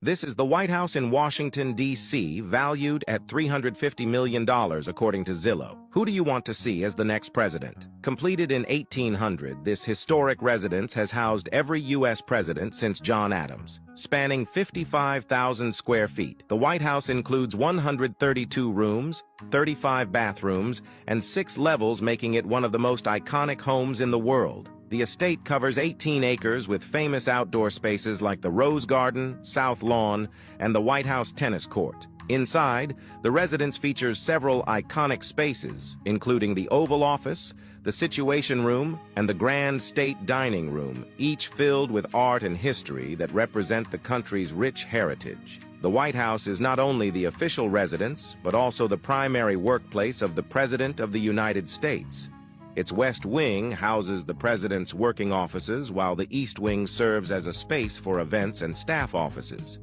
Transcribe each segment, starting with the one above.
This is the White House in Washington, D.C., valued at $350 million, according to Zillow. Who do you want to see as the next president? Completed in 1800, this historic residence has housed every U.S. president since John Adams. Spanning 55,000 square feet, the White House includes 132 rooms, 35 bathrooms, and 6 levels, making it one of the most iconic homes in the world. The estate covers 18 acres with famous outdoor spaces like the Rose Garden, South Lawn, and the White House tennis court. Inside, the residence features several iconic spaces, including the Oval Office, the Situation Room, and the Grand State Dining Room, each filled with art and history that represent the country's rich heritage. The White House is not only the official residence, but also the primary workplace of the President of the United States. Its West Wing houses the President's working offices, while the East Wing serves as a space for events and staff offices.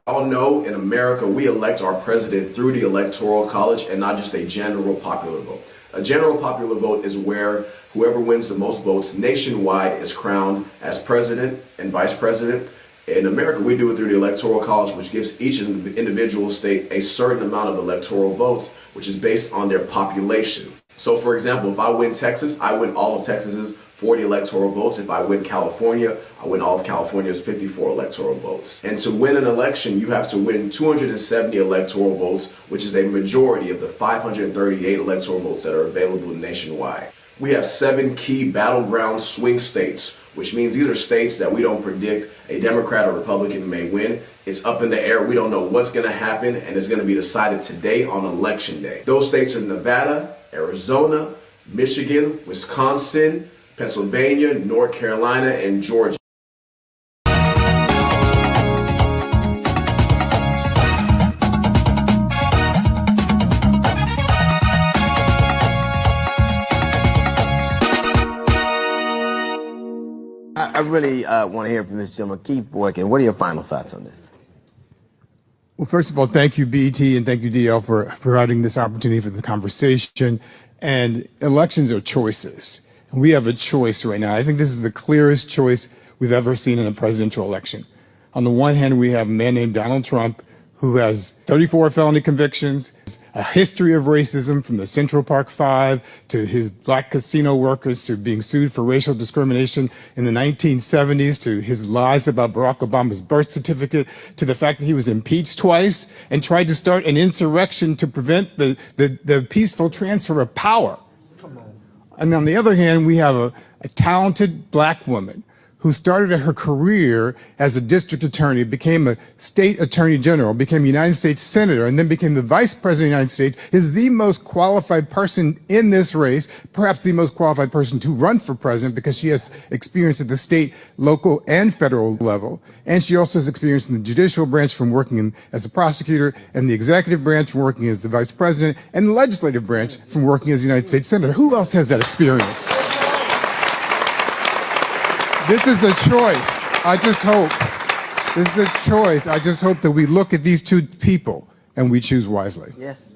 All know in America, we elect our president through the Electoral College and not just a general popular vote. A general popular vote is where whoever wins the most votes nationwide is crowned as president and vice president. In America, we do it through the Electoral College, which gives each individual state a certain amount of electoral votes, which is based on their population. So, for example, if I win Texas, I win all of Texas's 40 electoral votes. If I win California, I win all of California's 54 electoral votes. And to win an election, you have to win 270 electoral votes, which is a majority of the 538 electoral votes that are available nationwide. We have 7 key battleground swing states, which means these are states that we don't predict a Democrat or Republican may win. It's up in the air. We don't know what's going to happen, and it's going to be decided today on Election Day. Those states are Nevada, Arizona, Michigan, Wisconsin, Pennsylvania, North Carolina, and Georgia. I really want to hear from this gentleman, Keith Boykin. What are your final thoughts on this? Well, first of all, thank you, BET, and thank you, DL, for providing this opportunity for the conversation. And elections are choices. And we have a choice right now. I think this is the clearest choice we've ever seen in a presidential election. On the one hand, we have a man named Donald Trump, who has 34 felony convictions, a history of racism from the Central Park Five to his black casino workers to being sued for racial discrimination in the 1970s to his lies about Barack Obama's birth certificate to the fact that he was impeached twice and tried to start an insurrection to prevent the peaceful transfer of power. And on the other hand, we have a talented black woman who started her career as a district attorney, became a state attorney general, became a United States senator, and then became the vice president of the United States, is the most qualified person in this race, perhaps the most qualified person to run for president because she has experience at the state, local, and federal level. And she also has experience in the judicial branch from working as a prosecutor, and the executive branch from working as the vice president, and the legislative branch from working as a United States senator. Who else has that experience? This is a choice. I just hope. This is a choice. I just hope that we look at these two people and we choose wisely. Yes.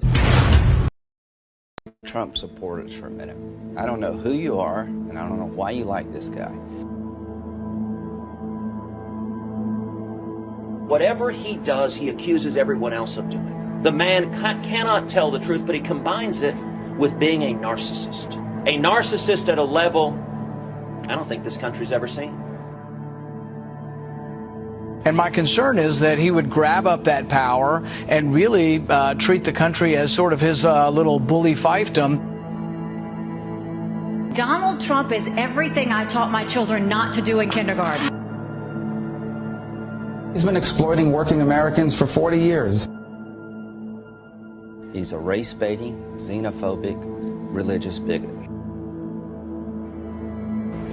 Trump supporters for a minute. I don't know who you are, and I don't know why you like this guy. Whatever he does, he accuses everyone else of doing. The man cannot tell the truth, but he combines it with being a narcissist. A narcissist at a level I don't think this country's ever seen. And my concern is that he would grab up that power and really treat the country as sort of his little bully fiefdom. Donald Trump is everything I taught my children not to do in kindergarten. He's been exploiting working Americans for 40 years. He's a race-baiting, xenophobic, religious bigot.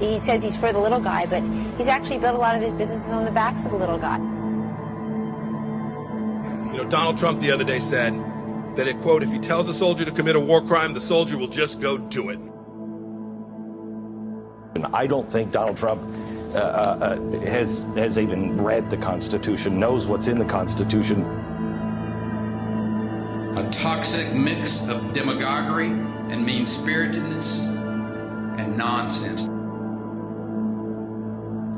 He says he's for the little guy, but he's actually built a lot of his businesses on the backs of the little guy. You know, Donald Trump the other day said that, it, quote, if he tells a soldier to commit a war crime, the soldier will just go do it. I don't think Donald Trump has even read the Constitution, knows what's in the Constitution. A toxic mix of demagoguery and mean-spiritedness and nonsense.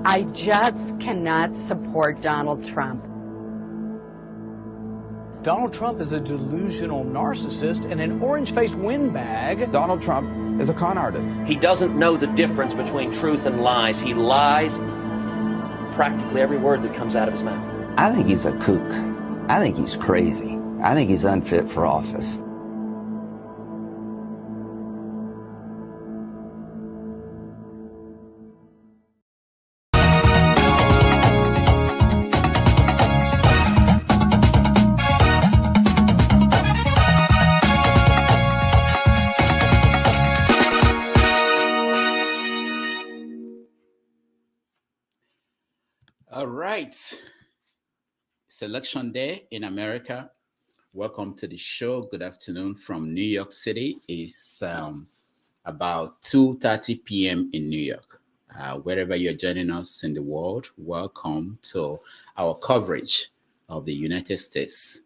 I just cannot support Donald Trump. Donald Trump is a delusional narcissist and an orange-faced windbag. Donald Trump is a con artist. He doesn't know the difference between truth and lies. He lies practically every word that comes out of his mouth. I think he's a kook. I think he's crazy. I think he's unfit for office. All right. It's election day in America. Welcome to the show. Good afternoon from New York City. It's about 2:30 p.m. in New York. Wherever you're joining us in the world, welcome to our coverage of the United States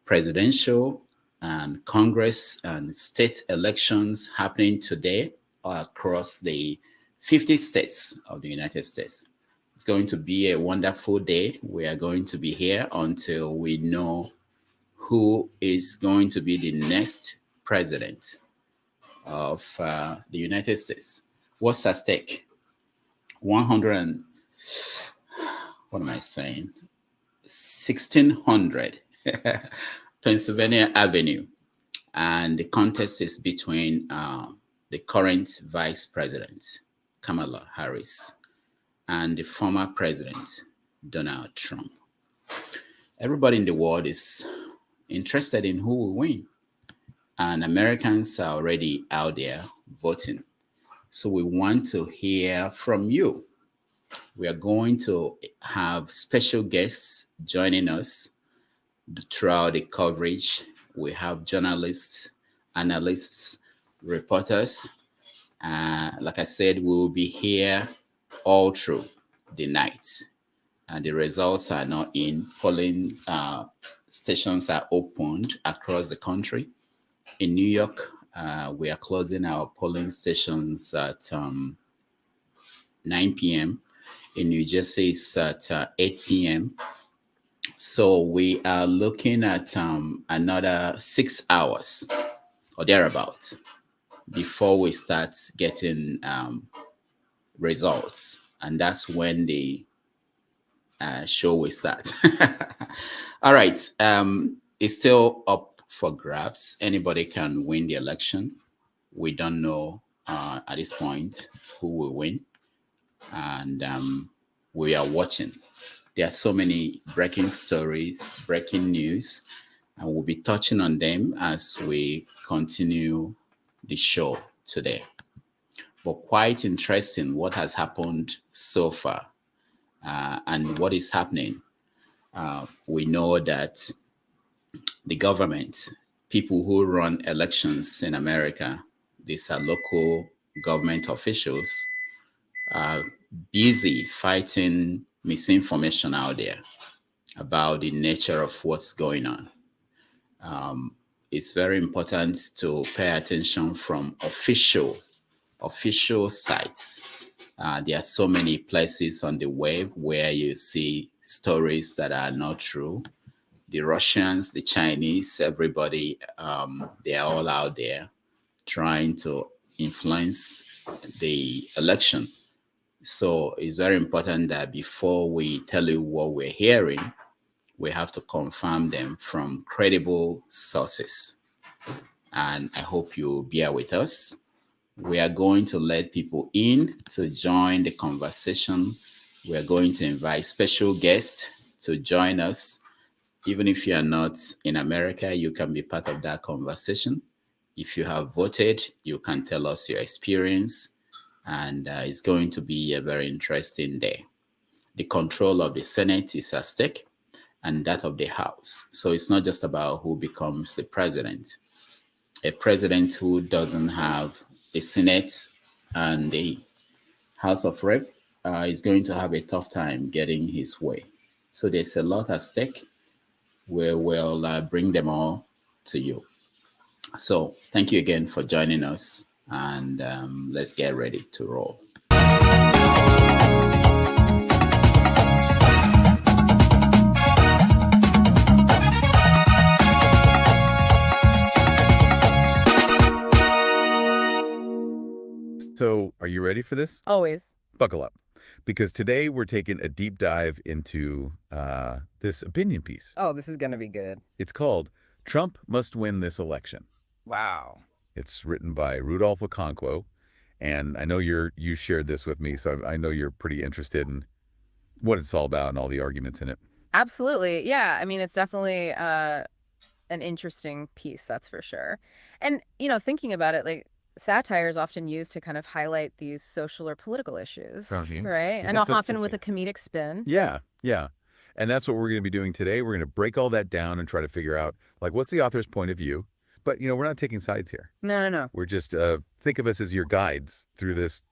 presidential and Congress and state elections happening today across the 50 states of the United States. It's going to be a wonderful day. We are going to be here until we know who is going to be the next president of the United States. What's at stake? 1600 Pennsylvania Avenue. And the contest is between the current Vice President, Kamala Harris, and the former president, Donald Trump. Everybody in the world is interested in who will win. And Americans are already out there voting. So we want to hear from you. We are going to have special guests joining us throughout the coverage. We have journalists, analysts, reporters. Like I said, we will be here all through the night, and the results are not in. Polling stations are opened across the country. In New York, we are closing our polling stations at 9 p.m. In New Jersey, it's at 8 p.m. So we are looking at another 6 hours or thereabout before we start getting results, and that's when the show will start. All right, it's still up for grabs. Anybody can win the election. We don't know at this point who will win, and we are watching. There are so many breaking stories, breaking news, and we'll be touching on them as we continue the show today. But quite interesting what has happened so far and what is happening. We know that the government, people who run elections in America, these are local government officials, are busy fighting misinformation out there about the nature of what's going on. It's very important to pay attention from official sites. There are so many places on the web where you see stories that are not true. The Russians, the Chinese, everybody, they are all out there trying to influence the election. So it's very important that before we tell you what we're hearing, we have to confirm them from credible sources. And I hope you'll bear with us. We are going to let people in to join the conversation. We are going to invite special guests to join us. Even if you are not in America, you can be part of that conversation. If you have voted, you can tell us your experience. And it's going to be a very interesting day. The control of the Senate is at stake, and that of the House. So it's not just about who becomes the president. A president who doesn't have the Senate and the House of Rep is going to have a tough time getting his way. So there's a lot at stake. We will bring them all to you. So thank you again for joining us, and let's get ready to roll. So are you ready for this? Always. Buckle up, because today we're taking a deep dive into this opinion piece. Oh, this is going to be good. It's called Trump Must Win This Election. Wow. It's written by Rudolph Okonkwo, and I know you shared this with me, so I know you're pretty interested in what it's all about and all the arguments in it. Absolutely. Yeah. I mean, it's definitely an interesting piece, that's for sure. And, thinking about it, like, satire is often used to kind of highlight these social or political issues, right? And often with a comedic spin. Yeah, yeah. And that's what we're going to be doing today. We're going to break all that down and try to figure out, like, what's the author's point of view? But, we're not taking sides here. No. We're just, think of us as your guides through this,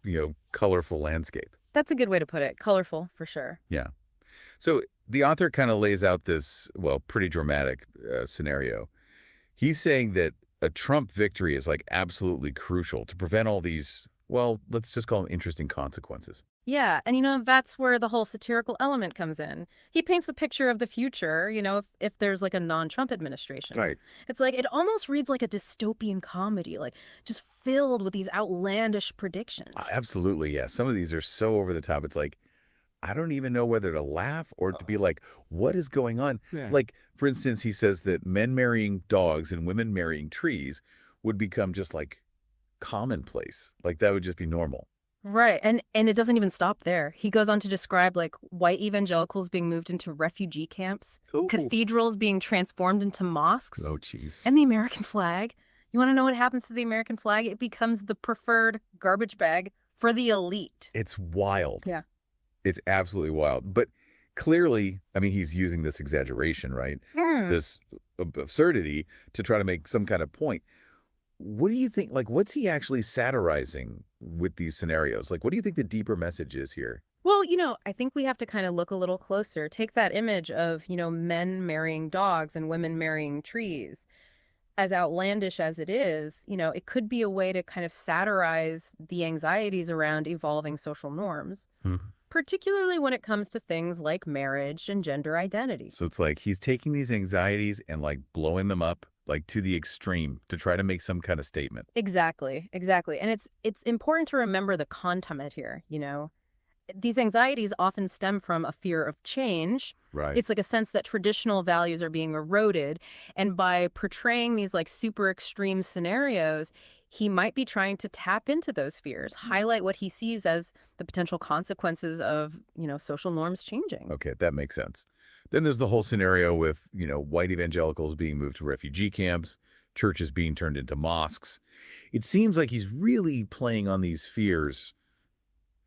colorful landscape. That's a good way to put it. Colorful, for sure. Yeah. So the author kind of lays out this, pretty dramatic scenario. He's saying that a Trump victory is like absolutely crucial to prevent all these, let's just call them interesting consequences. Yeah. And, that's where the whole satirical element comes in. He paints a picture of the future, if there's like a non-Trump administration. Right. It's like it almost reads like a dystopian comedy, like just filled with these outlandish predictions. Absolutely. Yeah. Some of these are so over the top. It's like, I don't even know whether to laugh or to be like, what is going on? Yeah. Like, for instance, he says that men marrying dogs and women marrying trees would become just like commonplace. Like that would just be normal. Right. And it doesn't even stop there. He goes on to describe like white evangelicals being moved into refugee camps, cathedrals being transformed into mosques. Oh, geez. And the American flag. You want to know what happens to the American flag? It becomes the preferred garbage bag for the elite. It's wild. Yeah. It's absolutely wild. But clearly, I mean, he's using this exaggeration, right? This absurdity to try to make some kind of point. What do you think? Like, what's he actually satirizing with these scenarios? Like, what do you think the deeper message is here? Well, I think we have to kind of look a little closer. Take that image of, men marrying dogs and women marrying trees. As outlandish as it is, it could be a way to kind of satirize the anxieties around evolving social norms. Particularly when it comes to things like marriage and gender identity. So it's like he's taking these anxieties and like blowing them up like to the extreme to try to make some kind of statement. Exactly. And it's important to remember the context here, These anxieties often stem from a fear of change. Right. It's like a sense that traditional values are being eroded. And by portraying these like super extreme scenarios, he might be trying to tap into those fears, highlight what he sees as the potential consequences of, social norms changing. Okay, that makes sense. Then there's the whole scenario with, white evangelicals being moved to refugee camps, churches being turned into mosques. It seems like he's really playing on these fears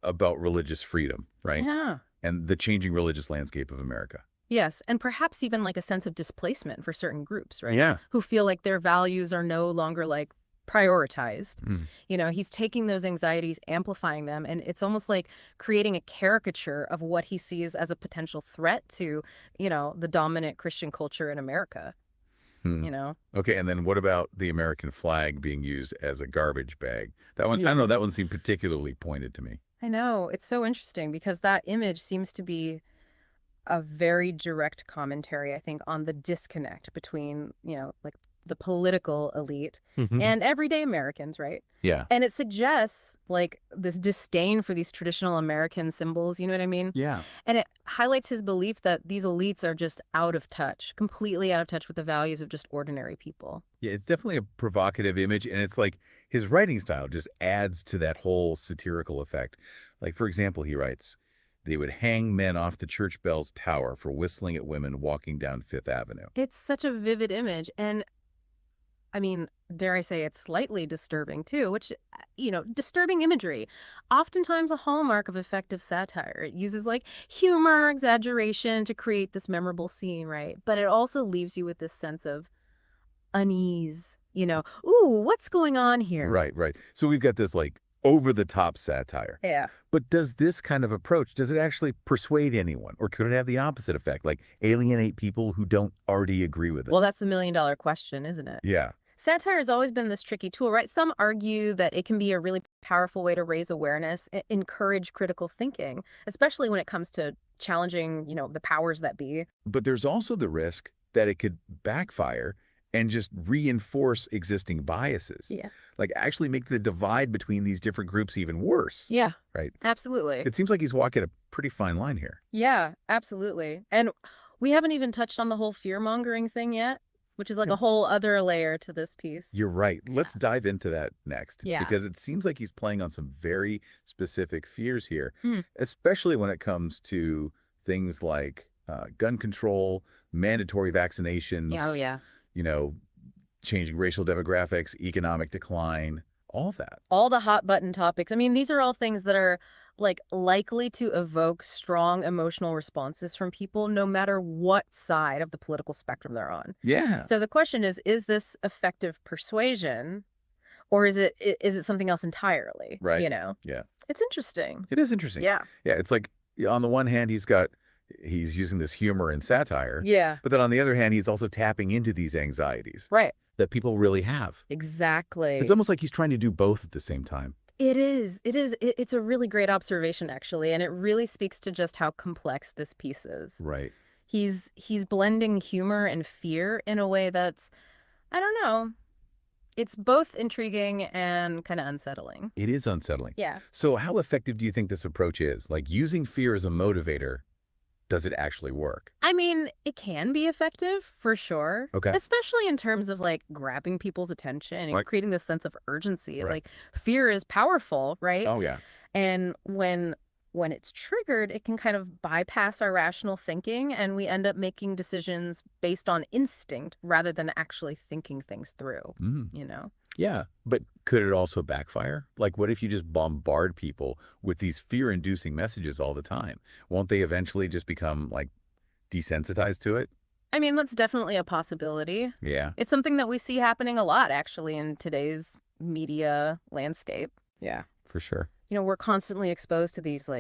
about religious freedom, right? Yeah. And the changing religious landscape of America. Yes, and perhaps even like a sense of displacement for certain groups, right? Yeah. Who feel like their values are no longer like prioritized. He's taking those anxieties, amplifying them, and it's almost like creating a caricature of what he sees as a potential threat to, the dominant Christian culture in America. Okay, and then what about the American flag being used as a garbage bag? That one, I don't know, that one seemed particularly pointed to me. I know, it's so interesting because that image seems to be a very direct commentary, I think, on the disconnect between, like the political elite and everyday Americans, right? Yeah. And it suggests like this disdain for these traditional American symbols, you know what I mean? Yeah. And it highlights his belief that these elites are just out of touch, completely out of touch with the values of just ordinary people. Yeah, it's definitely a provocative image, and it's like his writing style just adds to that whole satirical effect. Like, for example, he writes, they would hang men off the church bell's tower for whistling at women walking down Fifth Avenue. It's such a vivid image. And I mean, dare I say it's slightly disturbing too, which, disturbing imagery, oftentimes a hallmark of effective satire. It uses like humor, exaggeration to create this memorable scene, right? But it also leaves you with this sense of unease, ooh, what's going on here? Right. So we've got this like over-the-top satire. Yeah. But does this kind of approach, does it actually persuade anyone? Or could it have the opposite effect, like alienate people who don't already agree with it? Well, that's the million-dollar question, isn't it? Yeah. Satire has always been this tricky tool, right? Some argue that it can be a really powerful way to raise awareness, encourage critical thinking, especially when it comes to challenging, the powers that be. But there's also the risk that it could backfire and just reinforce existing biases. Yeah. Like actually make the divide between these different groups even worse. Yeah. Right. Absolutely. It seems like he's walking a pretty fine line here. Yeah, absolutely. And we haven't even touched on the whole fear-mongering thing yet, which is like a whole other layer to this piece. You're right. Let's dive into that next. Yeah. Because it seems like he's playing on some very specific fears here, Hmm. especially when it comes to things like gun control, mandatory vaccinations. Oh, yeah. Changing racial demographics, economic decline, all that. All the hot button topics. I mean, these are all things that are likely to evoke strong emotional responses from people no matter what side of the political spectrum they're on. Yeah. So the question is this effective persuasion or is it something else entirely? Right. Yeah. It's interesting. It is interesting. Yeah. Yeah. It's like on the one hand, he's using this humor and satire. Yeah. But then on the other hand, he's also tapping into these anxieties. Right. That people really have. Exactly. It's almost like he's trying to do both at the same time. It is. It's a really great observation, actually, and it really speaks to just how complex this piece is. Right. He's blending humor and fear in a way that's, I don't know, it's both intriguing and kind of unsettling. It is unsettling. Yeah. So how effective do you think this approach is? Like using fear as a motivator, does it actually work? I mean, it can be effective for sure. Okay. Especially in terms of grabbing people's attention and creating this sense of urgency. Right. Fear is powerful, right? Oh, yeah. And when it's triggered, it can kind of bypass our rational thinking and we end up making decisions based on instinct rather than actually thinking things through, Yeah, but could it also backfire? Like, what if you just bombard people with these fear-inducing messages all the time? Won't they eventually just become, desensitized to it? I mean, that's definitely a possibility. Yeah. It's something that we see happening a lot, actually, in today's media landscape. Yeah. For sure. We're constantly exposed to these,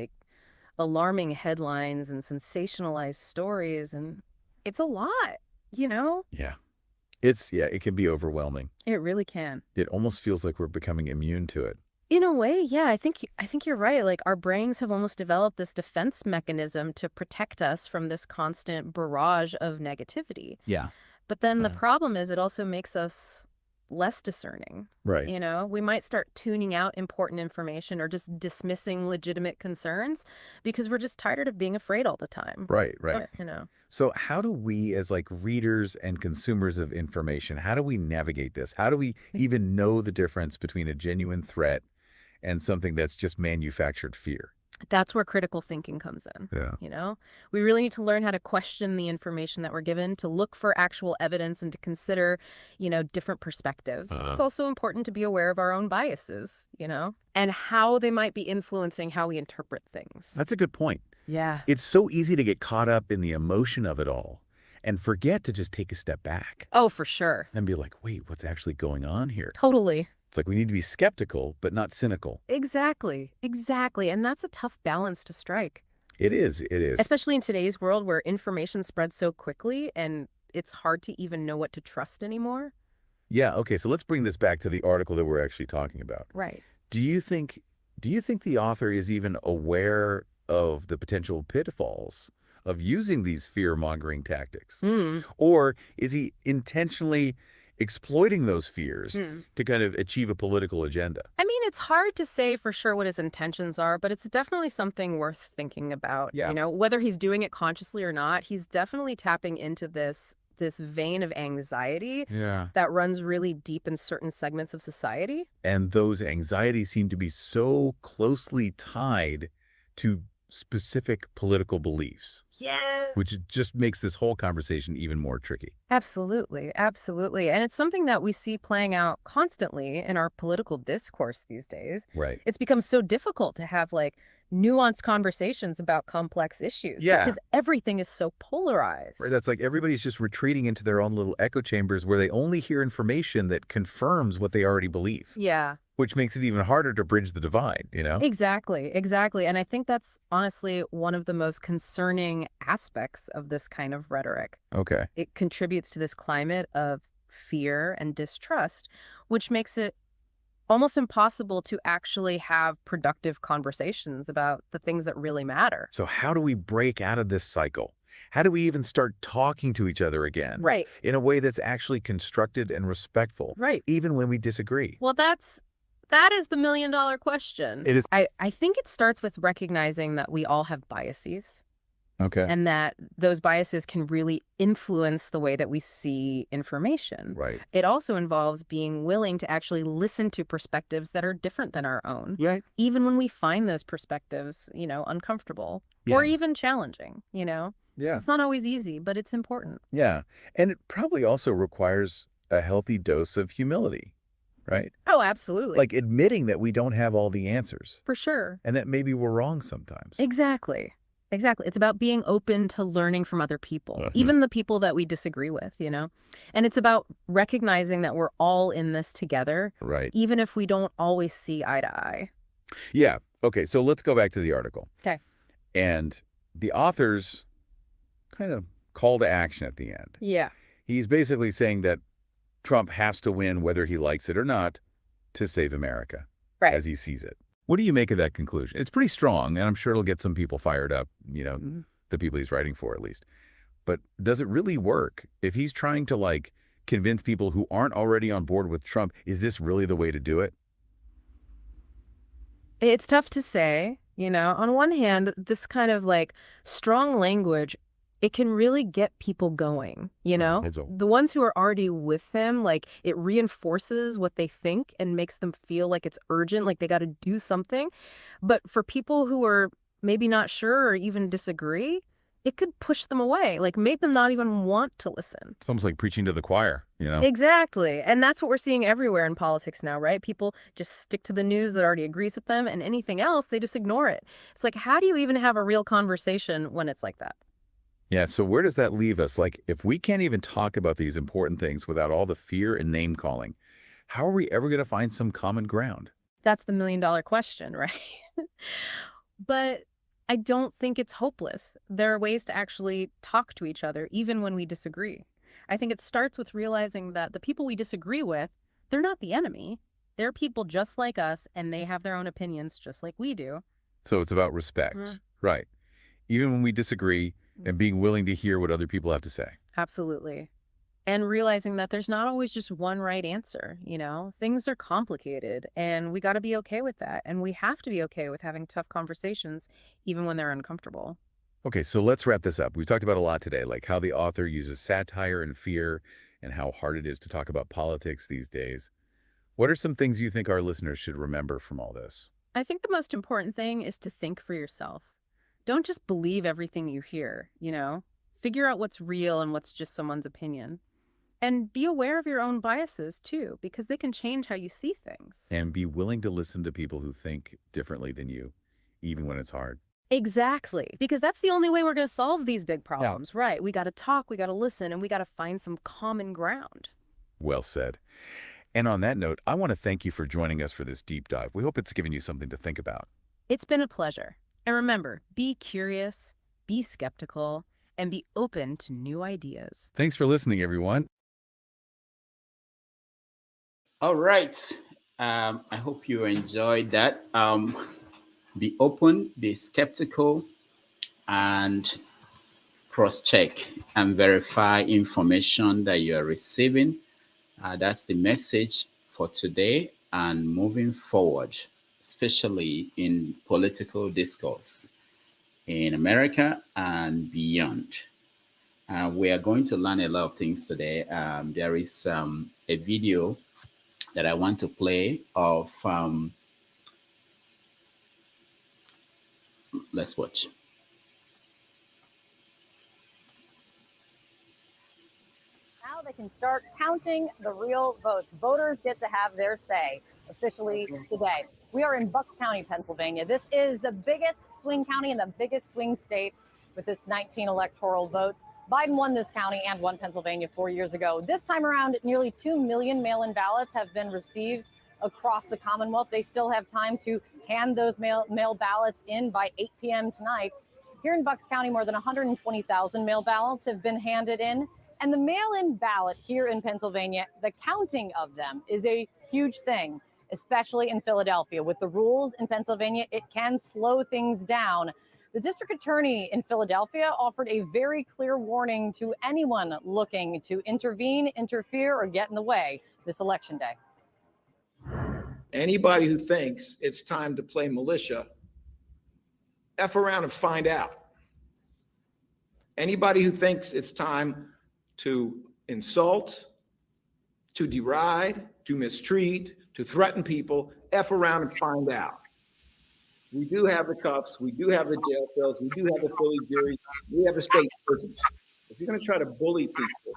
alarming headlines and sensationalized stories, and it's a lot, Yeah. It can be overwhelming. It really can. It almost feels like we're becoming immune to it. In a way, yeah, I think you're right. Our brains have almost developed this defense mechanism to protect us from this constant barrage of negativity. Yeah. But then the problem is it also makes us less discerning. Right. We might start tuning out important information or just dismissing legitimate concerns because we're just tired of being afraid all the time. Right. So how do we as readers and consumers of information, how do we navigate this? How do we even know the difference between a genuine threat and something that's just manufactured fear? That's where critical thinking comes in. Yeah. We really need to learn how to question the information that we're given, to look for actual evidence and to consider, different perspectives. It's also important to be aware of our own biases, and how they might be influencing how we interpret things. That's a good point. Yeah. It's so easy to get caught up in the emotion of it all and forget to just take a step back. Oh, for sure. And be like, wait, what's actually going on here? Totally. It's like we need to be skeptical, but not cynical. Exactly. And that's a tough balance to strike. It is. Especially in today's world where information spreads so quickly and it's hard to even know what to trust anymore. Yeah. Okay. So let's bring this back to the article that we're actually talking about. Right. Do you think the author is even aware of the potential pitfalls of using these fear-mongering tactics? Or is he intentionally exploiting those fears to kind of achieve a political agenda? I mean, it's hard to say for sure what his intentions are, but it's definitely something worth thinking about. Yeah. Whether he's doing it consciously or not, he's definitely tapping into this vein of anxiety that runs really deep in certain segments of society. And those anxieties seem to be so closely tied to specific political beliefs. Yeah. Which just makes this whole conversation even more tricky. Absolutely. And it's something that we see playing out constantly in our political discourse these days. Right. It's become so difficult to have nuanced conversations about complex issues. Yeah. Because everything is so polarized. Right. That's everybody's just retreating into their own little echo chambers where they only hear information that confirms what they already believe. Yeah. which makes it even harder to bridge the divide, you know? Exactly. And I think that's honestly one of the most concerning aspects of this kind of rhetoric. Okay. It contributes to this climate of fear and distrust, which makes it almost impossible to actually have productive conversations about the things that really matter. So how do we break out of this cycle? How do we even start talking to each other again? Right. In a way that's actually constructed and respectful. Right. Even when we disagree. Well, that is the million-dollar question. It is. I think it starts with recognizing that we all have biases. Okay. And that those biases can really influence the way that we see information. Right. It also involves being willing to actually listen to perspectives that are different than our own. Right. Even when we find those perspectives, uncomfortable or even challenging, Yeah. It's not always easy, but it's important. Yeah. And it probably also requires a healthy dose of humility, right? Oh, absolutely. Like admitting that we don't have all the answers. For sure. And that maybe we're wrong sometimes. Exactly. It's about being open to learning from other people, even the people that we disagree with, And it's about recognizing that we're all in this together, right? Even if we don't always see eye to eye. Yeah. Okay. So let's go back to the article. Okay. And the author's kind of call to action at the end. Yeah. He's basically saying that Trump has to win whether he likes it or not to save America, right, as he sees it. What do you make of that conclusion? It's pretty strong, and I'm sure it'll get some people fired up, the people he's writing for at least. But does it really work? If he's trying to, convince people who aren't already on board with Trump, is this really the way to do it? It's tough to say. On one hand, this kind of strong language, it can really get people going, The ones who are already with him, it reinforces what they think and makes them feel like it's urgent, like they got to do something. But for people who are maybe not sure or even disagree, it could push them away, make them not even want to listen. It's almost like preaching to the choir, Exactly. And that's what we're seeing everywhere in politics now, right? People just stick to the news that already agrees with them, and anything else, they just ignore it. It's like, how do you even have a real conversation when it's like that? Yeah, so where does that leave us? If we can't even talk about these important things without all the fear and name-calling, how are we ever going to find some common ground? That's the million-dollar question, right? But I don't think it's hopeless. There are ways to actually talk to each other, even when we disagree. I think it starts with realizing that the people we disagree with, they're not the enemy. They're people just like us, and they have their own opinions just like we do. So it's about respect, right? Even when we disagree, and being willing to hear what other people have to say. Absolutely. And realizing that there's not always just one right answer, Things are complicated, and we got to be okay with that. And we have to be okay with having tough conversations, even when they're uncomfortable. Okay, so let's wrap this up. We've talked about a lot today, like how the author uses satire and fear and how hard it is to talk about politics these days. What are some things you think our listeners should remember from all this? I think the most important thing is to think for yourself. Don't just believe everything you hear, Figure out what's real and what's just someone's opinion. And be aware of your own biases, too, because they can change how you see things. And be willing to listen to people who think differently than you, even when it's hard. Exactly, because that's the only way we're going to solve these big problems, right? We got to talk, we got to listen, and we got to find some common ground. Well said. And on that note, I want to thank you for joining us for this deep dive. We hope it's given you something to think about. It's been a pleasure. And remember, be curious, be skeptical, and be open to new ideas. Thanks for listening, everyone. All right. I hope you enjoyed that. Be open, be skeptical, and cross-check and verify information that you are receiving. That's the message for today and moving forward, especially in political discourse in America and beyond. We are going to learn a lot of things today. There is a video that I want to play of, let's watch. Now they can start counting the real votes. Voters get to have their say officially today. We are in Bucks County, Pennsylvania. This is the biggest swing county and the biggest swing state with its 19 electoral votes. Biden won this county and won Pennsylvania 4 years ago. This time around, nearly 2 million mail-in ballots have been received across the Commonwealth. They still have time to hand those mail ballots in by 8 p.m. tonight. Here in Bucks County, more than 120,000 mail ballots have been handed in. And the mail-in ballot here in Pennsylvania, the counting of them is a huge thing, especially in Philadelphia. With the rules in Pennsylvania, it can slow things down. The district attorney in Philadelphia offered a very clear warning to anyone looking to intervene, interfere, or get in the way this election day. Anybody who thinks it's time to play militia, F around and find out. Anybody who thinks it's time to insult, to deride, to mistreat, to threaten people, F around and find out. We do have the cuffs, we do have the jail cells, we do have the Philly jury, we have a state prison. If you're gonna try to bully people,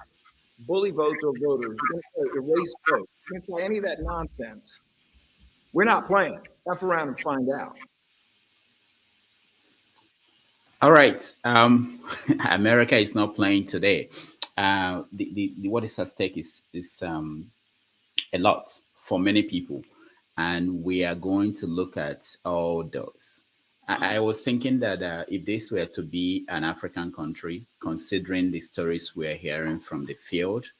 bully votes or voters, you're gonna try to erase votes, you're gonna try any of that nonsense, we're not playing. F around and find out. All right. America is not playing today. What is at stake is a lot for many people, and we are going to look at all those. I was thinking that if this were to be an African country, considering the stories we're hearing from the field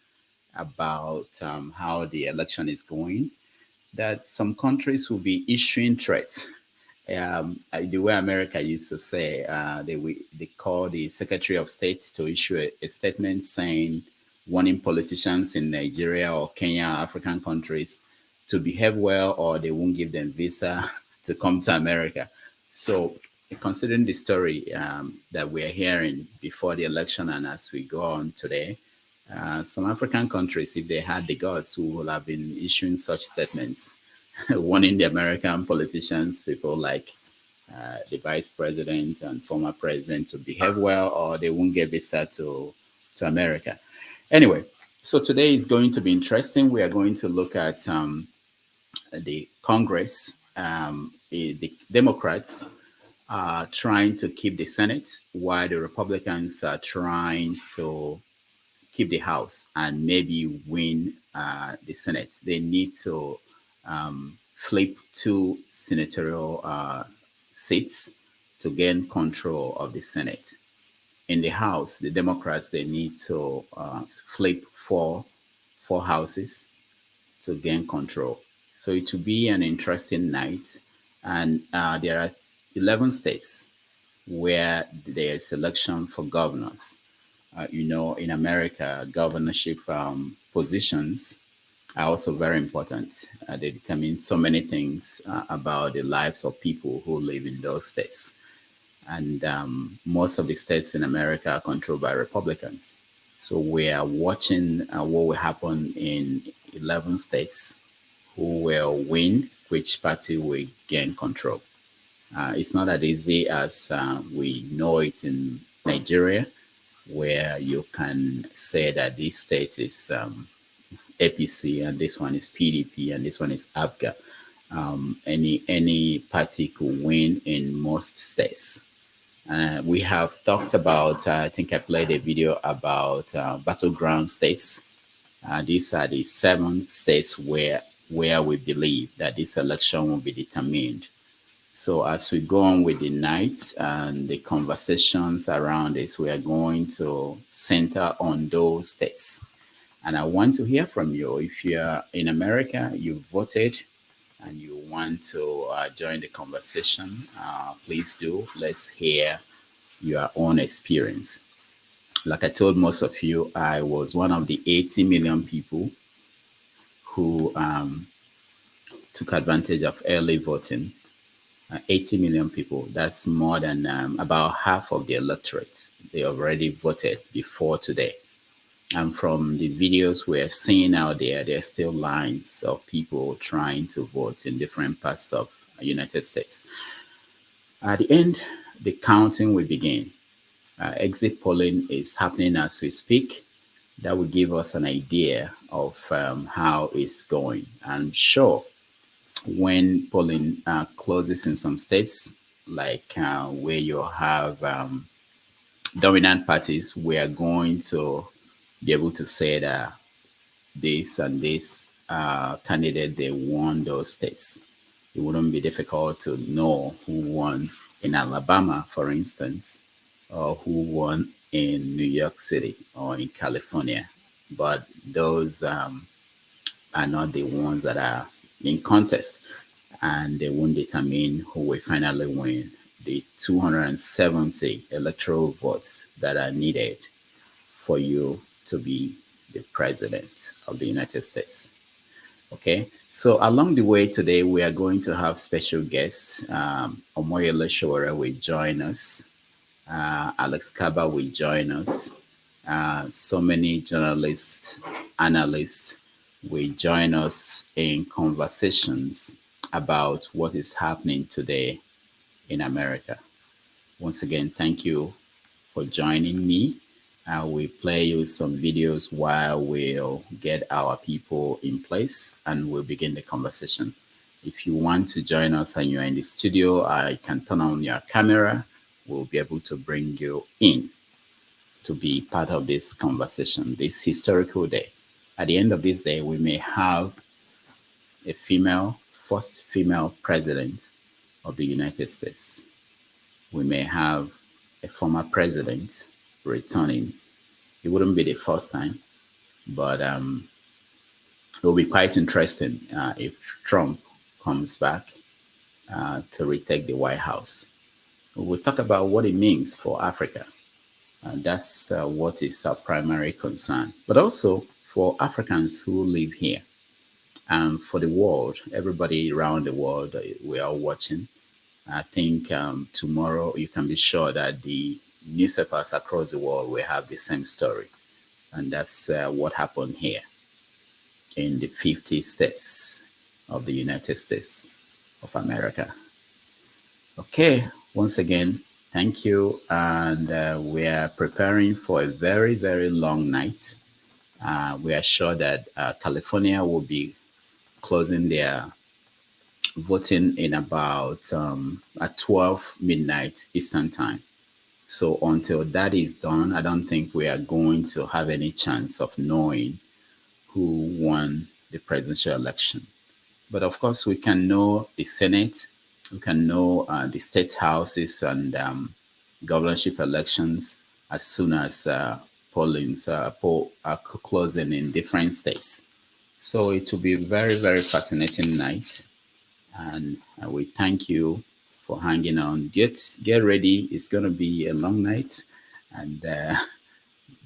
about how the election is going, that some countries will be issuing threats. The way America used to say, they call the Secretary of State to issue a statement saying, warning politicians in Nigeria or Kenya, African countries, to behave well or they won't give them visa to come to America. So considering the story that we're hearing before the election and as we go on today, some African countries, if they had the guts, would have been issuing such statements, warning the American politicians, people like the vice president and former president, to behave well or they won't get visa to America. Anyway, so today is going to be interesting. We are going to look at the Congress. The Democrats are trying to keep the Senate, while the Republicans are trying to keep the House and maybe win the Senate. They need to flip 2 senatorial seats to gain control of the Senate. In the House, the Democrats, they need to flip 4 houses to gain control. So it will be an interesting night. And there are 11 states where there's election for governors. In America, governorship positions are also very important. They determine so many things about the lives of people who live in those states. And most of the states in America are controlled by Republicans. So we are watching what will happen in 11 states, who will win, which party will gain control. It's not as easy as we know it in Nigeria, where you can say that this state is APC and this one is PDP and this one is APGA. Any party could win in most states. We have talked about, I think I played a video about battleground states. These are the 7 states where we believe that this election will be determined. So as we go on with the night and the conversations around this, we are going to center on those states. And I want to hear from you. If you're in America, you voted, and you want to join the conversation, please do. Let's hear your own experience. Like I told most of you, I was one of the 80 million people who took advantage of early voting. 80 million people, that's more than about half of the electorate. They already voted before today. And from the videos we're seeing out there, there are still lines of people trying to vote in different parts of the United States. At the end, the counting will begin. Exit polling is happening as we speak. That will give us an idea of how it's going. I'm sure when polling closes in some states, like where you have dominant parties, we are going to be able to say that this and this candidate they won those states. It wouldn't be difficult to know who won in Alabama, for instance, or who won in New York City or in California. But those are not the ones that are in contest, and they won't determine who will finally win the 270 electoral votes that are needed for you to be the president of the United States. Okay, so along the way today, we are going to have special guests. Omoyele Sowore will join us. Alex Kaba will join us. So many journalists, analysts will join us in conversations about what is happening today in America. Once again, thank you for joining me. I will play you some videos while we'll get our people in place and we'll begin the conversation. If you want to join us and you're in the studio, I can turn on your camera. We'll be able to bring you in to be part of this conversation, this historical day. At the end of this day, we may have a first female president of the United States. We may have a former president returning. It wouldn't be the first time, but it will be quite interesting if Trump comes back to retake the White House. We'll talk about what it means for Africa. That's what is our primary concern, but also for Africans who live here and for the world, everybody around the world we are watching. I think tomorrow you can be sure that the newspapers across the world will have the same story. And that's what happened here in the 50 states of the United States of America. Okay, once again, thank you. And we are preparing for a very, very long night. We are sure that California will be closing their voting in about at 12 midnight Eastern time. So until that is done, I don't think we are going to have any chance of knowing who won the presidential election. But of course, we can know the Senate, we can know the state houses and governorship elections as soon as polls are closing in different states. So it will be a very, very fascinating night. And we thank you for hanging on. Get ready. It's going to be a long night. And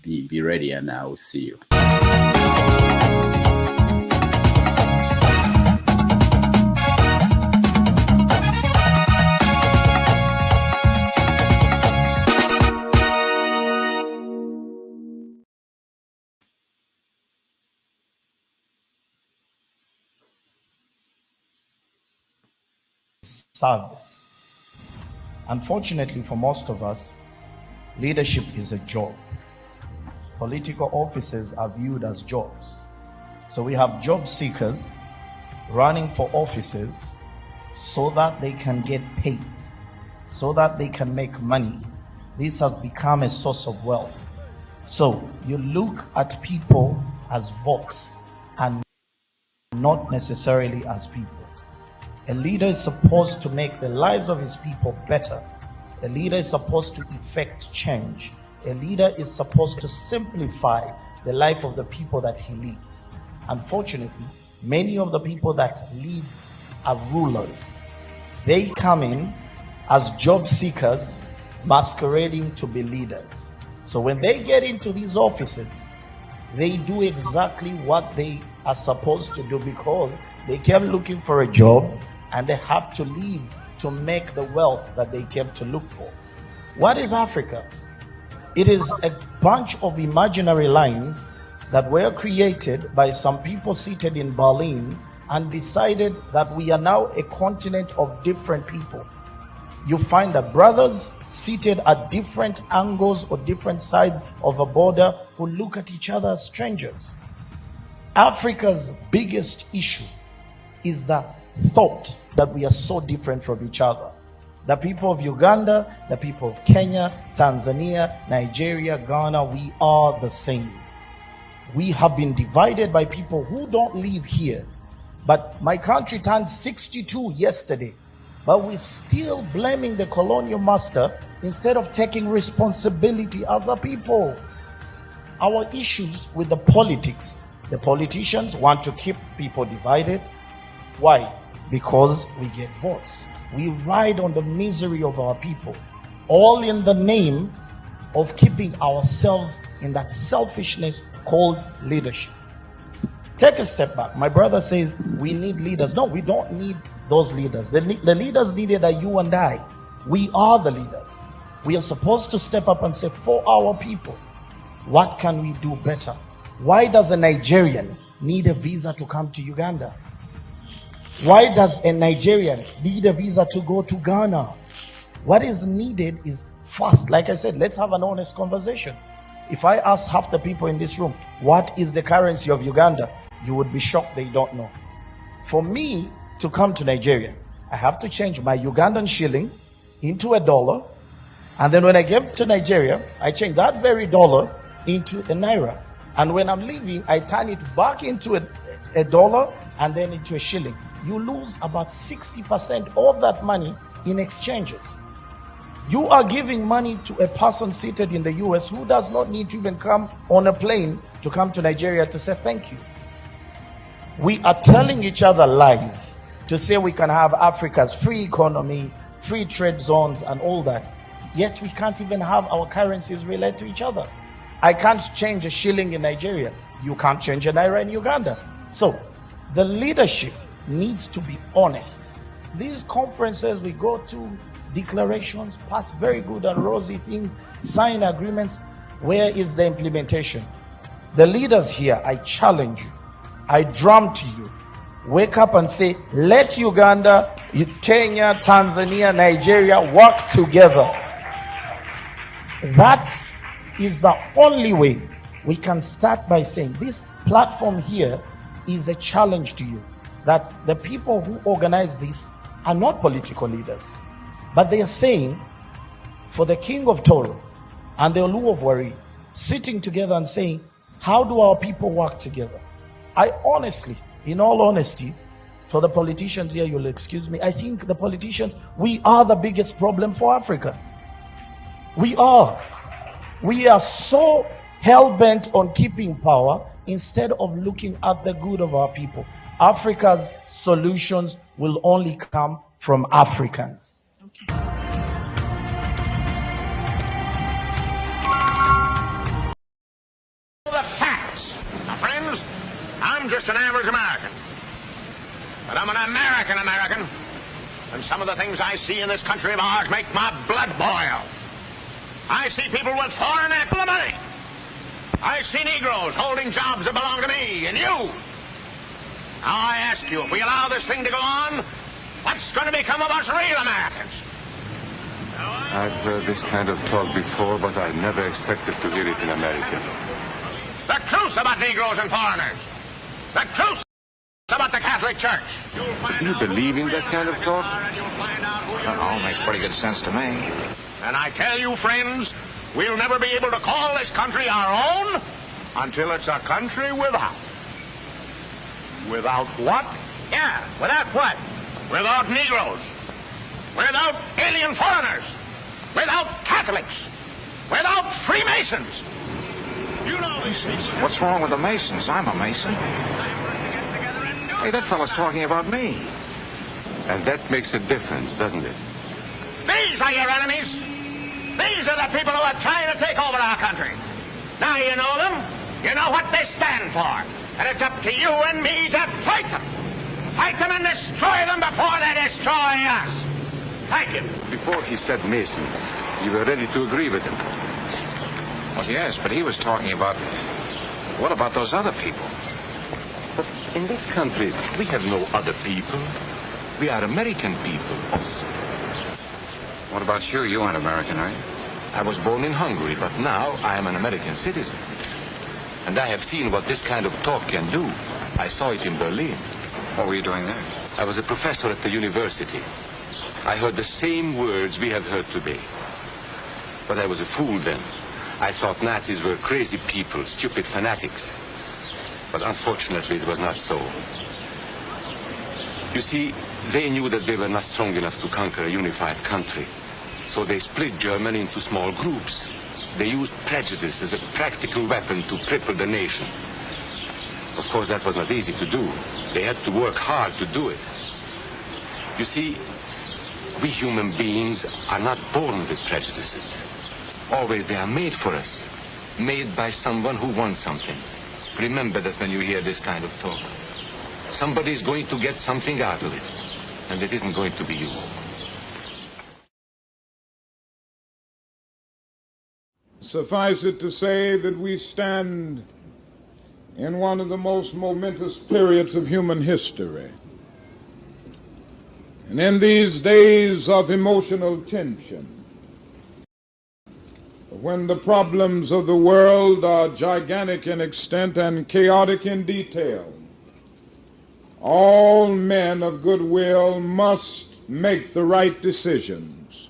be ready, and I will see you. Service. Unfortunately for most of us, leadership is a job. Political offices are viewed as jobs. So we have job seekers running for offices so that they can get paid, so that they can make money. This has become a source of wealth. So you look at people as votes and not necessarily as people. A leader is supposed to make the lives of his people better. A leader is supposed to effect change. A leader is supposed to simplify the life of the people that he leads. Unfortunately, many of the people that lead are rulers. They come in as job seekers, masquerading to be leaders. So when they get into these offices, they do exactly what they are supposed to do because they came looking for a job and they have to leave to make the wealth that they came to look for. What is Africa? It is a bunch of imaginary lines that were created by some people seated in Berlin and decided that we are now a continent of different people. You find that brothers seated at different angles or different sides of a border who look at each other as strangers. Africa's biggest issue is the thought that we are so different from each other. The people of Uganda, the people of Kenya, Tanzania, Nigeria, Ghana, we are the same. We have been divided by people who don't live here. But my country turned 62 yesterday. But we're still blaming the colonial master instead of taking responsibility as a people. Our issues with the politics. The politicians want to keep people divided. Why? Because we get votes. We ride on the misery of our people, all in the name of keeping ourselves in that selfishness called leadership. Take a step back. My brother says we need leaders. No, we don't need those leaders. The leaders needed are you and I. We are the leaders. We are supposed to step up and say, for our people, what can we do better? Why does a Nigerian need a visa to come to Uganda? Why does a Nigerian need a visa to go to Ghana? What is needed is fast. Like I said, let's have an honest conversation. If I ask half the people in this room, what is the currency of Uganda? You would be shocked they don't know. For me to come to Nigeria, I have to change my Ugandan shilling into a dollar. And then when I get to Nigeria, I change that very dollar into a naira. And when I'm leaving, I turn it back into a dollar and then into a shilling. You lose about 60% of that money in exchanges. You are giving money to a person seated in the US who does not need to even come on a plane to come to Nigeria to say thank you. We are telling each other lies to say we can have Africa's free economy, free trade zones and all that. Yet we can't even have our currencies relate to each other. I can't change a shilling in Nigeria. You can't change a naira in Uganda. So the leadership needs to be honest. These conferences we go to, declarations, pass very good and rosy things, sign agreements. Where is the implementation? The leaders here, I challenge you. I drum to you. Wake up and say, let Uganda, Kenya, Tanzania, Nigeria work together. That is the only way we can start by saying this platform here is a challenge to you. That the people who organize this are not political leaders, but they are saying for the King of Toro and the Olu of Wari sitting together and saying, how do our people work together? I honestly, in all honesty, for the politicians here, you'll excuse me, I think the politicians, we are the biggest problem for Africa. We are. We are so hell-bent on keeping power instead of looking at the good of our people. Africa's solutions will only come from Africans. The facts. Now, friends, I'm just an average American. But I'm an American. And some of the things I see in this country of ours make my blood boil. I see people with foreign money. I see Negroes holding jobs that belong to me and you. Now I ask you, if we allow this thing to go on, what's going to become of us real Americans? I've heard this kind of talk before, but I never expected to hear it in America. The truth about Negroes and foreigners. The truth about the Catholic Church. Do you believe in that kind of talk? That all makes pretty good sense to me. And I tell you, friends, we'll never be able to call this country our own until it's a country without. Without what? Yeah, without what? Without Negroes. Without alien foreigners. Without Catholics. Without Freemasons. You know these things. What's wrong with the Masons? I'm a Mason. Hey, that fellow's talking about me. And that makes a difference, doesn't it? These are your enemies. These are the people who are trying to take over our country. Now you know them. You know what they stand for. And it's up to you and me to fight them. Fight them and destroy them before they destroy us. Thank you. Before he said Masons, you were ready to agree with him. Well, yes, but he was talking about... What about those other people? But in this country, we have no other people. We are American people. What about you? You aren't American, are you? I was born in Hungary, but now I am an American citizen. And I have seen what this kind of talk can do. I saw it in Berlin. What were you doing there? I was a professor at the university. I heard the same words we have heard today. But I was a fool then. I thought Nazis were crazy people, stupid fanatics. But unfortunately, it was not so. You see, they knew that they were not strong enough to conquer a unified country. So they split Germany into small groups. They used prejudice as a practical weapon to cripple the nation. Of course, that was not easy to do. They had to work hard to do it. You see, we human beings are not born with prejudices. Always they are made for us, made by someone who wants something. Remember that when you hear this kind of talk. Somebody is going to get something out of it, and it isn't going to be you. Suffice it to say that we stand in one of the most momentous periods of human history. And in these days of emotional tension, when the problems of the world are gigantic in extent and chaotic in detail, all men of goodwill must make the right decisions.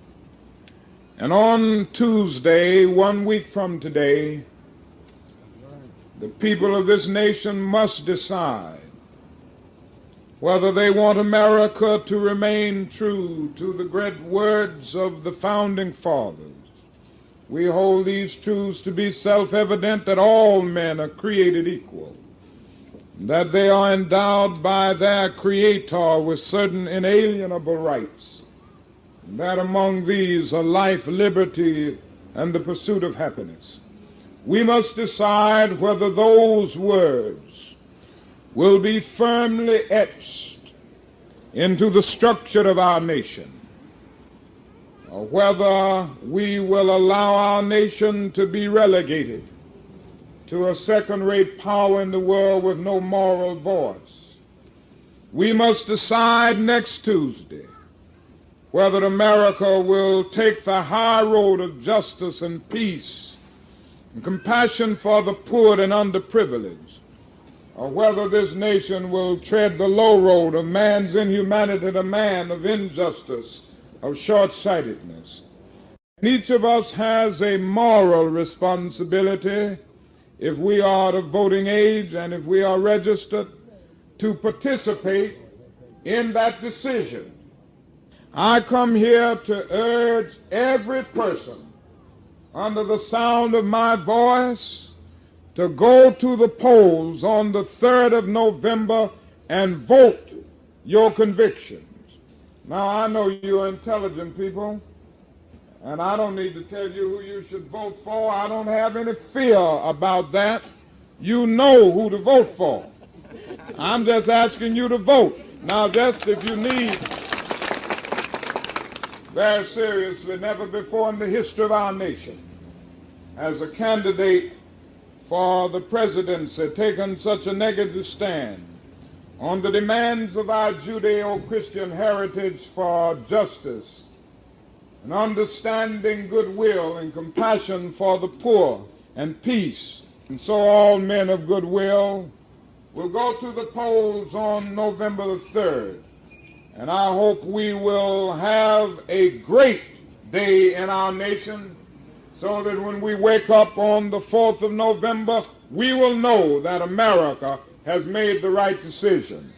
And on Tuesday, 1 week from today, the people of this nation must decide whether they want America to remain true to the great words of the Founding Fathers. We hold these truths to be self-evident, that all men are created equal, that they are endowed by their Creator with certain inalienable rights, that among these are life, liberty, and the pursuit of happiness. We must decide whether those words will be firmly etched into the structure of our nation, or whether we will allow our nation to be relegated to a second-rate power in the world with no moral voice. We must decide next Tuesday whether America will take the high road of justice and peace and compassion for the poor and underprivileged, or whether this nation will tread the low road of man's inhumanity to man, of injustice, of short-sightedness. And each of us has a moral responsibility, if we are of voting age and if we are registered, to participate in that decision. I come here to urge every person under the sound of my voice to go to the polls on the 3rd of November and vote your convictions. Now, I know you're intelligent people, and I don't need to tell you who you should vote for. I don't have any fear about that. You know who to vote for. I'm just asking you to vote. Now, just if you need, very seriously, never before in the history of our nation has a candidate for the presidency taken such a negative stand on the demands of our Judeo-Christian heritage for justice and understanding, goodwill, and compassion for the poor and peace. And so all men of goodwill will go to the polls on November the 3rd. And I hope we will have a great day in our nation, so that when we wake up on the 4th of November, we will know that America has made the right decision.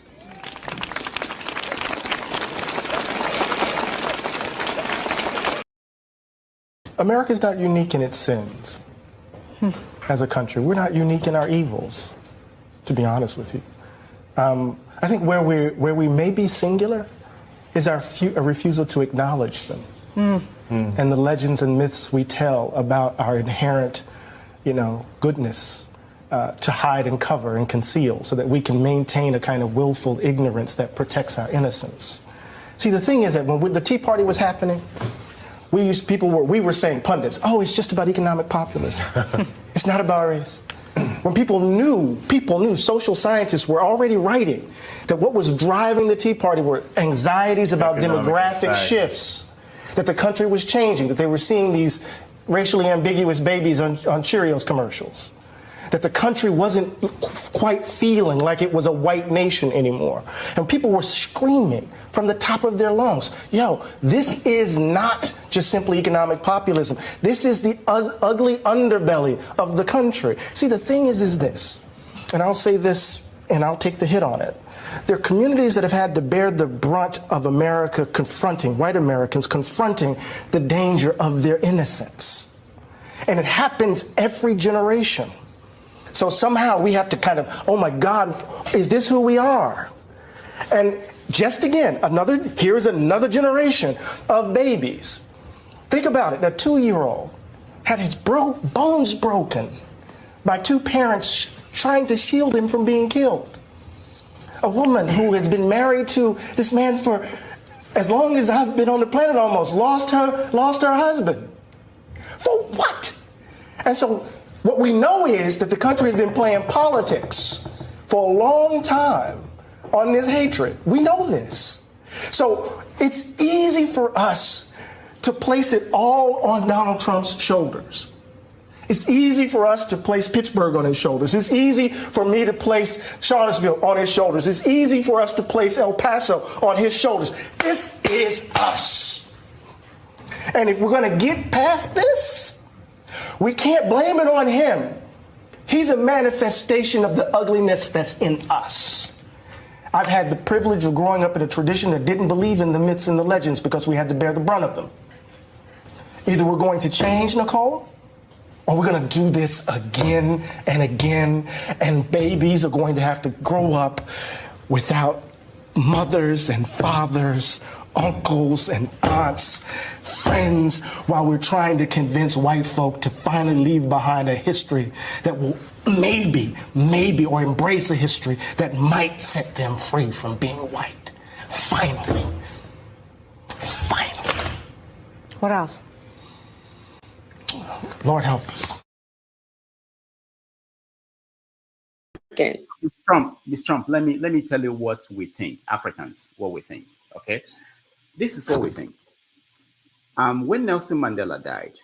America is not unique in its sins as a country. We're not unique in our evils, to be honest with you. I think where we may be singular is our refusal to acknowledge them. And the legends and myths we tell about our inherent, goodness to hide and cover and conceal so that we can maintain a kind of willful ignorance that protects our innocence. See, the thing is that when the Tea Party was happening, we were saying, pundits, oh, it's just about economic populism. It's not about race. When people knew, social scientists were already writing that what was driving the Tea Party were anxieties about demographic shifts, that the country was changing, that they were seeing these racially ambiguous babies on Cheerios commercials, that the country wasn't quite feeling like it was a white nation anymore. And people were screaming from the top of their lungs, yo, this is not just simply economic populism. This is the ugly underbelly of the country. See, the thing is this. and I'll say this, and I'll take the hit on it. There are communities that have had to bear the brunt of America confronting, white Americans confronting the danger of their innocence. And it happens every generation. So somehow we have to kind of, oh my God, is this who we are? And just again, here's another generation of babies. Think about it, that 2-year-old had his bones broken by 2 parents trying to shield him from being killed. A woman who has been married to this man for as long as I've been on the planet almost, lost her husband. For what? And so what we know is that the country has been playing politics for a long time on this hatred. We know this. So it's easy for us to place it all on Donald Trump's shoulders. It's easy for us to place Pittsburgh on his shoulders. It's easy for me to place Charlottesville on his shoulders. It's easy for us to place El Paso on his shoulders. This is us. And if we're going to get past this, we can't blame it on him. He's a manifestation of the ugliness that's in us. I've had the privilege of growing up in a tradition that didn't believe in the myths and the legends because we had to bear the brunt of them. Either we're going to change, Nicole, or we're going to do this again and again, and babies are going to have to grow up without mothers and fathers, uncles and aunts, friends, while we're trying to convince white folk to finally leave behind a history that will maybe, or embrace a history that might set them free from being white. Finally. What else? Lord help us. Okay. Mr. Trump, let me tell you what we think, Africans, what we think, okay? This is what we think. When Nelson Mandela died,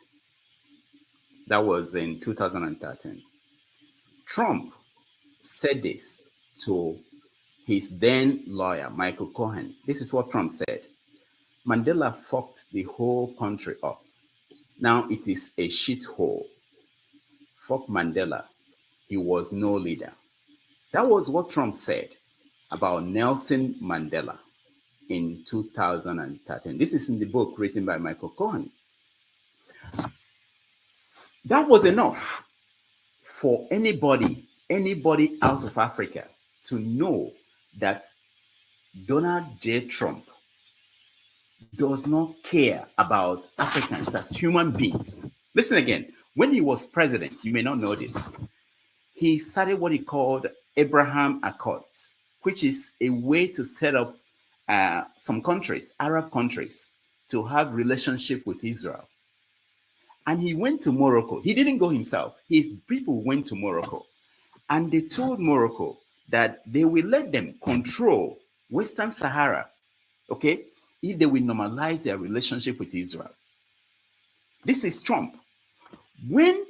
that was in 2013, Trump said this to his then lawyer, Michael Cohen. This is what Trump said. Mandela fucked the whole country up. Now it is a shithole. Fuck Mandela. He was no leader. That was what Trump said about Nelson Mandela in 2013. This is in the book written by Michael Cohen. That was enough for anybody out of Africa to know that Donald J. Trump does not care about Africans as human beings. Listen again. When he was president, you may not know this, he started what he called Abraham Accords, which is a way to set up some countries, Arab countries, to have relationship with Israel. And he went to Morocco. He didn't go himself. His people went to Morocco. And they told Morocco that they will let them control Western Sahara, okay, if they will normalize their relationship with Israel. This is Trump. When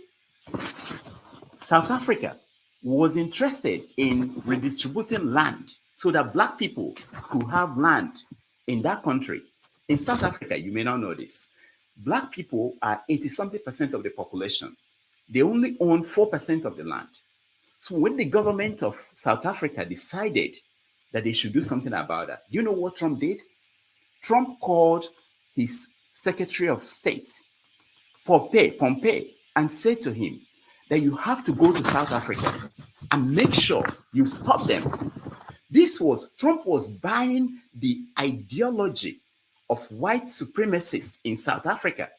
South Africa was interested in redistributing land so that black people could have land in that country, in South Africa, you may not know this, black people are 80-something% of the population. They only own 4% of the land. So when the government of South Africa decided that they should do something about that, you know what Trump did? Trump called his Secretary of State, Pompeo, and said to him that you have to go to South Africa and make sure you stop them. Trump was buying the ideology of white supremacists in South Africa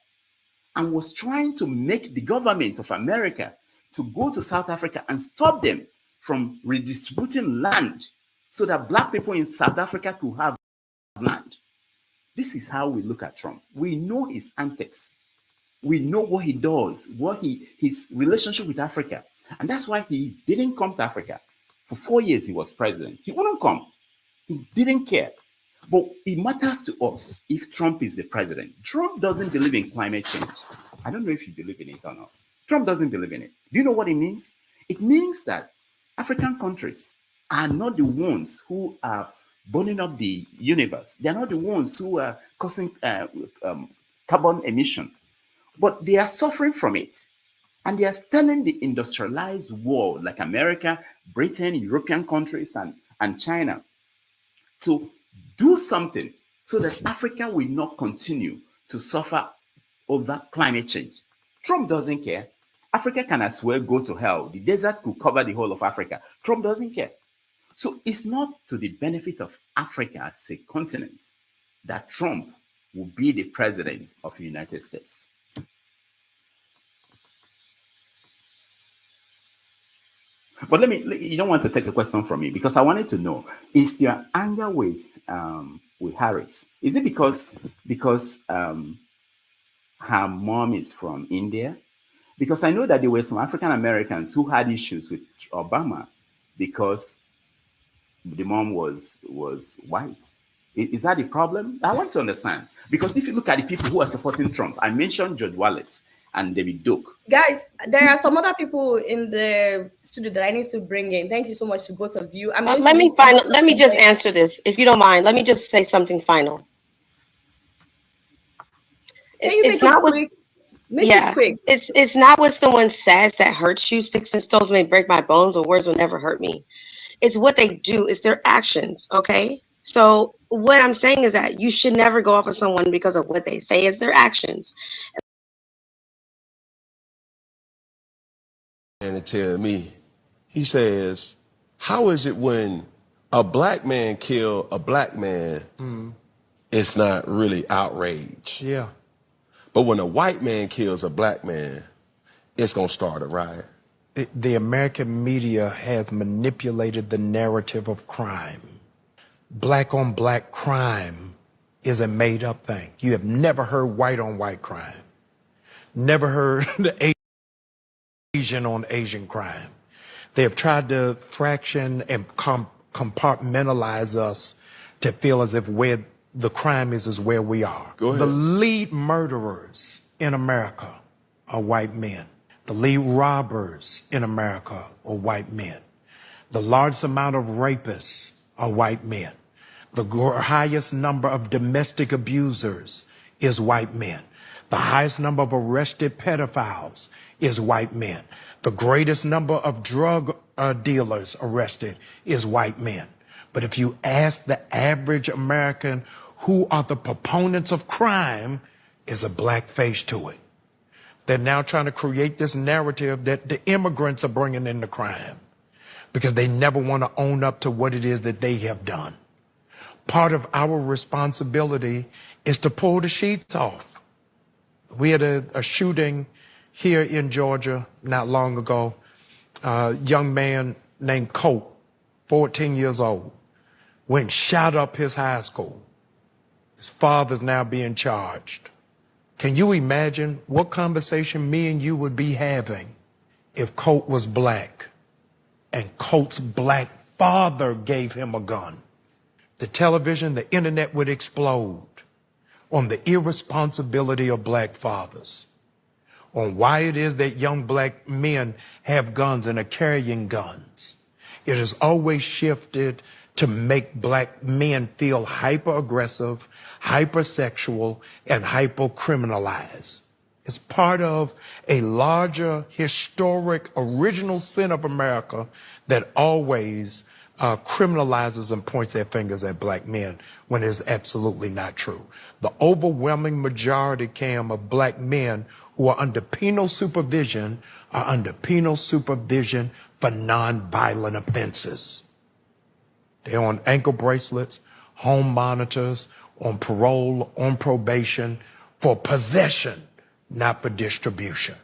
and was trying to make the government of America to go to South Africa and stop them from redistributing land so that black people in South Africa could have land. This is how we look at Trump. We know his antics. We know what he does, his relationship with Africa. And that's why he didn't come to Africa. For 4 years, he was president. He wouldn't come. He didn't care. But it matters to us if Trump is the president. Trump doesn't believe in climate change. I don't know if you believe in it or not. Trump doesn't believe in it. Do you know what it means? It means that African countries are not the ones who are burning up the universe. They're not the ones who are causing carbon emission. But they are suffering from it. And they are telling the industrialized world, like America, Britain, European countries, and China, to do something so that Africa will not continue to suffer over climate change. Trump doesn't care. Africa can as well go to hell. The desert could cover the whole of Africa. Trump doesn't care. So it's not to the benefit of Africa as a continent that Trump will be the president of the United States. But you don't want to take a question from me, because I wanted to know, is your anger with Harris, is it because her mom is from India? Because I know that there were some African Americans who had issues with Obama because the mom was white. Is that the problem? I want to understand. Because if you look at the people who are supporting Trump, I mentioned George Wallace and David Duke. Guys, there are some other people in the studio that I need to bring in. Thank you so much to both of you. Let me just answer this, if you don't mind. Let me just say something final. It's not what it's not what someone says that hurts you. Sticks and stones may break my bones, but words will never hurt me. It's what they do. It's their actions. Okay. So what I'm saying is that you should never go off of someone because of what they say. It's their actions. And to tell me, he says, how is it when a black man kill a black man, it's not really outrage? Yeah. But when a white man kills a black man, it's going to start a riot. The American media has manipulated the narrative of crime. Black on black crime is a made up thing. You have never heard white on white crime. Never heard the Asian on Asian crime. They have tried to fraction and compartmentalize us to feel as if where the crime is where we are. Go ahead. The lead murderers in America are white men. The lead robbers in America are white men. The largest amount of rapists are white men. The highest number of domestic abusers is white men. The highest number of arrested pedophiles is white men. The greatest number of drug dealers arrested is white men. But if you ask the average American who are the proponents of crime, is a black face to it. They're now trying to create this narrative that the immigrants are bringing in the crime because they never want to own up to what it is that they have done. Part of our responsibility is to pull the sheets off. We had a shooting here in Georgia not long ago. A young man named Colt, 14 years old, went and shot up his high school. His father's now being charged. Can you imagine what conversation me and you would be having if Colt was black and Colt's black father gave him a gun? The television, the internet would explode on the irresponsibility of black fathers, on why it is that young black men have guns and are carrying guns. It has always shifted to make black men feel hyper-aggressive, hypersexual, and hyper-criminalized. It's part of a larger, historic, original sin of America that always criminalizes and points their fingers at black men when it's absolutely not true. The overwhelming majority, Cam, of black men who are under penal supervision are under penal supervision for non-violent offenses. They're on ankle bracelets, home monitors, on parole, on probation, for possession, not for distribution.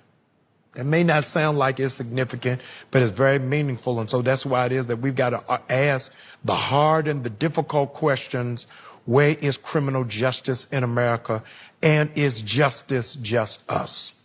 It may not sound like it's significant, but it's very meaningful. And so that's why it is that we've got to ask the hard and the difficult questions. Where is criminal justice in America? And is justice just us?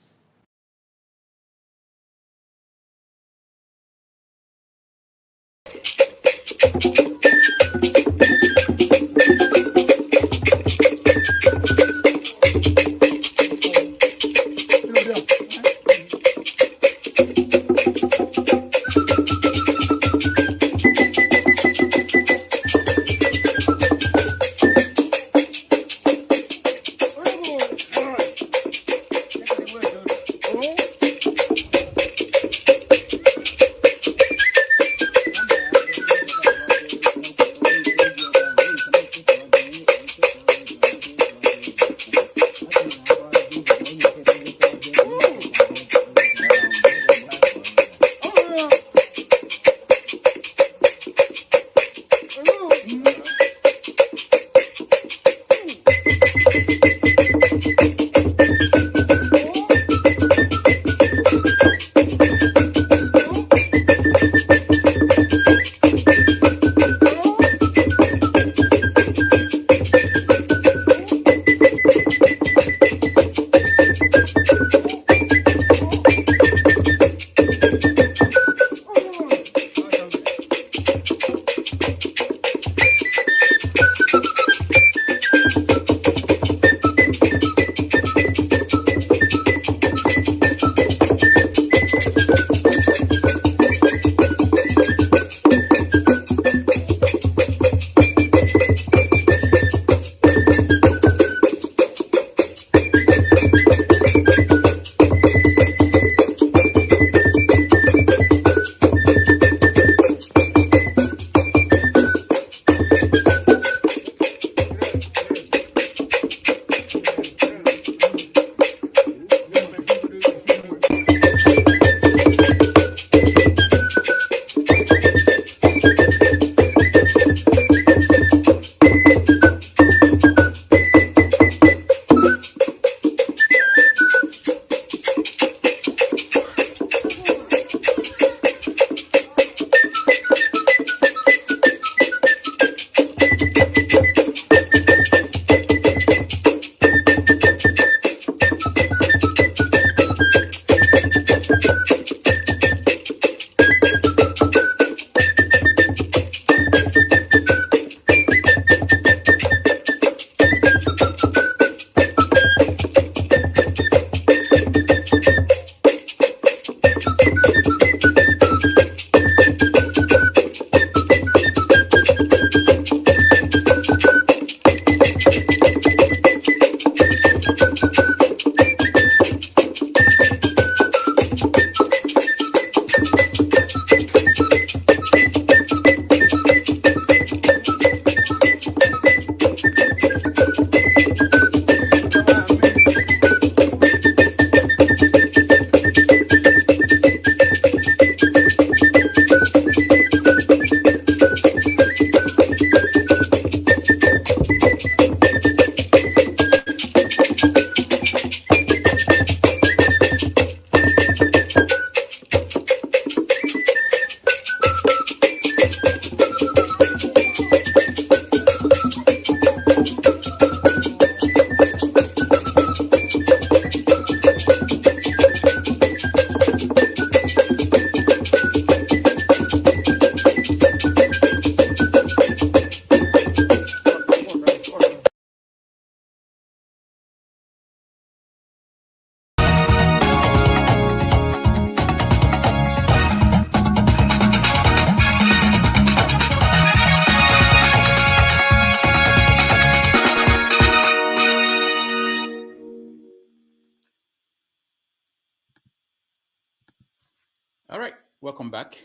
welcome back.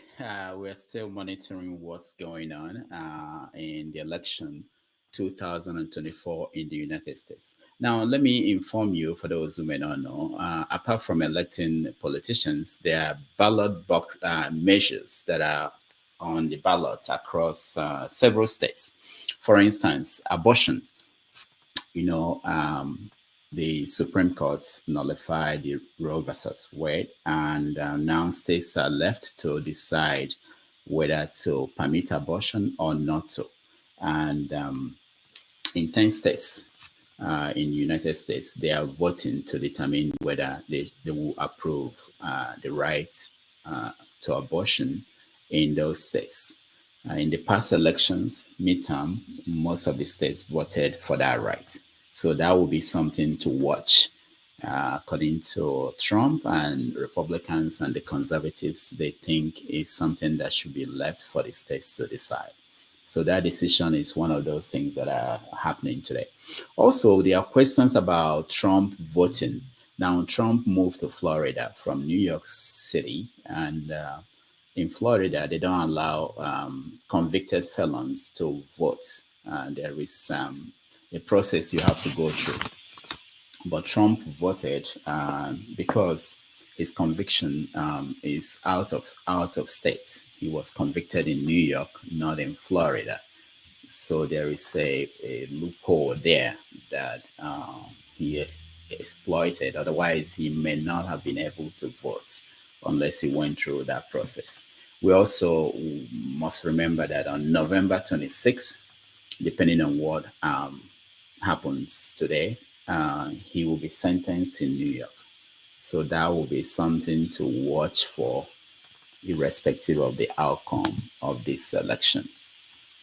We're still monitoring what's going on in the election 2024 in the United States. Now, let me inform you, for those who may not know, apart from electing politicians, there are ballot box measures that are on the ballots across several states. For instance, abortion. The Supreme Court nullified the Roe versus Wade, and now states are left to decide whether to permit abortion or not to. And in 10 states in the United States, they are voting to determine whether they will approve the right to abortion in those states. In the past elections, midterm, most of the states voted for that right. So that will be something to watch. According to Trump and Republicans and the conservatives, they think is something that should be left for the states to decide. So that decision is one of those things that are happening today. Also, there are questions about Trump voting. Now, Trump moved to Florida from New York City, and in Florida, they don't allow convicted felons to vote. There is a process you have to go through. But Trump voted because his conviction is out of state. He was convicted in New York, not in Florida. So there is a loophole there that he exploited. Otherwise, he may not have been able to vote unless he went through that process. We also must remember that on November 26th, depending on what happens today, he will be sentenced in New York. So that will be something to watch for, irrespective of the outcome of this election.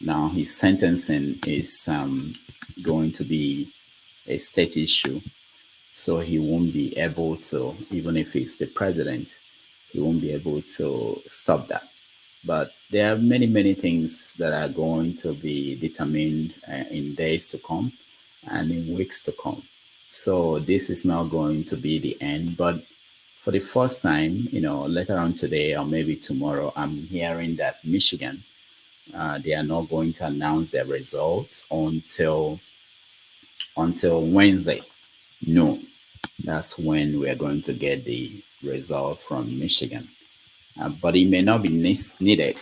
Now, his sentencing is going to be a state issue, so he won't be able to, even if he's the president, he won't be able to stop that. But there are many, many things that are going to be determined in days to come and in weeks to come. So this is not going to be the end. But for the first time, later on today or maybe tomorrow, I'm hearing that Michigan, they are not going to announce their results until Wednesday noon. That's when we are going to get the result from Michigan. But it may not be needed.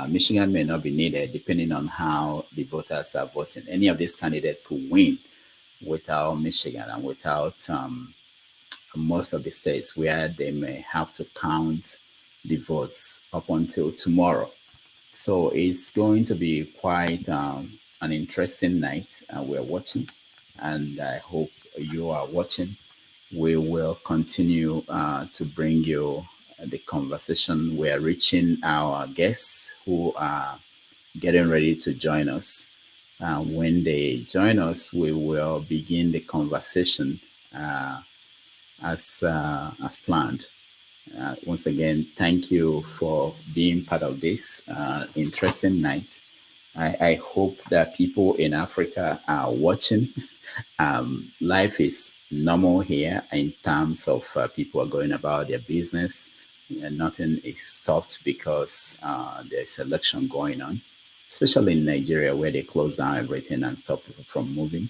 Michigan may not be needed, depending on how the voters are voting. Any of these candidates could win without Michigan and without most of the states where they may have to count the votes up until tomorrow. So it's going to be quite an interesting night. We're watching, and I hope you are watching. We will continue to bring you the conversation. We are reaching our guests who are getting ready to join us. When they join us, we will begin the conversation as planned. Once again, thank you for being part of this interesting night. I hope that people in Africa are watching. Life is normal here in terms of people are going about their business. Nothing is stopped because there's election going on, especially in Nigeria where they close down everything and stop people from moving.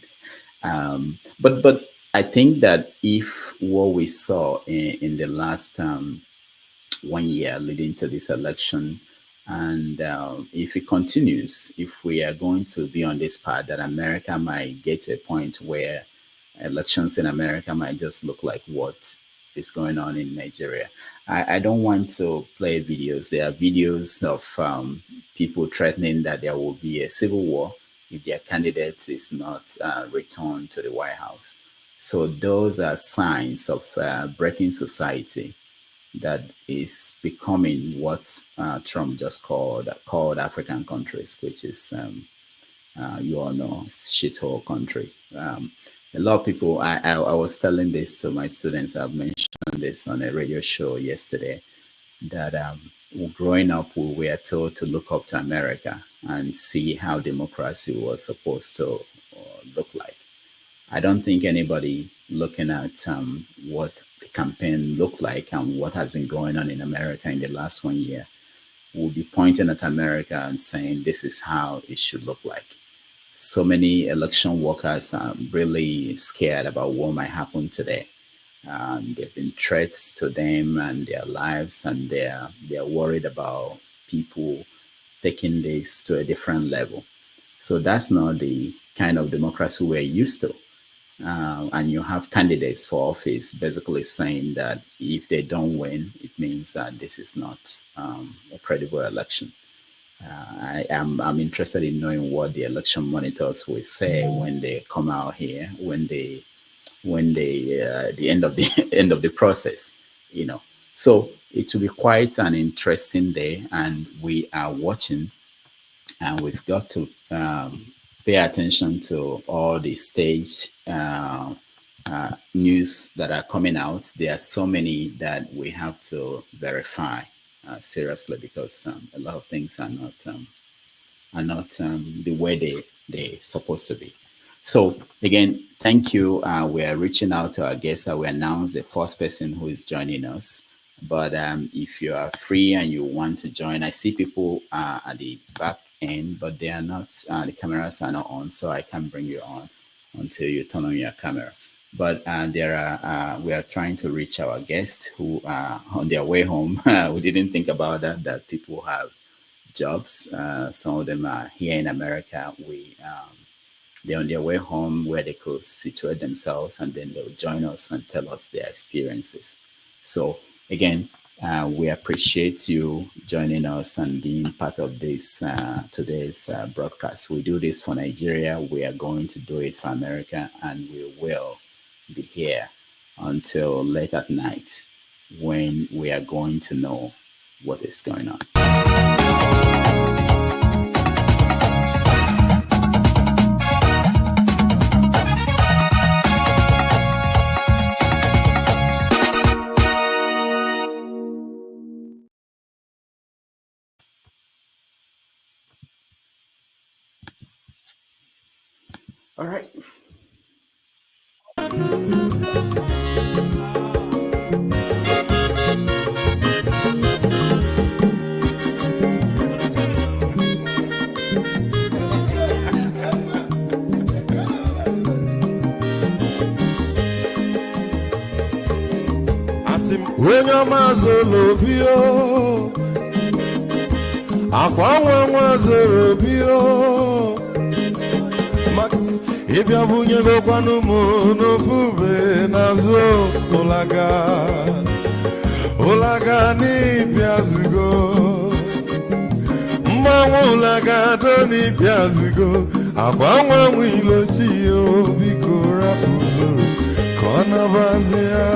But I think that if what we saw in the last 1 year leading to this election, and if it continues, if we are going to be on this path, that America might get to a point where elections in America might just look like what is going on in Nigeria. I don't want to play videos. There are videos of people threatening that there will be a civil war if their candidate is not returned to the White House. So those are signs of breaking society that is becoming what Trump just called African countries, which is, you all know, shithole country. A lot of people, I was telling this to my students, I've mentioned this on a radio show yesterday, that growing up, we were told to look up to America and see how democracy was supposed to look like. I don't think anybody looking at what the campaign look like and what has been going on in America in the last 1 year, we'll be pointing at America and saying this is how it should look like. So many election workers are really scared about what might happen today. There've been threats to them and their lives, and they're worried about people taking this to a different level. So that's not the kind of democracy we're used to. And you have candidates for office basically saying that if they don't win, it means that this is not a credible election. I'm interested in knowing what the election monitors will say when they come out here, when the end of the process, you know. So it will be quite an interesting day, and we are watching, and we've got to pay attention to all the stage news that are coming out. There are so many that we have to verify seriously, because a lot of things are not the way they're supposed to be. So again, thank you. We are reaching out to our guests. We announced the first person who is joining us. But if you are free and you want to join, I see people at the back end, but they are not. The cameras are not on, so I can't bring you on until you turn on your camera. But we are trying to reach our guests who are on their way home. We didn't think about that people have jobs. Some of them are here in America. They're on their way home where they could situate themselves, and then they'll join us and tell us their experiences. So again, we appreciate you joining us and being part of this today's broadcast. We do this for Nigeria. We are going to do it for America, and we will be here until late at night when we are going to know what is going on. All right. When your mazolo bio, akwa mazolo bio, Max, if you have no quanu no fube nazo olaga ni piazugo, ulaga do ni piazugo, akwa wilo chio bikora puzo, kona bazia.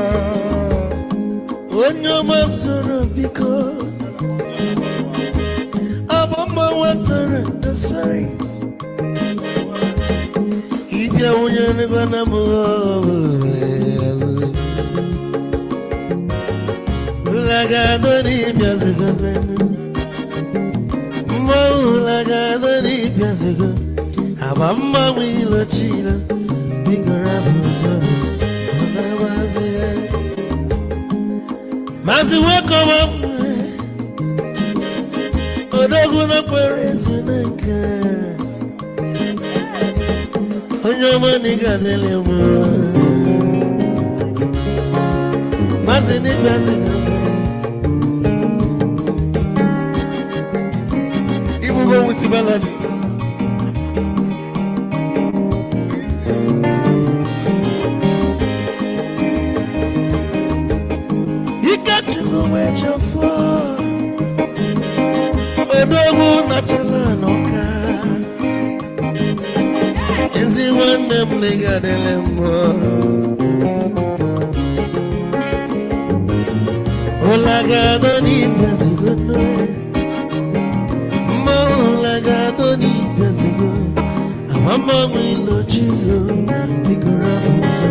When your master because Abama water the sorry. If you want to go na Ulagado ni piazugo Ulagado ni piazugo Abama wilo chila Bigora fuzo Mazi wako mwe Odogu na kwerezu neka Onyoma niga dele mwe Mazi ni bazi kama Ibu go wuti baladi Odogu na chalanoka Ezi wane mliga delemo Olagado ni piazugo Olagado ni piazugo Amama wilo chilo Bigora muzo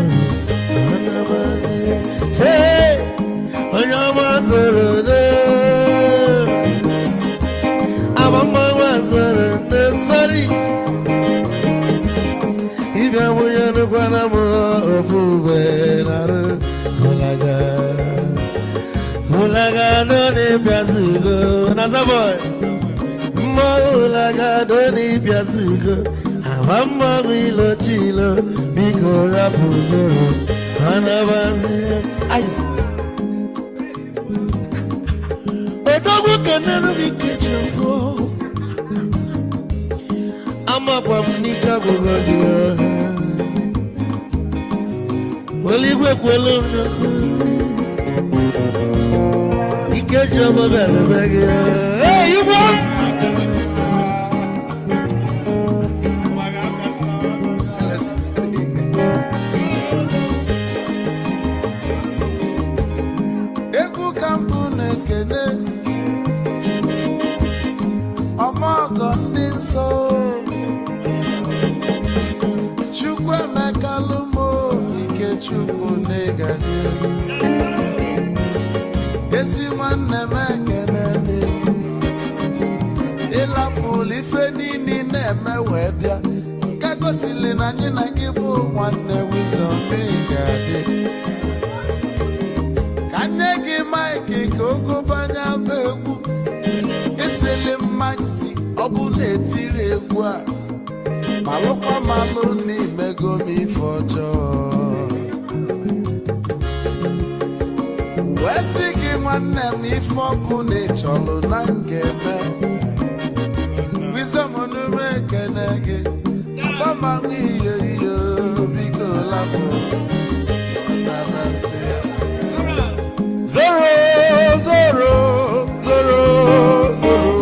Anabaze Te Onyama zoro de Sorry, if I were to go, I'm a fool, but I don't like that. piazugo nazaboy Maula gadoni piazugo Amama wilo chilo Biko rapuzoro Anabazi Odogu kanano bikechoko Ama kwa mnika kugogia Waligwe kwelo Ikecho mabele bege Hey you want Eku kampune kene Omogo ndinso Chukwe mekalumo Ike chukwu negaji Esi nwanne mekene Ila pulife nini neme webia Kagosili na nyina gibu nwanne wisdom megadi Kanye gi maiki kogo banya begwu Esele maxi obu netiri egwu a Malukwa malu ni mego mi fojo Wesi gi nwanne mi foku ni cholu na ngeme Wisdom onu mekene gi Bama iyo iyo biko lapo Nabasi Zoro, zoro, zoro, zoro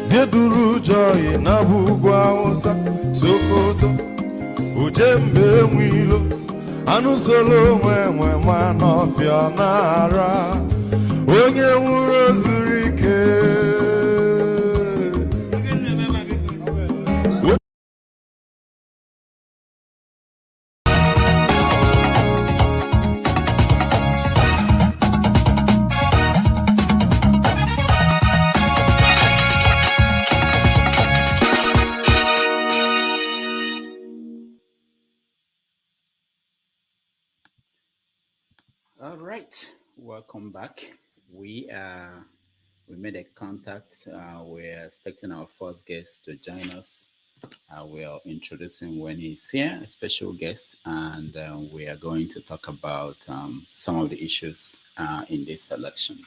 Bieduru joy na bugwa osa Sokoto Ujembe mwilo Anu solo mwe manofia nara Onye nwuro zurike All right, welcome back. We made a contact. We're expecting our first guest to join us. We'll introduce him when he's here, a special guest, and we are going to talk about some of the issues in this election.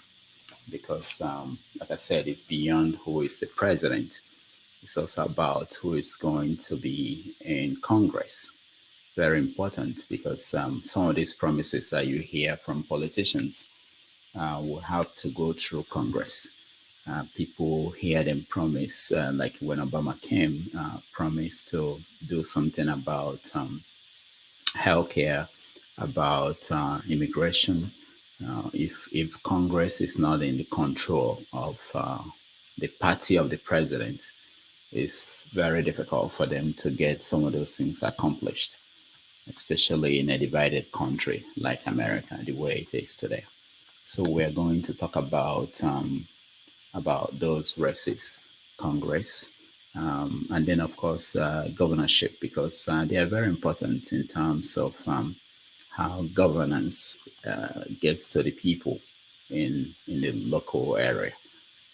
Because, like I said, it's beyond who is the president. It's also about who is going to be in Congress. Very important because some of these promises that you hear from politicians will have to go through Congress. People hear them promise, like when Obama came, promised to do something about healthcare, about immigration. If Congress is not in the control of the party of the president, it's very difficult for them to get some of those things accomplished, especially in a divided country like America, the way it is today. So we're going to talk about those races, Congress, and then of course governorship, because they are very important in terms of how governance gets to the people in the local area.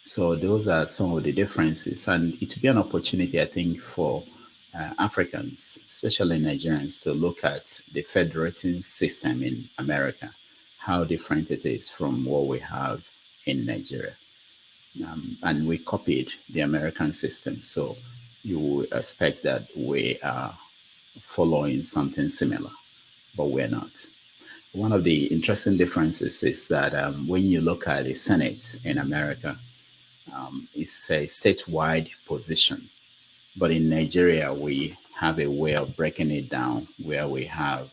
So those are some of the differences, and it will be an opportunity, I think, for Africans, especially Nigerians, to look at the federating system in America, how different it is from what we have in Nigeria. And we copied the American system, so you would expect that we are following something similar, but we're not. One of the interesting differences is that when you look at the Senate in America, it's a statewide position. But in Nigeria, we have a way of breaking it down where we have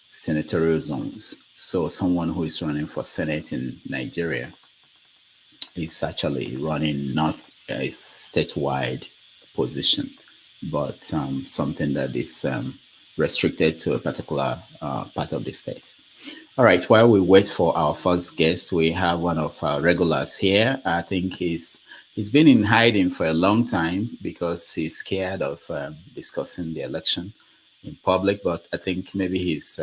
senatorial zones. So someone who is running for Senate in Nigeria is actually running not a statewide position, but something that is restricted to a particular part of the state. All right, while we wait for our first guest, we have one of our regulars here. I think he's been in hiding for a long time because he's scared of discussing the election in public, but I think maybe his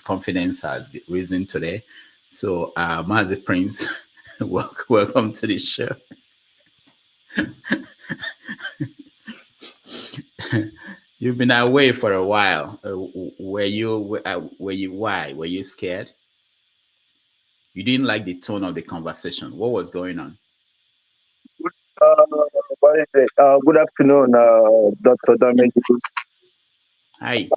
confidence has risen today. So, Mazi Prince, welcome to the show. You've been away for a while. Were you? Why? Were you scared? You didn't like the tone of the conversation. What was going on? What is it? Good afternoon, Dr. Damage. Hi.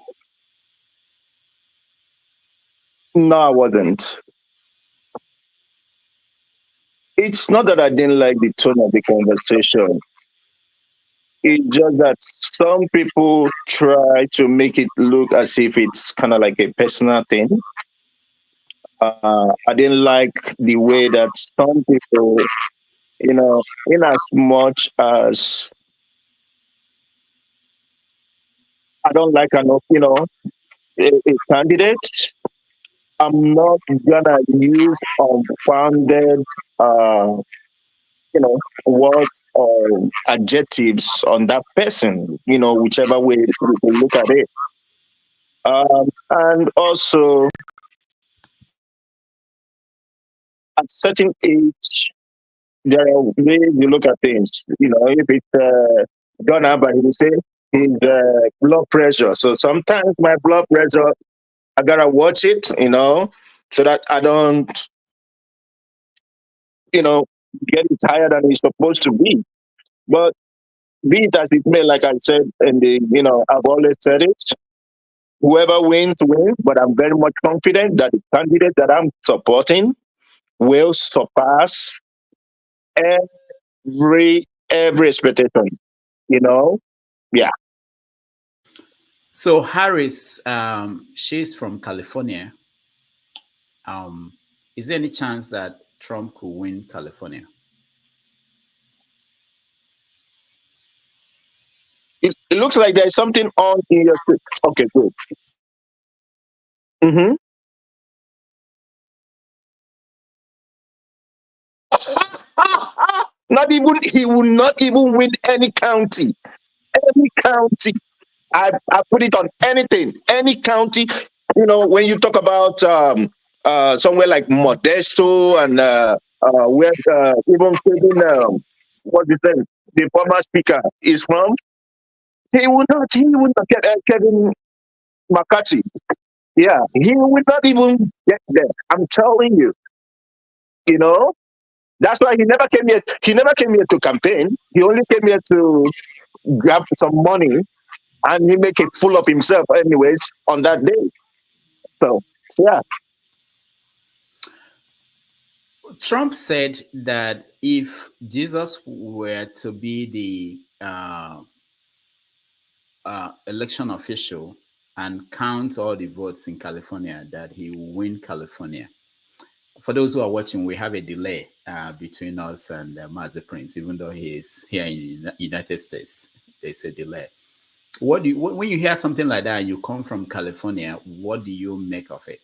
No, I wasn't. It's not that I didn't like the tone of the conversation. It's just that some people try to make it look as if it's kind of like a personal thing. I didn't like the way that some people, in as much as I don't like a candidate, I'm not gonna use unfounded, words or adjectives on that person, whichever way you look at it. And also, at certain age, there are ways you look at things. If it's Ghana, but he will say his blood pressure. So sometimes my blood pressure, I gotta watch it, so that I don't, get it higher than it's supposed to be. But be it as it may, like I said, I've always said it. Whoever wins, wins. But I'm very much confident that the candidate that I'm supporting will surpass every expectation. Yeah. So Harris, she's from California. Is there any chance that Trump could win California? It looks like there's something on in your script. Okay, good. Mm-hmm. He will not even win any county. Any county. I put it on anything. Any county. When you talk about somewhere like Modesto and where even what is that? The former speaker is from. He would not get Kevin McCarthy. Yeah, he would not even get there. I'm telling you. That's why he never came here. He never came here to campaign. He only came here to grab some money, and he make a fool of himself, anyways, on that day. So, yeah. Trump said that if Jesus were to be the election official and count all the votes in California, that he will win California. For those who are watching, we have a delay between us and Mazi Prince, even though he is here in the United States. There's a delay. When you hear something like that, you come from California, what do you make of it?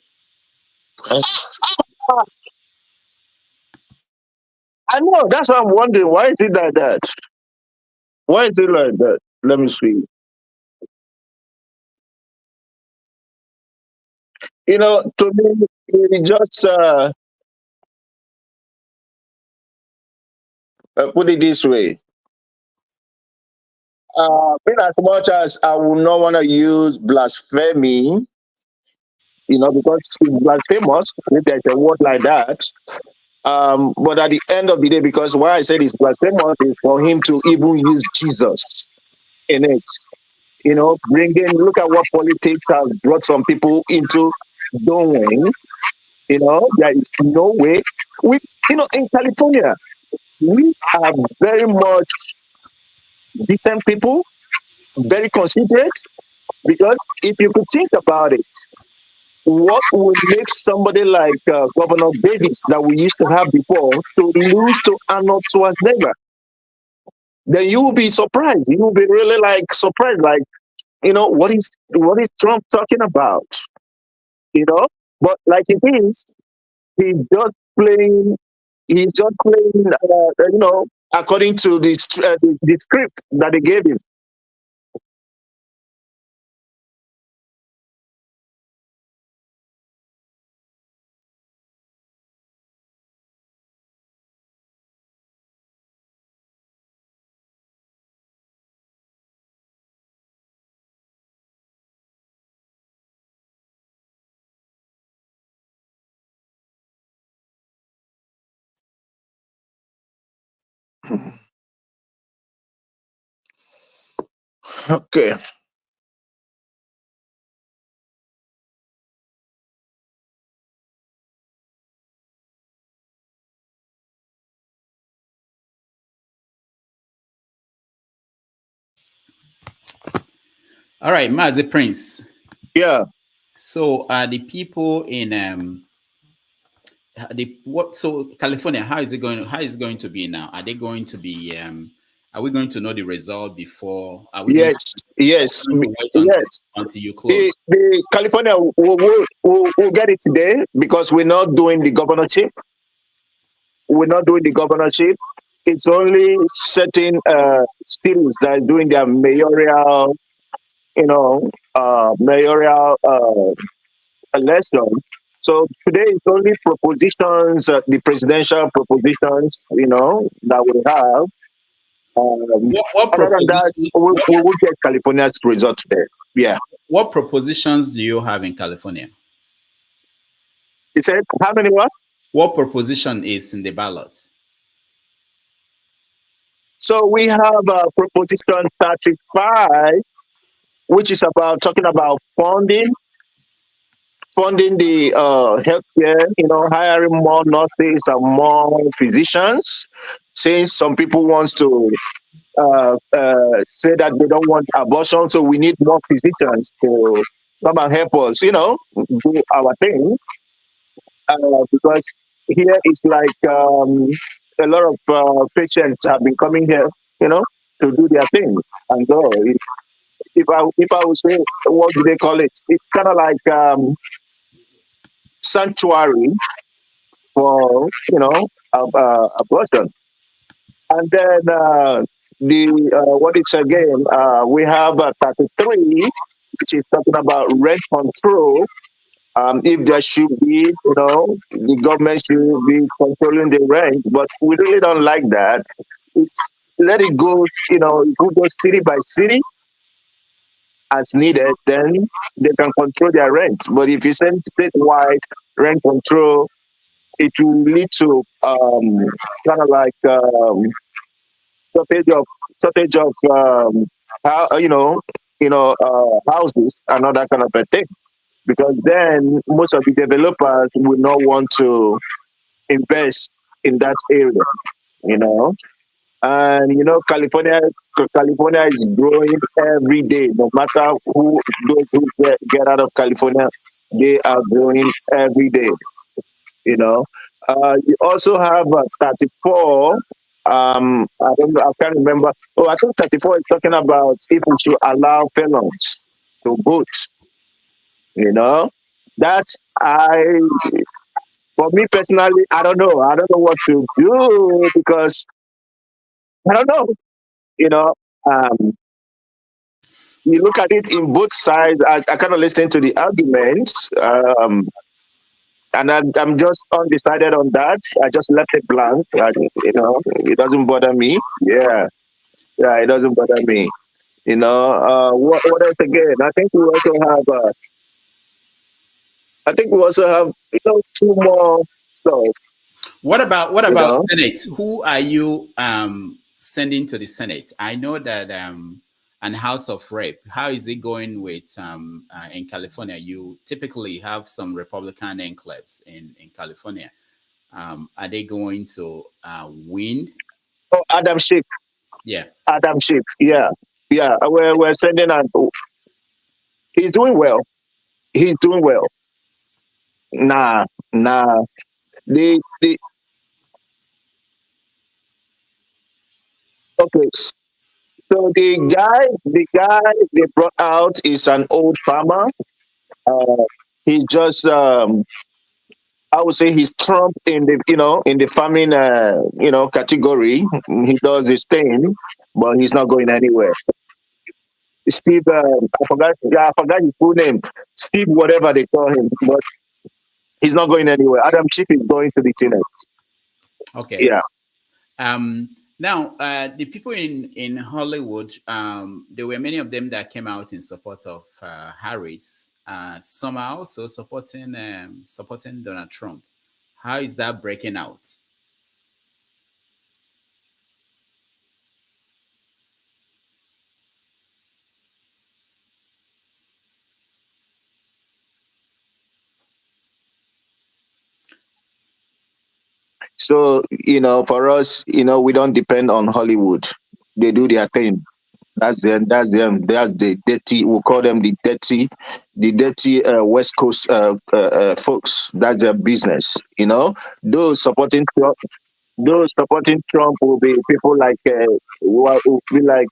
I know, that's what I'm wondering. Why is it like that? Why is it like that? Let me see. To me, it just put it this way. In as much as I would not want to use blasphemy, because it's blasphemous, if there's a word like that. But at the end of the day, because why I said it's blasphemous is for him to even use Jesus in it. Look at what politics has brought some people into doing. There is no way. In California, we are very much decent people, very considerate, because if you could think about it, what would make somebody like Governor Davis that we used to have before to lose to Arnold Schwarzenegger? Then you will be surprised. You will be really like surprised, like, what is Trump talking about? But like it is, he's just playing. He's just playing, according to the script that they gave him. Okay. All right, Mazi Prince. Yeah. So the people in California, how is it going to be now? Are they going to be are we going to know the result before? Are we Yes, yes, until you close? The California will get it today because we're not doing the governorship. We're not doing the governorship. It's only certain cities that are doing their mayoral, mayoral election. So today it's only propositions, the presidential propositions, that we have. Other than that, we will get California's result today. Yeah. What propositions do you have in California? You said how many what? What proposition is in the ballot? So we have proposition 35, which is about talking about funding the healthcare, hiring more nurses and more physicians. Since some people want to say that they don't want abortion, so we need more physicians to come and help us, do our thing. Because here it's like a lot of patients have been coming here, to do their thing and go. If I would say, what do they call it? It's kind of like sanctuary for abortion. And then what it's again, we have 33, which is talking about rent control. If there should be, the government should be controlling the rent, but we really don't like that. It's let it go, it will go city by city as needed, then they can control their rent. But if you send statewide rent control, it will lead to kind of like shortage of houses and all that kind of a thing. Because then most of the developers will not want to invest in that area, And California is growing every day. No matter those who get out of California, they are growing every day. You also have 34. I can't remember. Oh, I think 34 is talking about if we should allow felons to vote. That's for me personally, I don't know. I don't know what to do because I don't know. You look at it in both sides. I kind of listen to the arguments, and I'm just undecided on that. I just left it blank. It doesn't bother me. Yeah, it doesn't bother me. What else again? I think we also have two more stuff. What about Senate? Who are you sending to the Senate? I know that and House of Rep. How is it going with in California? You typically have some Republican enclaves in California. Are they going to win? Oh, Adam Schiff. Yeah. Adam Schiff. Yeah. We're sending. He's doing well. Nah. The okay. So the guy they brought out is an old farmer. Uh, he just I would say he's Trump in the in the farming category. He does his thing, but he's not going anywhere. Steve, I forgot. Yeah, I forgot his full name. Steve, whatever they call him, but he's not going anywhere. Adam Schiff is going to the Senate. Okay. Yeah. Now, the people in Hollywood, there were many of them that came out in support of Harris. Some are also supporting Donald Trump. How is that breaking out? So, for us, we don't depend on Hollywood. They do their thing. That's them. That's them. That's the dirty. We'll call them the dirty West Coast folks. That's their business. Those supporting Trump. Those supporting Trump will be people like will be like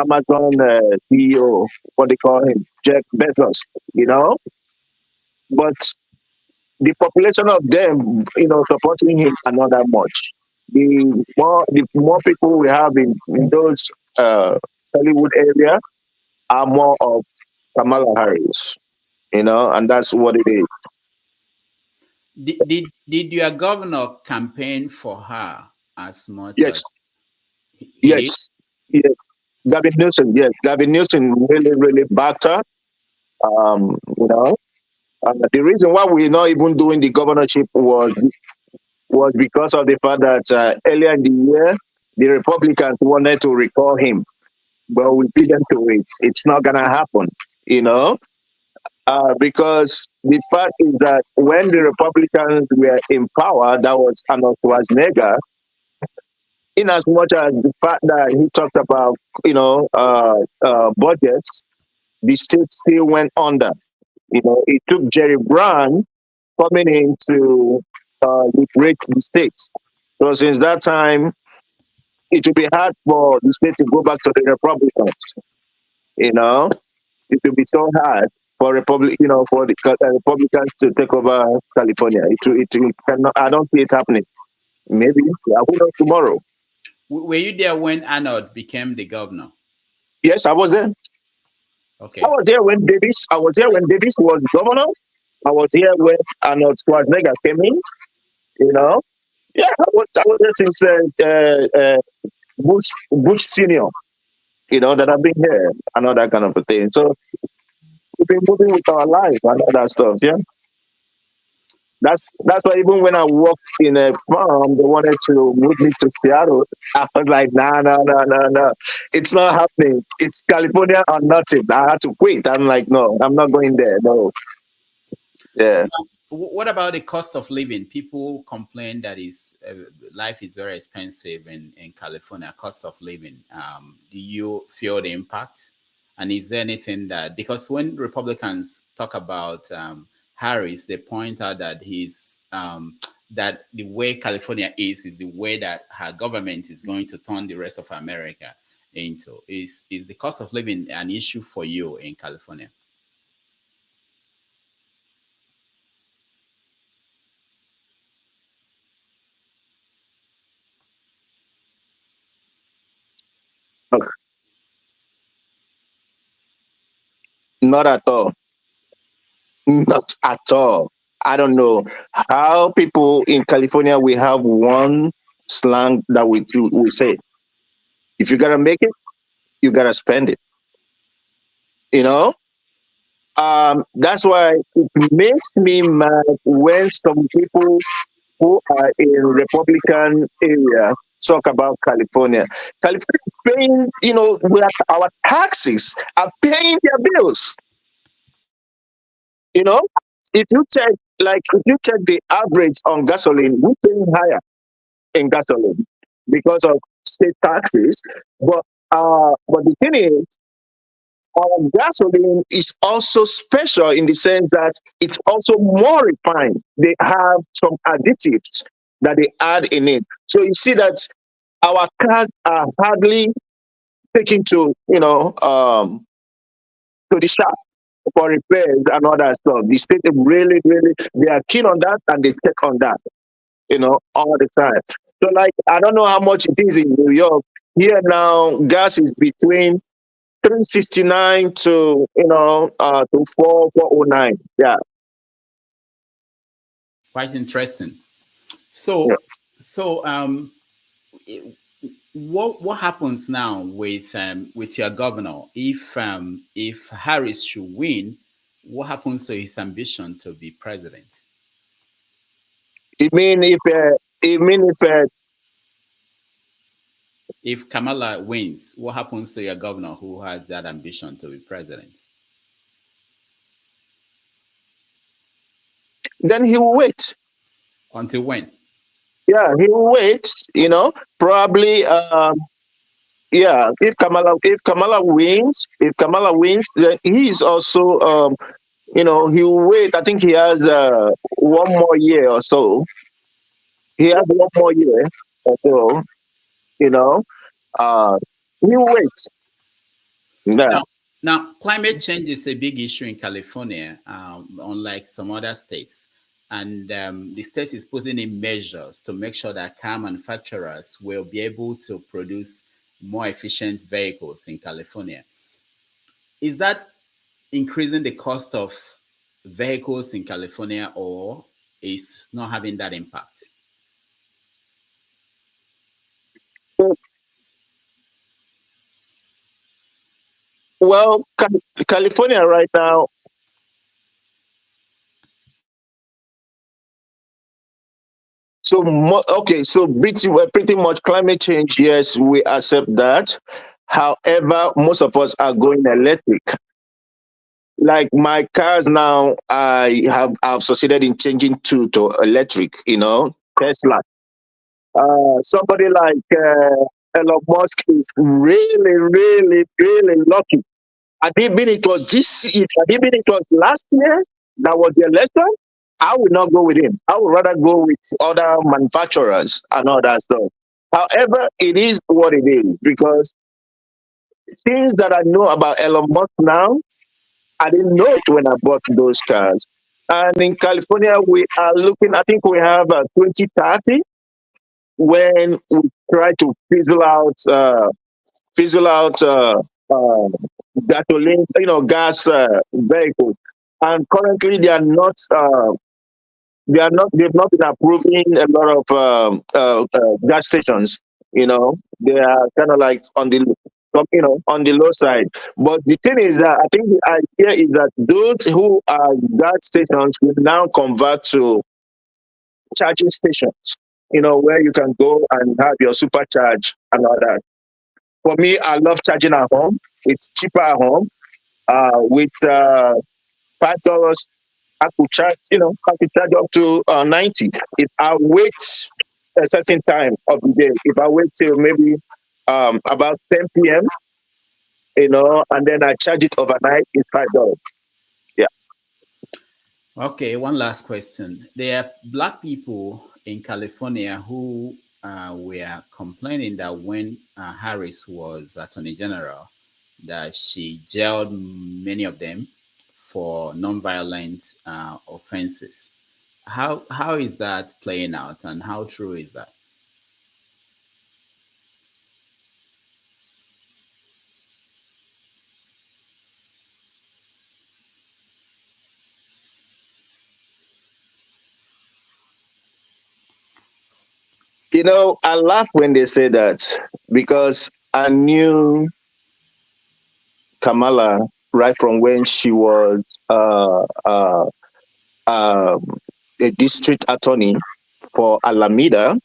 Amazon CEO. What they call him, Jeff Bezos. But the population of them, supporting him are not that much. The more people we have in those Hollywood area are more of Kamala Harris, and that's what it is. Did your governor campaign for her as much Yes. as Yes. Gavin Newsom really, really backed her. The reason why we're not even doing the governorship was because of the fact that earlier in the year, the Republicans wanted to recall him, but we beat them to it. It's not going to happen, because the fact is that when the Republicans were in power, that was Arnold Schwarzenegger, in as much as the fact that he talked about, budgets, the state still went under. It took Jerry Brown coming in to liberate the state. So since that time, it will be hard for the state to go back to the Republicans. It will be so hard for for the Republicans to take over California. It cannot. I don't see it happening. Maybe I will know tomorrow. Were you there when Arnold became the governor? Yes, I was there. Okay. I was here when Davis. I was here when Davis was governor. I was here when Arnold Schwarzenegger came in. Yeah, I was there since Bush Senior. That I've been here and all that kind of a thing. So we've been moving with our life and all that stuff. Yeah. That's why even when I worked in a farm, they wanted to move me to Seattle. I was like, no. It's not happening. It's California or nothing. I had to quit. I'm like, no, I'm not going there. No. Yeah. What about the cost of living? People complain that life is very expensive in California, cost of living. Do you feel the impact? And is there anything because when Republicans talk about Harris, they point out that that the way California is the way that her government is going to turn the rest of America into. Is the cost of living an issue for you in California? Not at all. Not at all. I don't know how people in California we have one slang that we say. If you gotta make it, you gotta spend it. That's why it makes me mad when some people who are in Republican area talk about California. California is paying, our taxes are paying their bills. If you check the average on gasoline, we're paying higher in gasoline because of state taxes. But the thing is, our gasoline is also special in the sense that it's also more refined. They have some additives that they add in it. So you see that our cars are hardly taken to, to the shop for repairs and all that stuff. The state really, really, they are keen on that and they check on that, all the time. So, like, I don't know how much it is in New York. Here now, gas is between 369 to to 409. Yeah. Quite interesting. So, what happens now with your governor if Harris should win? What happens to his ambition to be president? If Kamala wins, what happens to your governor who has that ambition to be president? Then he will wait. Until when? Yeah, he will wait. Probably. If Kamala wins, then he is also he will wait. I think he has one more year or so. He has one more year or so. He will wait. Yeah. Now, climate change is a big issue in California, unlike some other states. And the state is putting in measures to make sure that car manufacturers will be able to produce more efficient vehicles in California. Is that increasing the cost of vehicles in California, or is not having that impact? Well, California right now, so pretty much climate change. Yes, we accept that. However, most of us are going electric. Like my cars now, I've succeeded in changing to electric. Tesla. Somebody like Elon Musk is really, really, really lucky. Had it been it was last year that was the election, I would not go with him. I would rather go with other manufacturers and all that stuff. However, it is what it is, because things that I know about Elon Musk now, I didn't know it when I bought those cars. And in California, we are looking, I think we have 2030 when we try to fizzle out gasoline, gas vehicles. And currently, they've not been approving a lot of gas stations. They are kind of like on the low side. But the thing is that I think the idea is that those who are gas stations will now convert to charging stations, where you can go and have your supercharge and all that. For me, I love charging at home. It's cheaper at home. With $5, I could charge up to 90. If I wait a certain time of the day, if I wait till maybe about 10 p.m., and then I charge it overnight, it's $5. Yeah. Okay, one last question. There are Black people in California who were complaining that when Harris was Attorney General, that she jailed many of them for nonviolent offenses. How is that playing out, and how true is that? I laugh when they say that, because I knew Kamala right from when she was a district attorney for Alameda,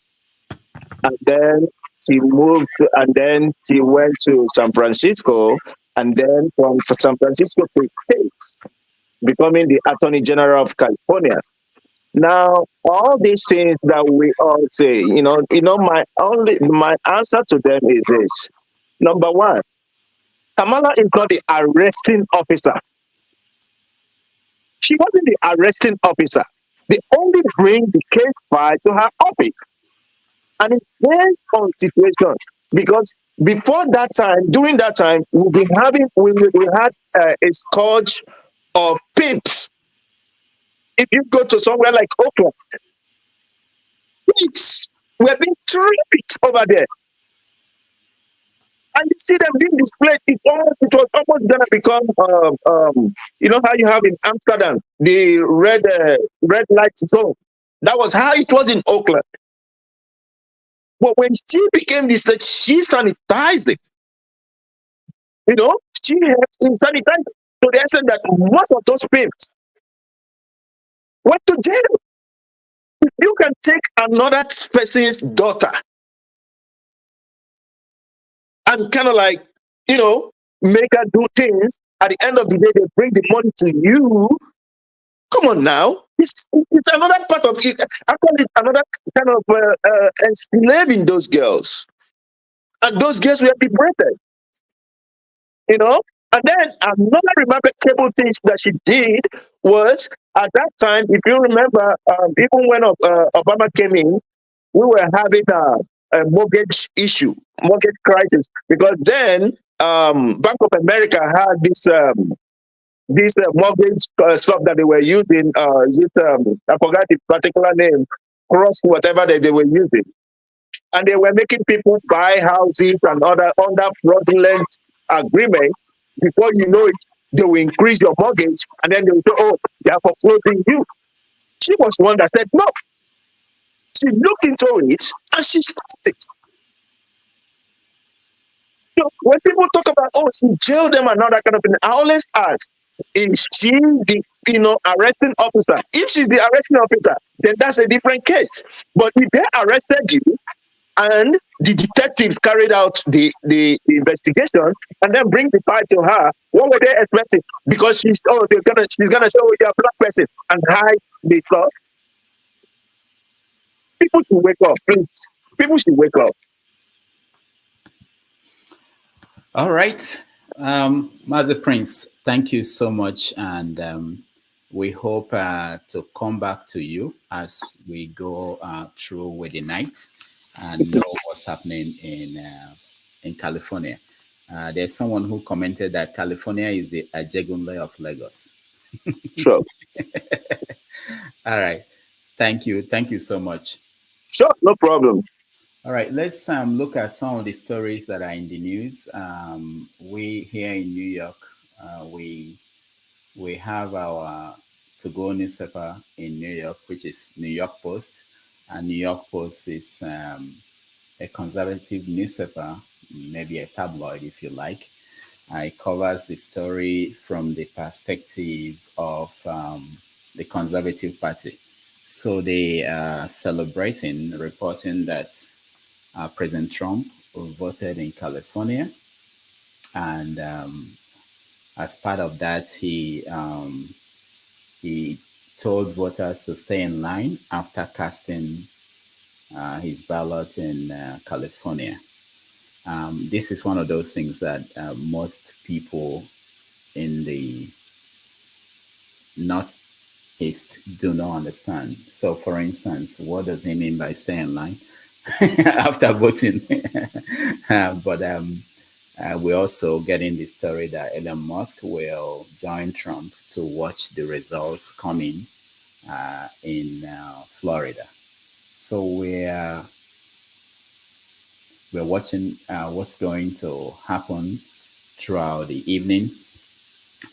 and then she moved, and then she went to San Francisco, and then from San Francisco to States, becoming the Attorney General of California. Now, all these things that we all say, my answer to them is this. Number one, Kamala is not the arresting officer. She wasn't the arresting officer. They only bring the case file to her office. And it's based on situation. Because before that time, during that time, we had a scourge of pimps. If you go to somewhere like Oakland, pimps were being tricked over there. And you see them being displayed. It was almost gonna become you know how you have in Amsterdam the red light zone. That was how it was in Oakland. But when she became this, like, she sanitized it. You know, she helped in sanitizing to the extent that most of those pimps went to jail. If you can take another person's daughter and kind of like, you know, make her do things, at the end of the day, they bring the money to you. Come on now. It's another part of it. Actually, it's another kind of enslaving those girls. And those girls were liberated. You know? And then another remarkable thing that she did was, at that time, if you remember, even when Obama came in, we were having a mortgage issue, mortgage crisis, because then Bank of America had this mortgage stuff that they were using. I forgot the particular name, cross whatever they were using, and they were making people buy houses and other under fraudulent agreement. Before you know it, they will increase your mortgage, and then they will say, "Oh, they are foreclosing you." She was one that said no. She looked into it and she stopped it. So when people talk about, oh, she jailed them and all that kind of thing, I always ask, is she the arresting officer? If she's the arresting officer, then that's a different case. But if they arrested you and the detectives carried out the investigation and then bring the file to her, what were they expecting? Because she's gonna show you a black person and hide the stuff. People should wake up, please. People should wake up. All right. Master Prince, thank you so much. And we hope to come back to you as we go through with the night and know what's happening in California. There's someone who commented that California is the Ajegunle of Lagos. Sure. All right. Thank you. Thank you so much. Sure, no problem. All right, let's look at some of the stories that are in the news. We here in New York, we have our to-go newspaper in New York, which is New York Post. And New York Post is a conservative newspaper, maybe a tabloid if you like. It covers the story from the perspective of the Conservative Party. So they are celebrating, reporting that President Trump voted in California, and as part of that, he told voters to stay in line after casting his ballot in California. This is one of those things that most people in the Northeast do not understand. So, for instance, what does he mean by stay in line after voting? But we're also getting the story that Elon Musk will join Trump to watch the results coming in Florida. So we're watching what's going to happen throughout the evening.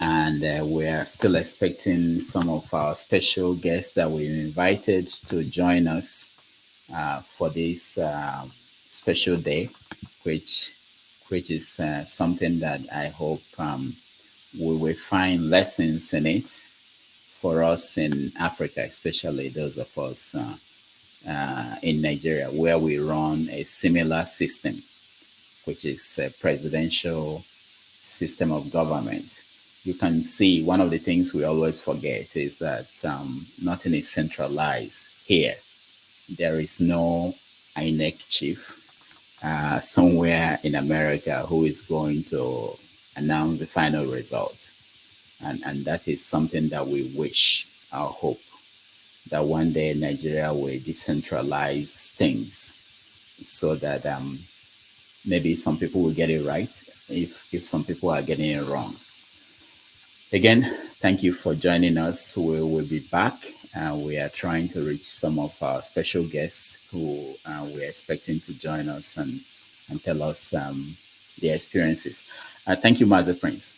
And we're still expecting some of our special guests that we invited to join us for this special day, which is something that I hope we will find lessons in it for us in Africa, especially those of us in Nigeria, where we run a similar system, which is a presidential system of government. You can see one of the things we always forget is that nothing is centralized here. There is no INEC chief somewhere in America who is going to announce the final result. And that is something that we wish, our hope, that one day Nigeria will decentralize things so that maybe some people will get it right if some people are getting it wrong. Again, thank you for joining us. We will be back. We are trying to reach some of our special guests who we're expecting to join us and tell us their experiences. Thank you, Master Prince.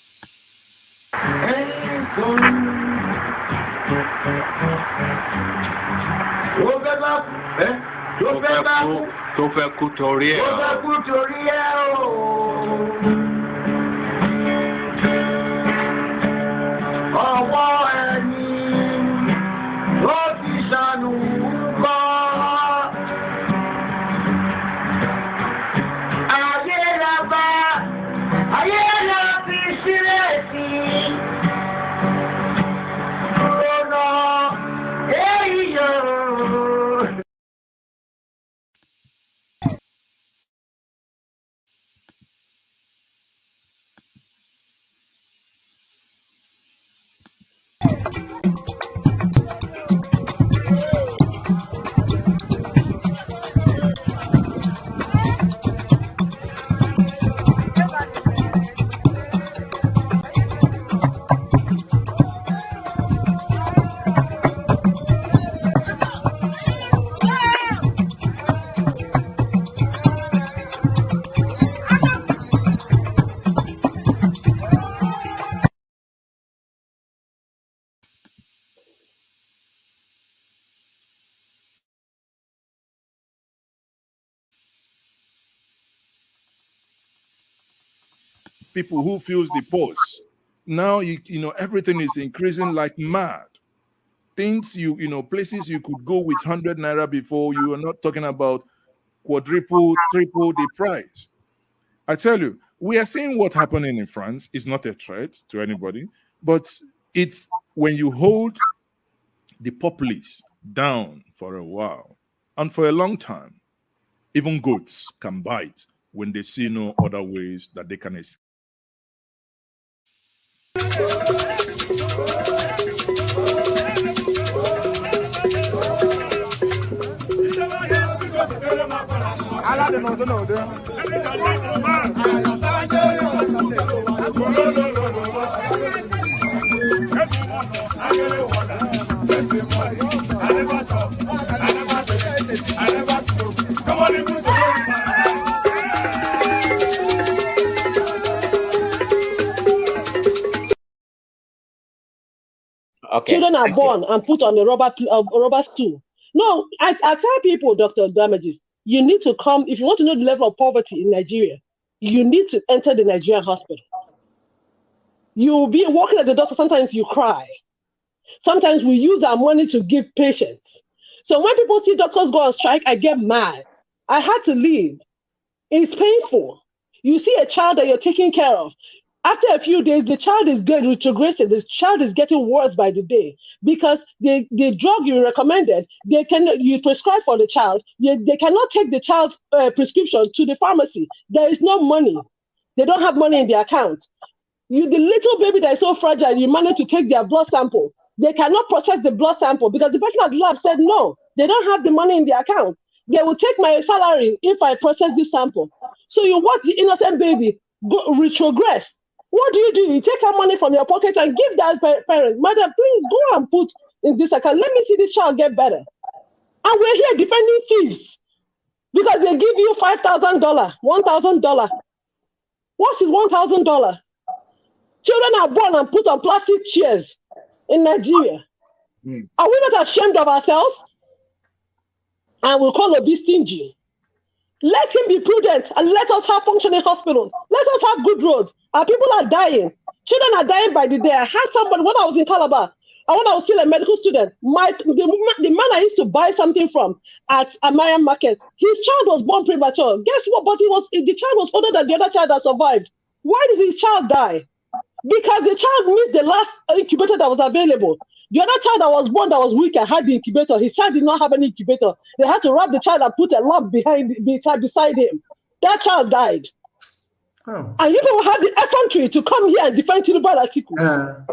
People who feels the pulse. Now you know everything is increasing like mad. Things places you could go with 100 naira before, you are not talking about quadruple, triple the price. I tell you, we are seeing what's happening in France. It's not a threat to anybody, but it's when you hold the populace down for a while and for a long time, even goats can bite when they see no other ways that they can escape. Okay. Children are born and put on a rubber stool. No, I tell people, Dr. Damages, you need to come, if you want to know the level of poverty in Nigeria, you need to enter the Nigerian hospital. You'll be walking at the doctor, sometimes you cry. Sometimes we use our money to give patients. So when people see doctors go on strike, I get mad. I had to leave. It's painful. You see a child that you're taking care of. After a few days, the child is getting retrogressing. The child is getting worse by the day because the drug you recommended, you prescribe for the child, they cannot take the child's prescription to the pharmacy. There is no money. They don't have money in their account. The little baby that is so fragile, you manage to take their blood sample. They cannot process the blood sample because the person at the lab said no, they don't have the money in their account. They will take my salary if I process this sample. So you watch the innocent baby go retrogress. What do? You take our money from your pocket and give that parent, madam, please go and put in this account. Let me see this child get better. And we're here defending thieves because they give you $5,000, $1,000. What is $1,000? Children are born and put on plastic chairs in Nigeria. Are we not ashamed of ourselves? And we'll call Obi stingy. Let him be prudent and let us have functioning hospitals. Let us have good roads. Our people are dying. Children are dying by the day. I had somebody when I was in Calabar, and when I was still a medical student, the man I used to buy something from at Amaya Market, his child was born premature. Guess what? But the child was older than the other child that survived. Why did his child die? Because the child missed the last incubator that was available. The other child that was born that was weaker had the incubator. His child did not have any incubator. They had to wrap the child and put a lamp beside him. That child died. And you don't have the effrontery to come here and defend Tinubu Atiku.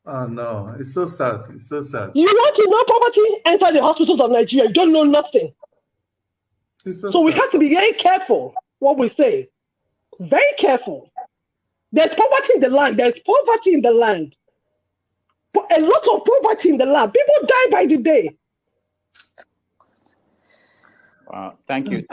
Oh no, it's so sad. It's so sad. You want to know poverty? Enter the hospitals of Nigeria. You don't know nothing. So we have to be very careful what we say. Very careful. There's poverty in the land. There's poverty in the land. A lot of poverty in the land. People die by the day. Wow. Thank you.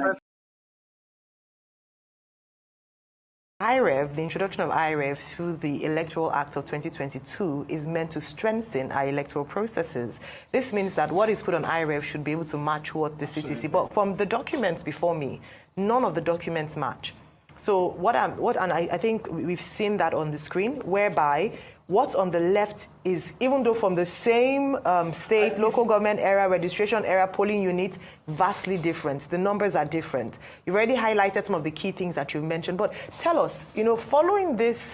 IREV, the introduction of IREV through the Electoral Act of 2022 is meant to strengthen our electoral processes. This means that what is put on IREV should be able to match what the CTC. But from the documents before me, none of the documents match. So I think we've seen that on the screen, whereby what's on the left is, even though from the same state, local government area, registration area, polling unit, vastly different. The numbers are different. You've already highlighted some of the key things that you've mentioned, but tell us, following this,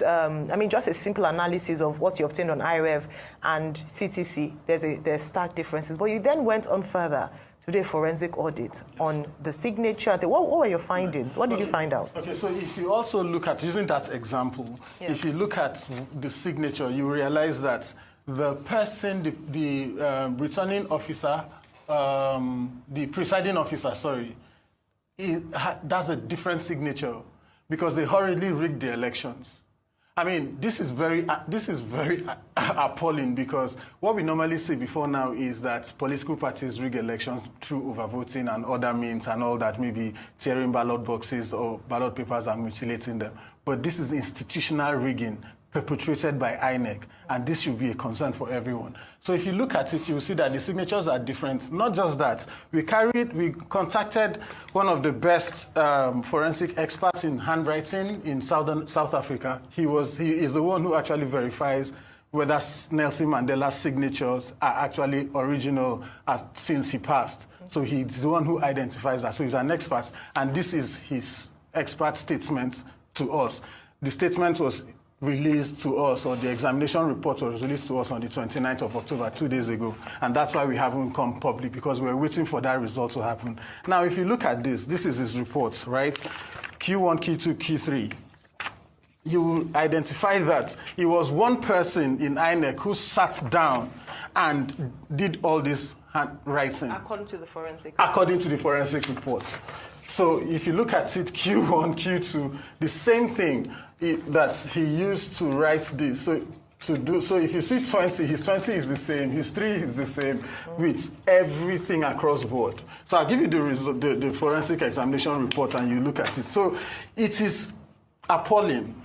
just a simple analysis of what you obtained on IREV and CTC, there's stark differences, but you then went on further to do a forensic audit on the signature. What were your findings? What did you find out? Okay, so if you also look at, using that example, if you look at the signature, you realize that the person, the returning officer, the presiding officer, sorry, that's a different signature because they hurriedly rigged the elections. I mean, this is very appalling because what we normally see before now is that political parties rig elections through overvoting and other means and all that, maybe tearing ballot boxes or ballot papers and mutilating them. But this is institutional rigging perpetrated by INEC, and this should be a concern for everyone. So if you look at it, you'll see that the signatures are different. Not just that, we contacted one of the best forensic experts in handwriting in South Africa. He is the one who actually verifies whether Nelson Mandela's signatures are actually original since he passed. So he's the one who identifies that. So he's an expert, and this is his expert statement to us. The statement was released to us, or the examination report was released to us on the 29th of October, 2 days ago. And that's why we haven't come public, because we're waiting for that result to happen. Now, if you look at this is his report, right? Q1, Q2, Q3. You will identify that it was one person in INEC who sat down and did all this handwriting. According to the forensic report. So if you look at it, Q1, Q2, the same thing that he used to write this. So if you see 20, his 20 is the same, his 3 is the same, with everything across board. So I'll give you the forensic examination report and you look at it. So it is appalling.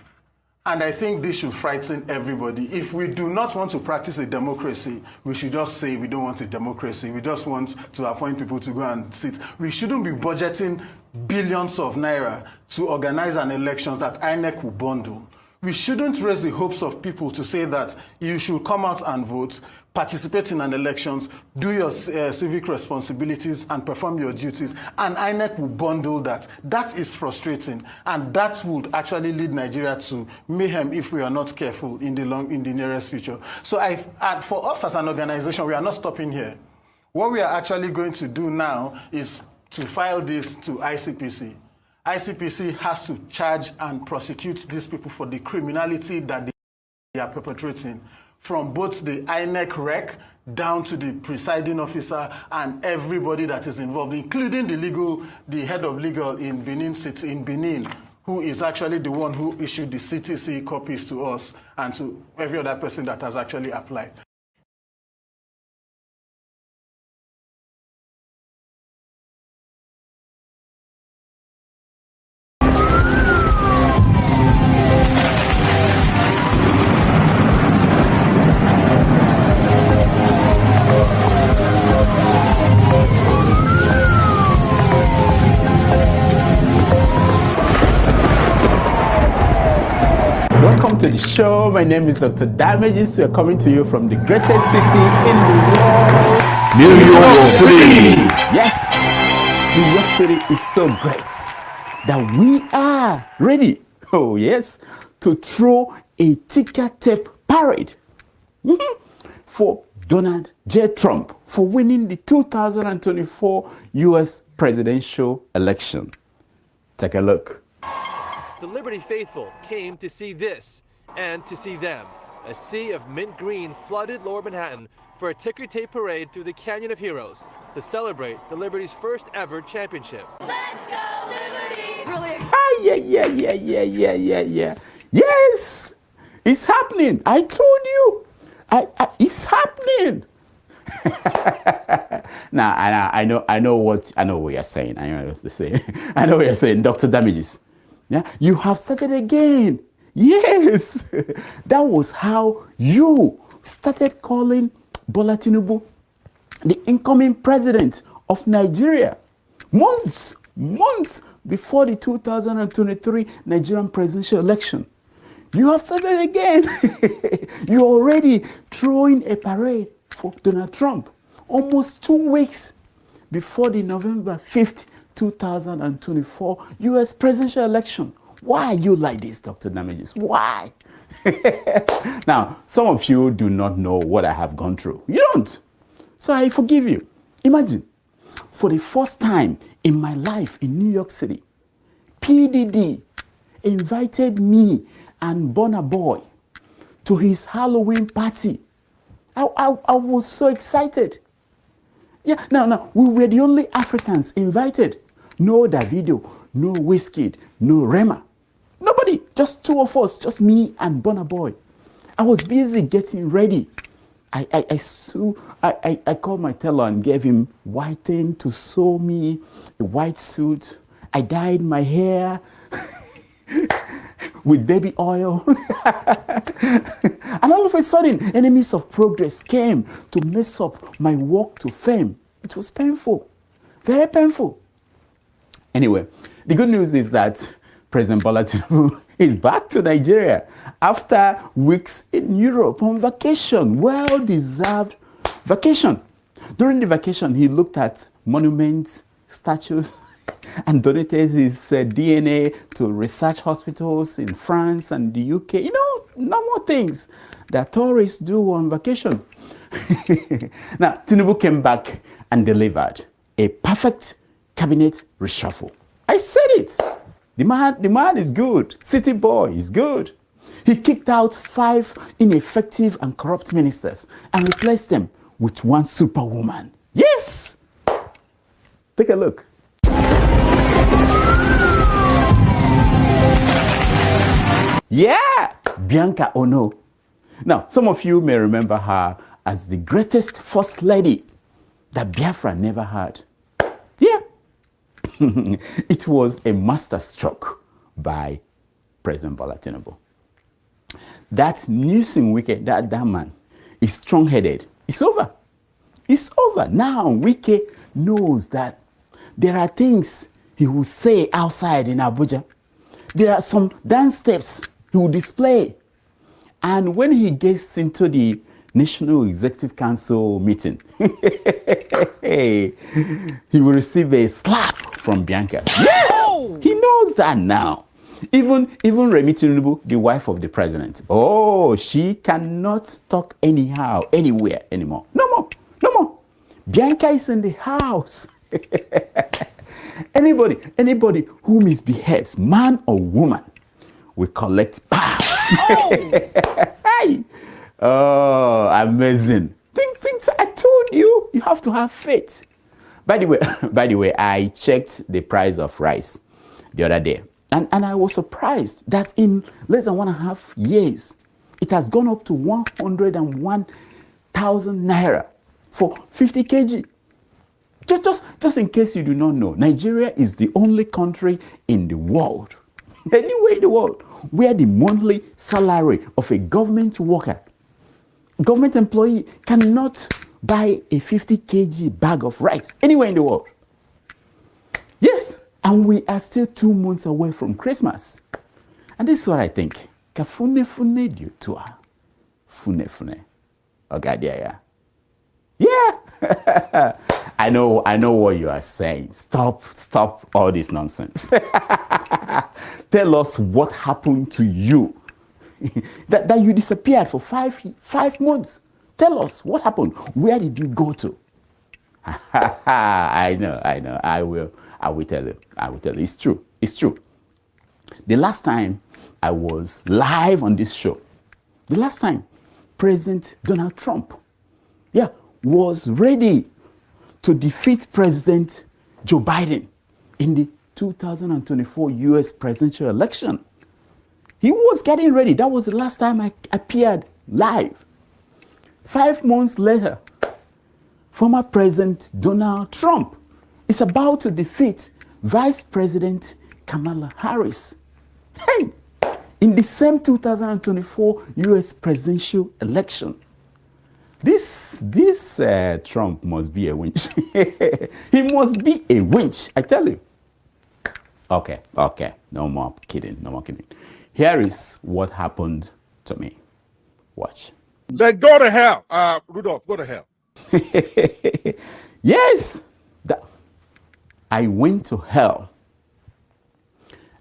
And I think this should frighten everybody. If we do not want to practice a democracy, we should just say we don't want a democracy. We just want to appoint people to go and sit. We shouldn't be budgeting billions of naira to organize an election that INEC will bundle. We shouldn't raise the hopes of people to say that you should come out and vote, participate in an elections, do your civic responsibilities and perform your duties, and INEC will bundle that. That is frustrating, and that would actually lead Nigeria to mayhem if we are not careful in the nearest future. So for us as an organization, we are not stopping here. What we are actually going to do now is to file this to ICPC. ICPC has to charge and prosecute these people for the criminality that they are perpetrating, from both the INEC rec down to the presiding officer and everybody that is involved, including the head of legal in Benin, who is actually the one who issued the CTC copies to us and to every other person that has actually applied. Welcome to the show. My name is Dr. Damages. We are coming to you from the greatest city in the world, New York City. Yes, New York City is so great that we are ready, oh yes, to throw a ticker tape parade for Donald J. Trump for winning the 2024 US presidential election. Take a look. The Liberty faithful came to see this and to see them. A sea of mint green flooded Lower Manhattan for a ticker tape parade through the Canyon of Heroes to celebrate the Liberty's first ever championship. Let's go, Liberty! Really Yeah. Yes, it's happening. I told you, it's happening. Now, I know what you're saying. I know what to say. I know what you're saying, Dr. Damages. Yeah, you have started again. Yes, that was how you started calling Bola Tinubu the incoming president of Nigeria. Months before the 2023 Nigerian presidential election. You have started again. You're already throwing a parade for Donald Trump almost 2 weeks before the November 5th, 2024 US presidential election. Why are you like this, Dr. Damages? Why? Now, some of you do not know what I have gone through. You don't. So I forgive you. Imagine, for the first time in my life in New York City, PDD invited me and Burna Boy to his Halloween party. I was so excited. Yeah, now, we were the only Africans invited. No Davido, no Wizkid, no Rema. Nobody, just two of us, just me and Burna Boy. I was busy getting ready. I called my tailor and gave him white thing to sew me a white suit. I dyed my hair with baby oil. And all of a sudden, enemies of progress came to mess up my walk to fame. It was painful, very painful. Anyway, the good news is that President Bola Tinubu is back to Nigeria after weeks in Europe on vacation, well-deserved vacation. During the vacation, he looked at monuments, statues, and donated his DNA to research hospitals in France and the UK. You know, normal things that tourists do on vacation. Now, Tinubu came back and delivered a perfect cabinet reshuffle. I said it. The man is good. City boy is good. He kicked out 5 ineffective and corrupt ministers and replaced them with one superwoman. Yes! Take a look. Yeah! Bianca Ono. Now, some of you may remember her as the greatest first lady that Biafra never had. Yeah. It was a masterstroke by President Bola Tinubu. That Newsom Wike, that man, is strong-headed. It's over. It's over. Now Wike knows that there are things he will say outside in Abuja. There are some dance steps he will display. And when he gets into the National Executive Council meeting, he will receive a slap from Bianca. Yes! Oh! He knows that now. Even Remi Tinubu, the wife of the president, she cannot talk anyhow, anywhere anymore. No more. Bianca is in the house. Anybody who misbehaves, man or woman, will collect power. Hey! Oh, amazing. Things I told you, you have to have faith. By the way, I checked the price of rice the other day. And I was surprised that in less than 1.5 years, it has gone up to 101,000 naira for 50 kg. Just in case you do not know, Nigeria is the only country in the world, anywhere in the world, where the monthly salary of a government worker, government employee, cannot buy a 50 kg bag of rice anywhere in the world. Yes, and we are still 2 months away from Christmas. And this is what I think. Kafune fune diutua. Fune. Ogadia. Yeah. I know what you are saying. Stop all this nonsense. Tell us what happened to you. that you disappeared for five months. Tell us what happened. Where did you go to? I know. I will tell you. It's true. The last time I was live on this show, the last time President Donald Trump, was ready to defeat President Joe Biden in the 2024 US presidential election. He was getting ready. That was the last time I appeared live. 5 months later, former President Donald Trump is about to defeat Vice President Kamala Harris. Hey, in the same 2024 US presidential election. This Trump must be a winch. He must be a winch, I tell you. Okay. No more kidding. Here is what happened to me. Watch. Then go to hell. Rudolph, go to hell. Yes. I went to hell.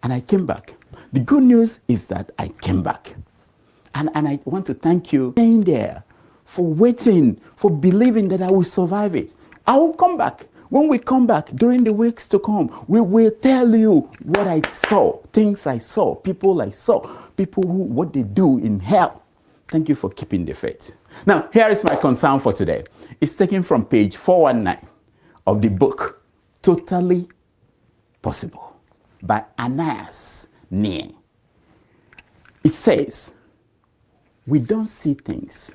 And I came back. The good news is that I came back. And I want to thank you for staying there, for waiting, for believing that I will survive it. I will come back. When we come back during the weeks to come, we will tell you what I saw, things I saw, people what they do in hell. Thank you for keeping the faith. Now, here is my concern for today. It's taken from page 419 of the book, Totally Possible, by Ananias Neer. It says, we don't see things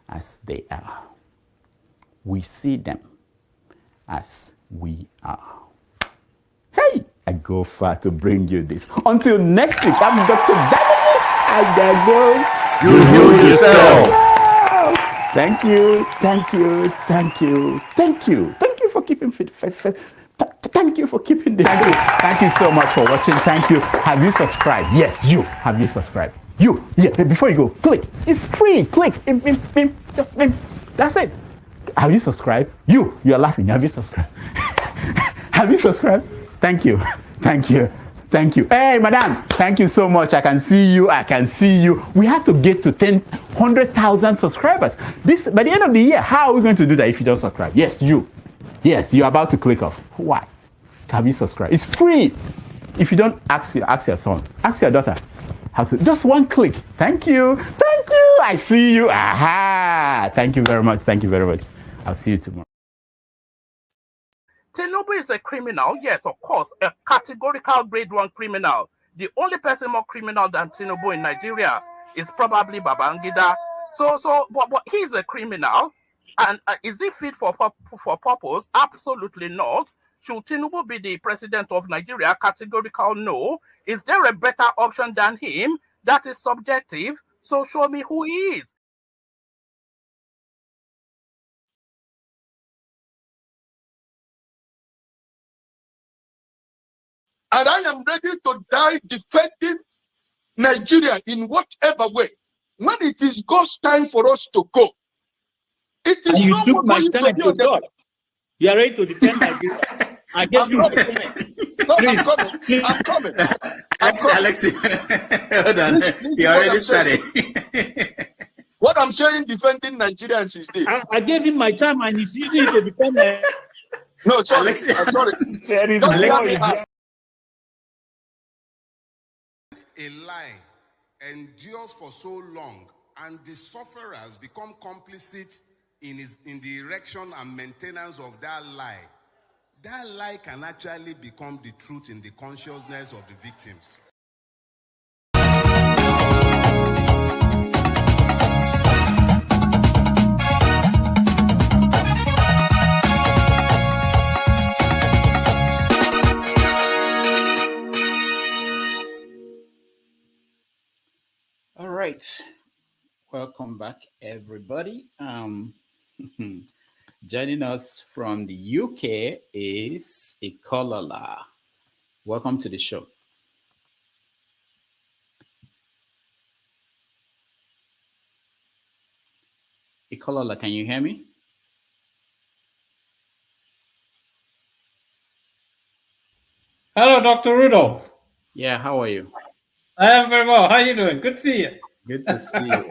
as they are. We see them as we are. Hey, I go far to bring you this. Until next week, I'm Dr. Damages, and there goes You heal yourself. Thank you for keeping fit. Thank you for keeping the Thank you so much for watching. Thank you. Have you subscribed? Yes, you. Have you subscribed? You. Yeah, before you go, click. It's free. Click. Just that's it. Have you subscribed? You are laughing. Have you subscribed? Have you subscribed? Thank you. Hey, madam, thank you so much. I can see you. We have to get to 100,000 subscribers. By the end of the year, how are we going to do that if you don't subscribe? Yes, you. Yes, you're about to click off. Why? Have you subscribed? It's free. If you don't, ask your son, ask your daughter how to. Just one click. Thank you. I see you. Aha. Thank you very much. I'll see you tomorrow. Tinubu is a criminal. Yes, of course, a categorical grade 1 criminal. The only person more criminal than Tinubu in Nigeria is probably Babangida. But he's a criminal. And is he fit for purpose? Absolutely not. Should Tinubu be the president of Nigeria? Categorical no. Is there a better option than him? That is subjective. So show me who he is. And I am ready to die defending Nigeria in whatever way. When it is God's time for us to go, it is and you not took my going time to be to God. You are ready to defend Nigeria. I gave you my time. No, Please, I'm coming. Alexi, hold on. You already started. What I'm saying, defending Nigerians is this. I gave him my time and he's using it to defend me. No, sorry. I'm sorry. A lie endures for so long and the sufferers become complicit in the erection and maintenance of that lie can actually become the truth in the consciousness of the victims. All right. Welcome back, everybody. Joining us from the UK is Ikolola. Welcome to the show. Ikolola, can you hear me? Hello, Dr. Rudolph. Yeah, how are you? I am very well. How are you doing? Good to see you. Good to see you.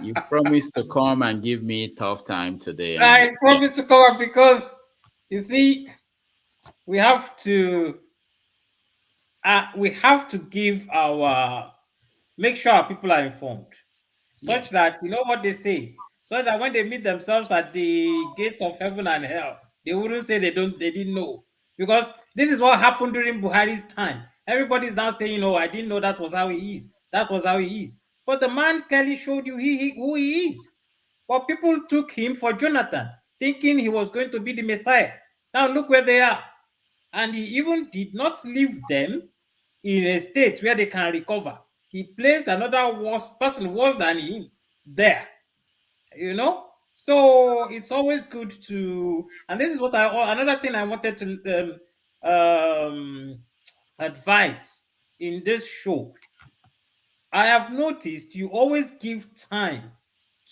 You promised to come and give me a tough time today. I promised to come up because, you see, we have to we have to make sure our people are informed, such that, you know what they say, so that when they meet themselves at the gates of heaven and hell, they wouldn't say they didn't know. Because this is what happened during Buhari's time. Everybody's now saying, "Oh, I didn't know that was how he is. That was how he is." But the man clearly showed you who he is. But people took him for Jonathan, thinking he was going to be the Messiah. Now look where they are. And he even did not leave them in a state where they can recover. He placed another person worse than him there. You know? So it's always good to, and this is what another thing I wanted to advise in this show. I have noticed you always give time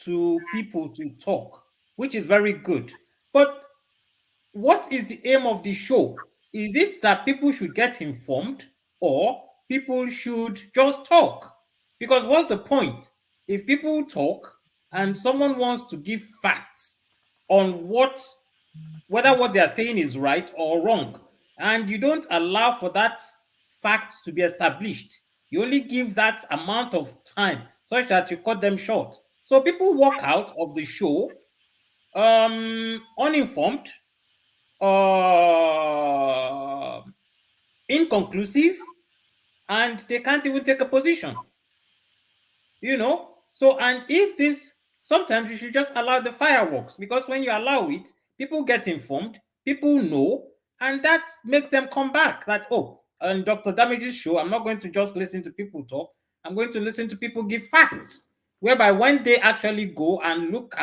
to people to talk, which is very good. But what is the aim of the show? Is it that people should get informed, or people should just talk? Because what's the point? If people talk and someone wants to give facts on whether what they are saying is right or wrong, and you don't allow for that fact to be established, you only give that amount of time such that you cut them short. So people walk out of the show uninformed, inconclusive, and they can't even take a position. You know? So, and if this, sometimes you should just allow the fireworks, because when you allow it, people get informed, people know, and that makes them come back. That, oh, on Dr. Damage's show, I'm not going to just listen to people talk, I'm going to listen to people give facts, whereby when they actually go and look,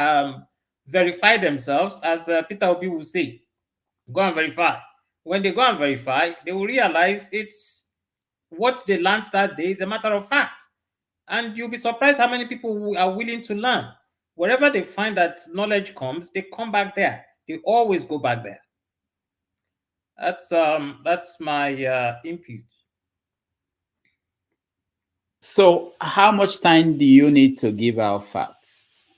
verify themselves, as Peter Obi will say, go and verify. When they go and verify, they will realize it's what they learned that day is a matter of fact. And you'll be surprised how many people are willing to learn. Wherever they find that knowledge comes, they come back there. They always go back there. That's my input. So how much time do you need to give out facts?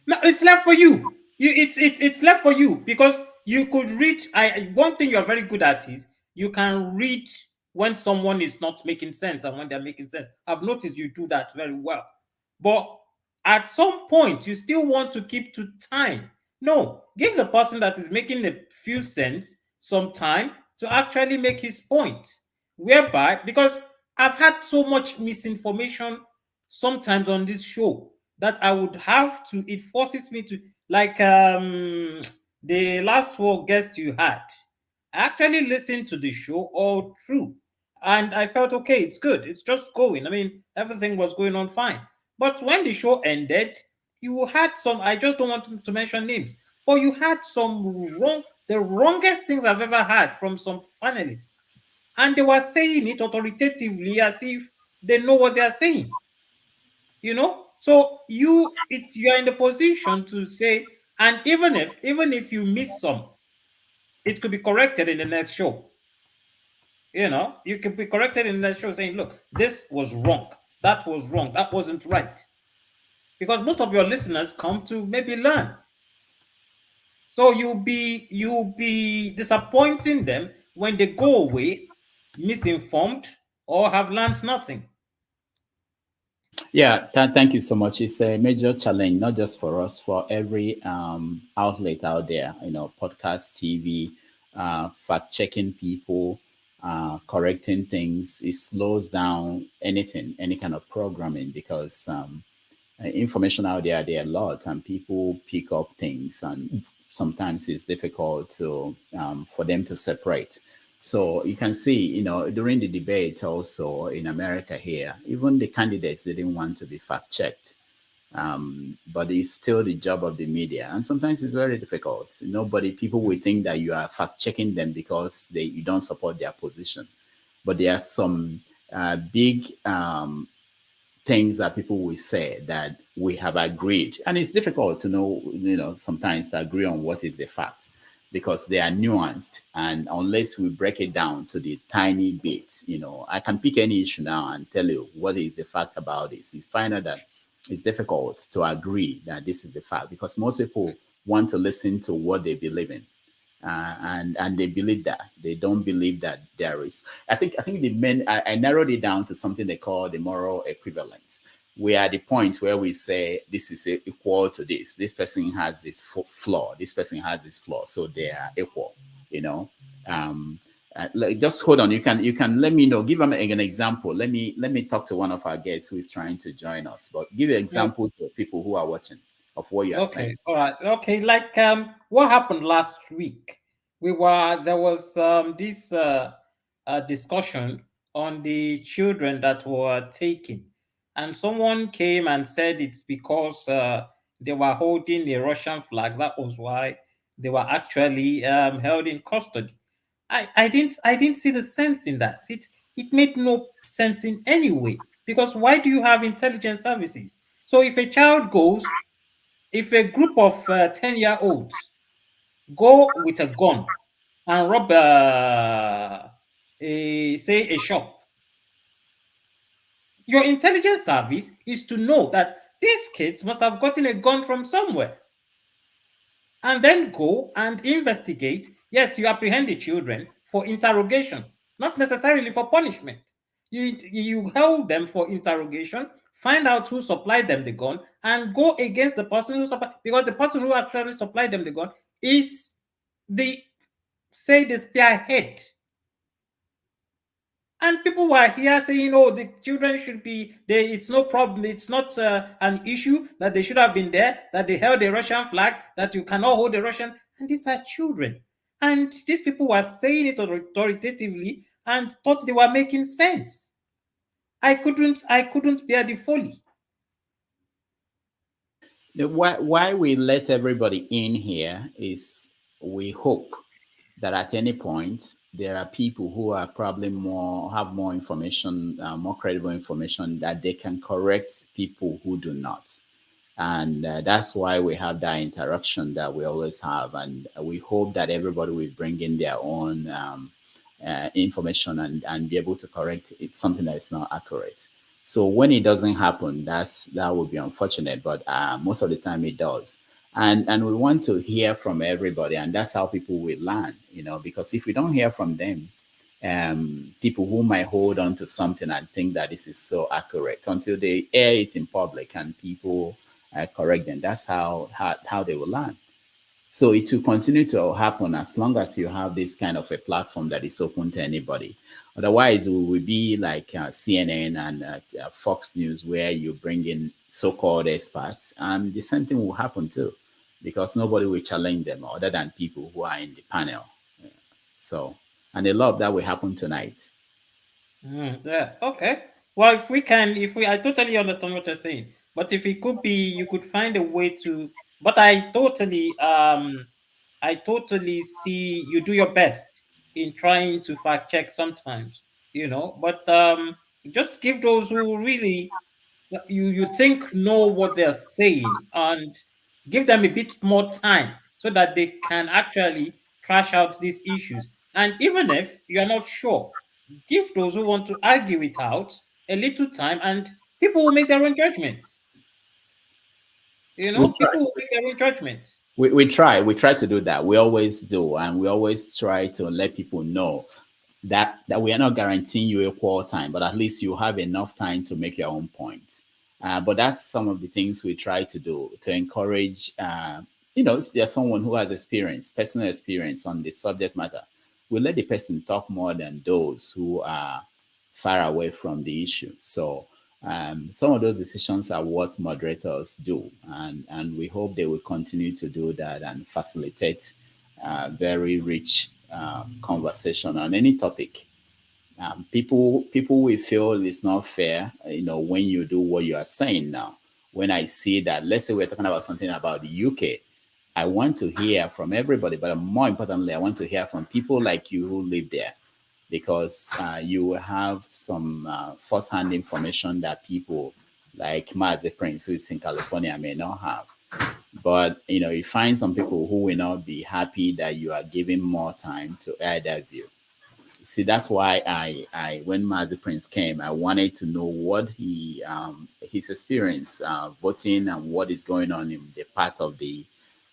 No, it's left for you. It's left for you, because you could read. One thing you're very good at is you can read when someone is not making sense and when they're making sense. I've noticed you do that very well. But at some point, you still want to keep to time. No, give the person that is making a few cents some time to actually make his point. Whereby, because I've had so much misinformation sometimes on this show that I would have to, it forces me to, like the last 4 guests you had, I actually listened to the show all through. And I felt, okay, it's good. It's just going. I mean, everything was going on fine. But when the show ended, you had some, I just don't want to mention names, but you had the wrongest things I've ever had from some panelists. And they were saying it authoritatively as if they know what they are saying. You know? So you're in the position to say, and even if you miss some, it could be corrected in the next show. You know, you can be corrected in the next show saying, look, this was wrong. That was wrong. That wasn't right. Because most of your listeners come to maybe learn. So you'll be disappointing them when they go away misinformed or have learned nothing. Yeah, thank you so much. It's a major challenge, not just for us, for every outlet out there, you know, podcast, TV, fact-checking people, correcting things. It slows down anything, any kind of programming, because information out there are a lot, and people pick up things, and sometimes it's difficult to for them to separate. So you can see, you know, during the debate also in America here, even the candidates didn't want to be fact-checked. But it's still the job of the media. And sometimes it's very difficult. People will think that you are fact-checking them because you don't support their position. But there are some big things that people will say that we have agreed. And it's difficult to know, sometimes to agree on what is the fact, because they are nuanced. And unless we break it down to the tiny bits, I can pick any issue now and tell you what is the fact about this. It's final that it's difficult to agree that this is the fact, because most people want to listen to what they believe in. and they believe that. They don't believe that there is. I think the men. I narrowed it down to something they call the moral equivalent. We are at the point where we say this is equal to this. This person has this flaw. This person has this flaw, so they are equal. You know. Just hold on. You can let me know. Give them an example. Let me talk to one of our guests who is trying to join us. But give an example to people who are watching of what you are saying. All right. Okay. Like what happened last week? There was this discussion on the children that were taken, and someone came and said it's because they were holding a Russian flag. That was why they were actually held in custody. I didn't see the sense in that. It made no sense in any way, because why do you have intelligence services? So if a child goes, if a group of 10-year-olds go with a gun and rob a shop, your intelligence service is to know that these kids must have gotten a gun from somewhere, and then go and investigate. Yes, you apprehend the children for interrogation, not necessarily for punishment. You hold them for interrogation, find out who supplied them the gun, and go against the person who supplied, because the person who actually supplied them the gun is the spearhead. And people were here saying, oh, the children should be there. It's no problem. It's not an issue that they should have been there, that they held a Russian flag, that you cannot hold a Russian. And these are children. And these people were saying it authoritatively and thought they were making sense. I couldn't bear the folly. Why we let everybody in here is we hope that at any point there are people who are probably have more information, more credible information, that they can correct people who do not. And that's why we have that interaction that we always have. And we hope that everybody will bring in their own information and be able to correct something that is not accurate. So when it doesn't happen, that would be unfortunate, but most of the time it does. And we want to hear from everybody, and that's how people will learn, because if we don't hear from them, people who might hold on to something and think that this is so accurate until they air it in public and people correct them, that's how they will learn. So it will continue to happen as long as you have this kind of a platform that is open to anybody. Otherwise, we will be like CNN and Fox News, where you bring in so-called experts, and the same thing will happen too, because nobody will challenge them other than people who are in the panel. So, and a lot of that will happen tonight. Yeah. Okay. Well, I totally understand what you're saying, but if it could be, you could find a way to. But I totally see you do your best in trying to fact check sometimes, but just give those who really you think know what they're saying, and give them a bit more time so that they can actually trash out these issues. And even if you're not sure, give those who want to argue it out a little time, and people will make their own judgments. People will make their own judgments. We try to do that. We always do, and we always try to let people know that we are not guaranteeing you equal time, but at least you have enough time to make your own point. But that's some of the things we try to do to encourage. If there's someone who has personal experience on the subject matter, we let the person talk more than those who are far away from the issue. So some of those decisions are what moderators do, and we hope they will continue to do that and facilitate very rich conversation on any topic. People will feel it's not fair, when you do what you are saying now. When I see that, let's say we're talking about something about the UK, I want to hear from everybody, but more importantly, I want to hear from people like you who live there, because you will have some first-hand information that people like Mazi Prince, who is in California, may not have. But you find some people who will not be happy that you are giving more time to air their view. See, that's why I when Mazi Prince came, I wanted to know what his experience voting and what is going on in the part of the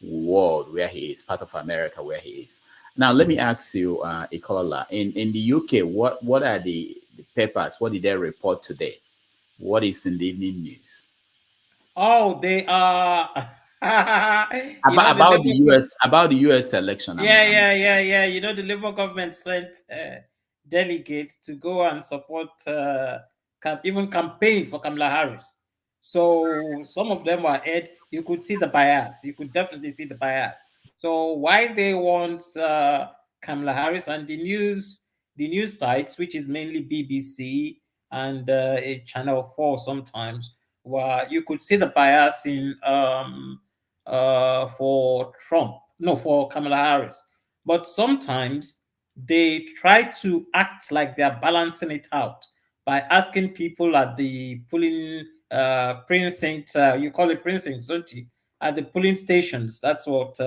world where he is, part of America where he is. Now, let me ask you, Ikola, in the UK, what are the papers? What did they report today? What is in the evening news? Oh, they are about the US election. Yeah. You know, the Labour government sent delegates to go and support, even campaign for Kamala Harris. So some of them were aired. You could see the bias. You could definitely see the bias. So why they want Kamala Harris, and the news sites, which is mainly BBC and Channel 4 sometimes, where you could see the bias in for Trump, no, for Kamala Harris. But sometimes they try to act like they're balancing it out by asking people at the polling precinct, you call it precincts, don't you? At the polling stations, that's what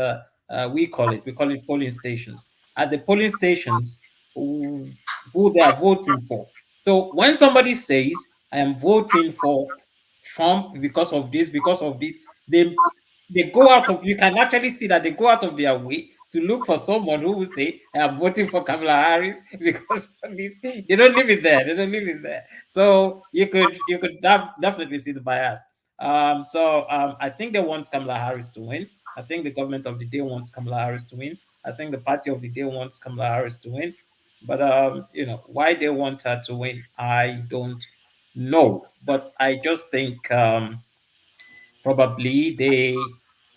we call it. We call it polling stations. At the polling stations, who they are voting for. So when somebody says, I am voting for Trump because of this, they go out of, you can actually see that they go out of their way to look for someone who will say, I'm voting for Kamala Harris because of this. They don't leave it there. So you could definitely see the bias. I think they want Kamala Harris to win. I think the government of the day wants Kamala Harris to win. I think the party of the day wants Kamala Harris to win. But why they want her to win, I don't know. But I just think probably they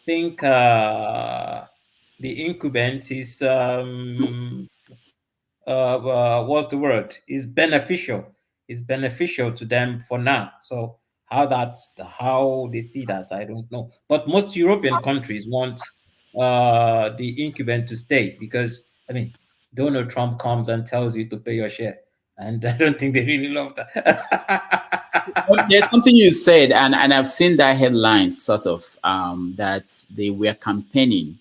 think the incumbent is what's the word? Is beneficial. Is beneficial to them for now. So how they see that, I don't know. But most European countries want the incumbent to stay because Donald Trump comes and tells you to pay your share, and I don't think they really love that. But there's something you said, and I've seen that headline sort of that they were campaigning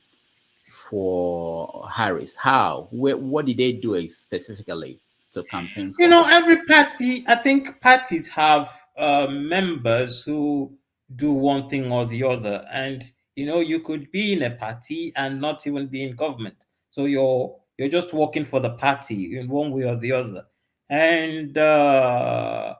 for Harris. How? What did they do specifically to campaign for? Every party, I think parties have members who do one thing or the other. And, you could be in a party and not even be in government. So you're just working for the party in one way or the other. And how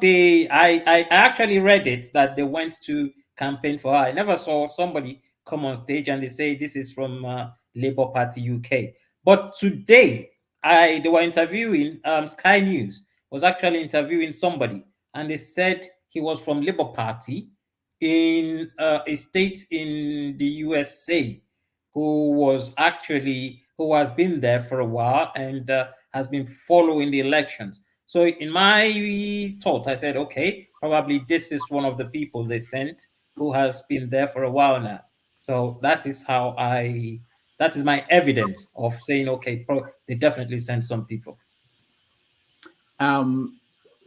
I actually read it that they went to campaign for her. I never saw somebody come on stage and they say this is from Labour Party UK. But today, they were interviewing Sky News was actually interviewing somebody, and they said he was from Labour Party in a state in the USA, who has been there for a while and has been following the elections. So in my thought, I said, okay, probably this is one of the people they sent who has been there for a while now. So that is my evidence of saying, okay, they definitely sent some people.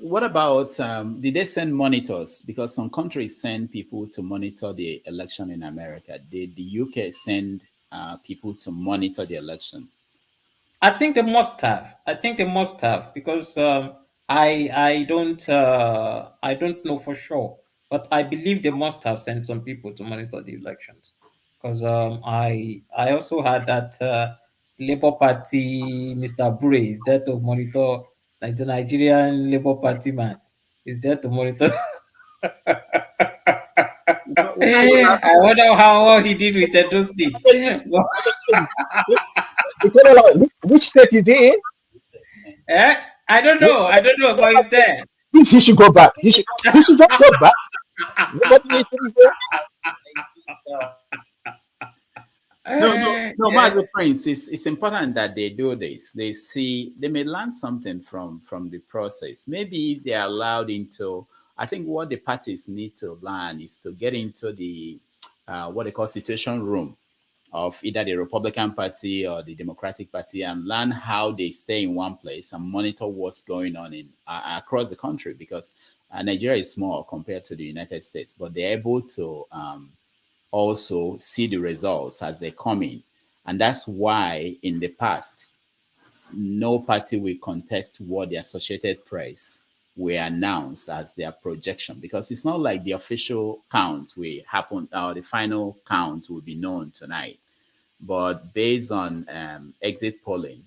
What about, did they send monitors? Because some countries send people to monitor the election in America. Did the UK send people to monitor the election? I think they must have. Because I don't know for sure, but I believe they must have sent some people to monitor the elections. Because I also had that Labour Party, Mr. Bure, is there to monitor, like the Nigerian Labour Party man, is there to monitor. I wonder how well he did with Edo State. Which state is he in? I don't know, but he's there. He should go back. He should just go back. No, Master Prince, it's important that they do this. They may learn something from the process. Maybe they're allowed into, I think what the parties need to learn is to get into the what they call situation room of either the Republican Party or the Democratic Party and learn how they stay in one place and monitor what's going on in across the country, because Nigeria is small compared to the United States, but they're able to also see the results as they come in. And that's why in the past, no party will contest what the Associated Press will announce as their projection, because it's not like the official count will happen or the final count will be known tonight. But based on exit polling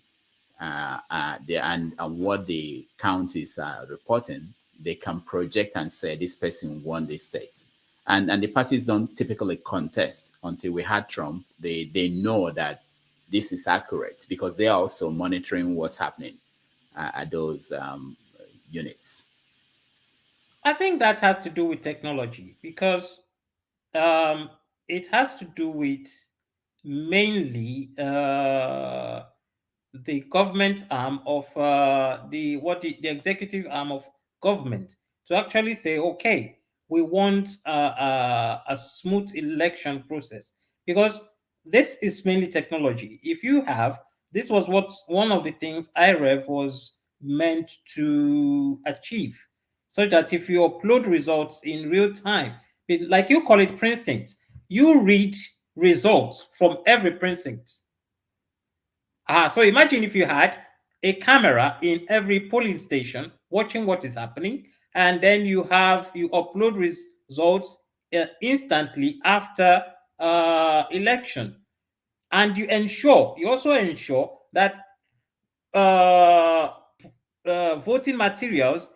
and what the counties are reporting, they can project and say this person won this state. And the parties don't typically contest until we had Trump. They know that this is accurate because they are also monitoring what's happening at those units. I think that has to do with technology because it has to do with mainly the government arm of the executive arm of government to actually say, okay, we want a smooth election process because this is mainly technology. If you have, this was what one of the things IREV was meant to achieve, so that if you upload results in real time, like you call it precinct, you read results from every precinct. So imagine if you had a camera in every polling station watching what is happening, and then you upload results instantly after election, and you also ensure that voting materials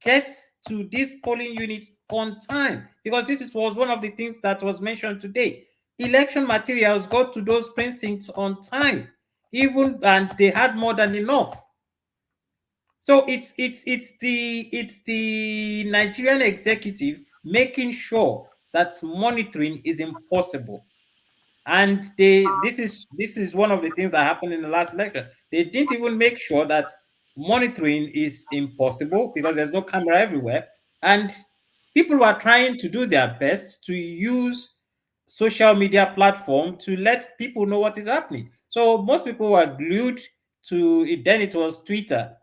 get to these polling units on time, because was one of the things that was mentioned today. Election materials got to those precincts on time, and they had more than enough. So it's the Nigerian executive making sure that monitoring is impossible. And this is one of the things that happened in the last election. They didn't even make sure that monitoring is impossible because there's no camera everywhere, and people were trying to do their best to use social media platform to let people know what is happening. So most people were glued to it. Then it was Twitter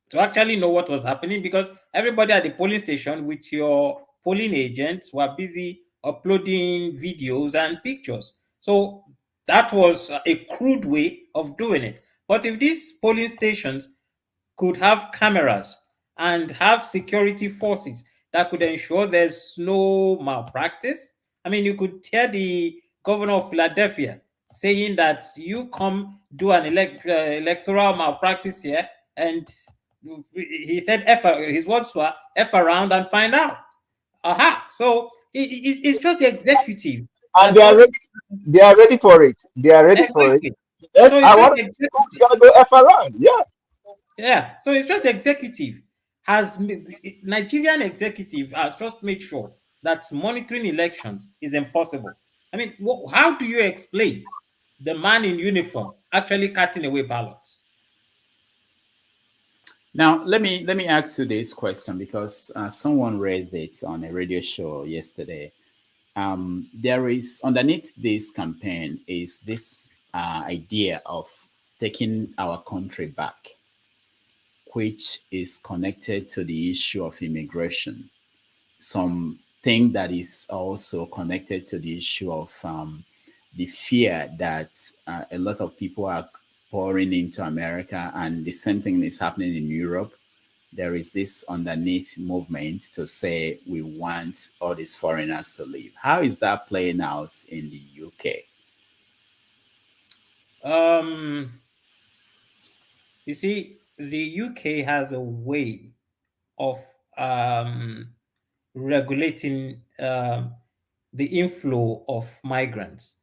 to actually know what was happening, because everybody at the polling station with your polling agents were busy uploading videos and pictures. So that was a crude way of doing it. But if these polling stations could have cameras and have security forces that could ensure there's no malpractice, I mean, you could hear the governor of Philadelphia saying that you come do an electoral malpractice here, and he said his words were F around and find out. So it's just the executive. And they are ready for it. They are ready for it. Yes, So I want to go F around. Yeah. Yeah. So it's just the executive Nigerian executive has just made sure that monitoring elections is impossible. I mean, how do you explain the man in uniform actually cutting away ballots? Now, let me ask you this question, because someone raised it on a radio show yesterday. There is, underneath this campaign, is this idea of taking our country back, which is connected to the issue of immigration. Something that is also connected to the issue of the fear that a lot of people are pouring into America, and the same thing is happening in Europe. There is this underneath movement to say we want all these foreigners to leave. How is that playing out in the UK? You see, the UK has a way of regulating the inflow of migrants.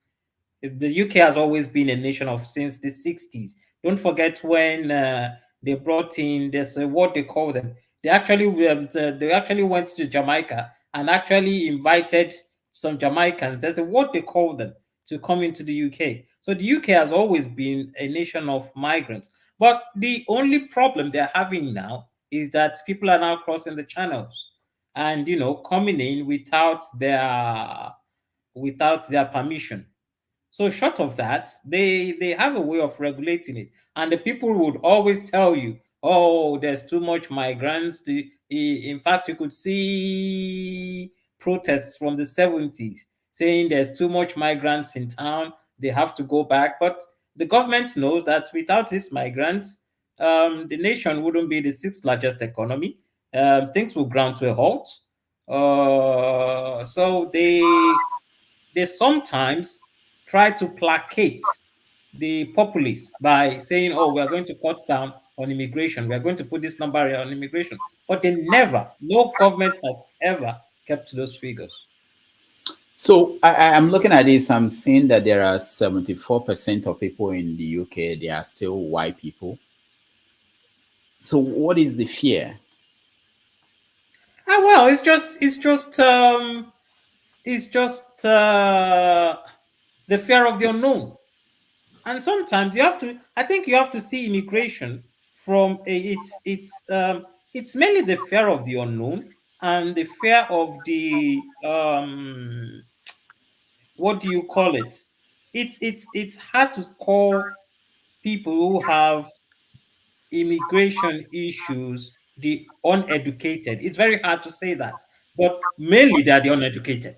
The UK has always been a nation of, since the 60s. Don't forget when they brought in, there's what they call them. They actually went to Jamaica and actually invited some Jamaicans. There's what they call them to come into the UK. So the UK has always been a nation of migrants. But the only problem they're having now is that people are now crossing the channels and coming in without their permission. So short of that, they have a way of regulating it. And the people would always tell you, oh, there's too much migrants. In fact, you could see protests from the 70s saying there's too much migrants in town. They have to go back. But the government knows that without these migrants, the nation wouldn't be the 6th largest economy. Things will ground to a halt. So they sometimes try to placate the populace by saying, oh, we're going to cut down on immigration. We're going to put this number on immigration. But they never, no government has ever kept those figures. So I'm looking at this. I'm seeing that there are 74% of people in the UK. They are still white people. So what is the fear? Well, it's just the fear of the unknown. And sometimes I think you have to see immigration from it's mainly the fear of the unknown and the fear of the what do you call it? It's hard to call people who have immigration issues the uneducated. It's very hard to say that, but mainly they are the uneducated.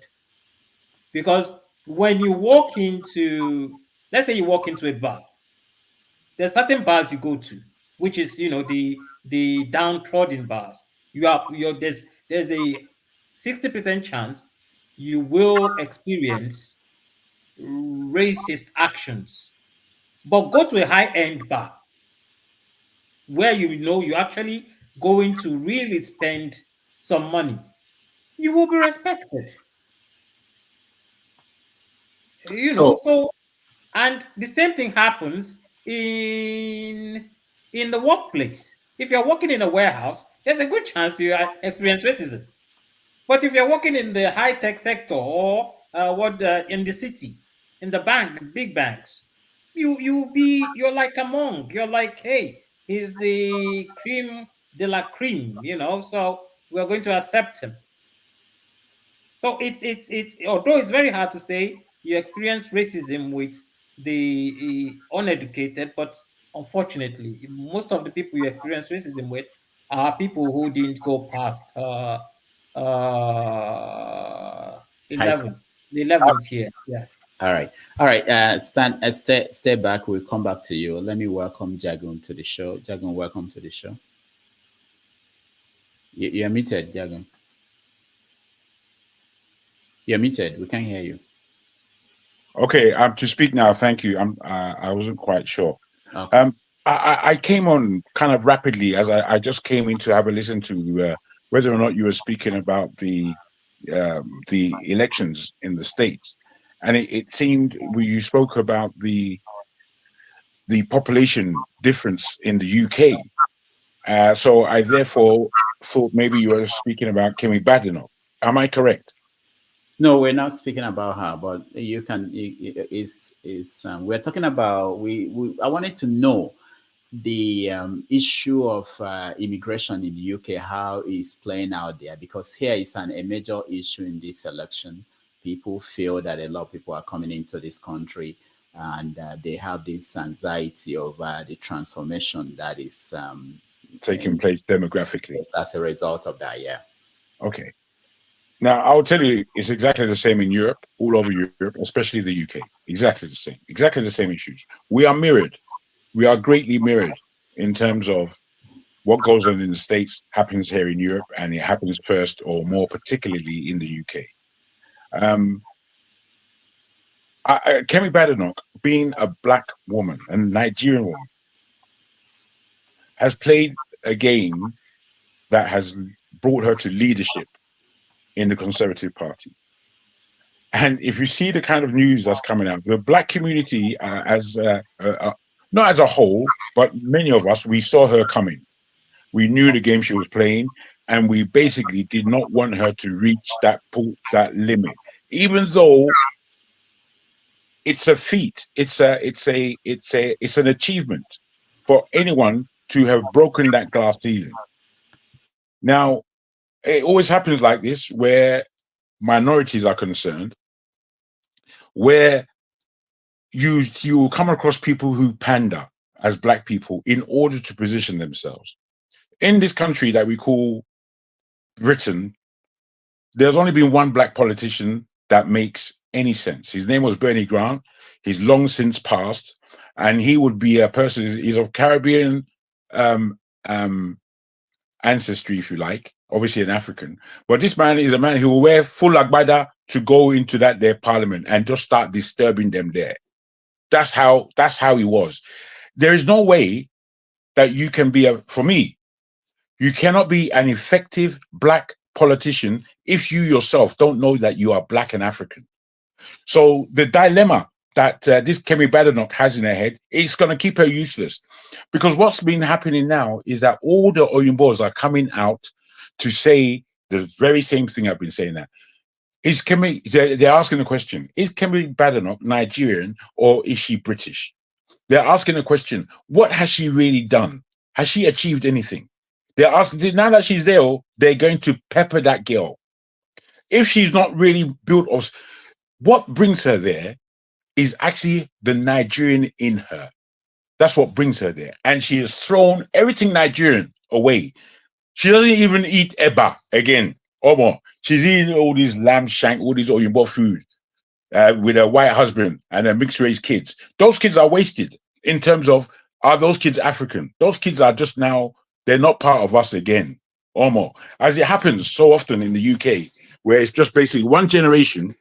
Because when you walk into, let's say you walk into a bar, there's certain bars you go to, which is the downtrodden bars. There's a 60% chance you will experience racist actions. But go to a high-end bar where you actually going to really spend some money, you will be respected. So, and the same thing happens in the workplace. If you're working in a warehouse, there's a good chance you experience racism. But if you're working in the high-tech sector or in the city, in the bank, big banks, you're like a monk. You're like, hey, he's the cream de la cream, so we're going to accept him. So it's although it's very hard to say you experience racism with the uneducated, but unfortunately, most of the people you experience racism with are people who didn't go past 11th here. Yeah. All right. Stay back. We'll come back to you. Let me welcome Jagun to the show. Jagun, welcome to the show. You're muted, Jagun. You're muted. We can't hear you. Okay, to speak now. Thank you. I wasn't quite sure. Okay. I came on kind of rapidly as I just came in to have a listen to whether or not you were speaking about the elections in the States, and it seemed you spoke about the population difference in the UK. So I therefore thought maybe you were speaking about Kemi Badenoch. Am I correct? No, we're not speaking about her, but you can. We're talking about I wanted to know the issue of immigration in the UK, how it's playing out there, because here is a major issue in this election. People feel that a lot of people are coming into this country, and they have this anxiety over the transformation that is taking place demographically as a result of that. Yeah. Okay. Now, I'll tell you, it's exactly the same in Europe, all over Europe, especially the UK. Exactly the same issues. We are mirrored. We are greatly mirrored in terms of what goes on in the States happens here in Europe, and it happens first or more particularly in the UK. Kemi Badenoch, being a black woman, a Nigerian woman, has played a game that has brought her to leadership in the Conservative Party. And if you see the kind of news that's coming out, the black community, not as a whole, but many of us, we saw her coming. We knew the game she was playing, and we basically did not want her to reach that limit, even though it's a feat. It's an achievement for anyone to have broken that glass ceiling. Now, it always happens like this where minorities are concerned, where you come across people who pander as black people in order to position themselves. In this country that we call Britain, there's only been one black politician that makes any sense. His name was Bernie Grant. He's long since passed, and he would be a person, he's of Caribbean ancestry, if you like, obviously an African. But this man is a man who will wear full agbada to go into their parliament and just start disturbing them there. That's how he was. There is no way that you can be for me, you cannot be an effective black politician if you yourself don't know that you are black and African. So the dilemma that this Kemi Badenoch has in her head, it's going to keep her useless. Because what's been happening now is that all the Oyimbos are coming out to say the very same thing I've been saying now. Is Kemi, they're asking the question, is Kemi Badenoch Nigerian or is she British? They're asking the question, what has she really done? Has she achieved anything? They're asking, now that she's there, they're going to pepper that girl. If she's not really built of, what brings her there is actually the Nigerian in her. That's what brings her there. And she has thrown everything Nigerian away. She doesn't even eat eba again. Omo. She's eating all these lamb shank, all these Oyinbo food with her white husband and her mixed race kids. Those kids are wasted in terms of, are those kids African? Those kids are just now, they're not part of us again. Omo. As it happens so often in the UK, where it's just basically one generation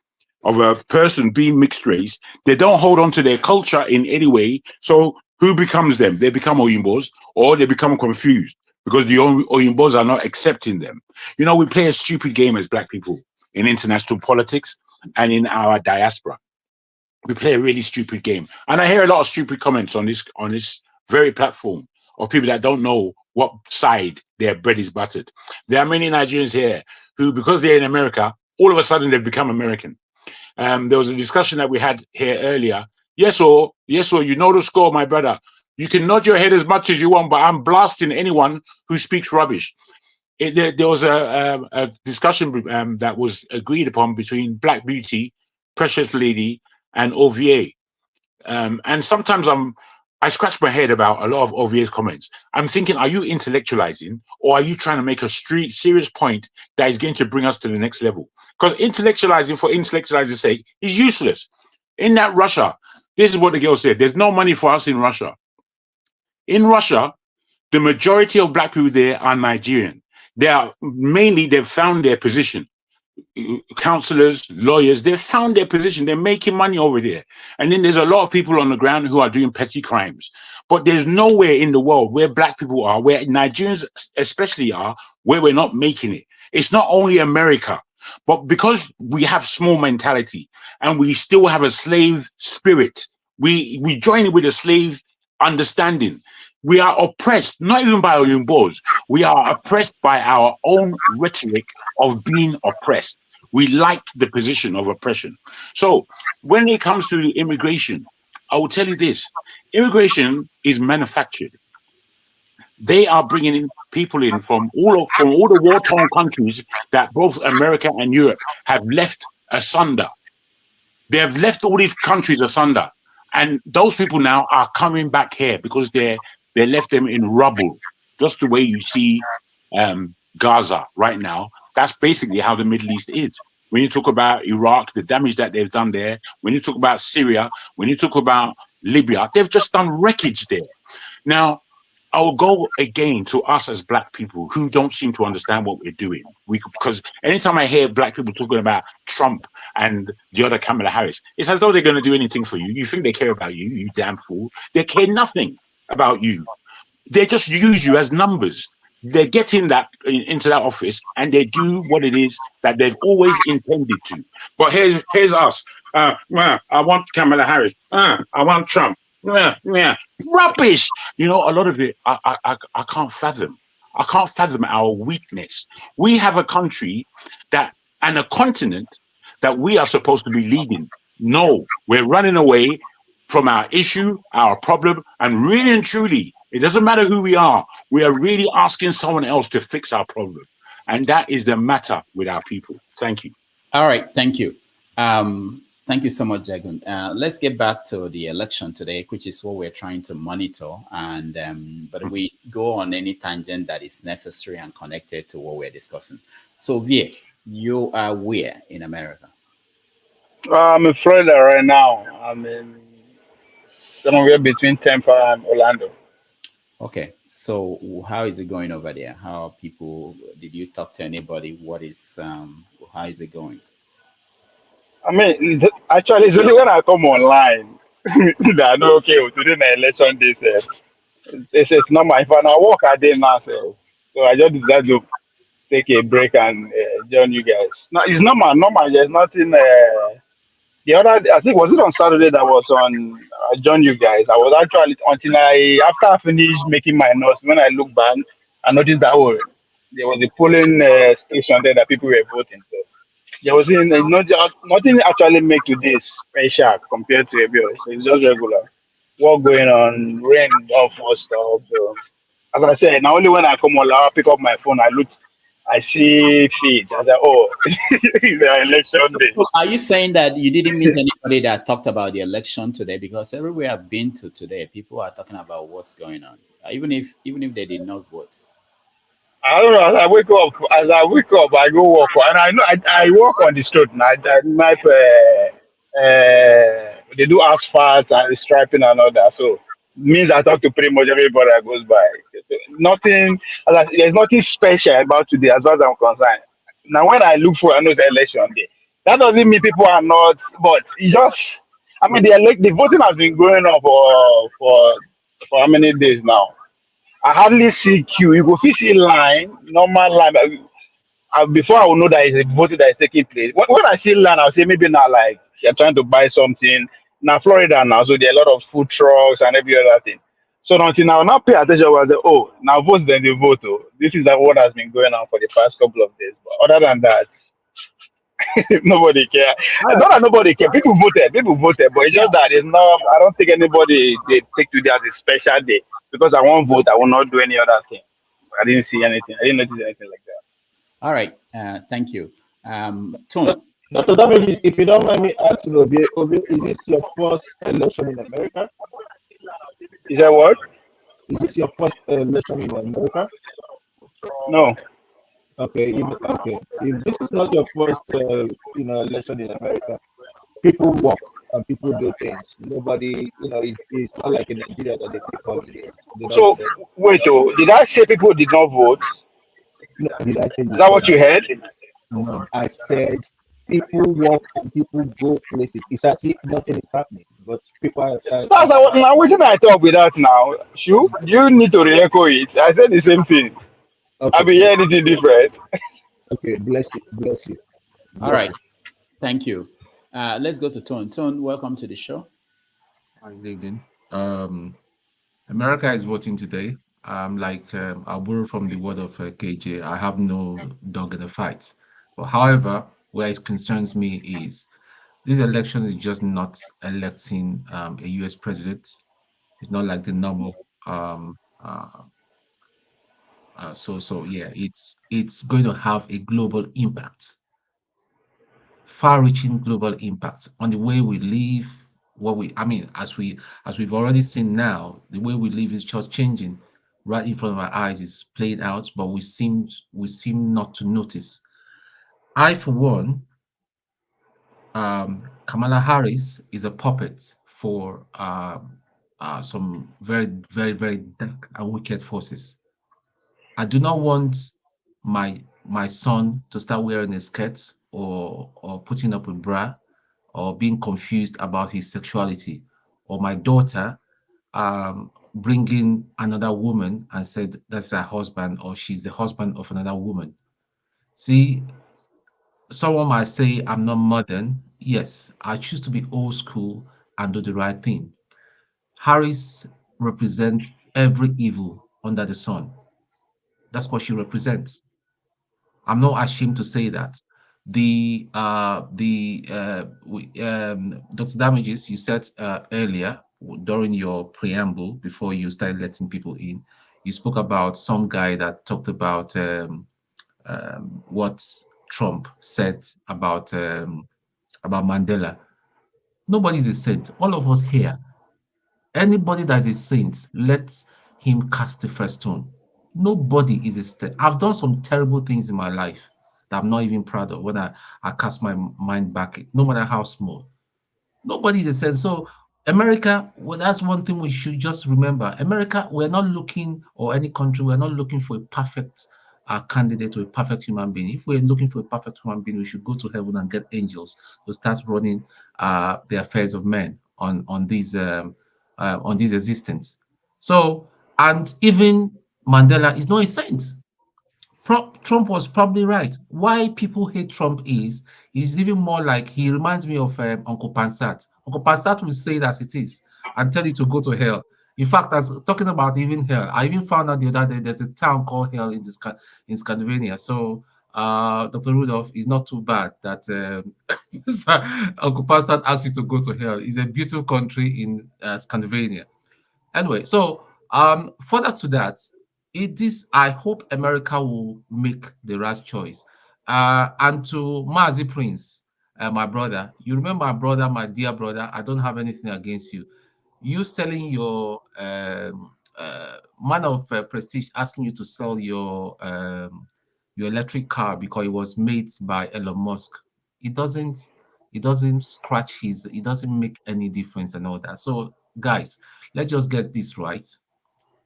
of a person being mixed race, they don't hold on to their culture in any way. So who becomes them? They become Oyimbos, or they become confused because the Oyimbos are not accepting them. You know, we play a stupid game as black people in international politics and in our diaspora. We play a really stupid game. And I hear a lot of stupid comments on this very platform of people that don't know what side their bread is buttered. There are many Nigerians here who, because they're in America, all of a sudden they've become American. There was a discussion that we had here earlier. Yes, or you know the score, my brother. You can nod your head as much as you want, but I'm blasting anyone who speaks rubbish. There was a discussion that was agreed upon between Black Beauty, Precious Lady, and OVA. And sometimes I scratch my head about a lot of OVA's comments. I'm thinking, are you intellectualizing, or are you trying to make a serious point that is going to bring us to the next level? Because intellectualizing for intellectualizing's sake is useless. In that Russia, this is what the girl said, there's no money for us in Russia. In Russia, the majority of black people there are Nigerian. They've found their position. Counselors, lawyers, they've found their position. They're making money over there. And then there's a lot of people on the ground who are doing petty crimes. But there's nowhere in the world where black people are, where Nigerians especially are, where we're not making it. It's not only America, but because we have small mentality and we still have a slave spirit, we join it with a slave understanding. We are oppressed, not even by our Oyimbos. We are oppressed by our own rhetoric of being oppressed. We like the position of oppression. So when it comes to immigration, I will tell you this. Immigration is manufactured. They are bringing in people in from all the war-torn countries that both America and Europe have left asunder. They have left all these countries asunder. And those people now are coming back here because they left them in rubble, just the way you see Gaza right now. That's basically how the Middle East is. When you talk about Iraq, the damage that they've done there, when you talk about Syria, when you talk about Libya, they've just done wreckage there. Now, I will go again to us as black people who don't seem to understand what we're doing. Because anytime I hear black people talking about Trump and the other Kamala Harris, it's as though they're going to do anything for you. You think they care about you, you damn fool. They care nothing about you. They just use you as numbers. They get into that office and they do what it is that they've always intended to. But here's us. I want Kamala Harris. I want Trump. Rubbish. You know, a lot of it I can't fathom. I can't fathom our weakness. We have a country and a continent that we are supposed to be leading. No, we're running away from our issue, our problem, and really and truly, it doesn't matter who we are really asking someone else to fix our problem. And that is the matter with our people. Thank you. All right, thank you. Thank you so much, Jagun. Let's get back to the election today, which is what we're trying to monitor. And but we go on any tangent that is necessary and connected to what we're discussing. So, Vie, you are where in America? I'm in Florida right now. I'm in somewhere between Tampa and Orlando. Okay, so how is it going over there? How are people? Did you talk to anybody? What is how is it going? I mean, actually, it's only when I come online that I know, okay, today my election day, it's not my fun. I work a day now, so I just decided to take a break and join you guys. No, it's normal. There's nothing. The other, I think, was it on Saturday that was on join you guys. I was actually until after I finished making my notes. When I look back, I noticed that there was a polling station there that people were voting. So there was nothing actually make today special compared to every other. So it's just regular. What going on? Rain, all for stuff. So as I said, now only when I come on, I pick up my phone, I see feeds. I say, oh, it's an election day. So are you saying that you didn't meet anybody that talked about the election today? Because everywhere I've been to today, people are talking about what's going on, even if they did not vote. I don't know. As I wake up, I go walk, and I know I walk on the street. And they do asphalt and striping and all that. So means I talk to pretty much everybody that goes by. So nothing. There's nothing special about today, as far as I'm concerned. Now, when I look for, I know it's election day. That doesn't mean people are not, but it just. I mean, the voting has been going on for how many days now? I hardly see queue. You go fit see line, normal line. Before I will know that it's a voting that is taking place. When I see line, I'll say maybe not like you're trying to buy something. Now Florida now, so there are a lot of food trucks and every other thing. So until now, now pay attention. I say, oh, now vote then they vote. Oh. This is what has been going on for the past couple of days. But other than that, nobody care. Not that nobody care. People voted, but it's just that it's not. I don't think anybody they take today as a special day because I won't vote. I will not do any other thing. I didn't see anything. I didn't notice anything like that. All right. Thank you. Tone. Dr. Damage, if you don't mind me asking, Obi, is this your first election in America? Is that what? Is this your first election in America? No. Okay, okay. If this is not your first, election in America, people walk and people do things. Nobody, it's not like in Nigeria that they take holidays. So wait, did I say people did not vote? No, did I say is that what you heard? No, I said people walk and people go places. It's as if nothing is happening, but people are. That's what now. What did I talk with that now? You need to re-echo it. I said the same thing. Okay. I'll be hearing anything different. Okay, bless you. All right, thank you. Let's go to Tone. Tone, welcome to the show. Hi, good evening. America is voting today. I'll borrow from the word of KJ. I have no dog in the fight. But however, where it concerns me is this election is just not electing a U.S. president. It's not like the normal. Yeah, it's going to have a global impact, far-reaching global impact on the way we live. As we've already seen now, the way we live is just changing right in front of our eyes. Is playing out, but we seem not to notice. I, for one, Kamala Harris is a puppet for some very, very, very dark and wicked forces. I do not want my son to start wearing a skirt or putting up a bra or being confused about his sexuality, or my daughter bringing another woman and said that's her husband or she's the husband of another woman. See, someone might say I'm not modern. Yes, I choose to be old school and do the right thing. Harris represents every evil under the sun. That's what she represents. I'm not ashamed to say that. Dr. Damages, you said earlier during your preamble before you started letting people in, you spoke about some guy that talked about what Trump said about Mandela. Nobody's a saint. All of us here, anybody that's a saint, let him cast the first stone. Nobody is a saint. I've done some terrible things in my life that I'm not even proud of when I cast my mind back, no matter how small. Nobody is a saint. So America, well, that's one thing we should just remember. America, we're not looking, or any country, we're not looking for a perfect candidate to a perfect human being. If we're looking for a perfect human being, we should go to heaven and get angels to start running the affairs of men on these existence. So, and even Mandela is not a saint. Trump was probably right. Why people hate Trump is even more like, he reminds me of Uncle Pansat. Uncle Pansat will say it as it is and tell you to go to hell. In fact, as talking about even hell, I even found out the other day there's a town called Hell in Scandinavia. So Dr. Rudolph, is not too bad that Uncle Pansat asks you to go to hell. It's a beautiful country in Scandinavia. Anyway, so further to that, I hope America will make the right choice. And to Mazi Prince, my brother, you remember my brother, my dear brother, I don't have anything against you. You selling your man of prestige, asking you to sell your electric car because it was made by Elon Musk. It doesn't scratch it doesn't make any difference and all that. So guys, let's just get this right.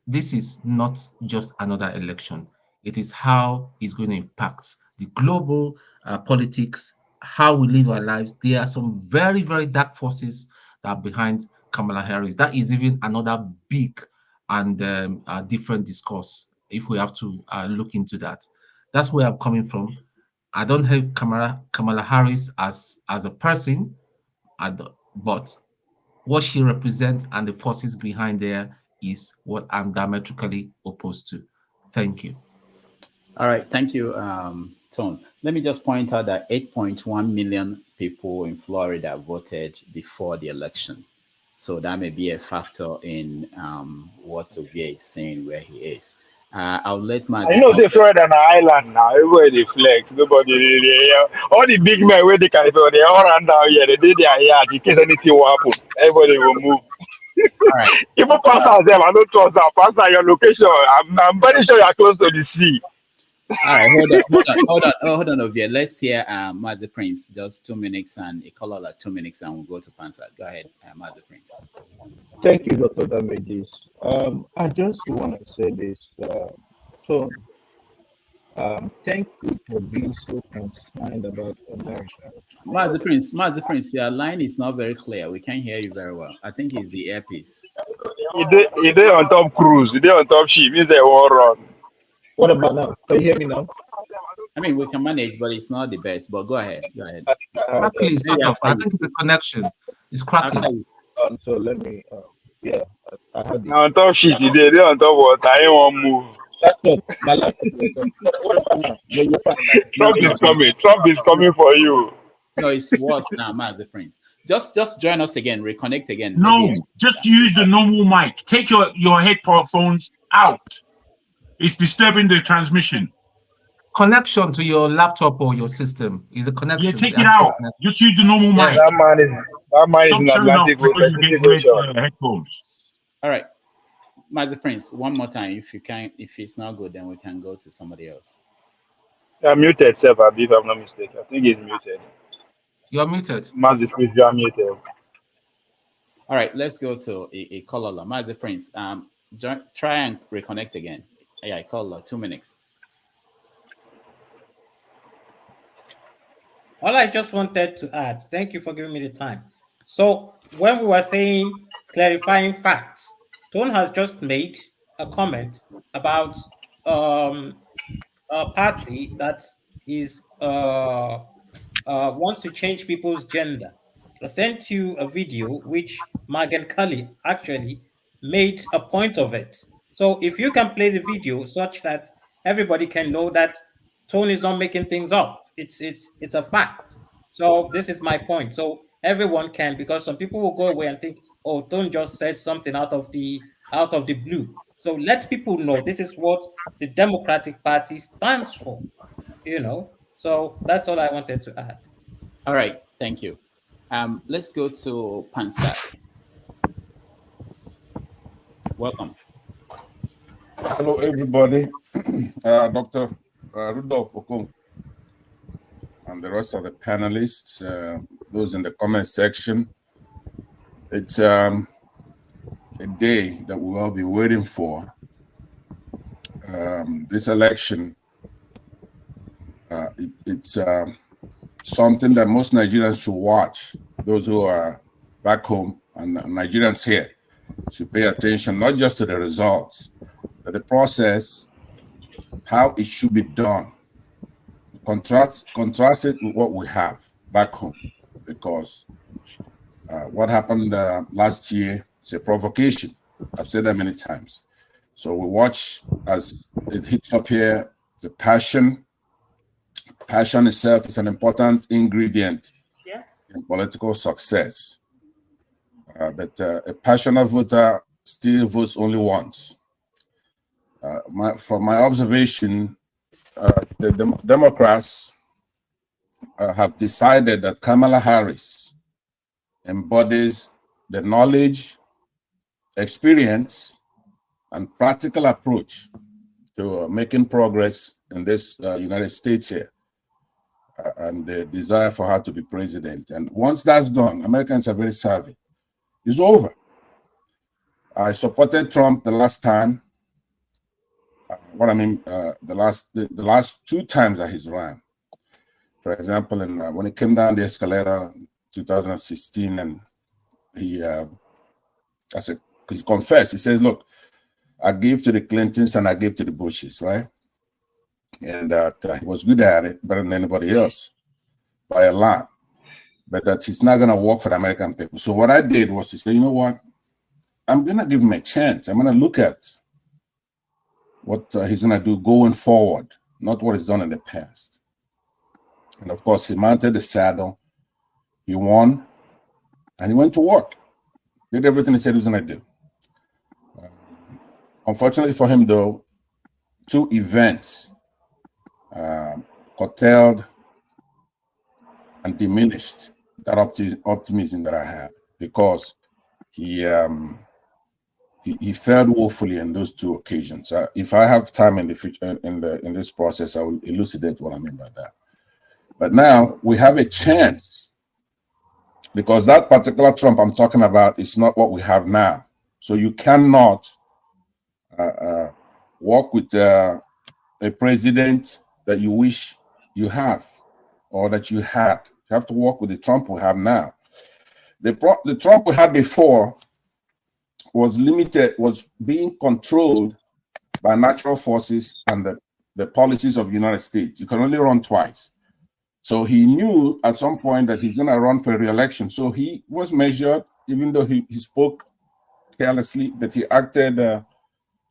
This is not just another election. It is how it's going to impact the global politics, how we live our lives. There are some very, very dark forces that are behind Kamala Harris. That is even another big and different discourse if we have to look into that. That's where I'm coming from. I don't hate Kamala Harris as a person, but what she represents and the forces behind there is what I'm diametrically opposed to. Thank you. All right, thank you, Tom. Let me just point out that 8.1 million people in Florida voted before the election. So that may be a factor in what Ovie is saying where he is. I'll let Mazi. I know they Florida an island now. Everywhere they flex. Nobody really. All the big men where they can go, they all run down here. They did their yard in case anything will happen. Everybody will move. All right. Even pastor them, I don't trust them. Pastor, your location. I'm very sure you're close to the sea. All right, hold on, Ovie. Let's hear Mazi Prince. Just 2 minutes and a caller like 2 minutes, and we'll go to Pansat. Go ahead, Mazi Prince. Thank you, Dr. Damages. I just want to say this, Tom. Thank you for being so concerned about America. Mazi Prince, your line is not very clear. We can't hear you very well. I think it's the earpiece. He did on top cruise. He did on top ship. Means they will run. What about now? Can you hear me now? I mean, we can manage, but it's not the best. But go ahead. Go ahead. Crackly, sort of. I think it's the connection. It's crackling. So let me, yeah. I had Now on top ship, he did on top water. I won't move. Trump is coming. Trump is coming for you. No, it's worse now, Mazi Prince. Just join us again. Reconnect again. No, just use the normal mic. Take your headphones out. It's disturbing the transmission. Connection to your laptop or your system is a connection. Yeah, take it out. Just use the normal mic. That man is in Atlantic headphones. All right, Mazi Prince. One more time, if you can. If it's not good, then we can go to somebody else. I'm muted, sir. If I'm not mistaken, I think he's muted. You're muted. Mazi Prince, you are muted. All right, let's go to a caller, Mazi Prince. Try and reconnect again. Yeah, caller, 2 minutes. All I just wanted to add, thank you for giving me the time. So when we were saying clarifying facts, Tone has just made a comment about a party that is wants to change people's gender. I sent you a video which Megan Kelly actually made a point of it. So if you can play the video such that everybody can know that Tone is not making things up, it's a fact. So this is my point. So everyone can, because some people will go away and think, oh, Tone just said something out of the blue. So let people know this is what the Democratic Party stands for. So that's all I wanted to add. All right, thank you. Let's go to Pansat. Welcome. Hello, everybody. Dr. Rudolph Okon and the rest of the panelists, those in the comment section. It's a day that we've all been waiting for. This election It's something that most Nigerians should watch. Those who are back home and Nigerians here should pay attention, not just to the results, but the process, how it should be done. Contrast it with what we have back home, because what happened last year is a provocation. I've said that many times. So we watch as it hits up here, the passion. Passion itself is an important ingredient in political success. But a passionate voter still votes only once. From my observation, the Democrats have decided that Kamala Harris embodies the knowledge, experience, and practical approach to making progress in this United States here, and the desire for her to be president. And once that's done, Americans are very savvy. It's over. I supported Trump the last time. The last 2 times that he's ran. For example, when he came down the escalator in 2016, and he confessed. He says, "Look, I gave to the Clintons and I gave to the Bushes, right?" And that he was good at it, better than anybody else, by a lot. But that he's not going to work for the American people. So what I did was to say, you know what? I'm going to give him a chance. I'm going to look at what he's going to do going forward, not what he's done in the past. And of course, he mounted the saddle. He won, and he went to work. Did everything he said he was going to do. Unfortunately for him, though, 2 events curtailed and diminished that optimism that I had, because he failed woefully in those 2 occasions. If I have time in the future in this process, I will elucidate what I mean by that. But now we have a chance, because that particular Trump I'm talking about is not what we have now. So you cannot work with a president that you wish you have or that you had. You have to work with the Trump we have now. The Trump we had before was limited, was being controlled by natural forces and the policies of the United States. You can only run twice. So he knew at some point that he's going to run for re-election. So he was measured, even though he spoke carelessly, but he acted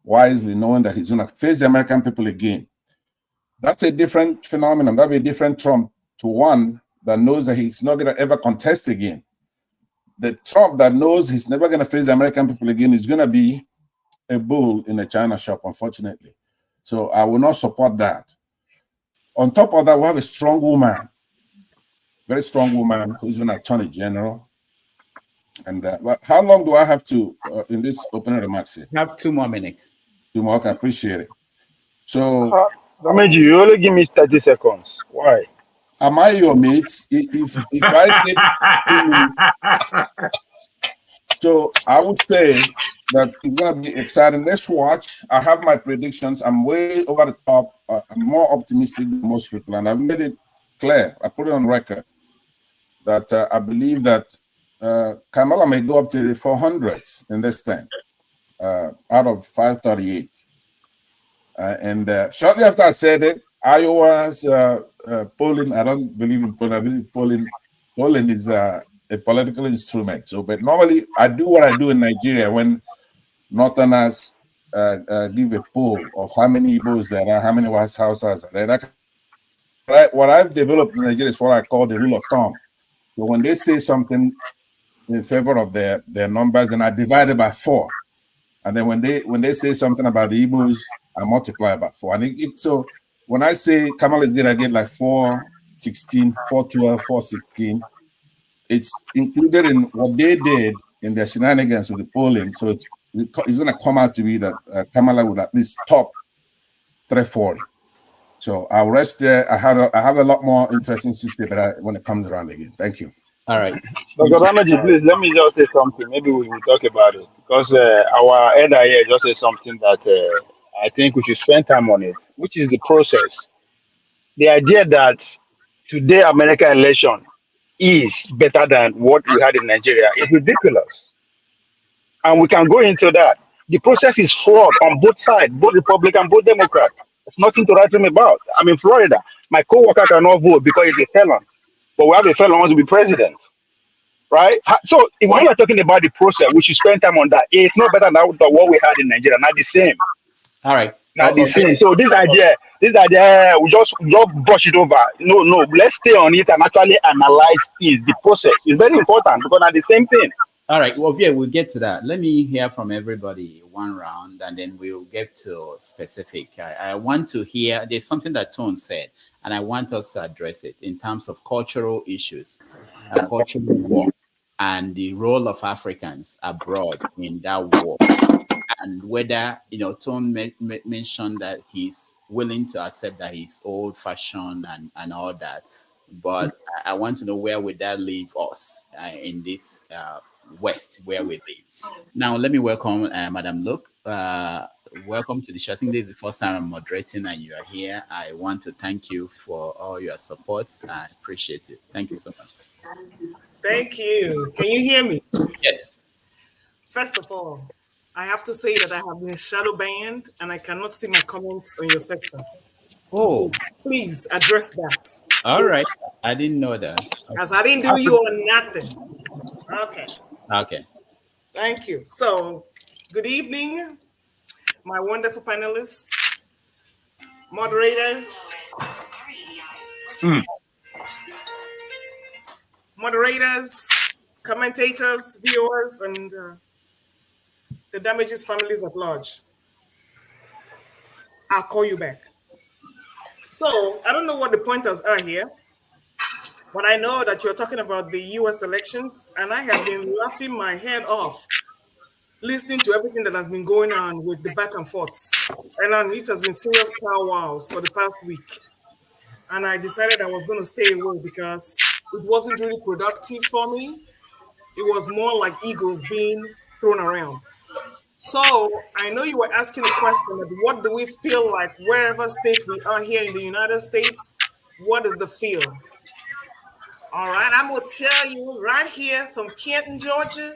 wisely, knowing that he's going to face the American people again. That's a different phenomenon. That'll be a different Trump to one that knows that he's not going to ever contest again. The Trump that knows he's never going to face the American people again is going to be a bull in a china shop, unfortunately. So I will not support that. On top of that, we have a strong woman, very strong woman who's an attorney general. And how long do I have to, in this opening remarks here? You have 2 more minutes. 2 more, I appreciate it. So, Damaji, you only give me 30 seconds. Why? Am I your mate? If I did, so I would say that it's going to be exciting. Let's watch. I have my predictions. I'm way over the top. I'm more optimistic than most people, and I've made it clear. I put it on record that I believe that Kamala may go up to the 400s in this thing, out of 538. And shortly after I said it, Iowa's polling, I don't believe in polling. I believe polling is a political instrument. So, but normally I do what I do in Nigeria when Northerners give a poll of how many Igbos there are, how many White Houses are there. What I've developed in Nigeria is what I call the rule of thumb. So when they say something in favor of their numbers, then I divide it by 4. And then when they say something about the Igbos, I multiply by 4. And so when I say Kamala is going to get like 416, 412, 416, it's included in what they did in their shenanigans with the polling. So it's going to come out to be that Kamala would at least top 340. So I'll rest there. I have a lot more interesting to say, but when it comes around again. Thank you. All right. Dr. Damaji, please let me just say something. Maybe we will talk about it, because our elder here just said something that I think we should spend time on it, which is the process. the idea that today American election is better than what we had in Nigeria is ridiculous. And we can go into that. The process is flawed on both sides, both Republican, both Democrat. There's nothing to write home about. I'm in Florida. My co-worker cannot vote because he's a felon. But we have a felon who wants to be president, right? So if when we're talking about the process, we should spend time on that. It's not better than what we had in Nigeria. Not the same. All right. Not the same. So this idea, we just brush it over. No. Let's stay on it and actually analyze it. The process is very important because not the same thing. All right. Well, yeah, we'll get to that. Let me hear from everybody one round, and then we'll get to specific. I want to hear. There's something that Tone said, and I want us to address it in terms of cultural issues, cultural war, and the role of Africans abroad in that war, and whether Tone mentioned that he's willing to accept that he's old-fashioned and all that, but I want to know where would that leave us in this West where we live. Now, let me welcome Madam Luke. Welcome to the show. I think this is the first time I'm moderating and you are here. I want to thank you for all your support. I appreciate it. Thank you so much. Thank you. Can you hear me? Yes. First of all, I have to say that I have been shadow banned and I cannot see my comments on your section. Oh. So please address that. All right. I didn't know that. As I didn't do you or nothing. Okay. Okay. Thank you. So, good evening, my wonderful panelists, moderators, commentators, viewers, and the Damages families at large. I'll call you back. So, I don't know what the pointers are here, but I know that you're talking about the US elections, and I have been laughing my head off listening to everything that has been going on with the back and forth. And it has been serious powwows for the past week. And I decided I was going to stay away because it wasn't really productive for me. It was more like egos being thrown around. So I know you were asking a question of what do we feel like wherever state we are here in the United States, what is the feel? All right, I'm going to tell you right here from Canton, Georgia,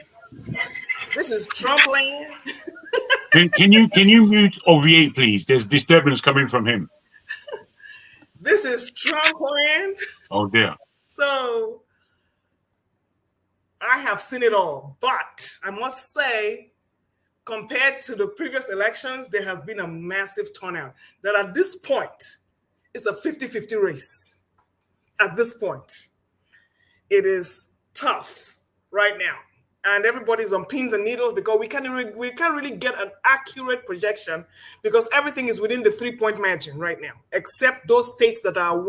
this is Trump land. Can you mute OV8, please? There's disturbance coming from him. This is Trump land. Oh, dear. So I have seen it all. But I must say, compared to the previous elections, there has been a massive turnout. That at this point, it's a 50-50 race. At this point. It is tough right now, and everybody's on pins and needles because we can't really get an accurate projection because everything is within the 3-point margin right now, except those states that are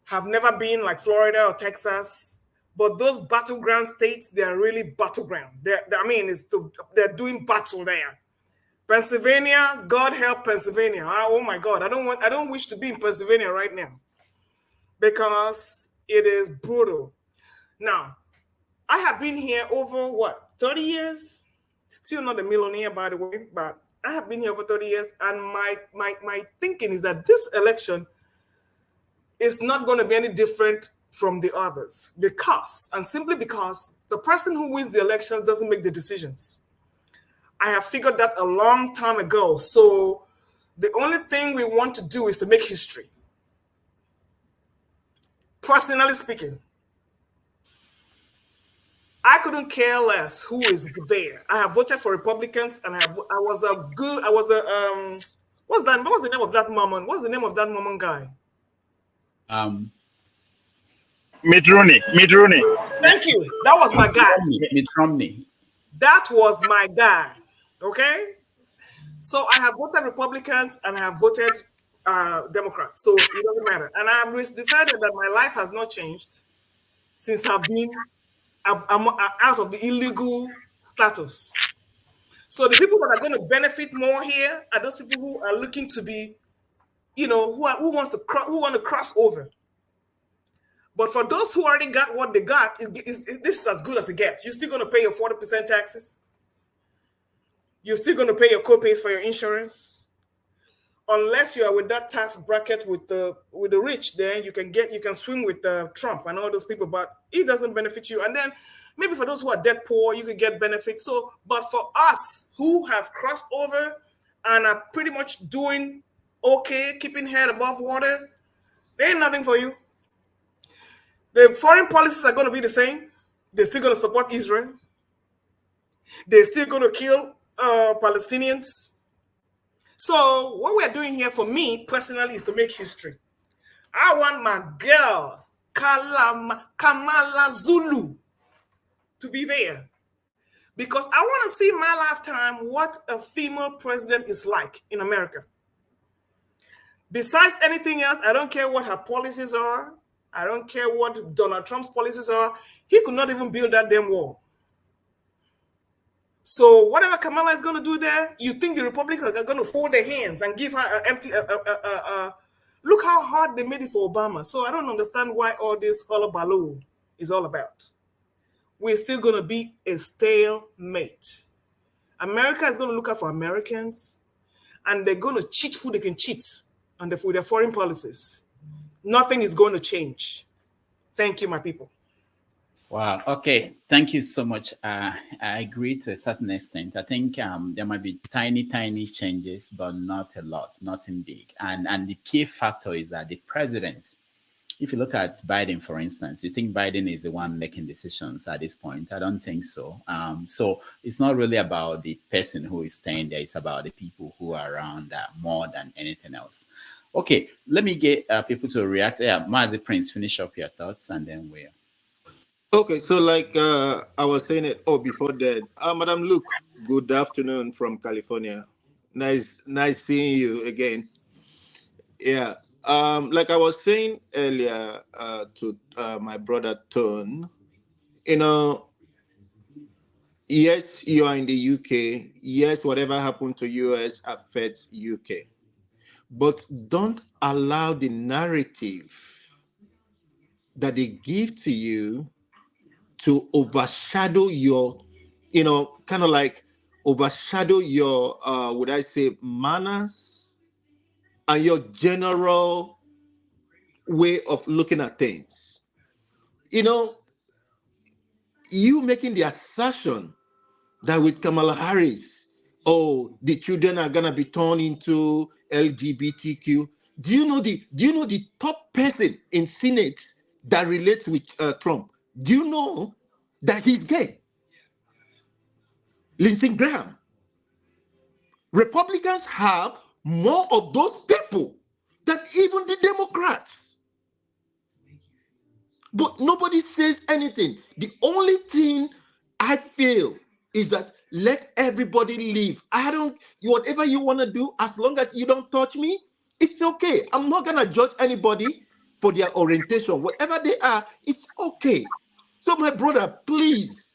have never been like Florida or Texas. But those battleground states, they are really battleground. They're doing battle there. Pennsylvania, God help Pennsylvania. Oh my God, I don't wish to be in Pennsylvania right now because it is brutal. Now, I have been here over 30 years? Still not a millionaire, by the way, but I have been here for 30 years. And my thinking is that this election is not going to be any different from the others simply because the person who wins the elections doesn't make the decisions. I have figured that a long time ago. So the only thing we want to do is to make history. Personally speaking, I couldn't care less who is there. I have voted for Republicans, and what was the name of that Mormon? What's the name of that Mormon guy? Mitt Romney. Thank you. That was my guy. Mitt Romney. That was my guy. Okay. So I have voted Republicans and I have voted Democrats. So it doesn't matter. And I have decided that my life has not changed since I've been I'm out of the illegal status. So the people that are going to benefit more here are those people who are looking to be, who want to cross over. But for those who already got what they got, this is as good as it gets. You're still going to pay your 40% taxes. You're still going to pay your co-pays for your insurance. unless you are with that tax bracket with the rich, then you can swim with Trump and all those people, but it doesn't benefit you. And then maybe for those who are dead poor, you could get benefits. So, but for us who have crossed over and are pretty much doing okay, keeping head above water, there ain't nothing for you. The foreign policies are going to be the same. They're still going to support Israel. They're still going to kill Palestinians. So what we're doing here, for me personally, is to make history. I want my girl, Kamala Zulu, to be there. Because I want to see in my lifetime what a female president is like in America. Besides anything else, I don't care what her policies are. I don't care what Donald Trump's policies are. He could not even build that damn wall. So whatever Kamala is going to do there, you think the Republicans are going to fold their hands and give her an empty... look how hard they made it for Obama. So I don't understand why all this hullabaloo is all about. We're still going to be a stalemate. America is going to look out for Americans, and they're going to cheat who they can cheat with their foreign policies. Nothing is going to change. Thank you, my people. Wow. Okay. Thank you so much. I agree to a certain extent. I think there might be tiny changes, but not a lot, nothing big. And the key factor is that the president, if you look at Biden, for instance, you think Biden is the one making decisions at this point? I don't think so. So it's not really about the person who is staying there. It's about the people who are around more than anything else. Okay. Let me get people to react. Yeah, Mazi Prince, finish up your thoughts and then we'll... Okay, so like I was saying it before that, Madam Luke, good afternoon from California. Nice seeing you again. Yeah, like I was saying earlier to my brother Tone, yes, you are in the UK. Yes, whatever happened to US affects UK. But don't allow the narrative that they give to you to overshadow your, kind of like overshadow your, would I say, manners and your general way of looking at things. You making the assertion that with Kamala Harris, the children are gonna be turned into LGBTQ. Do you know the top person in Senate that relates with Trump? Do you know that he's gay? Lindsey Graham. Republicans have more of those people than even the Democrats. But nobody says anything. The only thing I feel is that let everybody live. Whatever you want to do, as long as you don't touch me, it's okay. I'm not going to judge anybody for their orientation. Whatever they are, it's okay. So my brother, please,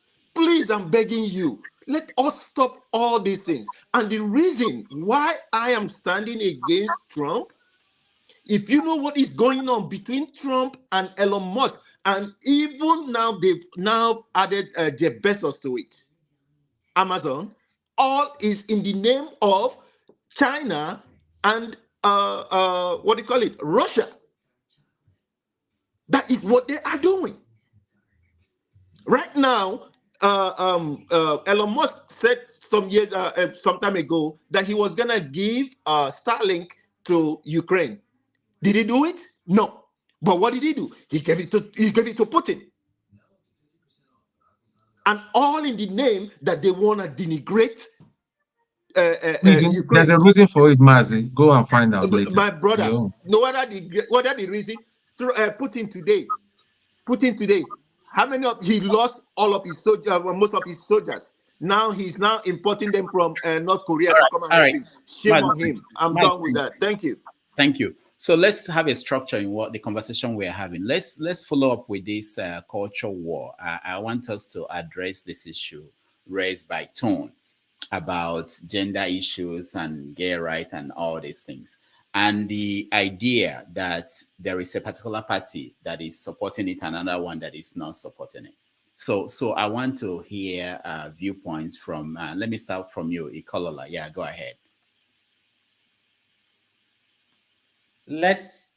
I'm begging you, let us stop all these things. And the reason why I am standing against Trump, if you know what is going on between Trump and Elon Musk, and even now they've added Jeff Bezos to it, Amazon, all is in the name of China and Russia. That is what they are doing. Right now, Elon Musk said some time ago that he was gonna give Starlink to Ukraine. Did he do it? No. But what did he do? He gave it to Putin. And all in the name that they want to denigrate Ukraine. There's a reason for it, Mazi. Go and find out later. My brother, no whether the reason Putin today, how many of he lost all of his soldiers, most of his soldiers. Now he's importing them from North Korea to come and help him. Shame on him. I'm done with that. Thank you. Thank you. So let's have a structure in what the conversation we're having. Let's follow up with this culture war. I want us to address this issue raised by Tone about gender issues and gay rights and all these things. And the idea that there is a particular party that is supporting it and another one that is not supporting it. So I want to hear viewpoints from, let me start from you, Ikolola. Yeah, go ahead. let's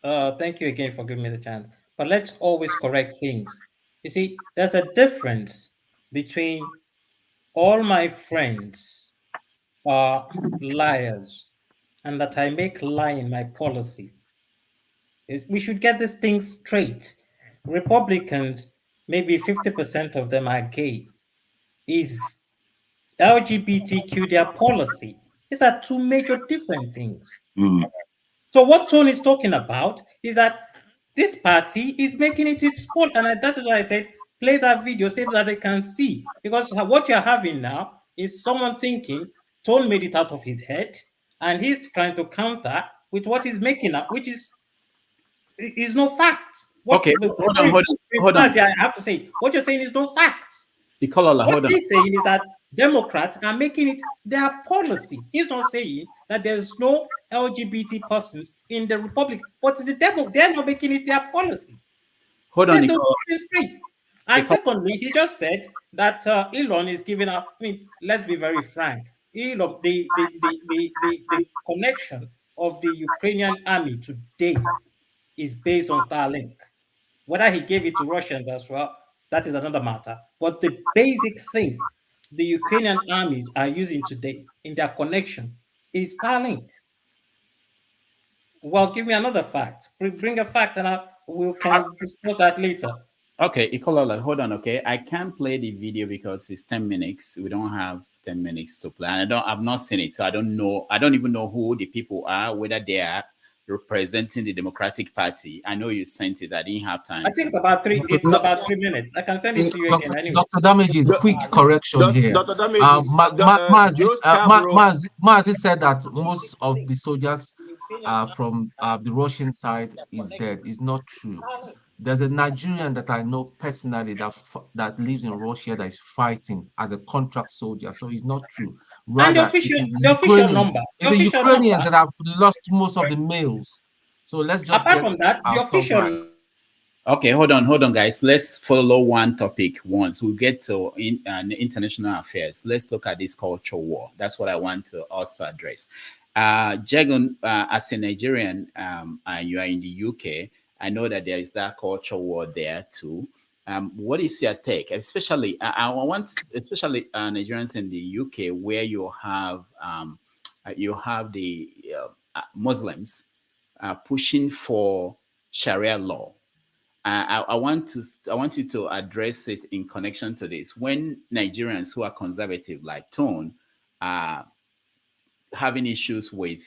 thank you again for giving me the chance. But let's always correct things. You see, there's a difference between all my friends are liars and that I make lying my policy. We should get this thing straight. Republicans, maybe 50% of them are gay. Is LGBTQ their policy? These are two major different things. So what Tony is talking about is that this party is making it its fault. And that's why I said, play that video so that they can see. Because what you're having now is someone thinking Tone made it out of his head, and he's trying to counter with what he's making up, which is no fact. Okay, hold on. I have to say, what you're saying is no fact. What he's saying is that Democrats are making it their policy. He's not saying that there's no LGBT persons in the Republic, but they're not making it their policy. Hold on, straight. And secondly, he just said that Elon is giving up. I mean, let's be very frank. Elon, the connection of the Ukrainian army today is based on Starlink. Whether he gave it to Russians as well, that is another matter. But the basic thing the Ukrainian armies are using today in their connection is Starlink. Well, give me another fact. Bring a fact, and we can discuss that later. Okay, Ikolola, hold on. Okay, I can't play the video because it's 10 minutes. We don't have 10 minutes to play. And I've not seen it, so I don't know. I don't even know who the people are, whether they are representing the Democratic Party. I know you sent it. I didn't have time. I think it's about 3 minutes. I can send it to you again anyway. Dr. Damages, quick correction here. Dr. Damages, Mazi said that most of the soldiers from the Russian side is dead. It's not true. There's a Nigerian that I know personally that lives in Russia that is fighting as a contract soldier. So it's not true. Rather, the official number. It's the Ukrainians that have lost most of the males. So let's just apart from that, the official. Right. Okay, hold on, guys. Let's follow one topic once. We'll get to international affairs. Let's look at this culture war. That's what I want to also address. Jagun, as a Nigerian, and you are in the UK, I know that there is that culture war there too. What is your take? Especially, I want Nigerians in the UK, where you have the Muslims pushing for Sharia law. I want you to address it in connection to this. When Nigerians who are conservative, like Tone, having issues with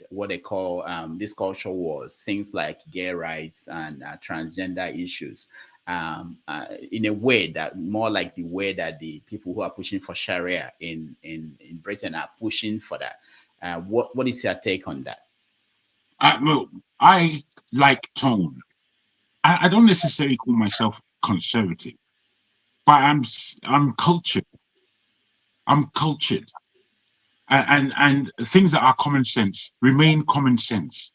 what they call these cultural wars, things like gay rights and transgender issues, in a way that more like the way that the people who are pushing for Sharia in Britain are pushing for that. What is your take on that? I like Tone. I don't necessarily call myself conservative, but I'm cultured. I'm cultured. And things that are common sense remain common sense.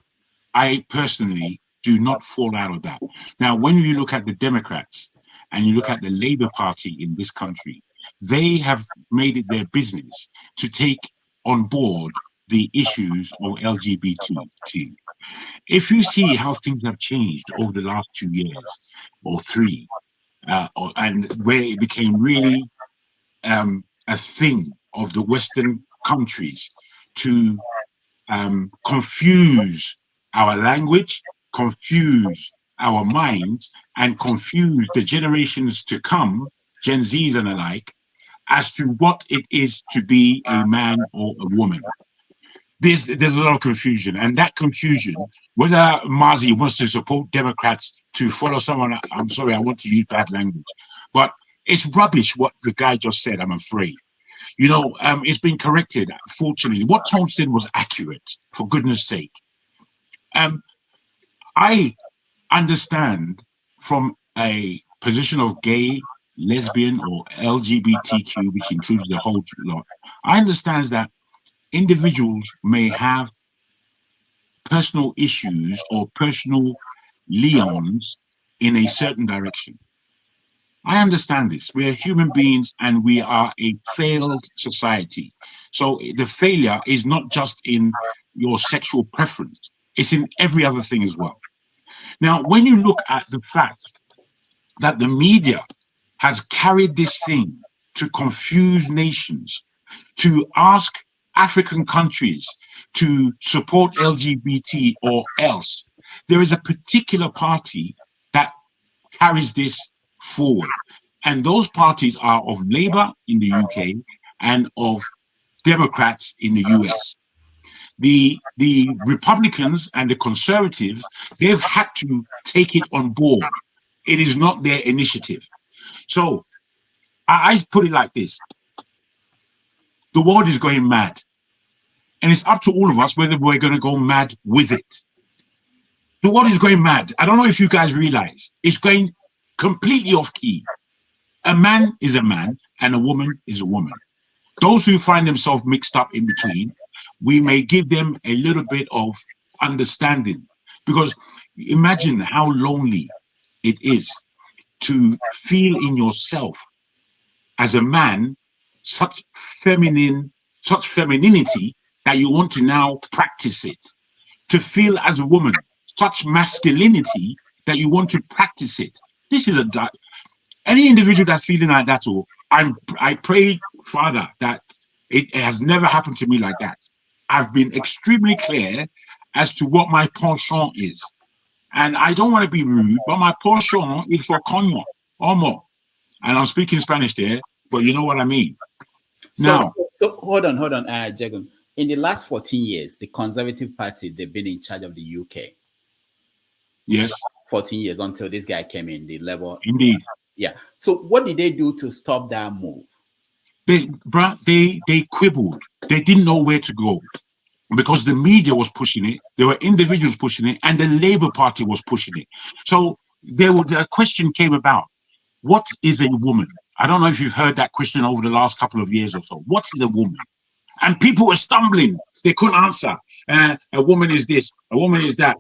I personally do not fall out of that. Now, when you look at the Democrats and you look at the Labour Party in this country, they have made it their business to take on board the issues of LGBT. If you see how things have changed over the last 2 years or 3, and where it became really a thing of the Western countries to confuse our language, confuse our minds, and confuse the generations to come, Gen Zs and the like, as to what it is to be a man or a woman. There's a lot of confusion, and that confusion, whether Mazi wants to support Democrats to follow someone, I'm sorry, I want to use bad language, but it's rubbish what the guy just said, I'm afraid. You know, it's been corrected, fortunately. What Tone said was accurate, for goodness sake. I understand from a position of gay, lesbian, or LGBTQ, which includes the whole lot, I understand that individuals may have personal issues or personal liens in a certain direction. I understand this. We are human beings and we are a failed society. So the failure is not just in your sexual preference. It's in every other thing as well. Now, when you look at the fact that the media has carried this thing to confuse nations, to ask African countries to support LGBT or else, there is a particular party that carries this forward. And those parties are of Labour in the UK and of Democrats in the US. The Republicans and the Conservatives, they've had to take it on board. It is not their initiative. So I put it like this. The world is going mad. And it's up to all of us whether we're going to go mad with it. The world is going mad. I don't know if you guys realize. It's going completely off key. A man is a man and a woman is a woman. Those who find themselves mixed up in between, we may give them a little bit of understanding. Because imagine how lonely it is to feel in yourself as a man such femininity that you want to now practice it. To feel as a woman such masculinity that you want to practice it. This is any individual that's feeling like that, or I pray, Father, that it has never happened to me like that. I've been extremely clear as to what my penchant is. And I don't want to be rude, but my penchant is for coño, homo. And I'm speaking Spanish there, but you know what I mean. So hold on, Jagun. In the last 14 years, the Conservative Party, they've been in charge of the UK. Yes. 14 years until this guy came in, the Labour. Indeed. Yeah. So what did they do to stop that move? They quibbled. They didn't know where to go because the media was pushing it. There were individuals pushing it, and the Labour Party was pushing it. So the question came about: what is a woman? I don't know if you've heard that question over the last couple of years or so. What is a woman? And people were stumbling. They couldn't answer. A woman is this. A woman is that.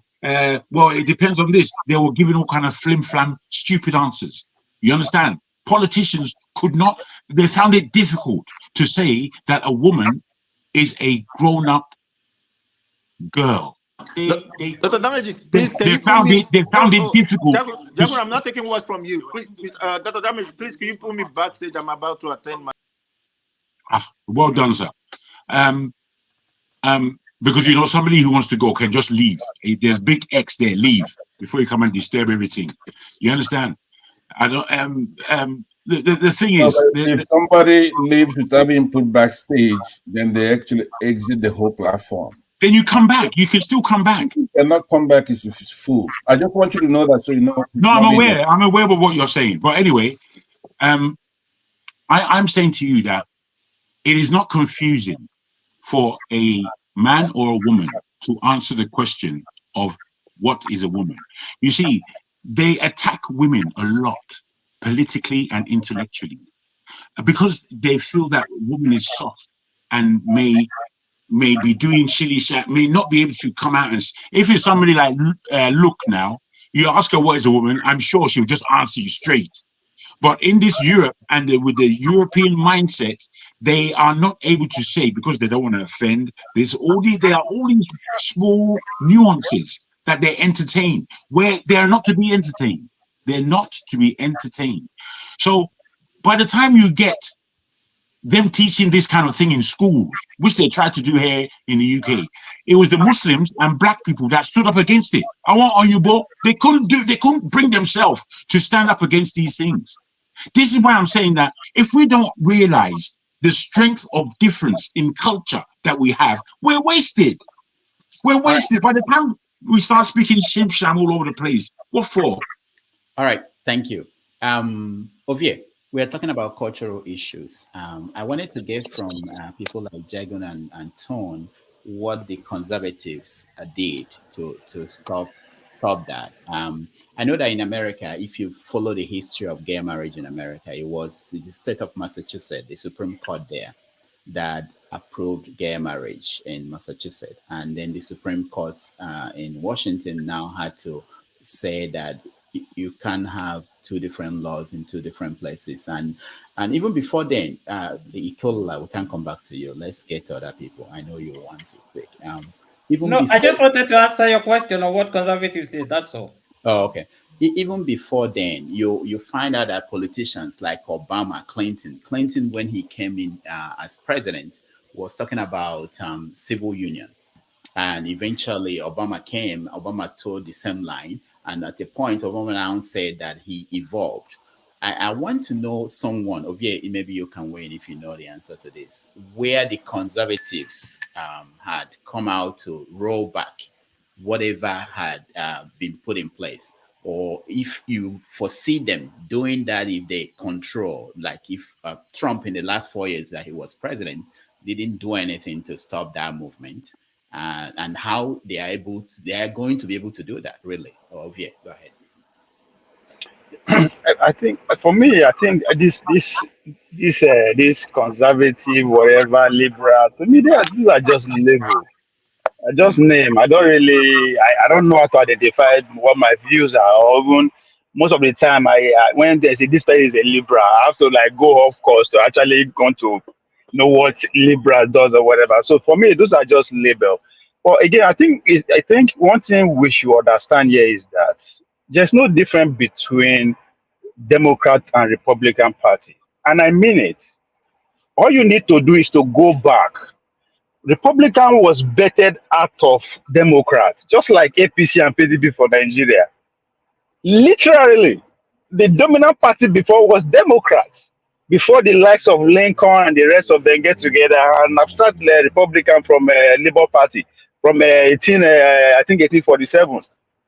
Well, it depends on this. They were giving all kind of flim-flam, stupid answers. You understand? Politicians could not, they found it difficult to say that a woman is a grown-up girl. Dr. Damage, please, they found it difficult. Jagun, I'm not taking words from you. Please, Dr. Damage, please, can you put me backstage? I'm about to attend my... Well done, sir. Because you know somebody who wants to go can just leave. There's big X there, leave before you come and disturb everything. You understand? I don't. The thing is, if somebody leaves without being put backstage, then they actually exit the whole platform. Then you come back. You can still come back. You cannot come back if it's full. I just want you to know that, so you know. No, I'm aware. I'm aware of what you're saying. But anyway, I'm saying to you that it is not confusing for a man or a woman to answer the question of what is a woman. You see, they attack women a lot, politically and intellectually, because they feel that woman is soft and may be doing shilly shat, may not be able to come out and. If it's somebody like Look now, you ask her what is a woman, I'm sure she'll just answer you straight. But in this Europe and with the European mindset, they are not able to say because they don't want to offend. There are all these small nuances that they entertain where they are not to be entertained. They're not to be entertained. So by the time you get them teaching this kind of thing in schools, which they tried to do here in the UK, it was the Muslims and black people that stood up against it. I want on you, bro. They couldn't bring themselves to stand up against these things. This is why I'm saying that if we don't realize the strength of difference in culture that we have, we're wasted. We're wasted. By the time we start speaking shim sham all over the place, what for? All right, thank you. Ovie, we are talking about cultural issues. I wanted to get from people like Jagun and Tone what the conservatives did to stop that. I know that in America, if you follow the history of gay marriage in America, it was the state of Massachusetts, the Supreme Court there, that approved gay marriage in Massachusetts. And then the Supreme Court in Washington now had to say that you can't have two different laws in two different places. And even before then, the Ikola, we can come back to you. Let's get to other people. I know you want to speak. Even No, before, I just wanted to answer your question on what conservatives say. That's all. oh, okay. Even before then, you find out that politicians like Obama, Clinton, when he came in as president, was talking about civil unions. And eventually Obama came, Obama told the same line. And at the point, Obama now said that he evolved. I want to know someone, Ovie, maybe you can weigh in if you know the answer to this, where the conservatives had come out to roll back whatever had been put in place, or if you foresee them doing that if they control, like if Trump in the last 4 years that he was president didn't do anything to stop that movement, and how they are going to be able to do that, really. Oh, yeah, go ahead. I think for me, I think this conservative, whatever, liberal, to me, these are just labels. I just name. I don't really. I don't know how to identify what my views are. Or even most of the time, when they say this person is a liberal, I have to like go off course to actually going to know what liberal does or whatever. So for me, those are just labels. But again, I think one thing we should understand here is that there's no difference between Democrat and Republican Party, and I mean it. All you need to do is to go back. Republican was bettered out of Democrats, just like APC and PDP for Nigeria. Literally, the dominant party before was Democrats. Before the likes of Lincoln and the rest of them get together and abstract the Republican from Labour Party from I think 1847.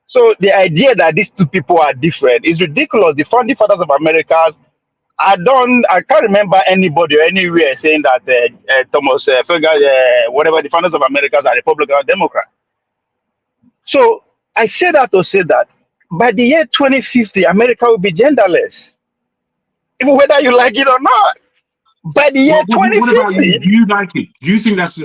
So the idea that these two people are different is ridiculous. The founding fathers of America, I can't remember anybody or anywhere saying that Thomas whatever the founders of America are Republican or Democrat. So I say that to say that by the year 2050, America will be genderless, even whether you like it or not. By the year 2050, what about you? Do you like it? Do you think that's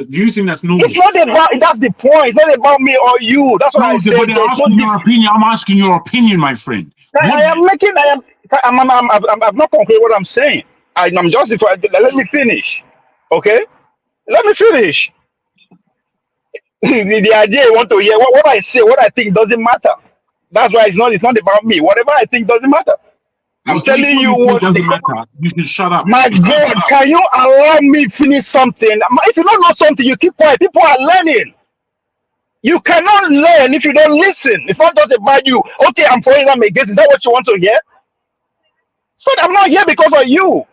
normal? It's not about. That's the point. It's not about me or you. That's what I said. I'm asking your opinion, my friend. I'm not concluding what I'm saying. I'm justifying. Let me finish. Okay? Let me finish. the idea you want to hear, what I say, what I think doesn't matter. That's why it's not about me. Whatever I think doesn't matter. I'm telling you what doesn't matter. You should shut up. My God, can you allow me finish something? If you don't know something, you keep quiet. People are learning. You cannot learn if you don't listen. It's not just about you. Okay, I'm for it, I'm against. Is that what you want to hear? So I'm not here because of you.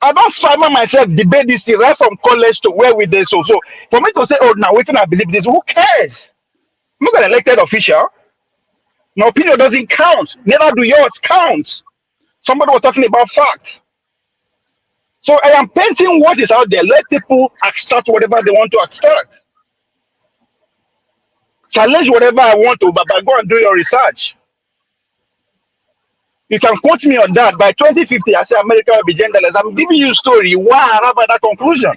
I don't find myself debate this right from college to where we did. So for me to say, oh, now waiting, I believe this. Who cares? I'm not an elected official. My opinion doesn't count. Neither do yours count. Somebody was talking about facts. So I am painting what is out there. Let people extract whatever they want to extract. Challenge whatever I want to, but go and do your research. You can quote me on that. By 2050, I say America will be genderless. I'm giving you a story why I arrive at that conclusion.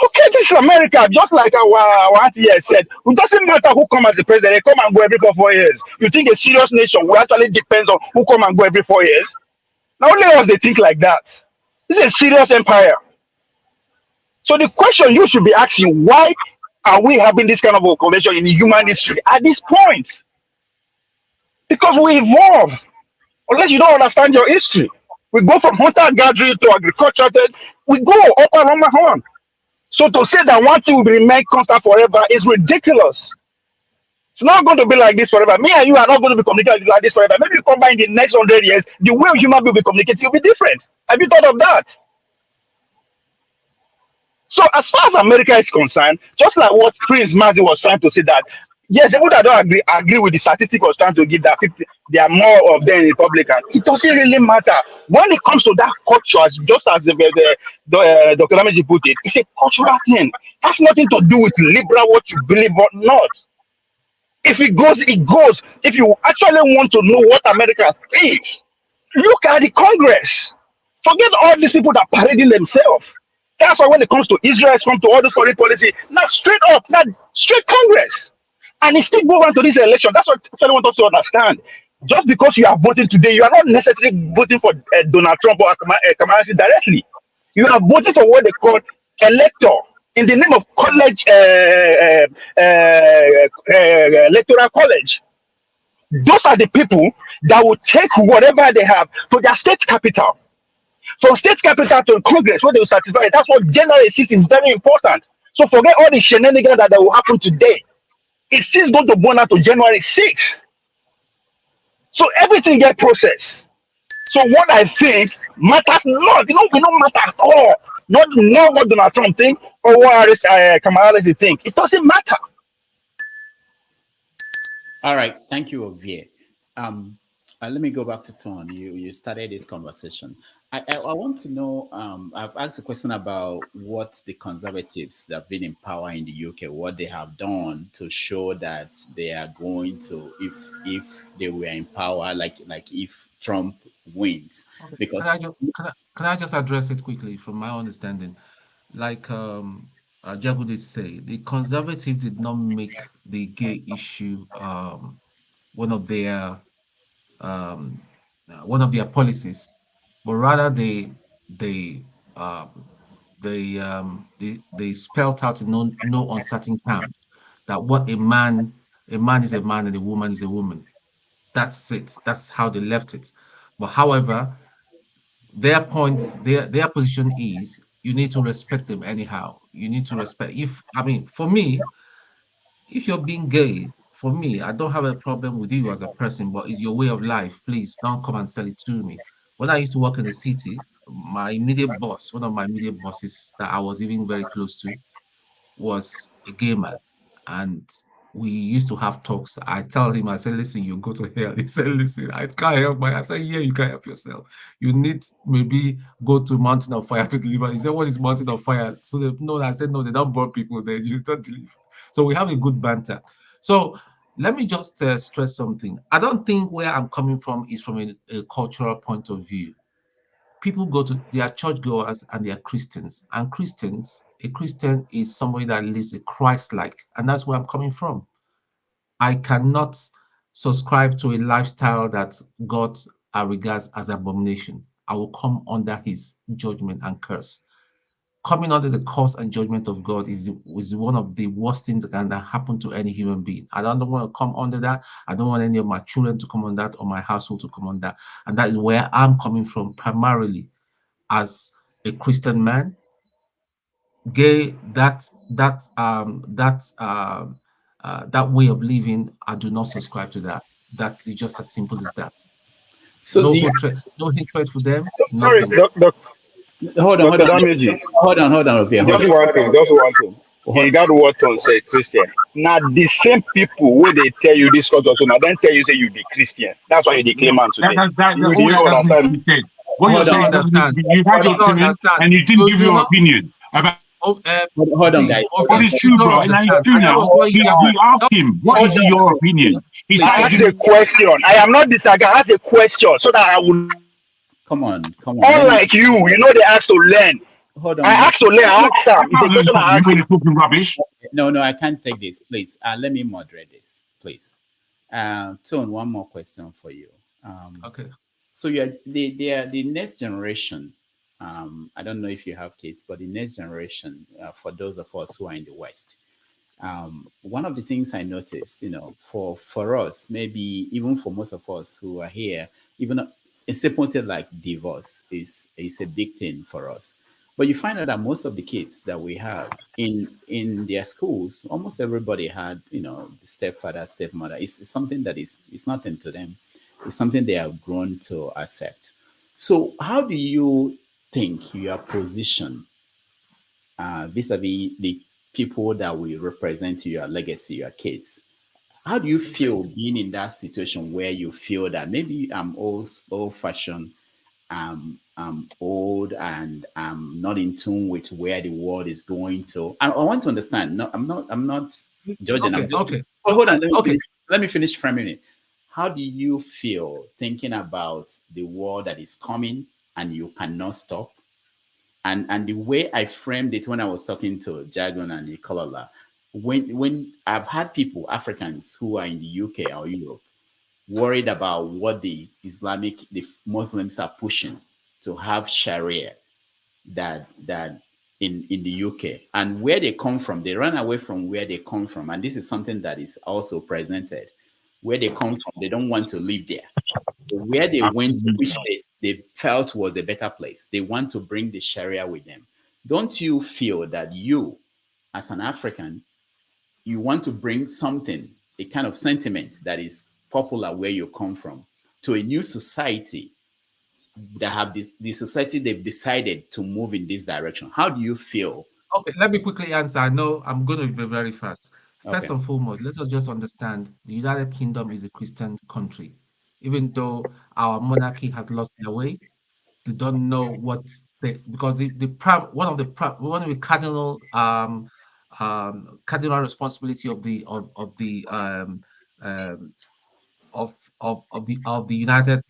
Okay, this is America, just like our auntie here said. It doesn't matter who comes as the president, they come and go every 4 years. You think a serious nation will actually depends on who come and go every 4 years? Now only us they think like that. This is a serious empire. So the question you should be asking, why are we having this kind of a convention in human history at this point? Because we evolve. Unless you don't understand your history. We go from hunter-gathering to agriculture. We go up and on. So to say that one thing will remain constant forever is ridiculous. It's not going to be like this forever. Me and you are not going to be communicating like this forever. Maybe you come back in the next 100 years, the way human beings will be communicating will be different. Have you thought of that? So as far as America is concerned, just like what Prince Mazi was trying to say that, yes, people that don't agree with the statistic was trying to give that 50, there are more of them in Republican. It doesn't really matter. When it comes to that culture, just as Dr. Lameji put it, it's a cultural thing. It has nothing to do with liberal, what you believe or not. If it goes, it goes. If you actually want to know what America thinks, look at the Congress. Forget all these people that parading themselves. That's why when it comes to Israel, it's come to all the foreign policy, now straight up, not straight Congress. And it still goes on to this election. That's what I want us to understand. Just because you are voting today, you are not necessarily voting for Donald Trump or Kamala Harris directly. You are voting for what they call elector in the name of college, electoral college. Those are the people that will take whatever they have to their state capital. From state capital to Congress, where they will certify it. That's what January 6th is very important. So forget all the shenanigans that will happen today. It's still going to burn out to January 6th. So everything get processed. So what I think matters not. We don't matter at all. Not what Donald Trump think or what Kamala Harris think. It doesn't matter. All right, thank you, Ovie. Let me go back to Ton. You started this conversation. I want to know. I've asked a question about what the conservatives that have been in power in the UK, what they have done to show that they are going to, if they were in power, like if Trump wins, Okay. because Can I just address it quickly from my understanding? Like Jago did say, the conservative did not make the gay issue one of their policies, but rather they spelt out in no uncertain terms that what a man is a man and a woman is a woman. That's it. That's how they left it. But however, their position is you need to respect them anyhow. You need to respect. For me, if you're being gay, for me, I don't have a problem with you as a person, but it's your way of life. Please don't come and sell it to me. When I used to work in the city, my immediate boss, one of my immediate bosses that I was even very close to, was a gay man. And we used to have talks. I tell him, I said, listen, you go to hell. He said, listen, I can't help I said, yeah, you can help yourself. You need maybe go to Mountain of Fire to deliver. He said, what is Mountain of Fire? So I said, no, they don't burn people there. You don't deliver. So we have a good banter. So let me just stress something. I don't think where I'm coming from is from a cultural point of view. People they are churchgoers and they are Christians. And a Christian is somebody that lives a Christ-like. And that's where I'm coming from. I cannot subscribe to a lifestyle that God regards as abomination. I will come under his judgment and curse. Coming under the curse and judgment of God is one of the worst things that can happen to any human being. I don't want to come under that. I don't want any of my children to come on that or my household to come on that. And that is where I'm coming from primarily as a Christian man. Gay, that way of living, I do not subscribe to that. That's just as simple as that. So no hatred for them. Sorry, nothing. Hold on. Just one thing. You got what to say, Christian. Now the same people where they tell you this culture, so now then tell you say you be Christian. That's why you claim man today. You understand? What you're saying doesn't you had your opinion and you didn't give your opinion about. Hold on, guys. What is true, bro? And I do now. We asked him, what is your opinion? I asked a question. I am not disagreeing. I asked a question so that I will. Come on. Unlike you they ask to learn. Hold on. I asked to learn. I asked Sam. It's a question I asked him. Rubbish. No, I can't take this. Please, let me moderate this, please. Tone, one more question for you. Okay. So the next generation. I don't know if you have kids, but the next generation, for those of us who are in the West, one of the things I noticed, for us, maybe even for most of us who are here, even a simple thing like divorce is a big thing for us. But you find out that most of the kids that we have in their schools, almost everybody had, the stepfather, stepmother. It's something that it's nothing to them. It's something they have grown to accept. So how do you think you are positioned vis-a-vis the people that will represent your legacy, your kids? How do you feel being in that situation where you feel that maybe I'm old-fashioned, I'm old, and I'm not in tune with where the world is going to? I want to understand. No, I'm not judging. Okay. Hold on. Let me finish framing it. How do you feel thinking about the world that is coming and you cannot stop? And the way I framed it when I was talking to Jagon and Nicola, when I've had people, Africans who are in the UK or Europe, worried about what the Muslims are pushing to have Sharia, that in the UK, and where they come from, they run away from where they come from, and this is something that is also presented. Where they come from, they don't want to live there. So where they went, which they felt was a better place, they want to bring the Sharia with them. Don't you feel that you, as an African, you want to bring something, a kind of sentiment that is popular where you come from, to a new society that have the society they've decided to move in this direction? How do you feel? Okay, let me quickly answer. I know I'm going to be very fast. First Okay. and foremost, let us just understand the United Kingdom is a Christian country. Even though our monarchy has lost their way, they don't know what they, because one of the cardinal responsibility of the United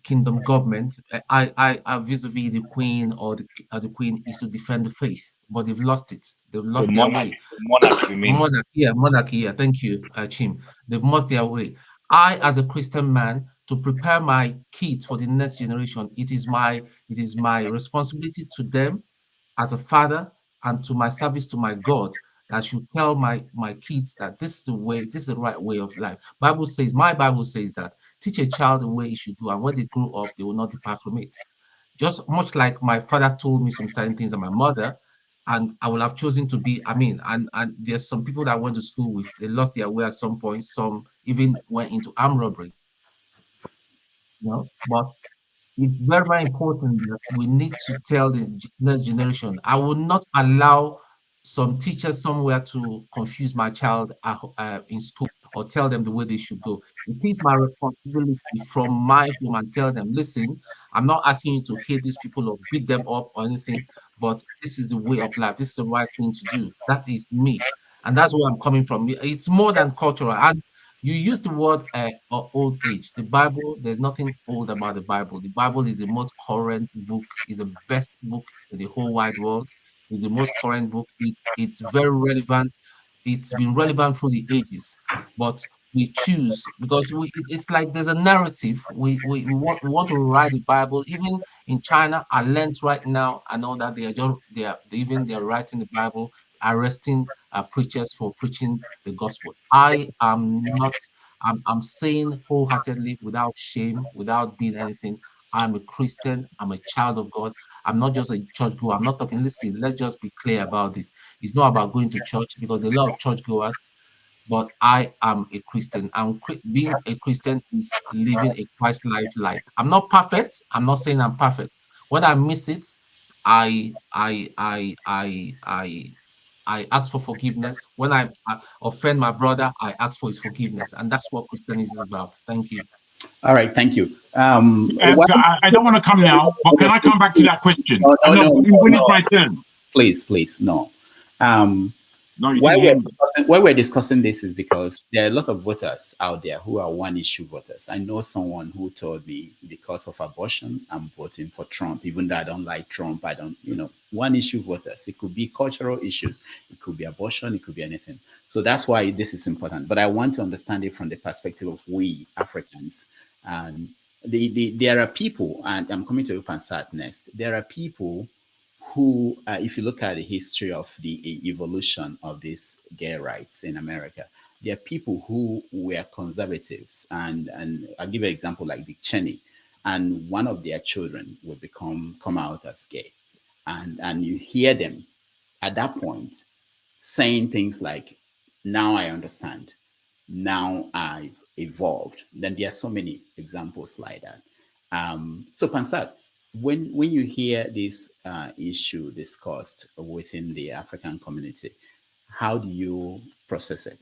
Kingdom government, I vis-a-vis the Queen or the Queen, is to defend the faith, but they've lost it. They've lost their way. Monarchy. Yeah. Thank you, Chim. They've lost their way. I, as a Christian man, to prepare my kids for the next generation, it is my responsibility to them as a father and to my service to my God, that I should tell my kids that this is the way, this is the right way of life. My Bible says that teach a child the way he should do, and when they grow up, they will not depart from it. Just much like my father told me some certain things, and my mother, and I will have chosen to be. And there's some people that I went to school with, they lost their way at some point. Some even went into armed robbery. But it's very, very important that we need to tell the next generation. I will not allow some teachers somewhere to confuse my child in school or tell them the way they should go. It is my responsibility from my home and tell them, listen, I'm not asking you to hate these people or beat them up or anything, but this is the way of life. This is the right thing to do. That is me. And that's where I'm coming from. It's more than cultural. And you use the word old age. The Bible, there's nothing old about the Bible. The Bible is the most current book, is the best book in the whole wide world. It's the most current book. It's very relevant. It's been relevant through the ages. But we choose, because it's like there's a narrative. We want to write the Bible. Even in China, I learned right now, I know that they're writing the Bible, arresting preachers for preaching the gospel. I am not, I'm saying wholeheartedly, without shame, without being anything, I'm a Christian, I'm a child of God. I'm not just a church goer. I'm not talking, listen, let's just be clear about this. It's not about going to church, because a lot of church goers, but I am a Christian. Being a Christian is living a Christ-like life. I'm not perfect. I'm not saying I'm perfect. When I miss it, I ask for forgiveness. When I offend my brother, I ask for his forgiveness. And that's what Christianity is about. Thank you. All right, thank you. I don't want to come now, but can I come back to that question? No, when it's my turn. Please, no. Why we're discussing this is because there are a lot of voters out there who are one-issue voters. I know someone who told me, because of abortion, I'm voting for Trump, even though I don't like Trump. I don't, one-issue voters. It could be cultural issues. It could be abortion. It could be anything. So that's why this is important. But I want to understand it from the perspective of we Africans. And there are people, and I'm coming to you, Pansat, next. There are people who, if you look at the history of the evolution of these gay rights in America, there are people who were conservatives. And I'll give you an example like Dick Cheney. And one of their children will come out as gay. And you hear them at that point saying things like, now I understand. Now I've evolved. Then there are so many examples like that. So Pansat, when you hear this issue discussed within the African community, how do you process it?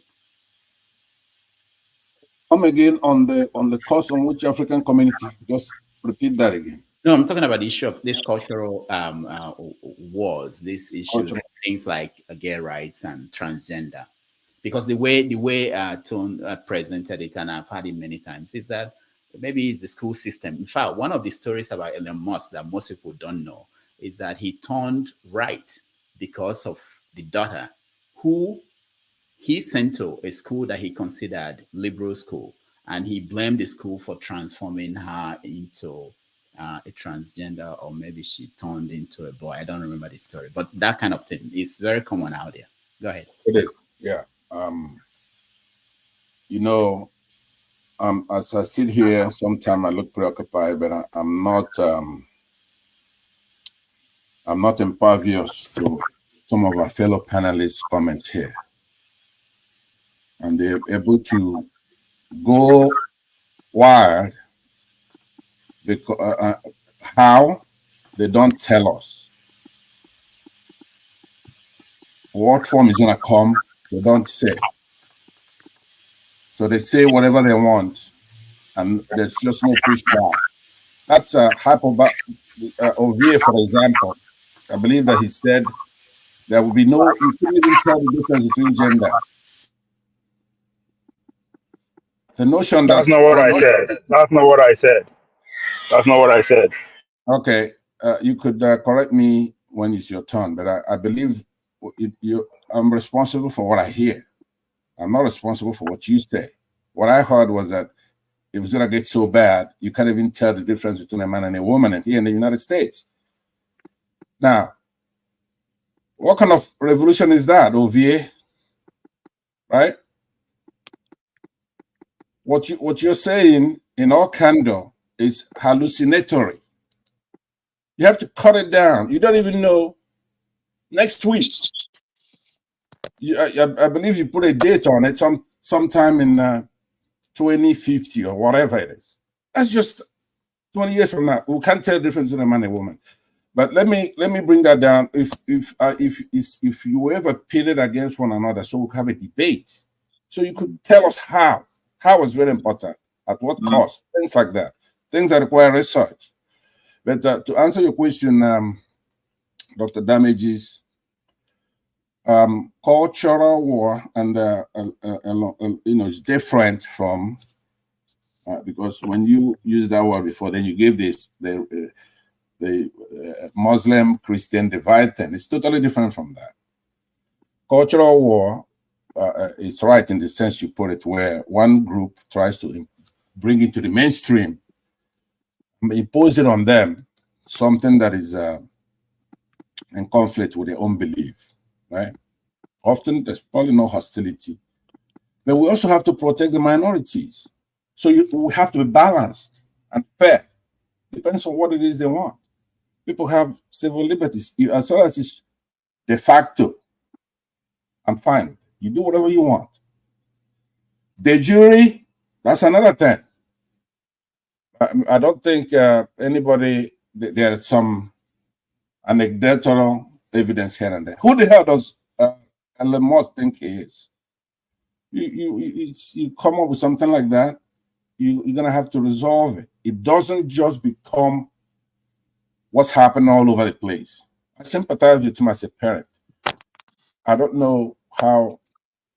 Come again on the course on which African community? Just repeat that again. No, I'm talking about the issue of this cultural wars, these issues, things like gay rights and transgender. Because the way Tone presented it, and I've had it many times, is that maybe it's the school system. In fact, one of the stories about Elon Musk that most people don't know is that he turned right because of the daughter who he sent to a school that he considered liberal school, and he blamed the school for transforming her into a transgender, or maybe she turned into a boy. I don't remember the story, but that kind of thing is very common out there. Go ahead. It is, yeah. You know, as I sit here, sometimes I look preoccupied, but I'm not impervious to some of our fellow panelists' comments here. And they're able to go wild because how they don't tell us. What form is gonna come, they don't say. So they say whatever they want, and there's just no pushback. That's Ovie, for example. I believe that he said there will be no, you couldn't even tell the difference between gender. The notion That's not what I said. That's not what I said. That's not what I said. Okay, you could correct me when it's your turn, but I believe I'm responsible for what I hear. I'm not responsible for what you say. What I heard was that it was gonna get so bad, you can't even tell the difference between a man and a woman here in the United States. Now, what kind of revolution is that, Ovie? Right? What you're saying in all candor is hallucinatory. You have to cut it down. You don't even know. Next week, I believe you put a date on it, sometime in 2050 or whatever it is. That's just 20 years from now. We can't tell the difference between a man and a woman. But let me bring that down. If you were ever pitted against one another, so we have a debate, so you could tell us how. How is very important. At what cost? Things like that. Things that require research. But to answer your question, Dr. Damages, cultural war and is different from because when you use that word before, then you give this the Muslim Christian divide thing. It's totally different from that. Cultural war, it's right in the sense you put it, where one group tries to bring into the mainstream, impose it on them, something that is in conflict with their own belief, right? Often there's probably no hostility, but we also have to protect the minorities. So we have to be balanced and fair. Depends on what it is they want. People have civil liberties. As far as it's de facto, I'm fine. You do whatever you want. De jure, that's another thing. I don't think anybody, there's some anecdotal evidence here and there. Who the hell does Elon Musk think he is? You come up with something like that, you're going to have to resolve it. It doesn't just become what's happening all over the place. I sympathize with him as a parent. I don't know how,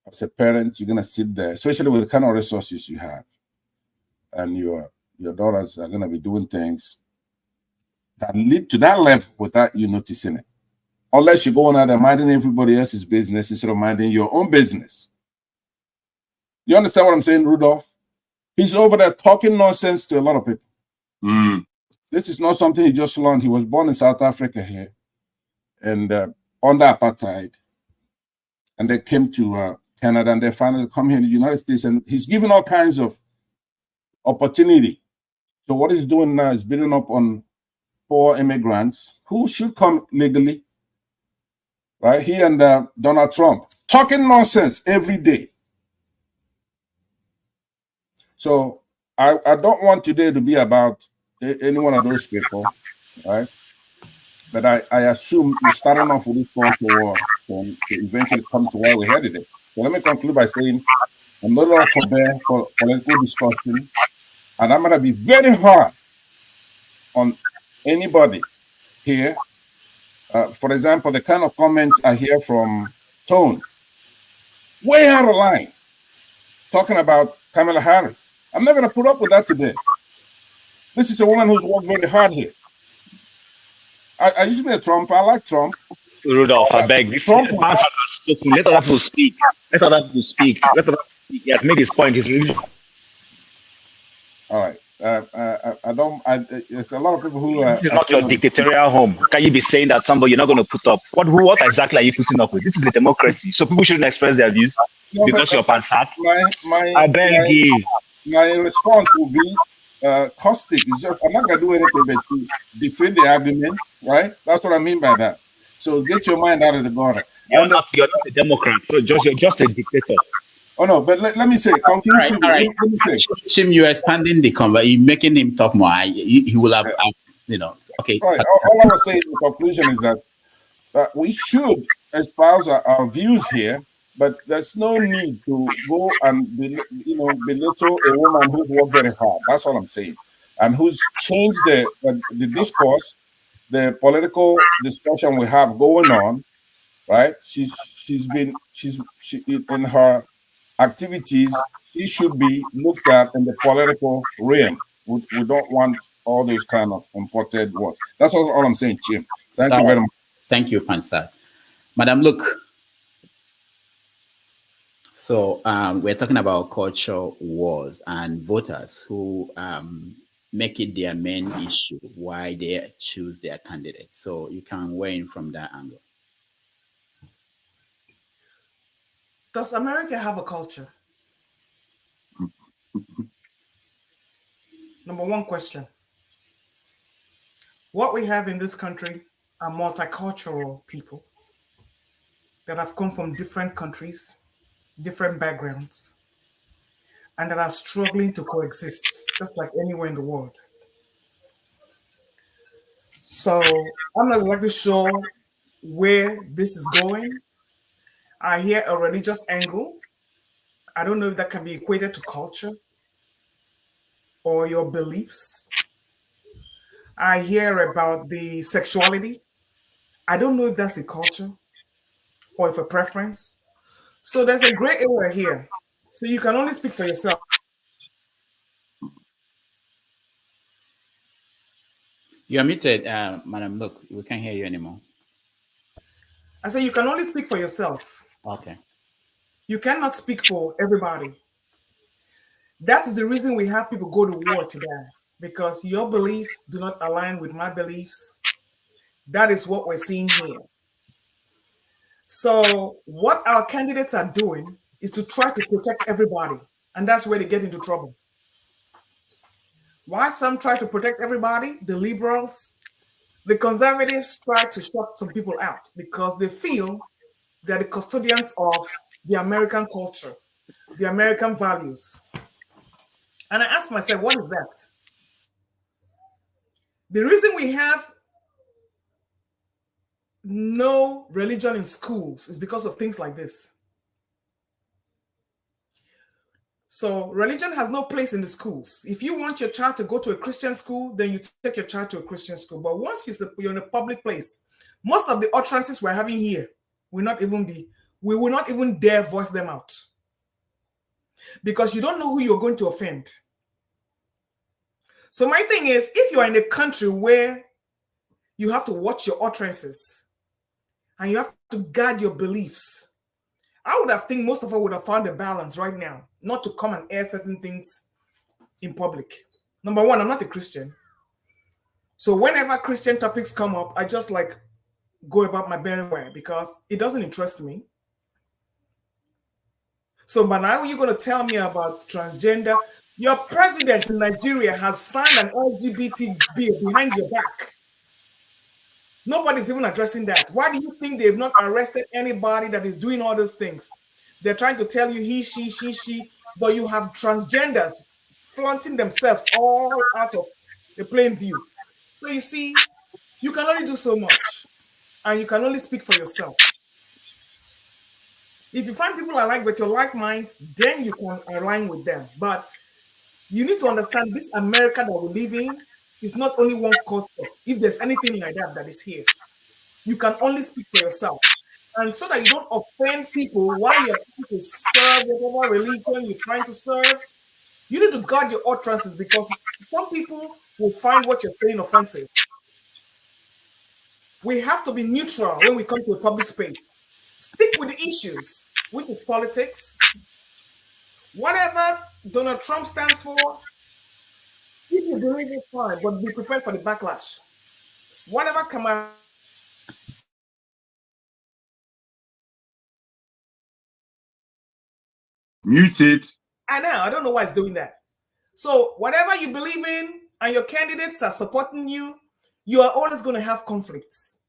as a parent, you're going to sit there, especially with the kind of resources you have, and your daughters are going to be doing things that lead to that level without you noticing it. Unless you go on out there minding everybody else's business instead of minding your own business. You understand what I'm saying, Rudolph? He's over there talking nonsense to a lot of people. This is not something he just learned. He was born in South Africa here and under apartheid. And they came to Canada and they finally come here in the United States. And he's given all kinds of opportunity. So what he's doing now is building up on poor immigrants who should come legally. Right? He and Donald Trump talking nonsense every day. So I don't want today to be about any one of those people, right? But I assume you're starting off with this point war and eventually come to where we're headed. So let me conclude by saying I'm not all for there for political discussion, and I'm going to be very hard on anybody here. For example, the kind of comments I hear from Tone, way out of line, talking about Kamala Harris. I'm not going to put up with that today. This is a woman who's worked very hard here. I used to be a Trump. I like Trump. Rudolph, I beg. This Trump man has spoken. Let other people speak. Let other people speak. Let other people speak. He has made his point. He's really... All right. I don't. There's a lot of people who This is not your dictatorial home. Can you be saying that somebody you're not going to put up? What exactly are you putting up with? This is a democracy, so people shouldn't express their views because you're pansat. I beg you. My response will be caustic. It's just I'm not gonna do anything but to defend the argument, right? That's what I mean by that. So get your mind out of the gutter. You're not a Democrat, so you're just a dictator. Oh no, but let me say, all right. let me say. Chim, you're expanding the conversation, you're making him talk more. He will have, okay. Right. All I was saying in conclusion is that we should espouse our views here, but there's no need to go and belittle a woman who's worked very hard. That's all I'm saying, and who's changed the discourse, the political discussion we have going on. Right? She's in her activities. She should be looked at in the political realm. We don't want all those kind of imported words. That's all I'm saying, Chim. Thank you very much. Thank you, Pansat. Madam, look. So we're talking about culture wars and voters who make it their main issue why they choose their candidate. So you can weigh in from that angle. Does America have a culture? Number one question. What we have in this country are multicultural people that have come from different countries, different backgrounds, and that are struggling to coexist, just like anywhere in the world. So I'm not exactly sure where this is going. I hear a religious angle. I don't know if that can be equated to culture or your beliefs. I hear about the sexuality. I don't know if that's a culture or if a preference. So there's a gray area here. So you can only speak for yourself. You're muted, Madam. Look, we can't hear you anymore. I say you can only speak for yourself. Okay. You cannot speak for everybody. That is the reason we have people go to war today, because your beliefs do not align with my beliefs. That is what we're seeing here. So what our candidates are doing is to try to protect everybody, and that's where they get into trouble. Why some try to protect everybody, the liberals, the conservatives try to shut some people out because they feel they're the custodians of the American culture, the American values. And I ask myself, what is that? The reason we have no religion in schools is because of things like this. So religion has no place in the schools. If you want your child to go to a Christian school, then you take your child to a Christian school. But once you're in a public place, most of the utterances we're having here we will not even dare voice them out. Because you don't know who you're going to offend. So my thing is, if you are in a country where you have to watch your utterances and you have to guard your beliefs, I would have think most of us would have found a balance right now, not to come and air certain things in public. Number one, I'm not a Christian. So whenever Christian topics come up, I just go about my merry way because it doesn't interest me. So but now you're going to tell me about transgender. Your president in Nigeria has signed an LGBT bill behind your back. Nobody's even addressing that. Why do you think they've not arrested anybody that is doing all those things? They're trying to tell you he, she, but you have transgenders flaunting themselves all out of the plain view. So you see, you can only do so much, and you can only speak for yourself. If you find people alike with your like minds, then you can align with them. But you need to understand this America that we live in is not only one culture. If there's anything like that is here, you can only speak for yourself. And so that you don't offend people while you're trying to serve whatever religion you're trying to serve, you need to guard your utterances because some people will find what you're saying offensive. We have to be neutral when we come to a public space. Stick with the issues, which is politics. Whatever Donald Trump stands for, If you believe it, fine, but be prepared for the backlash. Whatever Kamala Muted. I know. I don't know why it's doing that. So whatever you believe in and your candidates are supporting you, you are always going to have conflicts.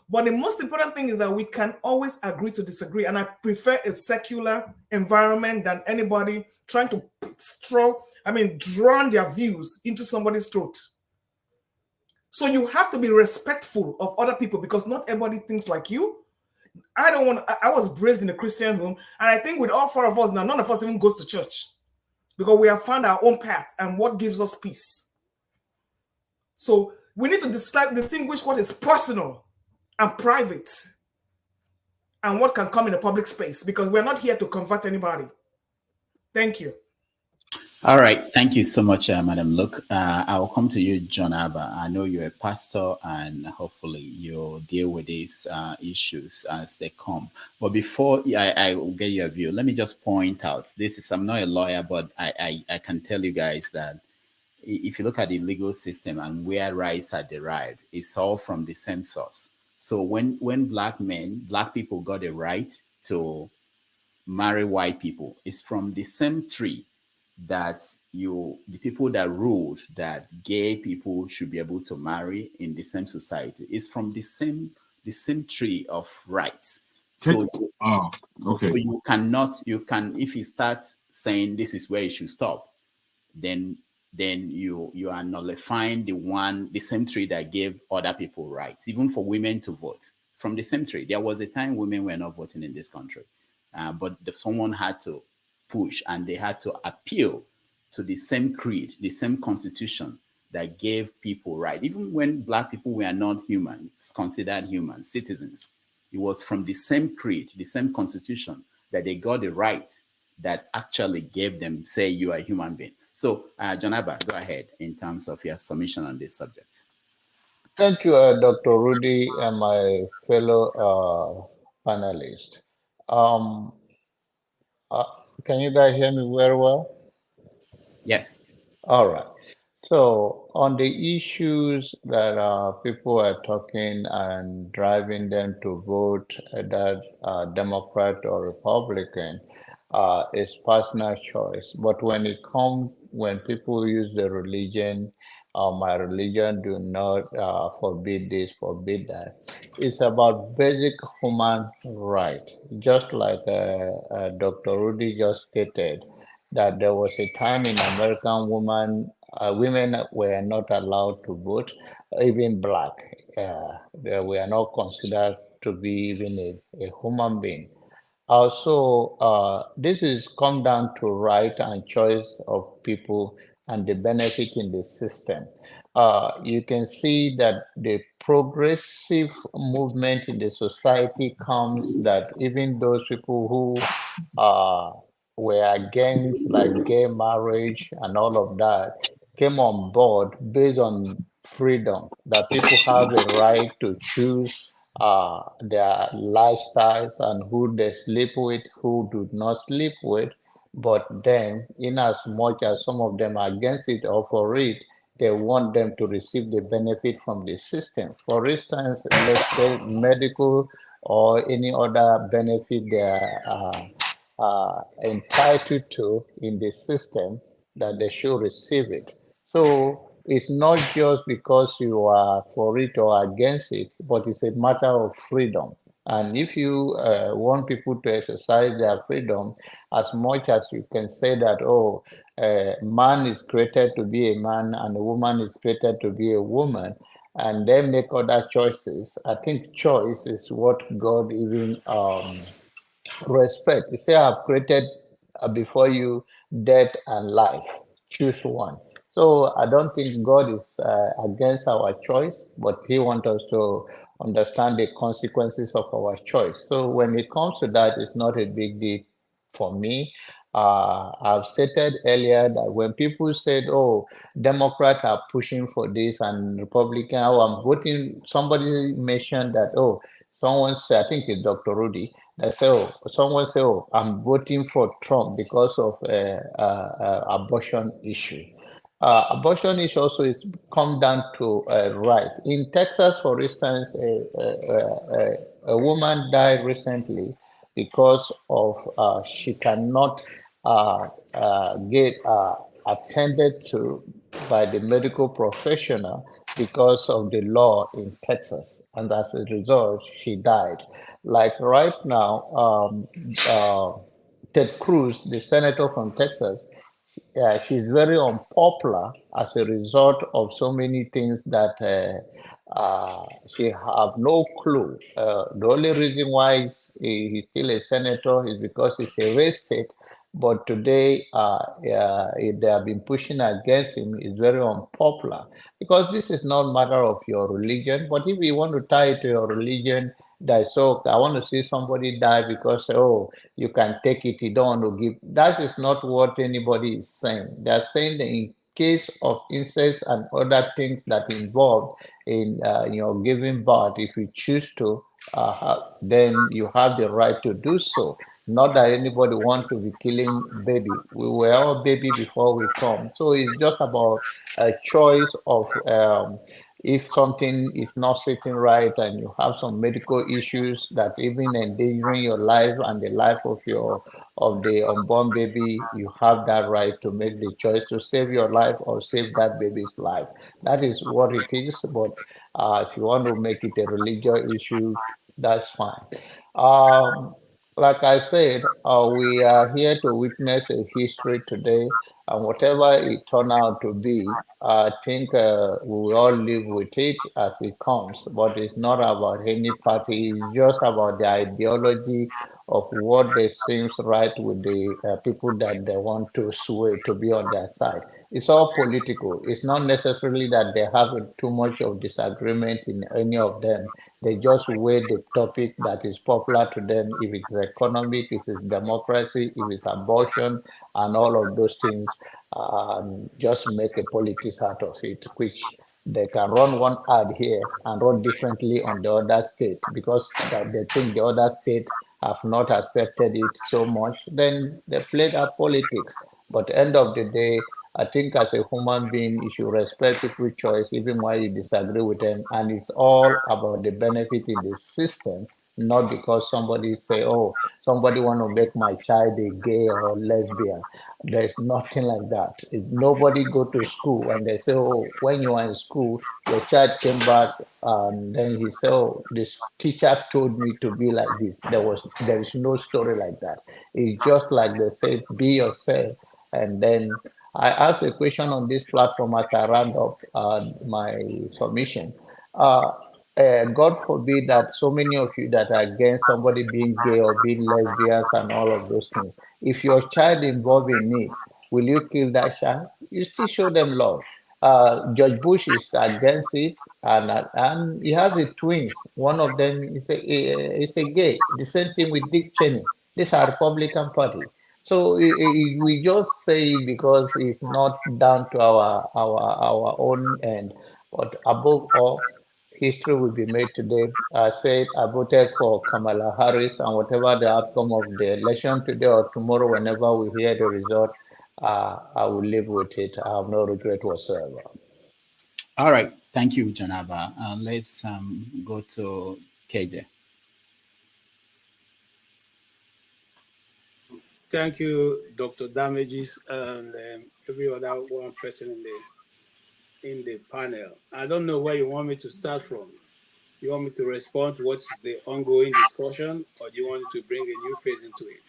But the most important thing is that we can always agree to disagree. And I prefer a secular environment than anybody trying to drown their views into somebody's throat. So you have to be respectful of other people because not everybody thinks like you. I was raised in a Christian home, and I think with all four of us now, none of us even goes to church because we have found our own path and what gives us peace. So we need to distinguish what is personal and private and what can come in a public space because we're not here to convert anybody. Thank you. All right. Thank you so much, Madam Luke. I will come to you, John Abba. I know you're a pastor and hopefully you'll deal with these issues as they come. But before I will get your view, let me just point out, I'm not a lawyer, but I can tell you guys that if you look at the legal system and where rights are derived, it's all from the same source. So when black people got a right to marry white people, it's from the same tree that the people that ruled that gay people should be able to marry in the same society is from the same tree of rights. So, okay. So if you start saying this is where you should stop, then you are nullifying the same tree that gave other people rights, even for women to vote from the same tree. There was a time women were not voting in this country, but someone had to push and they had to appeal to the same creed, the same constitution that gave people right. Even when black people were not humans, considered human citizens, it was from the same creed, the same constitution that they got the right that actually gave them, say, you are a human being. So, John Abba, go ahead in terms of your submission on this subject. Thank you, Dr. Rudy and my fellow panelists. Can you guys hear me very well? Yes. All right. So on the issues that people are talking and driving them to vote that Democrat or Republican is personal choice. But when people use the religion, my religion do not forbid this, forbid that. It's about basic human right. Just like Dr. Rudy just stated, that there was a time in American women were not allowed to vote, even black. They were not considered to be even a human being. Also, this is come down to right and choice of people and the benefit in the system. You can see that the progressive movement in the society comes that even those people who were against like gay marriage and all of that came on board based on freedom, that people have a right to choose their lifestyles and who they sleep with, who do not sleep with. But then, in as much as some of them are against it or for it, they want them to receive the benefit from the system. For instance, let's say medical or any other benefit they are entitled to in the system, that they should receive it. So it's not just because you are for it or against it, but it's a matter of freedom. And if you want people to exercise their freedom, as much as you can say that, oh, man is created to be a man and a woman is created to be a woman, and they make other choices, I think choice is what God even respect. He say, I've created before you death and life. Choose one. So I don't think God is against our choice, but He wants us to understand the consequences of our choice. So when it comes to that, it's not a big deal for me. I've stated earlier that when people said, oh, Democrats are pushing for this and Republican, oh, I'm voting, somebody mentioned that, oh, someone said, I think it's Dr. Rudy, that said, oh, someone said, oh, I'm voting for Trump because of abortion issue. Abortion is also is come down to right. In Texas, for instance, a woman died recently because of she cannot get attended to by the medical professional because of the law in Texas, and as a result, she died. Like right now, Ted Cruz, the senator from Texas, yeah, she's very unpopular as a result of so many things that she have no clue. The only reason why he's still a senator is because it's a red state. But today, they have been pushing against him. It's very unpopular because this is not a matter of your religion. But if you want to tie it to your religion, that so I want to see somebody die because oh you can take it, you don't want to give. That is not what anybody is saying. They're saying that in case of incest and other things that involve in giving birth, if you choose to, then you have the right to do so. Not that anybody wants to be killing baby. We were all baby before we come. So it's just about a choice of if something is not sitting right and you have some medical issues that even endangering your life and the life of the unborn baby, you have that right to make the choice to save your life or save that baby's life. That is what it is. But if you want to make it a religious issue, that's fine. Um, like I said, we are here to witness a history today, and whatever it turned out to be, I think we will all live with it as it comes. But it's not about any party, it's just about the ideology of what they seems right with the people that they want to sway to be on their side. It's all political. It's not necessarily that they have too much of disagreement in any of them. They just weigh the topic that is popular to them. If it's economic, if it's democracy, if it's abortion, and all of those things, just make a politics out of it, which they can run one ad here and run differently on the other state because that they think the other state have not accepted it so much. Then they play that politics. But end of the day, I think as a human being, you should respect people's choice, even when you disagree with them. And it's all about the benefit in the system, not because somebody say, oh, somebody want to make my child a gay or lesbian. There's nothing like that. Nobody go to school and they say, oh, when you are in school, your child came back and then he said, oh, this teacher told me to be like this. There is no story like that. It's just like they say, be yourself. And then I asked a question on this platform as I round up my submission. God forbid that so many of you that are against somebody being gay or being lesbians and all of those things, if your child involved in it, will you kill that child? You still show them love. George Bush is against it, and he has the twins. One of them is a gay. The same thing with Dick Cheney. These are Republican Party. So we just say because it's not down to our own end, but above all, history will be made today. I said I voted for Kamala Harris, and whatever the outcome of the election today or tomorrow, whenever we hear the result, I will live with it. I have no regret whatsoever. All right. Thank you, Janaba. Let's go to KJ. Thank you, Dr. Damages, and every other one present in the panel. I don't know where you want me to start from. You want me to respond to what's the ongoing discussion, or do you want to bring a new phase into it?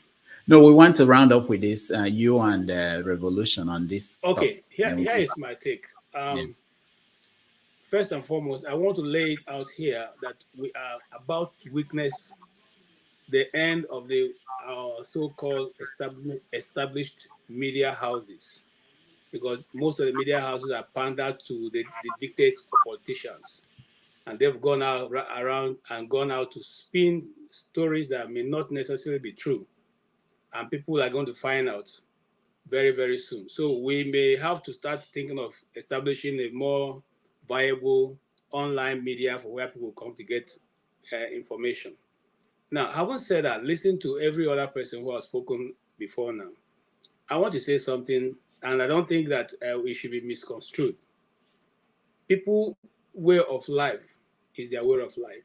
No, we want to round up with this, you and Revolution on this. Okay, here is my take. First and foremost, I want to lay it out here that we are about to witness the end of the so-called established media houses, because most of the media houses are pandered to the dictates of politicians, and they've gone out around and gone out to spin stories that may not necessarily be true, and people are going to find out very, very soon. So we may have to start thinking of establishing a more viable online media for where people come to get information. Now, having said that, listen to every other person who has spoken before now. I want to say something, and I don't think that it should be misconstrued. People' way of life is their way of life,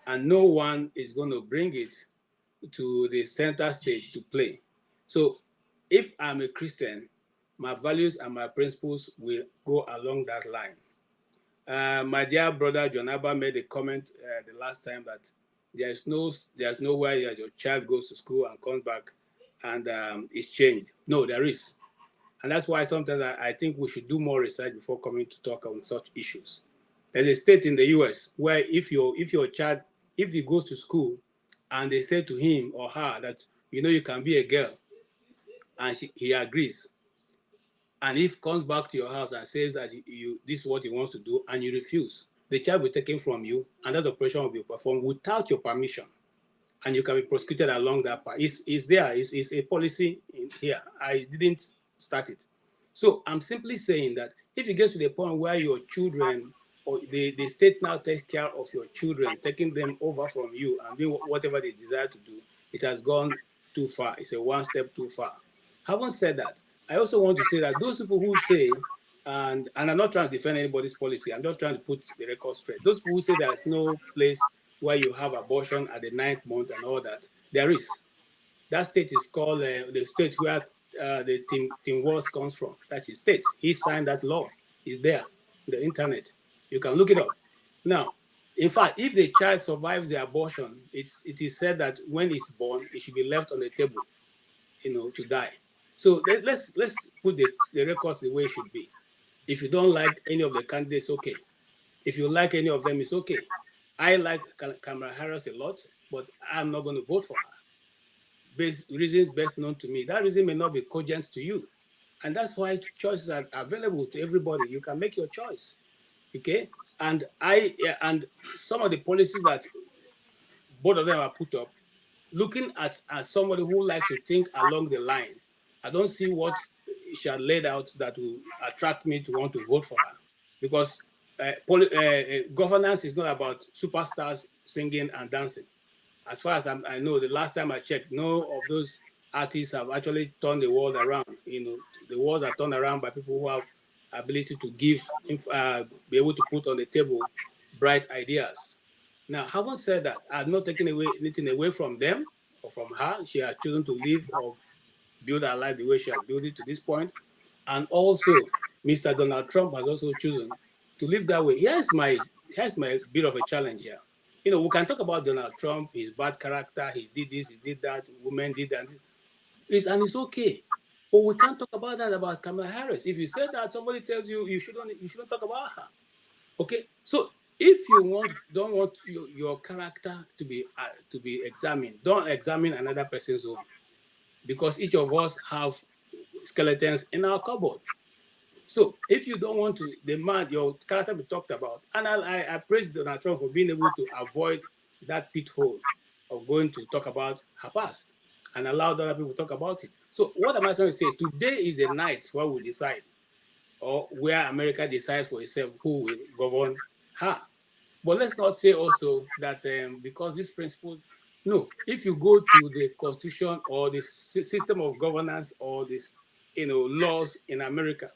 and no one is going to bring it to the center stage to play. So if I'm a Christian, my values and my principles will go along that line. My dear brother John Abba made a comment the last time that there's no way that your child goes to school and comes back and it's changed. No, there is. And that's why sometimes I think we should do more research before coming to talk on such issues. There's a state in the US where if your child, if he goes to school and they say to him or her that, you can be a girl, and he agrees, and if comes back to your house and says that this is what he wants to do and you refuse, the child will be taken from you and that operation will be performed without your permission, and you can be prosecuted along that path. It's there. It's a policy in here. I didn't start it. So I'm simply saying that if it gets to the point where your children or the state now takes care of your children, taking them over from you and doing whatever they desire to do, it has gone too far. It's a one step too far. Having said that, I also want to say that those people who say, and I'm not trying to defend anybody's policy, I'm just trying to put the record straight. Those people who say there's no place where you have abortion at the 9th month and all that, there is. That state is called the state where the Tim Walz comes from. That's his state. He signed that law. It's there on the internet. You can look it up. Now, in fact, if the child survives the abortion, it is said that when it's born, it should be left on the table, to die. So let's put the records the way it should be. If you don't like any of the candidates, okay. If you like any of them, it's okay. I like Kamala Harris a lot, but I'm not going to vote for her. Reasons best known to me. That reason may not be cogent to you. And that's why choices are available to everybody. You can make your choice. Okay? And some of the policies that both of them are put up, looking at as somebody who likes to think along the line, I don't see what she had laid out that will attract me to want to vote for her. Because governance is not about superstars singing and dancing. As far as I know, the last time I checked, no of those artists have actually turned the world around. The worlds are turned around by people who have ability to give, be able to put on the table bright ideas. Now, having said that, I'm not taking anything away from them or from her. She has chosen to live or build her life the way she has built it to this point. And also, Mr. Donald Trump has also chosen to live that way. Here's my bit of a challenge here. We can talk about Donald Trump, his bad character, he did this, he did that, women did that. And it's okay. But we can't talk about that about Kamala Harris. If you say that, somebody tells you you shouldn't talk about her. Okay? So if you don't want your character to be examined, don't examine another person's own. Because each of us have skeletons in our cupboard. So if you don't want to demand your character be talked about, and I praise Donald Trump for being able to avoid that pithole of going to talk about her past and allow other people to talk about it. So what am I trying to say? Today is the night where we decide, or where America decides for itself who will govern her. But let's not say also that because these principles, no, if you go to the Constitution or the system of governance or this, laws in America,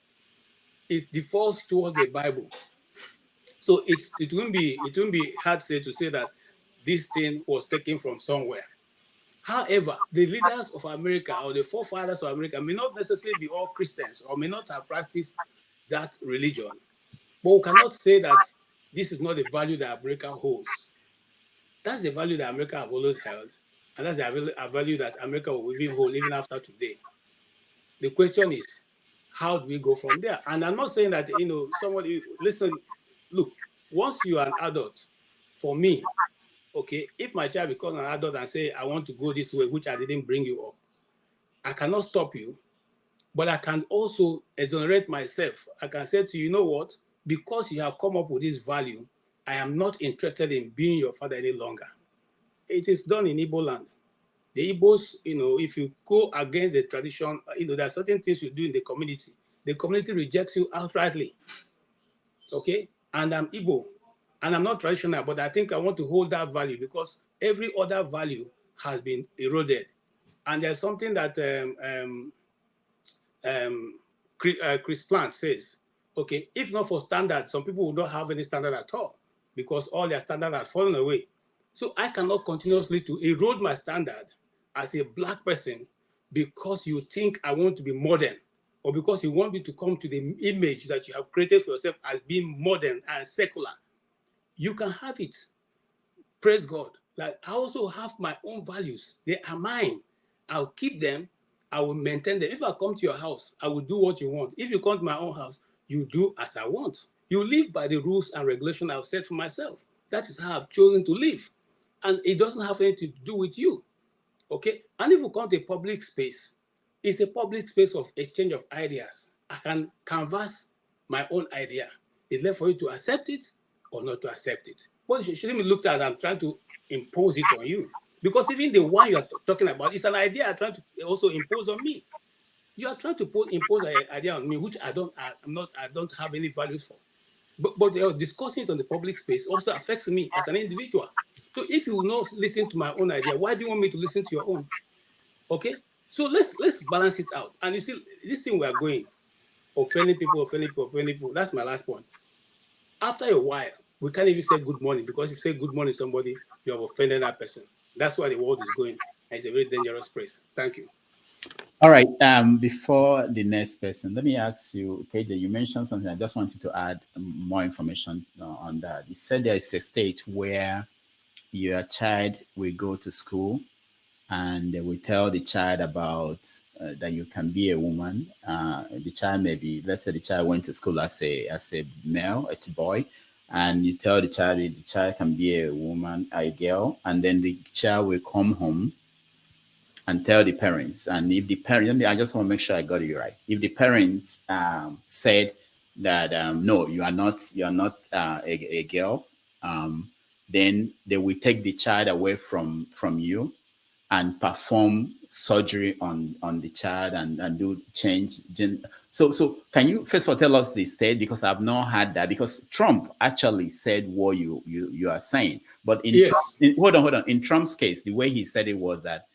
it defaults towards the Bible. So it won't be hard to say that this thing was taken from somewhere. However, the leaders of America or the forefathers of America may not necessarily be all Christians or may not have practiced that religion. But we cannot say that this is not the value that America holds. That's the value that America have always held, and that's the value that America will even hold even after today. The question is, how do we go from there? And I'm not saying that, somebody, listen, look, once you are an adult, for me, okay, if my child becomes an adult and say, I want to go this way, which I didn't bring you up, I cannot stop you, but I can also exonerate myself. I can say to you, you know what? Because you have come up with this value, I am not interested in being your father any longer. It is done in Igbo land. The Igbos, if you go against the tradition, there are certain things you do in the community rejects you outrightly. Okay? And I'm Igbo, and I'm not traditional, but I think I want to hold that value because every other value has been eroded. And there's something that Chris Plant says, okay, if not for standards, some people will not have any standard at all because all their standard has fallen away. So I cannot continuously to erode my standard as a black person because you think I want to be modern or because you want me to come to the image that you have created for yourself as being modern and secular. You can have it. Praise God. Like I also have my own values. They are mine. I'll keep them. I will maintain them. If I come to your house, I will do what you want. If you come to my own house, you do as I want. You live by the rules and regulations I've set for myself. That is how I've chosen to live. And it doesn't have anything to do with you. Okay? And if you come to a public space, it's a public space of exchange of ideas. I can canvass my own idea. It's left for you to accept it or not to accept it. But it shouldn't be looked at and trying to impose it on you. Because even the one you are talking about is an idea I'm trying to also impose on me. You are trying to impose an idea on me, which I don't have any values for. But discussing it on the public space also affects me as an individual. So if you will not listen to my own idea, why do you want me to listen to your own? Okay? So let's balance it out. And you see, this thing we are going, offending people. That's my last point. After a while, we can't even say good morning because if you say good morning to somebody, you have offended that person. That's why the world is going. And it's a very dangerous place. Thank you. All right. Before the next person, let me ask you, KJ, you mentioned something. I just wanted to add more information on that. You said there is a state where your child will go to school and they will tell the child about that you can be a woman. The child may be, let's say the child went to school as a male, a boy, and you tell the child can be a woman, a girl, and then the child will come home and tell the parents. And if the parents, I just want to make sure I got it right. If the parents said that no, you are not a girl, then they will take the child away from you and perform surgery on the child and do change. So can you first of all tell us the state, because I've not had that, because Trump actually said what you are saying. But in hold on. In Trump's case, the way he said it was that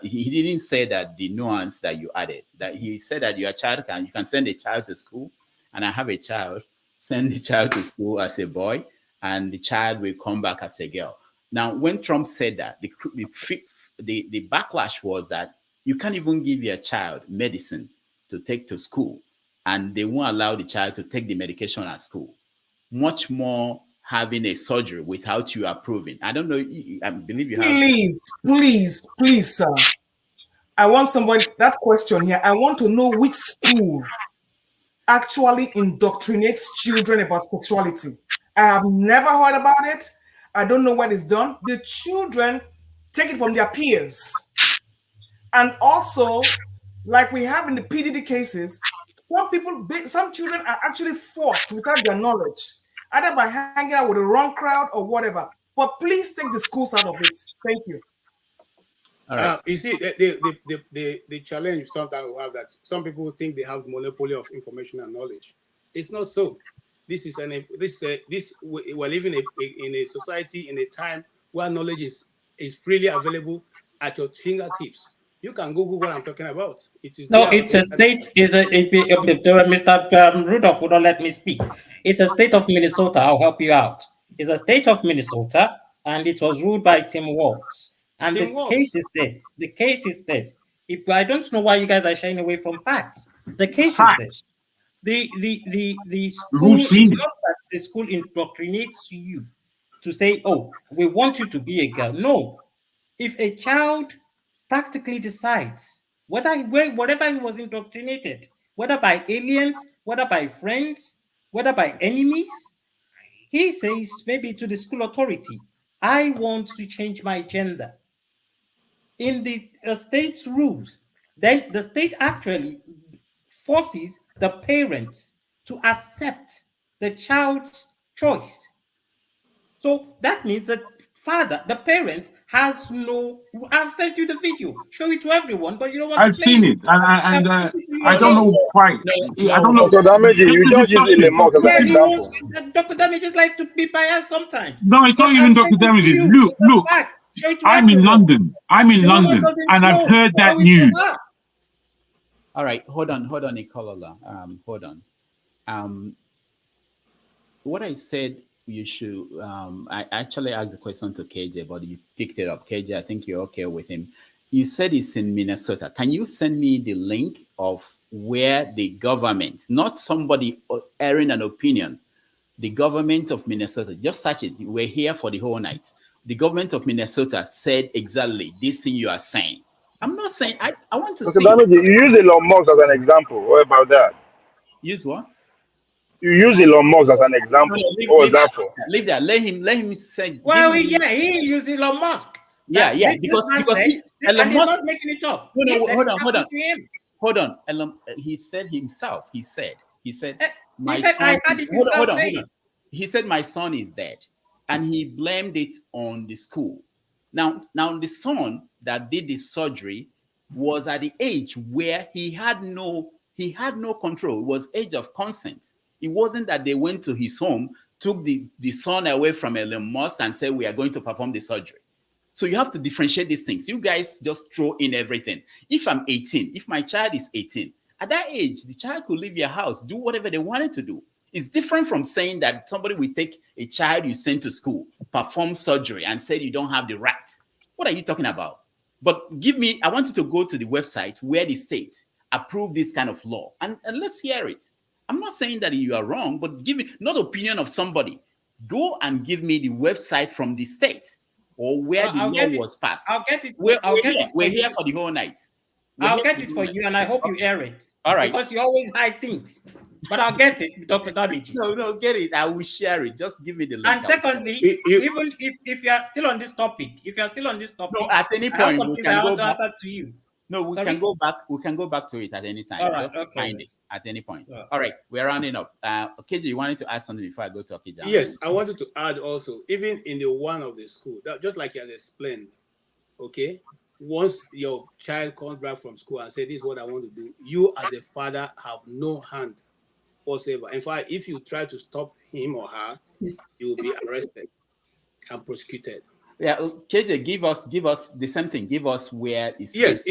he didn't say that the nuance that you added, that he said that your child you can send a child to school, and I have a child, send the child to school as a boy, and the child will come back as a girl. Now, when Trump said that, the backlash was that you can't even give your child medicine to take to school, and they won't allow the child to take the medication at school, much more having a surgery without you approving. I don't know. I believe you have. Please, sir. I want that question here. I want to know which school actually indoctrinates children about sexuality. I have never heard about it. I don't know what is done. The children take it from their peers. And also, like we have in the PDD cases, some children are actually forced without their knowledge, either by hanging out with the wrong crowd or whatever. But please take the schools out of it. Thank you. All right. You see, the challenge sometimes we have that some people think they have monopoly of information and knowledge. It's not so. We're living in a society, in a time where knowledge is freely available at your fingertips. You can Google what I'm talking about. It's a state. Mr. Rudolph would not let me speak. It's a state of Minnesota. I'll help you out. It's a state of Minnesota, and it was ruled by Tim Walz. And the case is this. I don't know why you guys are shying away from facts. The case is this. The school is not that the school indoctrinates you to say, oh, we want you to be a girl. No. If a child practically decides whatever he was indoctrinated, whether by aliens, whether by friends, whether by enemies, he says maybe to the school authority, I want to change my gender. In the state's rules, then the state actually forces the parents to accept the child's choice. So that means that the parent has no. I've sent you the video. Show it to everyone, but you don't want to play. I've seen it, and I don't know quite. I don't know. Dr. Damage, you just use the remote as an example. Dr. Damages like to be biased sometimes. No, it's not even Dr. Damages. Look. I'm in London. And I've heard that news. All right, hold on, Nicolola. Hold on. What I said you should, I actually asked the question to KJ, but you picked it up. KJ, I think you're okay with him. You said it's in Minnesota. Can you send me the link of where the government, not somebody airing an opinion, the government of Minnesota, just search it. We're here for the whole night. The government of Minnesota said exactly this thing you are saying. I'm not saying, I want to see. You use Elon Musk as an example. What about that? Use what? You use Elon Musk as an example. What was that for? Leave that. Let him say. Well, yeah, he used Elon Musk. Yeah, because Elon Musk not making it up. No, hold on. He said himself. He said, my son. Hold on. He said my son is dead, and he blamed it on the school. Now the son that did the surgery was at the age where he had no control. It was age of consent. It wasn't that they went to his home, took the son away from Elon Musk and said, we are going to perform the surgery. So you have to differentiate these things. You guys just throw in everything. If I'm 18, if my child is 18, at that age, the child could leave your house, do whatever they wanted to do. It's different from saying that somebody will take a child you send to school, perform surgery, and say you don't have the right. What are you talking about? But I want you to go to the website where the states approve this kind of law, and let's hear it. I'm not saying that you are wrong, but give me not opinion of somebody. Go and give me the website from the state or where the law was passed. I'll get it. We're here for the whole night. I'll get it for you, and I hope you air it. All right. Because you always hide things. But I'll get it, Dr. Damage. No, get it. I will share it. Just give me the link. And secondly, even if you are still on this topic, no, at any point we can go back to you. No, we can go back. We can go back to it at any time. All right, just find it at any point. All right, we're rounding up. KJ, you wanted to add something before I go to Okija? Yes, I wanted to add also, even in the one of the school, that just like you had explained, okay, once your child comes back from school and say, this is what I want to do, you as the father have no hand whatsoever. In fact, if you try to stop him or her, you will be arrested and prosecuted. Yeah, KJ, give us the same thing. Give us where it's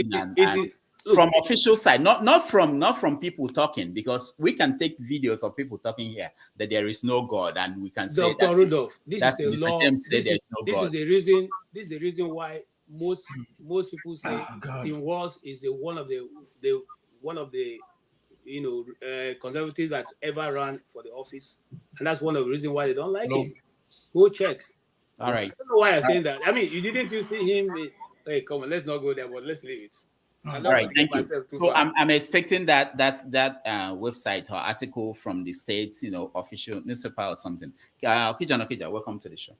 from official side, not from people talking, because we can take videos of people talking here that there is no God, and we can say Dr. Rudolph, this is a law. This is the reason why most people say Tim Walz is one of the conservatives that ever ran for the office, and that's one of the reasons why they don't like him. Go check. All right. I don't know why I'm saying that. I mean, you didn't see him. Hey, come on, let's not go there, but let's leave it. All right, thank you. So I'm expecting that website or article from the state's official newspaper or something. Okija, welcome to the show.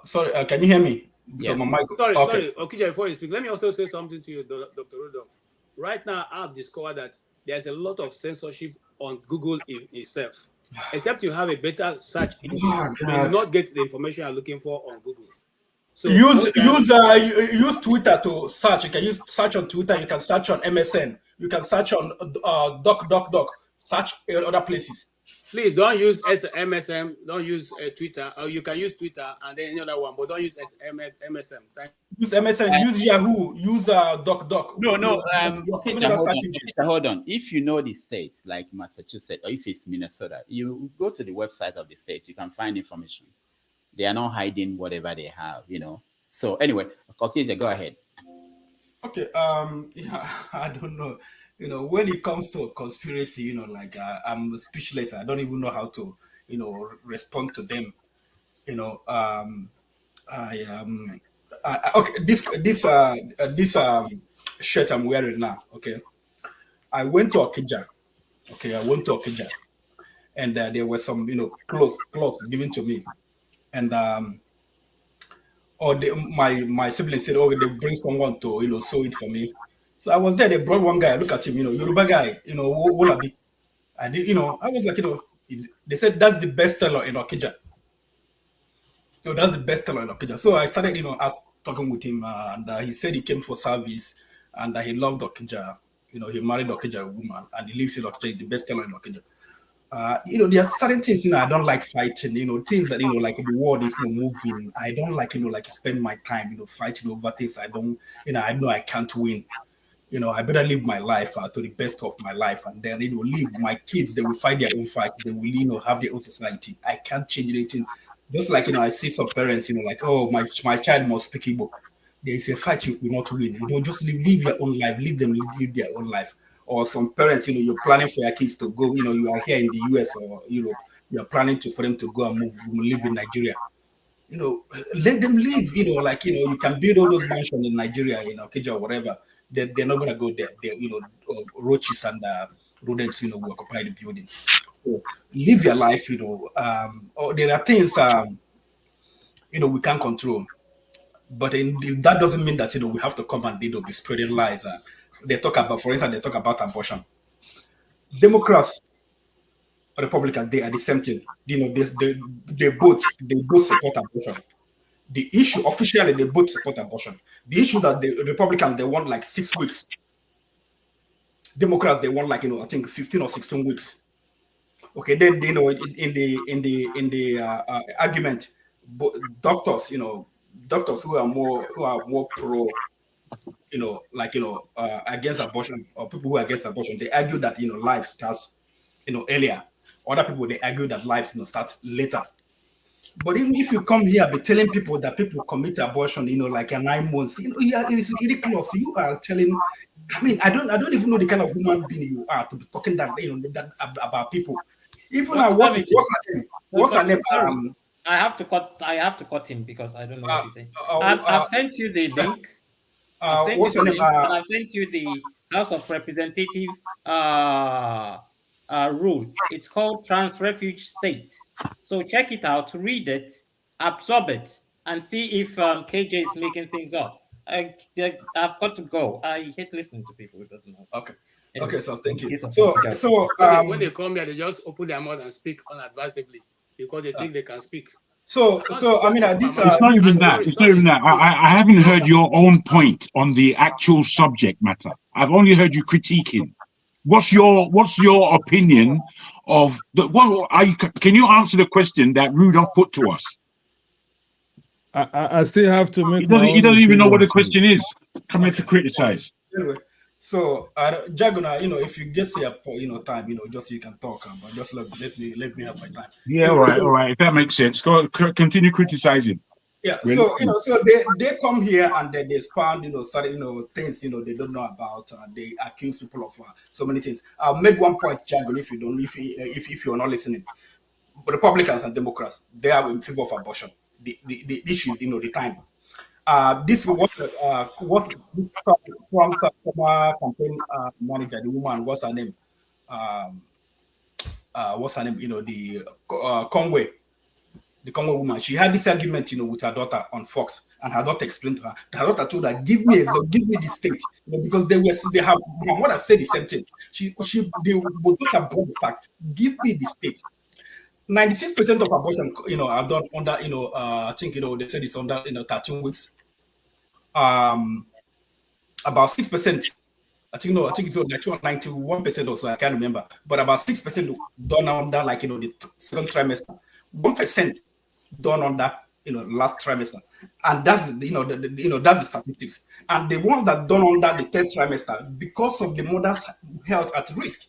Sorry, can you hear me? Yes. My mic. Sorry, Okija, before you speak, let me also say something to you, Dr. Rudolph. Right now, I've discovered that there's a lot of censorship on Google itself. Except you have a better search engine, you will not get the information you're looking for on Google. So use Twitter to search. You can search on Twitter. You can search on MSN. You can search on DuckDuckDuck. Search in other places. Please don't use MSN. Don't use Twitter. Or you can use Twitter and then any other one, but don't use MSN. Use MSN. Use Yahoo. Use DuckDuck. No. Hold on. If you know the states like Massachusetts or if it's Minnesota, you go to the website of the states. You can find information. They are not hiding whatever they have, So anyway, okay, go ahead. Okay. I don't know. When it comes to conspiracy, I'm speechless. I don't even know how to, respond to them. Okay. This shirt I'm wearing now. Okay. I went to Okija. Okay. And there were some, clothes given to me. And my siblings said, they bring someone to sew it for me. So I was there. They brought one guy. Look at him, Yoruba guy. Wolabi. I did, I was like, they said that's the best tailor in Okija. That's the best tailor in Okija. So I started, talking with him, and he said he came for service, and he loved Okija. He married Okija woman, and he lives in Okija. He's the best tailor in Okija. There are certain things, I don't like fighting, things that, like the world is moving. I don't like, spend my time, fighting over things I don't, I know I can't win. I better live my life to the best of my life, and then live. My kids, they will fight their own fight. They will, have their own society. I can't change anything. Just like, I see some parents, like, oh, my child must speak Igbo. There is a fight you will not win. Just live your own life. Leave them live their own life. Or some parents, you're planning for your kids to go. You are here in the US or Europe. You're planning for them to go and live in Nigeria. Let them live. You can build all those mansions in Nigeria, Kenya or whatever. They're not gonna go there. Roaches and rodents, will occupy the buildings. So live your life. There are things we can't control, but that doesn't mean that we have to come and be spreading lies. They talk about, for instance, abortion. Democrats, Republicans, they are the same thing. They both support abortion. The issue, officially, they both support abortion. The issue that the Republicans, they want like 6 weeks. Democrats, they want like, I think 15 or 16 weeks. Okay, then, in the argument, doctors, doctors who are more pro, against abortion, or people who are against abortion, they argue that, life starts, earlier. Other people, they argue that life, start later. But even if you come here, be telling people that people commit abortion, like 9 months, it's ridiculous. You are telling, I don't even know the kind of human being you are to be talking that, that about people. Even what's her name? I have to cut him because I don't know what he's saying. I've sent you the link. I've sent you the House of Representative rule. It's called Trans-Refuge State. So check it out, read it, absorb it, and see if KJ is making things up. I've got to go. I hate listening to people who doesn't know. Okay. Okay, so thank you. So when they come here, they just open their mouth and speak unadvisedly because they think they can speak. This it's not even that. It's not even that. I haven't heard your own point on the actual subject matter. I've only heard you critiquing. What's your opinion of the? Can you answer the question that Rudolph put to us? I still have to make. He doesn't even know what the question is. Come here to criticize. Anyway, so Jagona, if you get to your time, just so you can talk, but just let me have my time. Yeah, all right. If that makes sense, go continue criticizing. Yeah, really? So they come here and they expound, things they don't know about. They accuse people of so many things. I'll make one point, Jagon, if you're not listening. Republicans and Democrats, they are in favor of abortion. The issue is the time. This was this Trump's former campaign manager, the woman, what's her name? The Conway. The Congo woman, she had this argument, with her daughter on Fox, and her daughter explained to her. Her daughter told her, "Give me the state," because her mother said the same thing. They both brought the fact. Give me the state. 96% of abortion, are done under, I think, they said it's under, 13 weeks. About 6%. I think it's 91% or so. I can't remember, but about 6% done under, the second trimester. 1% done on that, last trimester, and that's that's the statistics. And the ones that done on that the third trimester, because of the mother's health at risk,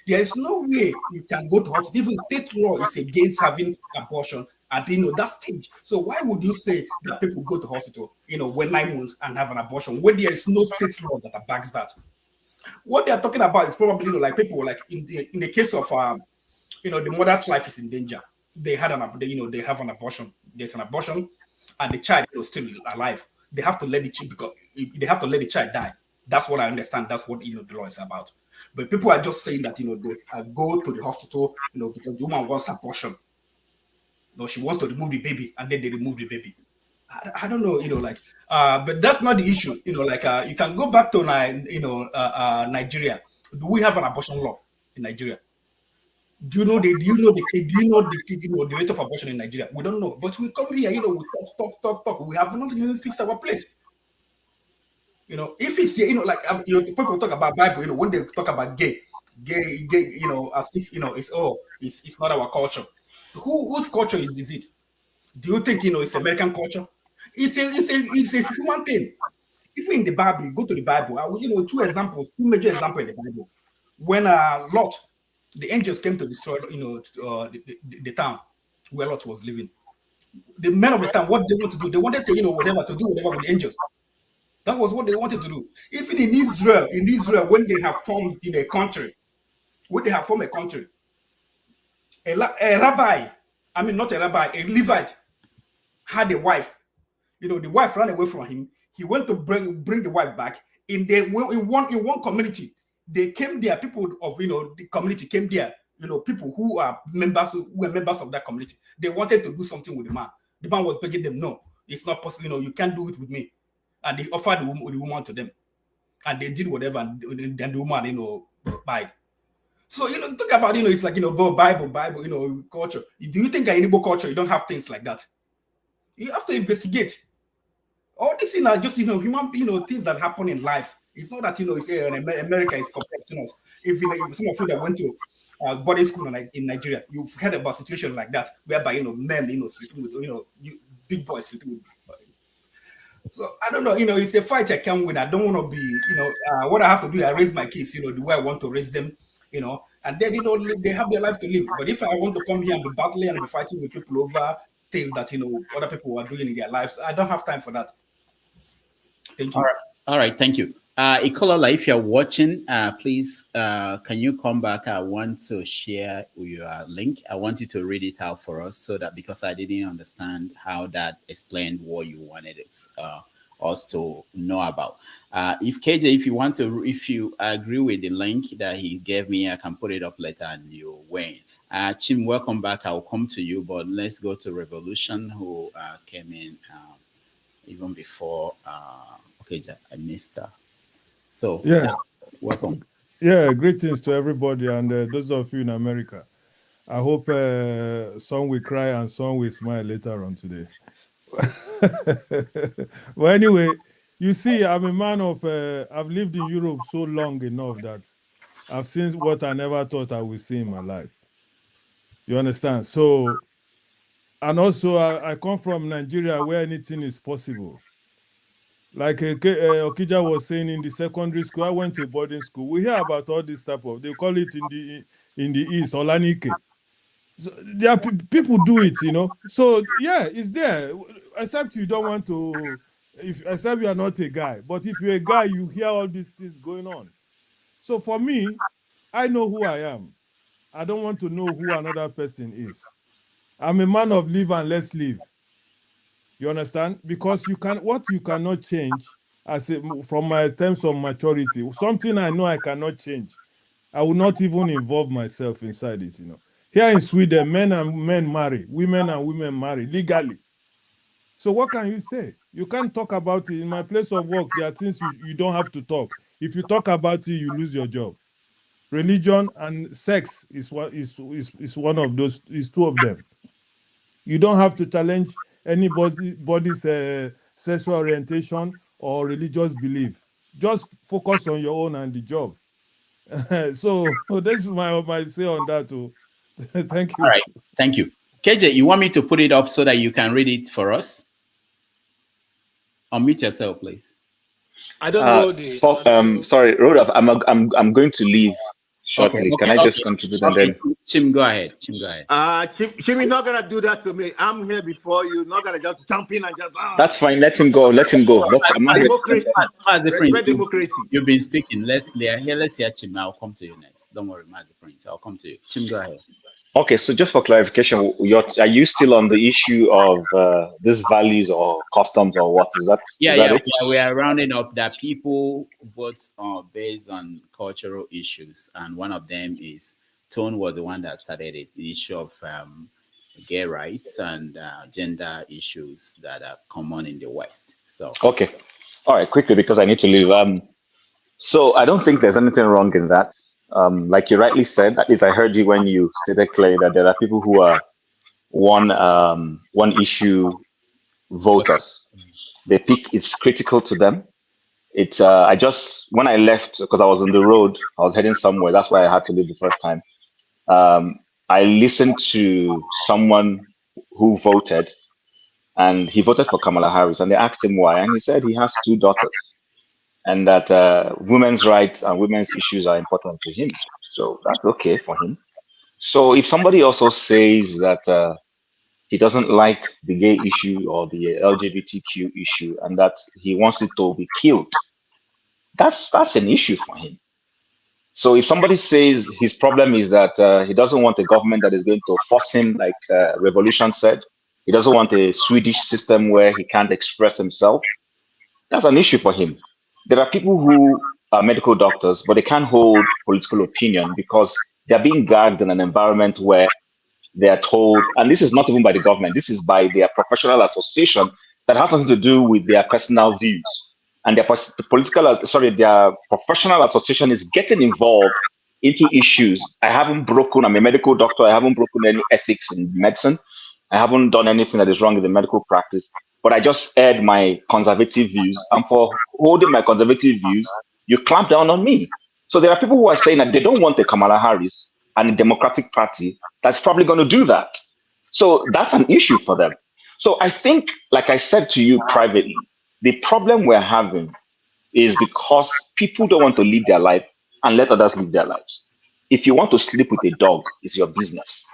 there is no way you can go to hospital. Even state law is against having abortion at that stage. So why would you say that people go to hospital, when 9 months and have an abortion when there is no state law that backs that? What they are talking about is probably people in the case of the mother's life is in danger. They had they have an abortion. There's an abortion, and the child is still alive. They have to let the child die. That's what I understand. That's what the law is about. But people are just saying that they go to the hospital because the woman wants abortion. She wants to remove the baby, and then they remove the baby. I don't know, but that's not the issue. You can go back to Nigeria. Do we have an abortion law in Nigeria? Do you know the rate of abortion in Nigeria? We don't know, but we come here, we talk. We have not even fixed our place. If it's people talk about Bible, when they talk about gay, as if it's not our culture. Whose culture is it? Do you think it's American culture? It's a human thing. Even in the Bible, you go to the Bible, two major examples in the Bible. When Lot, the angels came to destroy, the town where Lot was living. The men of the town, what they want to do, they wanted to, do whatever with the angels. That was what they wanted to do. Even in Israel, when they have formed a country, a Levite had a wife. The wife ran away from him. He went to bring the wife back. In one community, they came there. People of the community came there. People who were members of that community. They wanted to do something with the man. The man was begging them, no, it's not possible. You can't do it with me. And they offered the woman to them, and they did whatever. And then the woman, died. So talk about it's like Bible, culture. Do you think in Igbo culture you don't have things like that? You have to investigate. All these things are just human things that happen in life. It's not that America is compared to us. If some of you that went to boarding school in Nigeria, you've heard about situations like that, whereby men sleeping with big boys sleeping with. So I don't know. It's a fight I can't win. I don't want to be. What I have to do, I raise my kids. The way I want to raise them. And then they have their life to live. But if I want to come here and be battling and be fighting with people over things that other people are doing in their lives, I don't have time for that. Thank you. All right. Thank you. Ikolola, if you're watching, please, can you come back? I want to share your link. I want you to read it out for us because I didn't understand how that explained what you wanted us to know about. If KJ, if you agree with the link that he gave me, I can put it up later and you win. Chim, welcome back. I'll come to you, but let's go to Revolution, who came in even before. Okay, I missed her. So yeah, welcome. Yeah, greetings to everybody and those of you in America. I hope some will cry and some will smile later on today. Well, anyway, you see, I'm a man of, I've lived in Europe so long enough that I've seen what I never thought I would see in my life. You understand? So, and also I come from Nigeria where anything is possible. Like Okija was saying, in the secondary school, I went to boarding school. We hear about all this type of, they call it in the East, Olanike. So there are people do it, So yeah, it's there. Except you don't want to, except you are not a guy. But if you're a guy, you hear all these things going on. So for me, I know who I am. I don't want to know who another person is. I'm a man of live and let's live. You understand? Because what you cannot change, from my terms of maturity, something I know I cannot change, I will not even involve myself inside it, Here in Sweden, men and men marry, women and women marry legally. So what can you say? You can't talk about it. In my place of work, there are things you don't have to talk. If you talk about it, you lose your job. Religion and sex is one of those, is two of them. You don't have to challenge anybody's sexual orientation or religious belief. Just focus on your own and the job. So this is my say on that too. Thank you. All right, thank you. KJ, you want me to put it up so that you can read it for us? Unmute yourself, please. I don't know the. Sorry, Rodolph, I'm going to leave shortly. Okay, Can I just contribute and then? Chim, go ahead. Chim, Chim is not gonna do that to me. I'm here before you. Not gonna just jump in and just. That's fine. Let him go. Let him go. I'm not democracy. Democracy. You've been speaking. Let's hear Chim. I'll come to you next. Don't worry, Master Prince. I'll come to you. Chim, go ahead. Okay, so just for clarification, are you still on the issue of these values or customs or what is that? Yeah. We are rounding up that people vote based on cultural issues, and one of them is Tone was the one that started it, the issue of gay rights and gender issues that are common in the West. So okay, all right, quickly because I need to leave. So I don't think there's anything wrong in that. Like you rightly said, at least I heard you when you stated clearly that there are people who are one issue voters. They pick, it's critical to them. It's I just, when I left, because I was on the road, I was heading somewhere, that's why I had to leave the first time. I listened to someone who voted, and he voted for Kamala Harris, and they asked him why, and he said he has 2 daughters. and that women's rights and women's issues are important to him. So that's okay for him. So if somebody also says that he doesn't like the gay issue or the LGBTQ issue and that he wants it to be killed, that's an issue for him. So if somebody says his problem is that he doesn't want a government that is going to force him, like Revolution said, he doesn't want a Swedish system where he can't express himself, that's an issue for him. There are people who are medical doctors, but they can't hold political opinion because they're being gagged in an environment where they are told, and this is not even by the government, this is by their professional association that has nothing to do with their personal views. And their professional association is getting involved into issues. I'm a medical doctor, I haven't broken any ethics in medicine. I haven't done anything that is wrong in the medical practice, but I just aired my conservative views. And for holding my conservative views, you clamp down on me. So there are people who are saying that they don't want a Kamala Harris and a Democratic Party that's probably going to do that. So that's an issue for them. So I think, like I said to you privately, the problem we're having is because people don't want to live their life and let others live their lives. If you want to sleep with a dog, it's your business.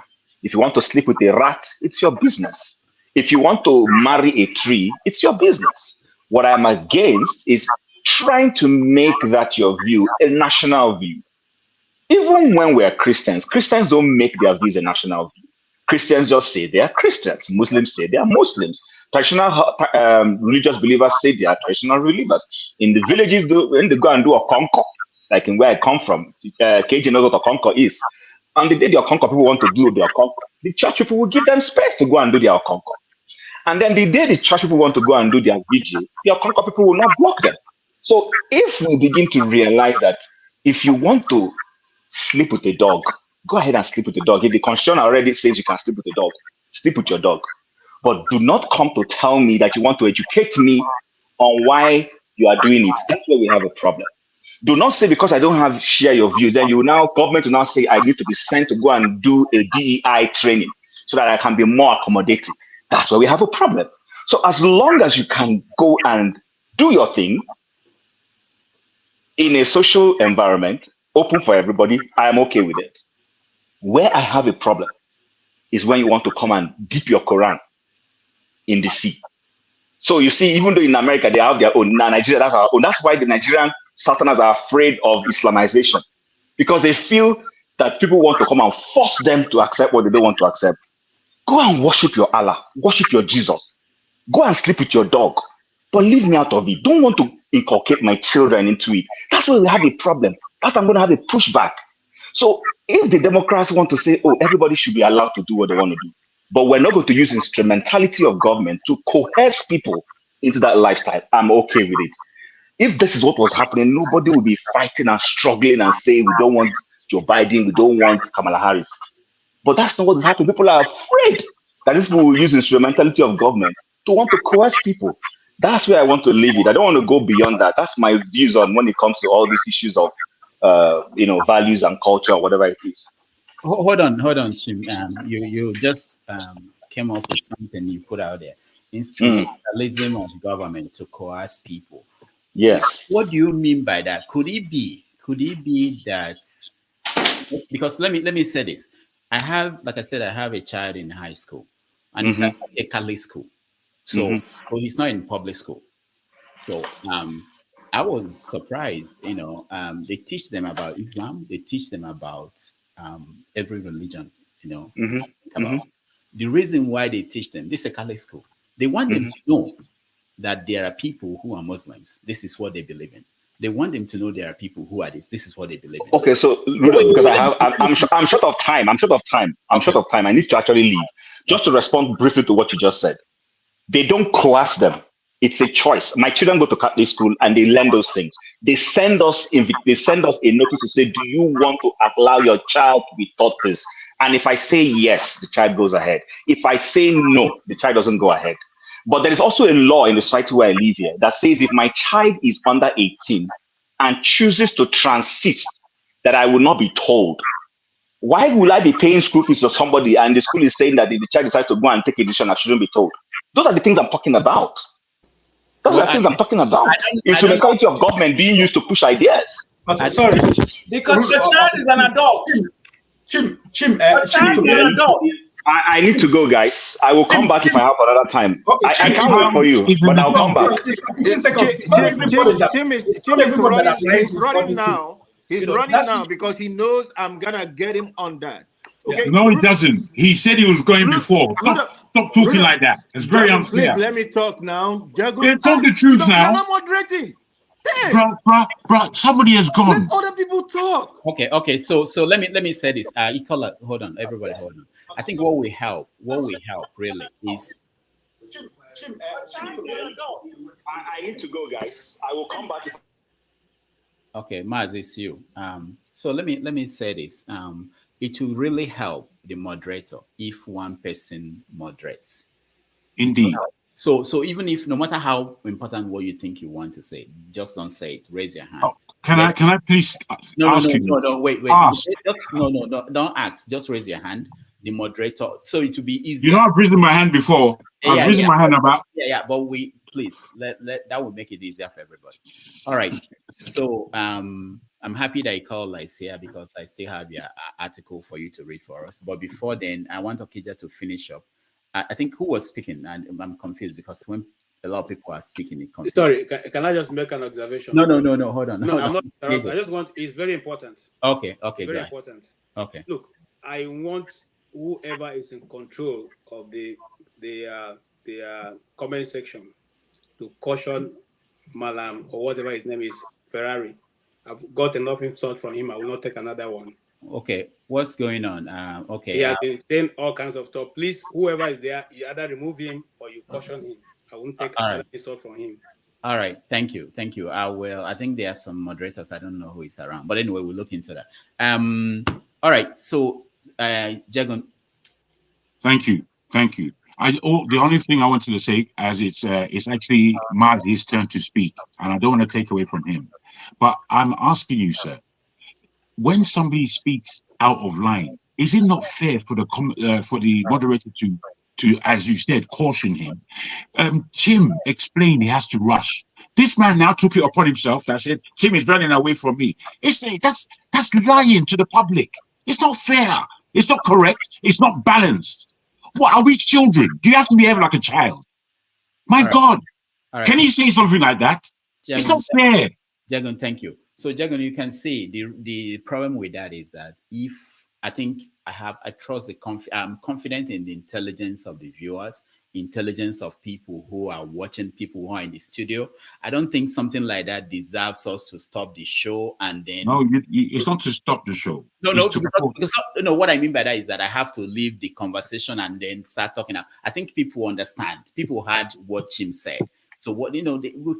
If you want to sleep with a rat, it's your business. If you want to marry a tree, it's your business. What I'm against is trying to make that your view, a national view. Even when we're Christians, Christians don't make their views a national view. Christians just say they are Christians. Muslims say they are Muslims. Traditional religious believers say they are traditional believers. In the villages, when they go and do a conquer, like in where I come from, KJ knows what a conquer is. And the day the conquer people want to do their conquer, the church people will give them space to go and do their conquer. And then the day the church people want to go and do their vigil, the conquer people will not block them. So if we begin to realize that if you want to sleep with a dog, go ahead and sleep with a dog. If the constitution already says you can sleep with a dog, sleep with your dog. But do not come to tell me that you want to educate me on why you are doing it. That's where we have a problem. Do not say because I don't share your views, then government will now say I need to be sent to go and do a DEI training so that I can be more accommodating. That's where we have a problem. So as long as you can go and do your thing in a social environment, open for everybody, I am okay with it. Where I have a problem is when you want to come and dip your Quran in the sea. So you see, even though in America they have their own, Nigeria, that's our own. That's why the Nigerian Sultanas are afraid of Islamization, because they feel that people want to come and force them to accept what they don't want to accept. Go and worship your Allah, worship your Jesus. Go and sleep with your dog, but leave me out of it. Don't want to inculcate my children into it. That's where we have a problem. That's why I'm going to have a pushback. So if the Democrats want to say, oh, everybody should be allowed to do what they want to do, but we're not going to use instrumentality of government to coerce people into that lifestyle, I'm okay with it. If this is what was happening, nobody will be fighting and struggling and saying, we don't want Joe Biden, we don't want Kamala Harris. But that's not what is happening. People are afraid that these people will use instrumentality of government to want to coerce people. That's where I want to leave it. I don't want to go beyond that. That's my views on when it comes to all these issues of values and culture or whatever it is. Hold on, Chim. You just came up with something you put out there. Instrumentalism of government to coerce people. Yes. What do you mean by that? Could it be that? Because let me say this. I have a child in high school, and it's at a Catholic school. So he's not in public school. So I was surprised. They teach them about Islam. They teach them about every religion. The reason why they teach them, this is a Catholic school. They want them to know that there are people who are Muslims. This is what they believe in. They want them to know there are people who are this. This is what they believe in. Okay, so because I'm short of time. I need to actually leave. Just to respond briefly to what you just said. They don't coerce them. It's a choice. My children go to Catholic school and they learn those things. They send us a notice to say, do you want to allow your child to be taught this? And if I say yes, the child goes ahead. If I say no, the child doesn't go ahead. But there is also a law in the society where I live here that says if my child is under 18 and chooses to transist, that I will not be told. Why will I be paying school fees to somebody and the school is saying that if the child decides to go and take a decision, I shouldn't be told? Those are the things I'm talking about. Those are things I'm talking about. Instrumentality of government being used to push ideas. Sorry. Because the child is an adult. Chim, the child is an adult. I need to go, guys. I will come back if I have another time. I can't wait for you, but I'll come back. Tim is running now. He's running now because he knows I'm gonna get him on that. Okay. No, he doesn't. He said he was going before. Stop talking like that. It's very unfair. Please let me talk now. Talk the truth now. You're not moderating. Bro, somebody has gone. Let other people talk. Okay. So let me say this. Hold on, everybody, hold on. I think what we help really is. I need to go, guys. I will come back. Okay, Maz, it's you. So let me say this. It will really help the moderator if one person moderates. Indeed. So even if no matter how important what you think you want to say, just don't say it. Raise your hand. Oh, can I please ask you? No, wait. Ask. No, don't ask. Just raise your hand. The moderator. So it will be easy. You know, I've raised my hand before. I've raised my hand about. Yeah. But please let that will make it easier for everybody. All right. So I'm happy that Ikola is here because I still have your article for you to read for us. But before then, I want Okija to finish up. I think who was speaking? And I'm confused because when a lot of people are speaking, it comes. Sorry, can I just make an observation? No. Hold on. No, I'm not. I just want. It's very important. Okay. Very important. Okay. Look, I want whoever is in control of the comment section to caution Malam or whatever his name is, Ferrari. I've got enough insult from him. I will not take another one. Okay, what's going on? Okay. He has been saying all kinds of stuff. Please, whoever is there, you either remove him or you caution him. I won't take another insult from him. All right, thank you. I think there are some moderators. I don't know who is around, but anyway, we'll look into that. All right, so Jagon. Thank you. The only thing I wanted to say, as it's actually Mahdi's turn to speak, and I don't want to take away from him, but I'm asking you, sir, when somebody speaks out of line, is it not fair for the moderator to, as you said, caution him? Tim explained he has to rush. This man now took it upon himself that said, Tim is running away from me. That's lying to the public. It's not fair. It's not correct. It's not balanced. What, are we children? Do you have to behave like a child? My God. Can you say something like that? Jagon, it's not fair. Jagon, thank you. So Jagon, you can see the problem with that is that if I think I trust I'm confident in the intelligence of the viewers, intelligence of people who are watching, people who are in the studio. I don't think something like that deserves us to stop the show and then. No, it's not to stop the show. No, what I mean by that is that I have to leave the conversation and then start talking. I think people understand. People heard what Jim said. So we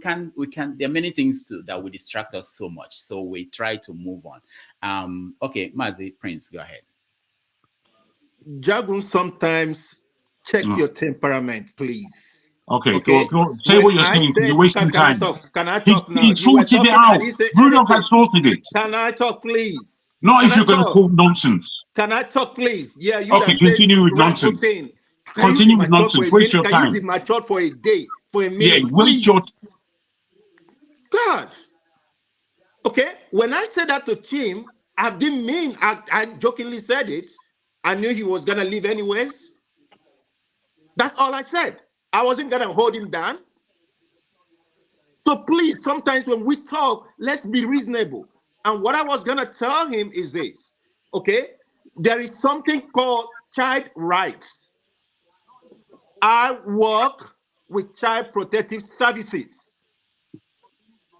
can. There are many things that will distract us so much. So we try to move on. Okay, Mazi, Prince, go ahead. Jagun, sometimes check your temperament, please. Okay. Say what you're saying. You're wasting time. Can I talk now? He sorted it out. Bruno had sorted it. Can I talk, please? Not if you're going to talk nonsense. Can I talk, please? Yeah, you okay, continue with nonsense. Continue with nonsense. Waste your time. Can you be matured for a day, for a minute? Yeah, waste your God. Okay, when I said that to Tim, I didn't mean, I jokingly said it. I knew he was going to leave anyways. That's all I said. I wasn't going to hold him down. So please, sometimes when we talk, let's be reasonable. And what I was going to tell him is this, okay? There is something called child rights. I work with Child Protective Services.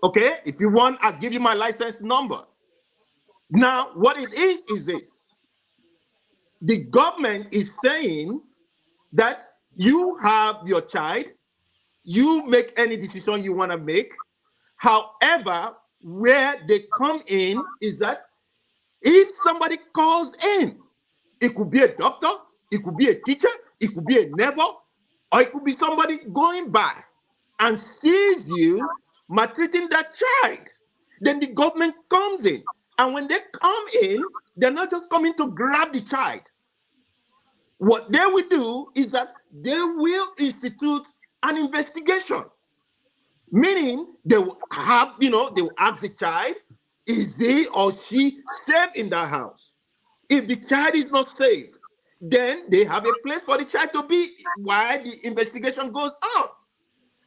Okay? If you want, I'll give you my license number. Now, what it is this. The government is saying that you have your child, you make any decision you want to make. However, where they come in is that if somebody calls in, it could be a doctor, it could be a teacher, it could be a neighbor, or it could be somebody going by and sees you maltreating that child. Then the government comes in. And when they come in, they're not just coming to grab the child. What they will do is that they will institute an investigation. Meaning they will have, they will ask the child, is he or she safe in that house? If the child is not safe, then they have a place for the child to be while the investigation goes on.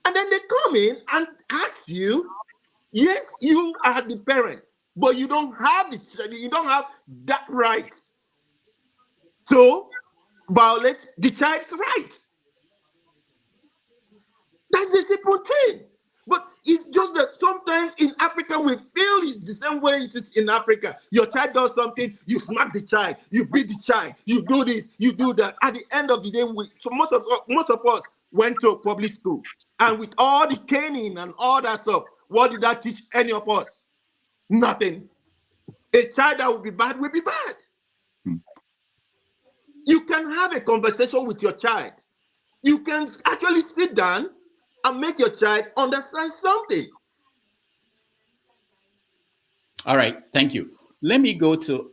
And then they come in and ask you, yes, you are the parent, but you don't have that right to violate the child's right. That's the simple thing. But it's just that sometimes in Africa, we feel it's the same way it is in Africa. Your child does something, you smack the child, you beat the child, you do this, you do that. At the end of the day, so most of us went to public school. And with all the caning and all that stuff, what did that teach any of us? Nothing. A child that will be bad will be bad. You can have a conversation with your child. You can actually sit down and make your child understand something. All right, thank you. Let me go to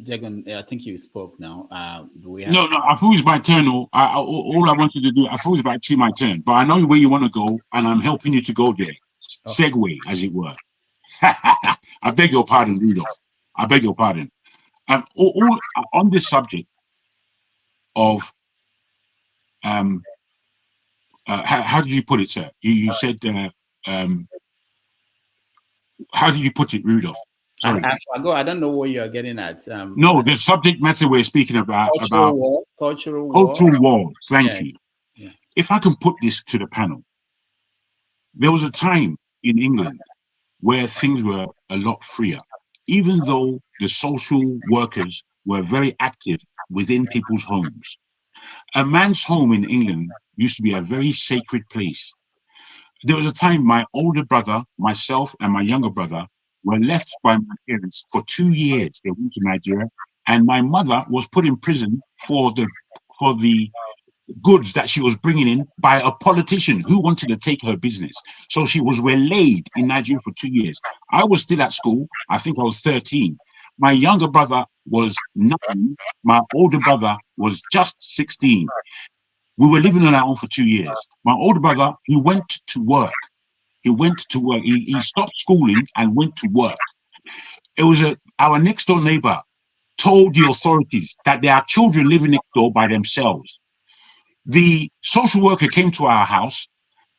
Jagan. I think you spoke now. Do we have... No, I thought it was my turn. All I wanted to do, I thought it was actually my turn. But I know where you want to go, and I'm helping you to go there. Segue, as it were. I beg your pardon, Rudolph. I beg your pardon. All on this subject of how did you put it, sir? You said how did you put it, Rudolph? Sorry. I don't know what you are getting at. No, the subject matter we're speaking about cultural war. Thank you. Yeah. If I can put this to the panel, there was a time in England where things were a lot freer, even though the social workers were very active within people's homes. A man's home in England used to be a very sacred place. There was a time my older brother, myself, and my younger brother were left by my parents for 2 years. They went to Nigeria, and my mother was put in prison for the goods that she was bringing in by a politician who wanted to take her business. So she was waylaid in Nigeria for 2 years. I was still at school. I think I was 13. My younger brother was 9. My older brother was just 16. We were living on our own for 2 years. My older brother, he went to work. He stopped schooling and went to work. It was our next door neighbor told the authorities that there are children living next door by themselves. The social worker came to our house.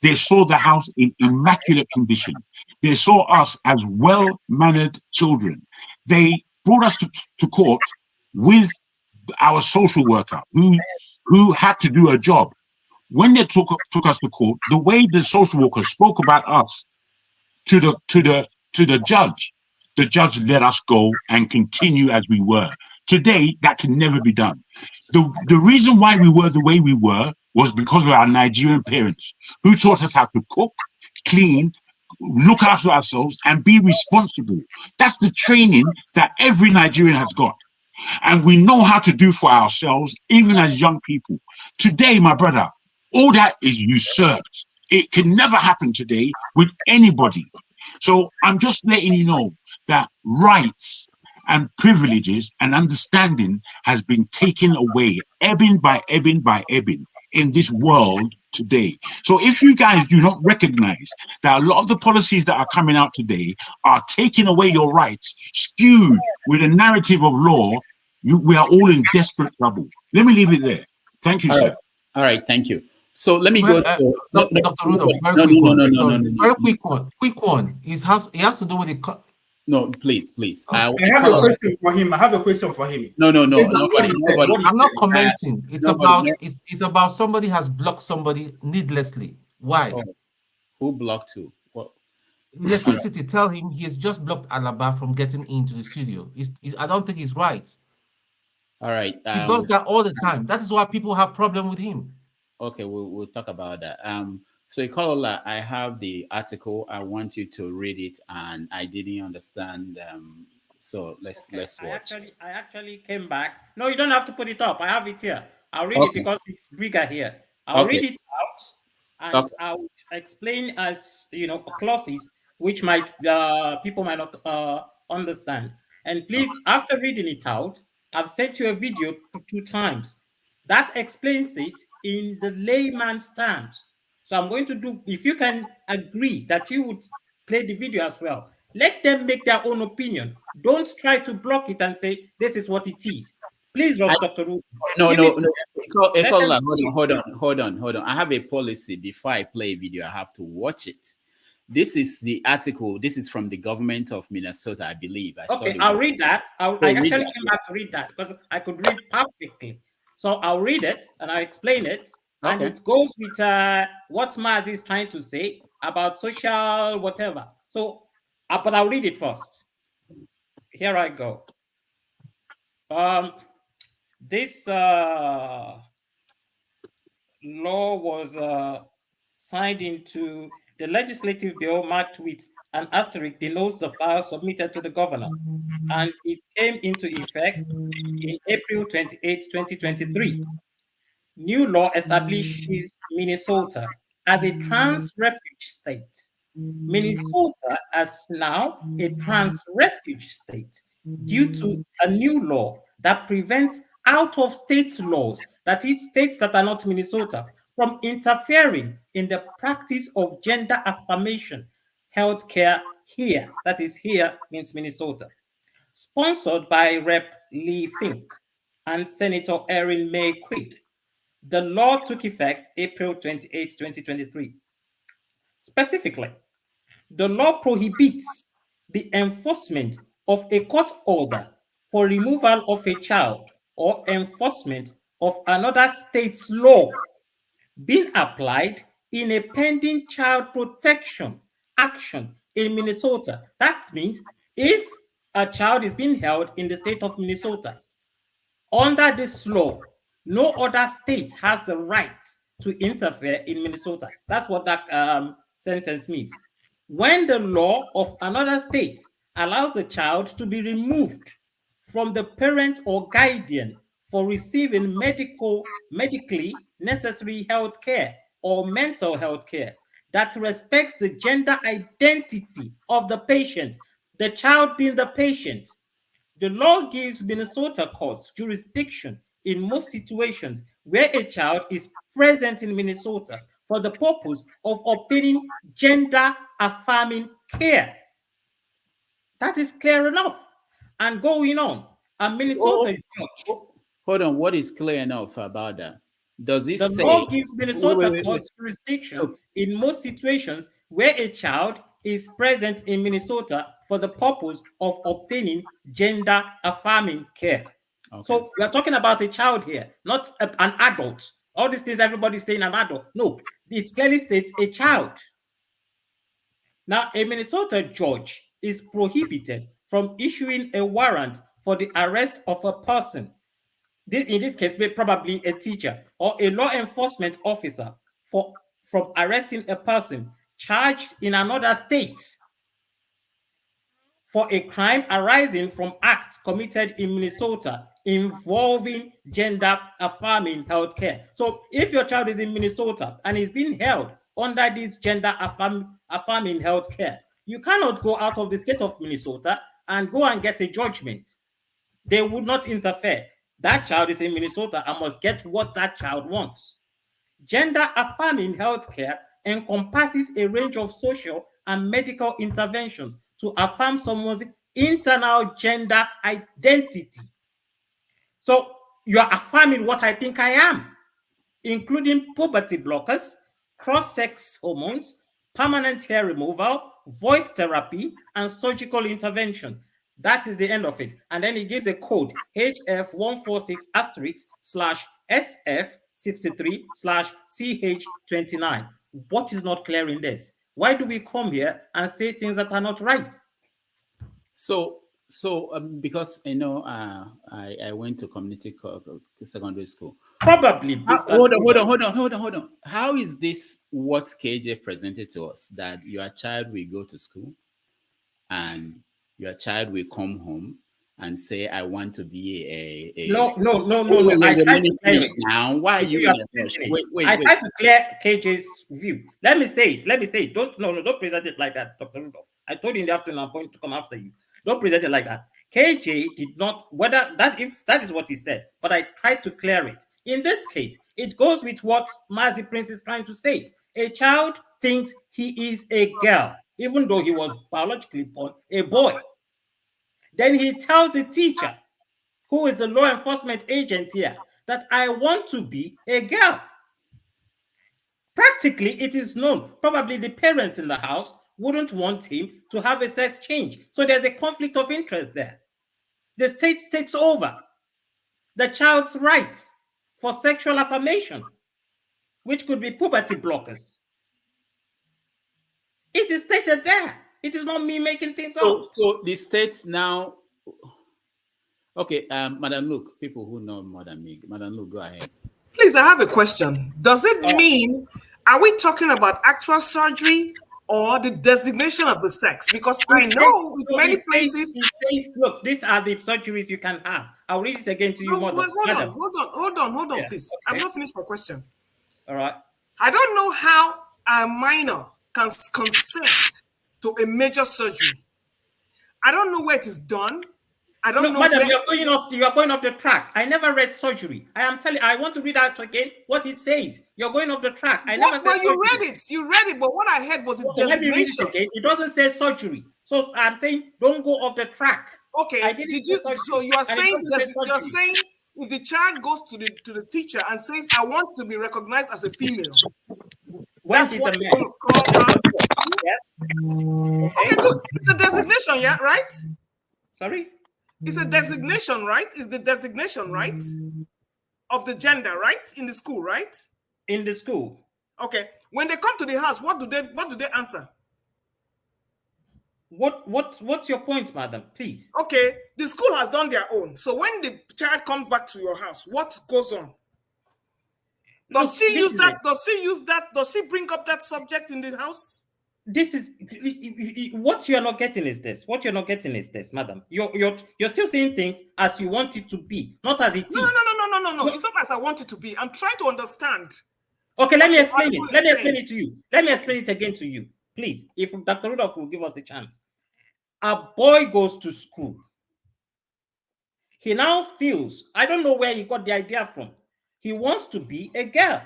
They saw the house in immaculate condition. They saw us as well-mannered children. They brought us to court with our social worker who had to do a job. When they took us to court, the way the social worker spoke about us to the judge let us go and continue as we were. Today, that can never be done. The reason why we were the way we were was because of our Nigerian parents who taught us how to cook, clean, look after ourselves, and be responsible. That's the training that every Nigerian has got. And we know how to do for ourselves, even as young people. Today, my brother, all that is usurped. It can never happen today with anybody. So I'm just letting you know that rights and privileges and understanding has been taken away, ebbing by ebbing by ebbing in this world today. So if you guys do not recognize that a lot of the policies that are coming out today are taking away your rights, skewed with a narrative of law, we are all in desperate trouble. Let me leave it there. Thank you, sir. All right, thank you. So let me go to Dr. Rudolph. Quick one. It has to do with the. No, please. I have a question for him. No. I'm not commenting. It's about somebody has blocked somebody needlessly. Why? Oh, who blocked who? What? Electricity. Tell him he has just blocked Alaba from getting into the studio. I don't think he's right. All right. He does that all the time. That is why people have problem with him. Okay, we'll talk about that. So Ikolola, I have the article. I want you to read it, and I didn't understand. So let's watch. I actually came back. No, you don't have to put it up. I have it here. I'll read it because it's bigger here. I'll read it out, and I'll explain as clauses which people might not understand. And please, after reading it out, I've sent you a video 2 times that explains it in the layman's terms, So I'm going to do, if you can agree that you would play the video as well, let them make their own opinion. Don't try to block it and say, this is what it is. Please, Dr. Ru, No, give no, it to no. them. Let them Hold on. I have a policy. Before I play a video, I have to watch it. This is the article. This is from the government of Minnesota, I believe. Okay, I'll read that. I actually came back to read that because I could read perfectly. So I'll read it and I'll explain it. And it goes with what Maz is trying to say about social whatever. So, but I'll read it first. Here I go. This law was signed into the legislative bill marked with an asterisk denotes the file submitted to the governor, and it came into effect in April 28, 2023. New law establishes Minnesota as a trans refuge state. Minnesota is now a trans refuge state due to a new law that prevents out-of-state laws, that is, states that are not Minnesota, from interfering in the practice of gender affirmation healthcare here. That is, here means Minnesota. Sponsored by Rep. Lee Fink and Senator Erin May Quid. The law took effect April 28, 2023. Specifically, the law prohibits the enforcement of a court order for removal of a child or enforcement of another state's law being applied in a pending child protection action in Minnesota. That means if a child is being held in the state of Minnesota, under this law, no other state has the right to interfere in Minnesota. That's what that sentence means. When the law of another state allows the child to be removed from the parent or guardian for receiving medically necessary health care or mental health care that respects the gender identity of the patient, the child being the patient, the law gives Minnesota courts jurisdiction in most situations where a child is present in Minnesota for the purpose of obtaining gender-affirming care. That is clear enough. And going on, a Minnesota judge. Hold on, what is clear enough about that? Does it the say... law gives Minnesota Wait. courts jurisdiction in most situations where a child is present in Minnesota for the purpose of obtaining gender-affirming care. Okay. So we are talking about a child here, not an adult. All these things everybody's saying an adult. No, it clearly states a child. Now, a Minnesota judge is prohibited from issuing a warrant for the arrest of a person, in this case, probably a teacher or a law enforcement officer, from arresting a person charged in another state for a crime arising from acts committed in Minnesota involving gender-affirming healthcare. So if your child is in Minnesota and is being held under this gender-affirming healthcare, you cannot go out of the state of Minnesota and go and get a judgment. They would not interfere. That child is in Minnesota and must get what that child wants. Gender-affirming healthcare encompasses a range of social and medical interventions to affirm someone's internal gender identity. So you are affirming what I think I am, including puberty blockers, cross-sex hormones, permanent hair removal, voice therapy, and surgical intervention. That is the end of it. And then he gives a code, HF146*SF63/CH29. What is not clear in this? Why do we come here and say things that are not right? So because I know I went to community secondary school. Probably. Hold on. How is this what KJ presented to us, that your child will go to school and your child will come home and say, I want to be a... No. Now, why are you... I try to clear KJ's view. Let me say it. Don't present it like that, Dr. Rudolph. I told you in the afternoon I'm going to come after you. Don't present it like that. KJ did not, if that is what he said, but I tried to clear it. In this case, it goes with what Mazi Prince is trying to say. A child thinks he is a girl, even though he was biologically born a boy. Then he tells the teacher, who is the law enforcement agent here, that I want to be a girl. Practically, it is known. Probably the parents in the house wouldn't want him to have a sex change. So there's a conflict of interest there. The state takes over the child's rights for sexual affirmation, which could be puberty blockers. It is stated there. It is not me making things up. So the states now. Okay, Madam Luke, people who know more than me. Madam Luke, go ahead. Please, I have a question. Does it mean, are we talking about actual surgery or the designation of the sex? Because I know in many places. Look, these are the surgeries you can have. I'll read it again to you. Hold on, please. Okay. I'm not finished my question. All right. I don't know how a minor can consent to a major surgery. I don't know where it is done. I don't know. Madam, you are going off the track. I never read surgery. I am telling you, I want to read out again what it says. You're going off the track. I never said but you surgery. read it. You read it, but what I heard was a Let me read designation. it again. It doesn't say surgery. So I'm saying don't go off the track. Okay. Did you? So you are saying if the child goes to the teacher and says, "I want to be recognized as a female," that's what you're going to call her. Yes. Okay, good. It's a designation, yeah, right? Sorry. It's a designation, right? It's the designation, right? Of the gender, right? In the school, right? In the school. Okay. When they come to the house, what do they answer? What's your point, madam? Please. Okay. The school has done their own. So when the child comes back to your house, what goes on? Does she use that? Does she bring up that subject in the house? This is what you're not getting is this. What you're not getting is this, madam. You're still saying things as you want it to be, not as it is. No. It's not as I want it to be. I'm trying to understand. Okay, let me explain it. Let me explain it to you. Let me explain it again to you, please. If Dr. Rudolph will give us the chance. A boy goes to school. He now feels, I don't know where he got the idea from. He wants to be a girl,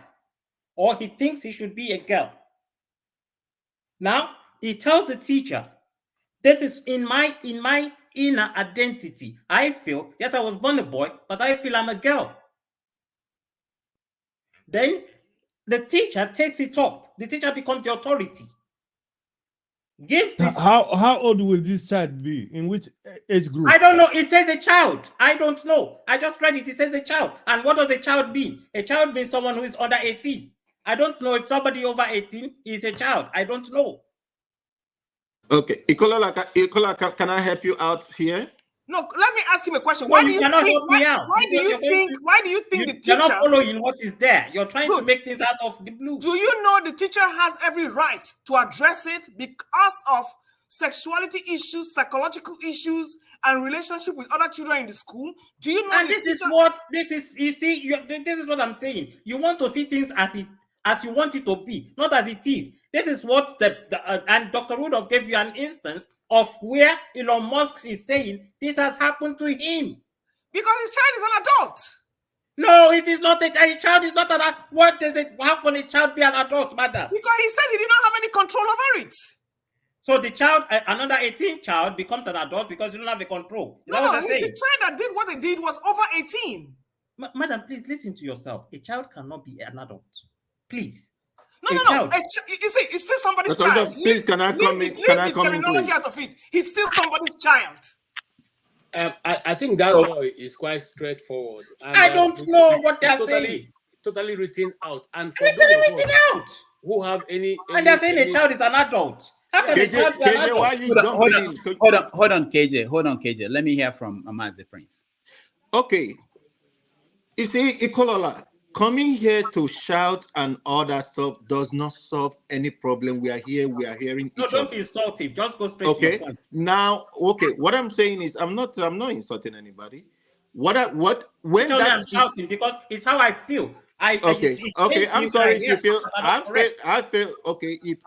or he thinks he should be a girl. Now, he tells the teacher, this is in my inner identity. I feel, yes, I was born a boy, but I feel I'm a girl. Then the teacher takes it up. The teacher becomes the authority. Gives this. How old will this child be? In which age group? I don't know. It says a child. I don't know. I just read it. It says a child. And what does a child mean? A child means someone who is under 18. I don't know if somebody over 18 is a child. I don't know. Okay, Ikola, can I help you out here? No, let me ask him a question. Why do you think the teacher? You're not following what is there. You're trying to make things out of the blue. Do you know the teacher has every right to address it because of sexuality issues, psychological issues, and relationship with other children in the school? Do you know? And this is what I'm saying. You want to see things as you want it to be, not as it is. This is what and Dr. Rudolph gave you an instance of where Elon Musk is saying this has happened to him. Because his child is an adult. No, it is not. A child is not an adult. What is it? How can a child be an adult, madam? Because he said he did not have any control over it. So the child, another 18 child, becomes an adult because you don't have a control. No, the child that did what they did was over 18. Madam, please listen to yourself. A child cannot be an adult. Please. No. You see, it's still somebody's child. Please, can I come in? Can I come in, please? Out of it. He's still somebody's child. I think that law is quite straightforward. And, I don't know what they're saying. Totally written out. And for written out. Who have any and they're saying a child is an adult. How can a child be an adult? Hold on, KJ. Let me hear from Amaze Prince. Okay. You see, Ikolola, coming here to shout and all that stuff does not solve any problem. We are here. We are hearing. No, don't be insultive. Just go straight to your point. Now, what I'm saying is, I'm not insulting anybody. When I'm shouting because it's how I feel. I'm sorry if you feel. I feel okay. If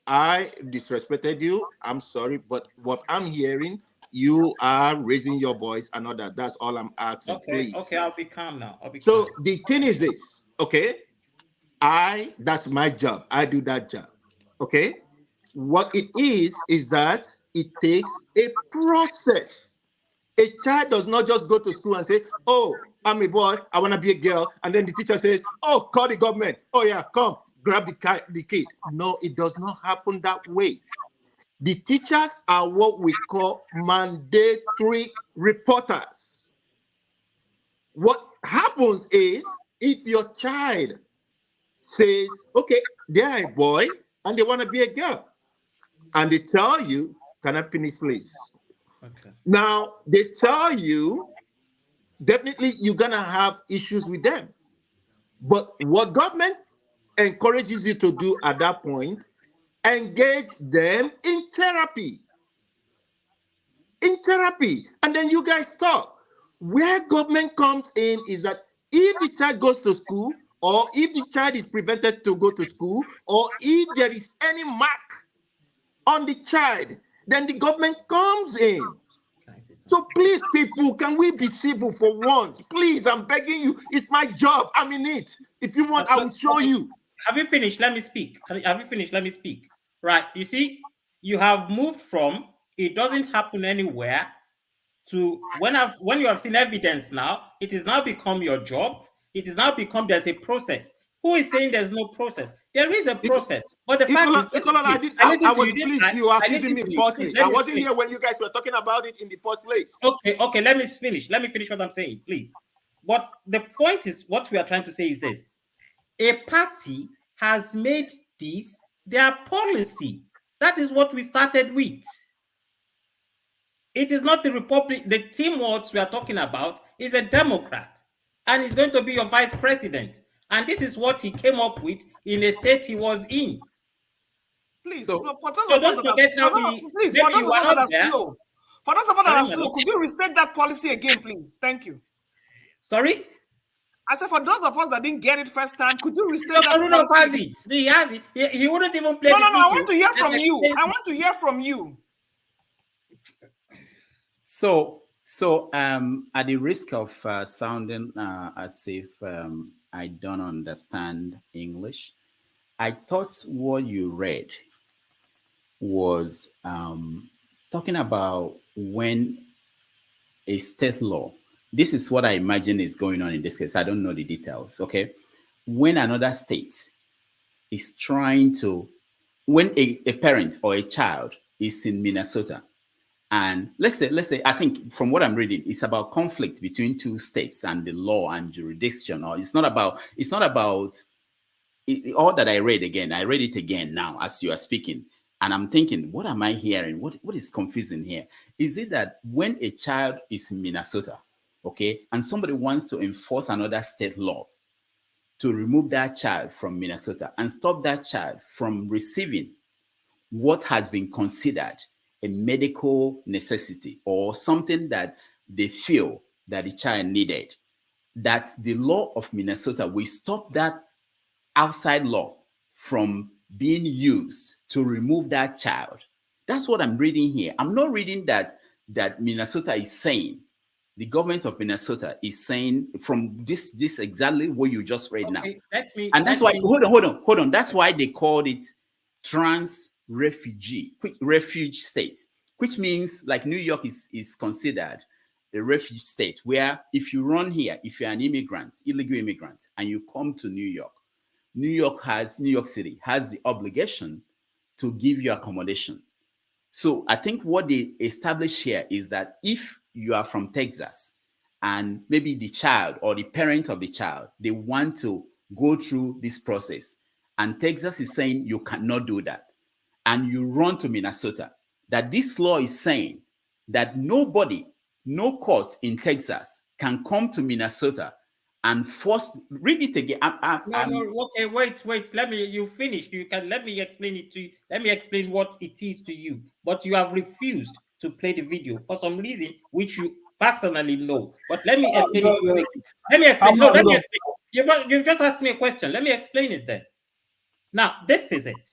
I disrespected you, I'm sorry. But what I'm hearing, you are raising your voice and all that. That's all I'm asking. Okay, please. Okay, I'll be calm now. So the thing is this, okay? That's my job. I do that job. Okay? What it is that it takes a process. A child does not just go to school and say, oh, I'm a boy, I want to be a girl. And then the teacher says, oh, call the government. Oh, yeah, come, grab the kid. No, it does not happen that way. The teachers are what we call mandatory reporters. What happens is, if your child says, okay, they are a boy and they want to be a girl, and they tell you, can I finish, please? Okay. Now, they tell you, definitely you're going to have issues with them. But what government encourages you to do at that point, engage them in therapy. And then you guys talk. Where government comes in is that if the child goes to school, or if the child is prevented to go to school, or if there is any mark on the child, then the government comes in. So please, people, can we be civil for once? Please, I'm begging you. It's my job. I'm in it. If you want, I will show you. Have you finished? Let me speak. Have you finished? Let me speak. Right. You see, you have moved from it doesn't happen anywhere to when you have seen evidence now, it has now become your job. It has now become there's a process. Who is saying there's no process? There is a process. But the fact is, I was pleased you are accusing me falsely. I wasn't here when you guys were talking about it in the first place. Okay, let me finish. Let me finish what I'm saying, please. But the point is, what we are trying to say is this. A party has made this their policy. That is what we started with. It is not the Republic. The Tim Walz we are talking about is a Democrat, and he's going to be your vice president. And this is what he came up with in a state he was in. Please, so for those of us that are slow, could you restate that policy again, please? Thank you. Sorry? I said, for those of us that didn't get it first time, could you restate that policy? He wouldn't even play. No, I want to hear from you. I want to hear from you. So at the risk of sounding as if I don't understand English, I thought what you read was talking about when a state law, this is what I imagine is going on in this case. I don't know the details, okay? When another state is trying to, when a parent or a child is in Minnesota, and let's say, I think from what I'm reading, it's about conflict between two states and the law and jurisdiction. Or it's not about all that I read again. I read it again now as you are speaking. And I'm thinking, what am I hearing? What is confusing here? Is it that when a child is in Minnesota, okay, and somebody wants to enforce another state law to remove that child from Minnesota and stop that child from receiving what has been considered a medical necessity or something that they feel that the child needed, that the law of Minnesota will stop that outside law from being used to remove that child. That's what I'm reading here. I'm not reading that Minnesota is saying, the government of Minnesota is saying from this exactly what you just read now. That's why, hold on. That's why they called it refuge state, which means like New York is considered a refuge state where if you run here, if you're an immigrant, illegal immigrant, and you come to New York City has the obligation to give you accommodation. So I think what they establish here is that if you are from Texas and maybe the child or the parent of the child, they want to go through this process, and Texas is saying you cannot do that, and you run to Minnesota, that this law is saying that nobody, no court in Texas can come to Minnesota and force, read it again. Okay, wait. You finish. Let me explain it to you. Let me explain what it is to you. But you have refused to play the video for some reason, which you personally know. But let me explain it. Let me explain. You've just asked me a question. Let me explain it then. Now, this is it.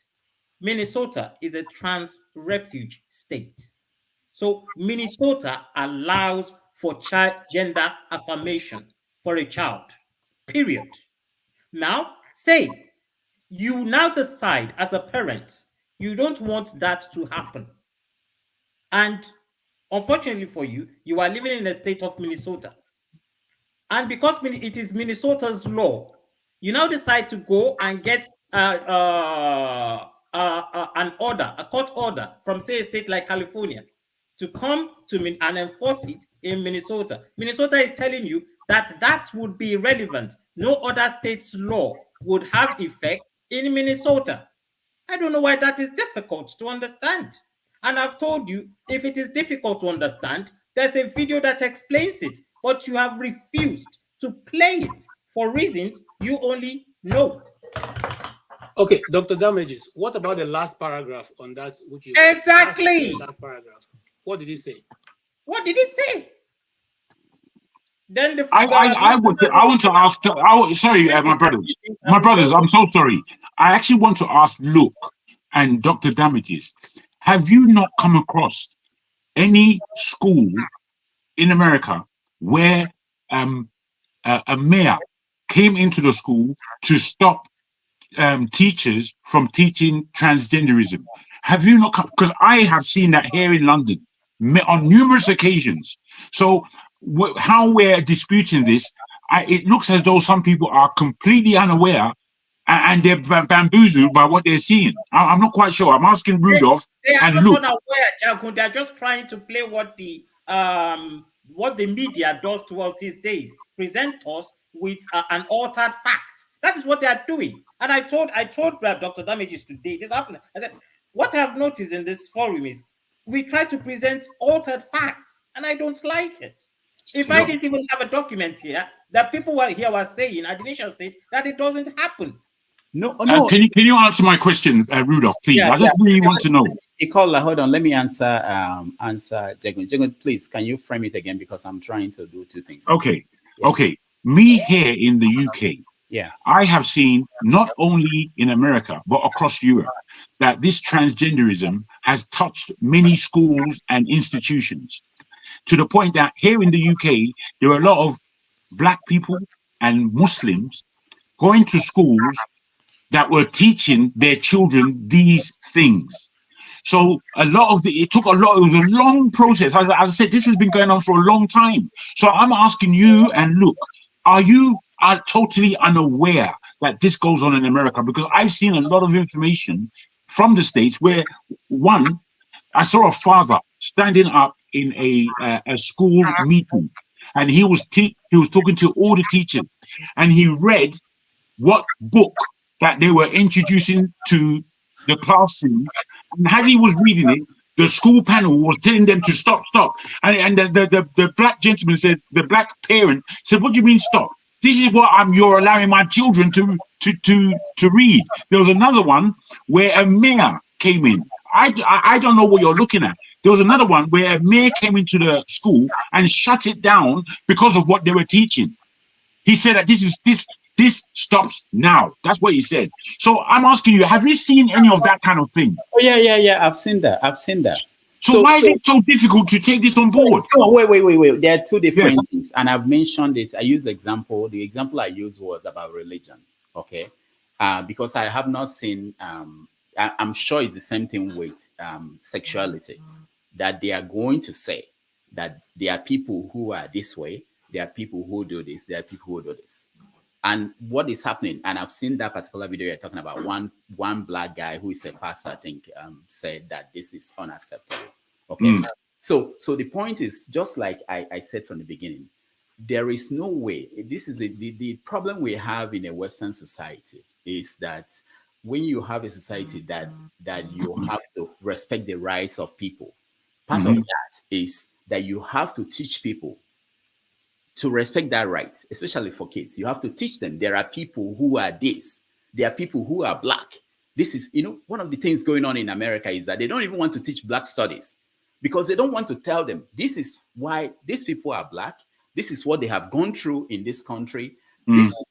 Minnesota is a trans refuge state. So Minnesota allows for child gender affirmation for a child, period. Now, say you now decide as a parent, you don't want that to happen. And unfortunately for you, you are living in the state of Minnesota. And because it is Minnesota's law, you now decide to go and get an order, a court order from, say, a state like California to come to and enforce it in Minnesota. Minnesota is telling you that that would be irrelevant. No other state's law would have effect in Minnesota. I don't know why that is difficult to understand. And I've told you, if it is difficult to understand, there's a video that explains it, but you have refused to play it for reasons you only know. Okay, Dr. Damages, what about the last paragraph on that? Which is exactly last paragraph. What did he say? What did he say? Then I want to ask. Sorry, my brothers. I'm so sorry. I actually want to ask Luke and Dr. Damages. Have you not come across any school in America where a mayor came into the school to stop teachers from teaching transgenderism? Have you not? Because I have seen that here in London on numerous occasions. So how we're disputing this, it looks as though some people are completely unaware and they're bamboozled by what they're seeing. I'm not quite sure. I'm asking Rudolph and Luke. They're not aware, they're just trying to play what the media does to us these days. Present us with an altered fact. That is what they are doing. And I told Dr. Damages today, this afternoon, I said, what I have noticed in this forum is we try to present altered facts, and I don't like it. If I didn't even have a document here that people were saying at the nation state that it doesn't happen. No. Can you answer my question, Rudolph, please? I just really want to know. Ikola, hold on. Let me answer Jagun. Jagun, please, can you frame it again, because I'm trying to do two things. Okay. Yeah. Okay. Me here in the UK, I have seen not only in America but across Europe that this transgenderism has touched many schools and institutions, to the point that here in the UK there are a lot of Black people and Muslims going to schools that were teaching their children these things. So it was a long process. As I said, this has been going on for a long time. So I'm asking you and Luke, are you totally unaware that this goes on in America? Because I've seen a lot of information from the States where, one, I saw a father standing up in a school meeting, and he was talking to all the teachers, and he read what book that they were introducing to the classroom. And as he was reading it, the school panel was telling them to stop. And the Black gentleman said, the Black parent said, what do you mean stop? This is what you're allowing my children to read. There was another one where a mayor came in. I don't know what you're looking at. There was another one where a mayor came into the school and shut it down because of what they were teaching. He said that this stops now. That's what he said. So I'm asking you, have you seen any of that kind of thing? Oh, yeah. I've seen that. So why is it so difficult to take this on board? Oh, wait. There are two different things. And I've mentioned it. I use example. The example I used was about religion. Okay. Because I have not seen, I'm sure it's the same thing with sexuality, that they are going to say that there are people who are this way. There are people who do this. There are people who do this. And what is happening, and I've seen that particular video you're talking about, one Black guy who is a pastor, I think, said that this is unacceptable. Okay. So the point is, just like I said from the beginning, there is no way. This is the problem we have in a Western society, is that when you have a society that you have to respect the rights of people, part of that is that you have to teach people to respect that right, especially for kids. You have to teach them there are people who are this, there are people who are Black. This is, one of the things going on in America is that they don't even want to teach Black studies, because they don't want to tell them this is why these people are Black. This is what they have gone through in this country. This is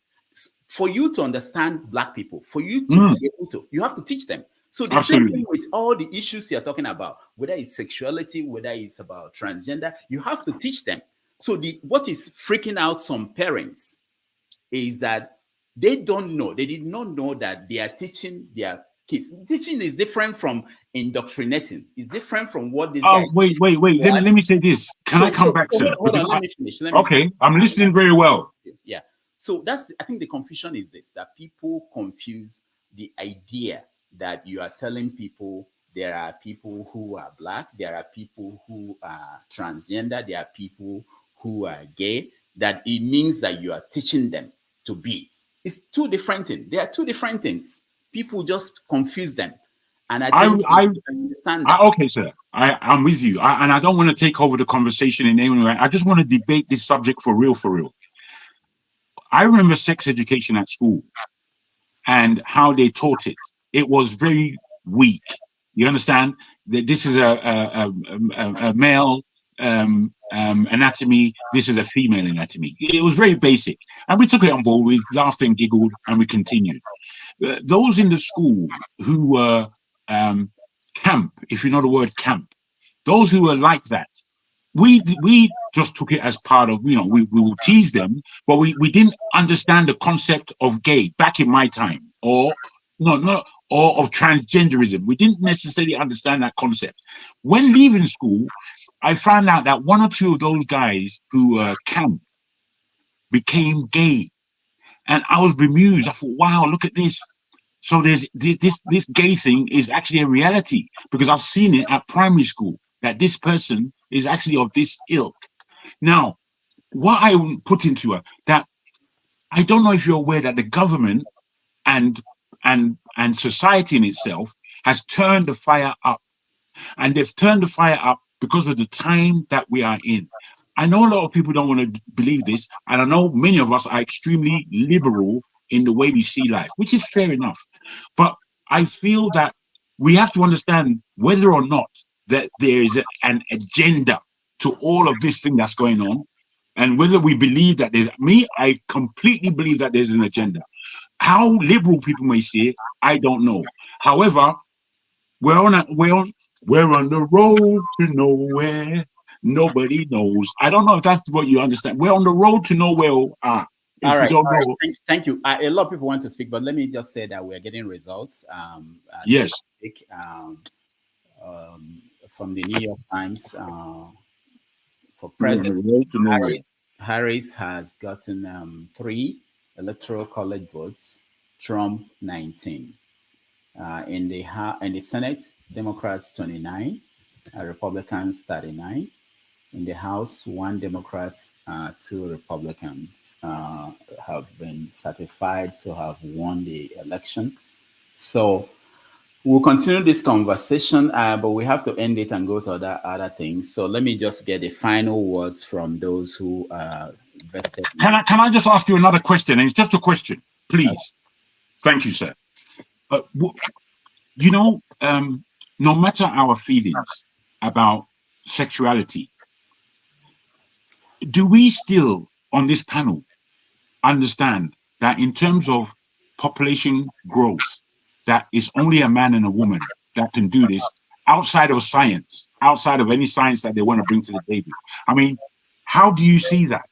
for you to understand Black people, for you to be able to, you have to teach them. So the same thing with all the issues you're talking about, whether it's sexuality, whether it's about transgender, you have to teach them. So what is freaking out some parents is that They don't know. They did not know that they are teaching their kids. Teaching is different from indoctrinating. It's different from what these guys. Wait. Let me say this. Can I come back, sir? Hold on. Let me finish. Okay, I'm listening very well. Yeah. So I think the confusion is this, that people confuse the idea that you are telling people there are people who are black, there are people who are transgender, there are people who are gay, that it means that you are teaching them to be. It's two different things. They are two different things. People just confuse them. And I think I understand that. Okay, sir. I'm with you. And I don't want to take over the conversation in any way. I just want to debate this subject for real, for real. I remember sex education at school and how they taught it. It was very weak. You understand that this is a male anatomy. This is a female anatomy. It was very basic, and we took it on board. We laughed and giggled, and we continued. Those in the school who were camp, if you know the word camp, those who were like that, we just took it as part of, we will tease them, but we didn't understand the concept of gay back in my time, or of transgenderism. We didn't necessarily understand that concept. When leaving school, I found out that one or two of those guys who were camp became gay, and I was bemused. I thought, wow, look at this. So there's this gay thing is actually a reality, because I've seen it at primary school, that this person is actually of this ilk. Now, what I put into it, that I don't know if you're aware that the government and society in itself has turned the fire up, and they've turned the fire up because of the time that we are in. I know a lot of people don't want to believe this, and I know many of us are extremely liberal in the way we see life, which is fair enough. But I feel that we have to understand whether or not that there is an agenda to all of this thing that's going on, and whether we believe that I completely believe that there's an agenda. How liberal people may see it, I don't know. However, we're on the road to nowhere. Nobody knows. I don't know if that's what you understand. We're on the road to nowhere. All right. Thank you. A lot of people want to speak, but let me just say that we're getting results. Yes. From the New York Times, for President Harris has gotten 3 electoral college votes, Trump 19. In the Senate, Democrats 29, Republicans 39. In the House, 1 Democrat, 2 Republicans have been certified to have won the election. So we'll continue this conversation, but we have to end it and go to other things. So let me just get the final words from those who vested. Can I just ask you another question? And it's just a question, please. Thank you, sir. No matter our feelings about sexuality, do we still, on this panel, understand that in terms of population growth, that it's only a man and a woman that can do this outside of science, outside of any science that they want to bring to the table? I mean, how do you see that?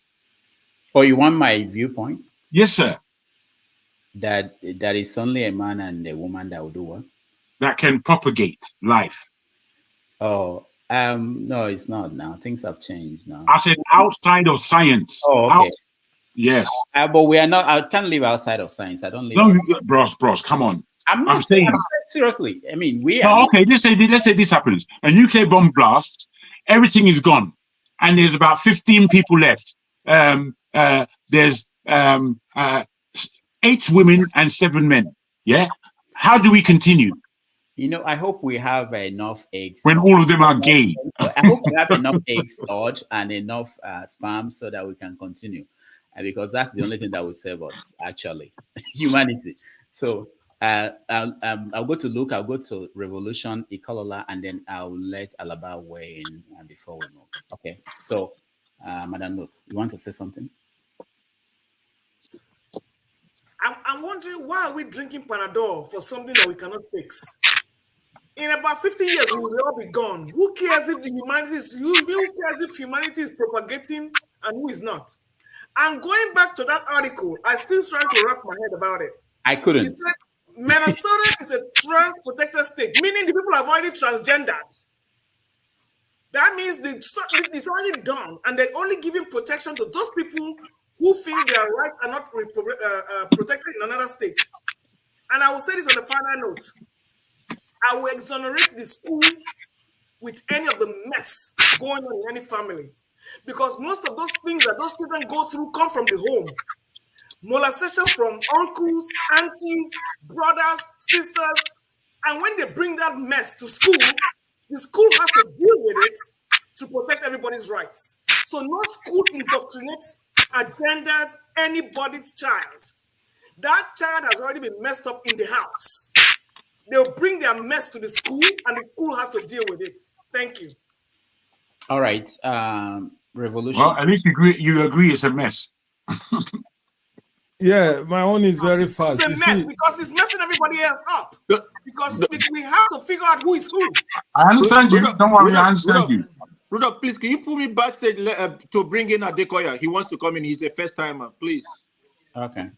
Oh, you want my viewpoint? Yes, sir. That it's only a man and a woman that will do what? That can propagate life. Oh, no, it's not now. Things have changed now. I said outside of science. Oh, okay. Yes. But we are not. I can't live outside of science. I don't live. No, bros, come on. I'm saying seriously. I mean, we are. No, okay, let's say this happens. A nuclear bomb blasts. Everything is gone, and there's about 15 people left. There's 8 women and 7 men. Yeah. How do we continue? I hope we have enough eggs. When all of them are gay. I hope we have enough eggs stored and enough sperm so that we can continue. Because that's the only thing that will save us, actually, humanity. So I'll go to Luke, I'll go to Revolution, Ikolola, and then I'll let Alaba weigh in before we move. Okay. So, Madam Luke, you want to say something? I'm wondering, why are we drinking Panadol for something that we cannot fix? In about 50 years, we will all be gone. Who cares if humanity is propagating and who is not? And going back to that article, I still trying to wrap my head about it. I couldn't. He said Minnesota is a trans protected state, meaning the people have already transgendered. That means it's already done, and they're only giving protection to those people who feel their rights are not protected in another state. And I will say this on the final note. I will exonerate the school with any of the mess going on in any family. Because most of those things that those children go through come from the home. Molestation from uncles, aunties, brothers, sisters. And when they bring that mess to school, the school has to deal with it to protect everybody's rights. So no school indoctrinates, agendas anybody's child. That child has already been messed up in the house. They'll bring their mess to the school, and the school has to deal with it. Thank you. All right. Revolution. Well, at least you agree it's a mess. Yeah, my own is very fast. It's a mess because it's messing everybody else up. Because we have to figure out who is who. I understand you. Don't worry, I understand you. Rudolph, please, can you put me backstage to bring in Adekoya? He wants to come in. He's a first timer, please. Okay.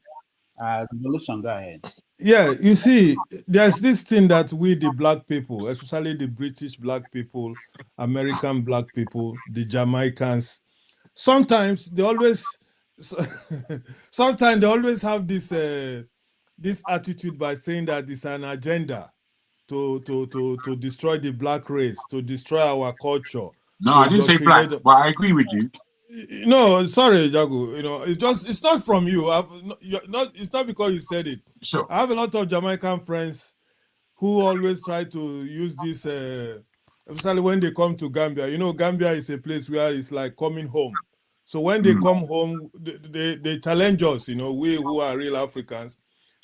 Revolution, go ahead. Yeah, you see, there's this thing that we, the black people, especially the British black people, American black people, the Jamaicans, sometimes they always have this this attitude by saying that it's an agenda to destroy the black race, to destroy our culture. No, I didn't say black, but I agree with you. No, sorry, Jago. It's not from you. It's not because you said it. Sure. I have a lot of Jamaican friends who always try to use this, especially when they come to Gambia. Gambia is a place where it's like coming home. So when they come home, they challenge us, we who are real Africans,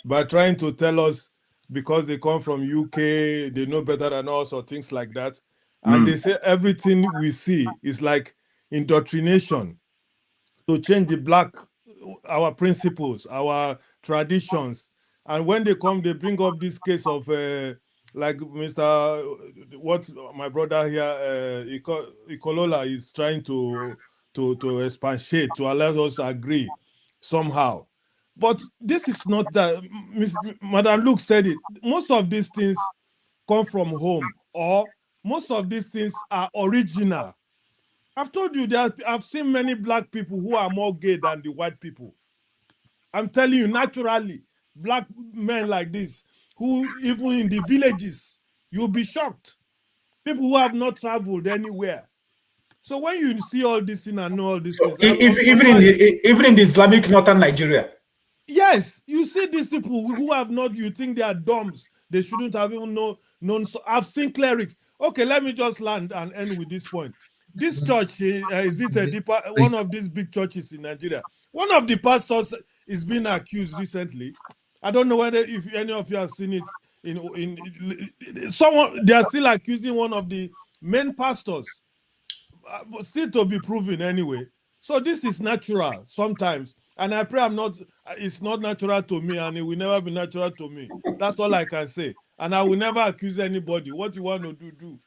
by trying to tell us because they come from UK, they know better than us or things like that. And they say everything we see is like indoctrination to change our principles, our traditions. And when they come, they bring up this case of like what my brother here, Ikolola, is trying to expatiate, to allow us to agree somehow. But this is not that. Madam Luke said it. Most of these things come from home, or most of these things are original. I've told you that I've seen many black people who are more gay than the white people. I'm telling you, naturally, black men like this, who even in the villages, you'll be shocked. People who have not traveled anywhere. So when you see all this thing and know all these things, even in the Islamic northern Nigeria. Yes, you see these people who have not, you think they are dumbs. They shouldn't have even known. So I've seen clerics. Okay, let me just land and end with this point. This church, is it one of these big churches in Nigeria? One of the pastors is being accused recently. I don't know if any of you have seen it. They are still accusing one of the main pastors, but still to be proven anyway. So this is natural sometimes, and I pray it's not natural to me, and it will never be natural to me. That's all I can say. And I will never accuse anybody. What you want to do.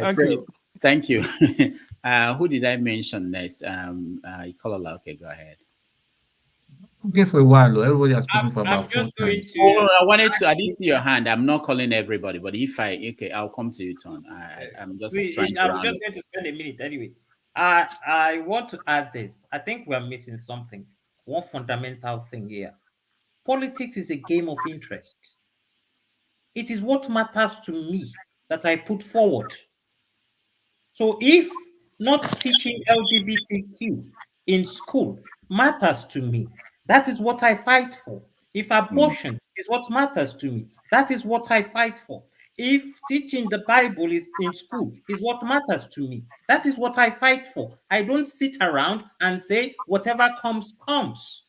Thank you. Thank you. Who did I mention next? Ikolola. Okay, go ahead. Okay, for a while, everybody has spoken for about 4 times. I didn't see your hand. I'm not calling everybody, but I'll come to you, Ton. I'm just going to spend a minute anyway. I want to add this. I think we are missing something. One fundamental thing here. Politics is a game of interest. It is what matters to me that I put forward. So if not teaching LGBTQ in school matters to me, that is what I fight for. If abortion is what matters to me, that is what I fight for. If teaching the Bible is in school is what matters to me, that is what I fight for. I don't sit around and say whatever comes, comes.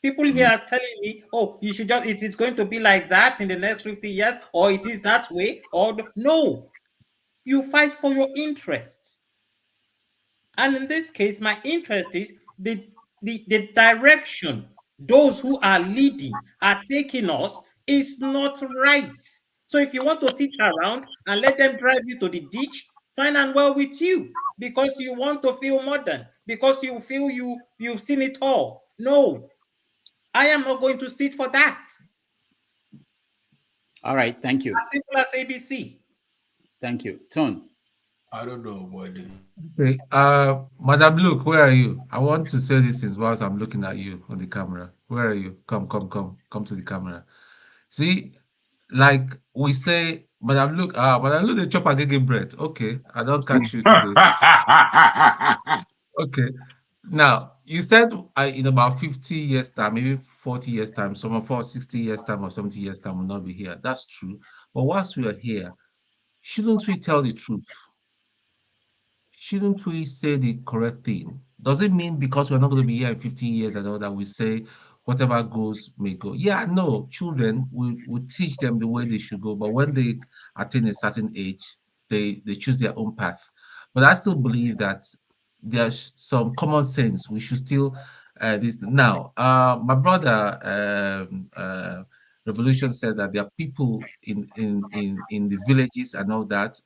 People here are telling me, oh, you should just, it's going to be like that in the next 50 years, or it is that way, or no. You fight for your interests. And in this case, my interest is the direction those who are leading are taking us is not right. So if you want to sit around and let them drive you to the ditch, fine and well with you because you want to feel modern, because you feel you've seen it all. No, I am not going to sit for that. All right, thank you. As simple as ABC. Thank you. Tone. I don't know what it is. Okay, Madam Luke, where are you? I want to say this things whilst I'm looking at you on the camera. Where are you? Come to the camera. See, like we say, Madam Luke, the chop agege bread. Okay, I don't catch you today. Okay, now you said in about 50 years time, maybe 40 years time, some of us 60 years time or 70 years time will not be here. That's true. But whilst we are here, shouldn't we tell the truth? Shouldn't we say the correct thing? Does it mean because we're not going to be here in 50 years and all that we say whatever goes may go? Yeah, no, children, we teach them the way they should go, but when they attain a certain age, they choose their own path. But I still believe that there's some common sense. We should still this now. My brother Revolution said that there are people in the villages and all that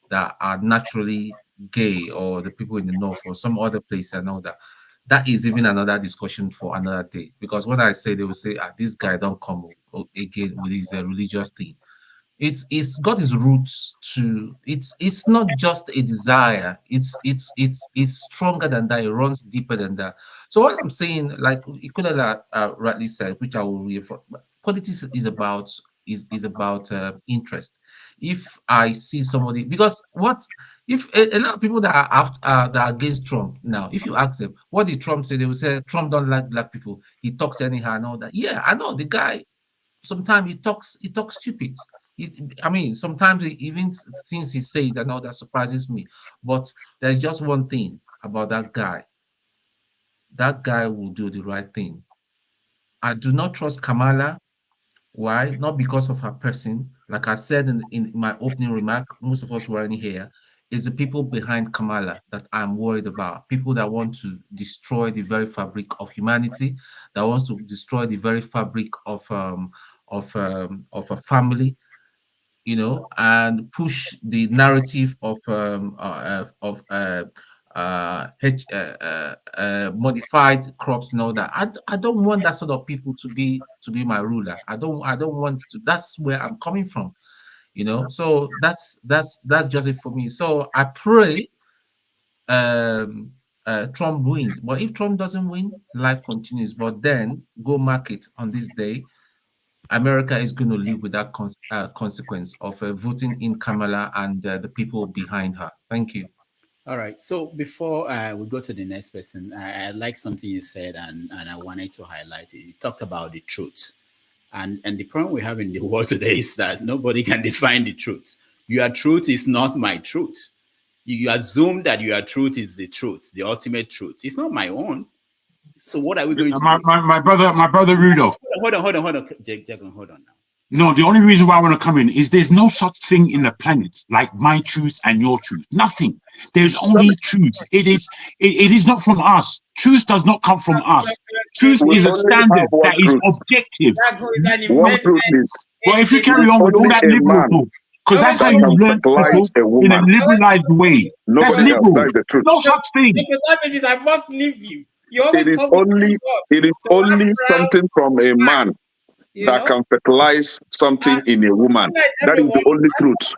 that are naturally gay, or the people in the north or some other place and all that. That is even another discussion for another day. Because when I say, they will say, this guy don't come again with his religious thing. It's got its roots to it's not just a desire, it's stronger than that, it runs deeper than that. So what I'm saying, like Ikulela rightly said, which I will reinforce, politics is about interest. If I see somebody, because what if a lot of people that are after that are against Trump now, if you ask them what did Trump say, they will say Trump don't like black people, he talks anyhow and all that. Yeah, I know the guy, sometimes he talks stupid. I mean, sometimes even things he says and all that surprises me. But there's just one thing about that guy. That guy will do the right thing. I do not trust Kamala. Why? Not because of her person. Like I said in my opening remark, most of us were in here. It's the people behind Kamala that I'm worried about. People that want to destroy the very fabric of humanity, that wants to destroy the very fabric of a family, you know, and push the narrative of modified crops and all that. I don't want that sort of people to be my ruler. I don't want to. That's where I'm coming from, you know. So that's just it for me. So I pray Trump wins. But if Trump doesn't win, life continues. But then go mark it on this day, America is going to live with that consequence of voting in Kamala and the people behind her. Thank you. All right. So before we go to the next person, I like something you said, and I wanted to highlight it. You talked about the truth. And the problem we have in the world today is that nobody can define the truth. Your truth is not my truth. You assume that your truth is the truth, the ultimate truth. It's not my own. So what are we going to do? My brother Rudolph. Hold on. Jagan, hold on now. No, the only reason why I want to come in is there's no such thing in the planet like my truth and your truth. Nothing. There's only truth. It is not from us. Truth does not come from us. Truth is a standard that is objective. One truth is, well, if you carry on with all that liberal, because that's how you learn people in a liberalized way. That's liberal. That's the truth. No such thing. I must leave you. It is only something from a man that can fertilize something in a woman. That is the only truth.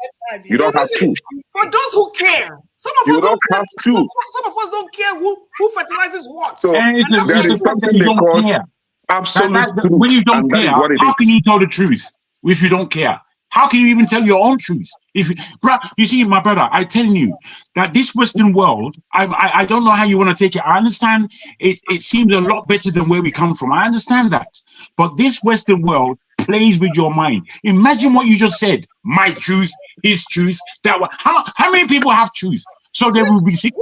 You don't have to. For those who care, some of us don't have to. Some of us don't care who fertilizes what. So there is something they call absolute truth. When you don't care, how can you tell the truth if you don't care? How can you even tell your own truth? You see, my brother, I'm telling you that this Western world, I don't know how you want to take it. I understand it seems a lot better than where we come from. I understand that. But this Western world plays with your mind. Imagine what you just said. My truth, his truth, that one. How many people have truth? So there will be 60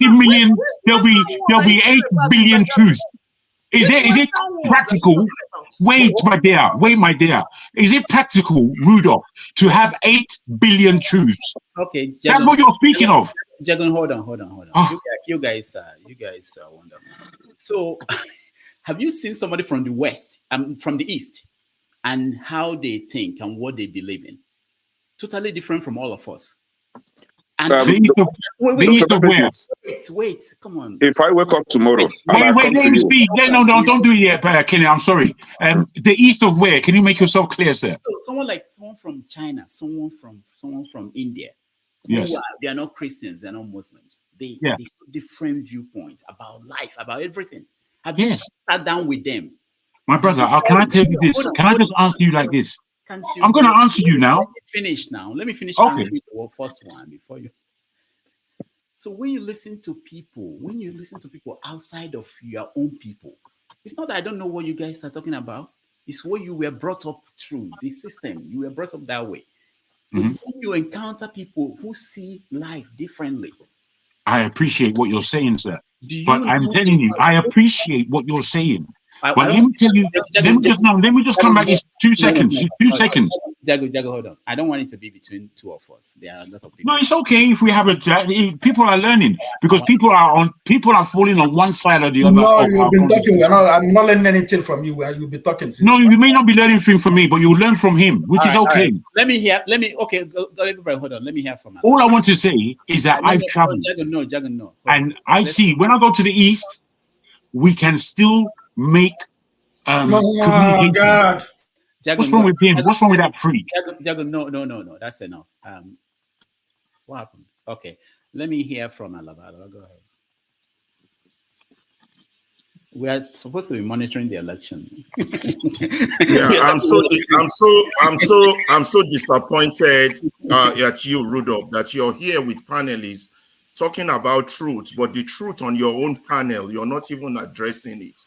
million, there'll be 8 billion truths. Is it practical? Wait, my dear. Is it practical, Rudolph, to have 8 billion truths? Okay, Jagan, that's what you're speaking of. Jagan, hold on. Oh. You guys are wonderful. So, have you seen somebody from the West, from the East, and how they think and what they believe in? Totally different from all of us. And the east of where? Wait, come on. If I wake up tomorrow, Wait, let him speak. No, don't do it yet, Kenny. I'm sorry. The east of where? Can you make yourself clear, sir? Someone from China, someone from India. Yes. They are not Christians, they are not Muslims. They have different viewpoints about life, about everything. Have you sat down with them? My brother, can I tell you this? Can I just answer you like this? I'm going to answer you now. Let me finish Okay. answering the first one before you. So when you listen to people outside of your own people, it's not that I don't know what you guys are talking about. It's what you were brought up through, the system. You were brought up that way. When you encounter people who see life differently. I appreciate what you're saying, sir. But I'm telling you, I appreciate what you're saying. But let me tell you, let me just come back. It's 2 seconds. 2 seconds. Jago, hold on. I don't want it to be between two of us. There are a lot of people. No, it's okay if we have people are learning because people are falling on one side or the other. No, you've been talking. I'm not learning anything from you. You'll be talking. No, you may not be learning anything from me, but you learn from him, which is okay. Right. Everybody, hold on. Let me hear from him. All I want to say is that I've traveled. No. And I see when I go to the east, we can still make communication. God. What's wrong with him? What's wrong with that freak? No. That's enough. What happened? Okay. Let me hear from Alaba. Go ahead. We are supposed to be monitoring the election. Yeah, I'm so disappointed at you, Rudolph, that you're here with panelists talking about truth, but the truth on your own panel, you're not even addressing it.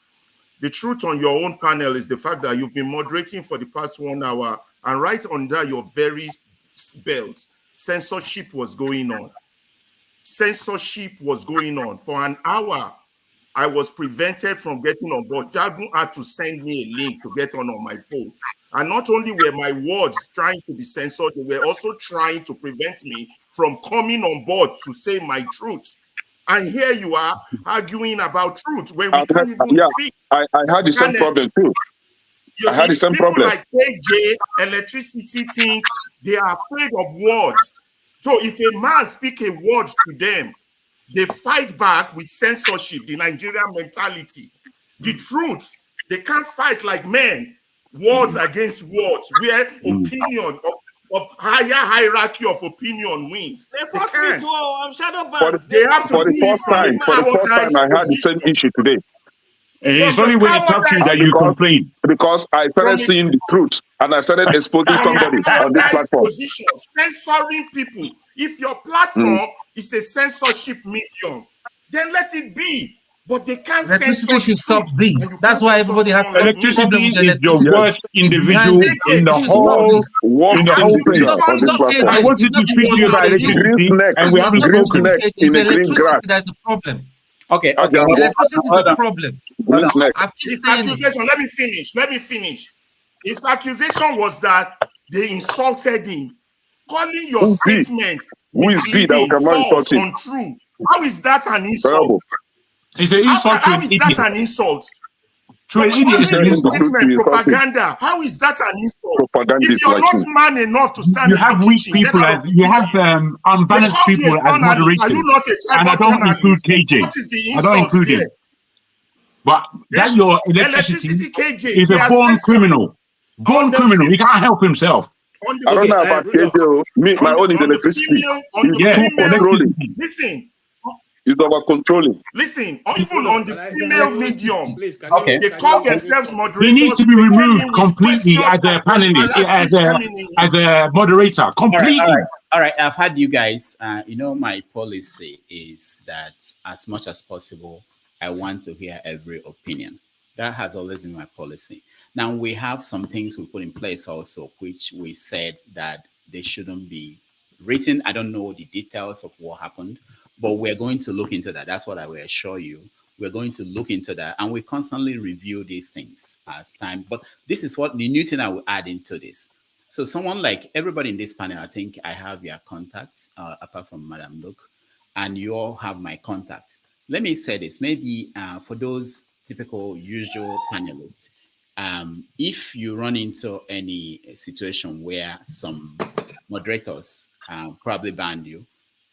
The truth on your own panel is the fact that you've been moderating for the past 1 hour, and right under your very belt, censorship was going on. Censorship was going on. For an hour, I was prevented from getting on board. Jagun had to send me a link to get on my phone. And not only were my words trying to be censored, they were also trying to prevent me from coming on board to say my truth. And here you are arguing about truth when we can't even speak. I had the same problem too. I had the same problem. People like KJ, electricity think they are afraid of words. So if a man speak a word to them, they fight back with censorship, the Nigerian mentality. The truth, they can't fight like men, words against words, where opinion of higher hierarchy of opinion wins. They can't. I'm shadow banned. For the first time, I had the same issue today. It's only when it touches you that you complain. Because I started seeing the truth and I started exposing somebody on this platform. Censoring people. If your platform is a censorship medium, then let it be. But they can't censor. Electricity should stop this. That's why everybody has electricity is your worst individual in the whole place. I wanted to speak to you about electricity, and we haven't spoken. It's electricity that's the problem. Okay. Electricity is the problem. His accusation, let me finish. His accusation was that they insulted him, calling your statement misleading, false, untrue. How is that an insult? It's an insult to an idiot. How is that an insult? To an idiot, it's an insult. Propaganda. How is that an insult? Propaganda if you're not man enough to stand, you have weak people, you have unbalanced people as moderators, and I don't include KJ. I don't include him. But that your electricity is a born criminal. Born criminal. He can't help himself. I don't know about KJ. My own is electricity. It's too controlling. Listen. It's over controlling. Listen, even on the female medium, they call themselves moderators. He needs to be removed completely as a panelist, as a moderator, completely. All right. I've had you guys. My policy is that as much as possible, I want to hear every opinion. That has always been my policy. Now we have some things we put in place also, which we said that they shouldn't be written. I don't know the details of what happened, but we're going to look into that. That's what I will assure you. We're going to look into that, and we constantly review these things as time. But this is what the new thing I will add into this. So someone like everybody in this panel, I think I have your contacts, apart from Madam Luke, and you all have my contact. Let me say this, maybe for those typical usual panelists, if you run into any situation where some moderators probably banned you,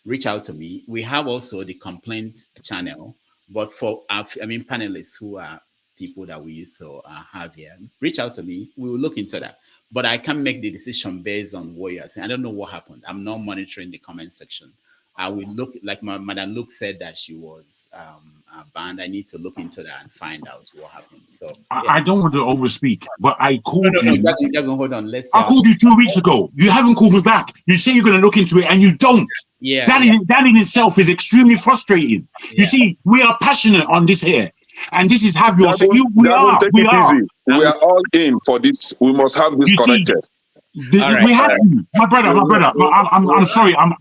reach out to me. We have also the complaint channel, but for panelists who are people that we used to have here, reach out to me. We will look into that. But I can't make the decision based on what you're saying. I don't know what happened. I'm not monitoring the comment section. I will look, like Madam Luke said that she was banned. I need to look into that and find out what happened. So yeah. I don't want to overspeak, but I called you. Jagan, hold on. I called you 2 weeks ago. You haven't called me back. You say you're going to look into it, and you don't. Yeah. That in itself is extremely frustrating. Yeah. You see, we are passionate on this here, and this is how we are. We are. We are all in for this. We must have this corrected. We have to. My brother. I'm sorry. I'm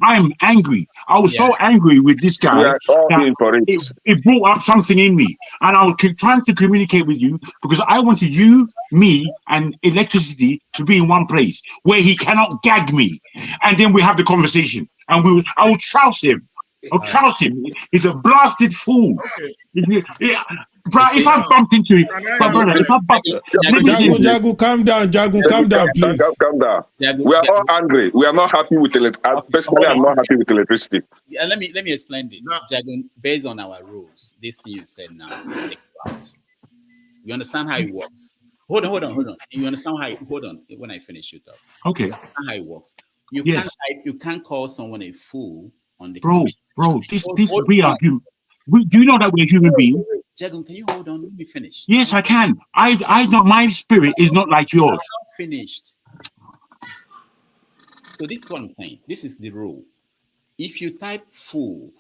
angry. I was so angry with this guy. We are all in for it. It brought up something in me, and I was trying to communicate with you because I wanted you, me, and electricity to be in one place where he cannot gag me, and then we have the conversation, and I will trout him. I'll trout him. He's a blasted fool. Bro, if I bump into it, Jagu, calm down. Jagu, calm down, please. Calm down. We are all angry. We are not happy with electricity. Personally, I'm not happy with electricity. Yeah, let me explain this. Jagu, based on our rules, this thing you said now, take it out. You understand how it works? Hold on. You understand how? Hold on. When I finish, you talk. Okay. You understand how it works? You can't call someone a fool on the bro. This we are human. Do you know that we're human beings? Jagun, can you hold on? Let me finish. Yes, I can. I know my spirit is not like yours. I'm not finished. So this is what I'm saying. This is the rule. If you type fool,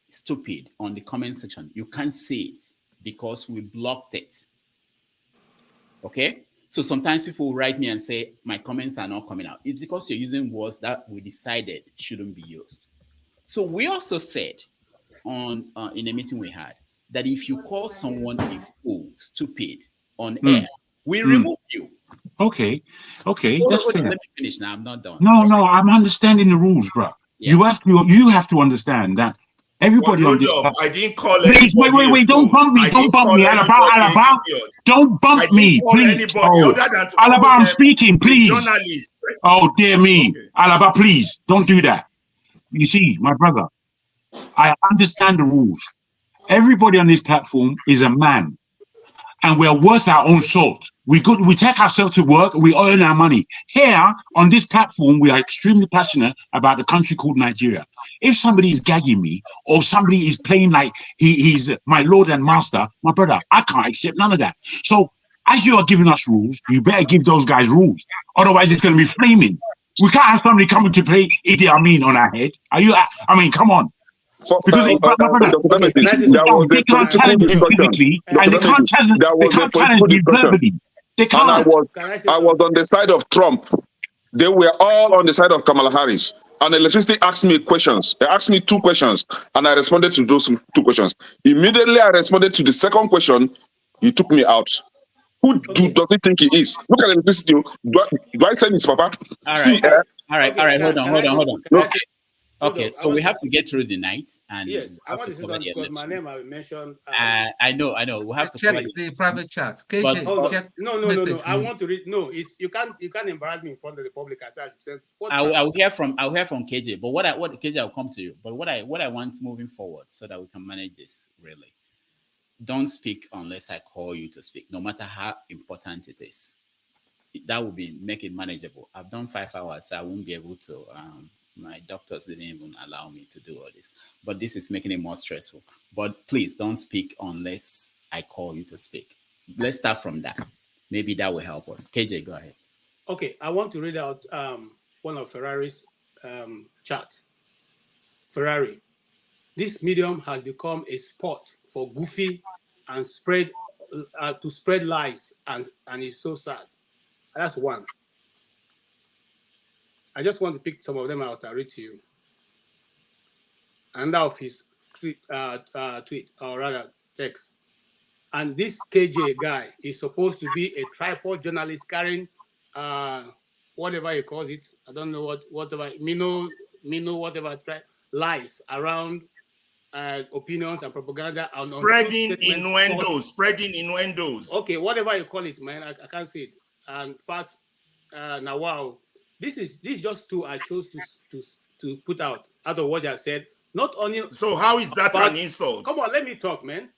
stupid on the comment section, you can't see it because we blocked it. Okay? So sometimes people write me and say, my comments are not coming out. It's because you're using words that we decided shouldn't be used. So we also said in a meeting we had that if you call someone a fool, stupid on air, we remove you. Okay. Let me finish now. I'm not done. No, I'm understanding the rules, bro. Yeah. You have to understand that everybody on this. I didn't call please, wait! Don't bump me! Don't bump me, Alaba! Don't bump me, please! Alaba, I'm speaking, please. Oh dear me, Alaba, please don't do that. You see, my brother, I understand the rules. Everybody on this platform is a man, and we're worth our own salt. We take ourselves to work, we earn our money. Here, on this platform, we are extremely passionate about the country called Nigeria. If somebody is gagging me, or somebody is playing like he's my lord and master, my brother, I can't accept none of that. So, as you are giving us rules, you better give those guys rules. Otherwise, it's going to be flaming. We can't have somebody coming to play Idi Amin on our head. Come on. Because they can't challenge you physically, and they can't challenge you verbally. They can't. I was on the side of Trump. They were all on the side of Kamala Harris. And electricity asked me questions. They asked me 2 questions, and I responded to those 2 questions. Immediately, I responded to the second question. He took me out. Who does he think he is? Look at electricity. Do I send his papa? All right. Hold on. Okay, so we have to get through the night. And yes, I want to say something because my name I mentioned. I know. We have to check the private chat. KJ, check. No. I want to read. No, you can't embarrass me in front of the public. As I said, I'll hear from KJ. But what KJ, I'll come to you. But what I want moving forward so that we can manage this really. Don't speak unless I call you to speak, no matter how important it is. That would make it manageable. I've done 5 hours, so I won't be able to. My doctors didn't even allow me to do all this, but this is making it more stressful. But please don't speak unless I call you to speak. Let's start from that. Maybe that will help us. KJ, go ahead. Okay, I want to read out one of Ferrari's chat. Ferrari, this medium has become a sport for goofy and spread lies, and it's so sad. That's one. I just want to pick some of them out and read to you. And of his tweet, or rather text. And this KJ guy is supposed to be a tripod journalist carrying whatever he calls it. I don't know whatever Mino whatever lies around opinions and propaganda. Spreading innuendos. Okay, whatever you call it, man, I can't say it. And facts, now wow. This is just two I chose to put out of what I said. Not only. So how is that about, an insult? Come on, let me talk, man.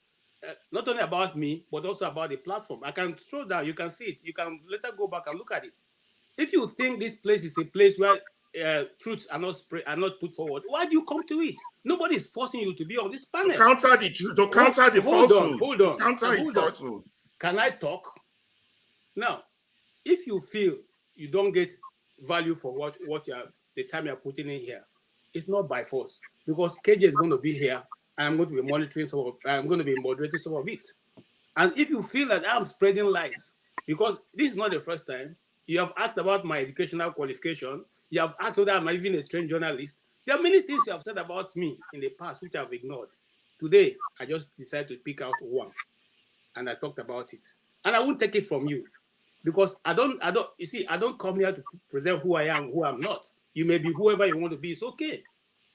Not only about me, but also about the platform. I can scroll down. You can see it. You can later go back and look at it. If you think this place is a place where truths are not put forward, why do you come to it? Nobody is forcing you to be on this panel. To counter the truth, to counter the falsehood. Hold on. Counter the falsehood. Can I talk? Now, if you feel you don't get value for what the time you're putting in here, it's not by force, because KJ is going to be here and I'm going to be monitoring I'm going to be moderating some of it. And if you feel that I'm spreading lies, because this is not the first time, you have asked about my educational qualification, you have asked whether I'm even a trained journalist. There are many things you have said about me in the past which I've ignored. Today, I just decided to pick out one, and I talked about it. And I won't take it from you, because I don't, you see, I don't come here to present who I am, who I'm not. You may be whoever you want to be, it's okay.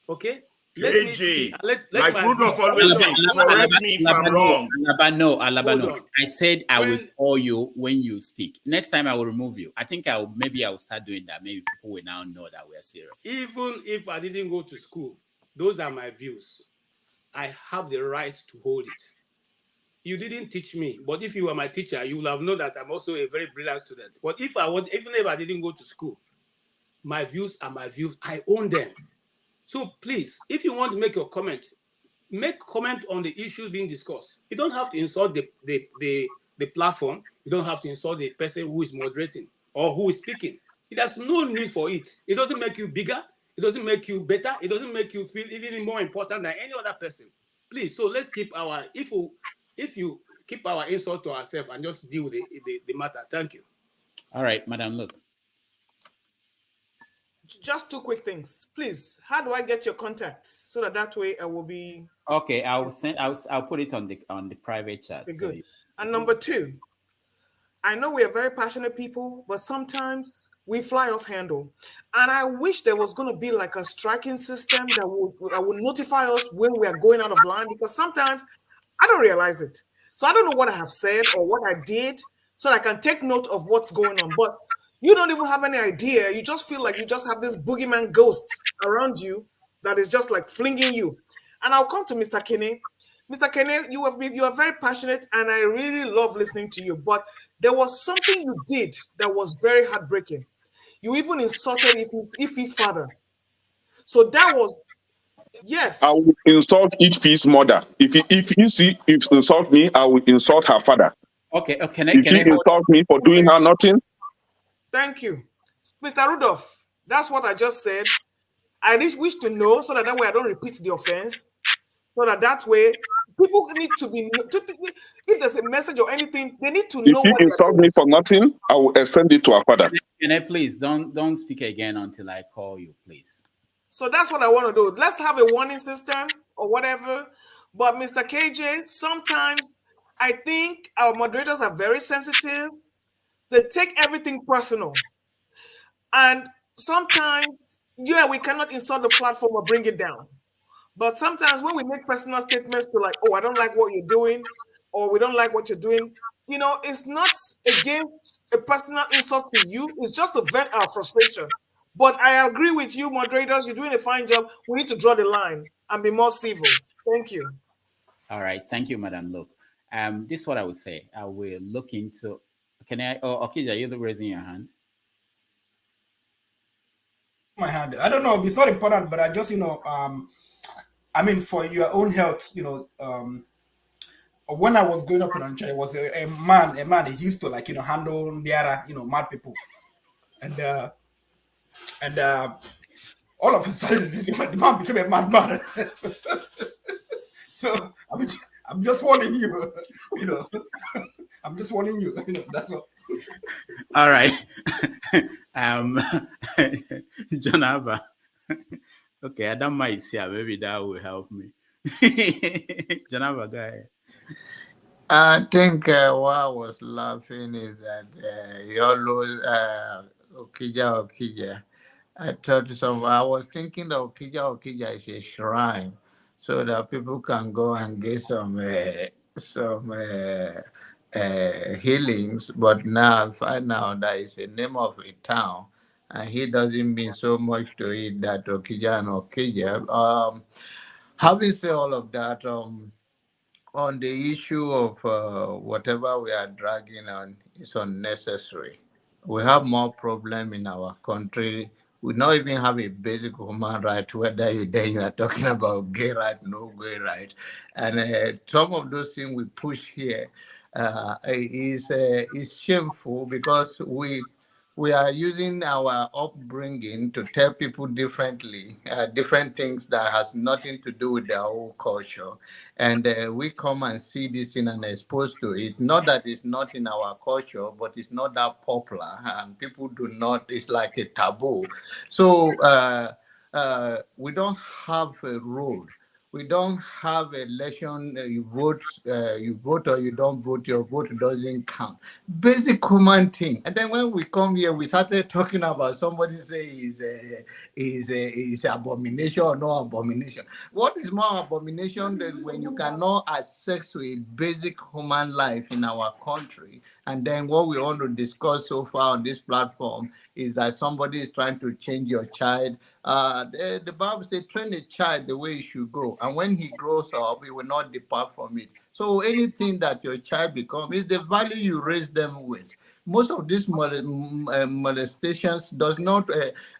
Okay? KJ, like Rudolph always says, correct me if I'm wrong. Alabano. I said I will call you when you speak. Next time I will remove you. I think maybe I will start doing that. Maybe people will now know that we are serious. Even if I didn't go to school, those are my views. I have the right to hold it. You didn't teach me, but if you were my teacher, you will have known that I'm also a very brilliant student. But even if I didn't go to school, my views are my views. I own them. So please, if you want to make your comment, make comment on the issues being discussed. You don't have to insult the platform. You don't have to insult the person who is moderating or who is speaking. There's no need for it. It doesn't make you bigger. It doesn't make you better. It doesn't make you feel even more important than any other person. Please, so let's keep if you keep our insult to ourselves and just deal with the matter. Thank you. All right, Madam, look. Just two quick things, please. How do I get your contacts so that way I will be okay? I'll put it on the private chat. Okay, good. And number two, I know we are very passionate people, but sometimes we fly off handle. And I wish there was going to be like a striking system that would notify us when we are going out of line, because sometimes I don't realize it. So I don't know what I have said or what I did, so that I can take note of what's going on. But you don't even have any idea. You just feel like you just have this boogeyman ghost around you that is just like flinging you. And I'll come to Mr. Kene. Mr. Kene, you are very passionate, and I really love listening to you. But there was something you did that was very heartbreaking. You even insulted his father. So that was, yes. I will insult Ife's mother. If you insult me, I will insult her father. Okay. If she insult me for doing her nothing. Thank you. Mr. Rudolph, that's what I just said. I wish to know so that way I don't repeat the offense. So that way people need to be, if there's a message or anything, they need to know. If you insult me for nothing, I will send it to our father. Can I please don't speak again until I call you, please. So that's what I want to do. Let's have a warning system or whatever. But Mr. KJ, sometimes I think our moderators are very sensitive. They take everything personal. And sometimes, yeah, we cannot insult the platform or bring it down. But sometimes when we make personal statements to like, oh, I don't like what you're doing, or we don't like what you're doing, it's not against a personal insult to you. It's just to vent our frustration. But I agree with you, moderators. You're doing a fine job. We need to draw the line and be more civil. Thank you. All right. Thank you, Madam. Look, this is what I would say. I will look into. Can I? Oh, okay. Are you raising your hand? My hand. I don't know. It's not important, but I just, I mean, for your own health, when I was growing up in Hampshire, there was a man. He used to handle the other, mad people, and all of a sudden the man became a madman. So I'm just warning you, I'm just warning you, that's all. All right. John Abba. Okay, I don't mind. Maybe that will help me. John Abba, go ahead. I think what I was laughing is that you always Okija. I was thinking that Okija is a shrine, so that people can go and get some healings. But now I find out that it's the name of a town, and he doesn't mean so much to it that Okija and Okija. Having said all of that, on the issue of whatever we are dragging on is unnecessary. We have more problem in our country. We not even have a basic human right, whether you are talking about gay right, no gay right. And some of those things we push here is shameful because we are using our upbringing to tell people differently, different things that has nothing to do with their own culture. And we come and see this thing and exposed to it. Not that it's not in our culture, but it's not that popular. And people do not, it's like a taboo. So we don't have a road. We don't have election. You vote or you don't vote. Your vote doesn't count. Basic human thing. And then when we come here, we started talking about somebody say is abomination or no abomination. What is more abomination than when you cannot access to a basic human life in our country? And then what we want to discuss so far on this platform is that somebody is trying to change your child. The Bible says, train a child the way he should go. And when he grows up, he will not depart from it. So anything that your child becomes is the value you raise them with. Most of these molestations does not,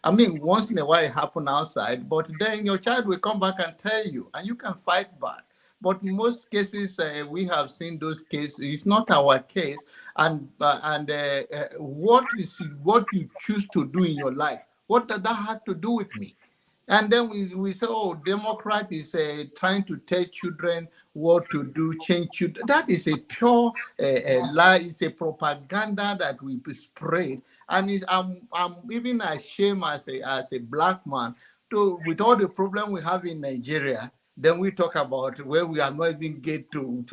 once in a while it happen outside, but then your child will come back and tell you, and you can fight back. But in most cases, we have seen those cases. It's not our case. And what you choose to do in your life, what does that have to do with me? And then we say, oh, Democrat is trying to tell children what to do, change children. That is a pure lie. It's a propaganda that we spread. And I'm even ashamed as a black man with all the problem we have in Nigeria. Then we talk about where we are not even get to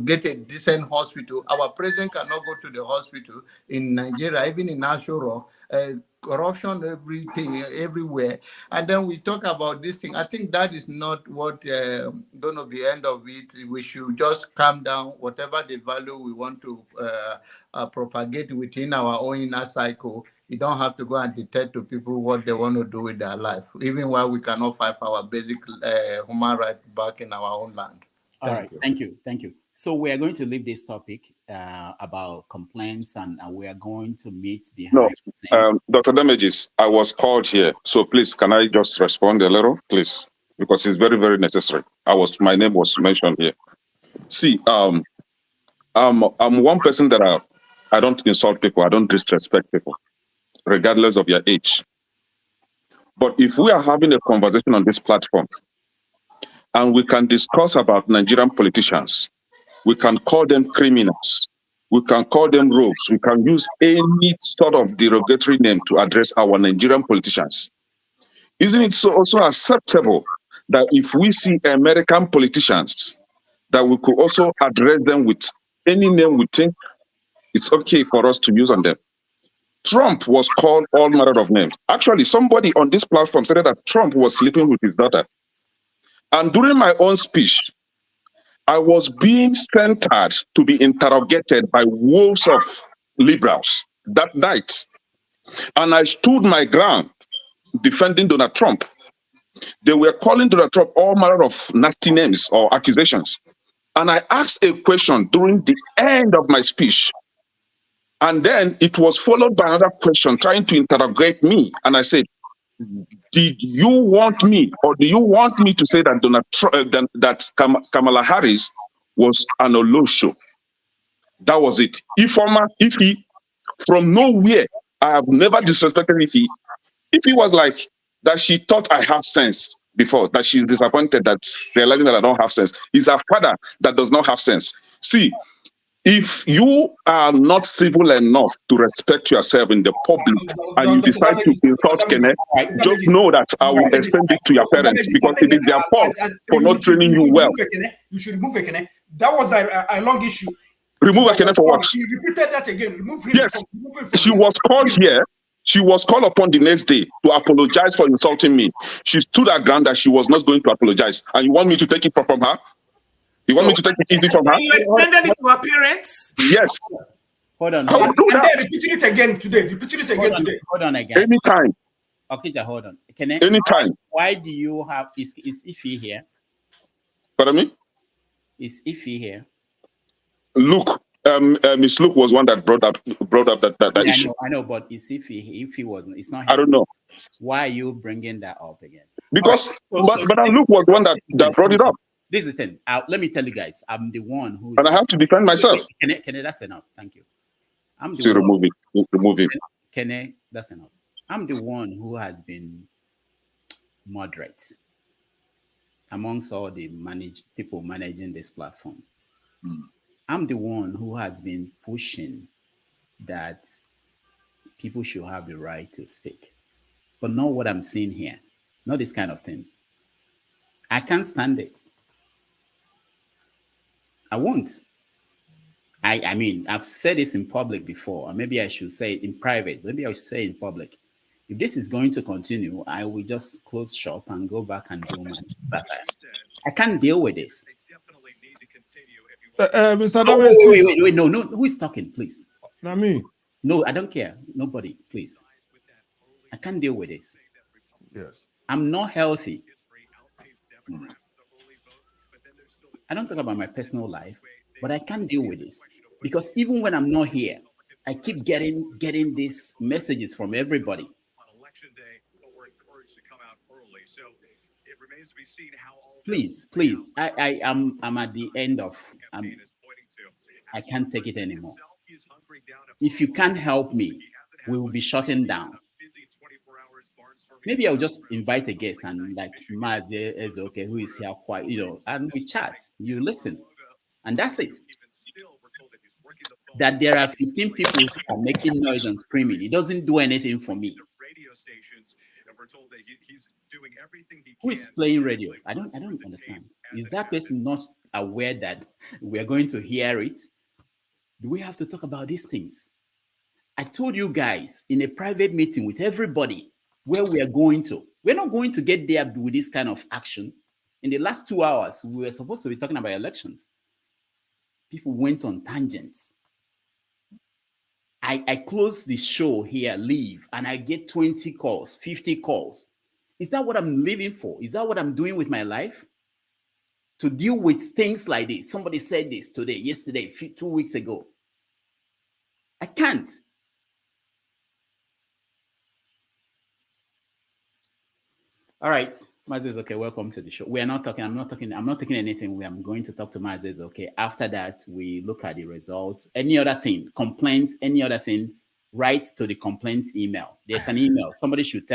get a decent hospital. Our president cannot go to the hospital in Nigeria, even in Hampshire. Corruption, everything, everywhere. And then we talk about this thing. I think that is not what going to be the end of it. We should just calm down. Whatever the value we want to propagate within our own inner cycle, you don't have to go and dictate to people what they want to do with their life, even while we cannot fight for our basic human rights back in our own land. Thank you. So we are going to leave this topic about complaints, and we are going to meet behind the scene. Dr. Damages, I was called here, so please, can I just respond a little, please? Because it's very, very necessary. My name was mentioned here. See, I'm one person that I don't insult people, I don't disrespect people, regardless of your age. But if we are having a conversation on this platform, and we can discuss about Nigerian politicians, we can call them criminals, we can call them rogues, we can use any sort of derogatory name to address our Nigerian politicians. Isn't it also acceptable that if we see American politicians, that we could also address them with any name we think it's okay for us to use on them? Trump was called all manner of names. Actually, somebody on this platform said that Trump was sleeping with his daughter. And during my own speech, I was being centered to be interrogated by wolves of liberals that night. And I stood my ground defending Donald Trump. They were calling Donald Trump all manner of nasty names or accusations. And I asked a question during the end of my speech. And then it was followed by another question trying to interrogate me. And I said, did you want me, or do you want me to say that Kamala Harris was an Olosho? That was it. Ify, from nowhere, I have never disrespected Ify. Ify was like that she thought I have sense before, that she's disappointed that realizing that I don't have sense. It's her father that does not have sense. See, if you are not civil enough to respect yourself in the public and you decide to insult Kenneth, just know that I will extend it to your parents because it is their fault for not training you well. You should remove Ekene. That was a long issue. Remove Ekene for what? He repeated that again. Remove him. Yes, she was called here. She was called upon the next day to apologize for insulting me. She stood her ground that she was not going to apologize. And you want me to take it from her? You want me to take it easy from her? You extended it to her parents? Yes. Hold on. And then repeating it again today. Repeating it again today. Hold on again. Anytime. Okay, hold on. Can I, Anytime. why do you have is Iffy here? Pardon me? Is Iffy here? Luke, Miss Luke was one that brought up that Yeah, issue. I know, but is Iffy wasn't. It's not. I don't know. Why are you bringing that up again? Because but Luke was the one that brought it up. This is the thing. Let me tell you guys. I'm the one who. And I have to defend myself. Can I, that's enough. Thank you. I'm the So one. remove him. Can I? That's enough. I'm the one who has been moderate amongst all the people managing this platform. I'm the one who has been pushing that people should have the right to speak, but not what I'm seeing here. Not this kind of thing. I can't stand it. I won't. I mean, I've said this in public before, or maybe I should say it in private. Maybe I should say it in public. If this is going to continue, I will just close shop and go back and do my satire. I can't deal with this. Mr. Wait, no, who is talking, please? Not me. No, I don't care. Nobody, please. I can't deal with this. Yes. I'm not healthy. I don't talk about my personal life, but I can't deal with this because even when I'm not here, I keep getting these messages from everybody. Please, I'm at the end of. I can't take it anymore. If you can't help me, we will be shutting down. Maybe I'll just invite a guest and like Maze is okay, who is here quiet, and we chat. You listen, and that's it. That there are 15 people who are making noise and screaming, it doesn't do anything for me. Who is playing radio? I don't understand. Is that person not aware that we're going to hear it? Do we have to talk about these things? I told you guys in a private meeting with everybody where we are going to. We're not going to get there with this kind of action. In the last 2 hours, we were supposed to be talking about elections. People went on tangents. I close the show here, leave, and I get 20 calls, 50 calls. Is that what I'm living for? Is that what I'm doing with my life? To deal with things like this. Somebody said this today, yesterday, 2 weeks ago. I can't. All right, Mazes, okay, welcome to the show. I'm not taking anything. I'm going to talk to Mazes, okay. After that, we look at the results. Any other thing, complaints, any other thing, write to the complaint email. There's an email. Somebody should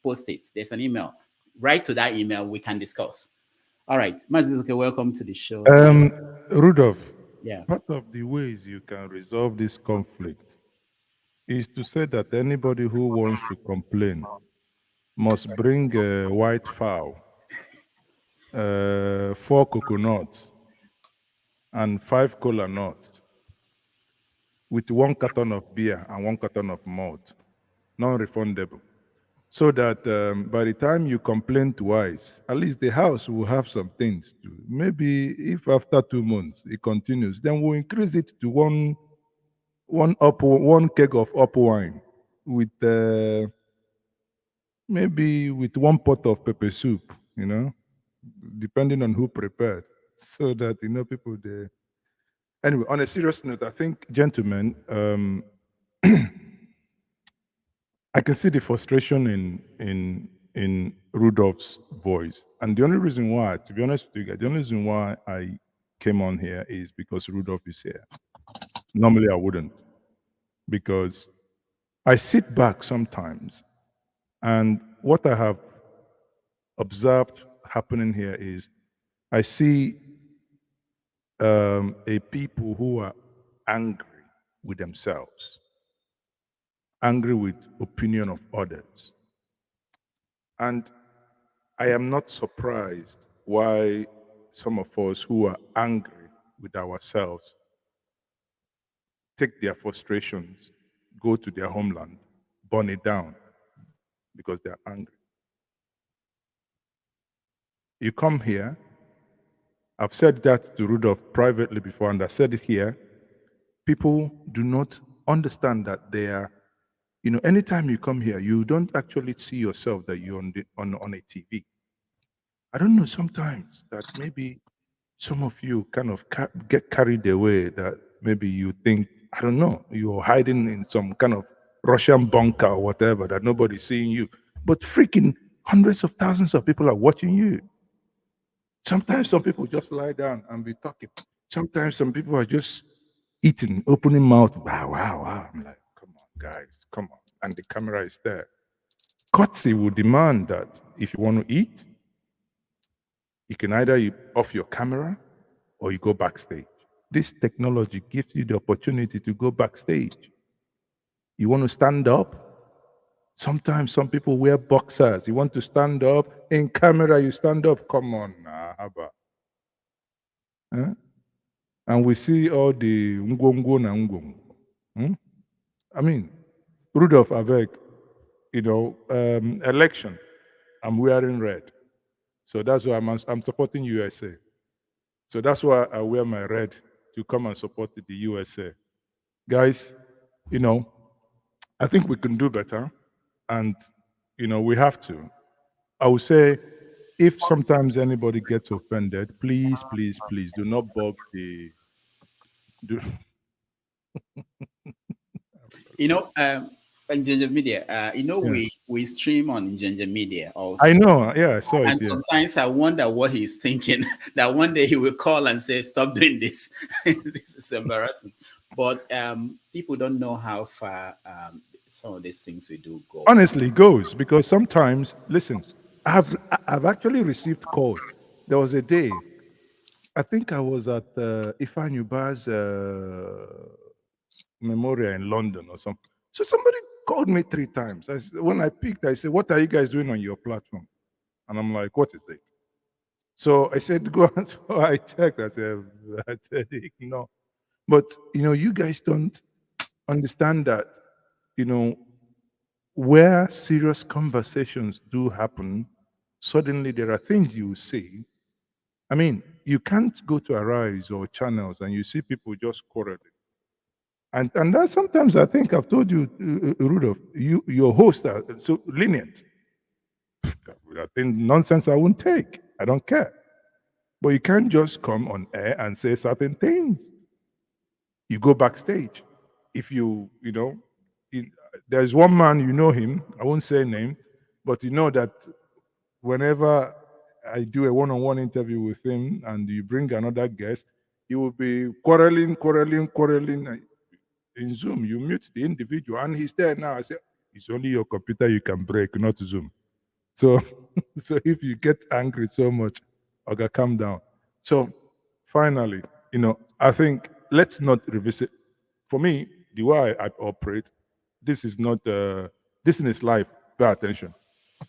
post it. There's an email. Write to that email, we can discuss. All right, Mazes, okay, welcome to the show. Rudolph, yeah. Part of the ways you can resolve this conflict is to say that anybody who wants to complain must bring a white fowl, 4 coconuts, and 5 cola nuts, with 1 carton of beer and 1 carton of malt, non-refundable. So that by the time you complain twice, at least the house will have some things to. Maybe if after 2 months it continues, then we'll increase it to one keg of up wine with maybe with 1 pot of pepper soup, depending on who prepared, so that people there. Anyway, on a serious note, I think, gentlemen, I can see the frustration in Rudolph's voice, and the only reason why, to be honest with you guys, the only reason why I came on here is because Rudolph is here. Normally, I wouldn't, because I sit back sometimes, and what I have observed happening here is I see a people who are angry with themselves, angry with opinion of others. And I am not surprised why some of us who are angry with ourselves take their frustrations, go to their homeland, burn it down, because they're angry. You come here, I've said that to Rudolph privately before, and I said it here, people do not understand that they are, anytime you come here, you don't actually see yourself that you're on a TV. I don't know, sometimes that maybe some of you kind of get carried away, that maybe you think, I don't know, you're hiding in some kind of Russian bunker or whatever, that nobody's seeing you. But freaking hundreds of thousands of people are watching you. Sometimes some people just lie down and be talking. Sometimes some people are just eating, opening mouth. Wow, wow, wow. I'm like, come on, guys, come on. And the camera is there. Courtesy will demand that if you want to eat, you can either off your camera or you go backstage. This technology gives you the opportunity to go backstage. You want to stand up? Sometimes some people wear boxers. You want to stand up in camera, you stand up. Come on, nah, haba. Huh? And we see all the ngongo na ngongo. I mean, Rudolph Avec, election, I'm wearing red. So that's why I'm supporting USA. So that's why I wear my red to come and support the USA. Guys, I think we can do better. And, we have to. I would say, if sometimes anybody gets offended, please, please, please do not bug the... On Ginger Media, Yeah. we stream on Ginger Media also. I know, yeah, I saw it. And sometimes I wonder what he's thinking, that one day he will call and say, stop doing this. This is embarrassing. But people don't know how far some of these things we do go. Honestly, it goes, because sometimes, listen, I've actually received calls. There was a day, I think I was at Ifan Yuba's memorial in London or something. So somebody called me 3 times. When I picked, I said, what are you guys doing on your platform? And I'm like, what is it? So I said, go on. So I checked. I said, ignore. But, you guys don't understand that, where serious conversations do happen, suddenly there are things you see. I mean, you can't go to Arise or channels and you see people just quarreling. And that sometimes I think I've told you, Rudolph, your hosts are so lenient. I think nonsense I won't take. I don't care. But you can't just come on air and say certain things. You go backstage. If there's one man, him, I won't say name, but you know that whenever I do a one-on-one interview with him and you bring another guest, he will be quarreling. In Zoom, you mute the individual, and he's there now. I say, it's only your computer you can break, not Zoom. So, so if you get angry so much, okay, calm down. So, finally, I think let's not revisit. For me, the way I operate, this is not this is life. Pay attention.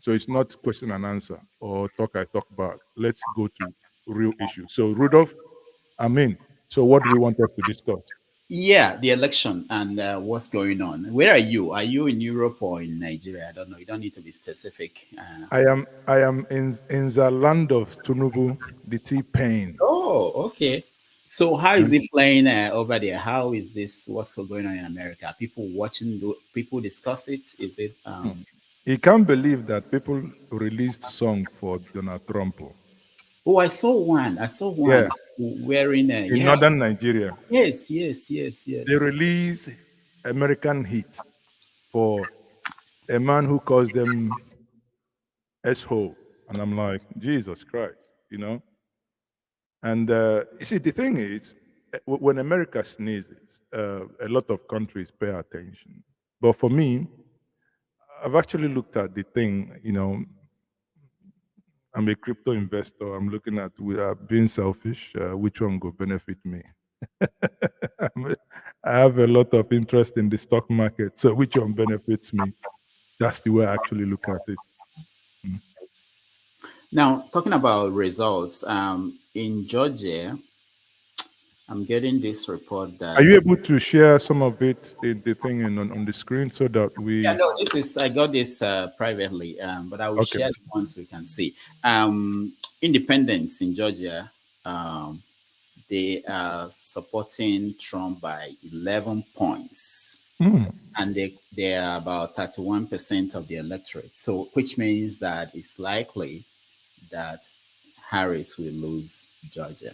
So it's not question and answer or talk back. Let's go to real issues. So, Rudolph, so what do we want us to discuss? Yeah, the election and what's going on. Where are you? Are you in Europe or in Nigeria? I don't know. You don't need to be specific. I am in the land of Tunubu, the T-Pain. Oh, okay. So how is it playing over there? How is this? What's going on in America? Are people watching? Do people discuss it? Is it? You can't believe that people released song for Donald Trump. Oh, I saw one. Yeah. Wearing in northern Nigeria. Yes. They release American Heat for a man who calls them S-hole. And I'm like, Jesus Christ, And you see, the thing is, when America sneezes, a lot of countries pay attention. But for me, I've actually looked at the thing, I'm a crypto investor. I'm looking at being selfish, which one will benefit me. I have a lot of interest in the stock market, so which one benefits me? That's the way I actually look at it. Now, talking about results, in Georgia, I'm getting this report that... Are you able to share some of it, the thing on the screen, so that we... Yeah, no, I got this privately, but I will share it once we can see. Independents in Georgia, they are supporting Trump by 11 points. and they are about 31% of the electorate. So, which means that it's likely that Harris will lose Georgia.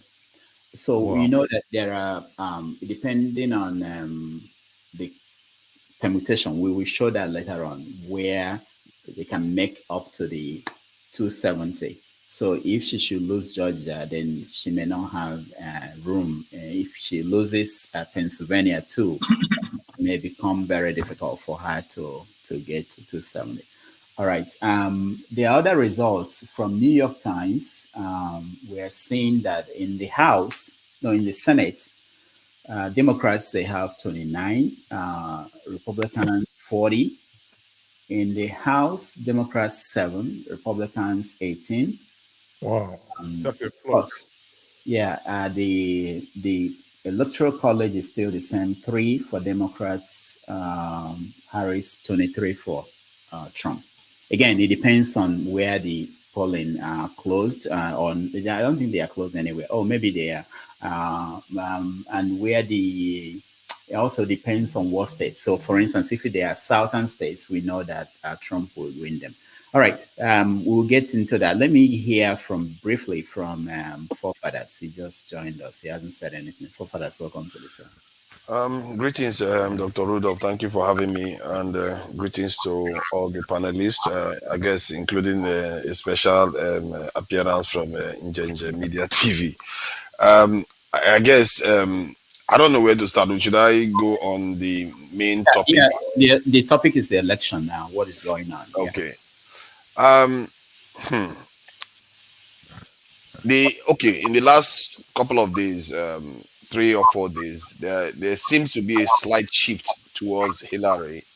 So we know that there are, depending on the permutation, we will show that later on, where they can make up to the 270. So if she should lose Georgia, then she may not have room. If she loses Pennsylvania too, it may become very difficult for her to get to 270. All right. The other results from New York Times, we're seeing that in the House, no, in the Senate, Democrats, they have 29, Republicans 40. In the House, Democrats 7, Republicans 18. Wow, that's a plus. Yeah, the Electoral College is still the same: 3 for Democrats, Harris, 23 for Trump. Again, it depends on where the polling closed. I don't think they are closed anywhere. Oh, maybe they are. And where it also depends on what state. So, for instance, if they are southern states, we know that Trump will win them. All right, we'll get into that. Let me hear briefly from Forefathers. He just joined us. He hasn't said anything. Forefathers, welcome to the show. Greetings, Dr. Rudolph. Thank you for having me, and greetings to all the panelists. I guess including a special appearance from Injenge Media TV. I guess I don't know where to start. Should I go on the main topic? Yeah, the topic is the election now. What is going on? Okay. Yeah. In the last couple of days, 3 or 4 days, there seems to be a slight shift towards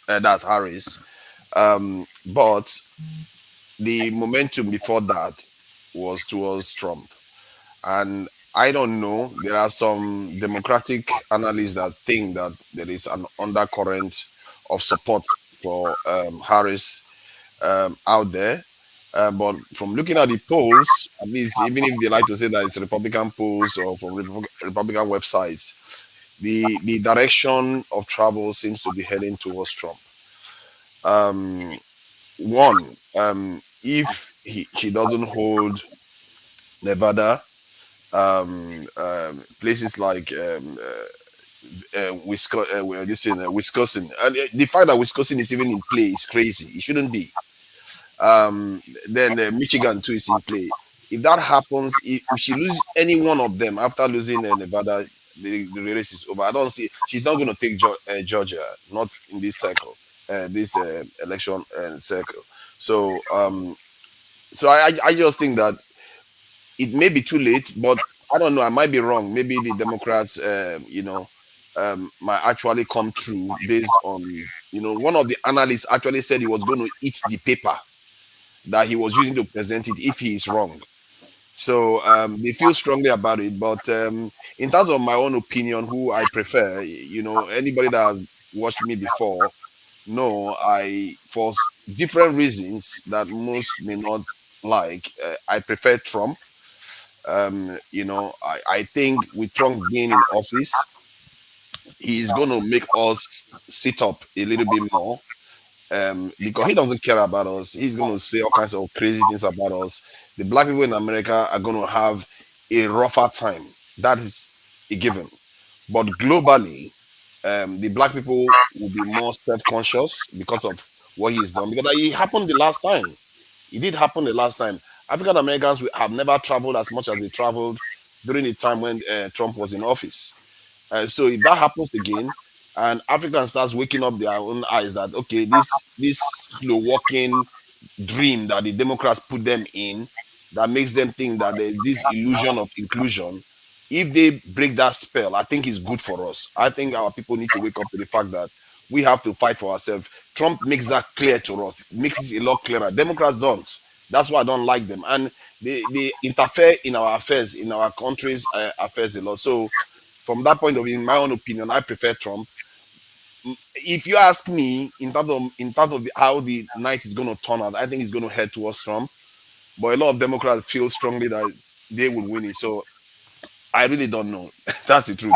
that's Harris. But the momentum before that was towards Trump. And I don't know, there are some Democratic analysts that think that there is an undercurrent of support for Harris out there. But from looking at the polls, at least even if they like to say that it's Republican polls or from Republican websites, the direction of travel seems to be heading towards Trump. If she doesn't hold Nevada, places like Wisconsin, and the fact that Wisconsin is even in play is crazy. It shouldn't be. Then Michigan too is in play. If that happens, if she loses any one of them after losing Nevada, the race is over. I don't see she's not going to take Georgia, not in this cycle, this election cycle. So, I just think that it may be too late, but I don't know. I might be wrong. Maybe the Democrats, might actually come true based on, one of the analysts actually said he was going to eat the paper that he was using to present it if he is wrong. So they feel strongly about it. But in terms of my own opinion, who I prefer, anybody that has watched me before, for different reasons that most may not like, I prefer Trump. I think with Trump being in office, he's going to make us sit up a little bit more. Because he doesn't care about us. He's going to say all kinds of crazy things about us. The black people in America are going to have a rougher time. That is a given. But globally, the black people will be more self-conscious because of what he's done. Because it happened the last time. It did happen the last time. African Americans have never traveled as much as they traveled during the time when Trump was in office. So if that happens again, and Africans starts waking up their own eyes that, okay, this slow walking dream that the Democrats put them in, that makes them think that there's this illusion of inclusion. If they break that spell, I think it's good for us. I think our people need to wake up to the fact that we have to fight for ourselves. Trump makes that clear to us, makes it a lot clearer. Democrats don't. That's why I don't like them. And they interfere in our affairs, in our country's affairs a lot. So from that point of view, in my own opinion, I prefer Trump. If you ask me in terms of how the night is going to turn out, I think it's going to head towards Trump. But a lot of Democrats feel strongly that they will win it. So I really don't know. That's the truth.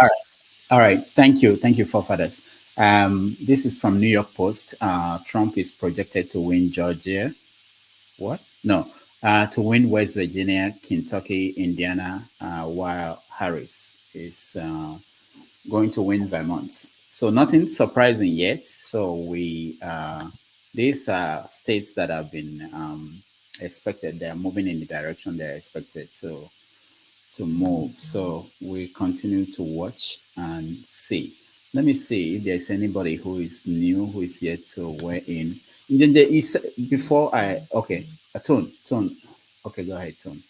All right. Thank you, Forefathers. This is from New York Post. Trump is projected to win Georgia. What? No. To win West Virginia, Kentucky, Indiana, while Harris is going to win Vermont. So nothing surprising yet. So these are states that have been expected. They're moving in the direction they're expected to move. So we continue to watch and see. Let me see if there's anybody who is new, who is yet to weigh in. Before okay, Tone. Okay, go ahead, Tone.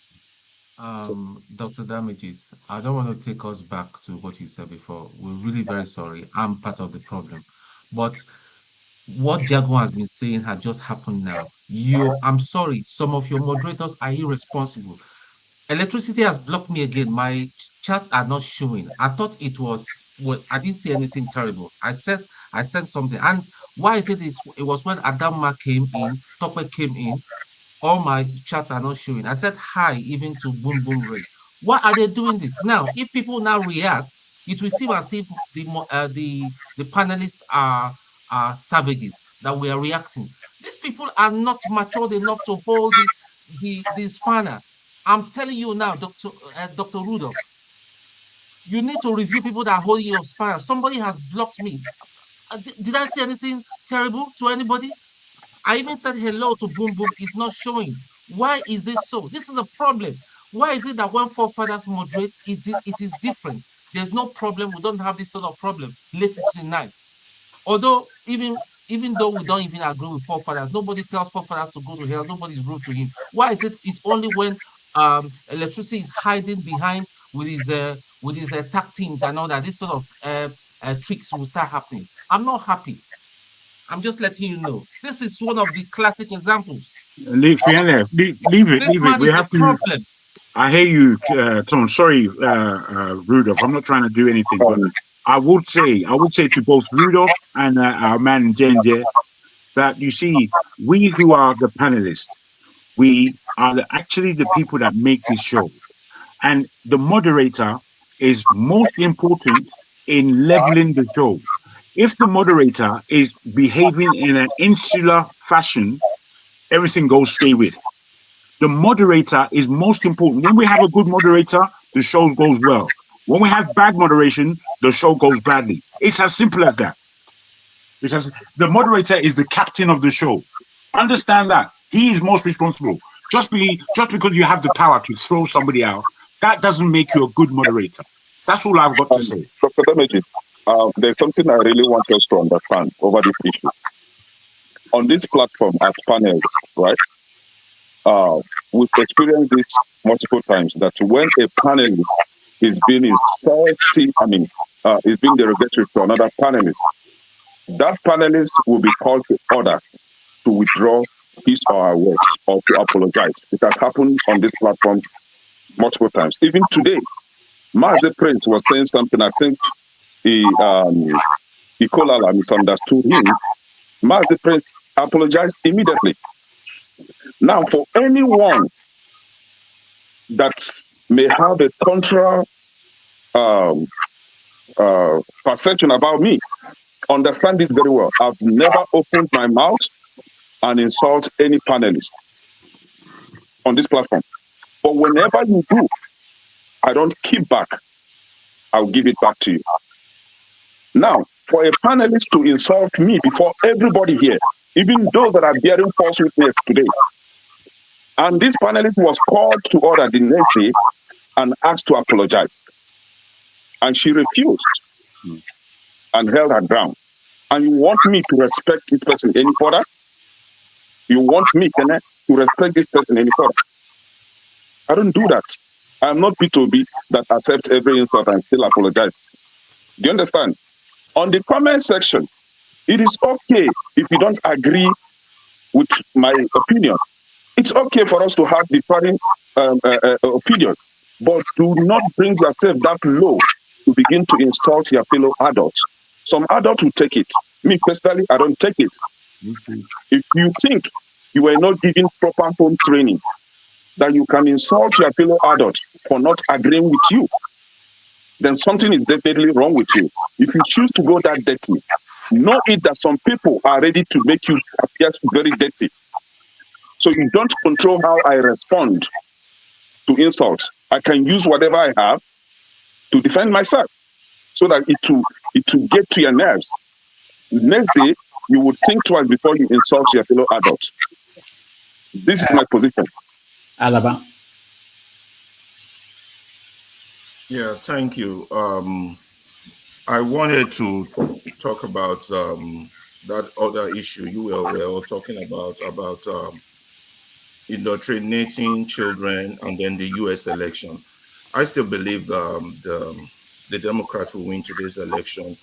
Dr. Damages, I don't want to take us back to what you said before. We're really very sorry. I'm part of the problem. But what Diago has been saying had just happened now. I'm sorry, some of your moderators are irresponsible. Electricity has blocked me again. My chats are not showing. I thought it was, well, I didn't see anything terrible. I sent something. And why is it? It was when Adama came in, Tope came in, all my chats are not showing. I said hi even to Boom Boom Ray. Why are they doing this? Now, if people now react, it will seem as if the panelists are savages, that we are reacting. These people are not matured enough to hold the spanner. I'm telling you now, Dr. Rudolph, you need to review people that hold your spanner. Somebody has blocked me. Did I say anything terrible to anybody? I even said hello to Boom Boom. It's not showing. Why is this so? This is a problem. Why is it that when forefathers moderate, it is different? There's no problem. We don't have this sort of problem late into the night. Although even though we don't even agree with forefathers, nobody tells forefathers to go to hell. Nobody's rude to him. Why is it? It's only when electricity is hiding behind with his attack teams and all that. This sort of tricks will start happening. I'm not happy. I'm just letting you know. This is one of the classic examples. Leave it. We have to. Problem. I hear you, Tom. Sorry, Rudolph. I'm not trying to do anything, but I would say to both Rudolph and our man Jenje that you see, we who are the panelists, we are actually the people that make this show, and the moderator is most important in leveling the show. If the moderator is behaving in an insular fashion, everything goes stay with. The moderator is most important. When we have a good moderator, the show goes well. When we have bad moderation, the show goes badly. It's as simple as that. The moderator is the captain of the show. Understand that. He is most responsible. Just because you have the power to throw somebody out, that doesn't make you a good moderator. That's all I've got to say. Dr. Damages, there's something I really want us to understand over this issue. On this platform as panelists, right? We've experienced this multiple times, that when a panelist is being insulting, is being derogatory to another panelist, that panelist will be called to order to withdraw his or her words or to apologize. It has happened on this platform multiple times. Even today, Mazi Prince was saying something, I think Ikolala misunderstood him. Mazi Prince apologized immediately. Now, for anyone that may have a contra perception about me, understand this very well. I've never opened my mouth and insult any panelist on this platform. But whenever you do, I don't keep back. I'll give it back to you. Now, for a panelist to insult me before everybody here, even those that are bearing false witness today, and this panelist was called to order the next day and asked to apologize. And she refused and held her ground. And you want me to respect this person any further? You want me, to respect this person any further? I don't do that. I'm not P2B that accepts every insult and still apologize. Do you understand? On the comment section, it is okay if you don't agree with my opinion. It's okay for us to have differing opinion, but do not bring yourself that low to begin to insult your fellow adults. Some adults will take it. Me personally, I don't take it. If you think you were not given proper home training, that you can insult your fellow adults for not agreeing with you, then something is definitely wrong with you. If you choose to go that dirty, know it that some people are ready to make you appear very dirty. So you don't control how I respond to insult. I can use whatever I have to defend myself so that it will get to your nerves. The next day, you would think twice before you insult your fellow adult. This is my position. Alaba. Yeah, thank you. I wanted to talk about that other issue you were all talking about indoctrinating children and then the U.S. election. I still believe the Democrats will win today's election.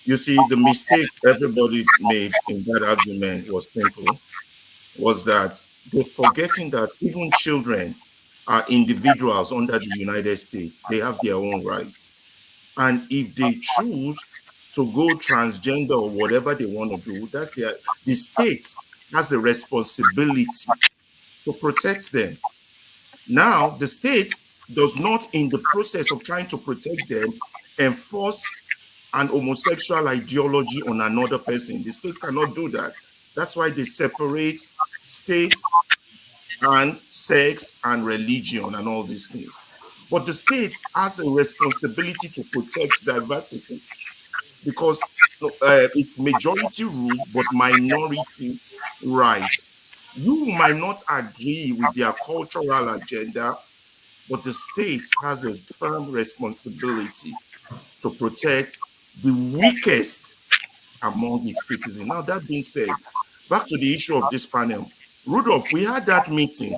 You see, the mistake everybody made in that argument was simple, was that they're forgetting that even children are individuals under the United States. They have their own rights. And if they choose to go transgender or whatever they want to do, the state has a responsibility to protect them. Now, the state does not, in the process of trying to protect them, enforce an homosexual ideology on another person. The state cannot do that. That's why they separate state and sex and religion and all these things. But the state has a responsibility to protect diversity because it's majority rule, but minority rights. You might not agree with their cultural agenda, but the state has a firm responsibility to protect the weakest among its citizens. Now, that being said, back to the issue of this panel. Rudolph, we had that meeting,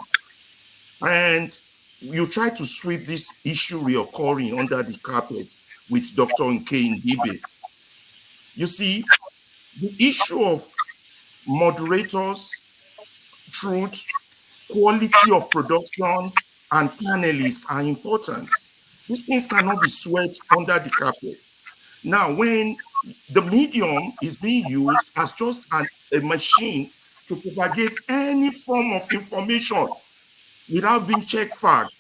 and you tried to sweep this issue reoccurring under the carpet with Dr. Nke Ndibe. You see, the issue of moderators, truth, quality of production, and panelists are important. These things cannot be swept under the carpet. Now, when the medium is being used as just a machine to propagate any form of information without being checked facts,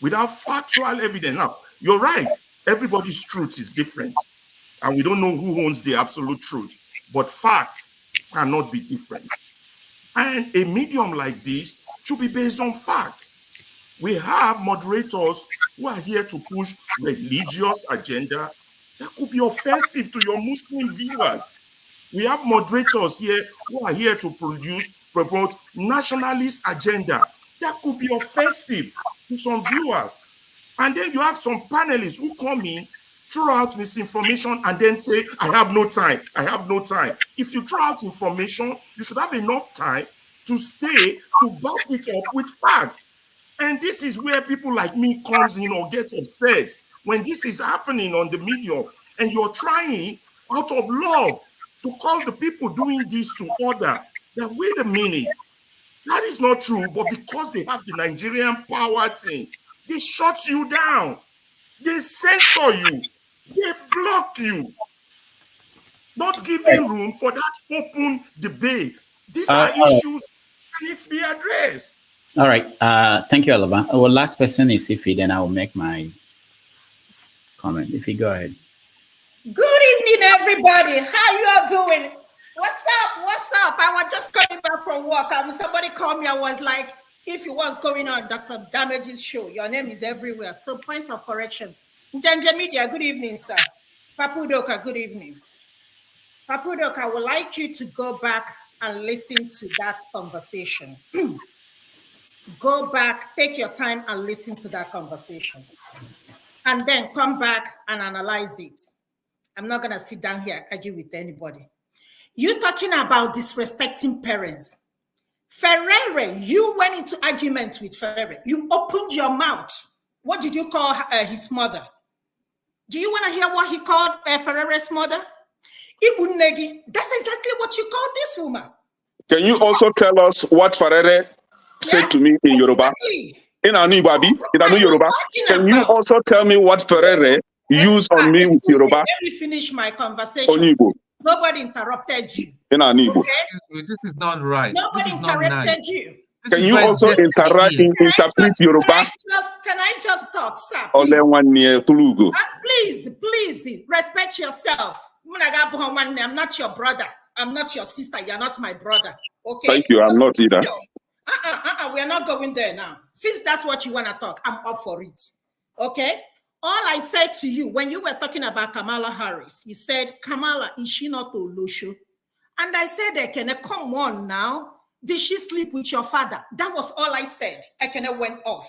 without factual evidence. Now, you're right, everybody's truth is different, and we don't know who owns the absolute truth, but facts cannot be different. And a medium like this should be based on facts. We have moderators who are here to push religious agenda that could be offensive to your Muslim viewers. We have moderators here who are here to promote nationalist agenda that could be offensive to some viewers. And then you have some panelists who come in, throw out misinformation, and then say, I have no time, I have no time. If you throw out information, you should have enough time to stay, to back it up with facts. And this is where people like me comes in or get upset when this is happening on the media, and you're trying out of love to call the people doing this to order. Now, wait a minute, that is not true, but because they have the Nigerian power thing, they shut you down, they censor you, they block you, not giving room for that open debate. These are issues that need to be addressed. All right. Thank you, Alaba. Our last person is Ife, then I will make my comment. Ife, go ahead. Good evening, everybody. How you all doing? What's up? What's up? I was just coming back from work. Somebody called me. I was like, if you was going on Dr. Damage's show, your name is everywhere. So point of correction. Njanja Media, good evening, sir. Papudoka, good evening. Papudoka, I would like you to go back and listen to that conversation. Go back, take your time and listen to that conversation. And then come back and analyze it. I'm not going to sit down here and argue with anybody. You talking about disrespecting parents. Ferrere, you went into argument with Ferrere. You opened your mouth. What did you call his mother? Do you want to hear what he called Ferrere's mother? Ibunegi. That's exactly what you called this woman. Can you also tell us what Ferrere said to me in Yoruba? In Anu Babi, in Anu Yoruba. Can you also tell me what Ferrere used on me with Yoruba? Let me finish my conversation. Nobody interrupted you. In Anu. Okay? This is not right. Nobody this is interrupted not nice. you. Can you also interpret Yoruba? Can I just talk, sir? Please, Please respect yourself. I'm not your brother. I'm not your sister. You're not my brother. Okay? Thank you. I'm not either. We're not going there now. Since that's what you want to talk, I'm up for it. Okay? All I said to you when you were talking about Kamala Harris, you said, Kamala, is she not Olosho? And I said, Ekene, come on now. Did she sleep with your father? That was all I said. Ekene went off.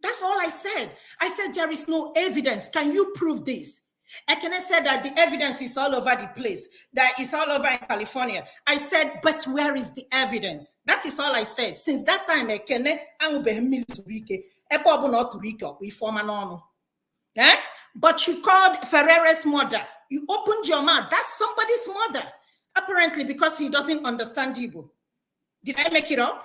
That's all I said. I said, there is no evidence. Can you prove this? Ekene said that the evidence is all over the place, that it's all over in California. I said, but where is the evidence? That is all I said. Since that time, Ekene, but you called Ferreira's mother. You opened your mouth. That's somebody's mother. Apparently, because he doesn't understand Igbo. Did I make it up?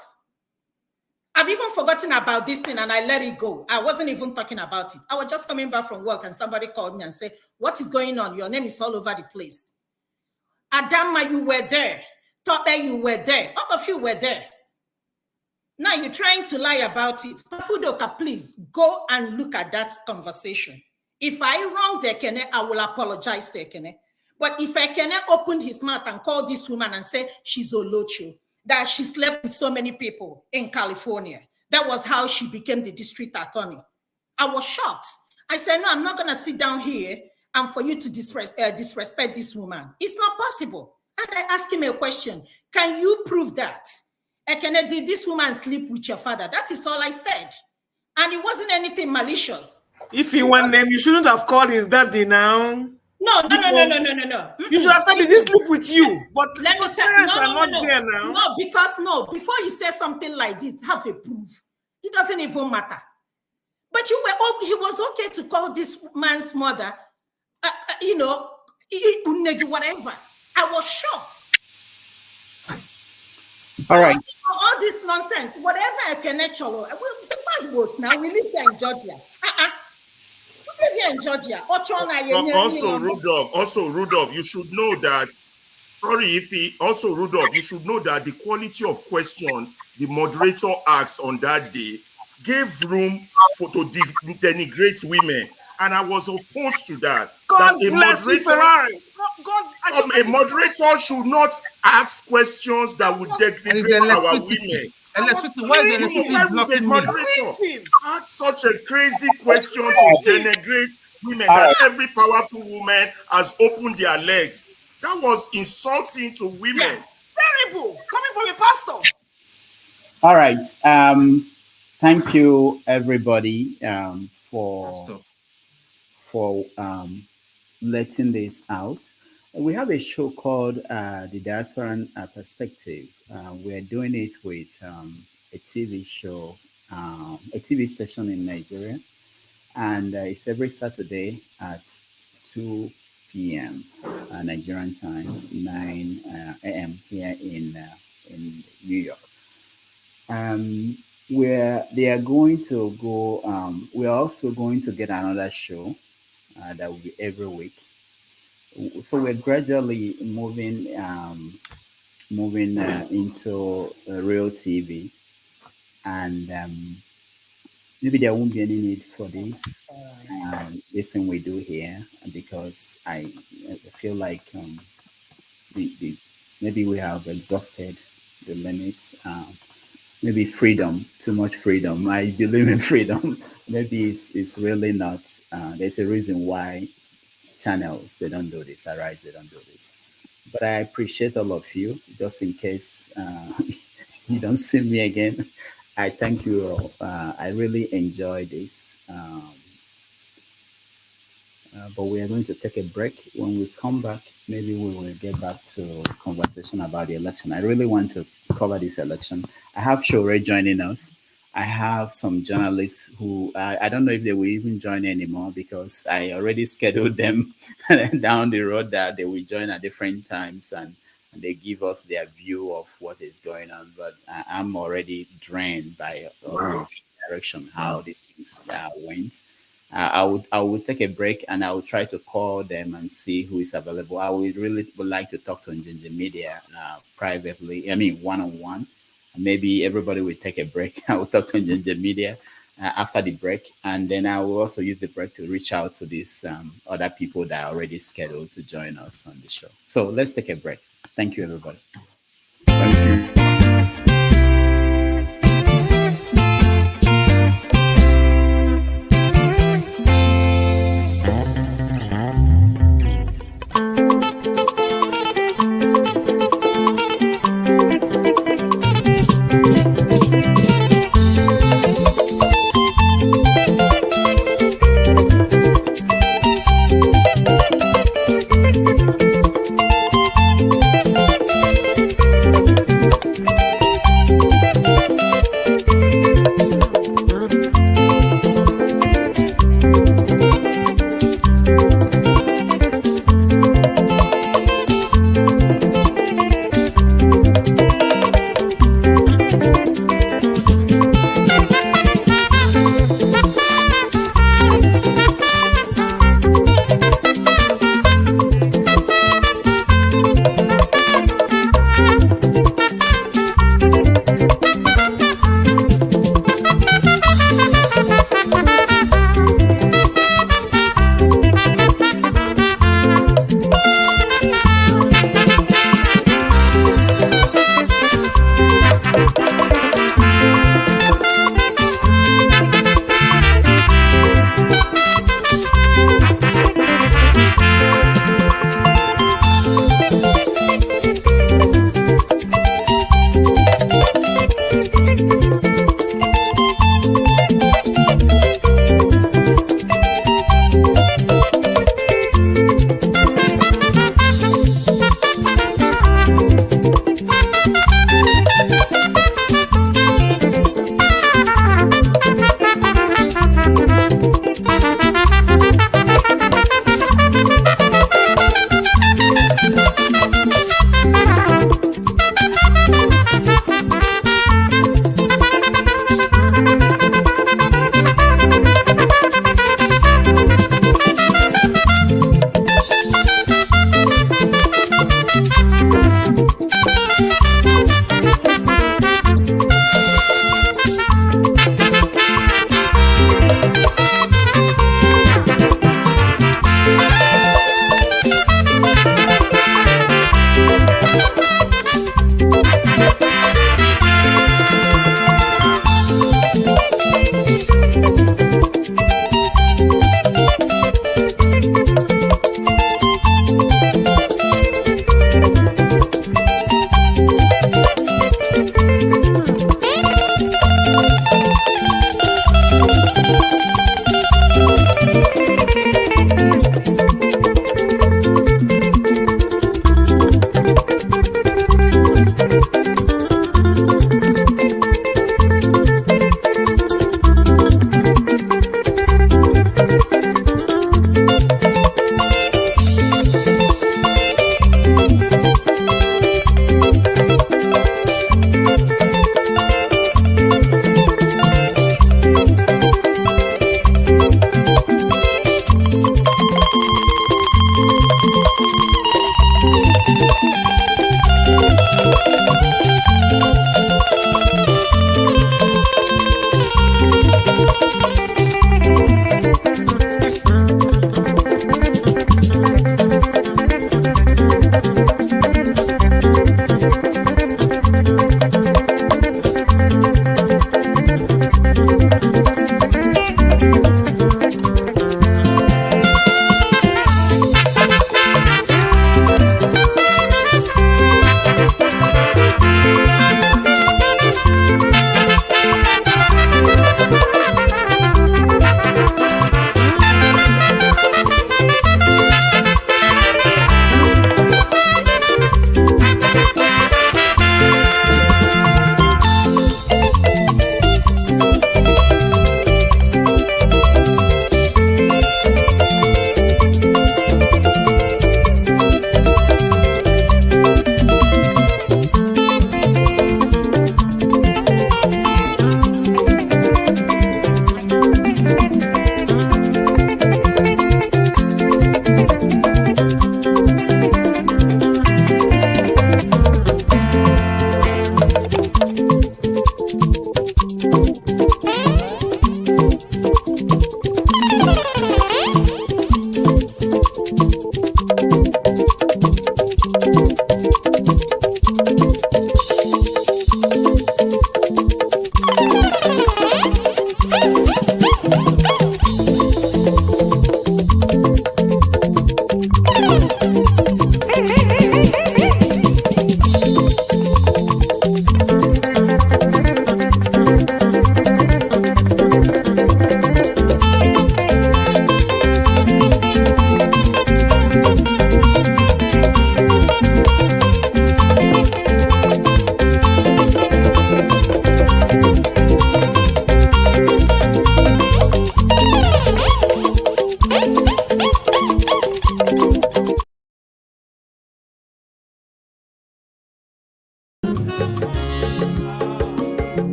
I've even forgotten about this thing and I let it go. I wasn't even talking about it. I was just coming back from work and somebody called me and said, what is going on? Your name is all over the place. Adama, you were there. Tope, you were there. All of you were there. Now you're trying to lie about it. Papudoka, please go and look at that conversation. If I wronged Ekene, I will apologize to Ekene. But if Ekene opened his mouth and called this woman and said she's Olocho, that she slept with so many people in California, that was how she became the district attorney, I was shocked. I said, no, I'm not going to sit down here and for you to disrespect this woman. It's not possible. And I asked him a question. Can you prove that? Ekene, did this woman sleep with your father? That is all I said. And it wasn't anything malicious. If he want them, you shouldn't have called his daddy now. No. You should have said he didn't sleep with you. But let me tell you, there now. No, because before you say something like this, have a proof. It doesn't even matter. But he was okay to call this man's mother, whatever. I was shocked. All right. All this nonsense, whatever I can actually, now we live here in Georgia. We live here in Georgia. Also, Rudolph, you should know that. Rudolph, you should know that the quality of question the moderator asked on that day gave room to denigrate women, and I was opposed to that. God bless you, Ferrari. A moderator should not ask questions that would denigrate our women. Why is the electricity blocking me? Ask such a crazy question to denigrate women that every powerful woman has opened their legs. That was insulting to women. Yeah. Terrible, coming from a pastor. All right. Thank you, everybody, for letting this out. We have a show called The Diasporan Perspective. We're doing it with a TV show, a TV station in Nigeria. And it's every Saturday at 2 p.m. Nigerian time, 9 a.m. here in New York. Where they are going to go, we're also going to get another show that will be every week. So we're gradually moving into real TV, and maybe there won't be any need for this thing we do here, because I feel like maybe we have exhausted the limits. Maybe freedom, too much freedom. I believe in freedom. Maybe it's really not. There's a reason why channels, they don't do this. Arise, they don't do this. But I appreciate all of you. Just in case you don't see me again, I thank you all. I really enjoy this. But we are going to take a break. When we come back, maybe we will get back to conversation about the election. I really want to cover this election. I have Shore joining us. I have some journalists who I don't know if they will even join anymore, because I already scheduled them down the road that they will join at different times, and they give us their view of what is going on. But I'm already drained by the direction how this things went. I would take a break and I will try to call them and see who is available. I would like to talk to Njinji Media privately. I mean, one-on-one. Maybe everybody will take a break. I will talk to Njinji Media after the break. And then I will also use the break to reach out to these other people that are already scheduled to join us on the show. So let's take a break. Thank you, everybody. Thank you.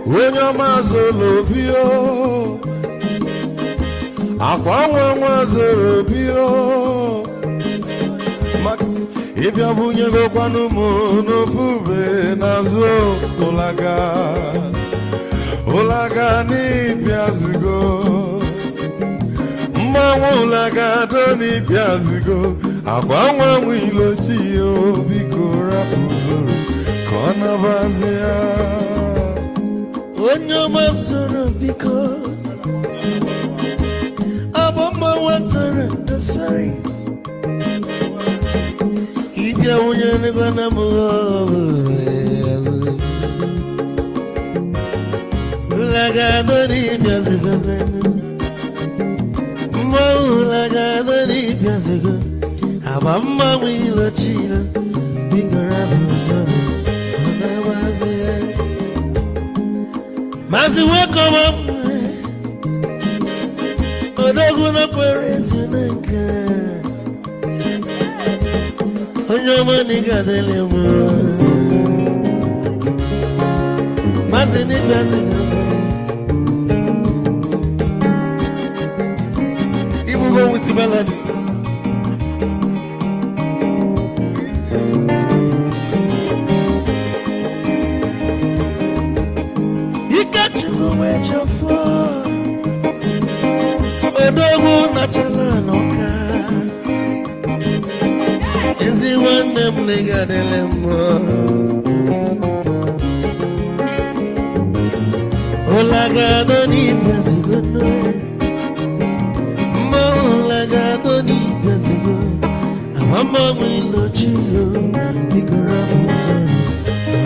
onye ọma zoro obi o, akwa nwa zoro obi o, Max ịbịa bunye gokwanụ m n'ofube n'azụ ụlaga n'ịbịa zigo mmanwụ ụlaga do n'ịbịa zigo akwa nwa ilochi o, biko rapụ zoro ka ọ nabazi ya onye ọma zoro biko abụ mmanwụ zoro dosari ibia onye negwana m ụlagado n'ibia zigo mmanwụ ụlagado n'ibia zigo aba mmanwụ ilochilo biko rapụ zoro ọ na-abazi ya mazi welcome up odogwu na kwere ezu na nke onye ọma n'ịgadele m mazi n'ịbịazi ibugo with melody odogwu nachala n'ọka ezi nwanne m n'ịgadele m ụlagado n'ibezigbo mma ụlagado n'ibezigbo amamagwụ ilochilo bikoro abụzoro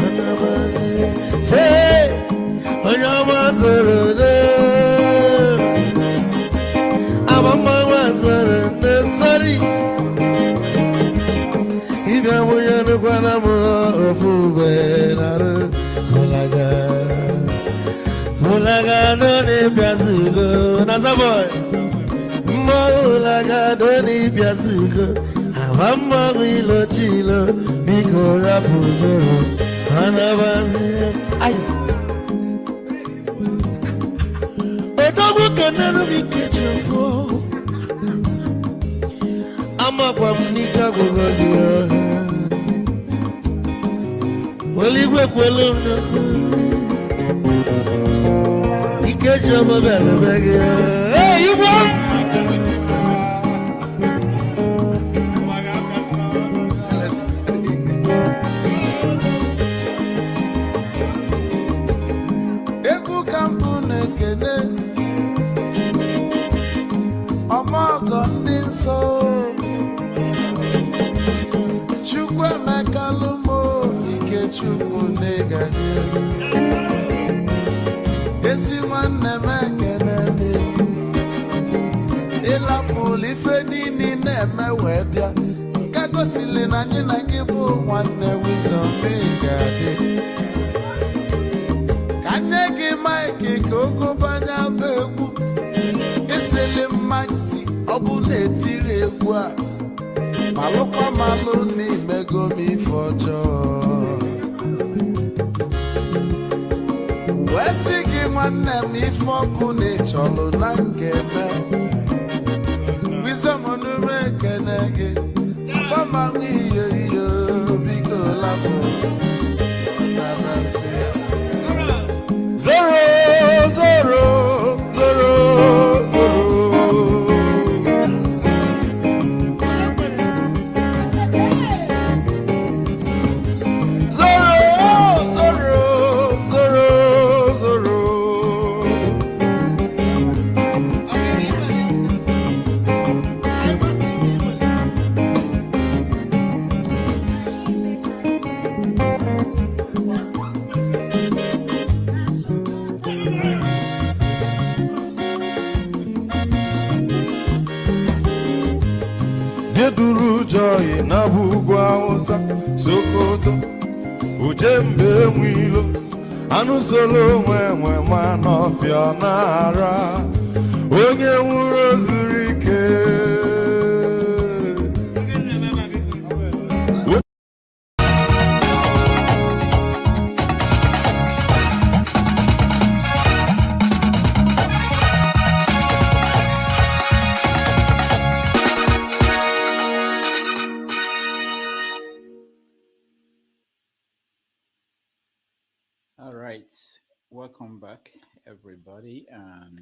anabazi tee onye ọma zoro sorry ibia moya no kwana mo ofube naru holaga no ni biazugo na saboy holaga no ni biazugo avamma wilo chilo biko rapuzoro anabazi ice odogu kenero bikechofo amakwa m n'ike agwụgwọ gị weligwe kwelu ike ji ọmọbịa lebe gị igwe egwu ka mbụ na-ekene ọmọgọ ndị nsọ Chukwu negaji esi nwanne m ekene dị ịlapụlụ ife niile na-eme wee bịa nke gosili na anyị na gị bụ nwanne wisdom ga-adị ka nye gị maịkị ka ogobanya bụ egwu isili mmaksi ọ bụ na-etiri egwu a malụkwa malụ n'imego m ife ọjọọ wee sị gị nwanne m ife ọkụ na-echọlụ na nkeme wisdom onume ekene gị gbamanwụ iyo iyo biko lapụ zoro zoro zoro zoro Joy na bugwu Hausa Sokoto Ujembe Mwilo anụ solo nwe ma n'ọfịa na-ara onye nwụrụ zuru ike All right. Welcome back, everybody. And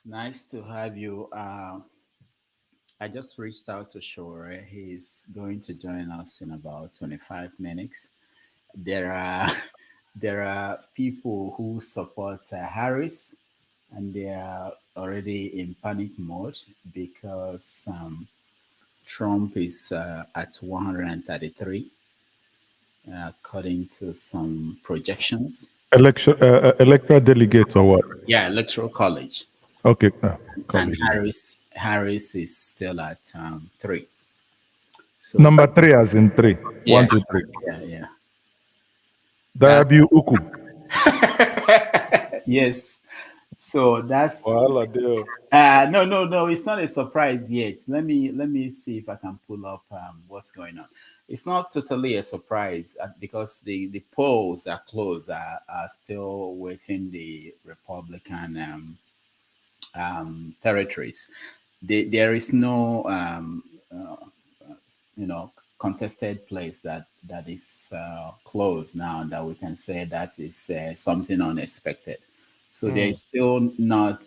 nice to have you. I just reached out to Shore. He's going to join us in about 25 minutes. There are there are people who support Harris, and they are already in panic mode because Trump is at 133, according to some projections. Electoral delegates or what? Yeah, electoral college. Okay. And college. Harris is still at 3. So Number 3 as in 3. yeah, 1, 2, 3. yeah. Dayabu Uku. Yes. So that's no. No, it's not a surprise yet. Let me see if I can pull up what's going on. It's not totally a surprise because the polls are closed, are still within the Republican territories. There is no contested place that is closed now that we can say that is something unexpected. So there is still not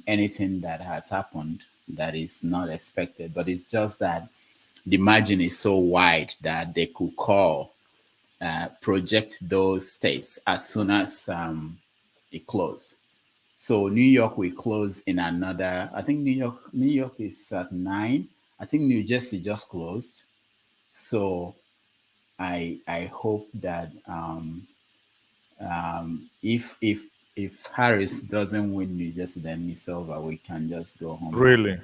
anything that has happened that is not expected, but it's just that the margin is so wide that they could project those states as soon as it closed. So New York will close in another. I think New York is at 9. I think New Jersey just closed. So I hope that if Harris doesn't win New Jersey, then it's over. We can just go home. Really?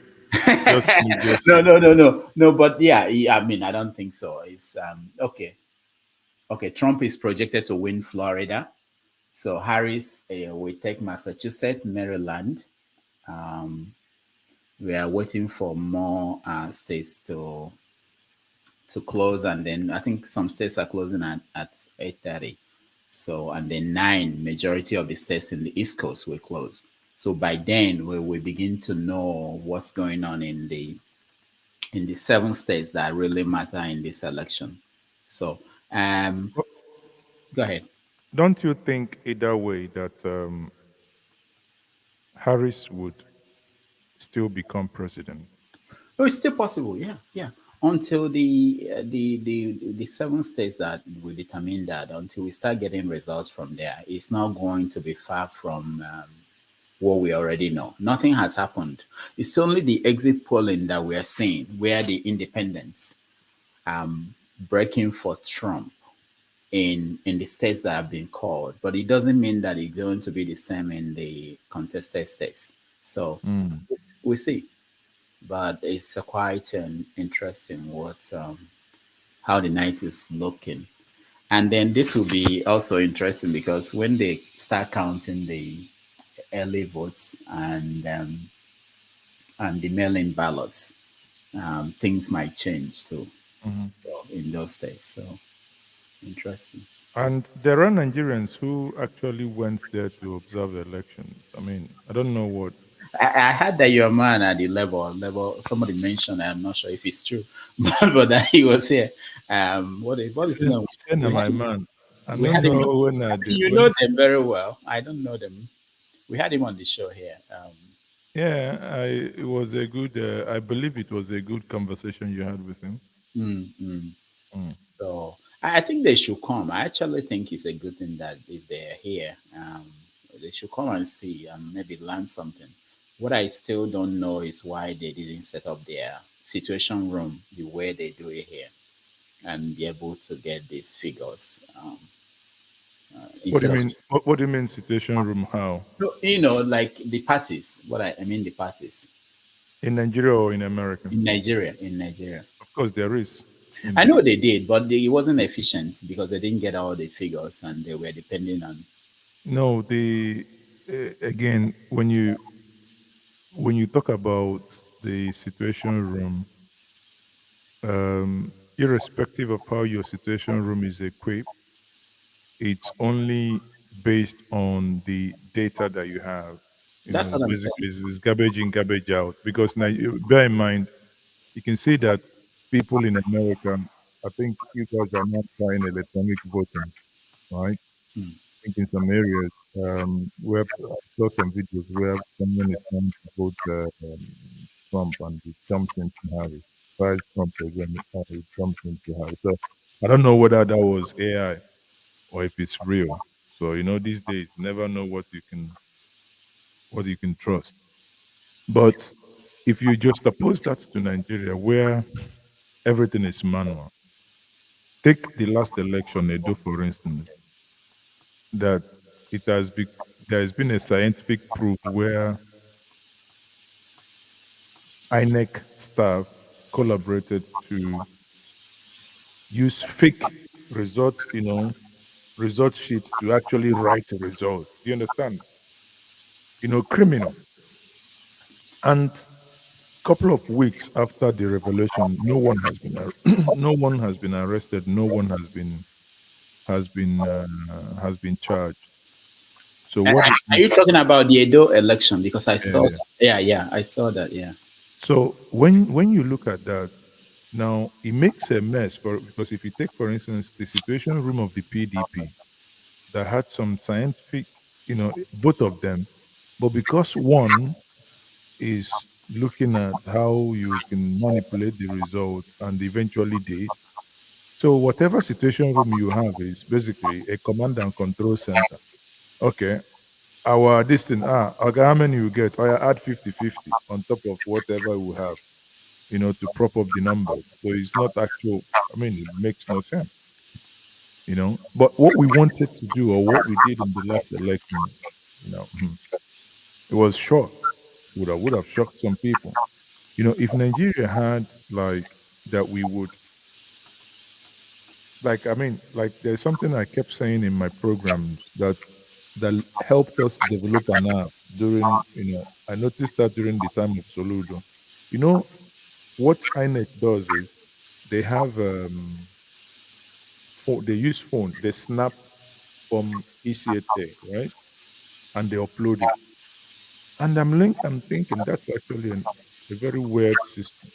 No. But yeah, I mean, I don't think so. It's okay. Okay, Trump is projected to win Florida. So Harris will take Massachusetts, Maryland. We are waiting for more states to close, and then I think some states are closing at 8:30. So and then 9 majority of the states in the East Coast will close. So by then we will begin to know what's going on in the 7 states that really matter in this election. So go ahead. Don't you think either way that Harris would still become president? Oh, it's still possible. Yeah. Until the 7 states that will determine that, until we start getting results from there, it's not going to be far from what we already know. Nothing has happened. It's only the exit polling that we are seeing where the independents breaking for Trump in the states that have been called, but it doesn't mean that it's going to be the same in the contested states. So we see. But it's quite interesting how the night is looking. And then this will be also interesting because when they start counting the early votes and the mail-in ballots, things might change too in those states. So interesting. And there are Nigerians who actually went there to observe the elections. I mean, I don't know what. I heard that you're a man at the level. Somebody mentioned. I'm not sure if it's true, but that he was here. What is his name? My man. I We don't had him know on- when I did. You know them very well. I don't know them. We had him on the show here. Yeah, it was a good. I believe it was a good conversation you had with him. So I think they should come. I actually think it's a good thing that if they're here, they should come and see and maybe learn something. What I still don't know is why they didn't set up their situation room the way they do it here and be able to get these figures. What do you mean? What do you mean situation room? How? Like the parties. I mean the parties. In Nigeria or in America? In Nigeria. Of course, there is. I know they did, but it wasn't efficient because they didn't get all the figures and they were depending on. No, again, when you talk about the situation room, irrespective of how your situation room is equipped, it's only based on the data that you have. That's what I'm basically saying. it's garbage in, garbage out. Because now, bear in mind, you can see that people in America I think you guys are not trying electronic voting, right? Hmm. I think in some areas where I saw some videos where someone is trying to vote Trump and it jumps into Harris. Tries Trump again, it jumps into Harris. So I don't know whether that was AI or if it's real. So these days, you never know what you can trust. But if you just oppose that to Nigeria, where everything is manual, take the last election, Edo, for instance, that it has been there has been a scientific proof where INEC staff collaborated to use fake result sheets to actually write a result. Do you understand? Criminal. And couple of weeks after the revelation, no one has been no one has been arrested. No one has been charged. So what? Are you talking about the Edo election? Because I saw Yeah. that. Yeah, I saw that. Yeah. So when you look at that, now it makes a mess because if you take, for instance, the situation room of the PDP that had some scientific, both of them, but because one is looking at how you can manipulate the results and eventually did. So whatever situation room you have is basically a command and control center. Okay. Our this thing, okay, how many you get? Or add 50-50 on top of whatever we have, to prop up the numbers. So it's not actual, it makes no sense. But what we wanted to do or what we did in the last election, it was shock. Would have shocked some people. If Nigeria had like that, we would like there's something I kept saying in my programs that helped us develop an app during, I noticed that during the time of Soludo. You know what INEC does is they have they use phone, they snap from ECHA, right? And they upload it. And I'm thinking that's actually a very weird system.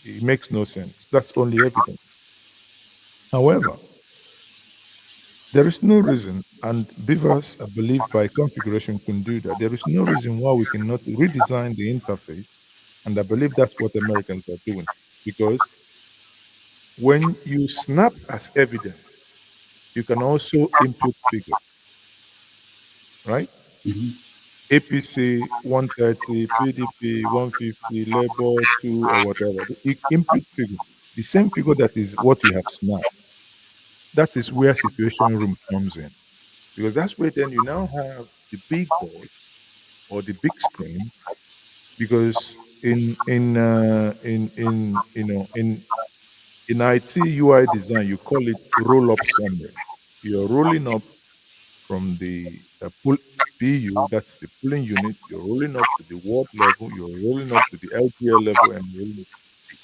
It makes no sense. That's only evidence. However, there is no reason, and Beavers, I believe, by configuration can do that. There is no reason why we cannot redesign the interface, and I believe that's what Americans are doing. Because when you snap as evidence, you can also input figures, right? APC 130, PDP 150, Labour 2, or whatever. You input figure, the same figure that is what you have snapped. That is where situation room comes in. Because that's where then you now have the big board or the big screen, because in IT UI design you call it roll up summary. You're rolling up from the PU, that's the polling unit. You're rolling up to the ward level. You're rolling up to the LGL level, and you're rolling up to the state.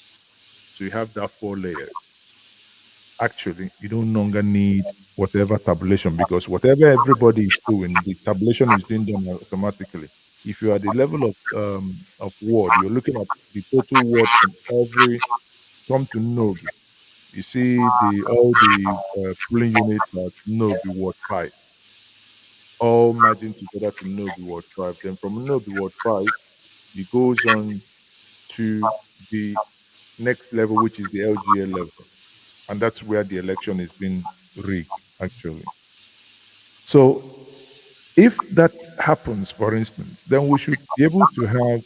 So you have that 4 layers. Actually, you don't longer need whatever tabulation, because whatever everybody is doing, the tabulation is being done automatically. If you are at the level of ward, you're looking at the total ward from every come to Nobi. You see all the polling units at Nobi Ward 5, all merging together to Nobi Ward 5. Then from Nobi Ward 5, it goes on to the next level, which is the LGA level. And that's where the election is being rigged, actually. So if that happens, for instance, then we should be able to have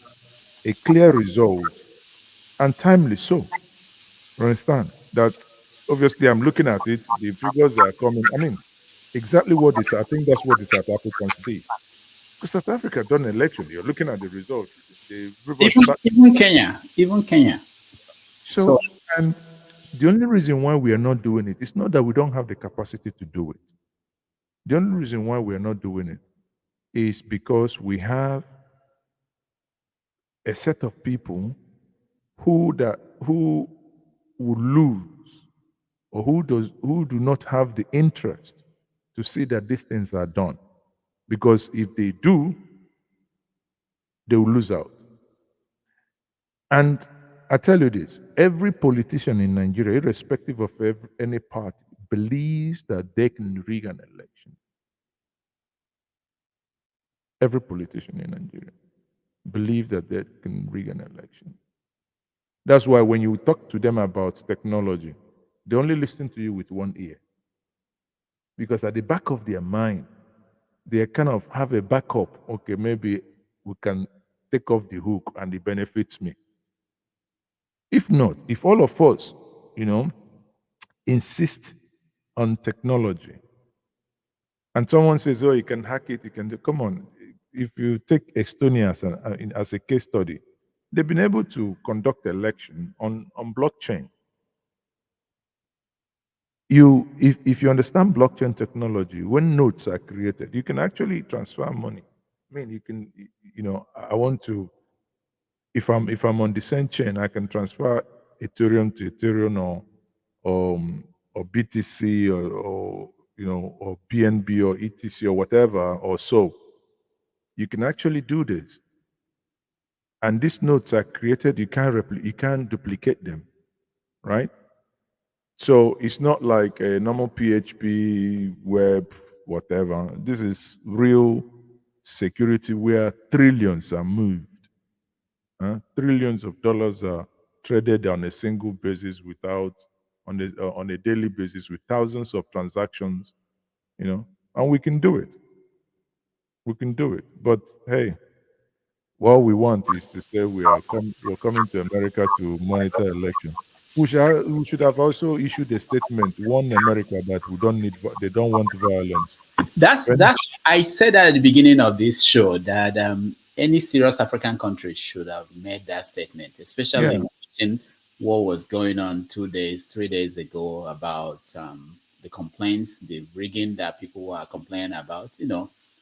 a clear result and timely so. You understand? That obviously I'm looking at it, the figures are coming. Exactly what this, I think that's what the South Africans did. Because South Africa done an election, you're looking at the result. Even Kenya. So, and the only reason why we are not doing it is not that we don't have the capacity to do it. The only reason why we are not doing it is because we have a set of people who will lose, or who do not have the interest to see that these things are done. Because if they do, they will lose out. And I tell you this: every politician in Nigeria, irrespective of any party, believes that they can rig an election. Every politician in Nigeria believes that they can rig an election. That's why when you talk to them about technology, they only listen to you with one ear. Because at the back of their mind, they kind of have a backup. Okay, maybe we can take off the hook and it benefits me. If not, if all of us, insist on technology, and someone says, "Oh, you can hack it, you can do," come on. If you take Estonia as a case study, they've been able to conduct election on blockchain. If you understand blockchain technology, when notes are created, you can actually transfer money. I mean, you can, I want to, if I'm on the same chain, I can transfer Ethereum to Ethereum or BTC or BNB or ETC or whatever or so. You can actually do this. And these notes are created, you can't duplicate them, right? So it's not like a normal PHP web, whatever. This is real security where trillions are moved. Trillions of dollars are traded on a single basis on a daily basis with thousands of transactions, and we can do it. We can do it. But hey, what we want is to say we're coming to America to monitor election. We should have also issued a statement, warn America that they don't want violence. That's I said that at the beginning of this show that any serious African country should have made that statement, especially in what was going on 2 days, 3 days ago about the complaints, the rigging that people were complaining about.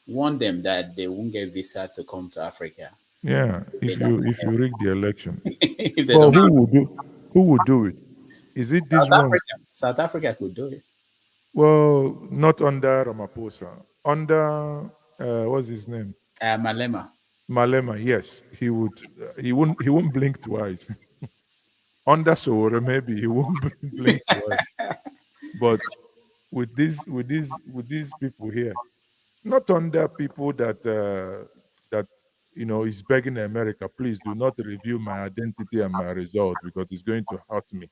Warn them that they won't get visa to come to Africa. Yeah, if you rig the election. Well, who would do it? Is it this one? South Africa could do it. Well, not under Ramaphosa. Under what's his name? Malema. Malema, yes, he would. He won't blink twice. Under Sowore, maybe he won't blink twice. But with these people here, not under people that is begging America, please do not review my identity and my result because it's going to hurt me.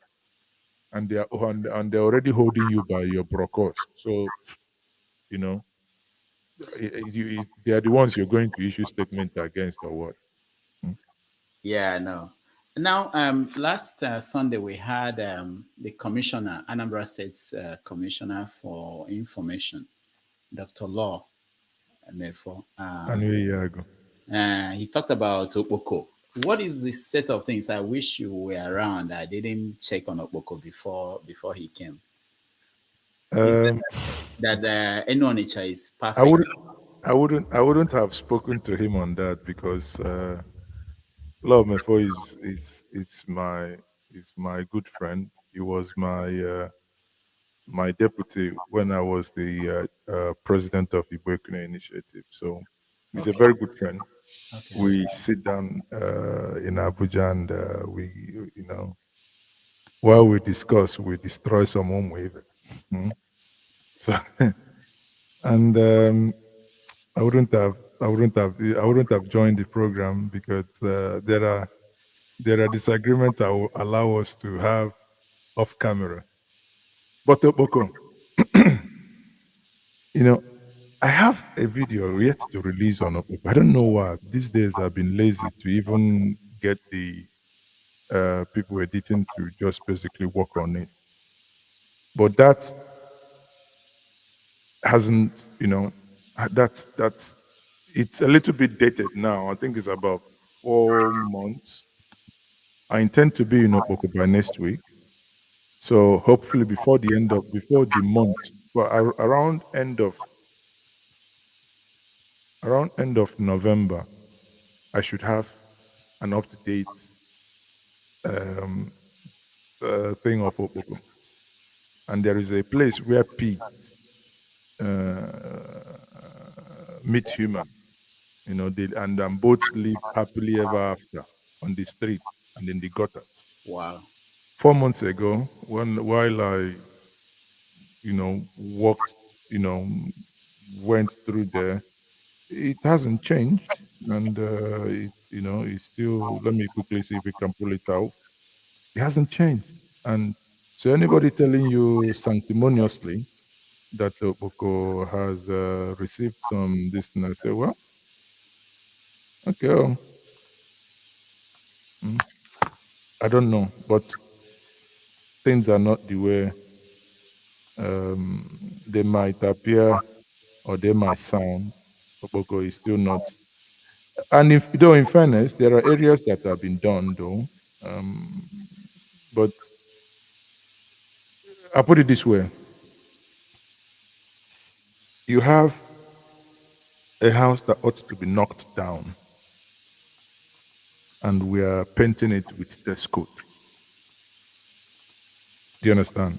And they're already holding you by your brocos. So, they are the ones you're going to issue statement against or what? Yeah, no. Now, last Sunday we had the commissioner, Anambra State's commissioner for information, Dr. Law Mefo. He talked about Okpoko. What is the state of things? I wish you were around. I didn't check on Okpoko before he came. He said that Enonicha is perfect. I wouldn't have spoken to him on that because Love Mefo is my good friend. He was my my deputy when I was the president of the Ibekune Initiative. So he's a very good friend. Okay. We sit down in Abuja and while we discuss, we destroy some home wave. So and I wouldn't have joined the program because there are disagreements that will allow us to have off camera. But Okpoko, I have a video yet to release on Okpoko. I don't know why. These days I've been lazy to even get the people editing to just basically work on it. But that hasn't, that's it's a little bit dated now. I think it's about 4 months. I intend to be in Okpoko by next week. So hopefully before the month, well, around end of November, I should have an up-to-date thing of Okpoko. And there is a place where pigs meet human, and both live happily ever after on the street. and in the gutters. Wow. 4 months ago, while I, walked, went through there, it hasn't changed, and it's still. Let me quickly see if we can pull it out. It hasn't changed, and so anybody telling you sanctimoniously that Boko has received some this thing, I say, well, okay, I don't know, but things are not the way they might appear or they might sound. Boko is still not. And in fairness, there are areas that have been done though. But I put it this way: you have a house that ought to be knocked down, and we are painting it with test coat. Do you understand?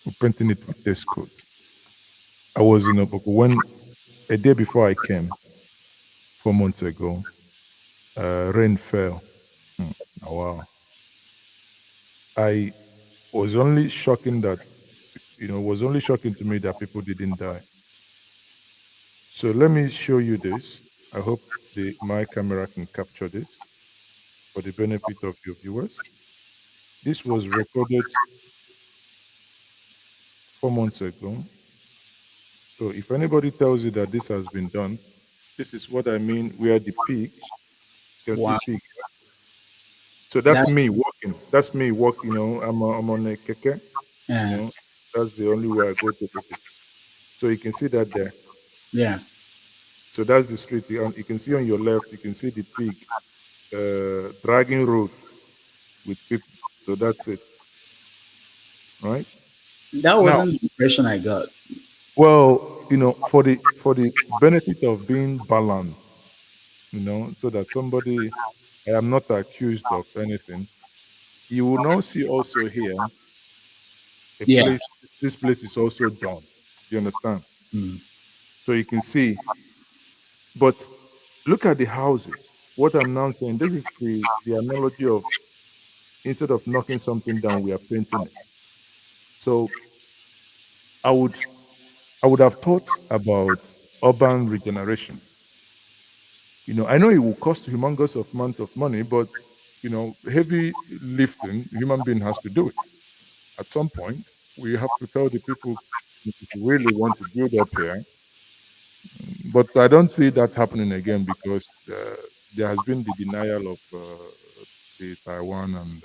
We're painting it with test coat. I was in Oboko when a day before I came, 4 months ago, rain fell. Oh, wow. I was only shocking that, was only shocking to me that people didn't die. So let me show you this. I hope my camera can capture this for the benefit of your viewers. This was recorded 4 months ago. So if anybody tells you that this has been done, this is what I mean. Where the pigs, you can see Wow. pig. So that's me walking. That's me walking. I'm on a keke. Yeah. That's the only way I go to Boko. So you can see that there. Yeah. So that's the street. You can see on your left. You can see the pig dragging road with people. So that's it. Right. That Now, wasn't the impression I got. well, for the benefit of being balanced, so that somebody, I am not accused of anything. You will now see also here a Yeah. place. This place is also done. You understand? So you can see, but look at the houses. What I'm now saying, this is the analogy of instead of knocking something down, we are painting it. So I would have thought about urban regeneration. I know it will cost a humongous amount of money, but heavy lifting, human being has to do it. At some point, we have to tell the people if you really want to build up here. But I don't see that happening again because there has been the denial of the Taiwan and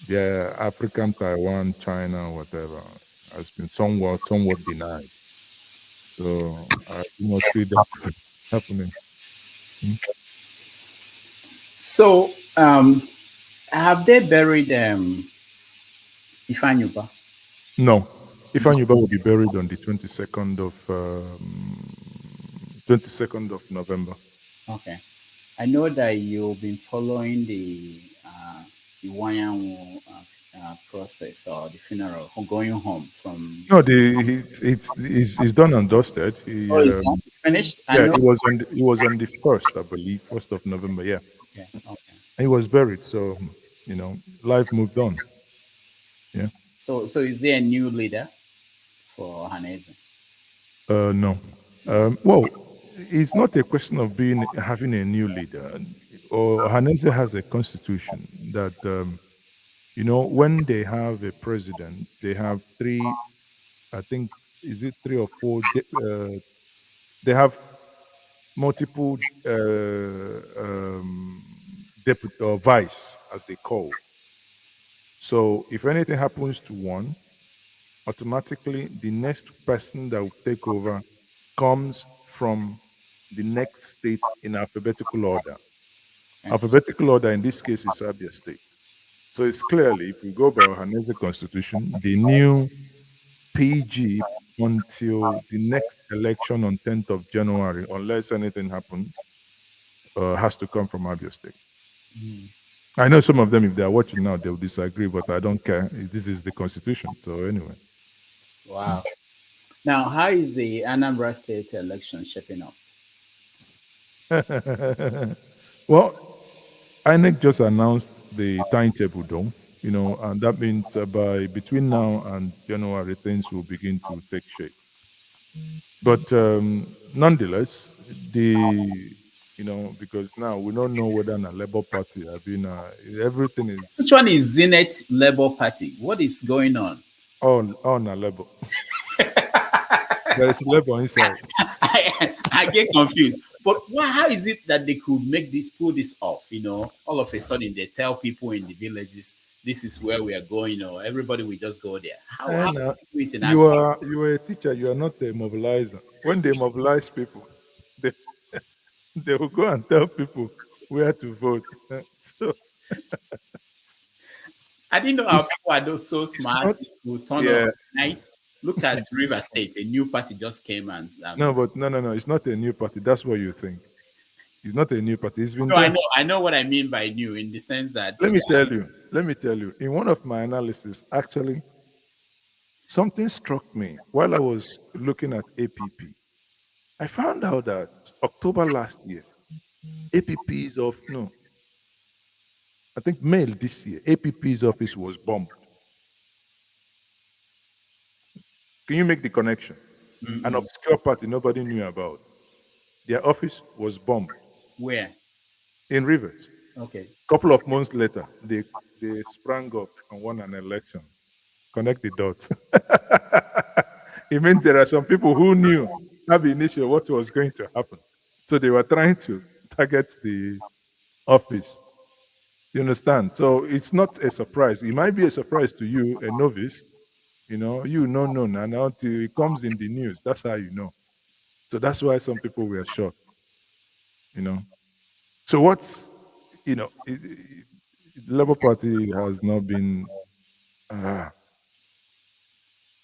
the African Taiwan, China, whatever has been somewhat denied. So I do not see that happening. So, have they buried Ifanyuba? No, Ifanyuba will be buried on the 22nd of November. Okay. I know that you've been following the Wanyanwu process or the funeral, or going home from. No, it's done and dusted. Oh, it's finished. I Yeah, know. it was on the 1st, I believe, 1st of November. Yeah, Okay. Okay. and he was buried. So life moved on. Yeah. So is there a new leader for Hanese? No. Well, it's not a question of having a new leader. Or Hanese has a constitution that when they have a president, they have three. I think is it 3 or 4? They have multiple deputy or vice, as they call. So if anything happens to one, automatically the next person that will take over comes from the next state in alphabetical order. Alphabetical order in this case is Abia State. So it's clearly, if we go by Ohanese Constitution, the new PG until the next election on 10th of January, unless anything happens, has to come from Abia State. I know some of them, if they are watching now, they'll disagree, but I don't care. This is the Constitution. So anyway. Wow. Now, how is the Anambra State election shaping up? Well, INEC just announced the timetable, though, and that means by between now and January, things will begin to take shape. But nonetheless, because now we don't know whether a Labour Party have been, everything is Which one is Zenith Labour Party? What is going on? all on a Labour. There is Labour inside. I get confused. But how is it that they could pull this off? All of a sudden they tell people in the villages, this is where we are going, or everybody will just go there. How And, do you do it in you Africa? are a teacher. You are not a mobilizer. When they mobilize people, they they will go and tell people where to vote. So I didn't know how it's, people are those so smart not, to turn yeah. up at night. Look at River State, a new party just came and No, but no. It's not a new party. That's what you think. It's not a new party. It's been no, done. I know what I mean by new in the sense that Let me tell you. In one of my analysis, actually, something struck me while I was looking at APP. I found out that October last year, APP's I think May this year, APP's office was bombed. Can you make the connection? An obscure party nobody knew about. Their office was bombed. Where? In Rivers. Okay. A couple of months later, they sprang up and won an election. Connect the dots. It means there are some people who knew ab initio what was going to happen. So they were trying to target the office. You understand? So it's not a surprise. It might be a surprise to you, a novice. And until it comes in the news, that's how you know. So that's why some people were shocked. So what's the Labour Party has not been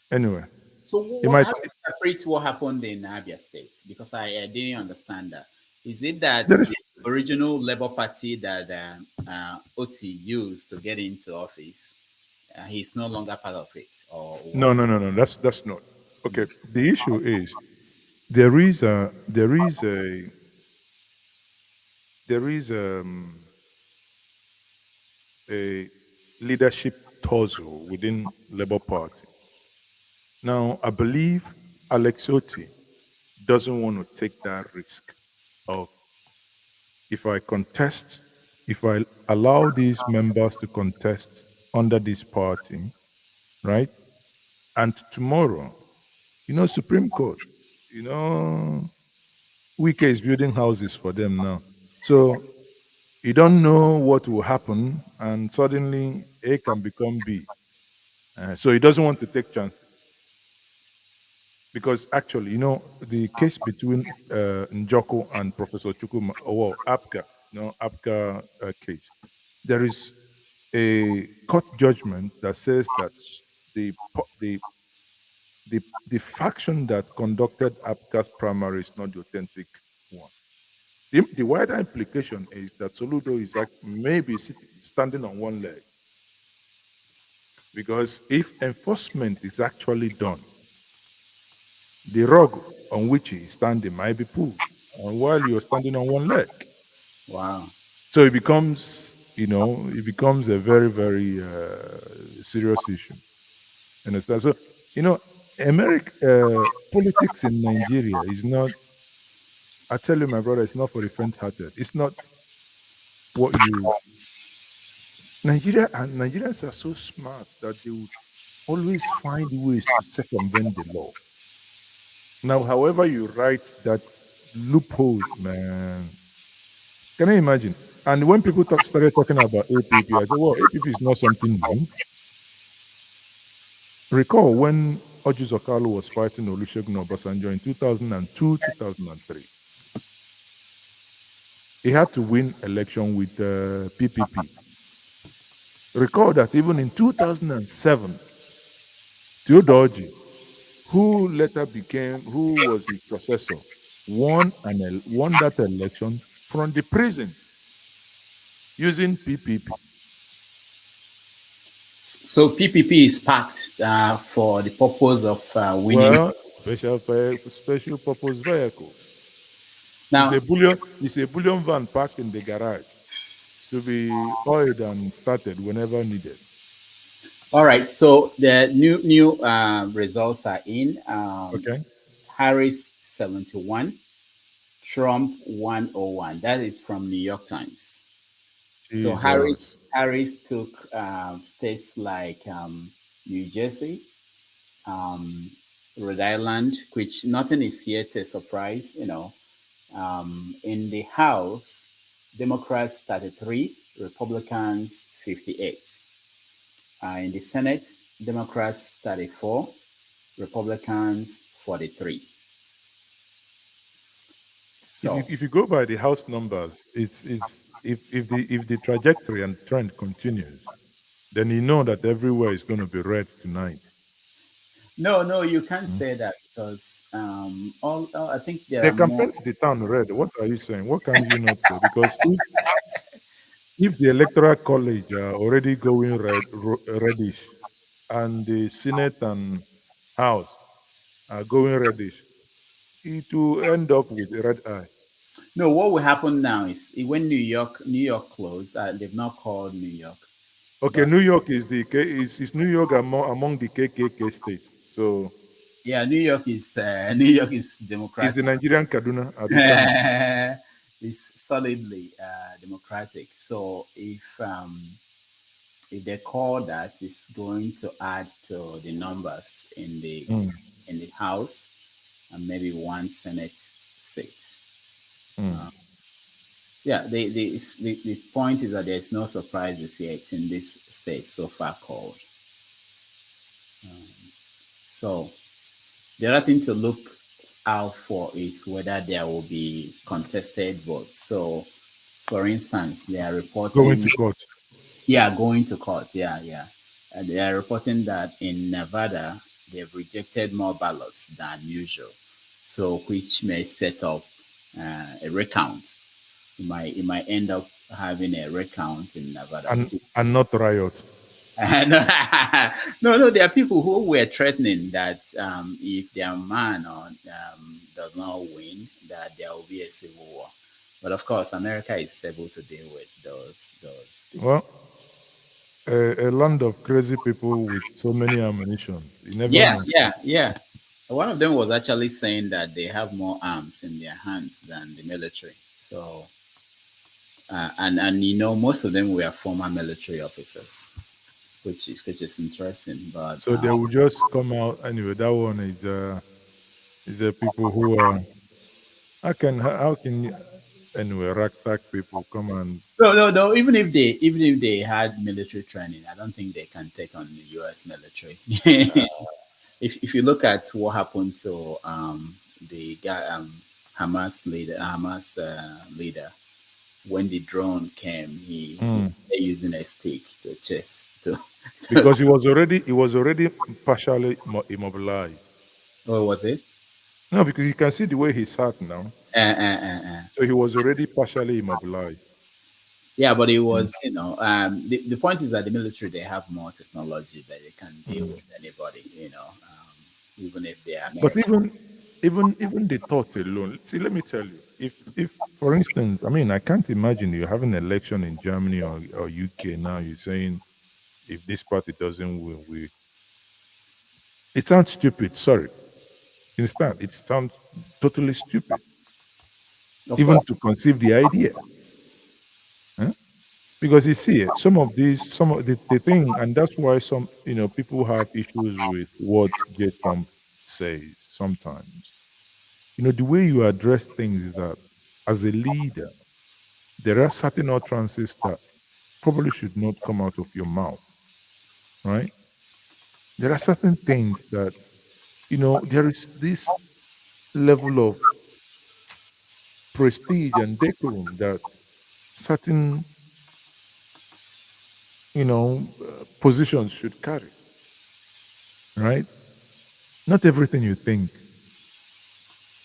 anyway. So how do you separate what happened in Abia State? Because I didn't understand that. Is it that the original Labour Party that Oti used to get into office, he's no longer part of it? Or No. That's not. Okay. The issue is there is a leadership tussle within Labour Party. Now, I believe Alex Oti doesn't want to take that risk of if I allow these members to contest under this party, right? And tomorrow, Supreme Court, Wike is building houses for them now. So you don't know what will happen, and suddenly A can become B. So he doesn't want to take chances. Because actually, the case between Njoko and Professor Chukuma, or APCA case, there is a court judgment that says that the faction that conducted APCA's primary is not the authentic one. The wider implication is that Soludo is maybe standing on one leg. Because if enforcement is actually done, the rug on which he is standing might be pulled, and while you're standing on one leg. Wow. So it becomes, a very, very serious issue. Understand? So, politics in Nigeria is not, I tell you, my brother, it's not for the faint-hearted. It's not what Nigerians are so smart that they would always find ways to circumvent the law. Now, however you write that loophole, man, can you imagine? And when people started talking about APP, I said, well, APP is not something new. Recall when Orji Zokalo was fighting Olusegun Obasanjo in 2002, 2003. He had to win election with PPP. Recall that even in 2007, Theodore Orji, who was his successor, won that election from the prison using PPP. So PPP is packed for the purpose of winning. Well, special purpose vehicles. Now, it's a bullion van parked in the garage to be oiled and started whenever needed. all right. So the new results are in. Okay. Harris 71, Trump 101. That is from New York Times. So Jesus. Harris took states like New Jersey, Rhode Island, which nothing is yet a surprise. In the House, Democrats 33, Republicans 58. In the Senate, Democrats 34, Republicans 43. So If you go by the House numbers, it's if the trajectory and trend continues, then you know that everywhere is going to be red tonight. no, you can't say that because I think there They are can more. paint the town red. What are you saying? What can you not say? Because if the electoral college are already going reddish, and the Senate and House are going reddish, it will end up with a red eye. No, what will happen now is when New York closed, they've not called New York, Okay, but New York is New York among the KKK states. So yeah, New York is is the Democratic. Nigerian Kaduna Abikano. It's solidly Democratic. So if they call that, it's going to add to the numbers in the Mm, in the House and maybe one Senate seat. mm. Yeah, the point is that there's no surprises yet in this state so far called. So the other thing to look out for is whether there will be contested votes. So, for instance, they are Going reporting, to court. yeah, going to court, yeah. And they are reporting that in Nevada, they've rejected more ballots than usual. So, which may set up a recount. You might end up having a recount in Nevada, which is And not riot. no, there are people who were threatening that if their man does not win, that there will be a civil war. But of course, America is able to deal with those people. Well, a land of crazy people with so many ammunitions. You never Yeah, know. yeah. One of them was actually saying that they have more arms in their hands than the military. So, and most of them were former military officers, which is interesting. But So they will just come out anyway. That one is the people who are how can you, anyway ragtag people come and no. Even if they had military training, I don't think they can take on the U.S. military. If you look at what happened to the guy Hamas leader when the drone came, he started using a stick to chase to. because he was already partially immobilized. What was it? No, because you can see the way he sat now. So he was already partially immobilized. Yeah, but it was, the point is that the military, they have more technology that they can deal with anybody, even if they are But American. even the thought alone. See, let me tell you, if for instance, I mean, I can't imagine you having an election in Germany or UK now. You're saying if this party doesn't win, it sounds stupid. Sorry, you understand? It sounds totally stupid, Of even course. to conceive the idea. Huh? Because you see, some of the thing, and that's why some people have issues with what J. Trump says sometimes. The way you address things is that as a leader, there are certain utterances that probably should not come out of your mouth, right? There are certain things that there is this level of prestige and decorum that certain positions should carry, right? Not everything you think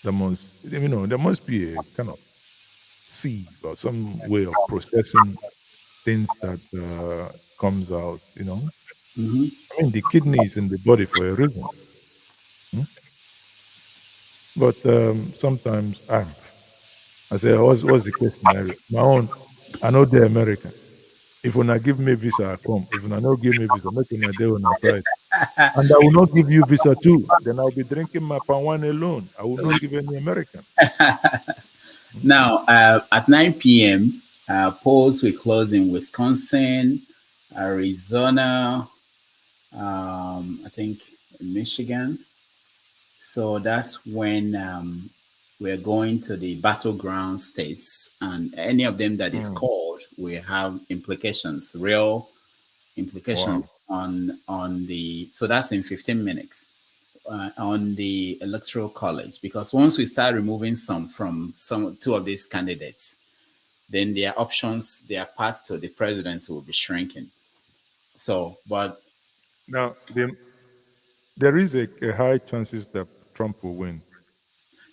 there must be a kind of sieve or some way of processing things that comes out. Mhm. I mean, the kidney is in the body for a reason. Hmm? But sometimes, I said, what's the case scenario? My own, I know they're American. If una give me visa, I come. If una no give me visa, make una dey on our side. And I will not give you visa too. Then I'll be drinking my pan wine alone. I will not give any American. Now, at 9 p.m., polls will close in Wisconsin, Arizona, I think Michigan. So that's when we're going to the battleground states, and any of them that is called will have implications, real implications on the. So that's in 15 minutes. On the electoral college, because once we start removing two of these candidates, then their options, their path to the presidency will be shrinking. So, but now there is a high chances that Trump will win.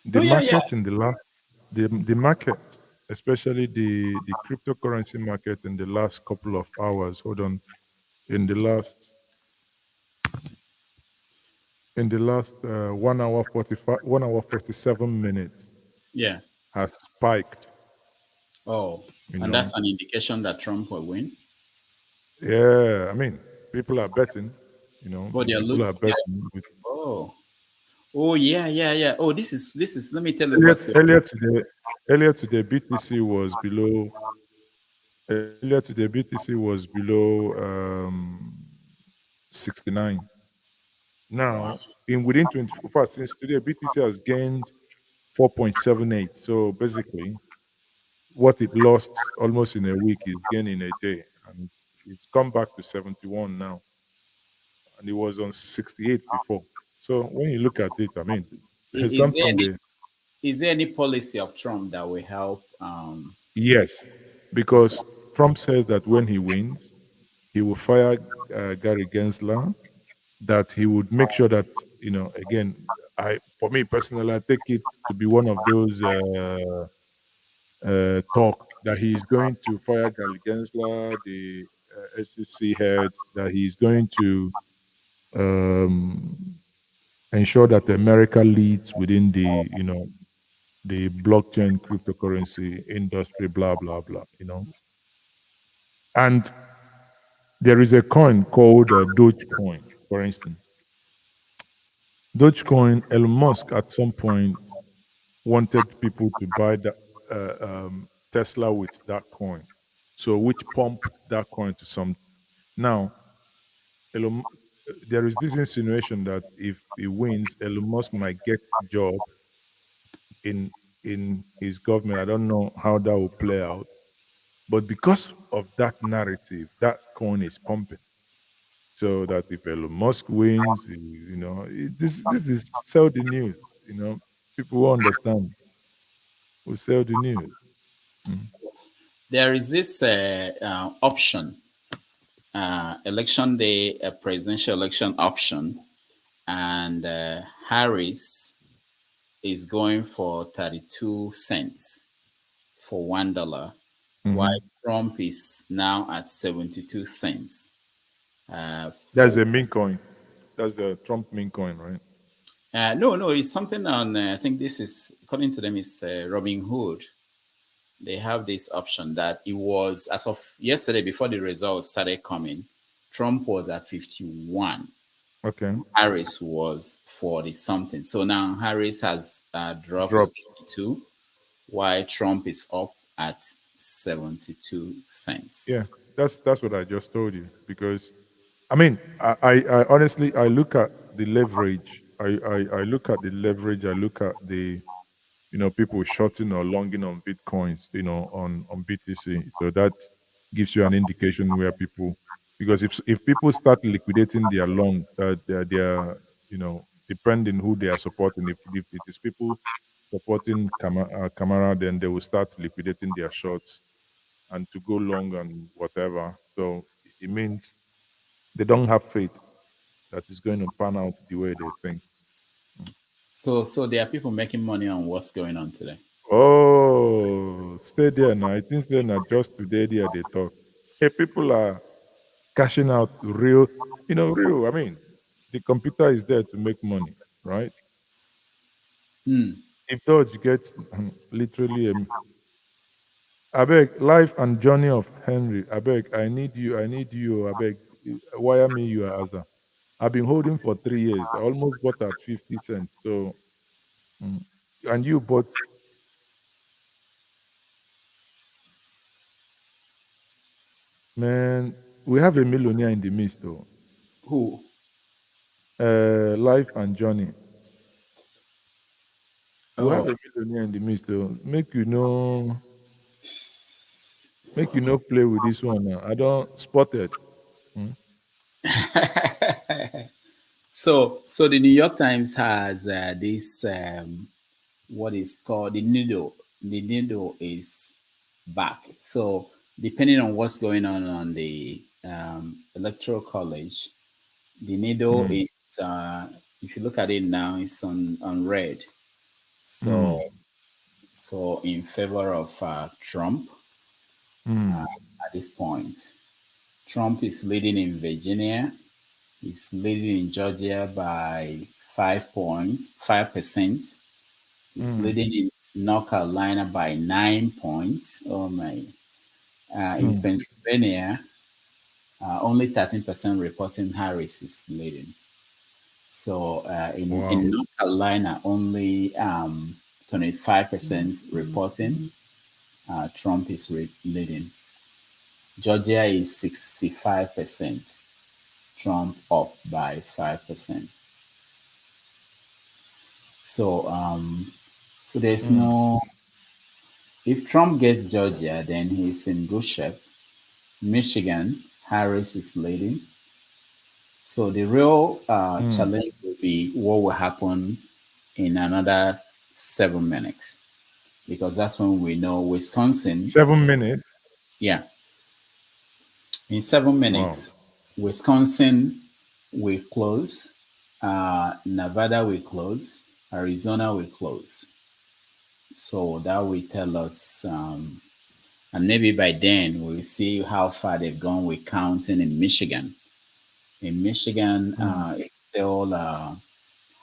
The market in the last, the market, especially the cryptocurrency market in the last couple of hours. Hold on, in the last 1 hour 47 minutes. Yeah. Has spiked. Oh, and that's an indication that Trump will win. Yeah, I mean, people are betting. Oh, people are betting. Oh, yeah. Oh, this is. Let me tell you what's earlier today, BTC was below. Earlier today, BTC was below 69. Now, within 24 hours since today, BTC has gained 4.78. So basically, what it lost almost in a week is gained in a day, and it's come back to 71 now, and it was on 68 before. So when you look at it, I mean, there's something there. Is there any policy of Trump that will help? Yes, because Trump says that when he wins, he will fire Gary Gensler, that he would make sure that, again, for me personally, I take it to be one of those talk that he's going to fire Gary Gensler, the SEC head, that he's going to ensure that America leads within the blockchain cryptocurrency industry, blah, blah, blah, And there is a coin called Dogecoin, for instance. Dogecoin, Elon Musk at some point wanted people to buy Tesla with that coin. So which pumped that coin to some. Now, there is this insinuation that if he wins, Elon Musk might get a job in his government. I don't know how that will play out. But because of that narrative, that coin is pumping. So that if Elon Musk wins, this is sell the news. People will understand. Will sell the news. There is this option, election day, a presidential election option, and Harris is going for 32 cents for $1, while Trump is now at 72 cents. That's a meme coin. That's the Trump meme coin, right? No, it's something on. I think this is, according to them, is Robinhood. They have this option that it was, as of yesterday, before the results started coming, Trump was at 51. Okay. Harris was 40 something. So now Harris has dropped to 22, while Trump is up at 72 cents. Yeah, that's what I just told you. Because, I mean, I honestly, I look at the leverage. I look at the leverage. I look at the, people shorting or longing on Bitcoins, on BTC. So that gives you an indication where people, because if people start liquidating their long, their depending who they are supporting, if it is people supporting Kamara, then they will start liquidating their shorts and to go long and whatever. So it means they don't have faith that it's going to pan out the way they think. So there are people making money on what's going on today. Oh, stay there now. I think they're not just today there they talk. Hey, people are cashing out real. Real. I mean, the computer is there to make money, right? if Dodge gets literally I beg life and journey of Henry. I beg, I need you. I beg, wire me your Asa. I've been holding for 3 years. I almost bought at 50 cents. So, and you bought, man, we have a millionaire in the midst, though. Who? Life and journey. We have Oh. a millionaire in the midst, though. Make you know play with this one now. I don't spot it. So the New York Times has this what is called the needle. The needle is back. So depending on what's going on the electoral college, the needle is if you look at it now, it's on red. So so in favor of Trump at this point. Trump is leading in Virginia. He's leading in Georgia by 5 points, 5%. He's leading in North Carolina by 9 points. Oh my. In Pennsylvania, only 13% reporting Harris is leading. So in North Carolina, only 25% reporting Trump is leading. Georgia is 65%. Trump up by 5%. So so there's no. If Trump gets Georgia, then he's in good shape. Michigan, Harris is leading. So the real challenge will be what will happen in another 7 minutes, because that's when we know Wisconsin. 7 minutes. Yeah. In 7 minutes, Wisconsin will close, Nevada will close, Arizona will close. So that will tell us, and maybe by then we'll see how far they've gone with counting in Michigan. In Michigan, it's still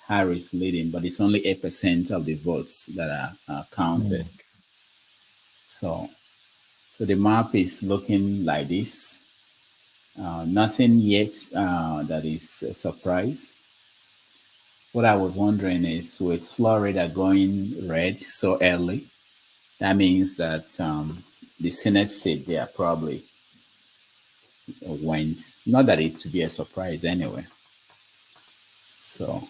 Harris leading, but it's only 8% of the votes that are counted. So the map is looking like this. Nothing yet that is a surprise. What I was wondering is, with Florida going red so early, that means that the Senate seat there probably went. Not that it to be a surprise anyway. So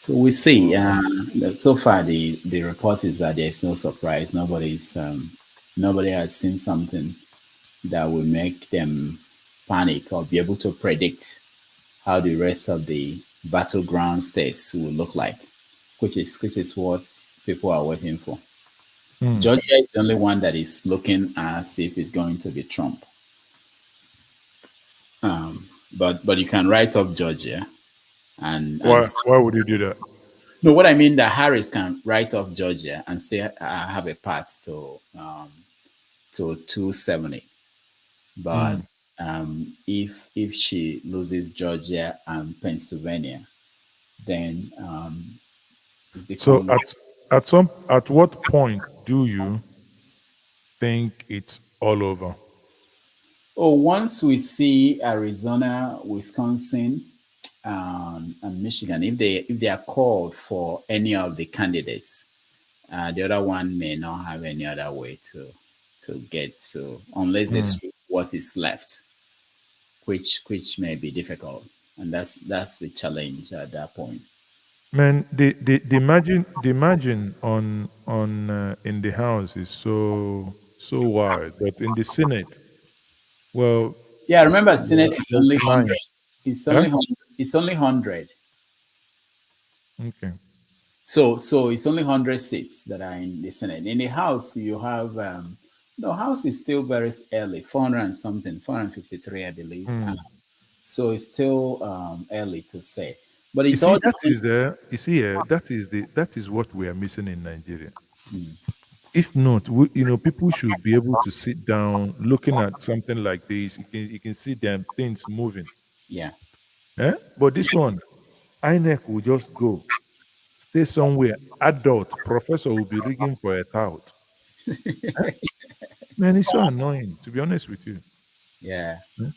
we see. So far, the report is that there's no surprise. Nobody has seen something that will make them panic or be able to predict how the rest of the battleground states will look like, which is what people are waiting for. Georgia is the only one that is looking as if it's going to be Trump. But you can write up Georgia, and why would you do that? No, what I mean that Harris can write off Georgia and still have a path to 270. But if she loses Georgia and Pennsylvania, then so at what point do you think it's all over? Oh, once we see Arizona, Wisconsin, and Michigan, if they are called for any of the candidates, the other one may not have any other way to get to, unless they switch what is left, which may be difficult, and that's the challenge at that point. Man, the margin on in the House is so wide, but in the Senate, well, yeah, remember Senate is only 100. 9. It's only 100. It's only 100. Okay. So it's only 100 seats that are in the Senate. In the House, you have the House is still very early, 400 and something, 453, I believe. So it's still early to say. But it's all that is what we are missing in Nigeria. If not, people should be able to sit down, looking at something like this. You can see them things moving. Yeah. But this one, INEC will just go stay somewhere, adult professor will be rigging for a tout. Man, it's so annoying, to be honest with you. Yeah. Hmm?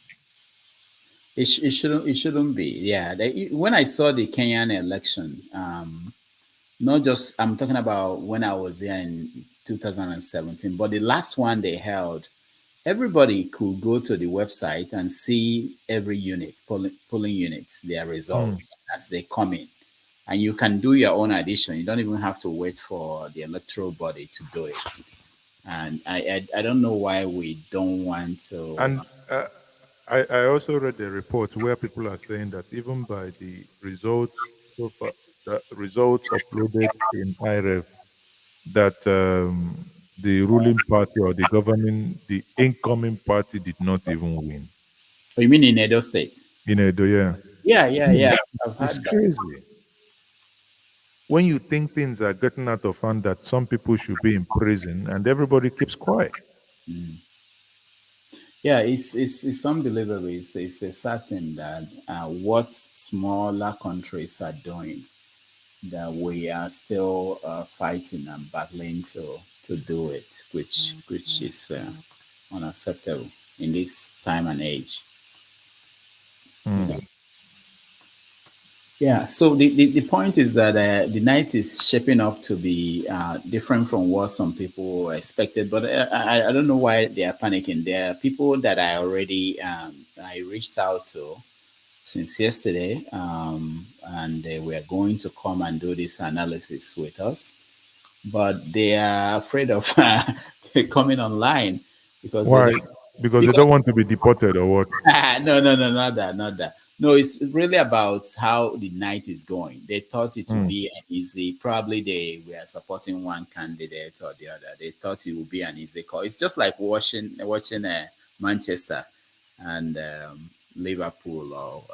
It shouldn't be. Yeah. When I saw the Kenyan election, not just I'm talking about when I was there in 2017, but the last one they held, everybody could go to the website and see every unit, polling units, their results as they come in. And you can do your own addition. You don't even have to wait for the electoral body to do it. And I don't know why we don't want to. And I also read a report where people are saying that even by the results so far, the results uploaded in IREF, that the ruling party or the incoming party did not even win. Oh, you mean in Edo State? In Edo, yeah. Yeah. I've It's heard that. crazy. When you think things are getting out of hand, that some people should be in prison and everybody keeps quiet. Yeah, it's unbelievable. It's a sad thing that what smaller countries are doing, that we are still fighting and battling to do it, which is unacceptable in this time and age. You know. Yeah, so the point is that the night is shaping up to be different from what some people expected, but I don't know why they are panicking. There are people that I reached out to since yesterday, and they were going to come and do this analysis with us, but they are afraid of coming online because they Why? don't, Because they because don't want to be deported or what? no, not that. No, it's really about how the night is going. They thought it would be an easy. Probably they were supporting one candidate or the other. They thought it would be an easy call. It's just like watching Manchester and Liverpool. Or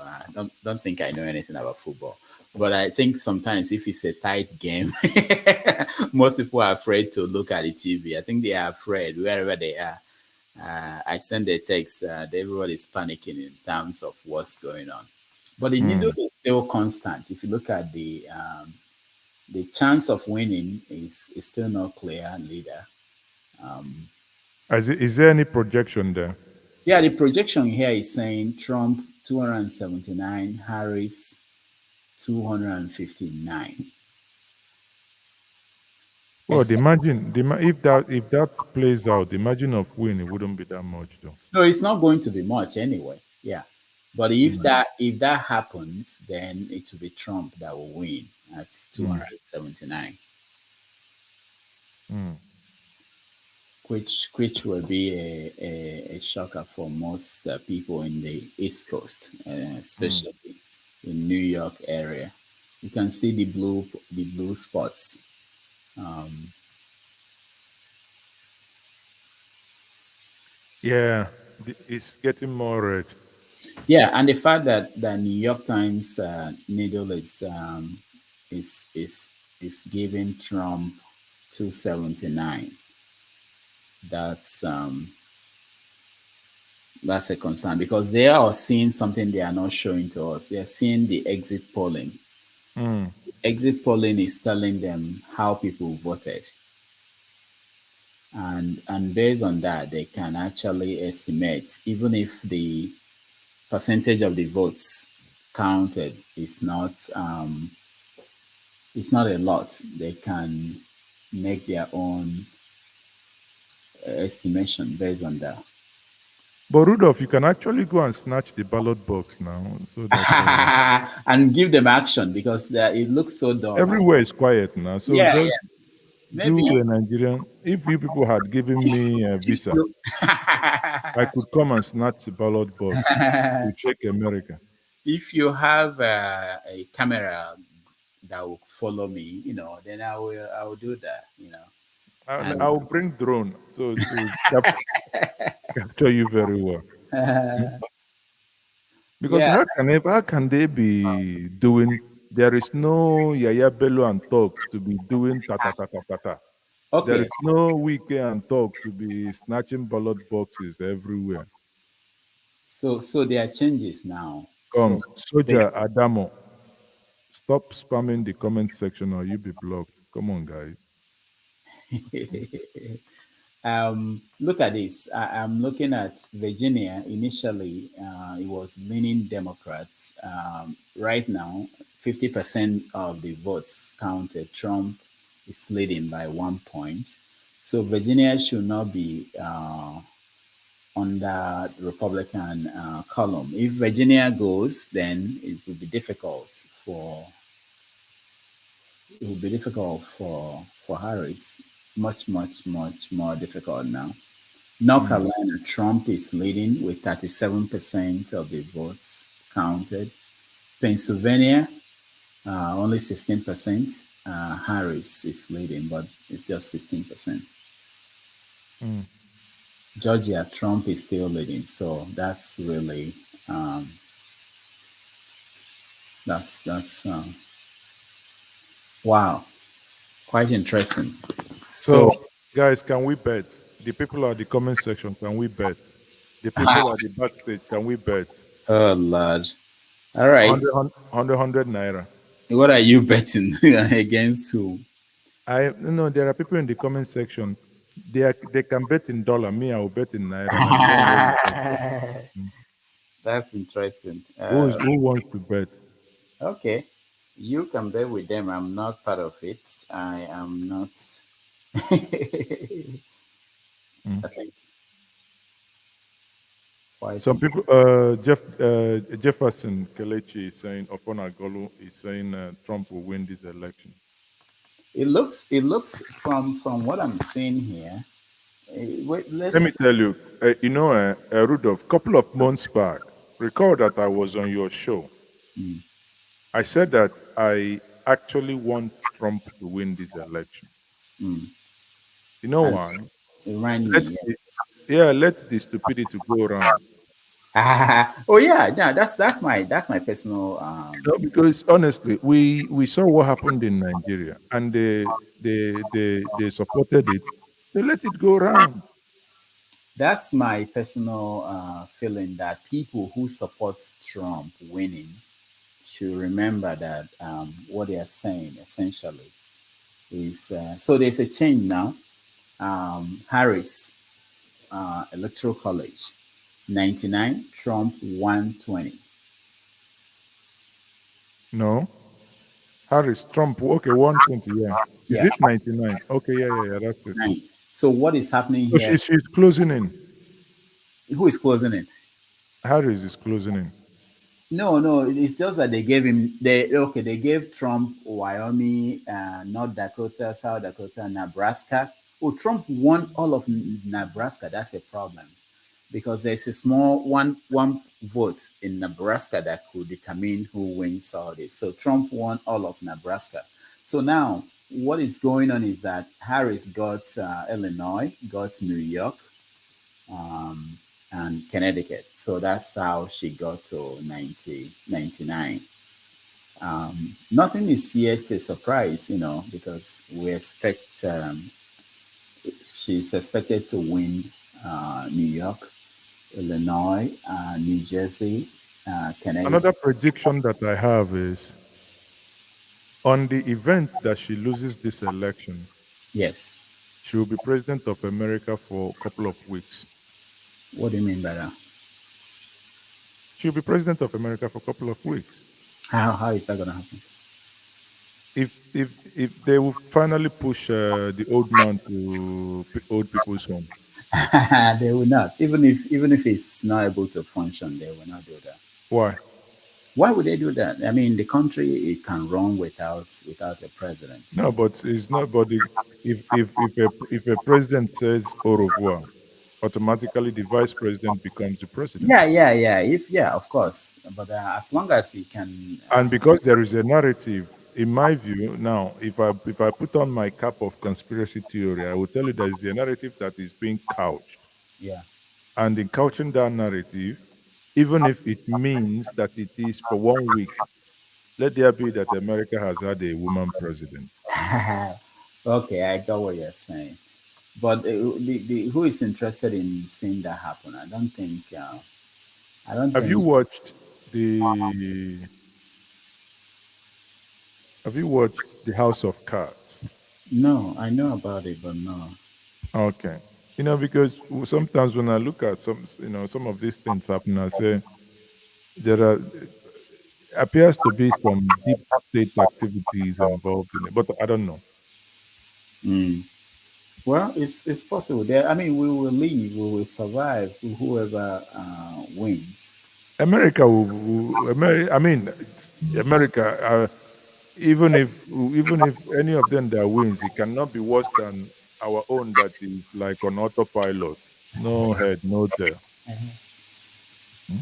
don't think I know anything about football, but I think sometimes if it's a tight game, most people are afraid to look at the TV. I think they are afraid wherever they are. I send a text. Everybody's panicking in terms of what's going on, but the needle is still constant. If you look at the chance of winning is still not clear leader. Is there any projection there? Yeah, the projection here is saying Trump 279, Harris 259. Well, if that plays out, the margin of win it wouldn't be that much though. No, it's not going to be much anyway. Yeah, but if that happens, then it will be Trump that will win at 279, which will be a shocker for most people in the East Coast, especially in New York area. You can see the blue spots. Yeah, it's getting more red. Yeah, and the fact that the New York Times needle is giving Trump 279. That's a concern because they are seeing something they are not showing to us. They are seeing the exit polling. So exit polling is telling them how people voted. And based on that, they can actually estimate, even if the percentage of the votes counted is not it's not a lot. They can make their own estimation based on that. But Rudolph, you can actually go and snatch the ballot box now, so that and give them action because it looks so dull. everywhere is quiet now. So just Maybe do a Nigerian. If you people had given me a visa, I could come and snatch the ballot box to check America. If you have a camera that will follow me, then I will do that, I will bring drone so to capture you very well. Because how can they be doing? There is no Yaya Bello and talks to be doing ta ta ta ta ta ta. Okay. There is no Wiki and talk to be snatching ballot boxes everywhere. So there are changes now. Come, Soja Adamo. Stop spamming the comment section or you'll be blocked. Come on, guys. Look at this. I'm looking at Virginia. Initially, it was leaning Democrats. Right now, 50% of the votes counted. Trump is leading by 1 point. So Virginia should not be on the Republican column. If Virginia goes, then it will be difficult for Harris. Much more difficult now. North Carolina, Trump is leading with 37% of the votes counted. Pennsylvania, only 16%. Harris is leading, but it's just 16%. Georgia, Trump is still leading, so that's really that's wow, quite interesting. So, guys, can we bet? The people at the comment section, can we bet? The people at the backstage, can we bet? Oh Lord! All right, 100 naira. What are you betting against who? There are people in the comment section. They can bet in dollar. Me, I will bet in naira. That's interesting. Who wants to bet? Okay, you can bet with them. I'm not part of it. I am not. I think. Some people, Jefferson Kelechi is saying, Oponagolu is saying Trump will win this election. It looks from what I'm seeing here. Let me tell you, Rudolph, a couple of months back, recall that I was on your show. I said that I actually want Trump to win this election. You know why? Let the stupidity go around. Oh yeah, that's my personal. Because honestly, we saw what happened in Nigeria, and they supported it. They let it go around. That's my personal feeling that people who support Trump winning should remember that what they are saying essentially is so there's a change now. Harris Electoral College 99, Trump 120. No. Harris, Trump, okay, 120, yeah. Is it 99? Okay, yeah, that's it. Right. So what is happening so here? She's closing in. Who is closing in? Harris is closing in. No, it's just that they gave him, they gave Trump Wyoming, North Dakota, South Dakota, Nebraska. Oh, Trump won all of Nebraska. That's a problem. Because there's a small one vote in Nebraska that could determine who wins all this. So Trump won all of Nebraska. So now what is going on is that Harris got Illinois, got New York, and Connecticut. So that's how she got to 99. Nothing is yet a surprise, because we expect she's expected to win New York, Illinois, New Jersey, Connecticut. Another prediction that I have is on the event that she loses this election. Yes. She will be president of America for a couple of weeks. What do you mean by that? She'll be president of America for a couple of weeks. How is that going to happen? If they will finally push the old man to old people's home. They will not. Even if it's not able to function, they will not do that. Why? Why would they do that? I mean, the country, it can run without a president. No, but it's not. But if a president says au revoir, automatically the vice president becomes the president. Yeah. Of course. But as long as he can. And because there is a narrative, in my view, now, if I put on my cap of conspiracy theory, I will tell you there is a narrative that is being couched. Yeah. And in couching that narrative, even if it means that it is for 1 week, let there be that America has had a woman president. Okay, I got what you're saying. But who is interested in seeing that happen? I don't think. Have you watched the Have you watched The House of Cards? No, I know about it, but no. Okay. Because sometimes when I look at some of these things happening, I say there appears to be some deep state activities involved in it, but I don't know. Mm. Well, it's possible. There, I mean, we will leave, we will survive. Whoever wins. America I mean, America. Even if any of them that wins, it cannot be worse than our own that is like on autopilot, no head, no tail. Hmm?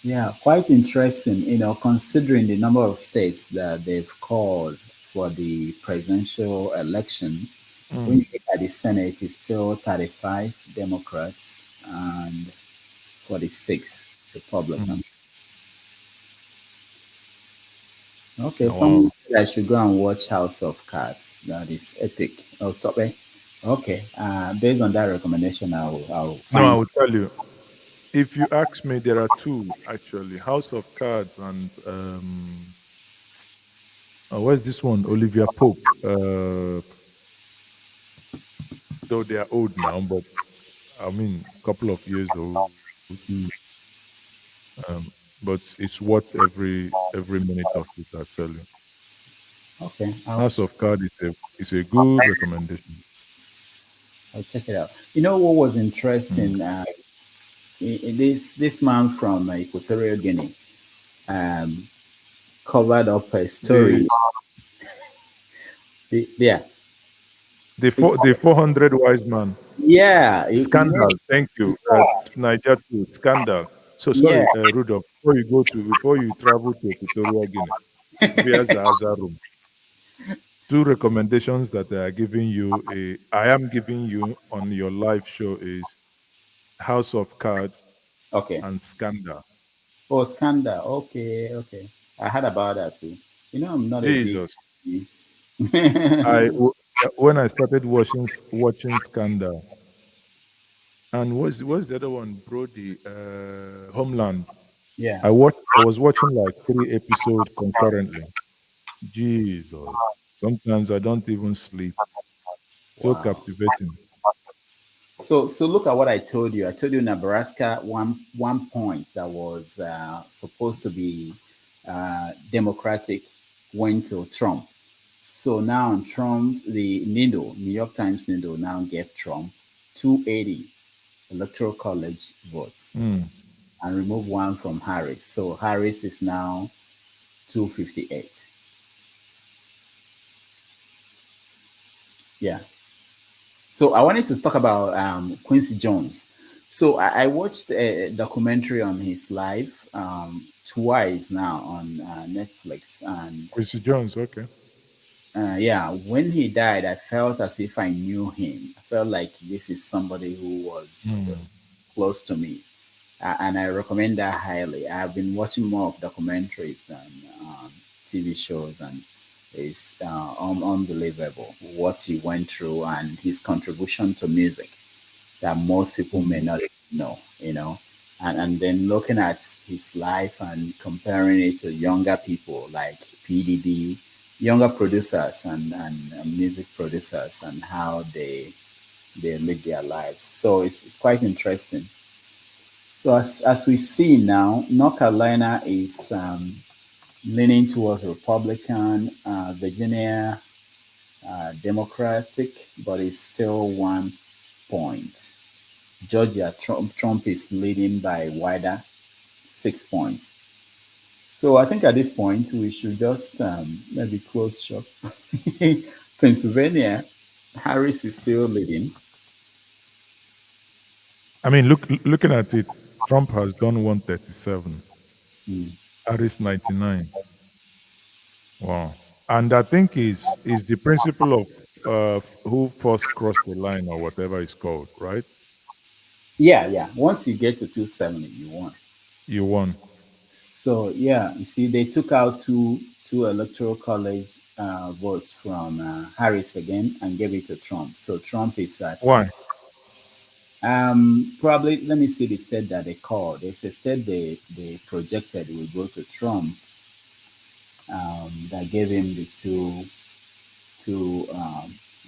Yeah, quite interesting. Considering the number of states that they've called for the presidential election, when Mm. you look at the Senate, it's still 35 Democrats and 46 Mm. Republicans. Okay, Wow. someone said I should go and watch House of Cards. That is epic. Oh, top. Okay, based on that recommendation, I'll No, I find. will tell you. If you ask me, there are two actually: House of Cards and where's this one? Olivia Pope. Though they are old now, but I mean, a couple of years old. Mm, But it's worth every minute of it. I tell you, okay, House of Cards is a good recommendation. I'll check it out. You know what was Mm. interesting? This man from Equatorial Guinea um, covered up a The story. Yeah, the 400 wise man yeah, scandal. Thank you, Niger too scandal. So yeah. sorry, Rudolph. Before you travel to Equatorial Guinea via Zaza room, two recommendations that I am giving you on your live show is House of Card Okay. and Scandal. Oh, scandal. Okay, okay. I heard about that too. I'm not a big. Jesus. When I started watching Scandal, and what's the other one, Brody? Homeland. Yeah. I was watching like 3 episodes concurrently. Jesus. Sometimes I don't even sleep. So Wow. captivating. So look at what I told you. I told you Nebraska one point that was supposed to be Democratic went to Trump. So now Trump, the New York Times Nido now gave Trump 280 electoral college votes Mm. and remove one from Harris. So Harris is now 258. Yeah. So I wanted to talk about Quincy Jones. So I watched a documentary on his life twice now on Netflix, and Quincy Jones, okay. yeah, when he died, I felt as if I knew him. I felt like this is somebody who was Mm. close to me, and I recommend that highly. I've been watching more of documentaries than TV shows, and it's unbelievable what he went through and his contribution to music that most people may Mm. not know, and then looking at his life and comparing it to younger people like PDD, younger producers and music producers, and how they live their lives. So it's quite interesting. So as we see now, North Carolina is leaning towards Republican, Virginia Democratic, but it's still 1 point. Georgia, Trump is leading by wider 6 points. So I think at this point we should just maybe close shop. Pennsylvania, Harris is still leading. I mean, looking at it, Trump has done 137, Mm. Harris 99. Wow. And I think is the principle of who first crossed the line or whatever it's called, right? Yeah, yeah. Once you get to 270, you won. You won. So yeah, you see, they took out two electoral college votes from Harris again and gave it to Trump. So Trump is at Why? probably, let me see the state that they called. It's a state they projected will go to Trump. that gave him the two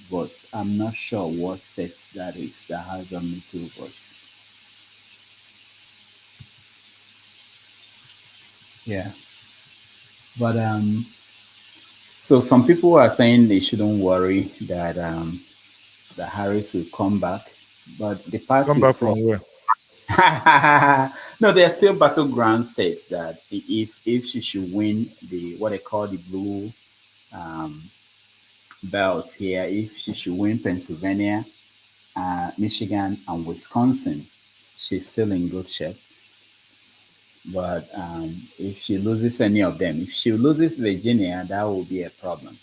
votes. I'm not sure what state that is that has only 2 votes. Yeah, but so some people are saying they shouldn't worry that that Harris will come back, but the part Come back with from where? no, there are still battleground states that if she should win the what they call the blue um, belt here, if she should win Pennsylvania, Michigan, and Wisconsin, she's still in good shape. But if she loses any of them, if she loses Virginia, that will be a problem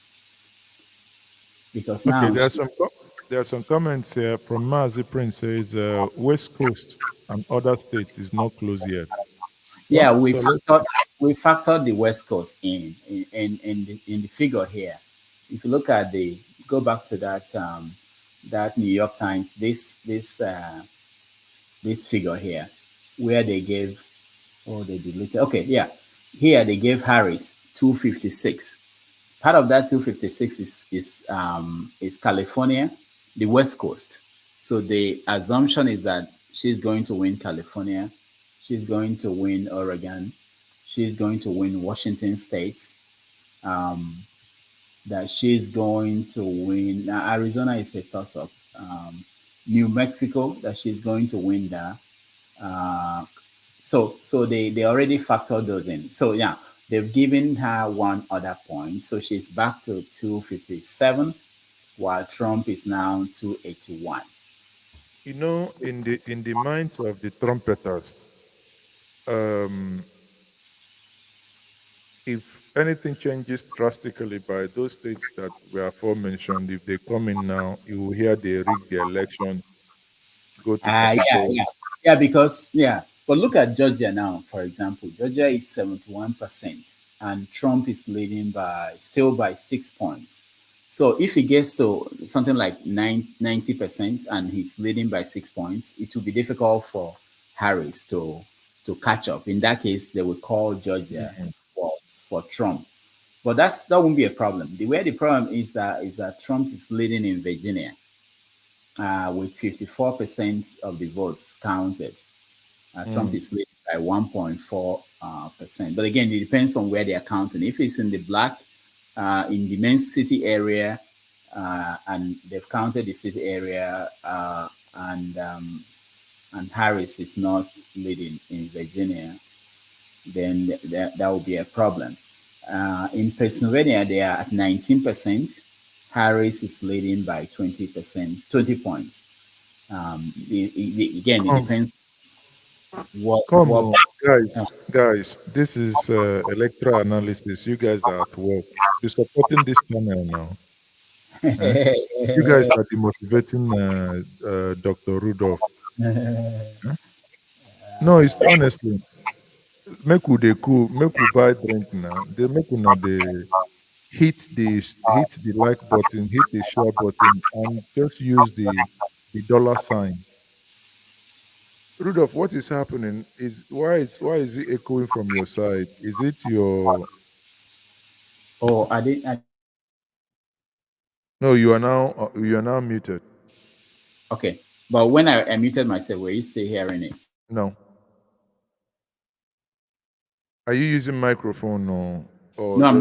because Okay, now there are some comments here from Mazi Prince says West Coast and other states is not closed yet. yeah, Well, so let's we factored the West Coast in the figure here. If you look at go back to that New York Times this figure here, where they gave they deleted. Okay, yeah, here they gave Harris 256. Part of that 256 is California, the West Coast. So the assumption is that she's going to win California, she's going to win Oregon, she's going to win Washington State, that she's going to win. Now, Arizona is a toss-up. New Mexico, that she's going to win there. So they already factored those in. So yeah, they've given her one other point. So she's back to 257, while Trump is now 281. You know, in the minds of the trumpeters, if anything changes drastically by those states that were aforementioned, if they come in now, you will hear they rig the election, go to Capitol. Because but look at Georgia now, for example. Georgia is 71%, and Trump is leading still by 6 points. So if he gets to something like 90% and he's leading by 6 points, it will be difficult for Harris to catch up. In that case, they would call Georgia for Trump. But that won't be a problem. The problem is that Trump is leading in Virginia with 54% of the votes counted. Trump is leading by 1.4%. But again, it depends on where they are counting. If it's in the black, in the main city area, and they've counted the city area, and Harris is not leading in Virginia, then that will be a problem. In Pennsylvania, they are at 19%. Harris is leading by 20 points. Again, it depends. Come on, guys. This is electoral analysis. You guys are at work. Be supporting this channel now. You guys are demotivating Dr. Rudolph. No, it's honestly. Make we dey cool. Make we buy drink now. They make una dey hit the like button, hit the share button, and just use the dollar sign. Rudolph, what is happening? Why is it echoing from your side? Is it your? Oh, I didn't. No, you are now muted. Okay, but when I muted myself, were you still hearing it? No. Are you using microphone or No, I'm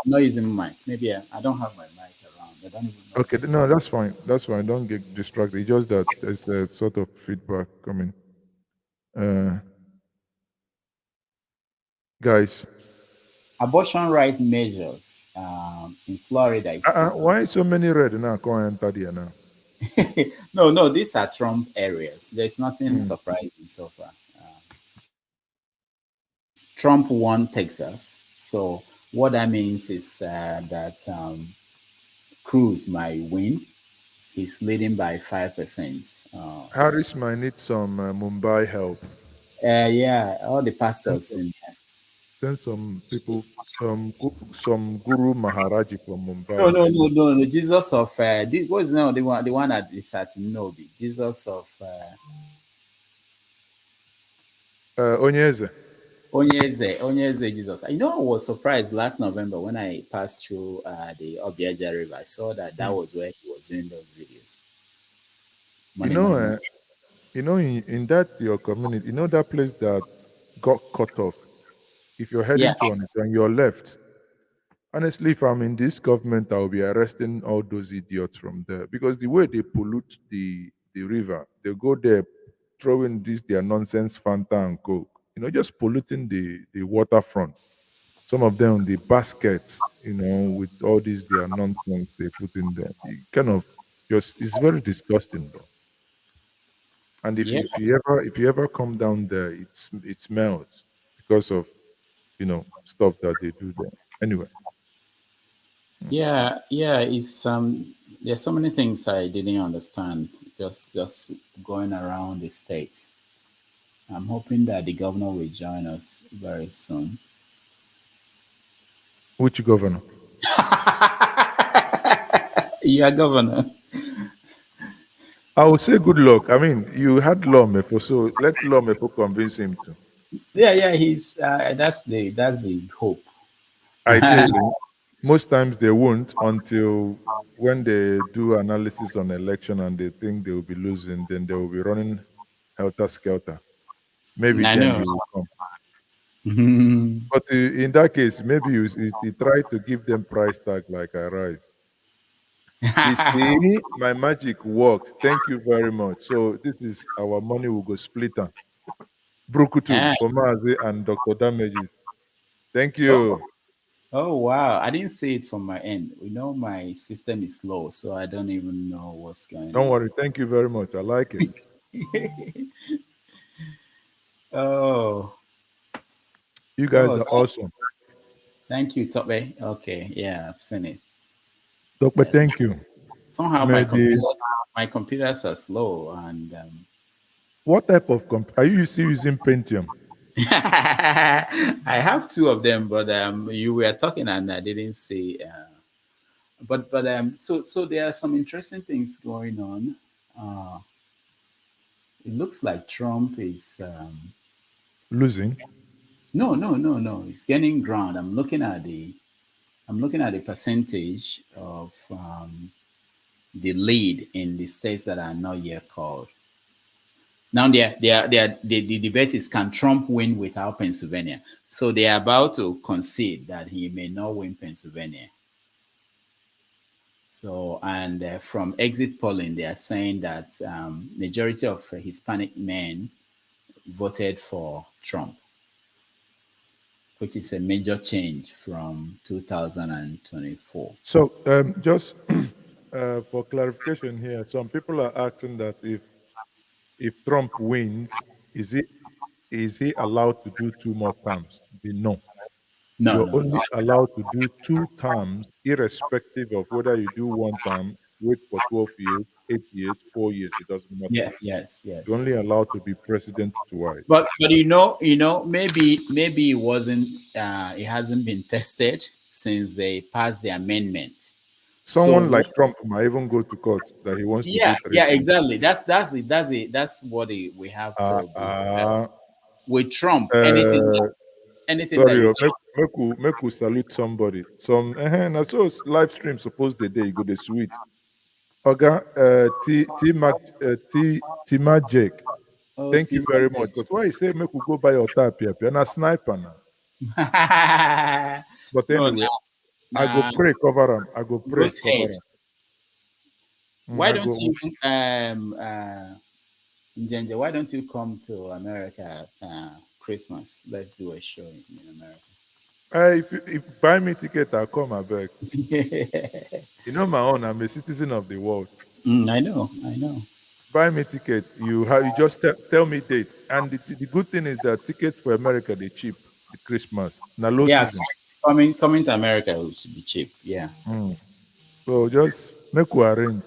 not using mic. Maybe I don't have my mic around. I don't even know. Okay, no, that's fine. That's fine. Don't get distracted. It's just that there's a sort of feedback coming. Guys. Abortion right measures in Florida. Why so many red now? Go and enter there now. No, these are Trump areas. There's nothing surprising so far. Trump won Texas, so what that means is that Cruz might win. He's leading by 5%. Harris might need some Mumbai help. Yeah, all the pastors in there. Send some people, some Guru Maharaji from Mumbai. No. Jesus of what is now the one that is at Nobi? Jesus of Onyeze. Onyeze Jesus. I know I was surprised last November when I passed through the Obiaja River. I saw that was where he was doing those videos. Money. In that your community, that place that got cut off. If you're heading to Onitsha and you're left, honestly, if I'm in this government, I'll be arresting all those idiots from there because the way they pollute the river, they go there throwing their nonsense Fanta and Coke, just polluting the waterfront. Some of them the baskets, with all their nonsense they put in there. It kind of it's very disgusting, bro. And if you ever come down there, it smells because of stuff that they do there. Anyway. Yeah, it's there's so many things I didn't understand just going around the state. I'm hoping that the governor will join us very soon. Which governor? You are governor. I would say good luck. I mean, you had Lawmefo, so let Lawmefo convince him to. Yeah, he's that's the hope. Ideally, most times they won't until when they do analysis on election and they think they will be losing, then they will be running helter skelter. Maybe then he will come. But in that case, maybe he try to give them price tag like I rise. You see, my magic worked. Thank you very much. So this is our money will go splitter. Brukutu, Omaze, and Dr. Damages. Thank you. Oh wow, I didn't see it from my end. My system is slow, so I don't even know what's going on. Don't worry. Thank you very much. I like it. Oh. You guys are awesome. Thank you, Tope. Okay, yeah, I've seen it. Tope, thank you. Somehow my computers are slow and what type of are you still using Pentium? I have two of them, but you were talking and I didn't see. But so there are some interesting things going on. It looks like Trump is losing. No. He's gaining ground. I'm looking at the percentage of the lead in the states that are not yet called. Now, the debate is, can Trump win without Pennsylvania? So they are about to concede that he may not win Pennsylvania. So, and from exit polling, they are saying that majority of Hispanic men voted for Trump, which is a major change from 2024. So just for clarification here, some people are asking that if Trump wins, is he allowed to do 2 more terms? No. You're only allowed to do 2 terms, irrespective of whether you do 1 term, wait for 12 years, 8 years, 4 years. It doesn't matter. Yeah, yes. You're only allowed to be president twice. But maybe it wasn't. It hasn't been tested since they passed the amendment. Someone like Trump might even go to court that he wants to do 3 terms. Exactly. That's what we have to with Trump. Anything. Sorry, make we salute somebody. Some na so live stream supposed the day you go the sweet. Oga T Magic. Thank you very much. But why you say make we go buy your tap here? And a sniper now. But anyway, I go pray cover him. I go pray cover him. Why don't you Njenje, why don't you come to America Christmas? Let's do a show in America. If you buy me ticket, I'll come back. You know my own. I'm a citizen of the world. I know. Buy me ticket. You just tell me date. And the good thing is that tickets for America they cheap. The Christmas. Now low season. Coming to America will be cheap. Yeah. So just make we arrange.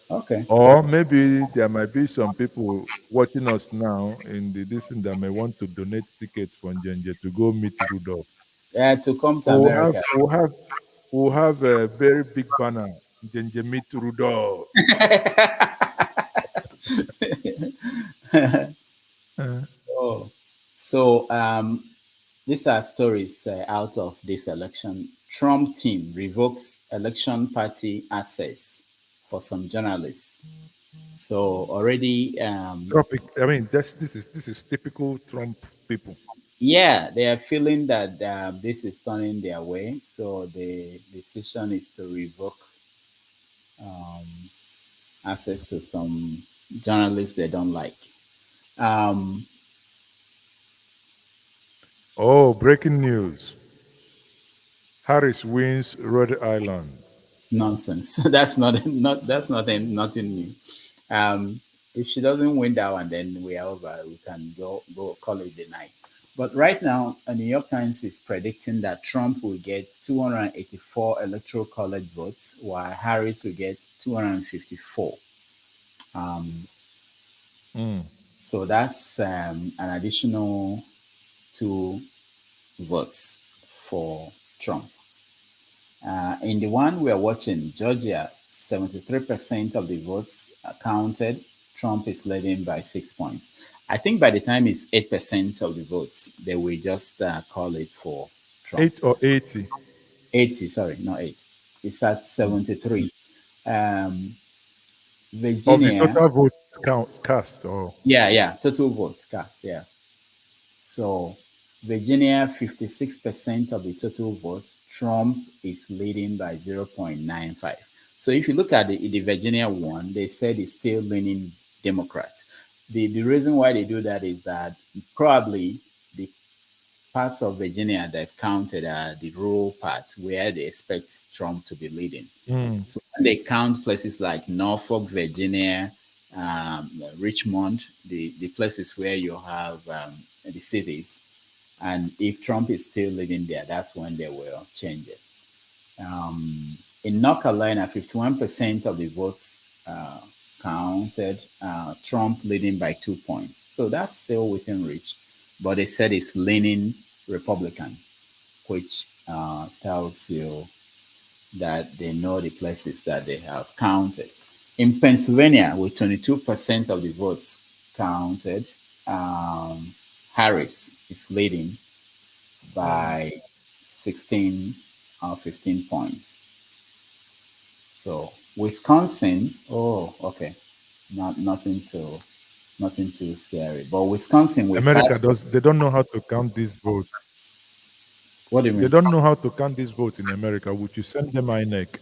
Okay. Or maybe there might be some people watching us now in this thing that may want to donate tickets for Njenje to go meet Rudolph. To come to America. We'll have a very big banner. Njenje meet Rudolph. These are stories out of this election. Trump team revokes election party access for some journalists. So already, Tropic. I mean, this is typical Trump people. yeah, they are feeling that this is turning their way. So the decision is to revoke um, access to some journalists they don't like. Um, Oh, breaking news. Harris wins Rhode Island. Nonsense. That's nothing new. If she doesn't win that one, then we are over. We can go call it the night. But right now, New York Times is predicting that Trump will get 284 electoral college votes, while Harris will get 254. Um, so that's an additional 2 votes for Trump. In the one we are watching, Georgia, 73% of the votes are counted. Trump is leading by 6 points. I think by the time it's 8% of the votes, they will just call it for Trump. 8 or 80? 80, sorry, not 8. It's at 73. Virginia. Of the total vote cast, or yeah, total votes cast, yeah. So Virginia, 56% of the total votes. Trump is leading by 0.95. So if you look at the Virginia one, they said it's still leaning Democrat. The reason why they do that is that probably the parts of Virginia that counted are the rural parts where they expect Trump to be leading. So when they count places like Norfolk, Virginia, Richmond, the places where you have the cities, and if Trump is still leading there, that's when they will change it. In North Carolina, 51% of the votes counted, Trump leading by 2 points. So that's still within reach, but they said it's leaning Republican, which tells you that they know the places that they have counted. In Pennsylvania, with 22% of the votes counted, Harris is leading by 16 or 15 points. So Wisconsin, okay, nothing too scary. But Wisconsin, with America they don't know how to count these votes. What do you mean? They don't know how to count these votes in America. Would you send them INEC?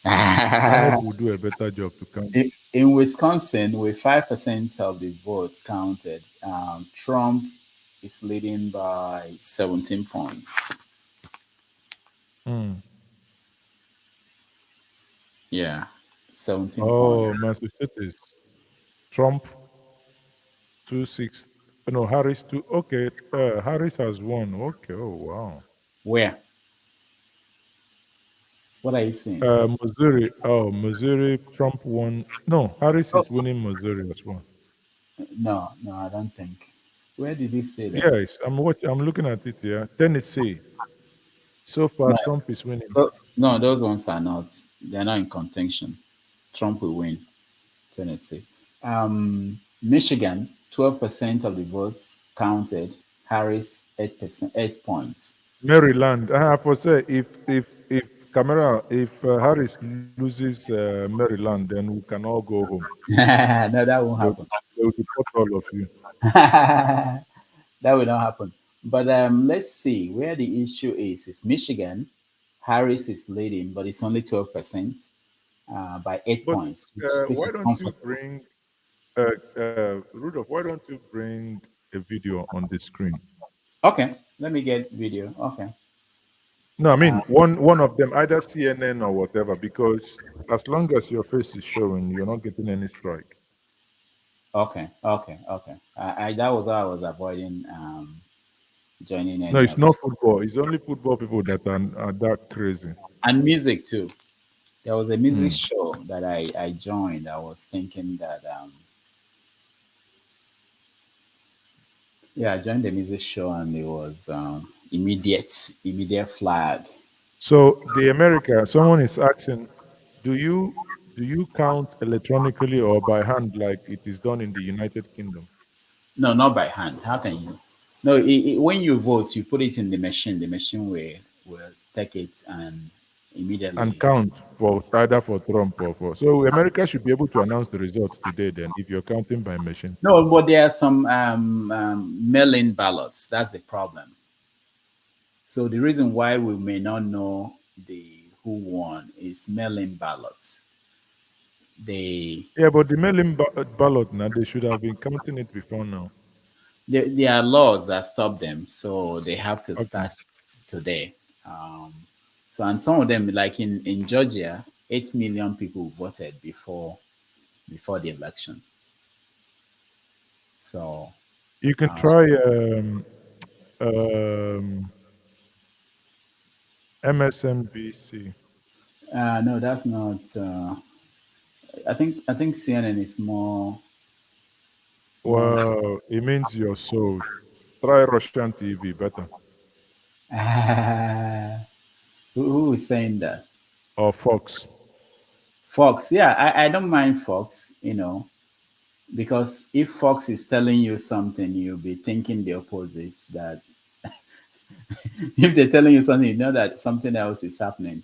INEC will do a better job to count. In Wisconsin, with 5% of the votes counted, Trump is leading by 17 points. Yeah, 17 points. Oh, Massachusetts. Trump 2-6. No, Harris 2. Okay, Harris has won. Okay, oh wow. Where? What are you saying? Missouri. Oh, Missouri. Trump won. No, Harris is winning Missouri as well. No, I don't think. Where did he say that? Yes, I'm looking at it here. Tennessee. So far, No. Trump is winning. No, those ones are not. They're not in contention. Trump will win Tennessee. Michigan, 12% of the votes counted. Harris, 8 points. Maryland. I have to say, if Harris loses Maryland, then we can all go home. No, that won't happen. They will deport all of you. That will not happen. But let's see where the issue is Michigan. Harris is leading, but it's only 12% by 8 points. Which Why is don't you bring, Rudolph? Why don't you bring a video on the screen? Okay, let me get video. Okay. No, I mean one of them, either CNN or whatever, because as long as your face is showing, you're not getting any strike. Okay. That was how I was avoiding joining in. No, it's not football. It's only football people that are that crazy. And music too. There was a music show that I joined. I was thinking that I joined the music show and it was immediate flag. So someone is asking, do you count electronically or by hand like it is done in the United Kingdom? No, not by hand. How can you? No, when you vote, you put it in the machine. The machine will take it and and immediately. count for either for Trump or for. So America should be able to announce the result today. Then, if you're counting by machine. No, but there are some mail-in ballots. That's the problem. So the reason why we may not know the who won is mail-in ballots. They Yeah, but the mail-in ballot now they should have been counting it before now. there are laws that stop them, so they have to Okay. start today. So and some of them, like in Georgia, 8 million people voted before the election. So You can uh, try um, MSNBC. no, that's not. I think CNN is more. Well, it means you're sold. Try Russian TV, better. Who is saying that? Or Fox. Fox, yeah, I don't mind Fox, because if Fox is telling you something, you'll be thinking the opposite. That if they're telling you something, you know that something else is happening,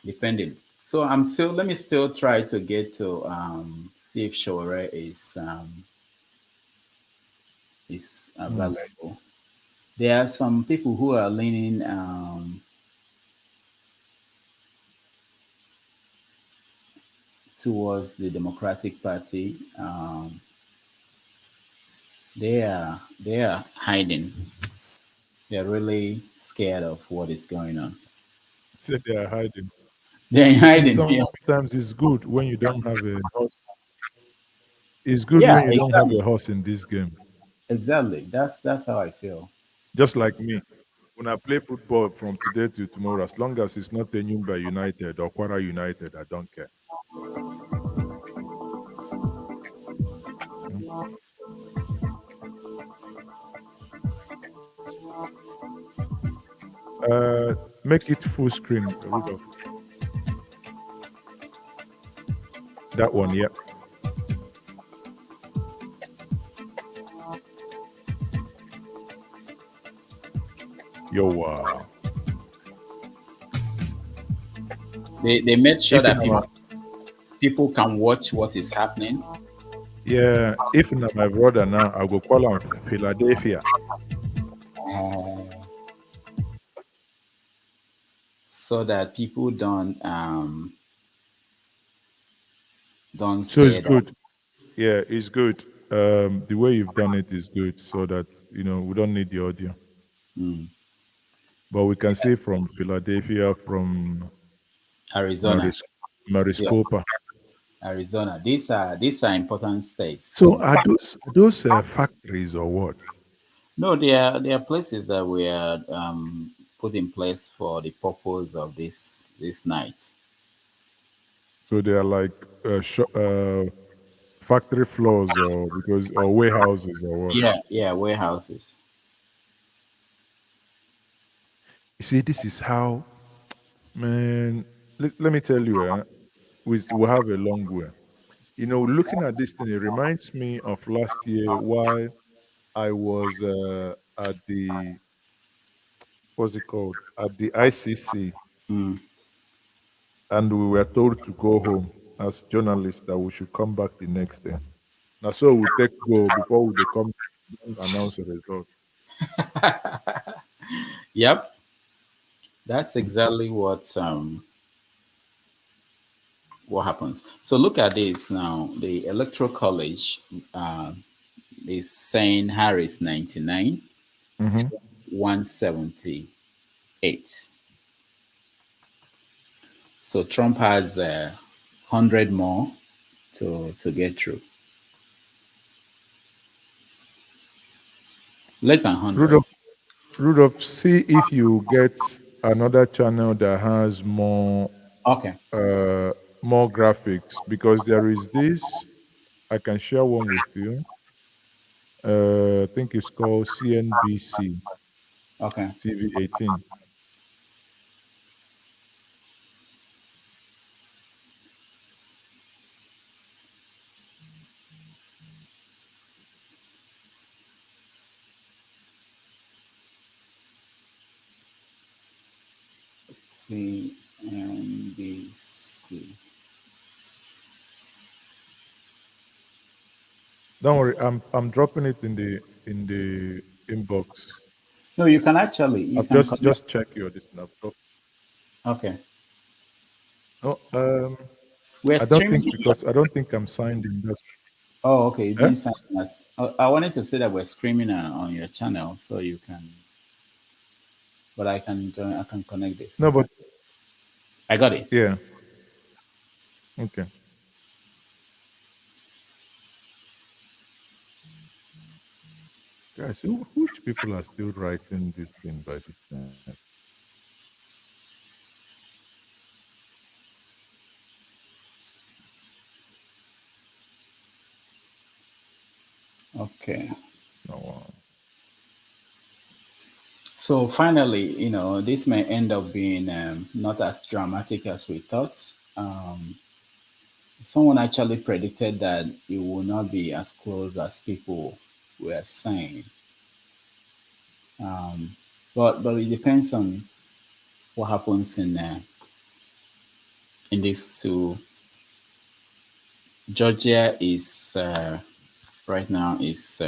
depending. So let me still try to get to see if Shore is Hmm. available. There are some people who are leaning towards the Democratic Party. They are hiding. They're really scared of what is going on. Say they are hiding. They're You see, hiding. Yeah, sometimes it's good when you don't have a horse. It's good yeah, when you don't have a exactly, horse in this game. exactly. That's how I feel. Just like me. When I play football from today to tomorrow, as long as it's not Enyimba United or Kwara United, I don't care. Mm. Make it full screen, Rudolph. That one, yeah. Yo, They made sure if in that my people can watch what is happening, yeah, if not my brother now, I go call him Philadelphia. uh, so that people don't So it's say that. good. Yeah, it's good. The way you've done it is good, so that we don't need the audio, mm, but we can see from Philadelphia, from Arizona, Maris, yeah, Mariskopa. Arizona. These are important states. So So are those factories or what? no, they are places that were put in place for the purpose of this night. So they are like factory floors or warehouses or what? Yeah, warehouses. You see, this is how, man. Let me tell you, we have a long way. Looking at this thing, it reminds me of last year while I was at the what's it called at the ICC, Mm. and we were told to go home as journalists that we should come back the next day. Now, so we take go before they come announce the result. Yep, that's exactly what happens. So look at this now. The Electoral College uh, is saying Harris 99, Hmm. 178. So Trump has 100 more to get through. Less than 100. Rudolph, Rudolph, see if you get another channel that has Okay. uh, more graphics, because there is this. I can share one with you. I think it's called CNBC Okay. TV 18. CNBC. Don't worry, I'm dropping it in the inbox. No, you can actually I've connect. just check your this now. Okay. No, We're I don't streaming. think because I don't think I'm signed in. That's Oh, okay. You eh? didn't sign us. I wanted to say that we're streaming on your channel, so you can. But I can join. I can connect this. No, but I got it. yeah. Okay. Guys, which people are still writing this thing by the time? Okay. Oh, wow. So finally, this may end up being not as dramatic as we thought. Someone actually predicted that it will not be as close as people were saying. But it depends on what happens in these two. Georgia is right now is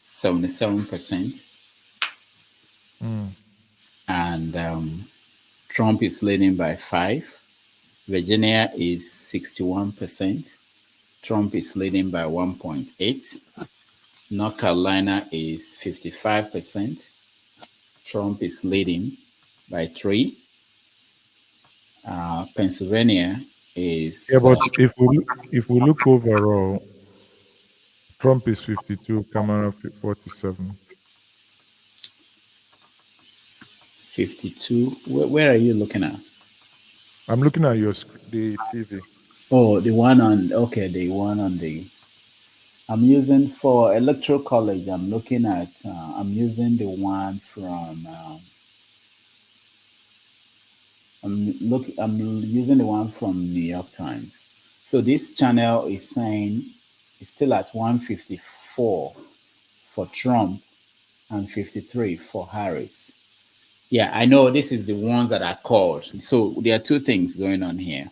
77%, Mm. and Trump is leading by 5. Virginia is 61%. Trump is leading by 1.8. North Carolina is 55%. Trump is leading by 3. Pennsylvania is Yeah, but if we look overall, Trump is 52, Kamala 47. 52. Where are you looking at? I'm looking at the TV. Oh, the one on, okay, the one on the, I'm using for electoral college. I'm looking at, I'm using the one from, I'm using the one from New York Times. So this channel is saying it's still at 154 for Trump and 53 for Harris. Yeah, I know this is the ones that are called. So there are two things going on here.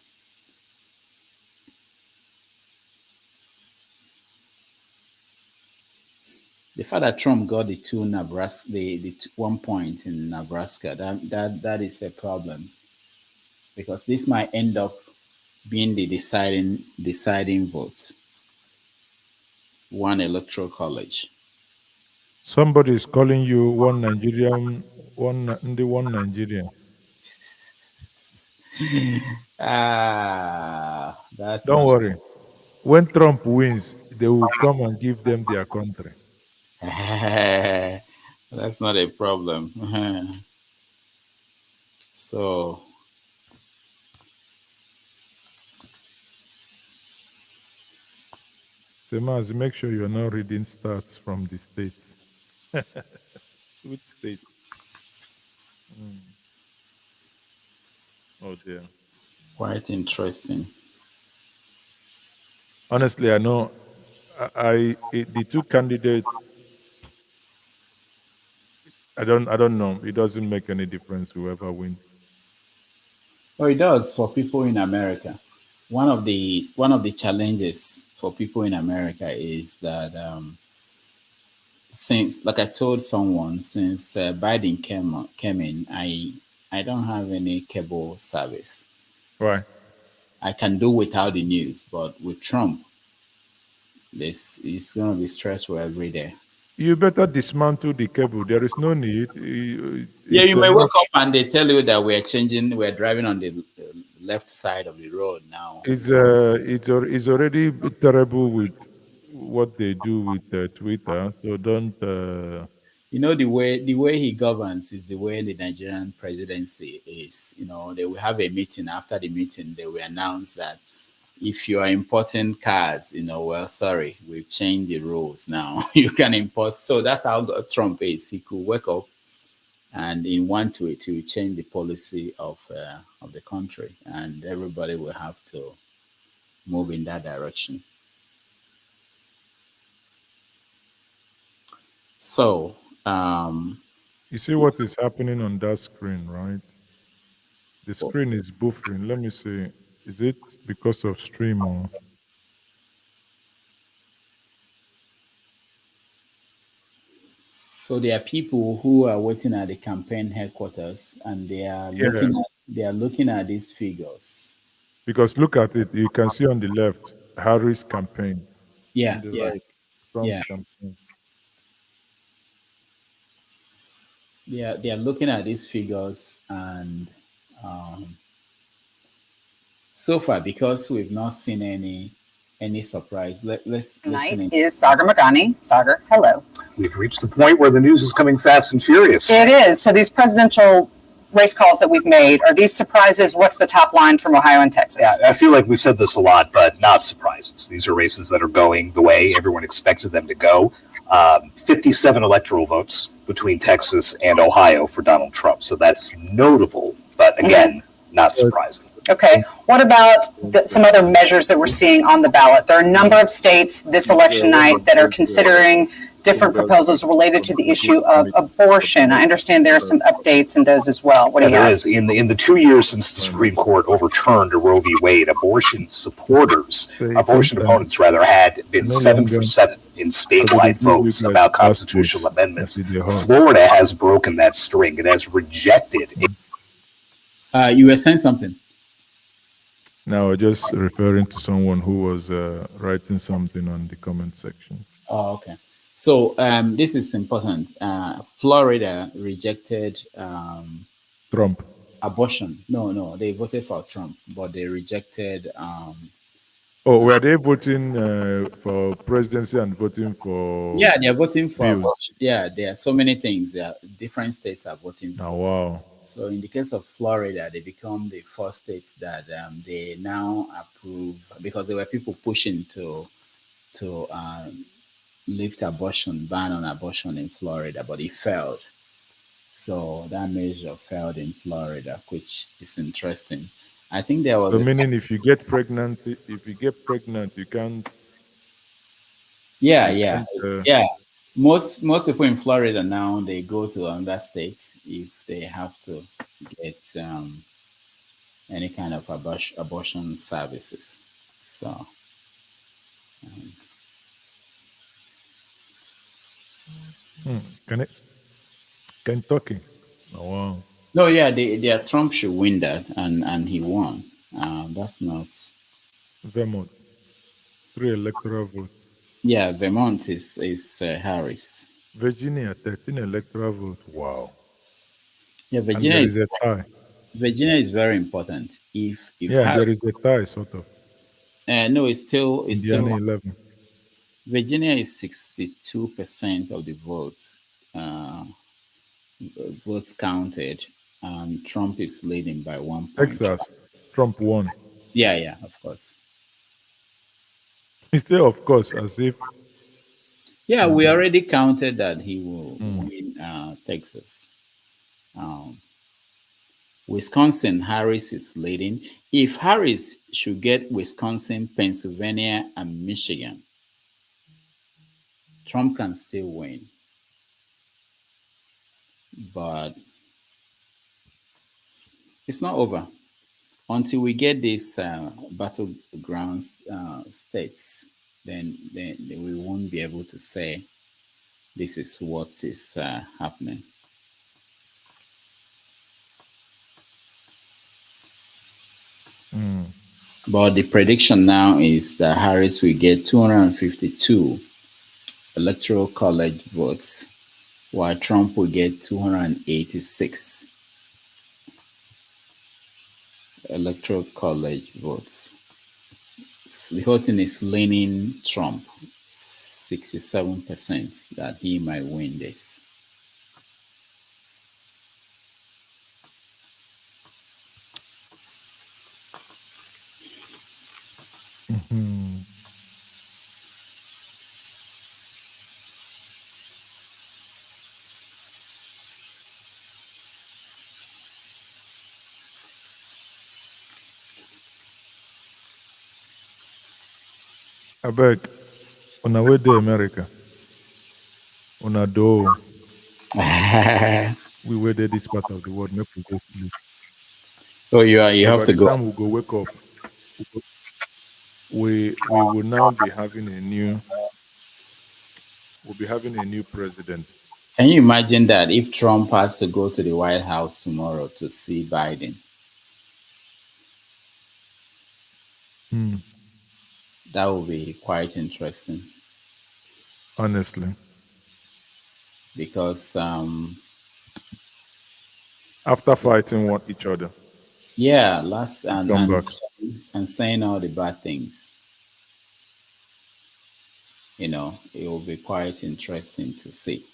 The fact that Trump got the 1 point in Nebraska, that is a problem, because this might end up being the deciding vote. One electoral college. Somebody is calling you one Nigerian, one Nigerian. That's Don't not worry. When Trump wins, they will come and give them their country. that's not a problem. So Semaz, make sure you're not reading stats from the states. Which states? Oh dear. quite interesting. Honestly, I know the two candidates. I don't know. It doesn't make any difference whoever wins. Oh, it does for people in America. One of the challenges for people in America is that since, like I told someone, since Biden came in, I don't have any cable service. Right. I can do without the news, but with Trump, this is going to be stressful every day. You better dismantle the cable. There is no need. Yeah, It's you may enough. wake up and they tell you that we're driving on the left side of the road now. It's already terrible with what they do with Twitter. So don't. The way he governs is the way the Nigerian presidency is. They will have a meeting. After the meeting, they will announce that if you are importing cars, well, sorry, we've changed the rules now. You can import. So that's how Trump is. He could wake up and in one tweet, he will change the policy of the country, and everybody will have to move in that direction. So, You see what is happening on that screen, right? The screen is buffering. Let me see. Is it because of stream or? So there are people who are waiting at the campaign headquarters, and they are looking at these figures. Because look at it. You can see on the left Harris campaign. Yeah, On the yeah, right, Trump yeah. campaign. They are looking at these figures, and so far, because we've not seen any surprise, let's listen in. Is Sagar Magani. Sagar, hello. We've reached the point where the news is coming fast and furious. It is. So these presidential race calls that we've made, are these surprises? What's the top line from Ohio and Texas? Yeah, I feel like we've said this a lot, but not surprises. These are races that are going the way everyone expected them to go. 57 electoral votes between Texas and Ohio for Donald Trump. So that's notable, but again, not surprising. Okay. What about some other measures that we're seeing on the ballot? There are a number of states this election night that are considering different proposals related to the issue of abortion. I understand there are some updates in those as well. What do you There have? is. In the 2 years since the Supreme Court overturned Roe v. Wade, abortion opponents had been 7 for 7 in statewide votes about constitutional amendments. Florida has broken that string. It has rejected. You were saying something. Now, just referring to someone who was writing something on the comment section. Oh, okay. So this is important. Florida rejected Trump. Abortion. No, they voted for Trump, but they rejected. Oh, were they voting for presidency and voting for? Yeah, they are voting for. bills? Yeah, there are so many things. There are different states are voting for. Oh, wow. So in the case of Florida, they become the first state that they now approve, because there were people pushing to lift ban on abortion in Florida, but it failed. So that measure failed in Florida, which is interesting. I think there was. So meaning, if you get pregnant, you can't. Yeah, you yeah, can't, yeah. Most people in Florida now, they go to another state if they have to get any kind of abortion services. So. Kentucky. Oh, wow. No, yeah, Trump should win that, and he won. That's not. Vermont. 3 electoral votes. Yeah, Vermont is Harris. Virginia, 13 electoral votes. Wow. Yeah, And Virginia there is is a tie. Virginia is very important. If Yeah, there is a tie, sort of. no, it's still Indiana 11. Virginia is 62% of the votes counted, and Trump is leading by 1 point. Texas, Trump won. Yeah, of course. He said, of course, as if. Yeah, we already counted that he will win Texas. Wisconsin, Harris is leading. If Harris should get Wisconsin, Pennsylvania, and Michigan, Trump can still win. But it's not over until we get these battleground states. Then we won't be able to say this is what is happening. But the prediction now is that Harris will get 252 electoral college votes, while Trump will get 286 electoral college votes. The whole thing is leaning Trump 67% that he might win this. I beg, on our way to America, on our door, we waited this part of the world, make we go sleep. Oh, you have by to the go. time we go wake up, we will now be having a new president. Can you imagine that if Trump has to go to the White House tomorrow to see Biden? That would be quite interesting. Honestly. Because after fighting each other. Yeah, and saying all the bad things. You know, it will be quite interesting to see.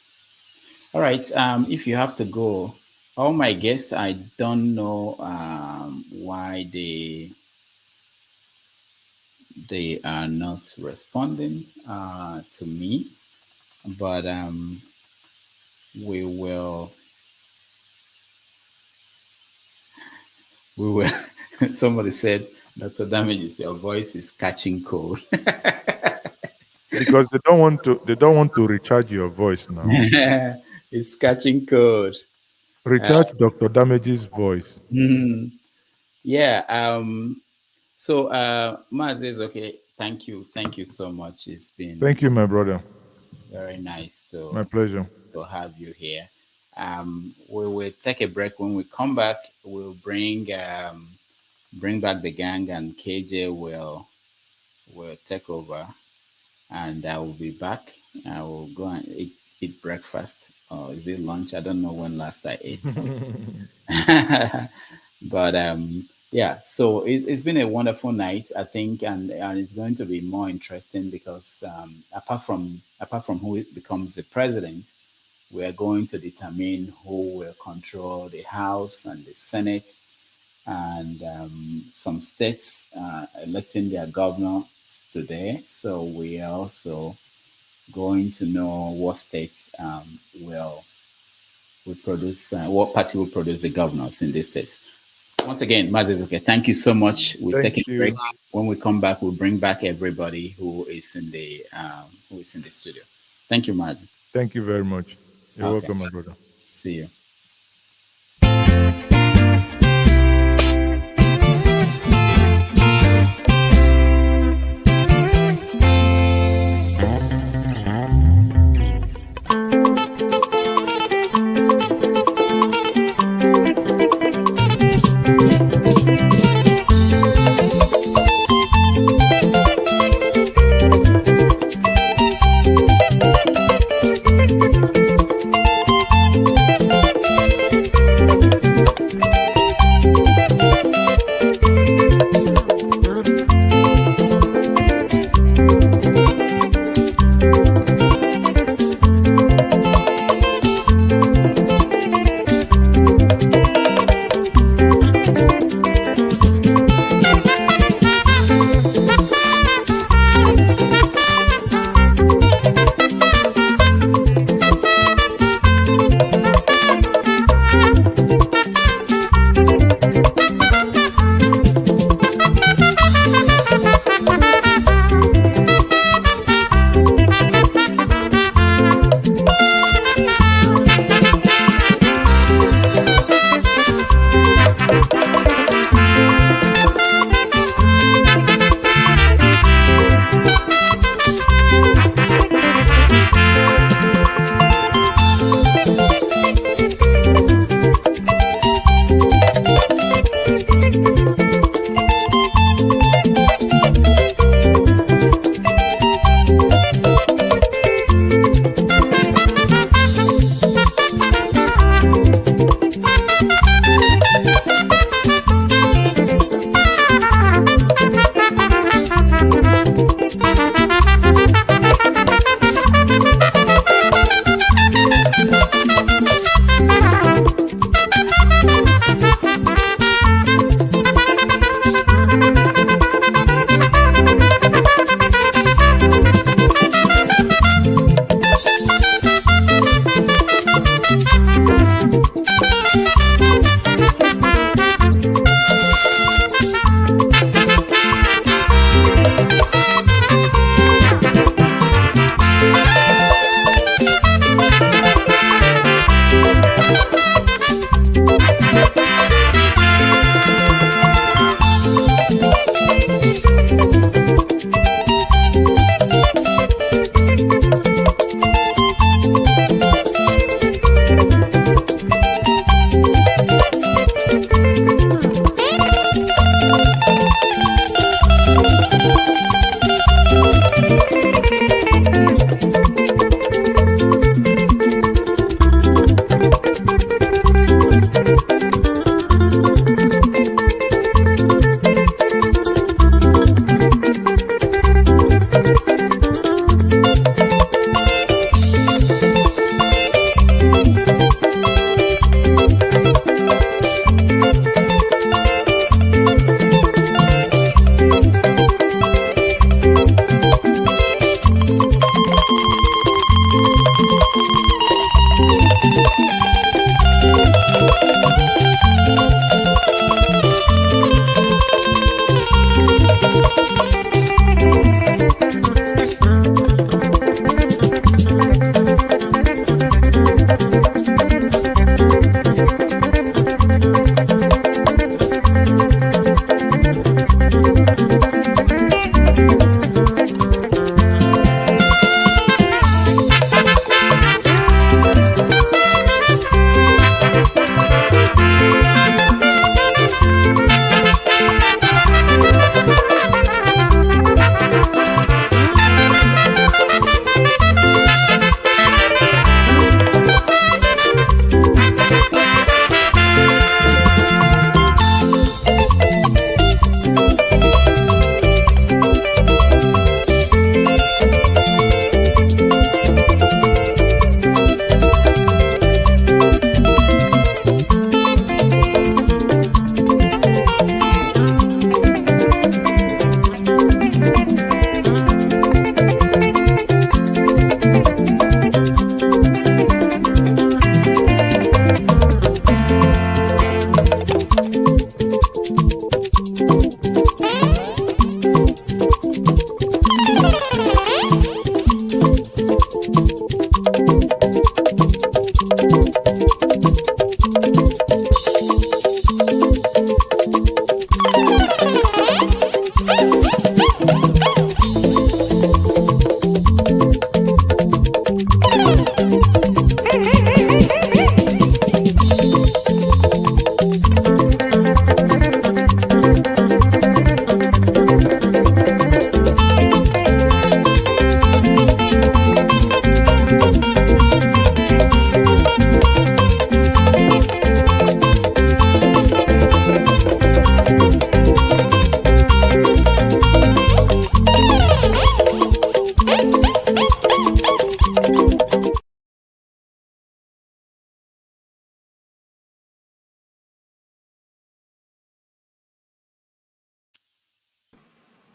All right, if you have to go, all my guests, I don't know why they are not responding to me, but we will somebody said, Dr. Damages, your voice is catching cold. Because they don't want to recharge your voice now. It's catching cold. Recharge Dr. Damage's voice. Yeah. So Maz is okay. Thank you so much. It's been Thank you, my brother. Very nice to my pleasure to have you here. We will take a break. When we come back, we'll bring back the gang, and KJ will take over, and I will be back. I will go and eat breakfast, or is it lunch? I don't know when last I ate something. But yeah, so it's been a wonderful night, I think, and it's going to be more interesting because apart from who becomes the president, we are going to determine who will control the House and the Senate, and some states electing their governors today. So we are also going to know what states will produce, what party will produce the governors in these states. Once again, Mazes, okay, thank you so much. We'll take a break. When we come back, we'll bring back everybody who is in the studio. Thank you, Maz. Thank you very much. You're welcome, my brother. See you.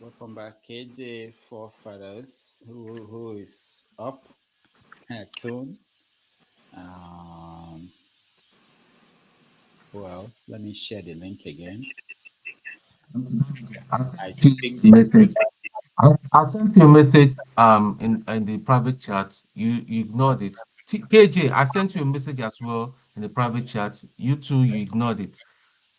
Welcome back, KJ Forefathers, who is up at tune. Who else? Let me share the link again. I speak Message. I sent you a message in the private chat. You ignored it. KJ, I sent you a message as well in the private chat. You too, you ignored it.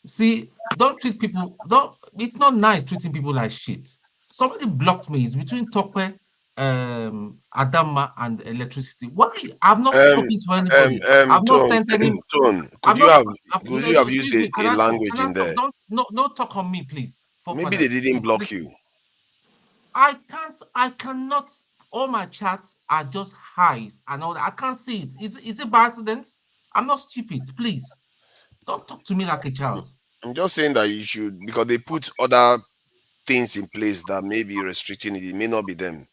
See, don't treat people. Don't. It's not nice treating people like shit. Somebody blocked me. It's between Tokwe, Adama, and electricity. Why? I've not spoken to anybody. I've not Tone, sent any. Tone, I've not. could you have used Excuse me. Can a I talk? language Can I in talk? there? Don't talk on me, please. Maybe they didn't block you. I can't. I cannot. All my chats are just highs and all that. I can't see it. Is it by accident? I'm not stupid. Please don't talk to me like a child. I'm just saying that you should, because they put other things in place that may be restricting it. It may not be them.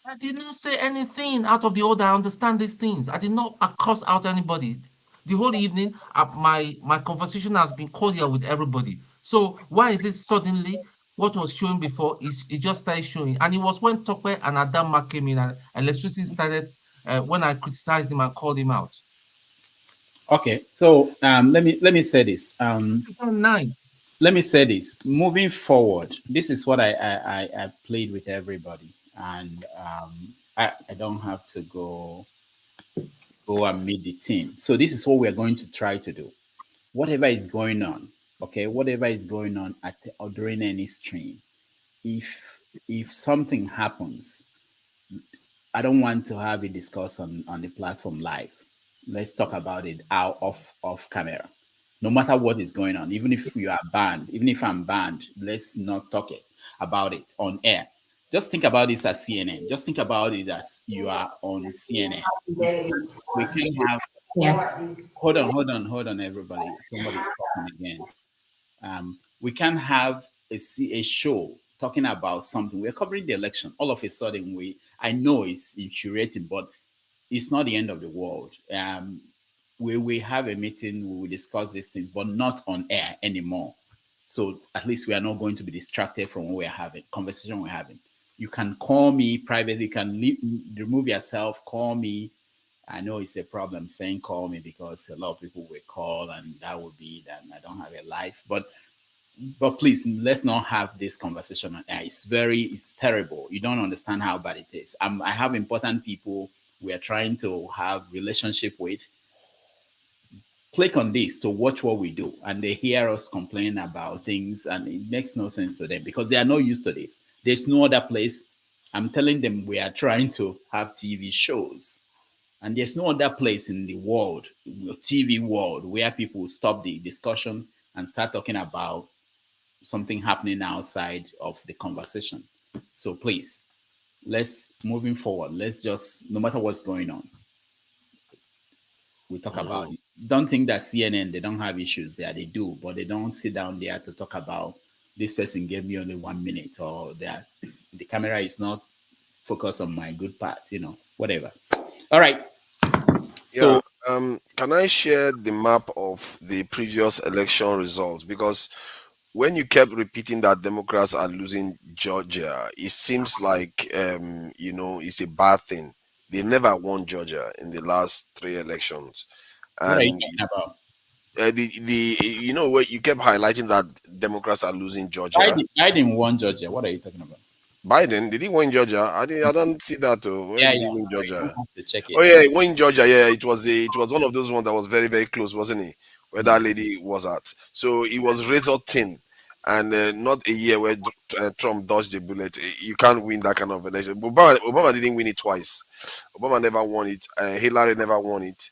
I did not say anything out of the order. I understand these things. I did not curse out anybody. The whole evening, my conversation has been cordial with everybody. So why is it suddenly what was showing before is it just started showing? And it was when Tokwe and Adama came in and electricity started when I criticized him and called him out. Okay, so let me say this. It's not nice. Let me say this. Moving forward, this is what I played with everybody, and I don't have to go and meet the team. So this is what we're going to try to do. Whatever is going on, okay, whatever is going on or during any stream, if something happens, I don't want to have it discussed on the platform live. Let's talk about it out off camera. No matter what is going on, even if you are banned, even if I'm banned, let's not talk about it on air. Just think about this as CNN. Just think about it as you are on CNN. We can have. Hold on, everybody. Somebody's talking again. We can have a show talking about something. We're covering the election. All of a sudden, I know it's infuriating, but it's not the end of the world. We have a meeting, we will discuss these things, but not on air anymore. So at least we are not going to be distracted from what we're having, conversation we're having. You can call me privately, you can remove yourself, call me. I know it's a problem saying call me because a lot of people will call and that would be that I don't have a life. But please, let's not have this conversation on air. It's terrible. You don't understand how bad it is. I have important people we are trying to have relationship with. Click on this to watch what we do, and they hear us complain about things, and it makes no sense to them because they are not used to this. There's no other place. I'm telling them we are trying to have TV shows, and there's no other place in the world, TV world, where people stop the discussion and start talking about something happening outside of the conversation. So please, moving forward, let's just, no matter what's going on, we talk about it. Don't think that CNN, they don't have issues there. They do, but they don't sit down there to talk about this person gave me only 1 minute, or that the camera is not focused on my good part, whatever. All right. So can I share the map of the previous election results? Because when you kept repeating that Democrats are losing Georgia, it seems like it's a bad thing. They never won Georgia in the last 3 elections. And what are you talking about? What you kept highlighting that Democrats are losing Georgia. Biden won Georgia. What are you talking about? Biden, did he win Georgia? I don't see that. When did he win Georgia? You have to check it. Oh yeah, he won Georgia. Yeah, it was one of those ones that was very, very close, wasn't he? Where that lady was at. So it was razor thin, and not a year where Trump dodged the bullet. You can't win that kind of election. Obama didn't win it twice. Obama never won it. Hillary never won it.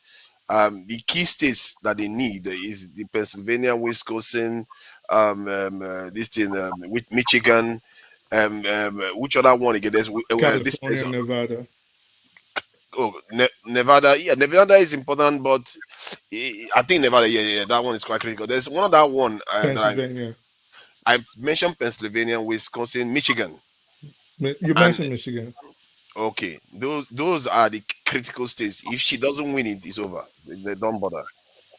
The key states that they need is the Pennsylvania, Wisconsin, this thing with Michigan. Which other one again? California, Nevada. Oh, Nevada. Yeah, Nevada is important, but I think Nevada. Yeah, that one is quite critical. There's one other one. Pennsylvania. I mentioned Pennsylvania, Wisconsin, Michigan. You mentioned Michigan. Okay, those are the critical states. If she doesn't win it, it's over. They don't bother.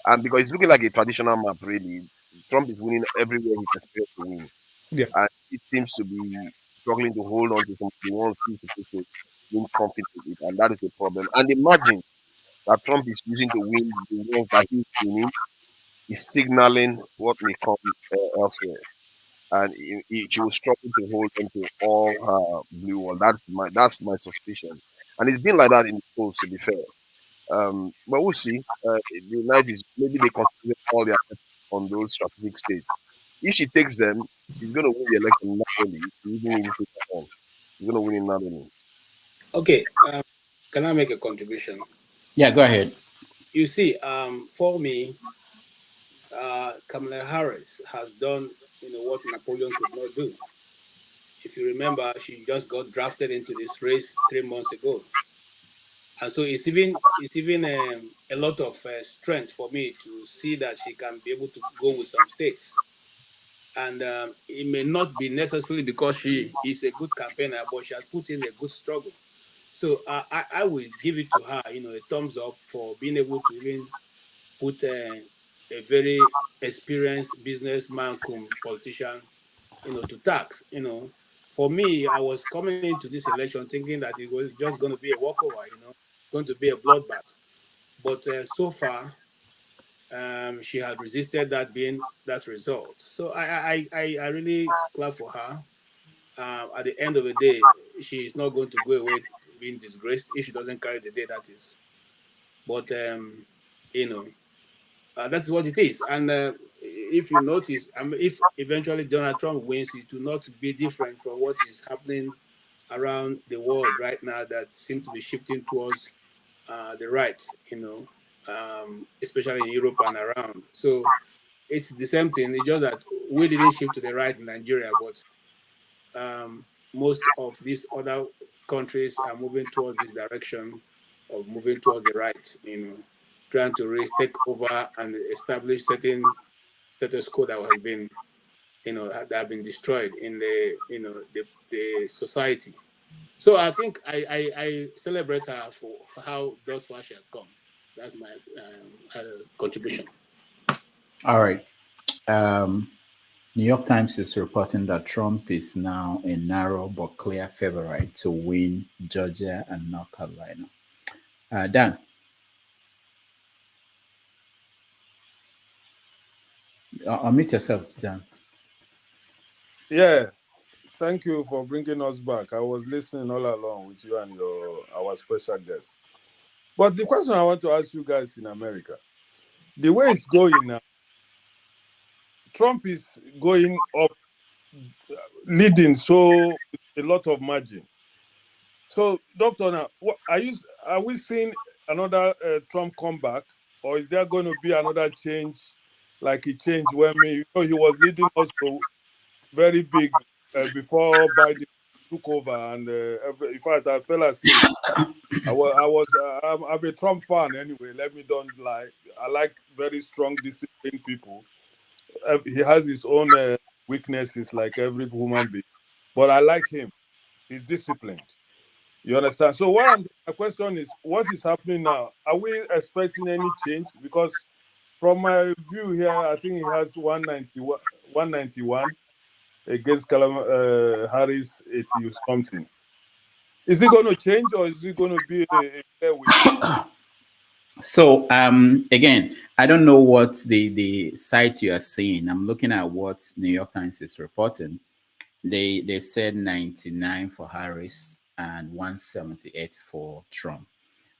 And because it's looking like a traditional map, really, Trump is winning everywhere he's expected to win. Yeah, and it seems to be struggling to hold on to some of the ones he's supposed to win confident with, and that is the problem. And the margin that Trump is using to win the ones that he's winning is signaling what may come elsewhere. And she will struggle to hold on to all her blue wall. That's my suspicion, and it's been like that in the polls, to be fair. But we'll see. The night is maybe they concentrate all their efforts on those strategic states. If she takes them, she's going to win the election narrowly. Even in the second one, she's going to win it narrowly. Okay, can I make a contribution? Yeah, go ahead. You see, for me, Kamala Harris has done, what Napoleon could not do. If you remember, she just got drafted into this race 3 months ago, and so it's even a lot of strength for me to see that she can be able to go with some states. And it may not be necessarily because she is a good campaigner, but she has put in a good struggle. So I will give it to her, a thumbs up for being able to even put a very experienced businessman cum politician, to tax. For me, I was coming into this election thinking that it was just going to be a walkover, going to be a bloodbath. But so far, she had resisted that result. So I really glad for her. At the end of the day, she is not going to go away being disgraced if she doesn't carry the day, that is. But that's what it is. And if you notice, if eventually Donald Trump wins, it will not be different from what is happening around the world right now that seems to be shifting towards the right, especially in Europe and around. So it's the same thing. It's just that we didn't shift to the right in Nigeria, but most of these other countries are moving towards this direction of moving towards the right, trying to take over and establish certain status quo that has been, that have been destroyed in the society. So I think I celebrate her for how thus far she has come. That's my contribution. All right. New York Times is reporting that Trump is now a narrow but clear favorite to win Georgia and North Carolina. Dan. Unmute yourself, Dan. Yeah, thank you for bringing us back. I was listening all along with you and our special guest. But the question I want to ask you guys in America, the way it's going now, Trump is going up, leading so a lot of margin. So, Doctor, now, are we seeing another Trump comeback, or is there going to be another change, like he changed when he was leading also very big before Biden took over, and in fact, I fell asleep. I'm a Trump fan anyway. Let me don't lie. I like very strong, disciplined people. He has his own weaknesses, like every human being, but I like him. He's disciplined. You understand? So my question is, what is happening now? Are we expecting any change? Because from my view here, I think he has 191 against Harris 80 something. Is it going to change, or is it going to be a clear win? So again, I don't know what the site you are seeing. I'm looking at what New York Times is reporting. They said 99 for Harris and 178 for Trump.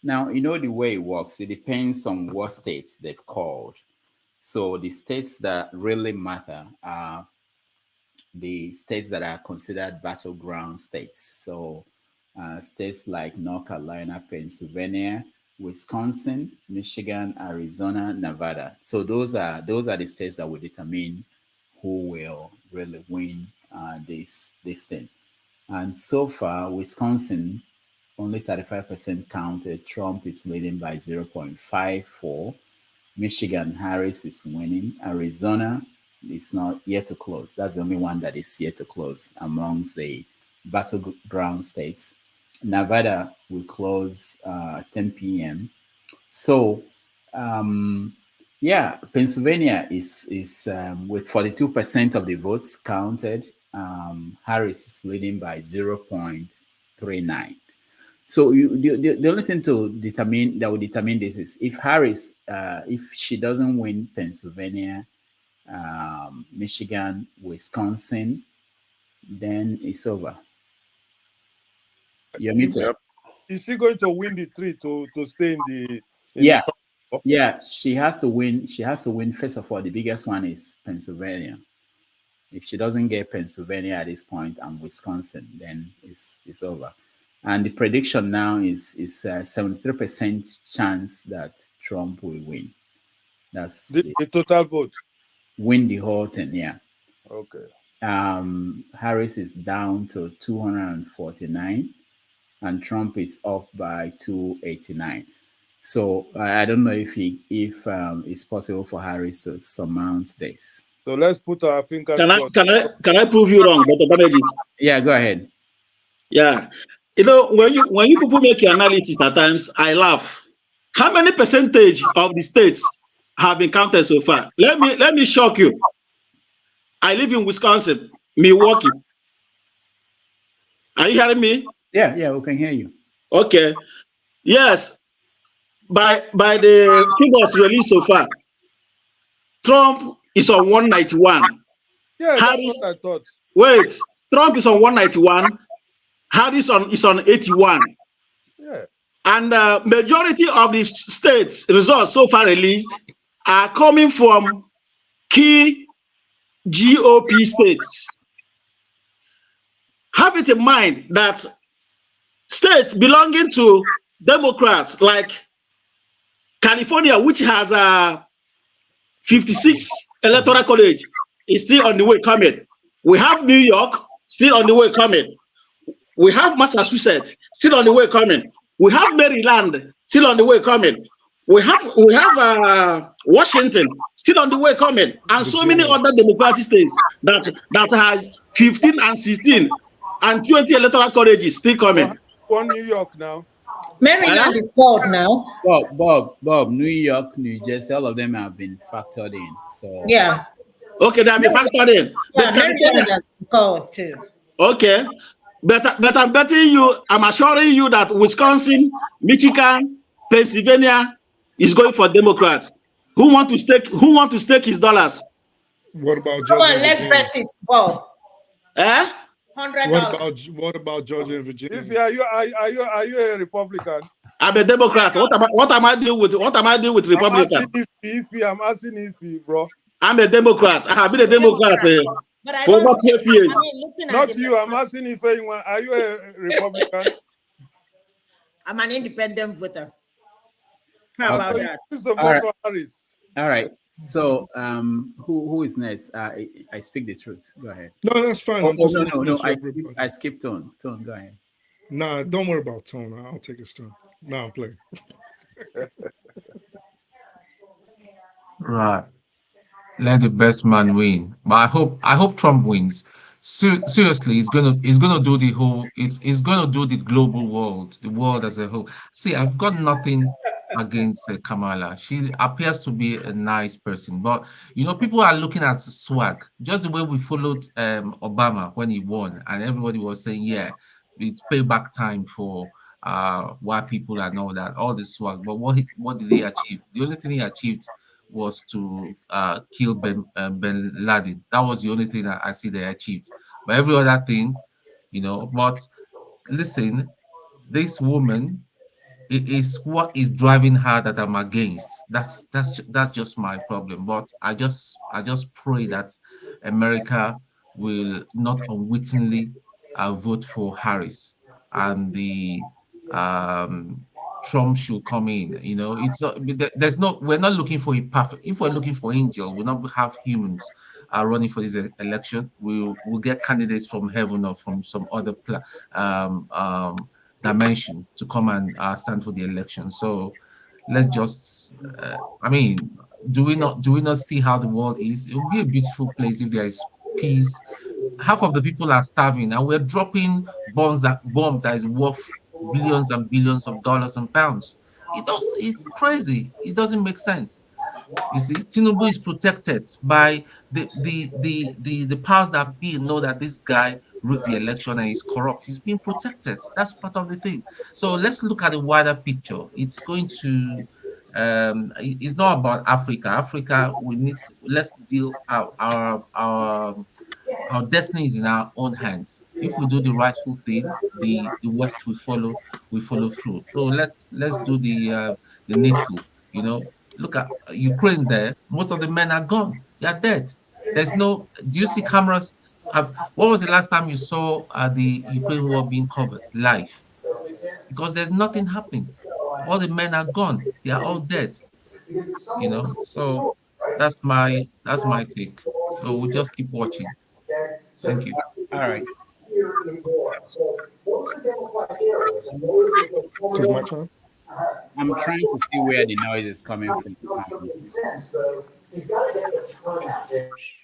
Now, the way it works, it depends on what states they've called. So the states that really matter are the states that are considered battleground states. So states like North Carolina, Pennsylvania, Wisconsin, Michigan, Arizona, Nevada. So those are the states that will determine who will really win this thing. And so far, Wisconsin, only 35% counted. Trump is leading by 0.54. Michigan, Harris is winning. Arizona is not yet to close. That's the only one that is yet to close amongst the battleground states. Nevada will close 10 p.m. So, Pennsylvania is with 42% of the votes counted. Harris is leading by 0.39. So the only thing to determine that will determine this is if Harris, if she doesn't win Pennsylvania, Michigan, Wisconsin, then it's over. You need to. Is she going to win the 3 to stay in the? Yeah, she has to win. She has to win. First of all, the biggest one is Pennsylvania. If she doesn't get Pennsylvania at this point and Wisconsin, then it's over. And the prediction now is 73% chance that Trump will win. That's the total vote. Win the whole thing, yeah. Okay. Harris is down to 249, and Trump is up by 289. So I don't know if it's possible for Harris to surmount this. So let's put our fingers. Can I prove you wrong, Dr. Benedict? Yeah, go ahead. Yeah. You know, when you people make your analysis at times, I laugh. How many percentage of the states have been counted so far? Let me shock you. I live in Wisconsin, Milwaukee. Are you hearing me? Yeah, we can hear you. Okay. Yes. By the figures released so far, Trump is on 191. Yeah, Harris, that's what I thought. Wait, Trump is on 191. Harris is on 81. Yeah. And majority of the states results so far released are coming from key GOP states. Have it in mind that states belonging to Democrats like California, which has 56 electoral college, is still on the way coming. We have New York still on the way coming. We have Massachusetts still on the way coming. We have Maryland still on the way coming. We have Washington still on the way coming, and so many other democratic states that has 15 and 16 and 20 electoral colleges still coming. One New York now. Maryland is called now. Bob, New York, New Jersey, all of them have been factored in. So yeah. Okay, they have been factored in. Yeah, Maryland has been called too. Okay. But I'm betting you, I'm assuring you that Wisconsin, Michigan, Pennsylvania is going for Democrats. Who want to stake his dollars? What about Come Georgia? on, let's bet it, Bob. $100. What about Georgia and Virginia? If are you a Republican? I'm a Democrat. What am I doing with Republicans? I'm asking if, bro. I'm a Democrat. I have been a Democrat for over 12 years. Not you. I'm asking if anyone. Are you a Republican? I'm an independent voter. How about that? All right. So, who is next? I speak the truth. Go ahead. No, that's fine. No. I skipped Tone. Tone, go ahead. Nah, don't worry about Tone. I'll take his turn. No, I'm playing. Right. Let the best man win. But I hope Trump wins. Seriously, it's gonna do the whole. It's gonna do the global world, the world as a whole. See, I've got nothing against Kamala. She appears to be a nice person, but people are looking at swag. Just the way we followed Obama when he won, and everybody was saying, yeah, it's payback time for white people and all that, all the swag. But what did he achieve? The only thing he achieved was to kill bin Laden. That was the only thing that I see they achieved. But every other thing, but listen, this woman, it is what is driving her that I'm against. That's just my problem. But I just pray that America will not unwittingly vote for Harris, and the Trump should come in. It's not. We're not looking for a perfect. If we're looking for angel, we'll not have humans running for this election. We'll get candidates from heaven or from some other dimension to come and stand for the election. So let's just. Do we not see how the world is? It would be a beautiful place if there is peace. Half of the people are starving, and we're dropping bombs that is worth billions and billions of dollars and pounds. It's crazy. It doesn't make sense. You see, Tinubu is protected by the powers that be know that this guy rigged the election and he's corrupt. He's being protected. That's part of the thing. So let's look at the wider picture. It's going to it's not about Africa. Africa, we need to, let's deal our destiny is in our own hands. If we do the rightful thing, the West will follow through. So let's do the needful. You know, look at Ukraine. There, most of the men are gone. They are dead. There's no. Do you see cameras? What was the last time you saw the Ukraine war being covered live? Because there's nothing happening. All the men are gone. They are all dead. You know. So that's my take. So we'll just keep watching. Thank you. All right. Is my turn? I'm trying to see where the noise is coming from.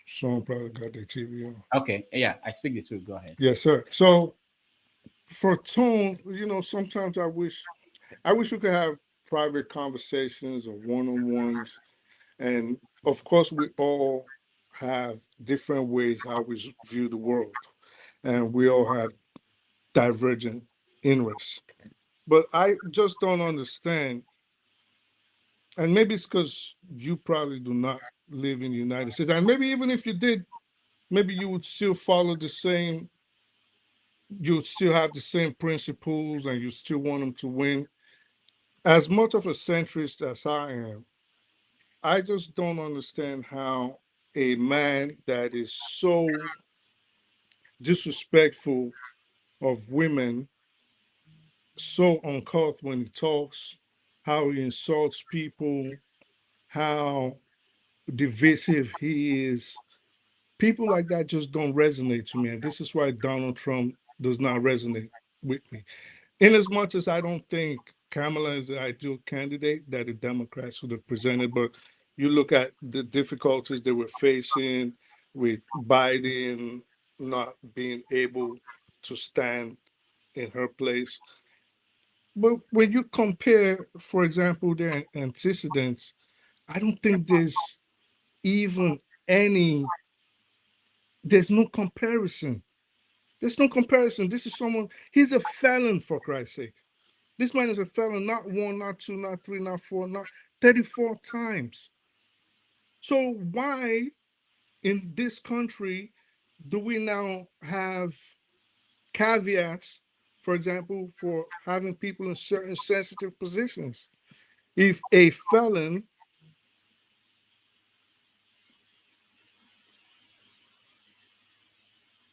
Someone probably got their TV on. Okay, yeah, I speak the truth. Go ahead. Yes, sir. So for tone, sometimes I wish we could have private conversations or one-on-ones. And of course, we all have different ways how we view the world. And we all have divergent interests. But I just don't understand. And maybe it's because you probably do not live in the United States. And maybe even if you did, maybe you would still follow you would still have the same principles and you still want them to win. As much of a centrist as I am, I just don't understand how a man that is so disrespectful of women, so uncouth when he talks, how he insults people, how divisive he is. People like that just don't resonate to me. And this is why Donald Trump does not resonate with me. In as much as I don't think Kamala is the ideal candidate that the Democrats should have presented, but you look at the difficulties they were facing with Biden not being able to stand in her place. But when you compare, for example, their antecedents, I don't think there's even there's no comparison. There's no comparison. This is he's a felon, for Christ's sake. This man is a felon, not one, not two, not three, not four, not 34 times. So why in this country do we now have caveats, for example, for having people in certain sensitive positions? If a felon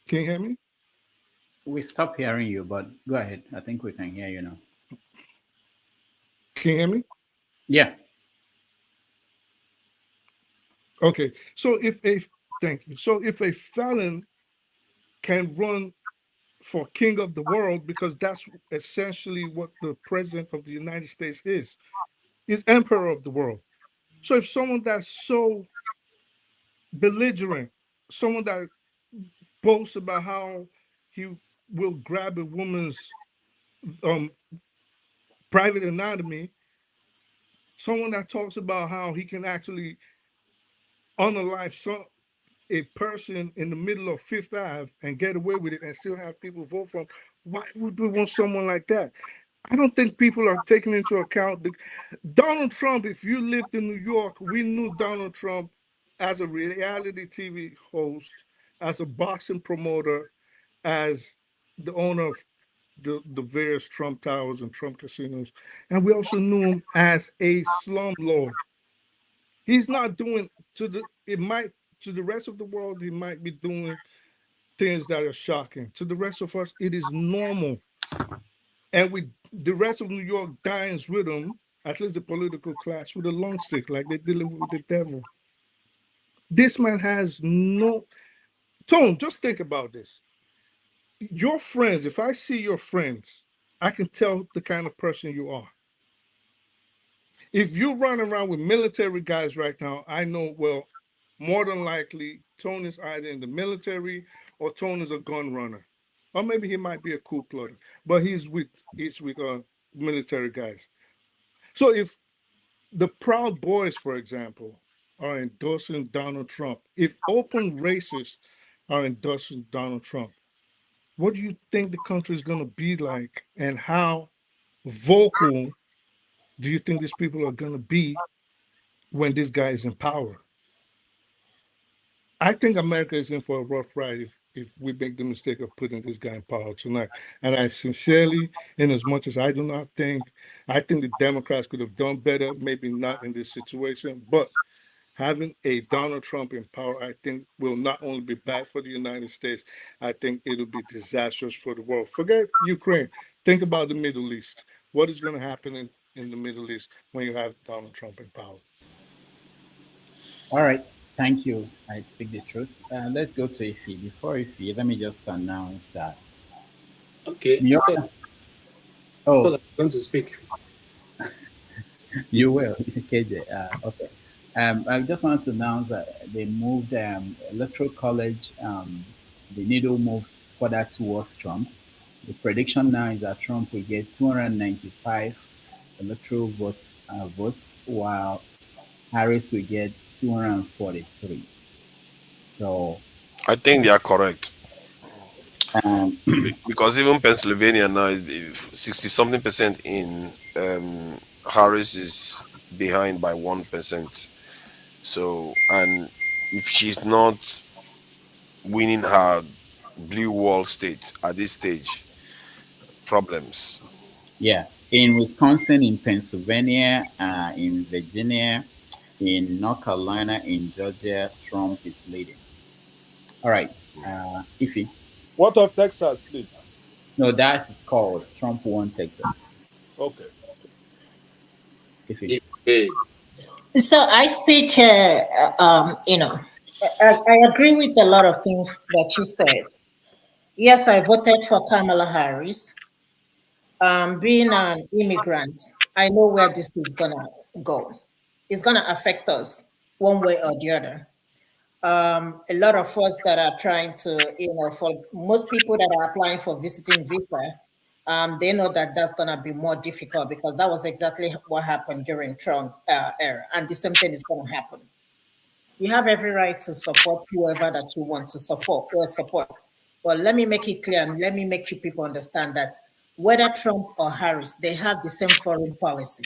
can you hear me? We stopped hearing you, but go ahead. I think we can hear you now. Can you hear me? Yeah. Okay. So thank you. So if a felon can run for king of the world, because that's essentially what the president of the United States is emperor of the world. So if someone that's so belligerent, someone that boasts about how he will grab a woman's private anatomy, someone that talks about how he can actually unalive a person in the middle of Fifth Ave and get away with it and still have people vote for him, why would we want someone like that? I don't think people are taking into account Donald Trump. If you lived in New York, we knew Donald Trump as a reality TV host, as a boxing promoter, as the owner of the various Trump towers and Trump casinos. And we also knew him as a slum lord. He's not doing to the rest of the world, he might be doing things that are shocking. To the rest of us, it is normal. And the rest of New York dines with him, at least the political class, with a long stick, like they deliver with the devil. This man has no tone. Just think about this. Your friends, if I see your friends, I can tell the kind of person you are. If you run around with military guys right now, I know, well, more than likely, Tone is either in the military or Tone is a gun runner. Or maybe he might be a coup plotter, but he's with military guys. So if the Proud Boys, for example, are endorsing Donald Trump, if open racists are endorsing Donald Trump, what do you think the country is going to be like, and how vocal do you think these people are going to be when this guy is in power? I think America is in for a rough ride if we make the mistake of putting this guy in power tonight. And I sincerely, in as much as I do not think, I think the Democrats could have done better, maybe not in this situation, but having a Donald Trump in power, I think will not only be bad for the United States, I think it'll be disastrous for the world. Forget Ukraine. Think about the Middle East. What is going to happen in the Middle East when you have Donald Trump in power? All right. Thank you. I speak the truth. Let's go to Ife. Before Ife, let me just announce that. Okay. Oh, I'm going to speak. You will, KJ. Okay. I just want to announce that they moved Electoral College, the needle moved further towards Trump. The prediction now is that Trump will get 295 electoral votes, while Harris will get 243. So I think they are correct. Because even Pennsylvania now is 60-something% in Harris is behind by 1%. So, and if she's not winning her blue wall state at this stage, problems. yeah, in Wisconsin, in Pennsylvania, in Virginia, in North Carolina, in Georgia, Trump is leading. All right, Ife. What of Texas, please? No, that is called Trump won Texas. Okay. Ife. So I speak, I agree with a lot of things that you said. Yes, I voted for Kamala Harris. Being an immigrant, I know where this is gonna go. It's gonna affect us one way or the other. A lot of us that are trying to, for most people that are applying for visiting visa, they know that that's gonna be more difficult because that was exactly what happened during Trump's era, and the same thing is gonna happen. You have every right to support whoever that you want to support. But let me make it clear and let me make you people understand that whether Trump or Harris, they have the same foreign policy.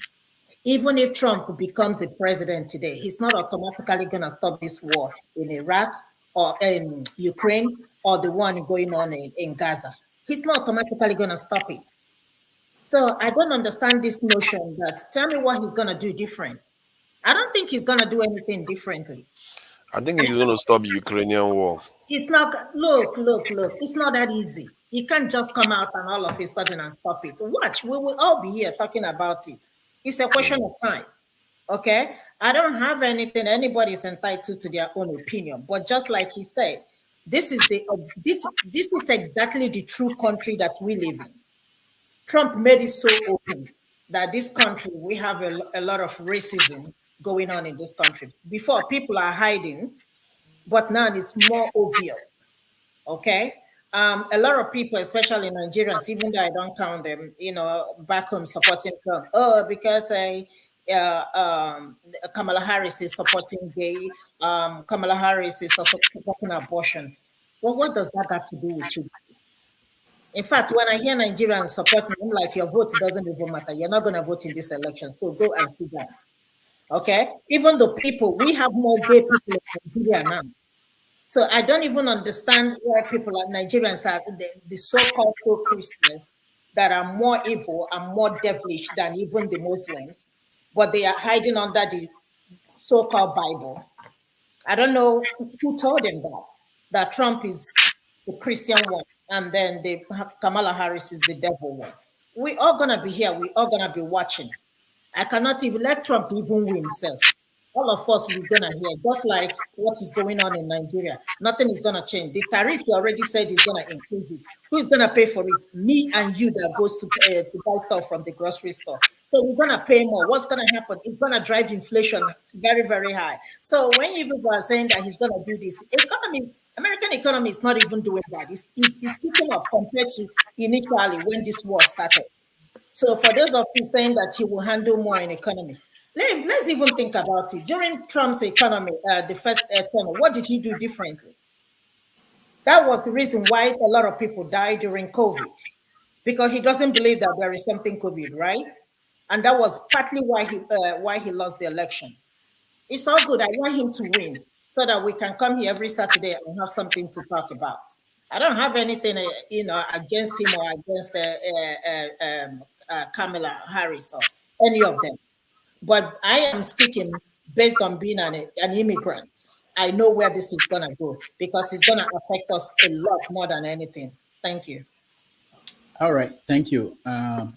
Even if Trump becomes a president today, he's not automatically going to stop this war in Iraq or in Ukraine or the one going on in Gaza. He's not automatically going to stop it. So I don't understand this notion that tell me what he's going to do different. I don't think he's going to do anything differently. I think he's going to stop the Ukrainian war. It's not, look, it's not that easy. You can't just come out and all of a sudden and stop it. Watch, we will all be here talking about it. It's a question of time, okay? I don't have anything, anybody's entitled to their own opinion, but just like he said, this is exactly the true country that we live in. Trump made it so open that this country, we have a lot of racism going on in this country. Before, people are hiding, but now it's more obvious, okay? A lot of people, especially Nigerians, even though I don't count them, back home supporting Trump. Oh, because Kamala Harris is supporting gay, Kamala Harris is also supporting abortion. Well, what does that got to do with you? In fact, when I hear Nigerians supporting, I'm like, your vote doesn't even matter. You're not going to vote in this election, so go and sit down. Okay? Even though we have more gay people in Nigeria now. So I don't even understand why people like Nigerians are the so-called pro-Christians that are more evil and more devilish than even the Muslims, but they are hiding under the so-called Bible. I don't know who told them that Trump is the Christian one and then Kamala Harris is the devil one. We're all gonna be here. We're all gonna be watching. I cannot even let Trump even win himself. All of us, we're gonna hear, just like what is going on in Nigeria. Nothing is gonna change. The tariff you already said is gonna increase it. Who is gonna pay for it? Me and you that goes to buy stuff from the grocery store. So we're gonna pay more. What's gonna happen? It's gonna drive inflation very, very high. So when you people are saying that he's gonna do this, American economy is not even doing that. It's picking up compared to initially when this war started. So for those of you saying that he will handle more in economy, Let's even think about it. During Trump's economy, the first term, what did he do differently? That was the reason why a lot of people died during COVID, because he doesn't believe that there is something COVID, right? And that was partly why he lost the election. It's all good. I want him to win so that we can come here every Saturday and have something to talk about. I don't have anything, against him or against Kamala Harris or any of them. But I am speaking based on being an immigrant. I know where this is going to go because it's going to affect us a lot more than anything. Thank you. All right, thank you. Dan,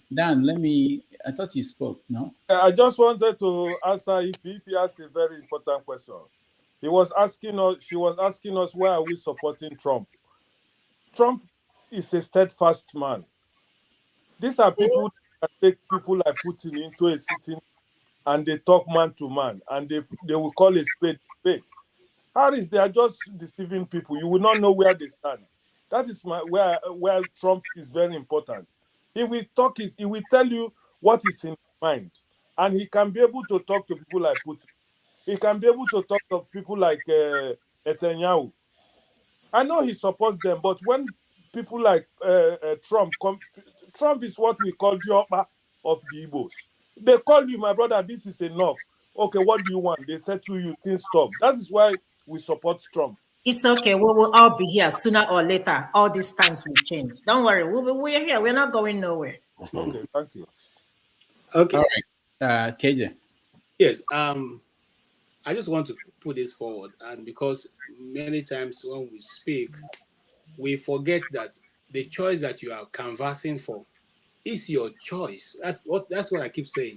I thought you spoke, no? I just wanted to answer if he asked a very important question. She was asking us, why are we supporting Trump? Trump is a steadfast man. These are people that take people like Putin into a sitting and they talk man to man and they will call a spade a spade. Harris, they are just deceiving people. You will not know where they stand. That is where Trump is very important. He will tell you what is in his mind. And he can be able to talk to people like Putin. He can be able to talk to people like Netanyahu. I know he supports them, but when people like Trump come, Trump is what we call the upper of the Igbos. They call you, my brother, this is enough. Okay, what do you want? They said to you, things stop. That is why we support Trump. It's okay. We will all be here sooner or later. All these times will change. Don't worry. We're here. We're not going nowhere. Okay, thank you. Okay. All right. KJ. Yes. I just want to put this forward, and because many times when we speak, we forget that the choice that you are canvassing for is your choice. That's what I keep saying.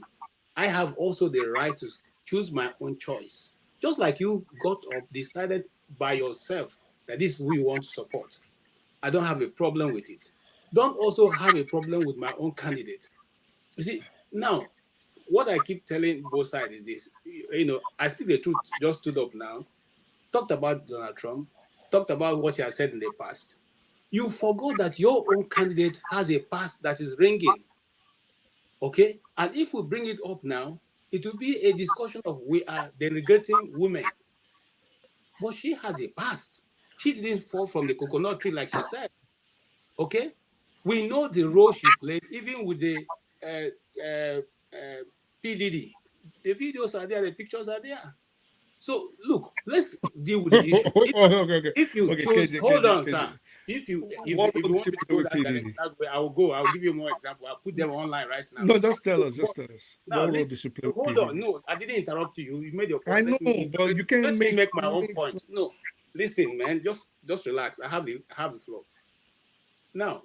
I have also the right to choose my own choice. Just like you got up, decided by yourself that this is who you want to support. I don't have a problem with it. Don't also have a problem with my own candidate. You see, now, what I keep telling both sides is this. I speak the truth, just stood up now, talked about Donald Trump, talked about what he has said in the past. You forgot that your own candidate has a past that is ringing. Okay? And if we bring it up now, it will be a discussion of we are denigrating women. But she has a past. She didn't fall from the coconut tree like she said. Okay? We know the role she played, even with the PDD. The videos are there, the pictures are there. So, look, let's deal with the issue. If you choose, hold on, sir. If you want me to go that way, I will go. I'll give you more example. I'll put them online right now. No, just tell us. Now, hold on. No, I didn't interrupt you. You made your point. I know, but you can't let me make my own point. No, listen, man. Just relax. I have the floor. Now,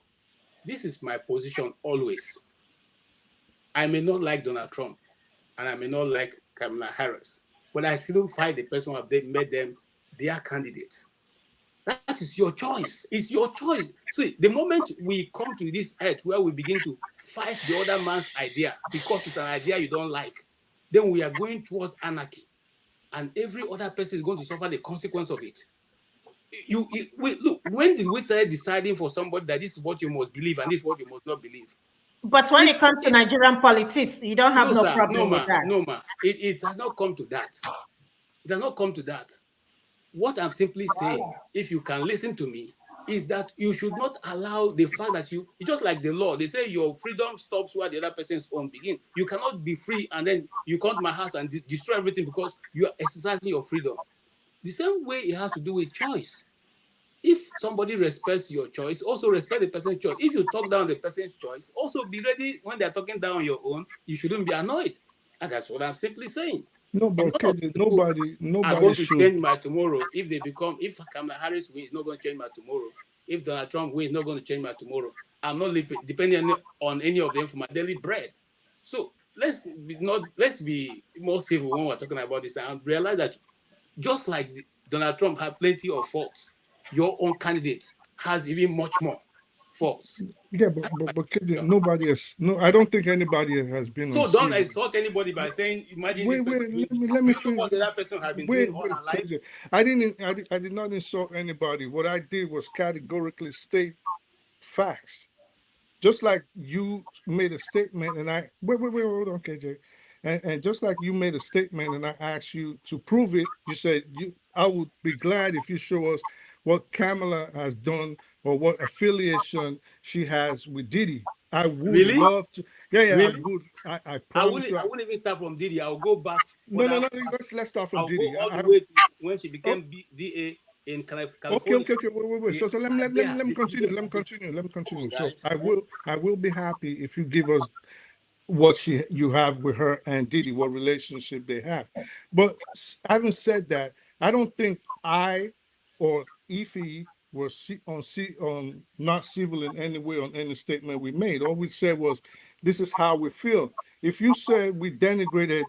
this is my position always. I may not like Donald Trump, and I may not like Kamala Harris, but I shouldn't fight the person who have made them their candidate. That is your choice. It's your choice. See, the moment we come to this earth where we begin to fight the other man's idea because it's an idea you don't like, then we are going towards anarchy. And every other person is going to suffer the consequence of it. Look, when did we start deciding for somebody that this is what you must believe and this is what you must not believe? But when it comes to Nigerian politics, you don't have no problem with that. No, ma. It has not come to that. It has not come to that. What I'm simply saying, if you can listen to me, is that you should not allow the fact that it's just like the law. They say your freedom stops where the other person's own begins. You cannot be free and then you come to my house and destroy everything because you are exercising your freedom. The same way it has to do with choice. If somebody respects your choice, also respect the person's choice. If you talk down the person's choice, also be ready when they're talking down your own. You shouldn't be annoyed. And that's what I'm simply saying. No, but nobody are going to change my tomorrow. If Kamala Harris wins, not going to change my tomorrow. If Donald Trump wins, not going to change my tomorrow. I'm not depending on any of them for my daily bread. So let's be more civil when we're talking about this and realize that just like Donald Trump had plenty of faults, your own candidate has even much more faults. Yeah, but nobody has. No, I don't think anybody has been. So don't insult anybody by saying, "Imagine this person." Let me finish. What that person has been doing all her life. I did not insult anybody. What I did was categorically state facts. Just like you made a statement, and hold on, KJ. And just like you made a statement and I asked you to prove it, you said I would be glad if you show us what Kamala has done or what affiliation she has with Diddy. I would Really? love to. Yeah, yeah, Really? I would. I promise you. I wouldn't even start from Diddy. I'll go back. No. Let's start from I'll Diddy. go all the way to when she became DA in California. Okay. Wait. So let me continue. Let me continue. So I will be happy if you give us what you have with her and Diddy, what relationship they have. But having said that, I don't think I or Ify were not civil in any way on any statement we made. All we said was, this is how we feel. If you said we denigrated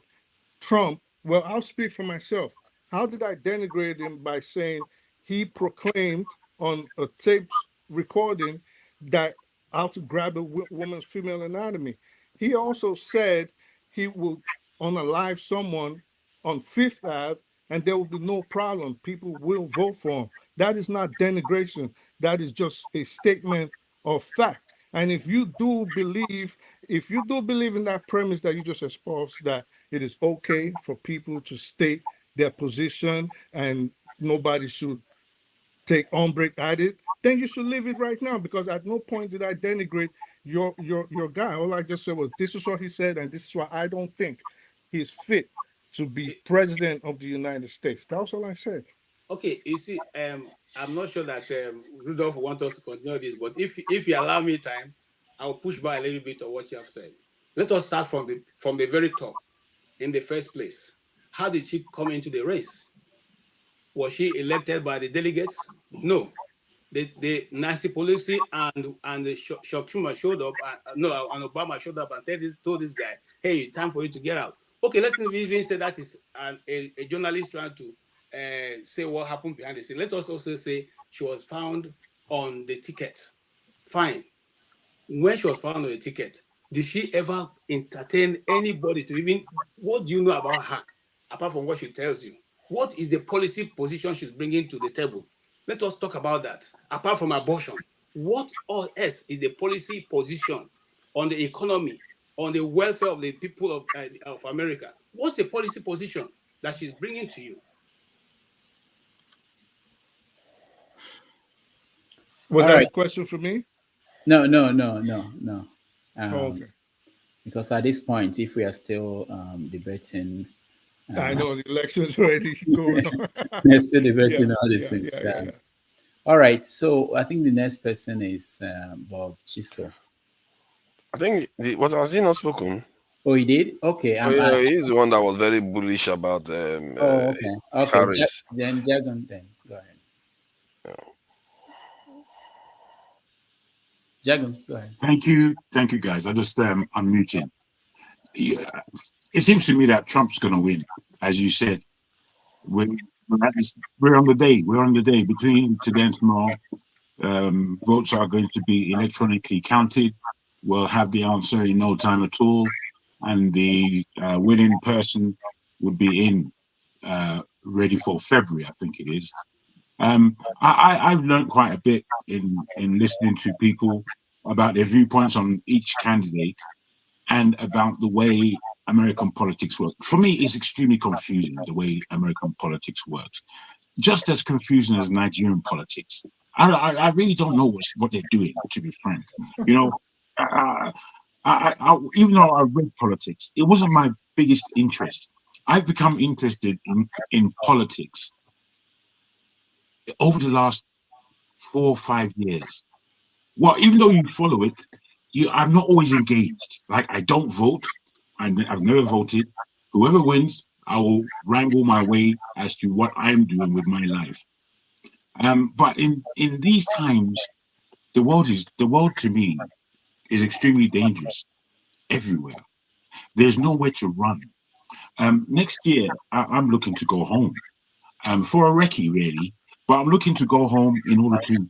Trump, well, I'll speak for myself. How did I denigrate him by saying he proclaimed on a taped recording that how to grab a woman's female anatomy? He also said he will unalive someone on Fifth Ave and there will be no problem. People will vote for him. That is not denigration. That is just a statement of fact. And if you do believe in that premise that you just espoused, that it is okay for people to state their position and nobody should take umbrage at it, then you should leave it right now, because at no point did I denigrate your guy. All I just said was, this is what he said, and this is why I don't think he's fit to be president of the United States. That's all I said. Okay, you see, I'm not sure that Rudolph wants us to continue this, but if you allow me time, I'll push by a little bit of what you have said. Let us start from the very top. In the first place, how did she come into the race? Was she elected by the delegates? No. The Nazi policy and the Schumer showed up, and Obama showed up and told this guy, hey, time for you to get out. Okay, let's even say that is a journalist trying to say what happened behind the scene. Let us also say she was found on the ticket. Fine. When she was found on the ticket, did she ever entertain anybody to even, what do you know about her, apart from what she tells you? What is the policy position she's bringing to the table? Let us talk about that. Apart from abortion, what else is the policy position on the economy, on the welfare of the people of America? What's the policy position that she's bringing to you? Was that a question for me? No. Okay. Because at this point, if we are still debating, I know the election's already going on. we're still debating all these things. Yeah. All right. So I think the next person is Bob Chisco. I think has he not spoken? Oh, he did? Okay. Yeah, he's the one that was very bullish about okay. Harris. Then Jagan, then go ahead. Jagan, go ahead. Thank you, guys. I just I'm muting. Yeah, it seems to me that Trump's going to win, as you said. We're on the day. We're on the day between today and tomorrow. Votes are going to be electronically counted. We'll have the answer in no time at all, and the winning person would be ready for February, I think it is. I've learned quite a bit in listening to people about their viewpoints on each candidate and about the way American politics work. For me, it's extremely confusing the way American politics works. Just as confusing as Nigerian politics. I really don't know what they're doing, to be frank. You know, even though I read politics, it wasn't my biggest interest. I've become interested in politics over the last 4 or 5 years. Well, even though you follow it, I'm not always engaged. Like, I don't vote. I've never voted. Whoever wins, I will wrangle my way as to what I'm doing with my life. But in these times, the world to me is extremely dangerous everywhere. There's nowhere to run. Next year, I'm looking to go home. For a recce, really. But I'm looking to go home in order to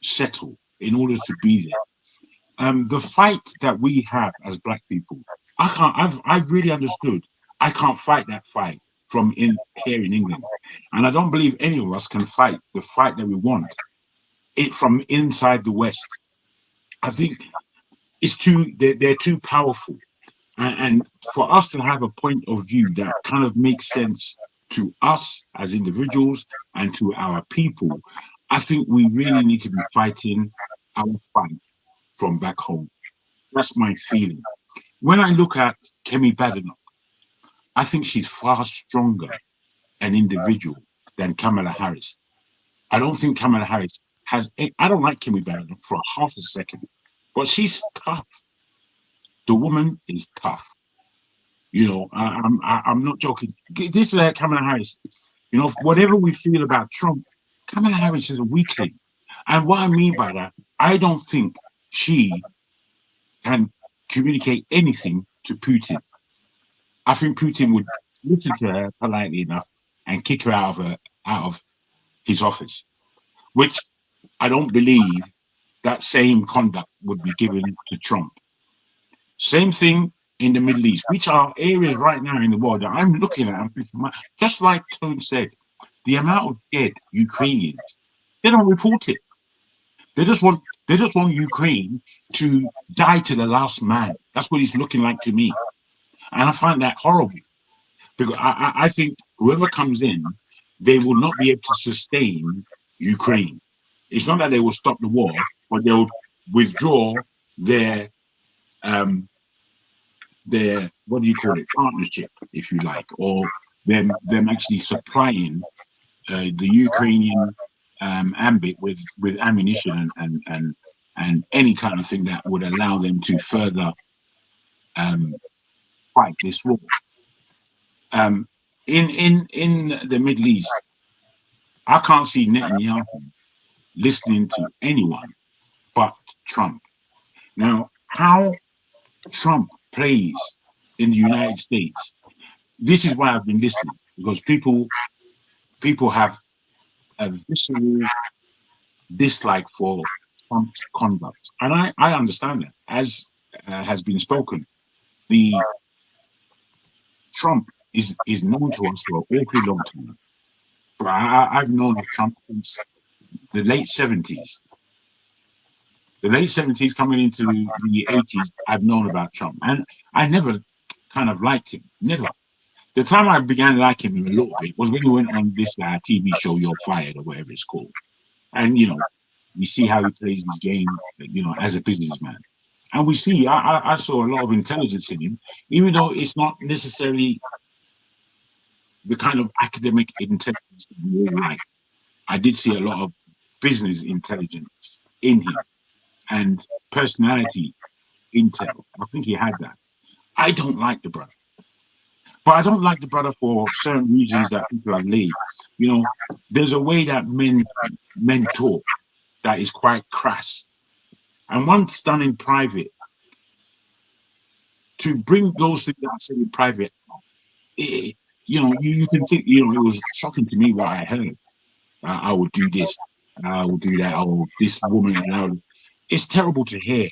settle, in order to be there. The fight that we have as Black people, I've really understood. I can't fight that fight from here in England. And I don't believe any of us can fight the fight that we want from inside the West. I think they're too powerful. And for us to have a point of view that kind of makes sense to us as individuals and to our people, I think we really need to be fighting our fight from back home. That's my feeling. When I look at Kemi Badenoch, I think she's far stronger an individual than Kamala Harris. I don't think Kamala Harris has. I don't like Kemi Badenoch for half a second, but she's tough. The woman is tough. You know, I'm not joking. This is Kamala Harris. You know, whatever we feel about Trump, Kamala Harris is a weakling. And what I mean by that, I don't think she can communicate anything to Putin. I think Putin would listen to her politely enough and kick her out of his office, which I don't believe that same conduct would be given to Trump. Same thing in the Middle East, which are areas right now in the world that I'm looking at. I'm thinking, just like Tone said, the amount of dead Ukrainians, they don't report it. They just want Ukraine to die to the last man. That's what it's looking like to me, and I find that horrible because I think whoever comes in, they will not be able to sustain Ukraine. It's not that they will stop the war, but they will withdraw their what do you call it, partnership, if you like, or them actually supplying the Ukrainian ambit with ammunition and any kind of thing that would allow them to further fight this war. In the Middle East, I can't see Netanyahu listening to anyone but Trump. Now, how Trump plays in the United States, this is why I've been listening, because people have a visceral dislike for Trump's conduct, and I understand that. As has been spoken, the Trump is known to us for an awfully long time. But I've known of Trump since the late 70s. The late 70s coming into the 80s, I've known about Trump, and I never kind of liked him. Never. The time I began liking him a little bit was when he went on this TV show, You're Fired, or whatever it's called. And, you know, we see how he plays his game, you know, as a businessman. And we see, I saw a lot of intelligence in him, even though it's not necessarily the kind of academic intelligence that we all like. I did see a lot of business intelligence in him and personality intel. I think he had that. I don't like the brother. But I don't like the brother for certain reasons that people have laid. You know, there's a way that men talk that is quite crass. And once done in private, to bring those things that I said in private, you know, you can think, you know, it was shocking to me what I heard. I would do this, I would do that, oh, this woman, and it's terrible to hear.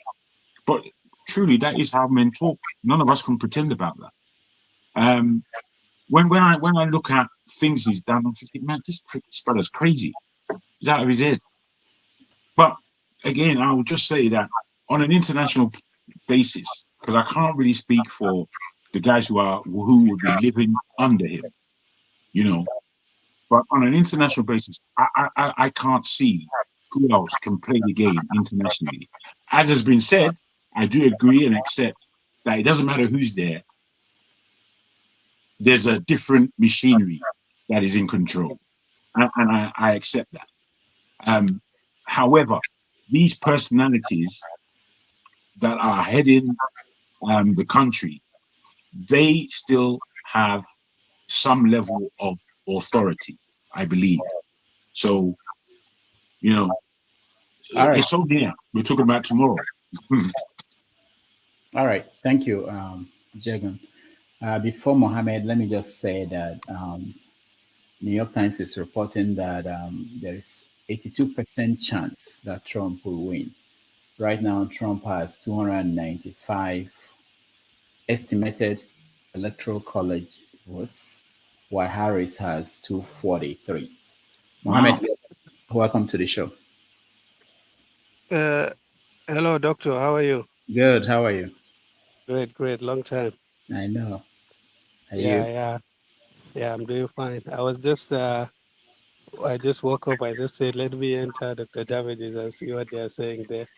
But truly, that is how men talk. None of us can pretend about that. When I look at things he's done, I'm thinking, man, this brother's crazy. He's out of his head. But again, I would just say that on an international basis, because I can't really speak for the guys who would be living under him, you know. But on an international basis, I can't see who else can play the game internationally. As has been said, I do agree and accept that it doesn't matter who's there. There's a different machinery that is in control, and I accept that. However, these personalities that are heading the country, they still have some level of authority, I believe. So, you know, it's so near. We're talking about tomorrow. All right. Thank you, Jagan. Before Mohammed, let me just say that New York Times is reporting that there is 82% chance that Trump will win. Right now, Trump has 295 estimated electoral college votes, while Harris has 243. Mohammed, welcome to the show. Hello, doctor. How are you? Good. How are you? Great. Long time. I know. Are Yeah, you? yeah, yeah. I'm doing fine. I just woke up. I just said, let me enter Dr. Damages and see what they are saying there.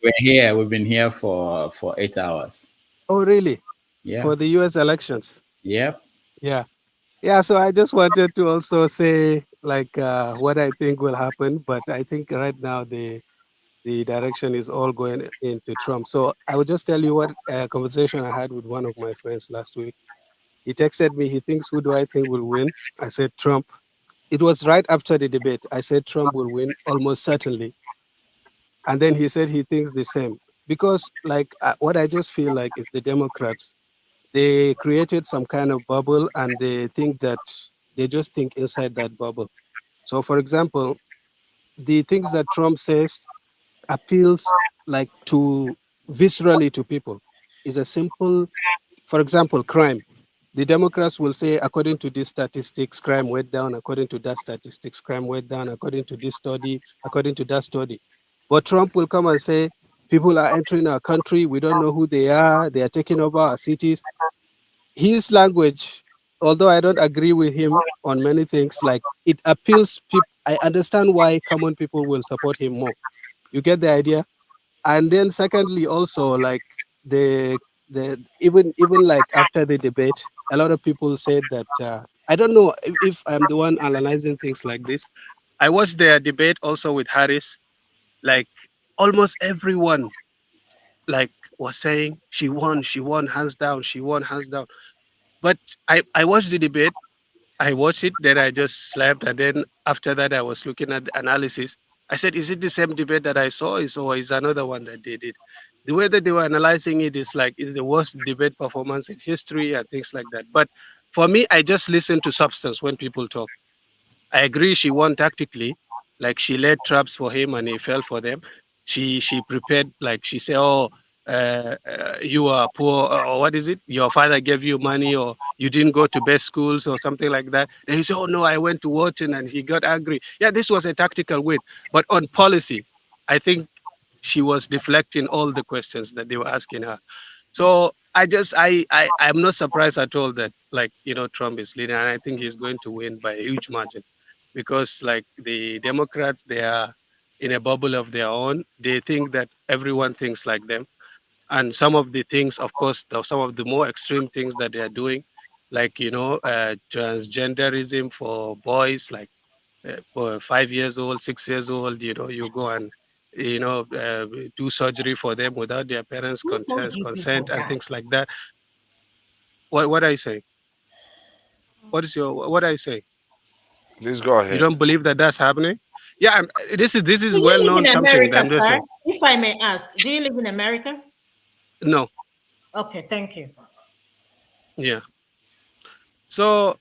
We're here. We've been here for 8 hours. Oh, really? Yeah. For the U.S. elections? Yep. Yeah. Yeah. So I just wanted to also say, like, what I think will happen. But I think right now the direction is all going into Trump. So I will just tell you what conversation I had with one of my friends last week. He texted me. He thinks, who do I think will win? I said Trump. It was right after the debate. I said Trump will win almost certainly. And then he said he thinks the same. Because, like, what I just feel like is the Democrats, they created some kind of bubble and they think that they just think inside that bubble. So, for example, the things that Trump says appeals like to viscerally to people. Is a simple, for example, crime. The Democrats will say, according to these statistics, crime went down. According to that statistics, crime went down. According to this study, according to that study. But Trump will come and say, people are entering our country. We don't know who they are. They are taking over our cities. His language, although I don't agree with him on many things, like it appeals people. I understand why common people will support him more. You get the idea? And then secondly, also like the even like after the debate, a lot of people said that I don't know if I'm the one analyzing things like this. I watched their debate also with Harris. Like almost everyone like was saying she won hands down, she won hands down. But I watched the debate. I watched it, then I just slept, and then after that, I was looking at the analysis. I said, "Is it the same debate that I saw, or is another one that they did?" The way that they were analyzing it is like it's the worst debate performance in history and things like that. But for me, I just listen to substance when people talk. I agree she won tactically, like she laid traps for him and he fell for them. She prepared, like she said, "Oh, you are poor, or what is it? Your father gave you money, or you didn't go to best schools, or something like that." And he said, "Oh no, I went to Wharton," and he got angry. Yeah, this was a tactical win, but on policy, I think she was deflecting all the questions that they were asking her. So I'm not surprised at all that Trump is leading, and I think he's going to win by a huge margin, because like the Democrats, they are in a bubble of their own. They think that everyone thinks like them, and some of the things, of course, some of the more extreme things that they are doing, like transgenderism for boys, like for 5 years old, 6 years old, you go and do surgery for them without their parents' Who told you consent people and that? things like that. What I say? What I say? Please go You ahead. don't believe that that's happening? Yeah, this is Do you well live known in something that America, I'm just sir? saying. If I may ask, do you live in America? No, Okay, thank you. yeah. So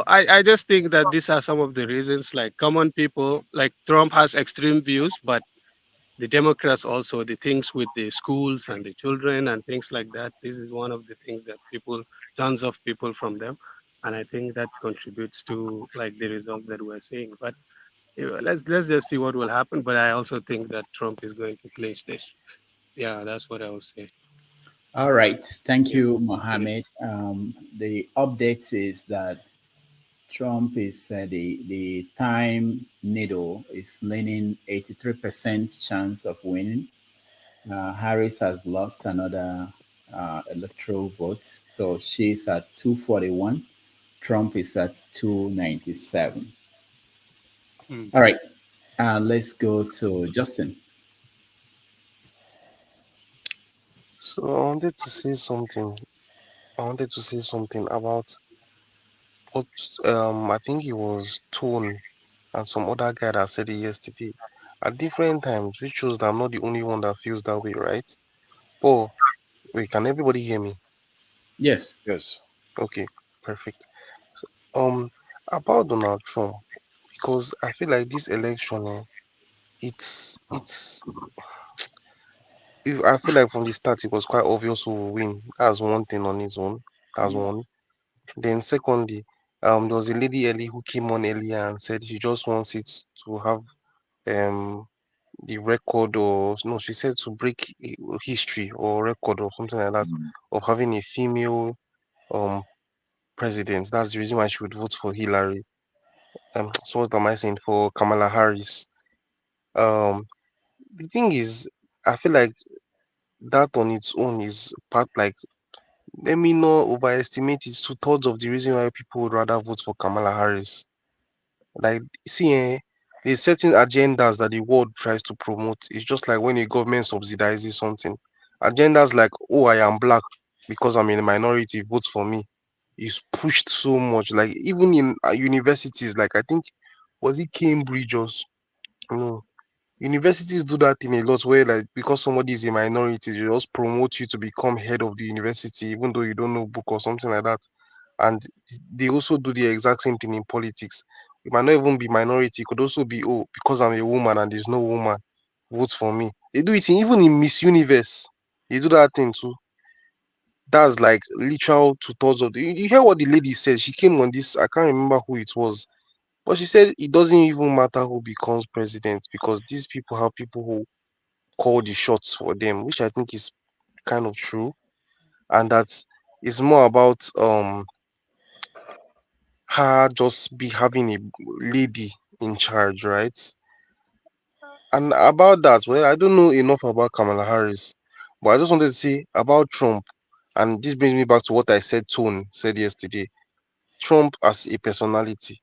I just think that these are some of the reasons. Like common people, like Trump has extreme views, but the Democrats also, the things with the schools and the children and things like that. This is one of the things that tons of people from them, and I think that contributes to like the results that we're seeing. But let's just see what will happen. But I also think that Trump is going to clinch this. Yeah, that's what I would say. All right. Thank Yeah. you, Mohammed. The update is that Trump is the time needle is leaning 83% chance of winning. Harris has lost another electoral votes, so she's at 241. Trump is at 297. Hmm. All right, let's go to Justin. So I wanted to say something. I wanted to say something about what I think it was Tone and some other guy that said it yesterday. At different times, which shows that I'm not the only one that feels that way, right? Oh, wait, can everybody hear me? Yes. Yes. Okay, perfect. Um, about Donald Trump, because I feel like this election, it's. I feel like from the start it was quite obvious who will win. That's one thing on its own. That's one. Then secondly, there was a lady early who came on earlier and said she just wants it to have um the record, or no, she said to break history or record or something like that of having a female president. That's the reason why she would vote for Hillary. So what am I saying, for Kamala Harris? The thing is, I feel like that on its own is part, like, let me not overestimate it. 2/3 of the reason why people would rather vote for Kamala Harris. Like, see, there's certain agendas that the world tries to promote. It's just like when a government subsidizes something. Agendas like, oh, I am black because I'm in a minority, vote for me, is pushed so much. Like, even in universities, like, I think, was it Cambridge or no? Universities do that in a lot, where, like, because somebody is a minority, they just promote you to become head of the university, even though you don't know book or something like that. And they also do the exact same thing in politics. You might not even be minority, it could also be, oh, because I'm a woman and there's no woman, vote for me. They do it even in Miss Universe. They do that thing too. That's like literal 2/3 of the. You hear what the lady said? She came on this. I can't remember who it was, but she said it doesn't even matter who becomes president, because these people have people who call the shots for them, which I think is kind of true, and that is more about her just be having a lady in charge, right? And about that, well, I don't know enough about Kamala Harris, but I just wanted to say about Trump, and this brings me back to what I said. Tone said yesterday. Trump as a personality,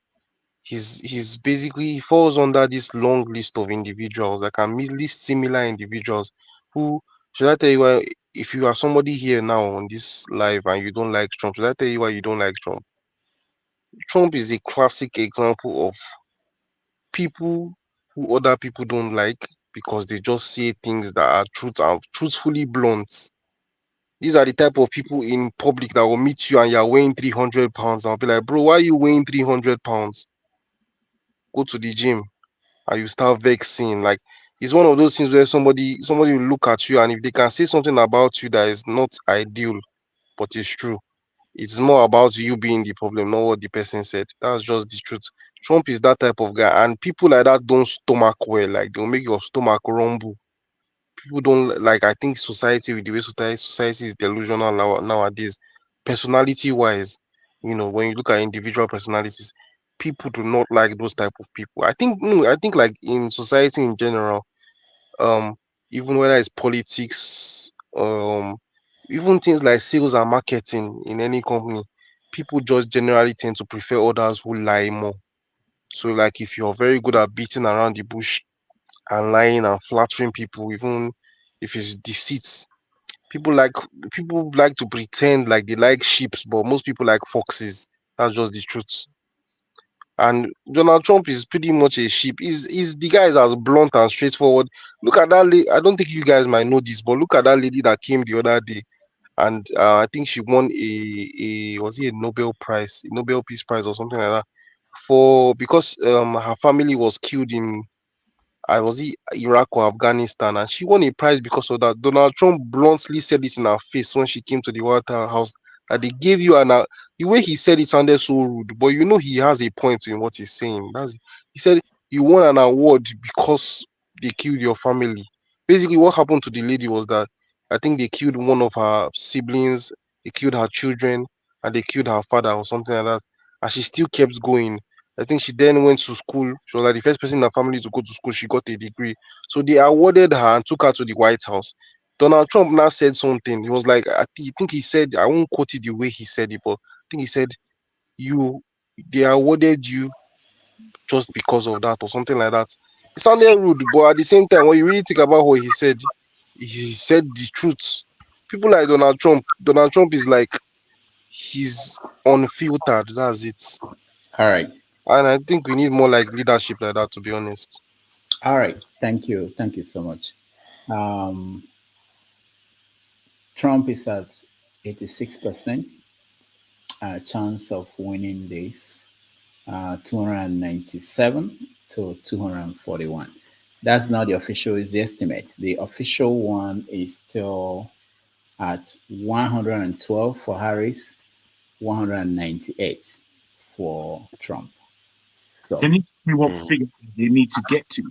he's basically, he falls under this long list of individuals, like a list similar individuals who, should I tell you why, if you are somebody here now on this live and you don't like Trump, should I tell you why you don't like Trump? Trump is a classic example of people who other people don't like because they just say things that are truthfully blunt. These are the type of people in public that will meet you and you're weighing 300 pounds. I'll be like, bro, why are you weighing 300 pounds? Go to the gym. And you start vexing. Like, it's one of those things where somebody will look at you, and if they can say something about you that is not ideal, but it's true, it's more about you being the problem, not what the person said. That's just the truth. Trump is that type of guy, and people like that don't stomach well. Like, they'll make your stomach rumble. People don't like. I think society, with the way society is delusional nowadays, personality wise, when you look at individual personalities, people do not like those type of people. I think like in society in general, um even whether it's politics, even things like sales and marketing in any company, people just generally tend to prefer others who lie more. So, like, if you're very good at beating around the bush and lying and flattering people, even if it's deceit, people like to pretend like they like sheep, but most people like foxes. That's just the truth. And Donald Trump is pretty much a sheep. Is the guy is as blunt and straightforward. Look at that lady. I don't think you guys might know this, but look at that lady that came the other day, and I think she won a was it a Nobel Prize, a Nobel Peace Prize or something like that, for because her family was killed in, I was it Iraq or Afghanistan, and she won a prize because of that. Donald Trump bluntly said it in her face when she came to the White House that they gave you an. The way he said it sounded so rude, but he has a point in what he's saying. He said you won an award because they killed your family. Basically, what happened to the lady was that I think they killed one of her siblings, they killed her children, and they killed her father or something like that, and she still kept going. I think she then went to school. She was like the first person in her family to go to school. She got a degree. So they awarded her and took her to the White House. Donald Trump now said something. He was like, think he said, I won't quote it the way he said it, but I think he said, they awarded you just because of that or something like that. It sounded rude, but at the same time, when you really think about what he said the truth. People like Donald Trump is like, he's unfiltered. That's it. All right. And I think we need more like leadership like that, to be honest. All right. Thank you so much. Trump is at 86% chance of winning this, 297 to 241. That's not the official, is the estimate. The official one is still at 112 for Harris, 198 for Trump. So can you tell me what figure you need to get to?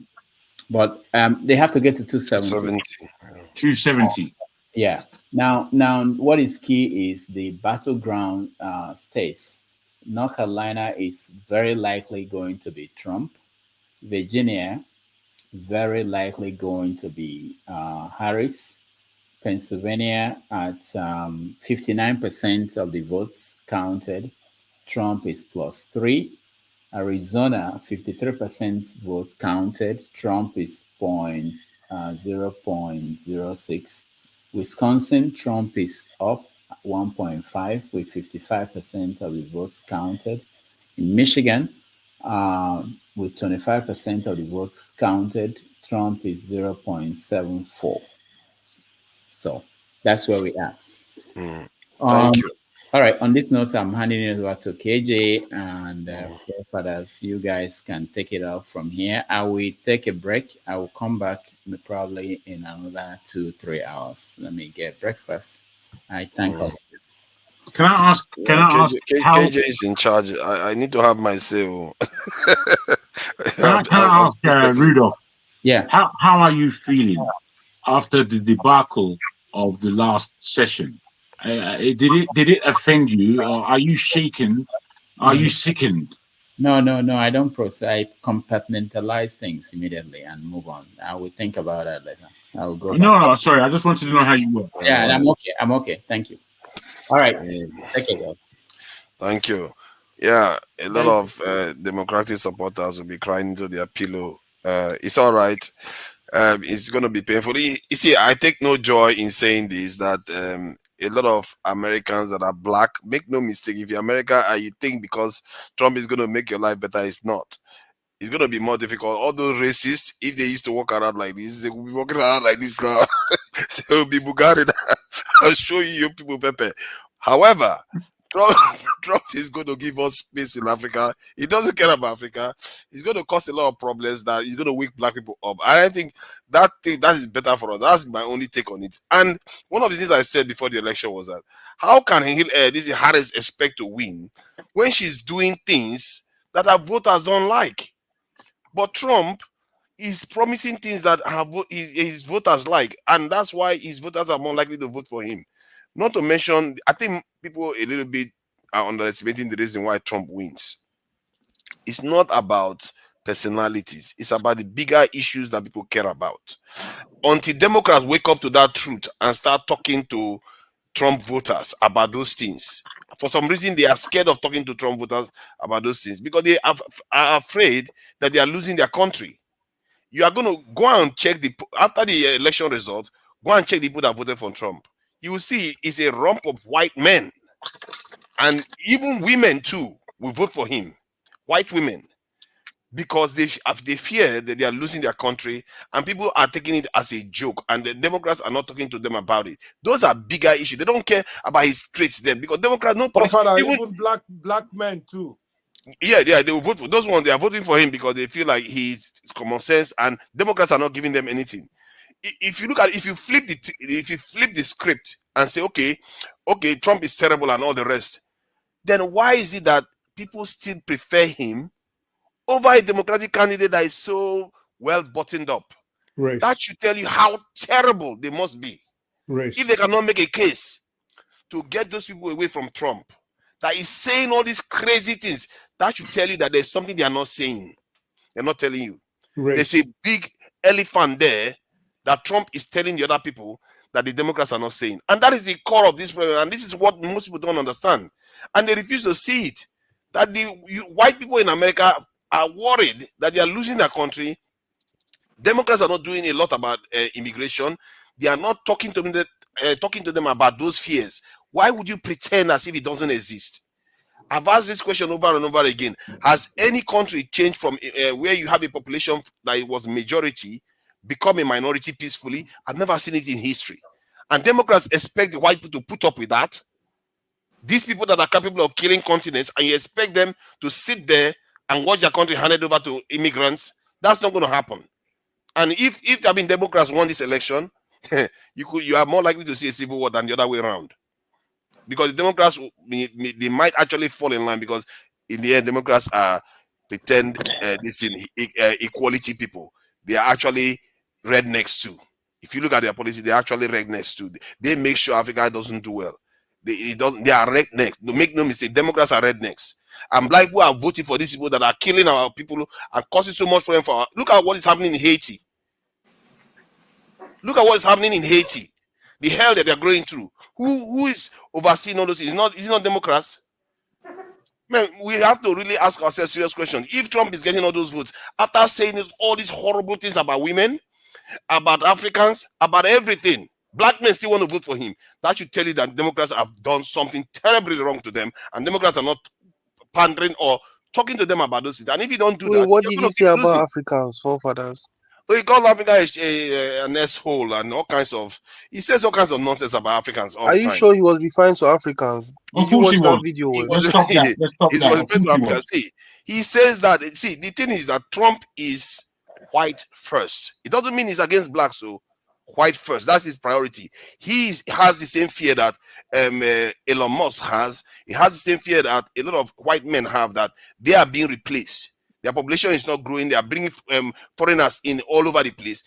But they have to get to 270. 270. Yeah. Now, what is key is the battleground states. North Carolina is very likely going to be Trump. Virginia, very likely going to be Harris. Pennsylvania at 59% of the votes counted. Trump is +3. Arizona, 53% votes counted. Trump is 0.06. Wisconsin, Trump is up 1.5 with 55% of the votes counted. In Michigan, with 25% of the votes counted, Trump is 0.74. So that's where we are. Thank you. All right. On this note, I'm handing it over to KJ and fathers. You guys can take it out from here. I will take a break. I will come back probably in another 2-3 hours. Let me get breakfast. I thank all of you. Can I ask? KJ is in charge. I need to have my say. Can I ask Rudolph? Yeah. How are you feeling after the debacle of the last session? Did it offend you, or are you shaken? Are you sickened? No. I don't process. I compartmentalize things immediately and move on. I will think about that later. I will go. No. Sorry, I just wanted to know how you were. Yeah, I'm okay. I'm okay. Thank you. All right. Take care, guys. Thank you. Yeah, a lot of Democratic supporters will be crying into their pillow. It's all right. It's going to be painful. You see, I take no joy in saying this, that a lot of Americans that are black, make no mistake, if you're America and you think because Trump is going to make your life better, it's not. It's going to be more difficult. All those racists, if they used to walk around like this, they will be walking around like this now. They will be Bugatti. I'll show you people, Pepe. However, Trump is going to give us space in Africa. He doesn't care about Africa. He's going to cause a lot of problems that he's going to wake black people up. And I think that is better for us. That's my only take on it. And one of the things I said before the election was that how can this Harris expect to win when she's doing things that our voters don't like? But Trump is promising things that his voters like, and that's why his voters are more likely to vote for him. Not to mention, I think people a little bit are underestimating the reason why Trump wins. It's not about personalities. It's about the bigger issues that people care about. Until Democrats wake up to that truth and start talking to Trump voters about those things, for some reason they are scared of talking to Trump voters about those things because they are afraid that they are losing their country. You are going to go and check after the election result, go and check the people that voted for Trump. You will see it's a rump of white men, and even women too will vote for him, white women, because they fear that they are losing their country, and people are taking it as a joke, and the Democrats are not talking to them about it. Those are bigger issues. They don't care about his traits then, because Democrats even black men too. Yeah, they will vote for those ones. They are voting for him because they feel like he's common sense, and Democrats are not giving them anything. If you look at if you flip the script and say, okay, Trump is terrible and all the rest, then why is it that people still prefer him over a Democratic candidate that is so well buttoned up? Race. That should tell you how terrible they must be. Race. If they cannot make a case to get those people away from Trump, that is saying all these crazy things, that should tell you that there's something they are not saying. They're not telling you. Race. There's a big elephant there that Trump is telling the other people that the Democrats are not saying. And that is the core of this problem. And this is what most people don't understand. And they refuse to see it. That the white people in America are worried that they are losing their country. Democrats are not doing a lot about immigration. They are not talking to them about those fears. Why would you pretend as if it doesn't exist? I've asked this question over and over again. Has any country changed from where you have a population that was majority become a minority peacefully? I've never seen it in history. And Democrats expect the white people to put up with that. These people that are capable of killing continents, and you expect them to sit there and watch their country handed over to immigrants. That's not going to happen. And if Democrats won this election, you are more likely to see a civil war than the other way around. Because the Democrats, they might actually fall in line, because in the end, Democrats are pretend equality people. they are actually rednecks too. If you look at their policy, they're actually rednecks too. They make sure Africa doesn't do well. They are rednecks. Make no mistake, Democrats are rednecks. And black people are voting for these people that are killing our people and causing so much problem for our. Look at what is happening in Haiti. Look at what is happening in Haiti. The hell that they're going through. Who is overseeing all those things? Is it not Democrats? Man, we have to really ask ourselves serious questions. If Trump is getting all those votes after saying all these horrible things about women, about Africans, about everything, black men still want to vote for him. That should tell you that Democrats have done something terribly wrong to them, and Democrats are not pandering or talking to them about those things. And if you don't do that, What did he say about Africans, forefathers? He calls Africa an asshole and all kinds of. He says all kinds of nonsense about Africans all Are the you time. sure he was referring to Africans? Did you watch that video? He was referring to Africans. See, he says that. See, the thing is that Trump is white first. It doesn't mean he's against blacks, so white first. That's his priority. He has the same fear that Elon Musk has. He has the same fear that a lot of white men have, that they are being replaced. Their population is not growing. They are bringing foreigners in all over the place.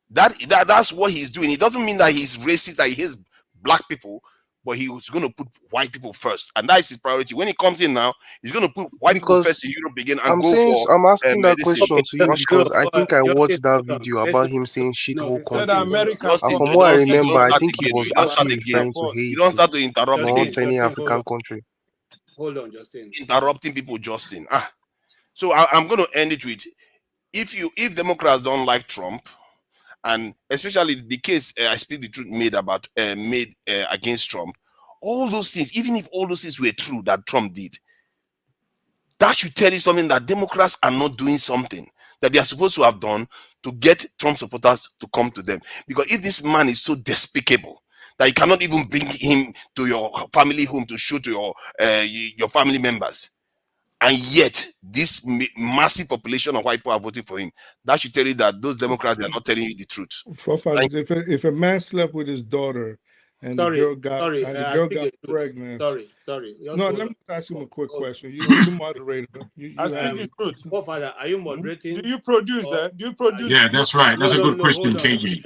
That's what he's doing. It doesn't mean that he's racist, that he hates black people, but he's going to put white people first, and that is his priority. When he comes in now, he's going to put white people first in Europe again, and I'm asking that question to you because I think I watched that video about him saying shithole countries. And from what I remember, I think he was actually referring to Haiti, you don't start to interrupt not any African country. Hold on, Justin. Interrupting people, Justin. So I'm going to end it with, if Democrats don't like Trump, and especially the case I speak the truth made against Trump, all those things, even if all those things were true that Trump did, that should tell you something, that Democrats are not doing something that they are supposed to have done to get Trump supporters to come to them. Because if this man is so despicable that you cannot even bring him to your family home to show to your family members, and yet this massive population of white people are voting for him, that should tell you that those Democrats are not telling you the truth. If a man slept with his daughter and the girl got pregnant. Sorry. No, let me ask him a quick question. You're the moderator. I speak the truth. Oh, Father, are you moderating? Do you produce that? Do you produce? Yeah, that's right. That's a good question, KG.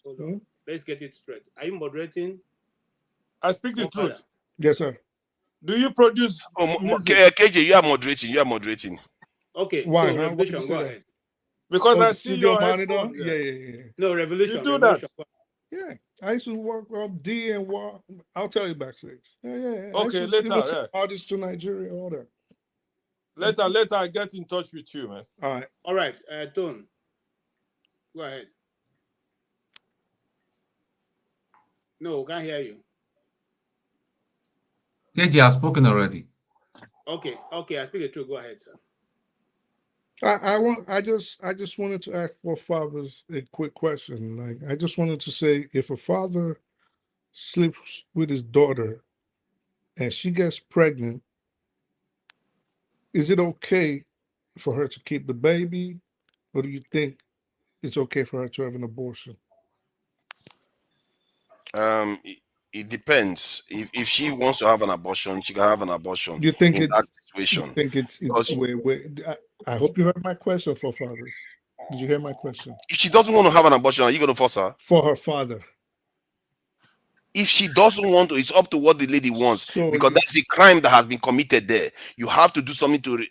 Hold on. Let's get it straight. Are you moderating? I speak the truth. Father. Yes, sir. Do you produce? KJ, you are moderating. Okay. Why? So Revolution, go ahead. Because I see your monitor. headphone. Yeah. No, Revolution. You do Revolution. that. Yeah, I used to walk up D and walk. I'll tell you backstage. Yeah. Okay, later. Artists to Nigeria, all that. Later, I get in touch with you, man. All right. Tone, go ahead. No, can't hear you. KG has spoken already. Okay, I speak the truth. Go ahead, sir. I just wanted to ask for fathers a quick question. Like, I just wanted to say, if a father sleeps with his daughter and she gets pregnant, is it okay for her to keep the baby, or do you think it's okay for her to have an abortion? It depends. If she wants to have an abortion, she can have an abortion. You think in that situation? You think it's wait, I hope you heard my question, for fathers. Did you hear my question? If she doesn't want to have an abortion, are you going to force her? For her father. If she doesn't want to, it's up to what the lady wants, because that's a crime that has been committed there. You have to do something to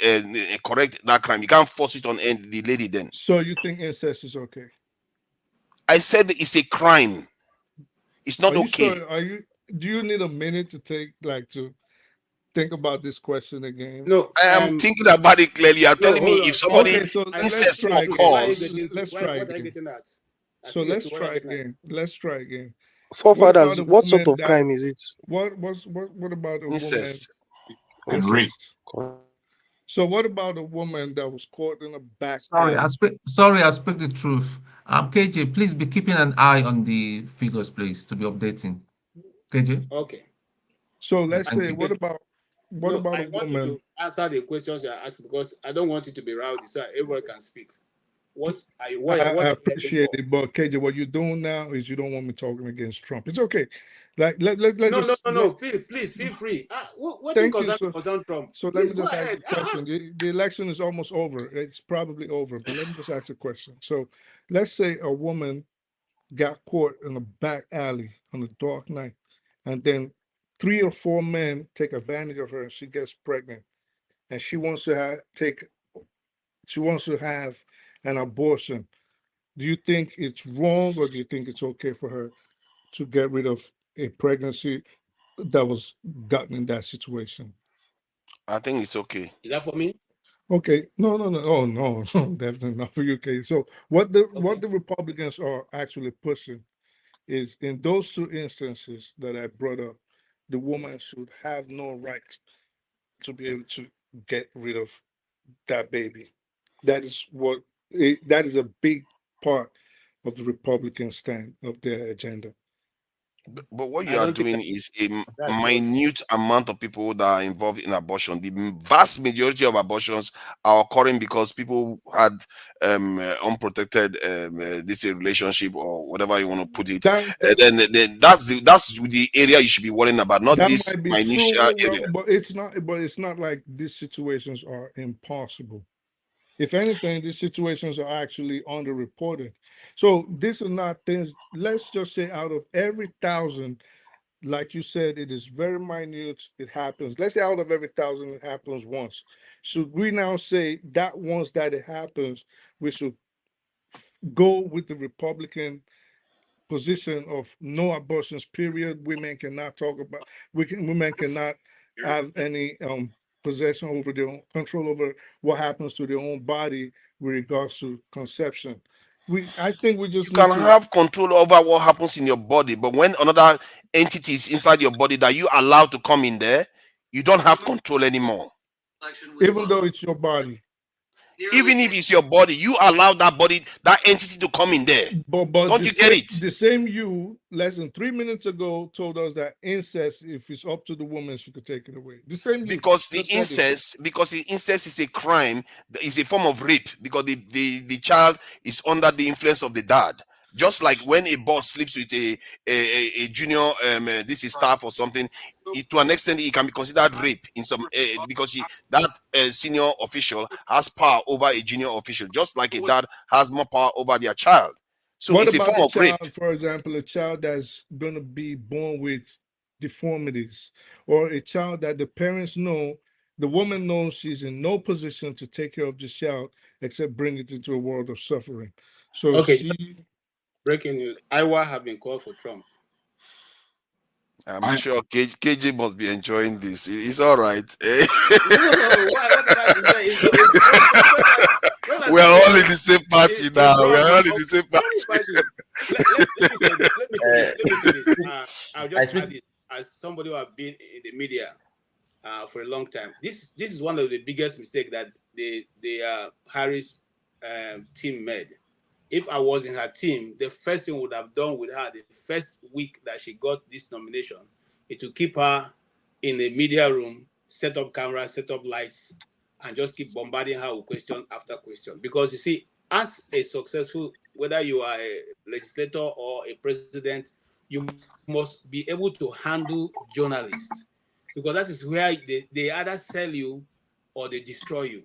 correct that crime. You can't force it on the lady then. So you think incest is okay? I said it's a crime. It's not okay. Sure? Do you need a minute to think about this question again? No, I am thinking about it clearly. You're telling me if somebody incest occurs. Let's try again. So let's try again. Forefathers, what sort of crime is it? What about a incest woman? and rape. So what about a woman that was caught in a back? Sorry, I speak the truth. KJ, please be keeping an eye on the figures, please, to be updating. KJ. Okay. So let's say, what about I a want woman? you to answer the questions you are asking, because I don't want it to be rowdy, so everyone can speak. what I are you heading appreciate for? it, but KJ, what you're doing now is you don't want me talking against Trump. It's okay. Like let's No. Please feel free. What thank you. So Trump? so let Please me go just ask ahead. a question. The election is almost over. It's probably over, but let me just ask a question. So let's say a woman got caught in a back alley on a dark night, and then 3 or 4 men take advantage of her, and she gets pregnant, and she wants to have an abortion. Do you think it's wrong, or do you think it's okay for her to get rid of a pregnancy that was gotten in that situation? I think it's okay. Is that for me? Okay, no. Oh no, definitely not for UK. So what the Republicans are actually pushing is, in those 2 instances that I brought up, the woman should have no right to be able to get rid of that baby. That is that is a big part of the Republican stand of their agenda. But what I you are don't think doing is a that's good. minute amount of people that are involved in abortion. The vast majority of abortions are occurring because people had unprotected this relationship, or whatever you want to put it. That Then that's the area you should be worrying about, not that this might be minutia true, area. but it's not. But it's not like these situations are impossible. If anything, these situations are actually underreported. So these are not things. Let's just say out of every 1,000, like you said, it is very minute. It happens. Let's say out of every 1,000, it happens once. Should we now say that once that it happens, we should go with the Republican position of no abortions, period? Women cannot talk about, women cannot have any possession over their own, control over what happens to their own body with regards to conception. I think we You just need can to. have control over what happens in your body, but when another entity is inside your body that you allow to come in there, you don't have control anymore. Even though it's your body. Even if it's your body, you allow that entity to come in there. But Don't you get it? the same you less than 3 minutes ago told us that incest, if it's up to the woman, she could take it away. The same you Because the just said incest is a crime, is a form of rape, because the child is under the influence of the dad. Just like when a boss sleeps with a junior this is staff or something, to an extent it can be considered rape in some because that senior official has power over a junior official, just like a dad has more power over their child. So What it's a about form a of rape. child, for example, a child that's going to be born with deformities, or a child that the parents know, the woman knows she's in no position to take care of this child except bring it into a world of suffering. So Okay. she. Breaking news: Iowa have been called for Trump. I'm sure KJ must be enjoying this. It's all right. No, what did I enjoy? We're all in the same party now. We're all in the same party. Let me say this. I'll just add it as somebody who have been in the media for a long time. This is one of the biggest mistakes that the Harris team made. If I was in her team, the first thing I would have done with her the first week that she got this nomination is to keep her in the media room, set up cameras, set up lights, and just keep bombarding her with question after question. Because you see, as a successful, whether you are a legislator or a president, you must be able to handle journalists, because that is where they either sell you or they destroy you.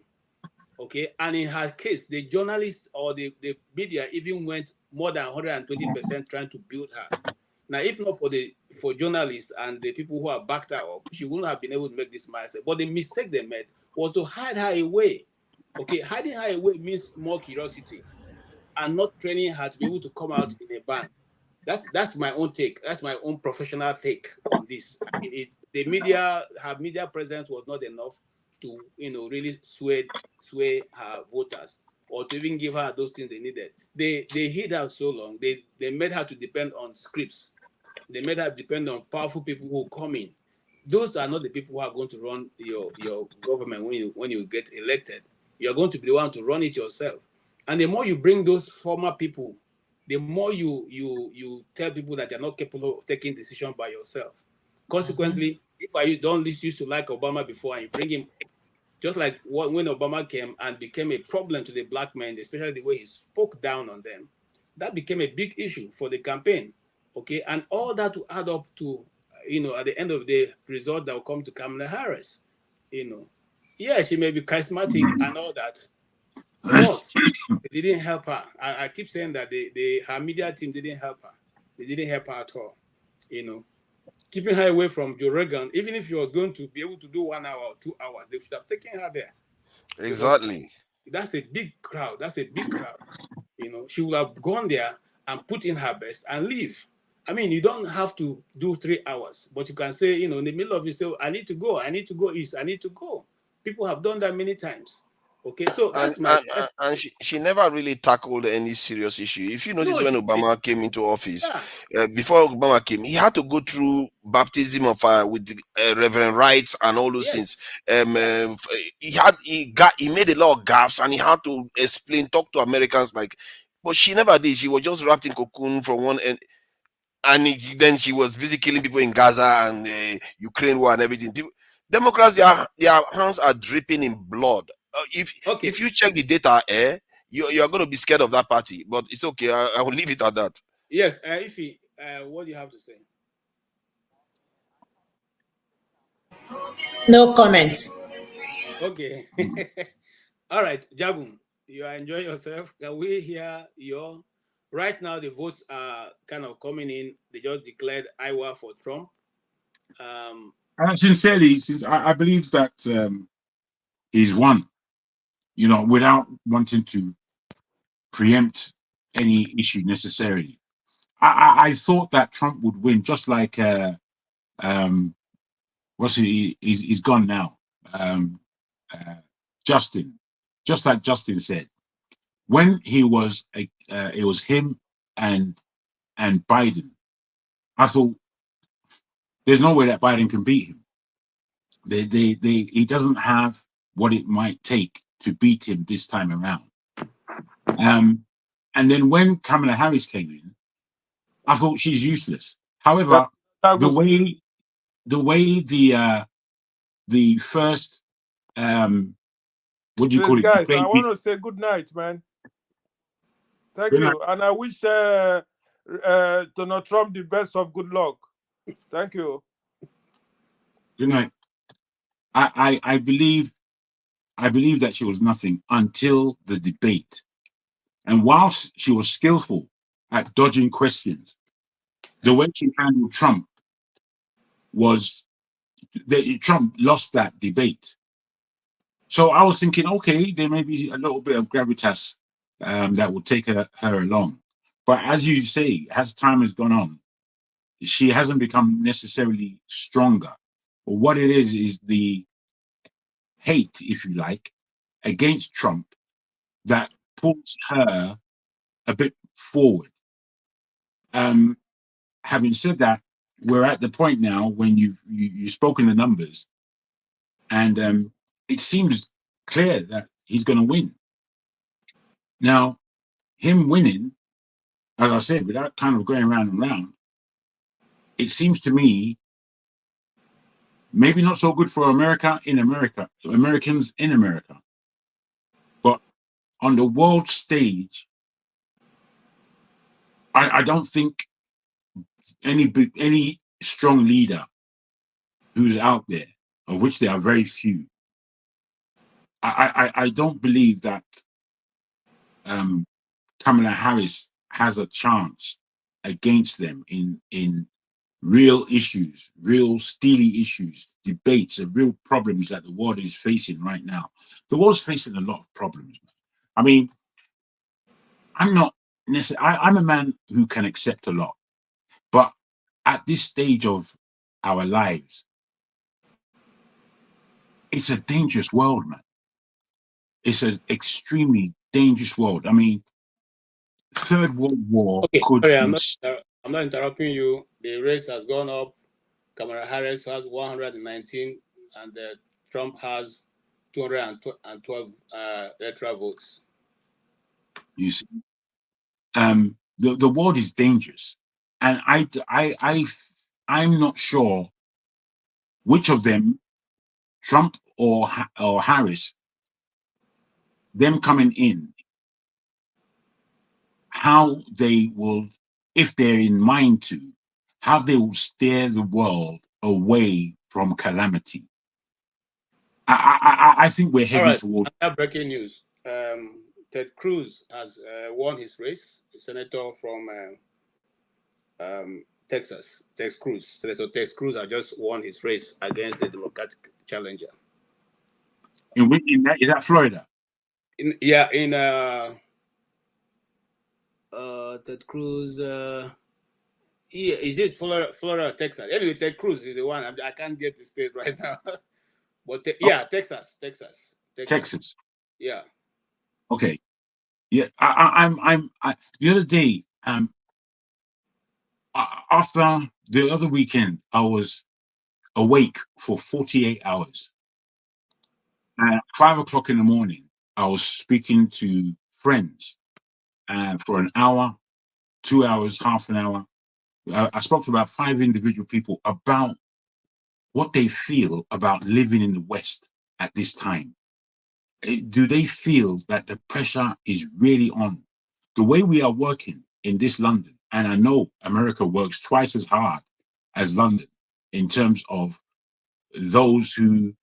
Okay, and in her case, the journalists or the media even went more than 120% trying to build her. Now, if not for journalists and the people who have backed her up, she wouldn't have been able to make this mindset. But the mistake they made was to hide her away. Okay, hiding her away means more curiosity and not training her to be able to come out in a bang. That's my own take. That's my own professional take on this. The media, her media presence was not enough to really sway her voters, or to even give her those things they needed. They hid her so long. They made her to depend on scripts. They made her depend on powerful people who come in. Those are not the people who are going to run your government when you get elected. You're going to be the one to run it yourself. And the more you bring those former people, the more you tell people that you're not capable of taking decisions by yourself. Consequently, if I don't used to like Obama before and you bring him just like when Obama came and became a problem to the black men, especially the way he spoke down on them, that became a big issue for the campaign. Okay, and all that to add up to, at the end of the result that will come to Kamala Harris. Yeah, she may be charismatic and all that, but they didn't help her. I keep saying that her media team didn't help her. They didn't help her at all. Keeping her away from Joe Rogan, even if she was going to be able to do 1 hour or 2 hours, they should have taken her there. Exactly. That's a big crowd. She would have gone there and put in her best and leave. I mean, you don't have to do 3 hours, but you can say, in the middle of it, say, I need to go east, I need to go. People have done that many times. Okay, so that's and she never really tackled any serious issue. If you notice, when Obama came into office, before Obama came, he had to go through baptism of fire with the, Reverend Wright and all those things. He made a lot of gaps, and he had to talk to Americans but she never did. She was just wrapped in cocoon from one end. And then she was busy killing people in Gaza and Ukraine war and everything. Democrats, their hands are dripping in blood. If you check the data, you're going to be scared of that party. But it's okay. I will leave it at that. Yes, Ify, what do you have to say? No comment. Okay. All right, Jabun, you are enjoying yourself. Can we hear your... Right now, the votes are kind of coming in. They just declared Iowa for Trump. Sincerely, I believe that he's won, without wanting to preempt any issue necessarily. I thought that Trump would win, just like he's gone now. Justin, just like Justin said, when it was him and Biden, I thought there's no way that Biden can beat him. He doesn't have what it might take to beat him this time around. And then when Kamala Harris came in, I thought she's useless. However, the way the first what do you call it? Guys, I want to say good night, man. Thank you, and I wish Donald Trump the best of good luck. Thank you. Good night. I believe that she was nothing until the debate. And whilst she was skillful at dodging questions, the way she handled Trump was that Trump lost that debate. So I was thinking, okay, there may be a little bit of gravitas that will take her along. But as you say, as time has gone on, she hasn't become necessarily stronger. But what it is the hate, if you like, against Trump that pulls her a bit forward. Having said that, we're at the point now when you've spoken the numbers, and it seems clear that he's going to win. Now, him winning, as I said, without kind of going round and round, it seems to me maybe not so good for Americans in America, but on the world stage, I don't think any strong leader who's out there, of which there are very few, I don't believe that Kamala Harris has a chance against them in real issues, real steely issues, debates, and real problems that the world is facing right now. The world's facing a lot of problems. I mean, I'm not necessarily, I'm a man who can accept a lot, but at this stage of our lives, it's a dangerous world, man. It's an extremely dangerous world. I mean, Third World War could. Sorry, I'm not interrupting you. The race has gone up. Kamala Harris has 119, and Trump has 212 electoral votes. You see, the world is dangerous, and I'm not sure which of them, Trump or Harris, them coming in, how they will, if they're in mind to, how they will steer the world away from calamity. I think we're heading toward. Breaking news. Ted Cruz has won his race. A senator from Texas, Senator Ted Cruz has just won his race against the Democratic challenger. In that, is that Florida? In Ted Cruz. Is this Florida, Texas? Anyway, Ted Cruz is the one. I can't get the state right now. But Texas. Yeah. Okay. Yeah. I'm the other day. After the other weekend, I was awake for 48 hours. At 5 o'clock in the morning, I was speaking to friends, and for an hour, 2 hours, half an hour, I spoke to about 5 individual people about what they feel about living in the West at this time. Do they feel that the pressure is really on? The way we are working in this London, and I know America works twice as hard as London in terms of those who,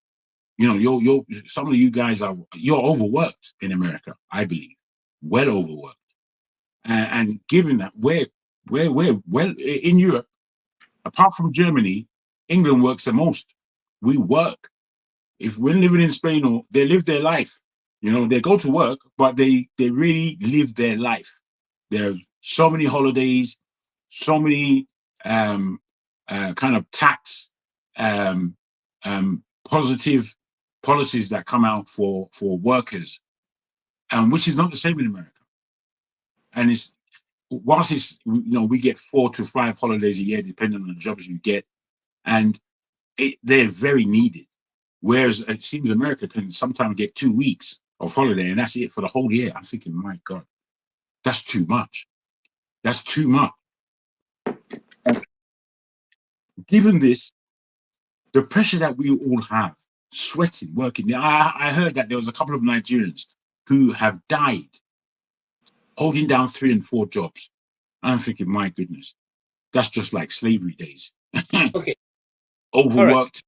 you're some of you guys you're overworked in America, I believe, well overworked. And given that we're well in Europe, apart from Germany, England works the most. We work. If we're living in Spain, or they live their life, they go to work, but they really live their life. There's so many holidays, so many kind of tax positive policies that come out for workers, which is not the same in America. And whilst we get 4 to 5 holidays a year, depending on the jobs you get, and they're very needed. Whereas it seems America can sometimes get 2 weeks of holiday, and that's it for the whole year. I'm thinking, my God, that's too much. That's too much. Given this, the pressure that we all have, sweating, working. I heard that there was a couple of Nigerians who have died holding down 3 and 4 jobs. I'm thinking, my goodness, that's just like slavery days. Okay. Overworked.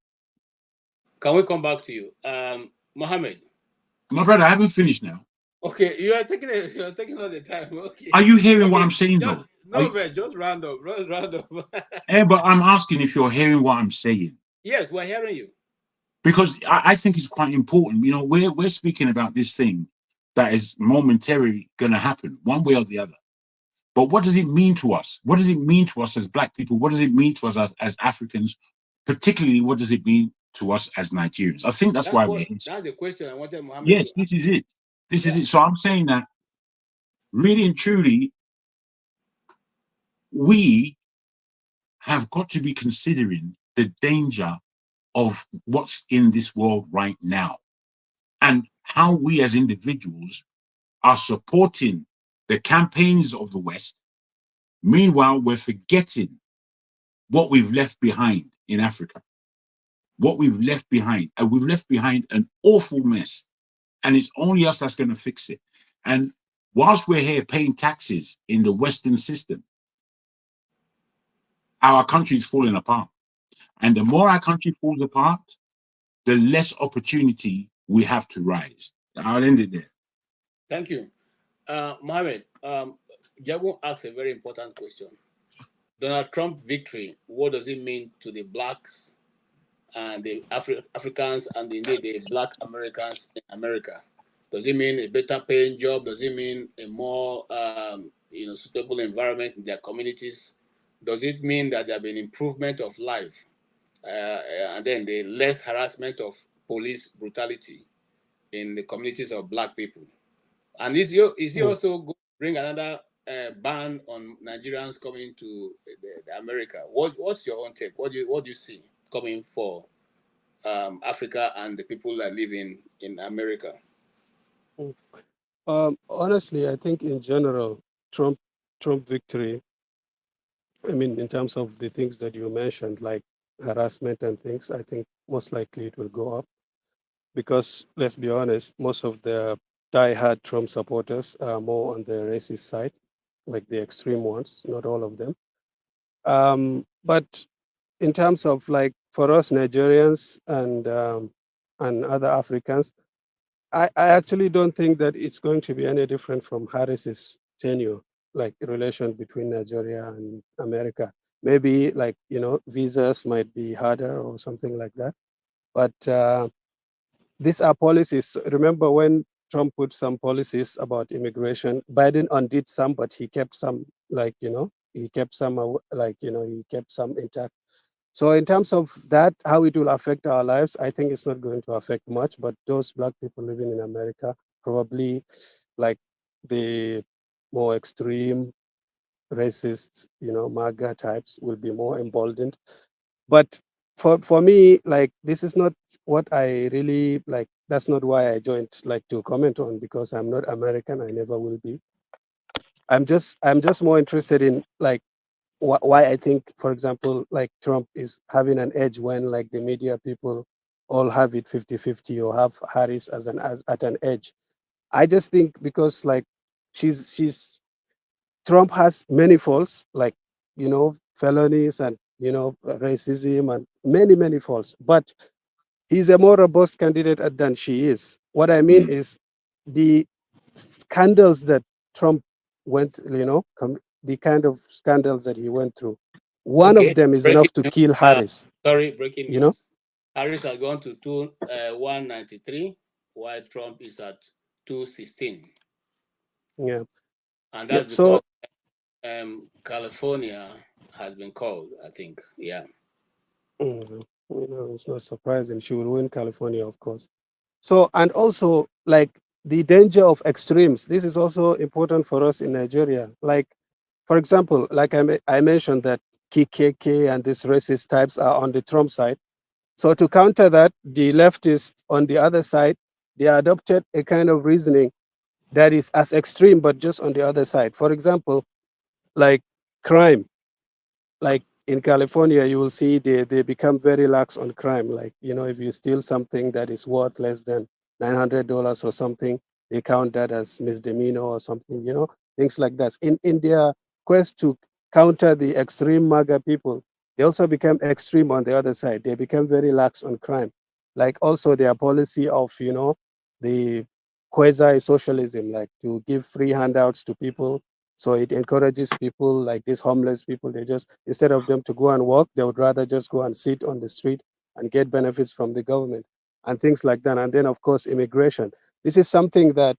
Can we come back to you, Mohammed? My brother, I haven't finished now. Okay, you're taking all the time. Okay. Are you hearing what I'm saying, though? Just round up. But I'm asking if you're hearing what I'm saying. Yes, we're hearing you. Because I think it's quite important. We're speaking about this thing that is momentarily going to happen, one way or the other. But what does it mean to us? What does it mean to us as Black people? What does it mean to us as Africans? Particularly, what does it mean to us as Nigerians? I think that's why we're here. That's the question I wanted Mohammed Yes, to this is it. This is it. So I'm saying that really and truly, we have got to be considering the danger of what's in this world right now and how we as individuals are supporting the campaigns of the West. Meanwhile, we're forgetting what we've left behind in Africa. What we've left behind. And we've left behind an awful mess. And it's only us that's going to fix it. And whilst we're here paying taxes in the Western system, our country is falling apart. And the more our country falls apart, the less opportunity we have to rise. I'll end it there. Thank you. Mohammed, Jabu asked a very important question. Donald Trump victory, what does it mean to the Blacks and the Africans and indeed the Black Americans in America? Does it mean a better paying job? Does it mean a more suitable environment in their communities? Does it mean that there have been improvement of life? And then the less harassment of police brutality in the communities of Black people? And is he also going to bring another ban on Nigerians coming to America? What's your own take? What do you see coming for Africa and the people that live in America? Honestly, I think in general, Trump victory, in terms of the things that you mentioned, like harassment and things, I think most likely it will go up. because let's be honest, most of the die-hard Trump supporters are more on the racist side, like the extreme ones, not all of them. But in terms of like for us Nigerians and other Africans, I actually don't think that it's going to be any different from Harris's tenure, like relation between Nigeria and America. Maybe like, you know, visas might be harder or something like that. But these are policies. Remember when Trump put some policies about immigration, Biden undid some, but he kept some, like, you know, he kept some, like, you know, he kept some intact. So in terms of that, how it will affect our lives, I think it's not going to affect much, but those Black people living in America, probably like the more extreme racist, you know, MAGA types will be more emboldened. But for me, like, this is not what I really like. That's not why I joined, like, to comment on, because I'm not American. I never will be. I'm just more interested in like why I think, for example, like Trump is having an edge when like the media people all have it 50-50 or have Harris as at an edge. I just think because like she's Trump has many faults, like, you know, felonies and, you know, racism and many faults, but he's a more robust candidate than she is. What I mean is the scandals that Trump went, you know, the kind of scandals that he went through. One of Okay, them is breaking enough to news. kill Harris. Breaking You know, news. Harris has gone to 193, while Trump is at 216. yeah. And Yeah. that's So because California has been called, I think. Yeah. you know, it's not surprising. She will win California, of course. So, and also like the danger of extremes. This is also important for us in Nigeria. Like, for example, like I mentioned that KKK and these racist types are on the Trump side. So to counter that, the leftists on the other side, they adopted a kind of reasoning that is as extreme, but just on the other side. For example, like crime, like in California, you will see they become very lax on crime. Like, you know, if you steal something that is worth less than $900 or something, they count that as misdemeanor or something, you know, things like that. In their quest to counter the extreme MAGA people, they also become extreme on the other side. They become very lax on crime. Like also their policy of, you know, the quasi-socialism, like to give free handouts to people, so it encourages people like these homeless people. They just, instead of them to go and work, they would rather just go and sit on the street and get benefits from the government and things like that. And then, of course, immigration. This is something that,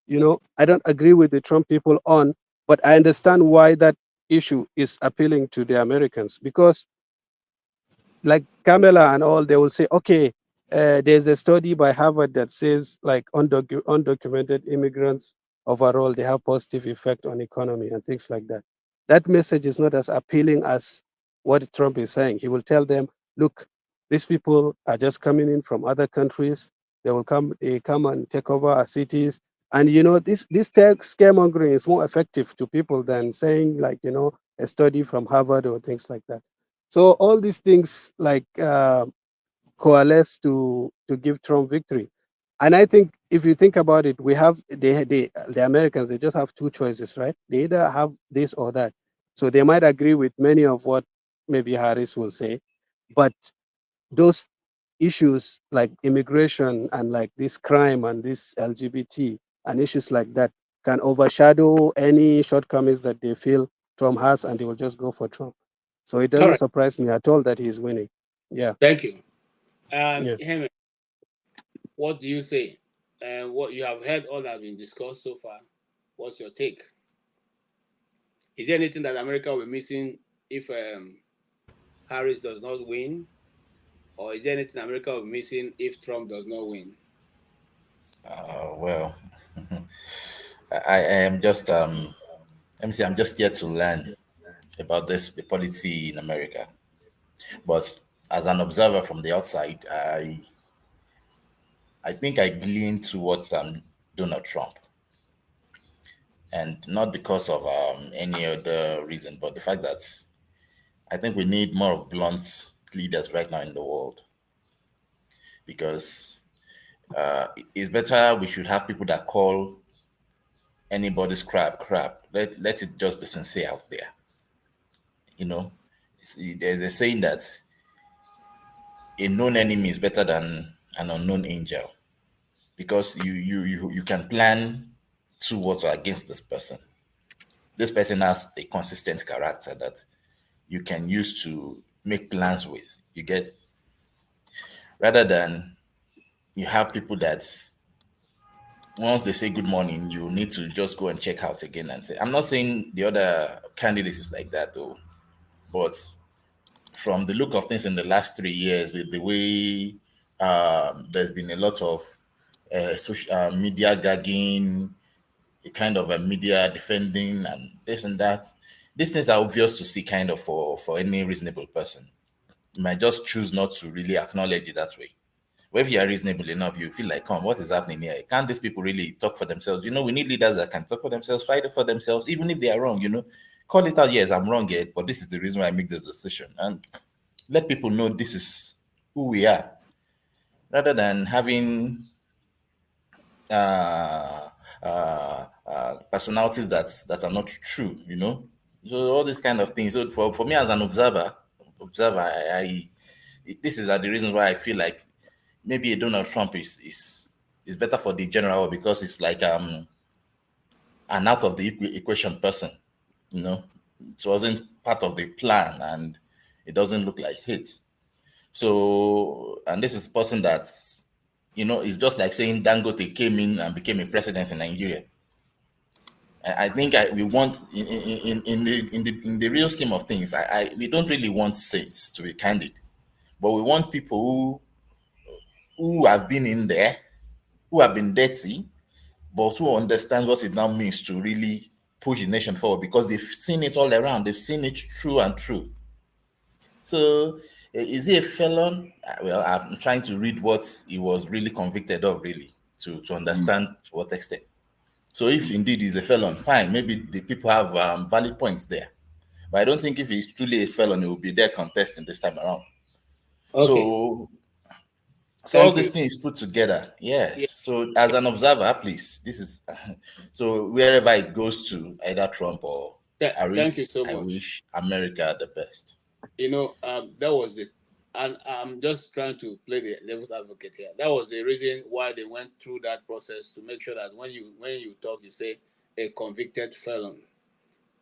you know, I don't agree with the Trump people on, but I understand why that issue is appealing to the Americans, because like Kamala and all, they will say, okay, there's a study by Harvard that says like undocumented immigrants overall, they have positive effect on economy and things like that. That message is not as appealing as what Trump is saying. He will tell them, look, these people are just coming in from other countries. They come and take over our cities. And you know, this scaremongering is more effective to people than saying like, you know, a study from Harvard or things like that. So all these things like coalesce to give Trump victory. And I think if you think about it, we have the Americans, they just have two choices, right? They either have this or that. So they might agree with many of what maybe Harris will say, but those issues like immigration and like this crime and this LGBT and issues like that can overshadow any shortcomings that they feel Trump has, and they will just go for Trump. So it doesn't Correct. surprise me at all that he's winning. Yeah. Thank you. Yeah. Henry, what do you say? And what you have heard all that has been discussed so far. What's your take? Is there anything that America will be missing if Harris does not win? Or is there anything America will be missing if Trump does not win? Well, I am just let me say I'm just here to learn about the policy in America. But as an observer from the outside, I think I lean towards Donald Trump, and not because of any other reason, but the fact that I think we need more of blunt leaders right now in the world, because It's better we should have people that call anybody's crap. Let it just be sincere out there. You know, there's a saying that a known enemy is better than an unknown angel, because you can plan towards or against this person. This person has a consistent character that you can use to make plans with. You get, rather than you have people that once they say good morning, you need to just go and check out again and say, I'm not saying the other candidates is like that though, but from the look of things in the last 3 years, with the way there's been a lot of social media gagging, a kind of a media defending and this and that, these things are obvious to see kind of for any reasonable person. You might just choose not to really acknowledge it that way. But if you are reasonable enough, you feel like, come, what is happening here? Can't these people really talk for themselves? You know, we need leaders that can talk for themselves, fight for themselves, even if they are wrong, you know. Call it out, yes, I'm wrong here, but this is the reason why I make this decision. And let people know this is who we are. Rather than having personalities that are not true, you know. So all these kind of things. So for me as an observer, I this is the reason why I feel like maybe Donald Trump is better for the general, because it's like an out of the equation person, you know. It wasn't part of the plan, and it doesn't look like it. So, and this is a person that, you know, it's just like saying Dangote came in and became a president in Nigeria. I think we want in the real scheme of things, we don't really want saints, to be candid, but we want people who have been in there, who have been dirty, but who understand what it now means to really push the nation forward, because they've seen it all around. They've seen it true and true. So, is he a felon? Well, I'm trying to read what he was really convicted of, really, to understand to what extent. So, if indeed he's a felon, fine. Maybe the people have valid points there. But I don't think if he's truly a felon, he will be there contesting this time around. Okay. So all Thank these you. things put together, yes. Yeah. So as an observer, please, this is so wherever it goes to, either Trump or Thank you Harris, so I much. wish America the best. You know, that was it. And I'm just trying to play the devil's advocate here. That was the reason why they went through that process, to make sure that when you talk, you say a convicted felon.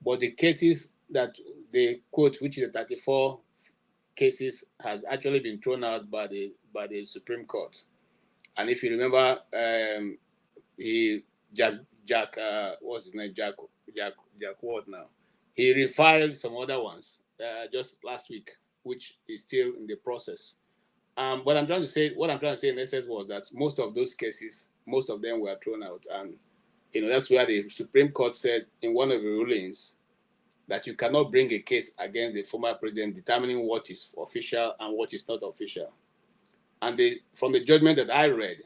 But the cases that they quote, which is the 34 cases, has actually been thrown out by the Supreme Court. And if you remember, Jack what's his name? Jack what now? He refiled some other ones just last week, which is still in the process. What I'm trying to say in essence was that most of those cases, most of them were thrown out, and you know that's where the Supreme Court said in one of the rulings that you cannot bring a case against the former president determining what is official and what is not official. And from the judgment that I read,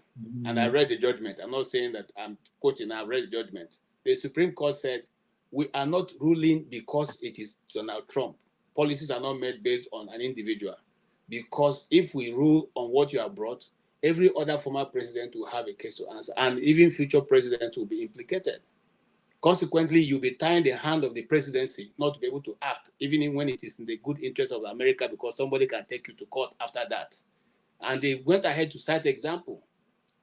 and I read the judgment, I'm not saying that I'm quoting, I read the judgment. The Supreme Court said, we are not ruling because it is Donald Trump. Policies are not made based on an individual. Because if we rule on what you have brought, every other former president will have a case to answer, and even future presidents will be implicated. Consequently, you'll be tying the hand of the presidency not to be able to act, even when it is in the good interest of America, because somebody can take you to court after that. And they went ahead to cite example.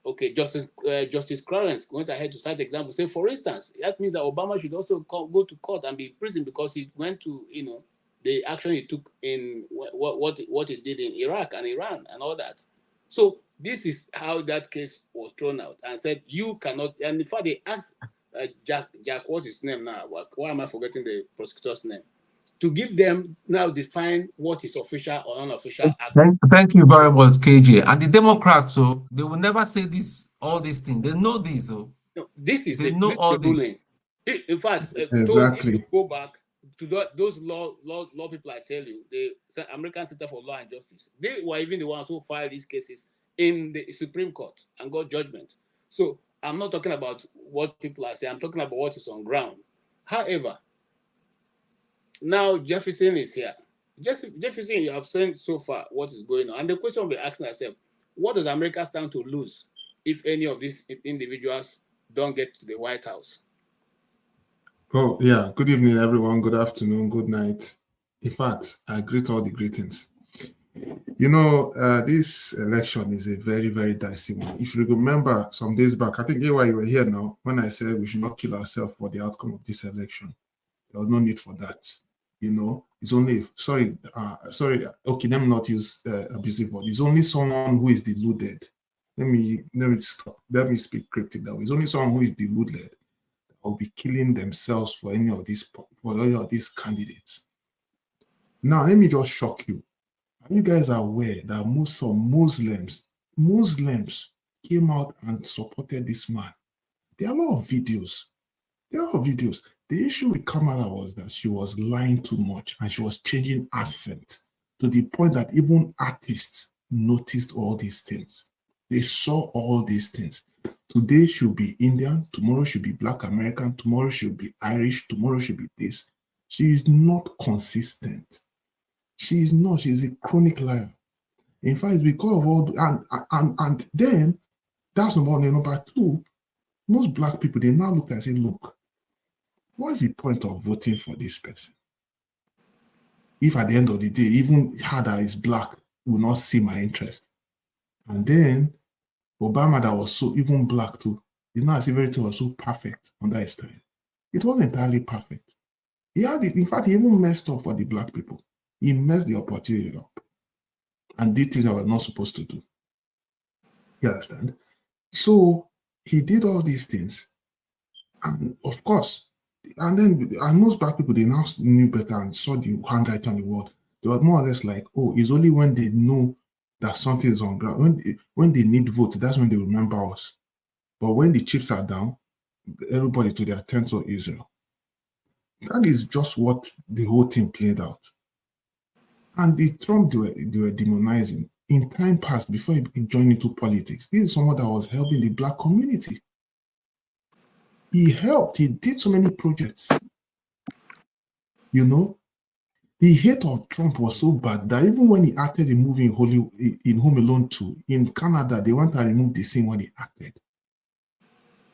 Okay, Justice Clarence went ahead to cite example. Say, for instance, that means that Obama should also go to court and be in prison because he went to, you know, the action he took in what he did in Iraq and Iran and all that. So this is how that case was thrown out, and said you cannot. And in fact, they asked Jack, what's his name now? Why am I forgetting the prosecutor's name? To give them now define what is official or unofficial act. Thank you very much, KJ. And the Democrats, so they will never say this, all these things. They know this, so no, this is they know all the this. ruling. In fact, Exactly. if you go back to those law people, I tell you, the American Center for Law and Justice, they were even the ones who filed these cases in the Supreme Court and got judgment. So I'm not talking about what people are saying. I'm talking about what is on ground. However, now Jefferson is here. Jefferson, you have seen so far what is going on. And the question we're asking ourselves, what does America stand to lose if any of these individuals don't get to the White House. Oh, yeah. Good evening, everyone. Good afternoon. Good night. In fact, I greet all the greetings. You know, this election is a very, very dicey one. If you remember some days back, I think you were here now, when I said we should not kill ourselves for the outcome of this election. There was no need for that. You know, it's only, sorry, okay, let me not use abusive word. It's only someone who is deluded. Let me stop. Let me speak cryptic that way. It's only someone who is deluded that will be killing themselves for any of these candidates. Now, let me just shock you. Are you guys aware that Muslims came out and supported this man? There are a lot of videos. The issue with Kamala was that she was lying too much and she was changing accent to the point that even artists noticed all these things. They saw all these things. Today she'll be Indian, tomorrow she'll be Black American, tomorrow she'll be Irish, tomorrow she'll be this. She is not consistent. She is not. She's a chronic liar. In fact, it's because of all and then that's number one. And number two, most Black people, they now look and say, look, what is the point of voting for this person? If at the end of the day, even her that is Black will not see my interest. And then Obama that was so even Black too, it's not as if everything was so perfect under his time. It wasn't entirely perfect. In fact, he even messed up for the Black people. He messed the opportunity up and did things that we're not supposed to do. You understand? So he did all these things. And of course, and most Black people, they now knew better and saw the handwriting on the wall. They were more or less like, oh, it's only when they know that something is on ground. When they need votes, that's when they remember us. But when the chips are down, everybody to their tent of Israel. That is just what the whole thing played out. And the Trump they were demonizing in time past before he joined into politics. This is someone that was helping the Black community. He helped. He did so many projects. You know, the hate of Trump was so bad that even when he acted in movie in Home Alone 2 in Canada, they went and removed the scene when he acted.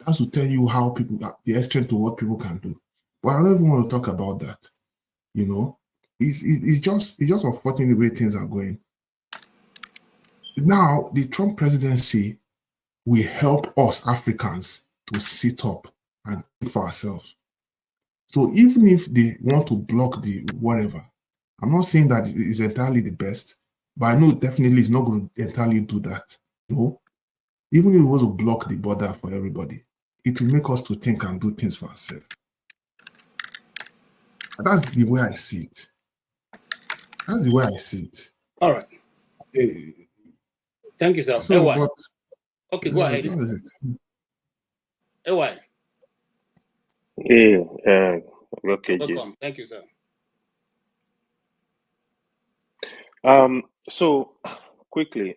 That's to tell you how people, the extent to what people can do. But I don't even want to talk about that. You know. It's just unfortunate the way things are going. Now, the Trump presidency will help us Africans to sit up and think for ourselves. So even if they want to block the whatever, I'm not saying that it's entirely the best, but I know definitely it's not going to entirely do that. No, even if it was to block the border for everybody, it will make us to think and do things for ourselves. That's the way I see it. That's the way I see it. All right. Thank you, sir. So, okay, go ahead. AY. Okay. Welcome. Thank you, sir. So quickly,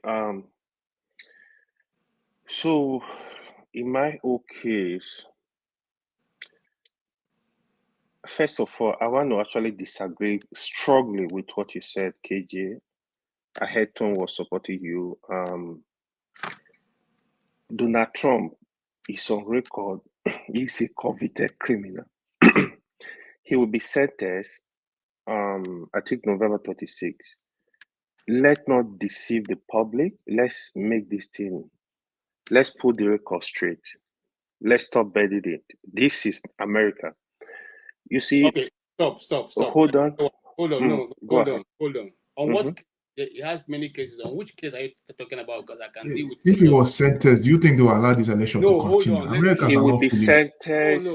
so in my own case, first of all, I want to actually disagree strongly with what you said, KJ. I heard Tom was supporting you. Donald Trump is on record. He's a convicted criminal. He will be sentenced, I think November 26th. Let's not deceive the public. Let's make this thing. Let's put the record straight. Let's stop bending it. This is America. You see. Okay, stop. Hold on. Hold on. Hold on. On what he has many cases. On which case are you talking about? Because I can deal with. If he was sentenced, do you think they will allow this election to continue? Americans are not foolish. Sentenced.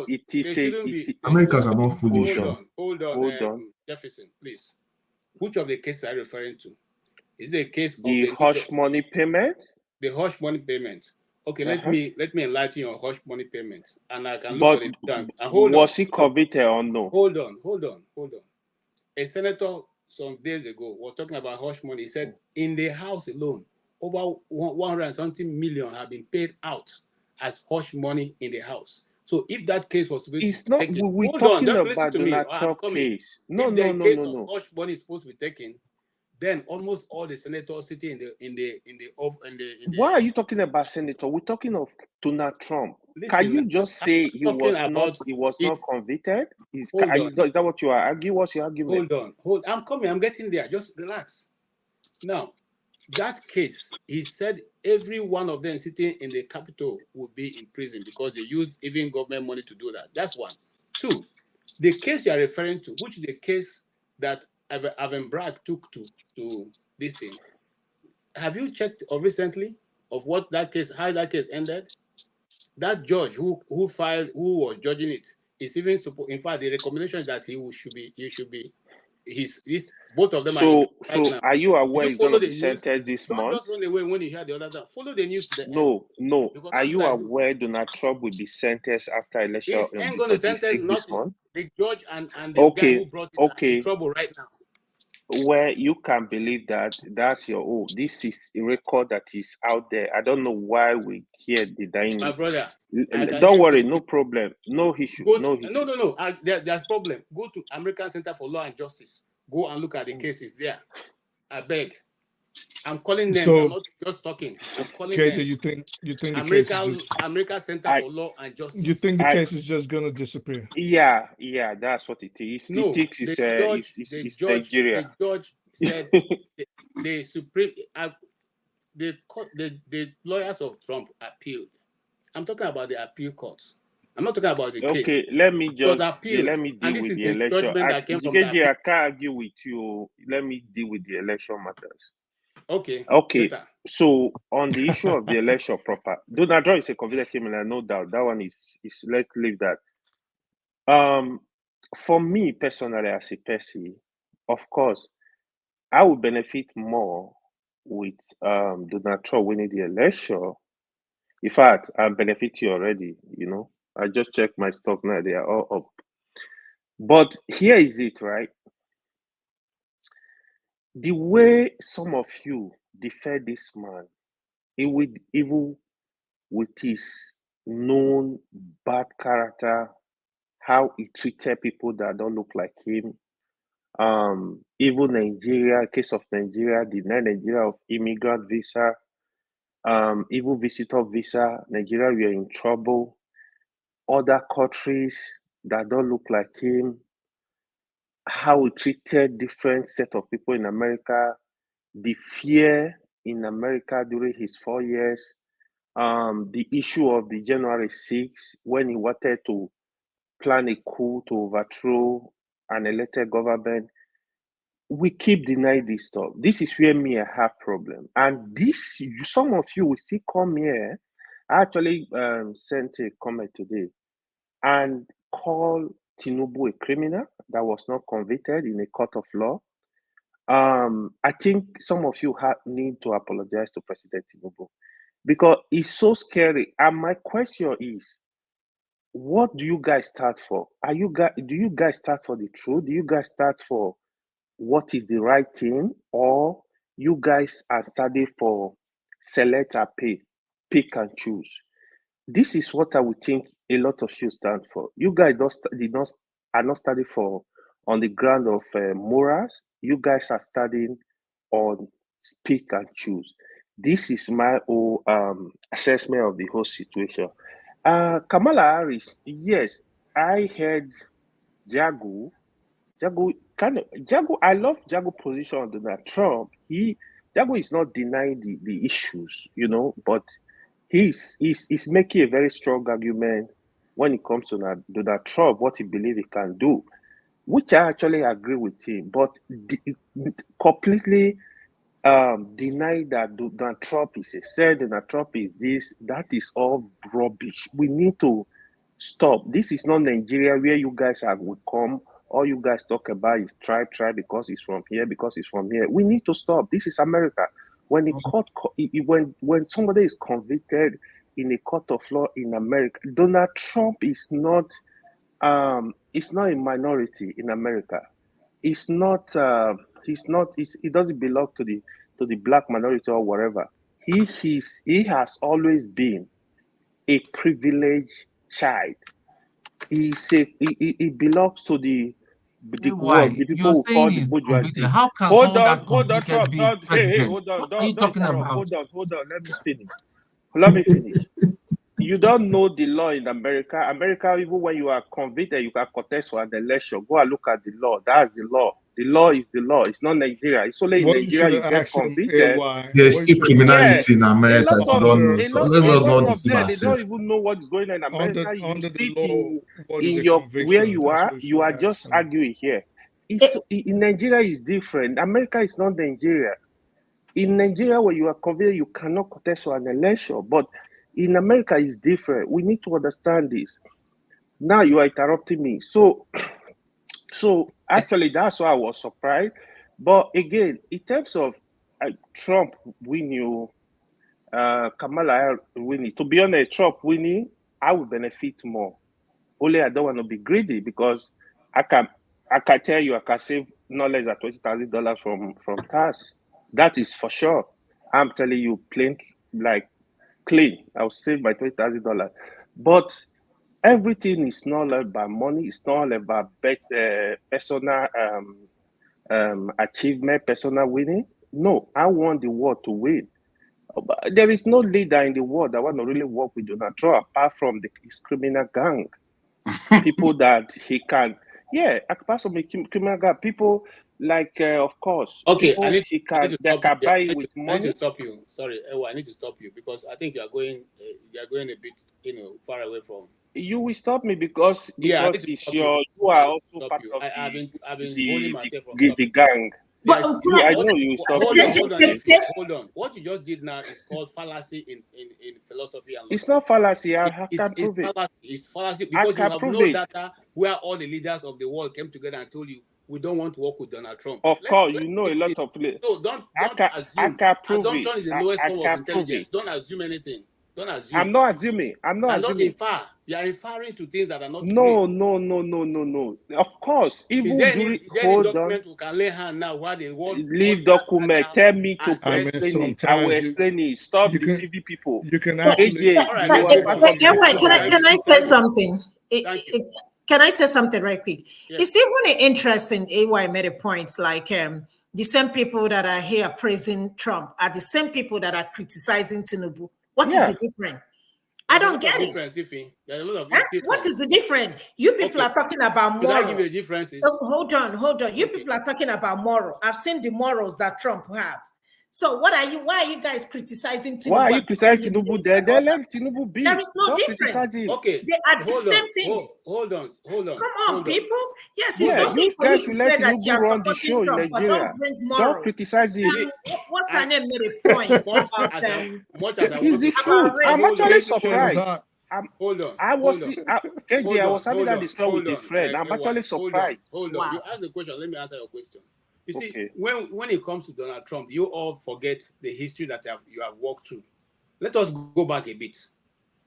Americans are not foolish. Hold on. Jefferson, please. Which of the cases are you referring to? Is the case of the hush money payment? The hush money payment. Okay, let me enlighten you on hush money payments, and I can look at it down. Was he convicted or no? Hold on. A senator some days ago was talking about hush money. He said in the House alone, over 100 and something million have been paid out as hush money in the House. So if that case was to be taken, we're talking about Donald Trump case. If the case of hush money is supposed to be taken, then almost all the senators sitting in the Why are you talking about senator? We're talking of Donald Trump. Listen, Can you just say he was not convicted? Is that what you are arguing? What's your argument? I'm coming. I'm getting there. Just relax. Now, that case, he said every one of them sitting in the Capitol would be in prison because they used even government money to do that. That's one. Two, the case you are referring to, which is the case that Alvin Bragg took to this thing. Have you checked recently of what that case, how that case ended? That judge who was judging it is even in fact the recommendation is that he should be both of them are in right now. Are you aware he's going to be sentenced this month? Just run away when you hear the other time. Follow the news to the end. No. Are you aware Donald Trump will be sentenced after election? He ain't going to sentence nothing. The judge and the guy who brought it in trouble right now. Where you can believe that's your this is a record that is out there. I don't know why we hear the dying. My brother, don't worry, no problem, no issue. No. There's problem. Go to American Center for Law and Justice. Go and look at the cases there. I beg. I'm calling names. I'm not just talking. I'm calling names. You think American Center for Law and Justice. You think the case is just gonna disappear? Yeah, that's what it is. No, it's Nigeria. The judge said the Supreme the lawyers of Trump appealed. I'm talking about the appeal courts. I'm not talking about the case. Okay, let me deal with the election. I can't argue with you. Let me deal with the election matters. Okay. Later. So on the issue of the election proper, Donald Trump is a convicted criminal, no doubt. That one is let's leave that. For me personally, as a person, of course, I would benefit more with Donald Trump winning the election. In fact, I benefit you already. I just checked my stock now; they are all up. But here is it, right? The way some of you defend this man, even with his known bad character, how he treated people that don't look like him, even Nigeria, case of Nigeria, denied Nigeria of immigrant visa, even visitor visa, Nigeria, we are in trouble. Other countries that don't look like him, how he treated different set of people in America, the fear in America during his 4 years, the issue of the January 6th, when he wanted to plan a coup to overthrow an elected government. We keep denying this stuff. This is where me I have problem. And this, some of you will see come here. I actually sent a comment today and call Tinubu a criminal that was not convicted in a court of law. I think some of you need to apologize to President Tinubu because it's so scary. And my question is, what do you guys start for? Do you guys start for the truth? Do you guys start for what is the right thing, or you guys are studying for select and pick and choose? This is what I would think a lot of you stand for. You guys are not studying for on the ground of morals. You guys are studying on pick and choose. This is my own assessment of the whole situation. Kamala Harris, yes, I heard Jagu, I love Jagu's position on Donald Trump. Jagu is not denying the issues, but he's making a very strong argument when it comes to Donald Trump, what he believes he can do, which I actually agree with him, but completely deny that Donald Trump is a saint, Donald Trump is this, that is all rubbish. We need to stop. This is not Nigeria where you guys would come. All you guys talk about is tribe because it's from here, We need to stop. This is America. When when somebody is convicted in a court of law in America, Donald Trump is not a minority in America. He doesn't belong to the black minority or whatever. He has always been a privileged child. He belongs to the Why? the people You're who saying call the he's bourgeoisie. convicted. How can Hold someone on, that hold on, convicted Trump. be Don't, hey, president? hold on. What are you Don't talking interrupt. about? Hold on. Let me finish. Let me finish. You don't know the law in America. America, even when you are convicted, you can contest for an election. Go and look at the law. That's the law. The law is the law. It's not Nigeria. It's only in What you should Nigeria you have get asked him, convicted. AY. There's What you still should have asked criminality him. in A America. lot If you of don't know a stuff. lot Let's a not lot of deceive them, they don't ourselves. even know what is going on in America. You Under the sit law, what is in a your where conviction? you That's are. what you You should are have just asked him. arguing here. It's in Nigeria is different. America is not Nigeria. In Nigeria, where you are convicted, you cannot contest for an election. But in America, it's different. We need to understand this. Now you are interrupting me. So actually, that's why I was surprised. But again, in terms of Trump winning, Kamala Harris winning, to be honest, Trump winning, I would benefit more. Only I don't want to be greedy because I can tell you I can save no less than $20,000 from tax. That is for sure. I'm telling you, plain like clean. I'll save my $20,000. But everything is not all about money. It's not all about personal achievement, personal winning. No, I want the world to win. There is no leader in the world that want to really work with Donald Trump apart from his criminal gang. People that he can, apart from the criminal gang, people like, of course, Okay, people I need they to can stop you. buy with I need money. to stop you. Sorry, Ewa, I need to stop you because I think you are going a bit, far away from. You will stop me because I need to it's stop you you. are also Stop part you. of I've been holding the myself from the gang. But I know you will stop Hold me. on, Ify, hold on. What you just did now is called fallacy in philosophy and It's logic. not fallacy. I can prove it. It's fallacy I because you can have prove no it. data where all the leaders of the world came together and told you we don't want to work with Donald Trump. Of course, you know a lot of places. No, don't I assume. can prove it. Assumption is the lowest I form of can prove intelligence. it. Don't assume anything. Don't assume. I'm not assuming. I'm not And don't assuming. infer. You are inferring to things that are not No, real. no. Of course, Is even there during any hold on, document we can lay hand now while the world leave leaders sat document. down Tell me to and I said, mean, explain it. I will sometimes explain it. Stop you can deceiving people. you can So, actually AJ, all right, you let's are go able back. to can infer. I say something? Thank you. Can I say something right quick? Yes. It's even interesting. AY made a point like the same people that are here praising Trump are the same people that are criticizing Tinubu. What is the difference? I don't get it. There's a lot of Huh? difference. What is the difference? You people are talking about Should I give moral. you a differences? So, hold on. You people are talking about moral. I've seen the morals that Trump have. So why are you guys criticizing Tinubu? Why are you criticizing Tinubu? They let Tinubu be. There is no Don't difference. criticize him. Okay, They are the same thing. Hold on. Come on, people. Yes, it's Yeah, something you for you guys to should say let that you Tinubu are run the supporting show in Trump, but Nigeria. don't bring Don't moral. criticize him. What's her name made a point about It's the truth. I'm actually surprised. Hold on. KJ, I was having that discussion with a friend. I'm actually surprised. Hold on. You asked the question. Let me answer your question. You see, when it comes to Donald Trump, you all forget the history that you have walked through. Let us go back a bit.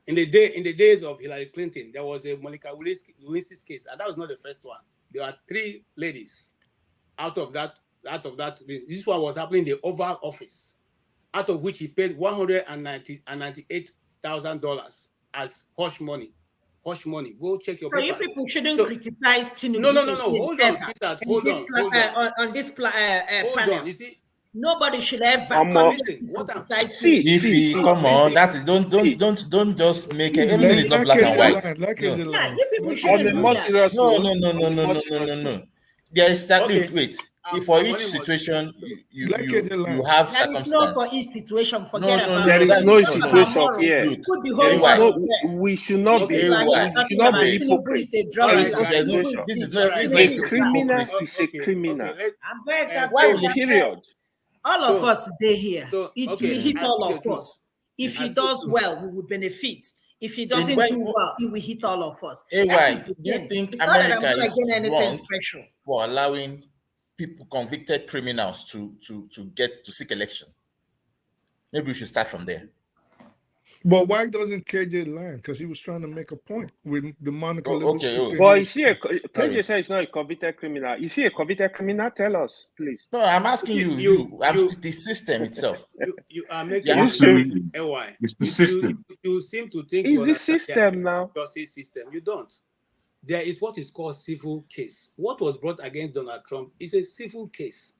In the days of Hillary Clinton, there was a Monica Lewinsky's case, and that was not the first one. There were 3 ladies out of that. This one was happening in the Oval Office, out of which he paid $198,000 as hush money. Go check your papers. So you people shouldn't criticize Tinubu. No. Hold on, sweetheart. Hold on. On this panel. You see, nobody should ever criticize Ify, come on. That is don't just make it. Everything is not black and white. On a more serious note. No. There is wait. For each situation, you have There is no for each situation. Forget about there it. is no situation here. We should not be. This is a criminal. Is a criminal. Period. All of us stay here. It will hit all of us. If he does well, we will benefit. If he doesn't do well, it will hit all of us. Do you think America is wrong for allowing people, convicted criminals, to seek election? Maybe we should start from there. But why doesn't KJ land? Because he was trying to make a point with the Monica Lewinsky thing. But KJ said it's not a convicted criminal. Is he a convicted criminal? Tell us, please. No, I'm asking you. The system itself. You are making it's the system. You seem to think it's the system now. Justice system. You don't. there is what is called civil case. What was brought against Donald Trump is a civil case.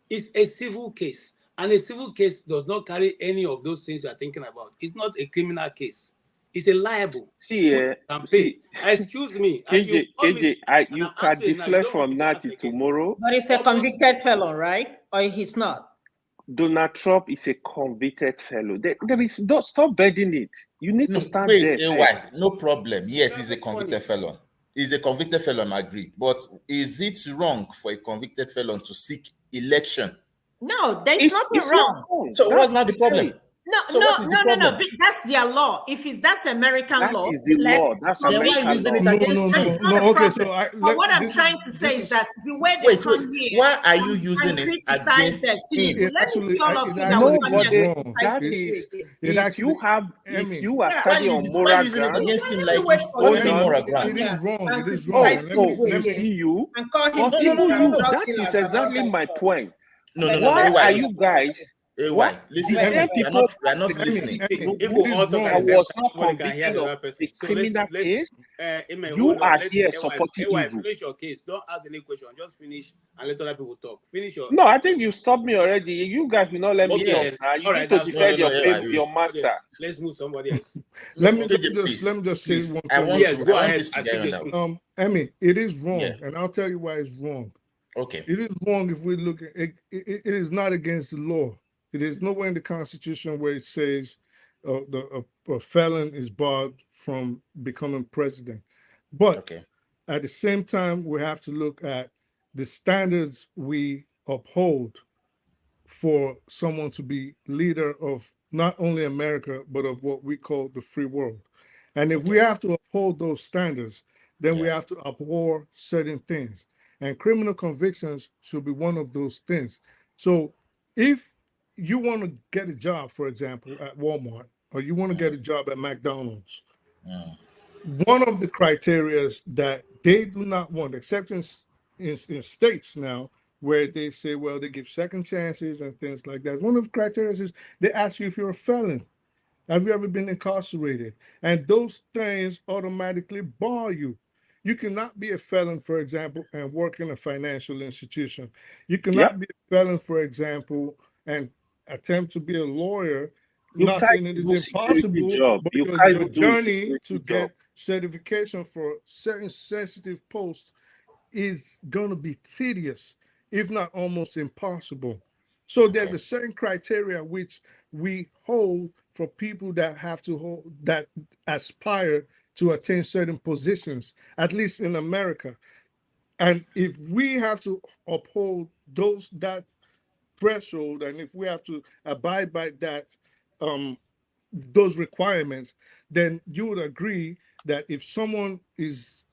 It's a civil case. And a civil case does not carry any of those things you are thinking about. It's not a criminal case. It's a liable. See, excuse me. KJ, you can deflect from Natty tomorrow. But he's a convicted felon, right? Or he's not? Donald Trump is a convicted fellow. There is, don't stop begging it. You need to stand there. Why? No problem. Yes, he's a convicted felon. He's a convicted felon, agreed. But is it wrong for a convicted felon to seek election? No, there's nothing wrong. So what's not the problem? No. That's their law. If that's American law, that is the law. That's American law. Using it against him. No. Okay, so but what I'm trying to say is that the way they come here, why are you using it against him? Let me see all of you that is if you are studying on moral ground, against him like moral ground. It is wrong. It is wrong. Let me see you. That is exactly my point. Why are you guys? Why? Listen, we are not listening. If we all talk, I was not convicted of the criminal case. You are here supporting evil. Finish your case. Don't ask any question. Just finish and let other people talk. Finish your. No, I think you stopped me already. You guys will not let me talk. You need to defend your master. Yes. Let's move somebody else. Let me just say one thing. Yes, go ahead. Emmy, it is wrong, and I'll tell you why it's wrong. Okay. It is wrong if we look at it. It is not against the law. It is nowhere in the Constitution where it says a felon is barred from becoming president. But at the same time, we have to look at the standards we uphold for someone to be leader of not only America, but of what we call the free world. And if we have to uphold those standards, then we have to abhor certain things. And criminal convictions should be one of those things. So if you want to get a job, for example, at Walmart, or you want to get a job at McDonald's, one of the criteria that they do not want, except in states now, where they say, well, they give second chances and things like that. One of the criteria is they ask you if you're a felon. Have you ever been incarcerated? And those things automatically bar you. You cannot be a felon, for example, and work in a financial institution. You cannot be a felon, for example, and attempt to be a lawyer. Not saying it is impossible, but your journey to get certification for certain sensitive posts is going to be tedious, if not almost impossible. So there's a certain criteria which we hold for people that have to hold, that aspire to attain certain positions, at least in America. And if we have to uphold that threshold, and if we have to abide by that, those requirements, then you would agree that if someone is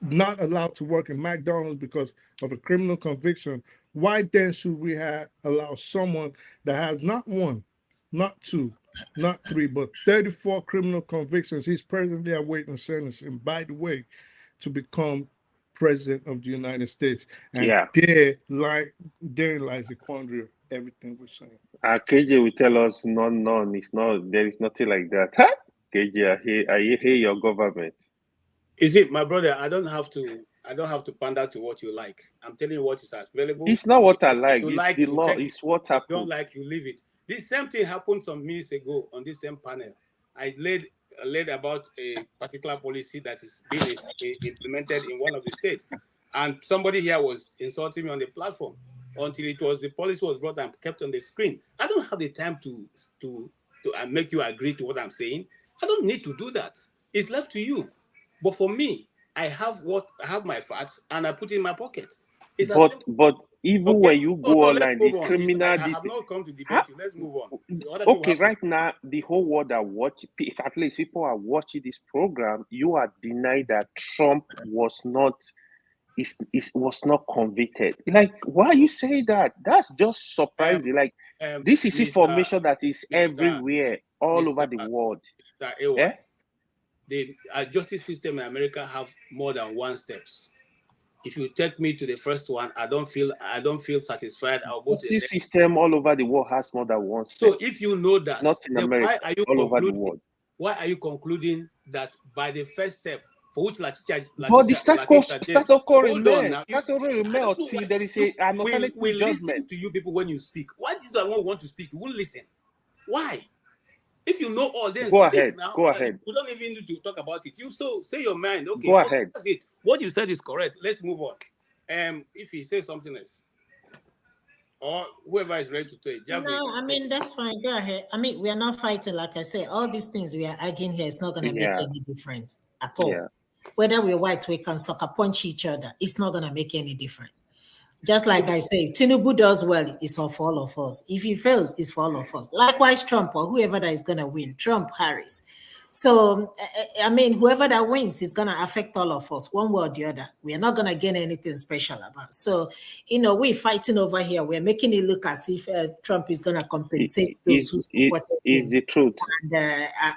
not allowed to work in McDonald's because of a criminal conviction, why then should we allow someone that has not one, not two, not three, but 34 criminal convictions? He's presently awaiting sentencing, by the way, to become president of the United States. And therein lies the quandary of everything we're saying. KJ will tell us, none. It's not. There is nothing like that. Huh? KJ, I hear your government. Is it, my brother? I don't have to pander to what you like. I'm telling you what is available. It's not what I like. It's the law. It's what happened. You don't like, you leave it. This same thing happened some minutes ago on this same panel. I laid about a particular policy that is being implemented in one of the states, and somebody here was insulting me on the platform until the policy was brought and kept on the screen. I don't have the time to make you agree to what I'm saying. I don't need to do that. It's left to you. But for me, I have my facts and I put it in my pocket. But even when you go online, the criminal. I have not come to debate you. Let's move on. Okay, right now the whole world are watching. At least people are watching this program. You are denying that Trump was not convicted. Like, why are you saying that? That's just surprising. This is information that is everywhere, all over the world. The justice system in America have more than one steps. If you take me to the first one, I don't feel satisfied. I'll go to the next. System all over the world has more than one step. So if you know that, not in America, all over the world. Why are you concluding that by the first step, for which but the statutory remain till there is an alternative we judgment. listen to you people when you speak. Why is that one want to speak? You won't listen. Why? If you know all, then Go speak ahead. now. Go ahead. We don't even need to talk about it. You so say your mind. Okay, Go ahead. That's it. What you said is correct. Let's move on. If he says something else, or whoever is ready to take. No, I mean that's fine. Go ahead. I mean, we are not fighting. Like I said, all these things we are arguing here is not going to make any difference at all. Yeah. Whether we're white, we can sucker punch each other. It's not going to make any difference. Just like I say, Tinubu does well, it's for all of us. If he fails, it's for all of us. Likewise, Trump or whoever that is going to win, Trump, Harris. So, I mean, whoever that wins is going to affect all of us, one way or the other. We are not going to gain anything special about. So, we're fighting over here. We're making it look as if Trump is going to compensate those who supported him the truth.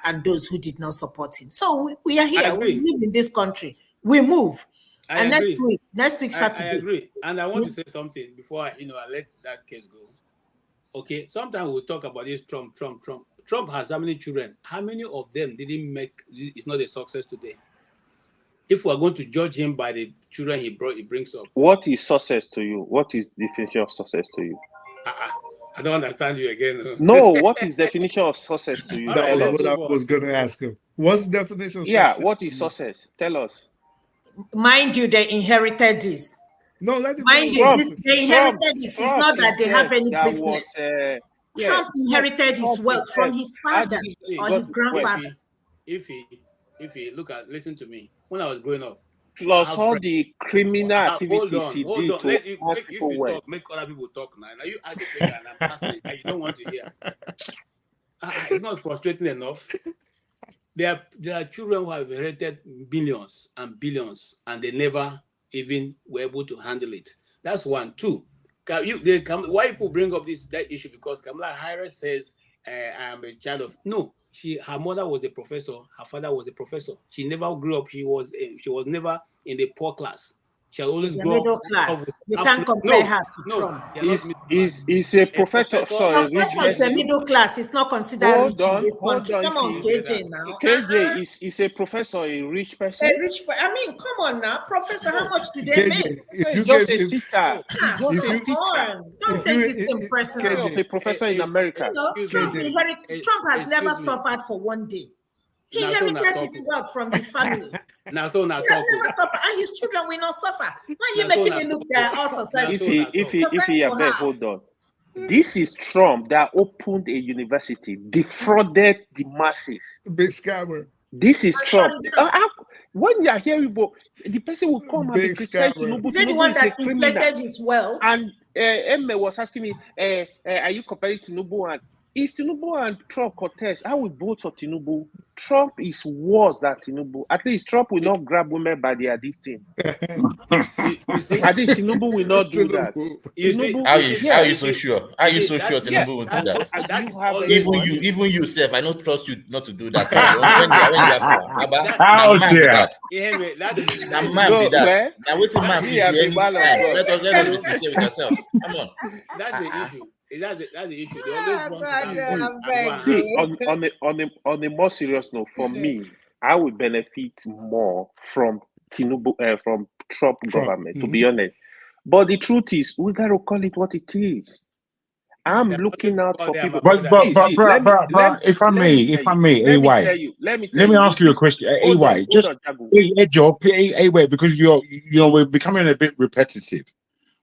and those who did not support him. So, we are here. We live in this country. We move. And next week, Saturday. I agree. And I want to say something before I let that case go. Okay, sometimes we'll talk about this Trump. Trump has how many children? How many of them didn't make? It's not a success today. If we are going to judge him by the children he brings up. What is success to you? What is the definition of success to you? I don't understand you again. No, what is definition of success to you? That was what I was going to ask him. What's the definition of success? Yeah, what is success? Tell us. Mind you, they inherited this. No, let me mind you, they inherited this. It's not that they have any business. Trump inherited his wealth from his father or his grandfather. If he listen to me. When I was growing up, plus all the criminal activities he did to make people talk, make other people talk now. Now you argue and I'm passing and you don't want to hear. It's not frustrating enough. There are children who have inherited billions and billions, and they never even were able to handle it. That's one. Two, why people bring up that issue? Because Kamala Harris says, I am a child of... No, her mother was a professor. Her father was a professor. She never grew up. She was never in the poor class. She always grew middle class. You can't compare her to Trump. He's a professor. Sorry, professor is a middle class. It's not considered rich in this country. Come on, KJ now. KJ is a professor, a rich person. I mean, come on now, professor. How much do they make? He's just a teacher. Don't take this thing personal. A professor in America. Trump has never suffered for one day. He inherited his wealth from his family. Now, so now never suffer, and his children will not suffer. Why are you making me look there all successful? If he hold on. This is Trump that opened a university, defrauded the masses. Big scammer. This is Trump. When you are hearing, the person will come and be criticized. Is it the one that inflated his wealth? And Emme was asking me, are you comparing Tinubu and... If Tinubu and Trump contest, I will vote for Tinubu. Trump is worse than Tinubu. At least Trump will not grab women by their distance. I think Tinubu will not do that. How are you so sure? How are you so sure Tinubu will do that? Even you, Seth, I don't trust you not to do that. How dare? Now, man, be that. Now, what's a man? Let us be sincere with ourselves. Come on. That's the issue. That's the issue. They always want to on a more serious note, for me, I would benefit more from Tinubu, from Trump government, to be honest. But the truth is, we gotta call it what it is. I'm looking out for people. But if I may, AY, let me ask you a question. AY, because we're becoming a bit repetitive.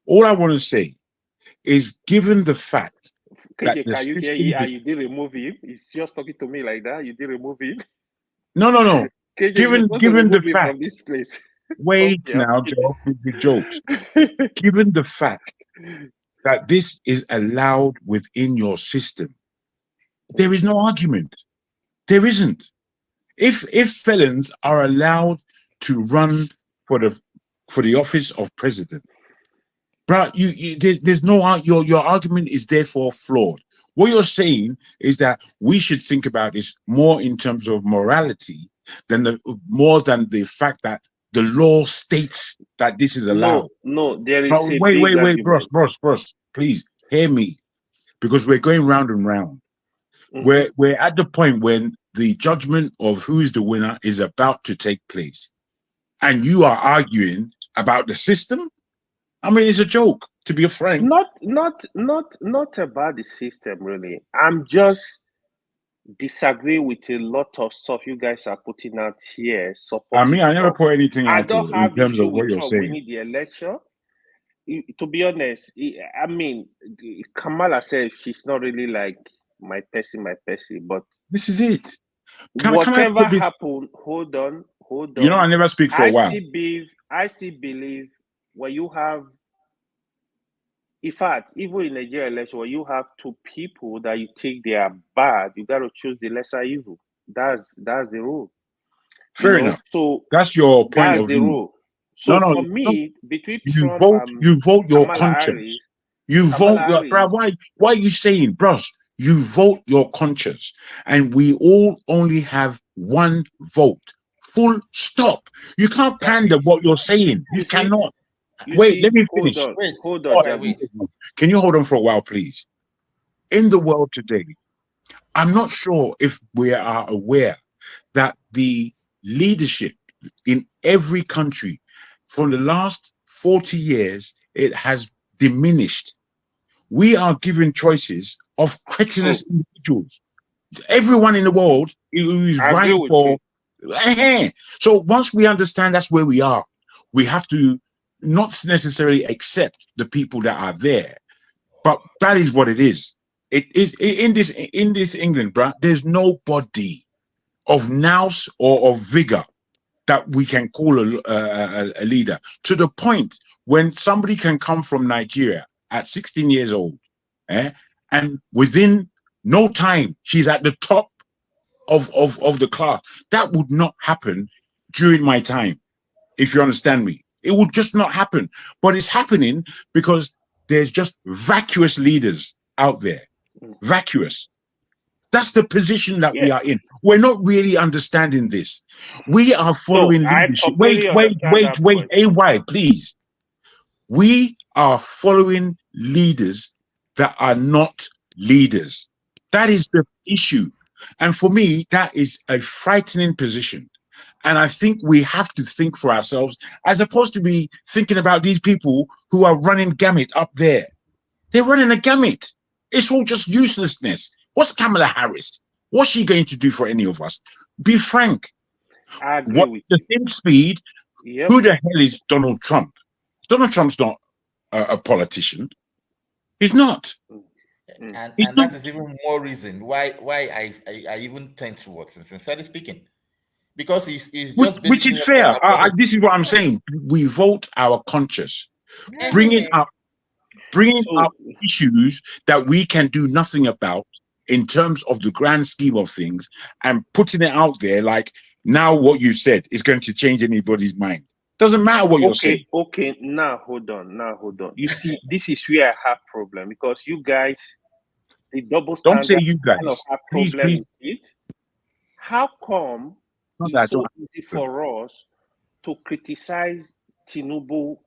All I want to say is, given the fact that you did remove him. He's just talking to me like that. You did remove him. No. Given the fact from this place. Wait now, Joe, with the jokes. Given the fact that this is allowed within your system, there is no argument. There isn't. If felons are allowed to run for the office of president, bro, there's no, your argument is therefore flawed. What you're saying is that we should think about this more in terms of morality more than the fact that the law states that this is allowed. No, there is. Wait, Bros, please hear me, because we're going round and round. Mm-hmm. We're at the point when the judgment of who is the winner is about to take place. and you are arguing about the system. I mean, it's a joke, to be frank. Not about the system, really. I'm just disagree with a lot of stuff you guys are putting out here. I mean, I never Trump. put anything I out don't in have terms issue of what with you're Trump saying. winning the election. To be honest, I mean, Kamala said she's not really like my person, but this is it. Can whatever I put this? happened, hold on. You know, I never speak for a while. I still believe when you have, in fact, even in Nigeria election, when you have two people that you think they are bad, you got to choose the lesser evil. That's the rule. Fair enough. So that's your point that's of the view. rule. So No, for me, between you Trump vote. and You vote your Kamala conscience. Harris, You Kamala vote your. Harris, Why are you saying, bros? You vote your conscience, and we all only have one vote. Full stop. You can't pander what you're saying. You cannot. Wait, let me finish. Hold on, Wait. Can you hold on for a while, please? In the world today, I'm not sure if we are aware that the leadership in every country for the last 40 years, it has diminished. We are given choices of cretinous individuals. Everyone in the world is vying for. So once we understand that's where we are, we have to not necessarily accept the people that are there, but that is what it is. It is in this England, bruh. There's nobody of nous or of vigor that we can call a leader, to the point when somebody can come from Nigeria at 16 years old, and within no time she's at the top of the class. That would not happen during my time, if you understand me. It would just not happen. But it's happening because there's just vacuous leaders out there. Vacuous. That's the position that we are in. We're not really understanding this. We are following leadership. Wait, AY, please. We are following leaders that are not leaders. That is the issue. And for me, that is a frightening position. And I think we have to think for ourselves, as opposed to be thinking about these people who are running gamut up there. They're running a gamut. It's all just uselessness. What's Kamala Harris? What's she going to do for any of us? Be frank. I agree with the same speed? Yep. Who the hell is Donald Trump? Donald Trump's not a politician. He's not. And that is even more reason why I even tend towards him, sincerely speaking, because he's just which is fair. This is what I'm saying. We vote our conscience, bringing up issues that we can do nothing about in terms of the grand scheme of things, and putting it out there like now what you said is going to change anybody's mind. Doesn't matter what you're saying. Okay, now hold on. You see, this is where I have problem, because you guys, the double standard. Don't say you guys. Kind of have Please. with it. How come it's so easy for us to criticize Tinubu?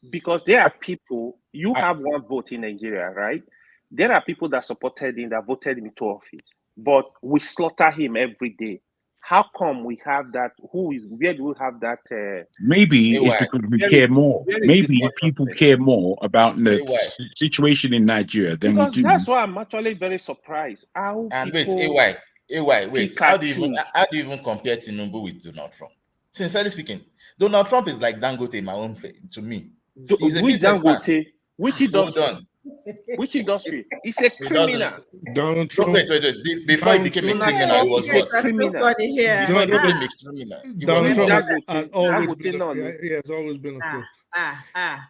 Because there are people, you have one vote in Nigeria, right? There are people that supported him, that voted him into office, but we slaughter him every day. How come we have that? Where do we have that? Maybe it's because we care more. Maybe people care more about the situation in Nigeria than we do. That's why I'm actually very surprised. Wait, how do you even compare Tinubu with Donald Trump? Sincerely speaking, Donald Trump is like Dangote in my own to me. Which Dangote? Which industry? Which industry? He's a criminal. Donald Trump. Wait. Before he became a criminal, he was what? Criminal. Before he became a criminal, Donald Trump has always been a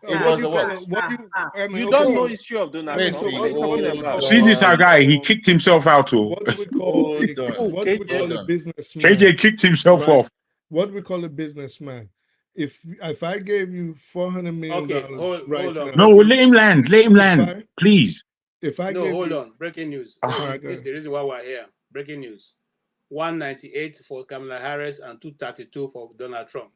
It was a what? You don't know the history of Donald Trump. See this guy, he kicked himself out. What do we call a businessman? KJ kicked himself off. What do we call a businessman? If I gave you $400 million right now. No, let him land, please. Hold on. Breaking news. This is the reason why we're here. Breaking news. 198 for Kamala Harris and 232 for Donald Trump.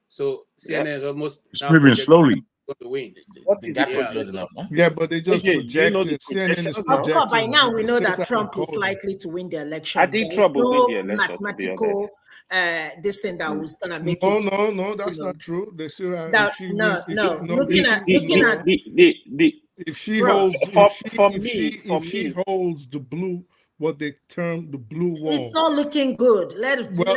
So CNN is almost moving slowly. Going to win. The gap is close enough, no? Yeah, but they just projected. CNN is projecting. By now we know that Trump is likely to win the election. I think Trump will win the election. Mathematical this thing that was gonna make No, it. no, that's not true. They still have. That, If she no, wins, no. if she Bro, holds, if she me, holds the blue, what they term the blue wall. it's not looking good. Let's it's not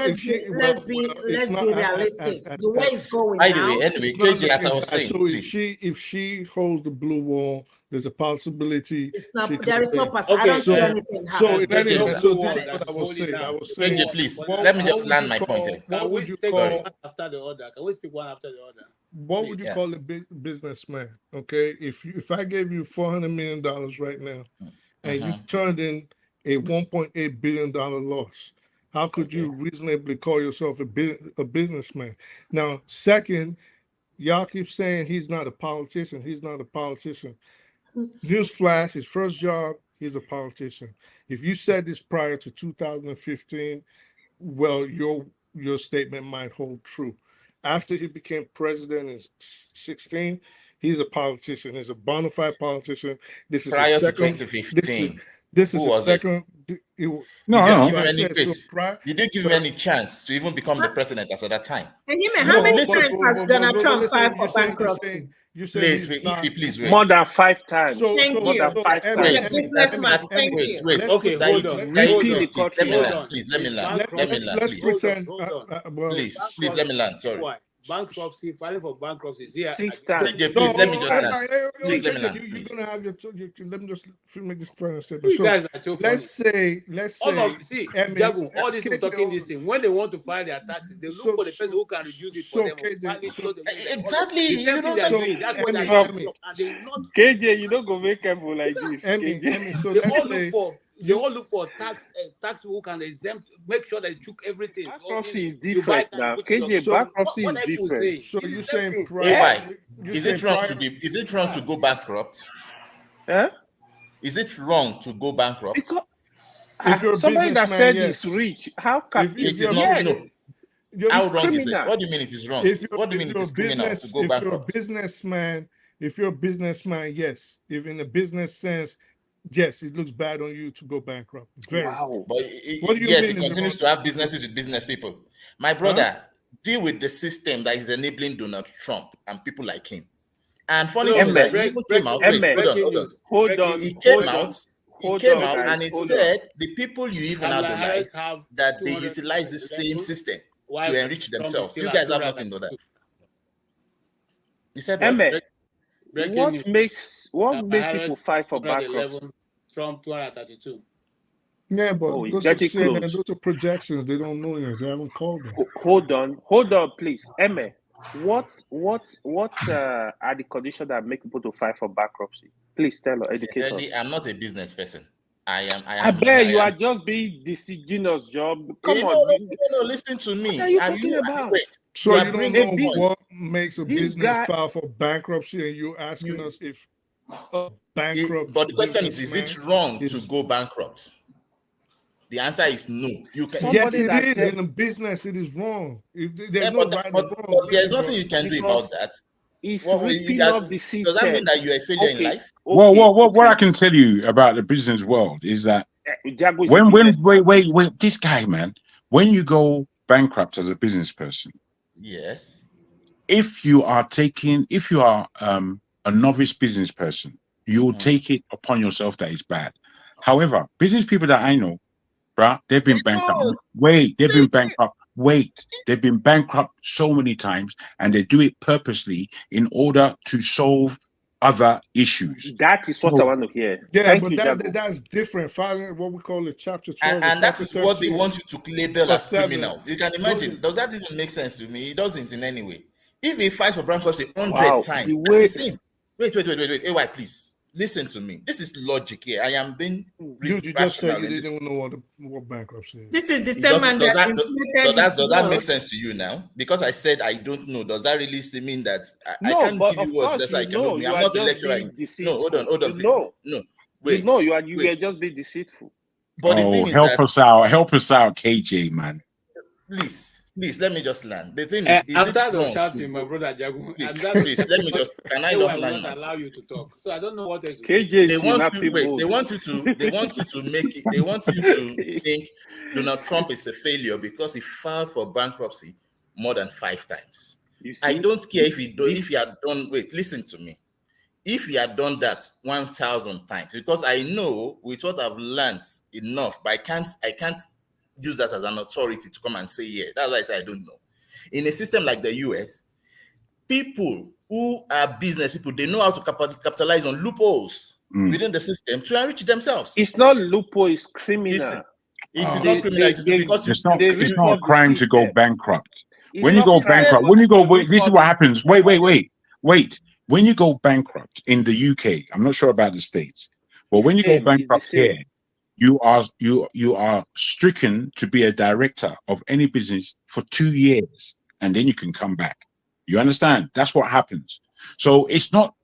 be realistic. The way it's going By the now. way, anyway, it's not KJ, as I looking was bad. saying, So please. if she holds the blue wall, there's a possibility. It's not. she There is no win. possibility. I don't see anything So happening. in any KJ, event, so this is what I was saying. I was saying, KJ, please, what- let me what just would land you my point call- here. What Can would we you take call? one after the other? Can we speak one after the other? What would you Yeah. call a businessman? Okay, if I gave you $400 million right now, and you turned in a $1.8 billion loss, how could you reasonably call yourself a businessman? Now, second, y'all keep saying he's not a politician. He's not a politician. Newsflash: his first job, he's a politician. If you said this prior to 2015, well, your statement might hold true. After he became president in 16, he's a politician. He's a bona fide politician. This is Prior his to second. 2015, This who is his was it? second. You didn't give him I any said, so grace. prior- You didn't give him any chance to even become the president as at that time. And him, how many times has Donald Trump listen, filed you for say- bankruptcy? You say Wait, he's wait, not. Ify, please wait. more than 5 times. Thank More you. than 5 He's times. a businessman. Thank Wait, you. wait. Okay, Can hold you- on. can you- Ripping please, the please, country. let me Hold land. on. Please, let me Is land. Let me bankruptcy- land, Let's please. pretend. Hold on. Well, Please, let me land. Sorry. Why? Bankruptcy, filing for bankruptcy is here. 6 times. KJ, please, let me just I- land. Please, let me land. You're please. gonna have your. Let me just make this final statement. You So guys are so funny. let's say. All of see, Jagun, all these people KJ, talking this thing. When they want to file their taxes, they look for the person who can reduce it for them. File it close the window. Exactly. The same thing they're doing. That's what they're doing. And they will not. KJ, you don't go make careful like this. Emmy, so They let's all say. look for tax who can exempt, make sure they chook everything. Bankruptcy is You buy different car, now. put it on- KJ, bankruptcy what is are people different. saying? So you're saying Why? you Is say it wrong prior- to be? Is it wrong to go bankrupt? Huh? Is it wrong to go bankrupt? Because If you're a somebody that businessman, said yes. is rich, how can If It is you're- not. yes, No. you're- How it's wrong is it? criminal. What do you mean it is wrong? If you're, What do you mean if it you're is criminal to go if you're a bankrupt? businessman, yes. If in a business sense, yes, it looks bad on you to go bankrupt. Very. Wow. But What do you yes, mean it is continues wrong? to have businesses with business people. My brother, deal with the system that is enabling Donald Trump and people like him. And funny thing is that he even came out. Wait, hold on. He came out. He came out and he said the people you even Kamala idolize Harris have that they 200 utilize the same system Why to enrich Trump is themselves. still You at guys have 200? nothing to that. You said what? Emme, Breaking what news. makes Kamala people Harris, fight for bankruptcy? 211, Trump 232. Yeah, but Oh, it's those are getting CNN, close. those are projections. They don't know yet. They haven't called them. Hold on, please. Emme, what are the conditions that make people to fight for bankruptcy? Please tell us, educate us. Sincerely, I'm not a business person. I I bet you are just being disingenuous, job. Come on. No, listen to me. What are you talking about? Wait, So you don't bringing know point. what makes a This business guy- file for bankruptcy, and you're asking us if a bankrupt. But the question is it businessman wrong is- to go bankrupt? The answer is no. You can. Yes, it that is. said- In a business, it is wrong. There's Yeah, no but, right and but, wrong. but there's Listen, nothing you can do because about that. It's What- ripping does- up the system. Does that mean that you're a failure in life? What I can tell you about the business world is that Jago is a when business wait, this guy, man, when you go bankrupt as a business person, Yes. if you are a novice business person, you'll take it upon yourself that it's bad. However, business people that I know, bruh, they've been bankrupt. They've been bankrupt so many times, and they do it purposely in order to solve other issues. That is what I want to hear. Yeah, Thank but you, Jago. that's different. Filing what we call a chapter 12. And that is chapter what they 13, want you to label or as 7. criminal. You can imagine. Does that even make sense to me? It doesn't in any way. If he fights for bankruptcy 100 Wow, times, the that's way- the same. Wait. AY, please. Listen to me. This is logic here. I am being You just rational said you in this. didn't know what bankruptcy is. This is the It same does- man does that that- inflated does his that make wealth. sense to you now? Because I said I don't know. Does that really still mean that I No, can't but give you of words course just you like I know know me? you I'm are not a just lecturer. being No, deceitful. hold on, You please. know. No, wait. You know you were wait. just being deceitful. But the Oh, thing is help that us out, KJ, man. please, Please let me just land. The thing is I'm it tired of wrong shouting, my to brother Jagu. please, And please let me just can I I just will land not now? allow you to talk. So I don't know what else to KJ say. They is want happy you wait, mode. they want you to make it, they want you to think Donald Trump is a failure because he filed for bankruptcy more than 5 times. You see? I don't care if he had done listen to me. If he had done that 1,000 times, because I know with what I've learned enough, but I can't use that as an authority to come and say, yeah, that's why I say I don't know. In a system like the US, people who are business people, they know how to capitalize on loopholes within the system to enrich themselves. It's not loophole, it's criminal. Listen, it is not criminal. It is because it's not a crime to go bankrupt. It's When you not go crime. bankrupt, this is what happens. Wait. When you go bankrupt in the UK, I'm not sure about the States, but when you go bankrupt here, you are stricken to be a director of any business for 2 years, and then you can come back. You understand? That's what happens. So it's not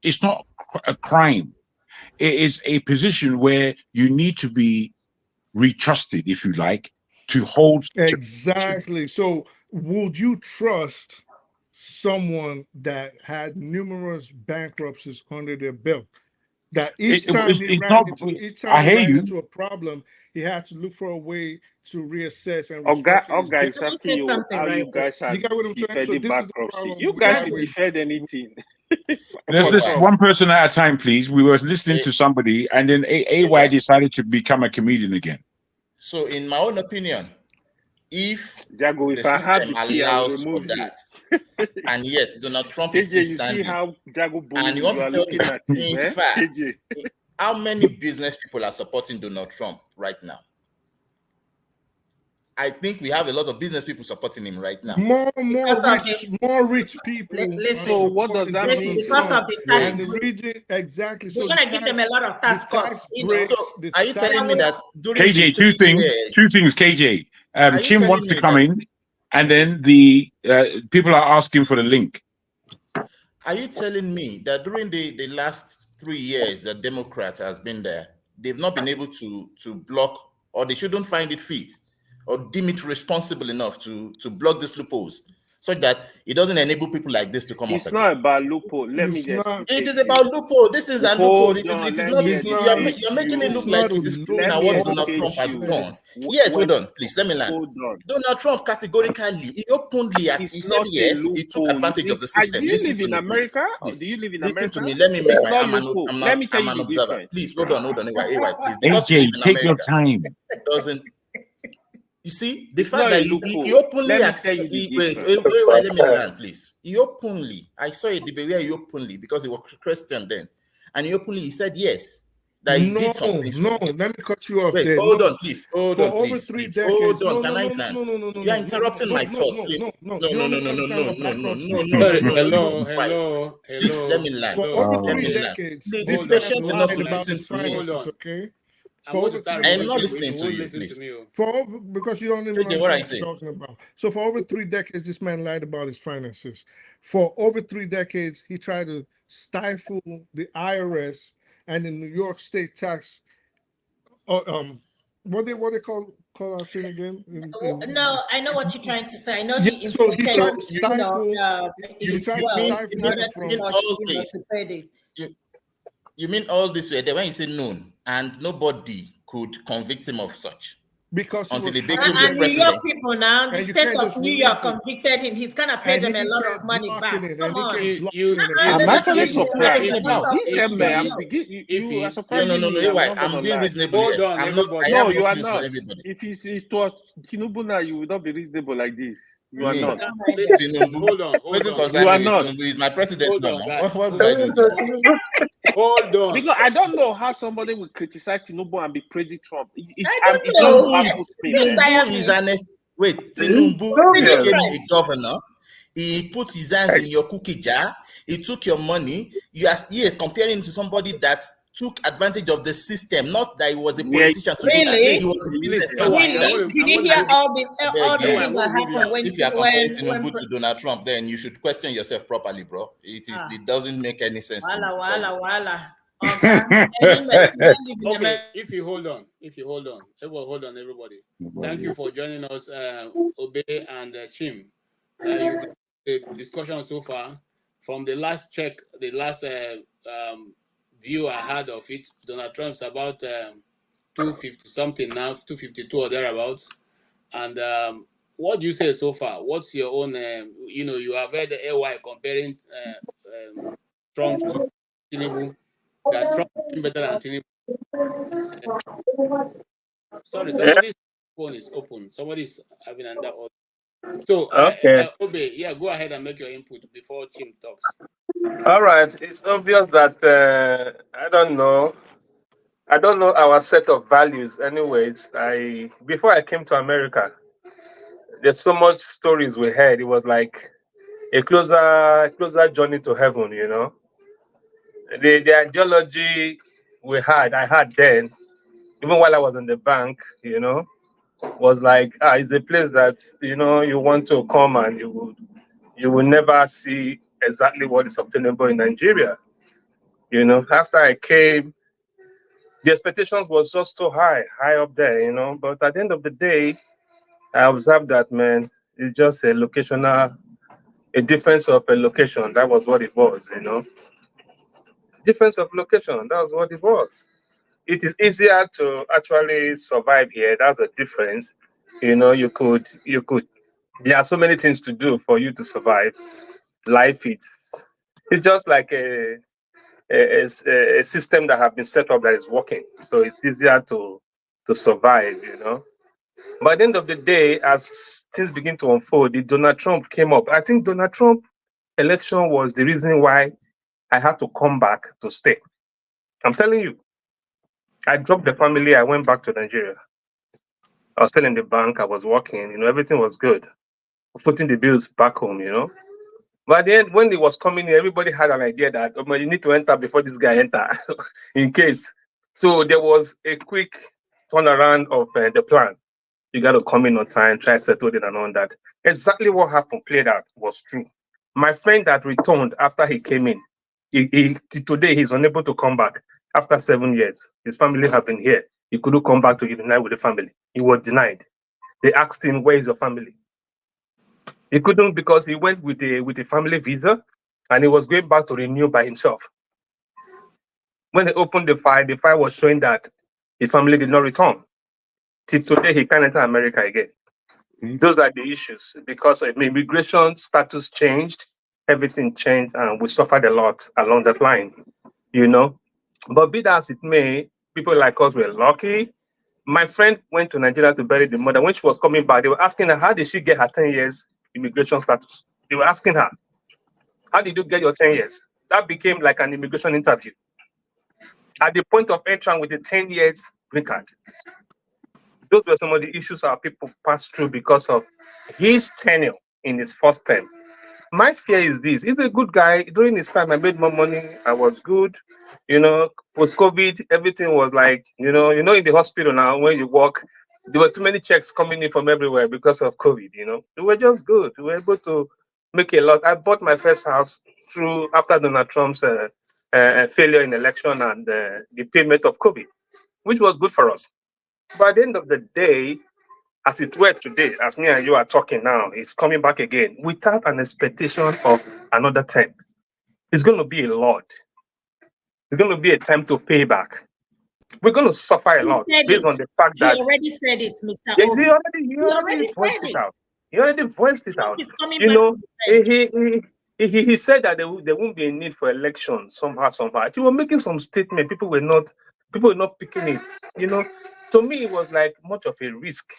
a crime. It is a position where you need to be retrusted, if you like, to hold. Exactly. So would you trust someone that had numerous bankruptcies under their belt? That each time he ran into a problem, he had to look for a way to reassess and restructure his guys, business. asking you how you guys are You got what I'm saying? So defending this is the bankruptcy. problem You we guys have will with defend anything. Let's listen one person at a time, please. We were listening to somebody, and then AY decided to become a comedian again. So, in my own opinion, if Jago, the if I had system the key, I will allows for remove you. that, and yet Donald Trump is KJ, still you see standing, how Jago and you want you to are tell me, looking at him, in eh? fact, KJ. how many business people are supporting Donald Trump right now? I think we have a lot of business people supporting him right now. More rich people. Listen, what does that mean? Because of the tax and the region, exactly. they're So going to give them a lot of tax cuts. So are you telling me that during KJ, the two 3 years, things, KJ. Are you Chim telling wants to me come that- in, and then the people are asking for the link. Are you telling me that during the last 3 years that Democrats has been there, they've not been able to block, or they shouldn't find it fit or deem it responsible enough to block these loopholes, so that it doesn't enable people like this to come It's up not again? about loophole. Let me just. It is about loophole. This is a loophole. It is not. You're making it look like it is criminal what Donald Trump has done. Yes, hold on, please. Let me land. Hold on. Donald Trump categorically, he openly, he said yes, he took advantage of the system. Do you Listen live to in me, America? please. Or do you live in Listen America? to me. Let me make It's my. not I'm an loophole. Let me tell you the observer. difference. Please hold on. AY, please. Because AJ, we live in take your America, time. doesn't. You see, the It's fact not that a he loophole. openly Let me tell you the wait, difference. let me land, please. He openly, I saw a debate where he openly, because he was Christian then, and he said yes, that he did something. No, let me cut you off Wait, there. hold No. on, please. Hold For on, over please. 3 Please. decades. Hold on, No, can no, I no, land? no, no, no, no, You are no, interrupting no, my no, thoughts. no, Please. no, no. No, You no, don't no, no, no, understand no, what no, no, bankruptcy no, is. no, no, no, Hello, no. hello. Please let me land. For over Let 3 me land. decades, Please be this man patient enough lied to about listen his to me. finances, okay? I For want over to start 3 I am not repeating, decades. but listening you to won't you, listen to please. me. Because you don't even KJ, what understand I what say? you're talking about. So for over 3 decades, this man lied about his finances. For over 3 decades, he tried to stifle the IRS and the New York State tax. What they call our thing again? No, I know what you're trying to say. I know Yeah, he so he inflated, tried to stifle. He his tried to wealth stifle in him order from to much, all to this. pay the. You mean all this way? Then when you say known, and nobody could convict him of such because he until was he became the And New York president. people now, the and you state can't of just New York release it. convicted him. He's gonna pay And them a he lot kept of money blocking back. it, Come and he on. kept blocking it. And I'm then actually it's surprised. because of This his man, New York. you are No, surprising no, me. I'm not I'm gonna being lie. reasonable Hold here. on, I'm not. I everybody. No, have you no are news for not. everybody. If it's to Tinubu now, you will not be reasonable like this. You are Me, not. Tinubu. Hold on, Waiting hold on. You are concern me with not. Tinubu. He's my president Hold now. on, guys. What do I do with Tinubu? Hold on. Because I don't know how somebody will criticize Tinubu and be praising Trump. I don't It's know. just baffles me, man. Tinubu is an wait. Tinubu became a governor. He put his hands in your cookie jar. He took your money. You are comparing him to somebody that took advantage of the system, not that he was a politician to do that. Really? He was a businessman to Anyway, do I'm that. gonna- Did I'm you gonna hear give- all the Beg things you. that happened when If you are comparing when Tinubu to Donald Trump, then you should question yourself properly, bro. It doesn't make any sense to me. wala. Okay. Okay, if you hold on, everybody hold on, everybody. Thank you for joining us, Obe and Chim. The discussion so far, from the last check, the last view I had of it, Donald Trump's about 250 something now, 252 or thereabouts. And what do you say so far? What's your own? You have heard the AY comparing Trump to Tinubu. That Trump is better than Tinubu. Sorry, somebody's phone is open. Somebody's having under order. So, Okay. Obe, yeah, go ahead and make your input before Chim talks. All right. It's obvious that I don't know our set of values. Anyways, before I came to America, there's so much stories we heard. It was like a closer journey to heaven. The ideology I had then, even while I was in the bank, was like it's a place that you want to come and you will never see exactly what is obtainable in Nigeria. After I came, the expectations was just so high up there. But at the end of the day, I observed that, man, it's just a difference of a location. That was what it was. Difference of location. That was what it was. It is easier to actually survive here. That's the difference. You could. There are so many things to do for you to survive. Life, it's just like a system that have been set up that is working. So it's easier to survive. But at the end of the day, as things begin to unfold, the Donald Trump came up. I think Donald Trump election was the reason why I had to come back to stay. I'm telling you, I dropped the family. I went back to Nigeria. I was still in the bank. I was working. Everything was good. Footing the bills back home. But then when he was coming here, everybody had an idea that you need to enter before this guy enter, in case. So there was a quick turnaround of the plan. You got to come in on time, try to settle it and all that. Exactly what happened, played out, was true. My friend that returned after he came in, today he's unable to come back after 7 years. His family have been here. He couldn't come back to unite with the family. He was denied. They asked him, "Where is your family?" He couldn't because he went with a family visa and he was going back to renew by himself. When they opened the file was showing that the family did not return. Till today, he can't enter America again. Those are the issues because immigration status changed, everything changed, and we suffered a lot along that line, But be that as it may, people like us were lucky. My friend went to Nigeria to bury the mother. When she was coming back, they were asking her, how did she get her 10 years immigration status? They were asking her, how did you get your 10 years? That became like an immigration interview. At the point of entering with the 10 years green card. Those were some of the issues our people passed through because of his tenure in his first term. My fear is this. He's a good guy. During his time, I made more money. I was good. Post-COVID, everything was like, in the hospital now, when you walk, there were too many checks coming in from everywhere because of COVID, We were just good. We were able to make a lot. I bought my first house after Donald Trump's failure in election and the payment of COVID, which was good for us. But at the end of the day, as it were today, as me and you are talking now, it's coming back again without an expectation of another term. It's going to be a lot. It's going to be a time to pay back. We're going to suffer a lot based on the fact that he already said it, Mr. Yeah, Obi. he already voiced it out. He already voiced it out. He's coming back to he said that there won't be a need for election somehow. He was making some statement. People were not picking it. To me, it was like much of a risk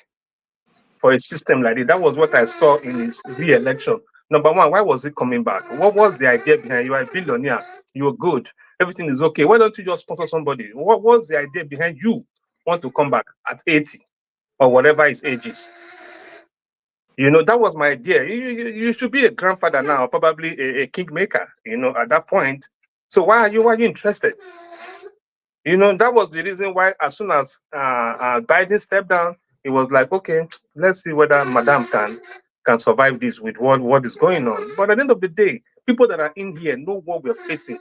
for a system like this. That was what I saw in his re-election. Number one, why was he coming back? What was the idea behind? You are a billionaire. You are good. Everything is okay. Why don't you just sponsor somebody? What was the idea behind you want to come back at 80 or whatever his age is? That was my idea. You should be a grandfather now, probably a kingmaker, at that point. So why are you interested? That was the reason why as soon as Biden stepped down, it was like, okay, let's see whether Madam can survive this with what is going on. But at the end of the day, people that are in here know what we're facing.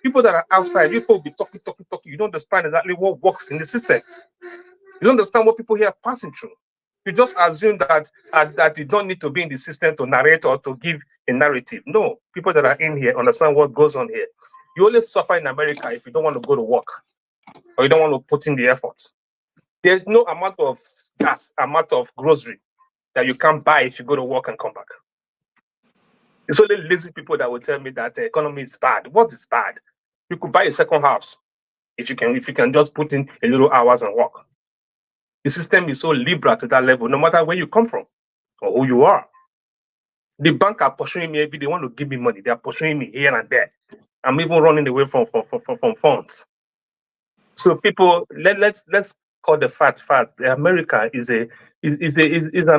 People that are outside, people will be talking. You don't understand exactly what works in the system. You don't understand what people here are passing through. You just assume that that you don't need to be in the system to narrate or to give a narrative. No, people that are in here understand what goes on here. You only suffer in America if you don't want to go to work or you don't want to put in the effort. There's no amount of gas, amount of grocery that you can't buy if you go to work and come back. It's only lazy people that will tell me that the economy is bad. What is bad? You could buy a second house if you can just put in a little hours and work. The system is so liberal to that level, no matter where you come from or who you are. The bank are pursuing me every day. They want to give me money. They are pursuing me here and there. I'm even running away from funds. So people, let's call the facts fact. America is an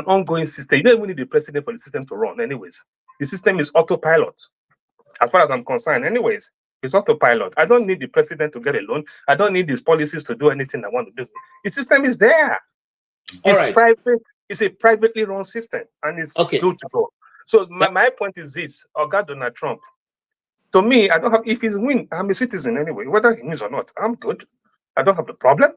ongoing system. You don't even need the president for the system to run. Anyways, the system is autopilot. As far as I'm concerned, anyways, it's autopilot. I don't need the president to get a loan. I don't need these policies to do anything I want to do. The system is there. It's private. It's a privately run system, and it's good to go. So my point is this: Oga Donald Trump. To me, I don't have. If he's win, I'm a citizen anyway. Whether he wins or not, I'm good. I don't have the problem.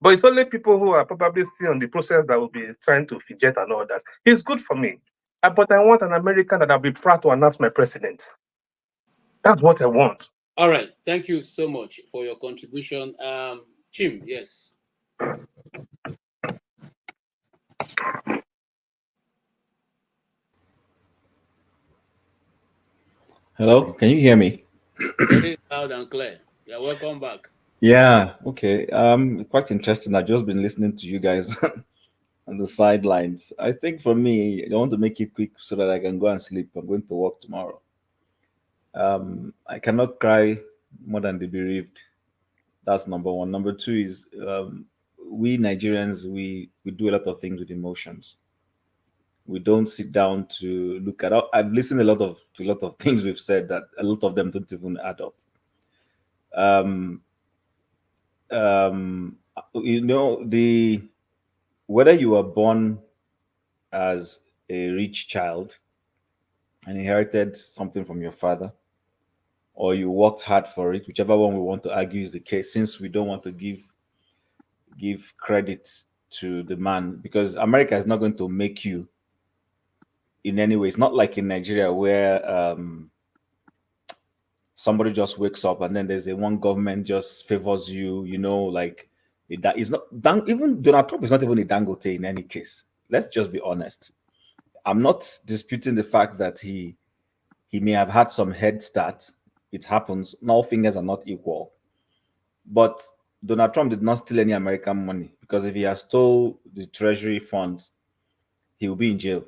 But it's only people who are probably still on the process that will be trying to fidget and all that. It's good for me. But I want an American that I'll be proud to announce my president. That's what I want. All right. Thank you so much for your contribution. Chim, yes. Hello, can you hear me? Very loud and clear. Yeah, welcome back. Yeah, okay. Quite interesting. I've just been listening to you guys on the sidelines. I think for me, I want to make it quick so that I can go and sleep. I'm going to work tomorrow. I cannot cry more than the bereaved. That's number one. Number two is we Nigerians, we do a lot of things with emotions. We don't sit down to look at. I've listened to a lot of things we've said that a lot of them don't even add up. You know, whether you were born as a rich child and inherited something from your father, or you worked hard for it, whichever one we want to argue is the case, since we don't want to give credit to the man, because America is not going to make you in any way. It's not like in Nigeria where somebody just wakes up and then there's one government just favors you, you know, like that is not even Donald Trump is not even a Dangote in any case. Let's just be honest. I'm not disputing the fact that he may have had some head start. It happens. All fingers are not equal. But Donald Trump did not steal any American money, because if he has stole the treasury funds, he will be in jail.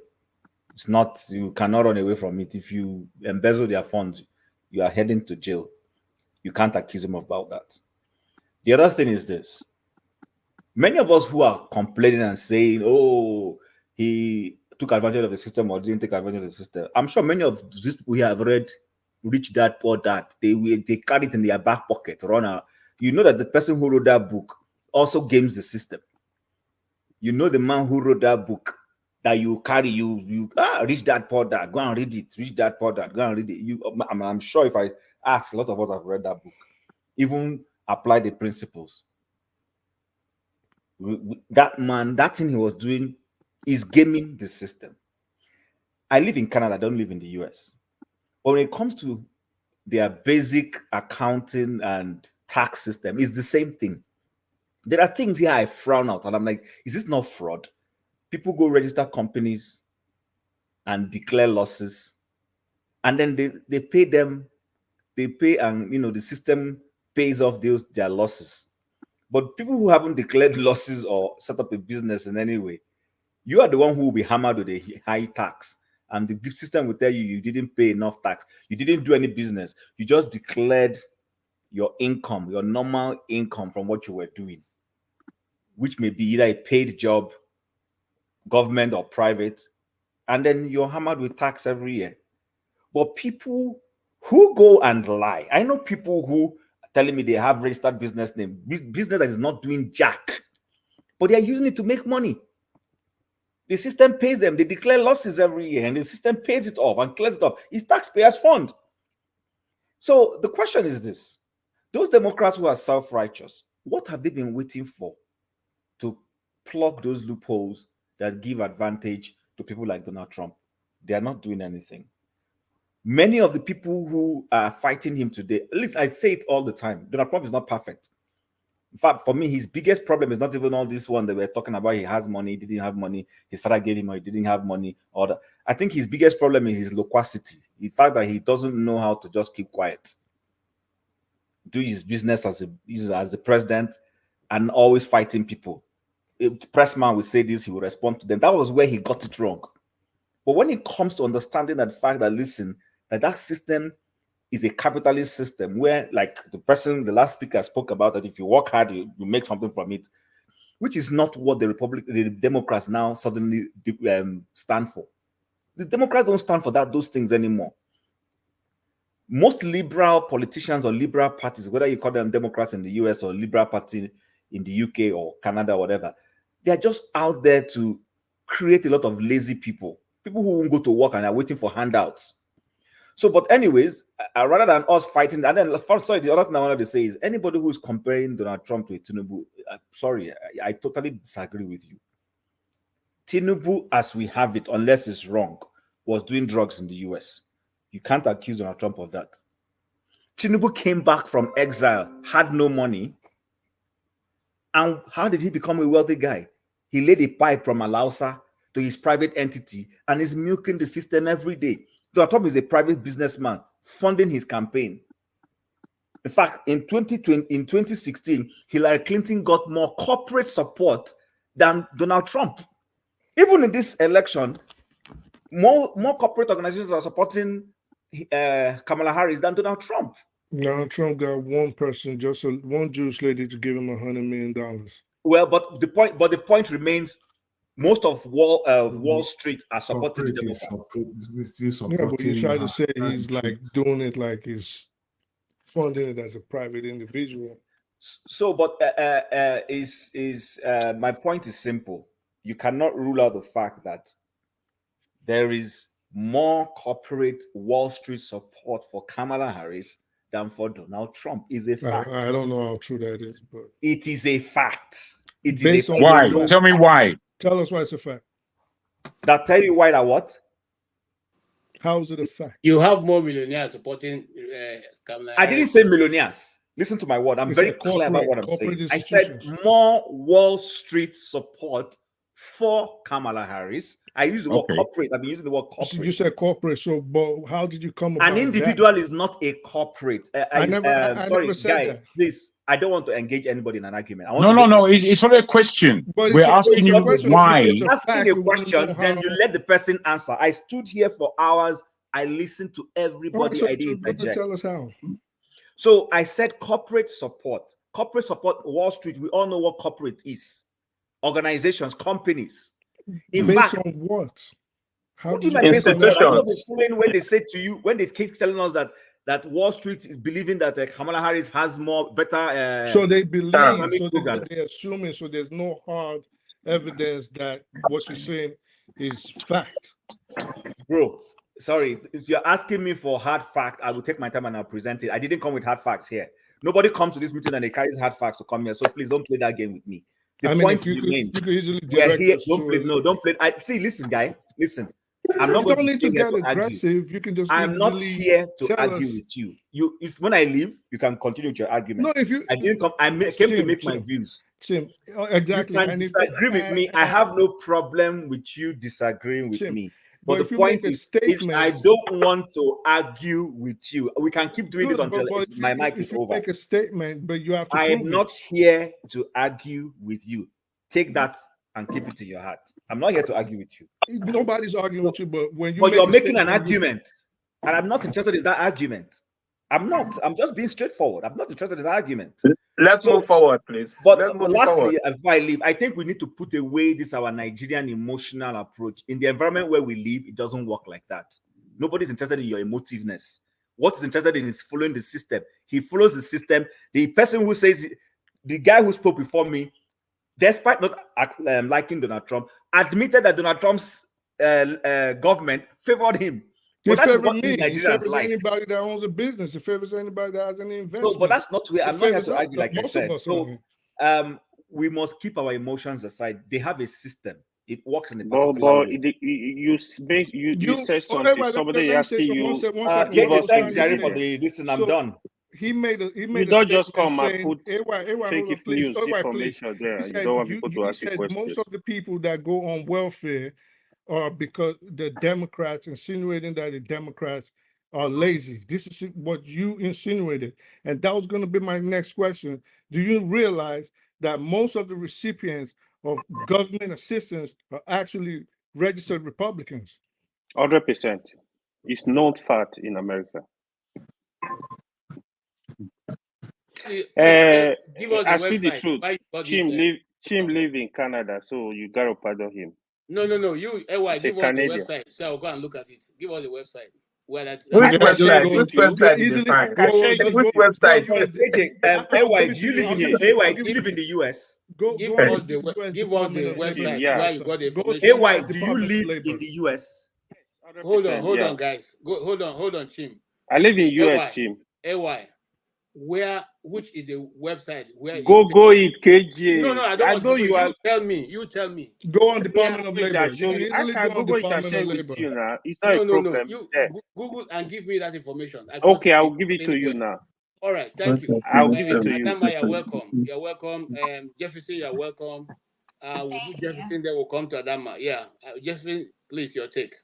It's not, you cannot run away from it. If you embezzle their funds, you are heading to jail. You can't accuse him about that. The other thing is this. Many of us who are complaining and saying, oh, he took advantage of the system or didn't take advantage of the system, I'm sure many of these people here have read Rich Dad, Poor Dad. They carry it in their back pocket, run out. You know that the person who wrote that book also games the system. You know the man who wrote that book that you carry, Rich Dad, Poor Dad, go and read it. Rich Dad, Poor Dad, go and read it. I'm sure if I ask, a lot of us have read that book, even apply the principles. That man, that thing he was doing is gaming the system. I live in Canada, I don't live in the US. But when it comes to their basic accounting and tax system, it's the same thing. There are things here I frown out, and I'm like, is this not fraud? People go register companies and declare losses, and then they pay them, and you know the system pays off their losses. But people who haven't declared losses or set up a business in any way, you are the one who will be hammered with a high tax. And the system will tell you you didn't pay enough tax. You didn't do any business. You just declared your income, your normal income from what you were doing, which may be either a paid job, government or private, and then you're hammered with tax every year. But people who go and lie, I know people who are telling me they have registered business name, business that is not doing jack, but they are using it to make money. The system pays them. They declare losses every year, and the system pays it off and clears it off. It's taxpayers' fund. So the question is this: those Democrats who are self-righteous, what have they been waiting for to plug those loopholes that give advantage to people like Donald Trump? They are not doing anything. Many of the people who are fighting him today, at least I say it all the time, Donald Trump is not perfect. In fact, for me, his biggest problem is not even all this one that we're talking about. He has money, he didn't have money, his father gave him money, he didn't have money. Or that. I think his biggest problem is his loquacity. The fact that he doesn't know how to just keep quiet, do his business as the president, and always fighting people. If the pressman will say this, he will respond to them. That was where he got it wrong. But when it comes to understanding that fact that, listen, that system is a capitalist system where, like the last speaker spoke about, that if you work hard, you make something from it, which is not what the Democrats now suddenly stand for. The Democrats don't stand for those things anymore. Most liberal politicians or liberal parties, whether you call them Democrats in the US or Liberal Party in the UK or Canada or whatever, they are just out there to create a lot of lazy people who won't go to work and are waiting for handouts. So, but anyways, rather than us fighting, and then sorry, the other thing I wanted to say is anybody who is comparing Donald Trump to a Tinubu, sorry, I totally disagree with you. Tinubu, as we have it, unless it's wrong, was doing drugs in the US. You can't accuse Donald Trump of that. Tinubu came back from exile, had no money, and how did he become a wealthy guy? He laid a pipe from Alausa to his private entity and is milking the system every day. Donald Trump is a private businessman funding his campaign. In fact, in 2016, Hillary Clinton got more corporate support than Donald Trump. Even in this election, more corporate organizations are supporting Kamala Harris than Donald Trump. Donald Trump got one person, just one Jewish lady, to give him $100 million. Well, but the point remains. Most of Wall Street are supporting the Democrats. Yeah, but you try to say he's like doing it like he's funding it as a private individual. So, but my point is simple. You cannot rule out the fact that there is more corporate Wall Street support for Kamala Harris than for Donald Trump. Is a fact. I don't know how true that is, but it is a fact. It is why? Tell me why. Tell us why it's a fact. That tell you why that what? How is it a fact? You have more millionaires supporting Kamala Harris. I didn't say millionaires. Listen to my word. I'm very clear about what I'm saying. I said more Wall Street support for Kamala Harris. I use the word corporate. I've been using the word corporate. You said corporate. So, but how did you come about an individual that? Is not a corporate. I never said guy, that. Please. I don't want to engage anybody in an argument. No. It's not a question. We're asking you why. If you're asking a question, then you let the person answer. I stood here for hours. I listened to everybody. I didn't interject. Tell us how. So I said corporate support. Corporate support, Wall Street. We all know what corporate is. Organizations, companies. In based fact, on what? How do you mean based on that? When they say to you, when they keep telling us that Wall Street is believing that Kamala Harris has better. So they believe, so they're assuming, so there's no hard evidence that what you're saying is fact. Bro, sorry, if you're asking me for hard fact, I will take my time and I'll present it. I didn't come with hard facts here. Nobody comes to this meeting and they carry hard facts to come here. So please don't play that game with me. The point remains. You could easily we're here. Don't play. No, don't play. See, listen, guy. Listen. I'm not. You don't need to get aggressive. You can just. I'm not here to argue with you. It's when I leave, you can continue with your argument. No, if you. I didn't come. I came to make my views. Exactly. You can disagree with me. I have no problem with you disagreeing with me. But the point is, I don't want to argue with you. We can keep doing this until my mic is over. Make a statement, but you have to. I am not here to argue with you. Take that and keep it in your heart. I'm not here to argue with you. Nobody's arguing with you, but when you. But you're making an argument, and I'm not interested in that argument. I'm not. I'm just being straightforward. I'm not interested in that argument. Let's move forward, please. But lastly, before I leave, I think we need to put away this our Nigerian emotional approach. In the environment where we live, it doesn't work like that. Nobody's interested in your emotiveness. What is interested in is following the system. He follows the system. The person who says, the guy who spoke before me, despite not liking Donald Trump, admitted that Donald Trump's government favored him. It that is favors what me. It Nigerians favors like. anybody that owns a business. It favors anybody that has any investment. So, but that's not where I'm not here to us, argue, like I most of said. us So, on here. we must keep our emotions aside. They have a system. It works in a But particular way. you said something. Let Somebody me asking say you. one second. Give KJ, us thanks, what Jerry, you for said. this, and I'm done. He made a You don't just statement come and saying, put hold fake on, please. news Please. information there. He You said, don't want people to he ask you said questions. most of the people that go on welfare are because the Democrats, insinuating that the Democrats are lazy. This is what you insinuated. And that was going to be my next question. Do you realize that most of the recipients of government assistance are actually registered Republicans? 100%. It's not fact in America. Give us the I speak the website. truth. Why you got Chim this, live in Canada, so you gotta pardon him. No. You, He's a give us Canadian. the website. So I'll go and look at it. Give us the website. Well, Which I can share website? it Which with you. website is Easily, it fine? I can share it Which with you. website? AY, do you live in do you live in the US? Give on us the the US give us the Department of Labor. website Yeah. where you got the Go to information. AY, US do you Department of live Labor. in the US? Hold on, yeah. guys. Hold on, Chim. I live in US, AY, Chim. AY, which is the website where Go it, KJ. No, I don't want know to. you are. You tell me. Go on Department of Where Labor. show You you. can I easily can go on Google it and Department share of with Labor. you now. It's not a No. problem. You Yeah. Google and give me that information. Okay, I'll give it to you now. All right, thank you. I'll give it to you. Adama, you're welcome. You're welcome. Jefferson, you're welcome. We'll do Jefferson, then we'll come to Adama. Yeah, Jefferson, please, your take.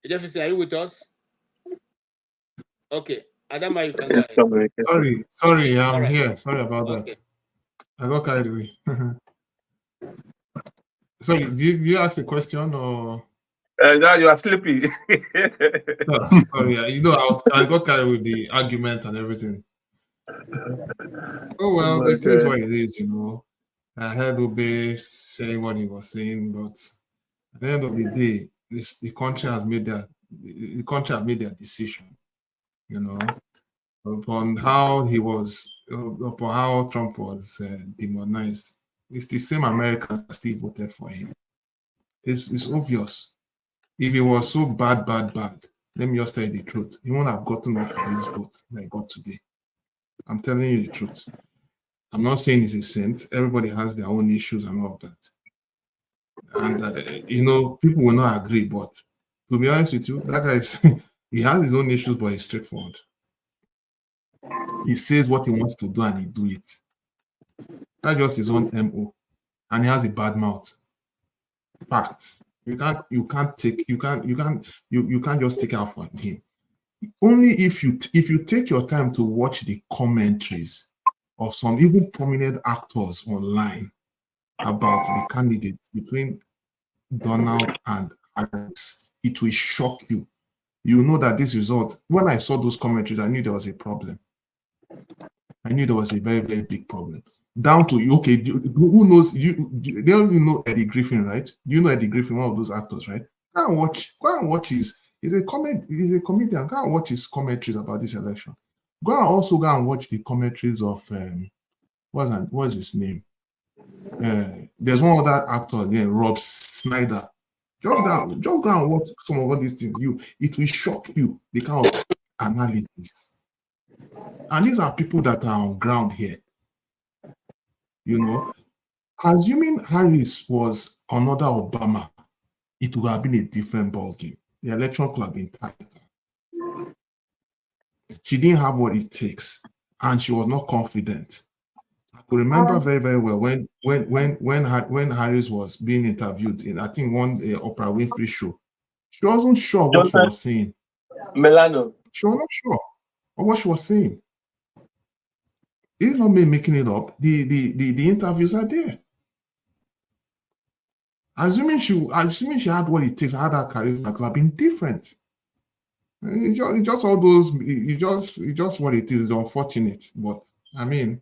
Jefferson, are you with us? Okay, Adama, you can go ahead. Sorry, I'm right. here. Sorry about that. I got carried away. Sorry, did you ask a question or? Now you are sleepy. No, sorry, I got carried with the arguments and everything. Oh well, it is what it is, I heard Obe saying what he was saying, but at the end of the day, the country has made their decision, upon how Trump was demonized. It's the same Americans that still voted for him. It's obvious. If he was so bad, let me just tell you the truth. He won't have gotten up for his vote like God today. I'm telling you the truth. I'm not saying he's a saint. Everybody has their own issues and all of that. And, people will not agree, but to be honest with you, that guy, he has his own issues, but he's straightforward. He says what he wants to do and he do it. That's just his own MO. And he has a bad mouth. Facts. You can't just take out from him. Only if you take your time to watch the commentaries of some even prominent actors online about the candidate between Donald and Harris, it will shock you. You know that this result, when I saw those commentaries, I knew there was a problem. I knew there was a very, very big problem. Down to, okay, who knows, they don't even know Eddie Griffin, right? You know Eddie Griffin, one of those actors, right? Go and watch he's a comedian. Go and watch his commentaries about this election. Go and watch the commentaries of what's his name? There's one other actor again, Rob Snyder. Just go and watch some of all these things. It will shock you, the kind of analysis. And these are people that are on ground here. Assuming Harris was another Obama, it would have been a different ballgame. The election could have been tight. She didn't have what it takes, and she was not confident. I could remember very, very well when Harris was being interviewed in, I think, one Oprah Winfrey show. She wasn't sure what she was saying. Melano. She was not sure of what she was saying. It's not me making it up. The interviews are there. Assuming she had what it takes, had that charisma, could have been different. It's just all those. It's just what it is. It's unfortunate, but I mean,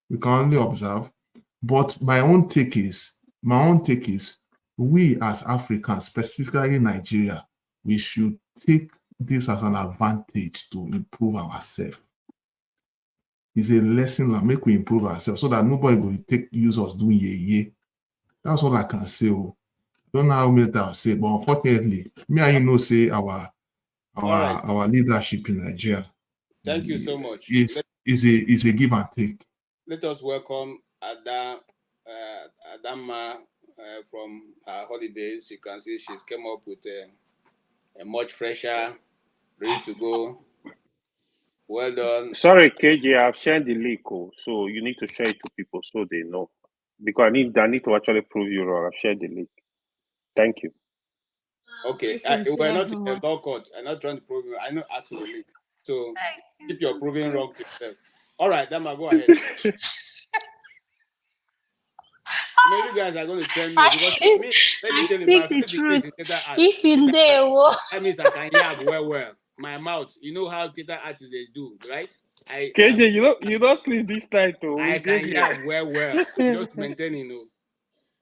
we can only observe. But my own take is, we as Africans, specifically Nigeria, we should take this as an advantage to improve ourselves. It's a lesson that make we improve ourselves so that nobody will use us doing ye. That's all I can say. don't know how many times say, but unfortunately, me and you know say our leadership in Nigeria. Thank you so much. Is a give and take. Let us welcome Adama from her holidays. You can see she's come up with a much fresher, ready to go. Well done. Sorry, KJ, I've shared the link, so you need to share it to people so they know. Because I need to actually prove you wrong. I've shared the link. Thank you. Okay, we're not in a court. I'm not trying to prove you. I know actually the link. So keep your proving wrong to yourself. All right, Dama, go ahead. Maybe you guys are going to tell me because me, let me tell you, my speak the truth. If in there, that means I can yab well. My mouth, you know how theater artists they do, right? KJ, you don't sleep this night though. I can yab well. Just maintaining.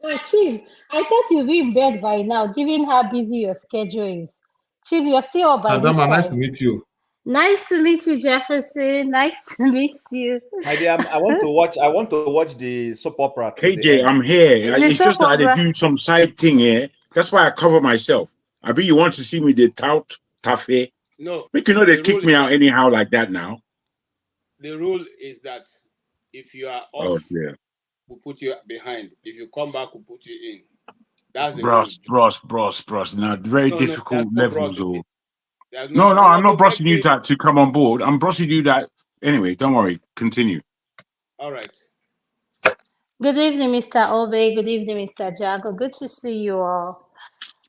Oh, Chief, I thought you'd be in bed by now, given how busy your schedule is. Chief, you're still up by this Adama, time. nice to meet you. Nice to meet you, Jefferson. Nice to meet you. My dear, I want to watch the soap opera. KJ, I'm here. It's just that I do some side thing here. That's why I cover myself. I bet you want to see me the tout taffy. No. Make you know they kick me out anyhow like that now. The rule is that if you are off, we'll put you behind. If you come back, we'll put you in. That's the Bros. Now, very difficult levels. No, no, I'm not brushing you that to come on board. I'm brushing you that. Anyway, don't worry. Continue. All right. Good evening, Mr. Obe. Good evening, Mr. Jago. Good to see you all.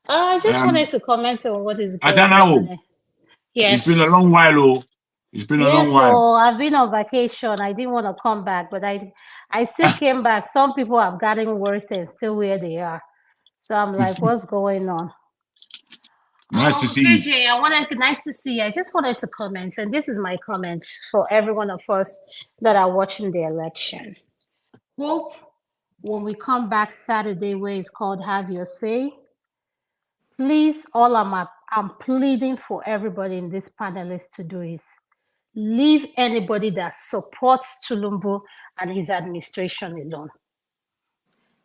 I just wanted to comment on what is going on. Yes. It's been a long while, It's been a long while. So I've been on vacation. I didn't want to come back, but I still came back. Some people have gotten worse and still where they are. So I'm like, what's going on? Nice to see you. KJ, nice to see you. I just wanted to comment, and this is my comment for every one of us that are watching the election. Hope when we come back Saturday, where it's called Have Your Say, please, all I'm pleading for everybody in this panelist to do is leave anybody that supports Tulumbu and his administration alone.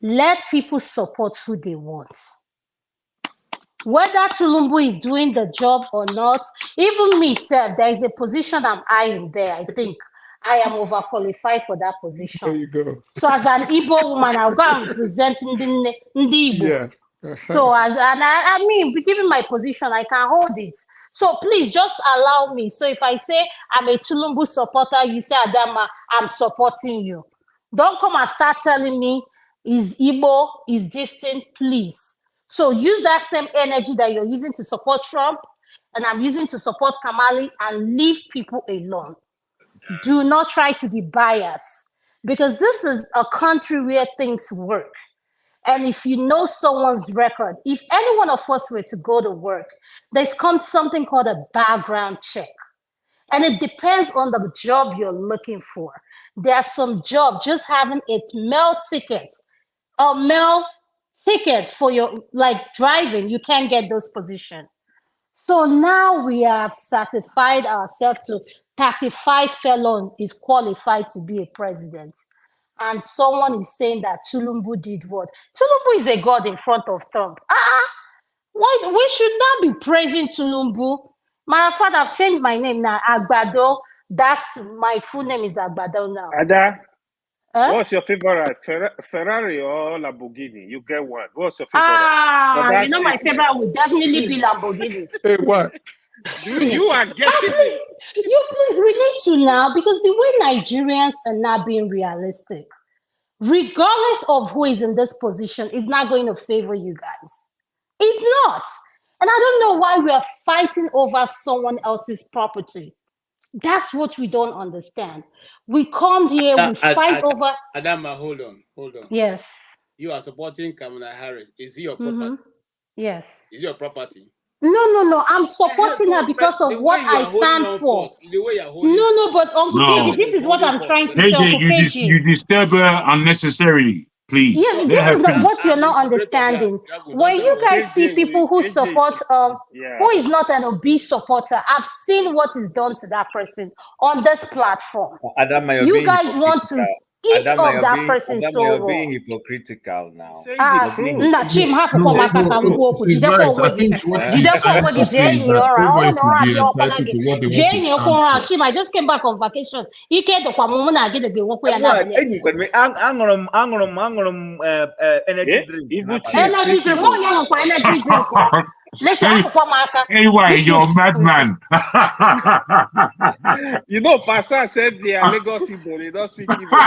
Let people support who they want. Whether Tulumbu is doing the job or not, even me, sir, there is a position I'm eyeing there. I think I am overqualified for that position. There you go. So as an Igbo woman, I'll go and present the Igbo. Yeah. So I mean, given my position, I can hold it. So please just allow me. So if I say I'm a Tulumbu supporter, you say, Adama, I'm supporting you. Don't come and start telling me is Igbo, is distant, please. So use that same energy that you're using to support Trump and I'm using to support Kamala and leave people alone. Do not try to be biased because this is a country where things work. And if you know someone's record, if any one of us were to go to work, there's something called a background check. And it depends on the job you're looking for. There are some jobs, just having a mail ticket for your, like driving, you can't get those positions. So now we have certified ourselves to 35 felons is qualified to be a president. And someone is saying that Tulumbu did what? Tulumbu is a god in front of Trump. Why we should not be praising Tulumbu. Matter of fact, I've changed my name now. Agbado. That's my full name is Agbado now. Ada, what's your favorite? Ferrari or Lamborghini? You get one. What's your favorite? You know my favorite would definitely be Lamborghini. Hey, what? You are getting it. Please, we need to now, because the way Nigerians are not being realistic, regardless of who is in this position, is not going to favor you guys. It's not. And I don't know why we are fighting over someone else's property. That's what we don't understand. We come here, we fight over... Adama, hold on. Yes. You are supporting Kamala Harris. Is he your property? Yes. Is your property? No. I'm supporting her because of what I stand for. The way you're holding No, but Uncle KJ, this is what I'm trying to say, Uncle KJ. You disturb her unnecessarily, please. Yeah, this is what you're not understanding. When you guys see people who support, who is not an obese supporter, I've seen what is done to that person on this platform. Adama, you guys want to... eat Adama, of that person's Adama, soul you're raw. being hypocritical now. Nna Chim hapụkwa m aka ka m kwuo okwu. Jidekwa onwe gị. Jidekwa onwe gị. Jee enyi ụra. Ọ na ụra bịa ọkpara gị. Jee enyi okwu ụra. Chim, I just came back on vacation. Ike dịkwa m mụ na gị dịgị nwekwa ya n'abalị. Aṅụrụ m energy drink. Energy drink. Mụ onye ṅụkwa energy drink. Listen, hapụkwa m aka. Anyway, you're a madman. You know, Pastor said they are Lagos people. They don't speak Igbo.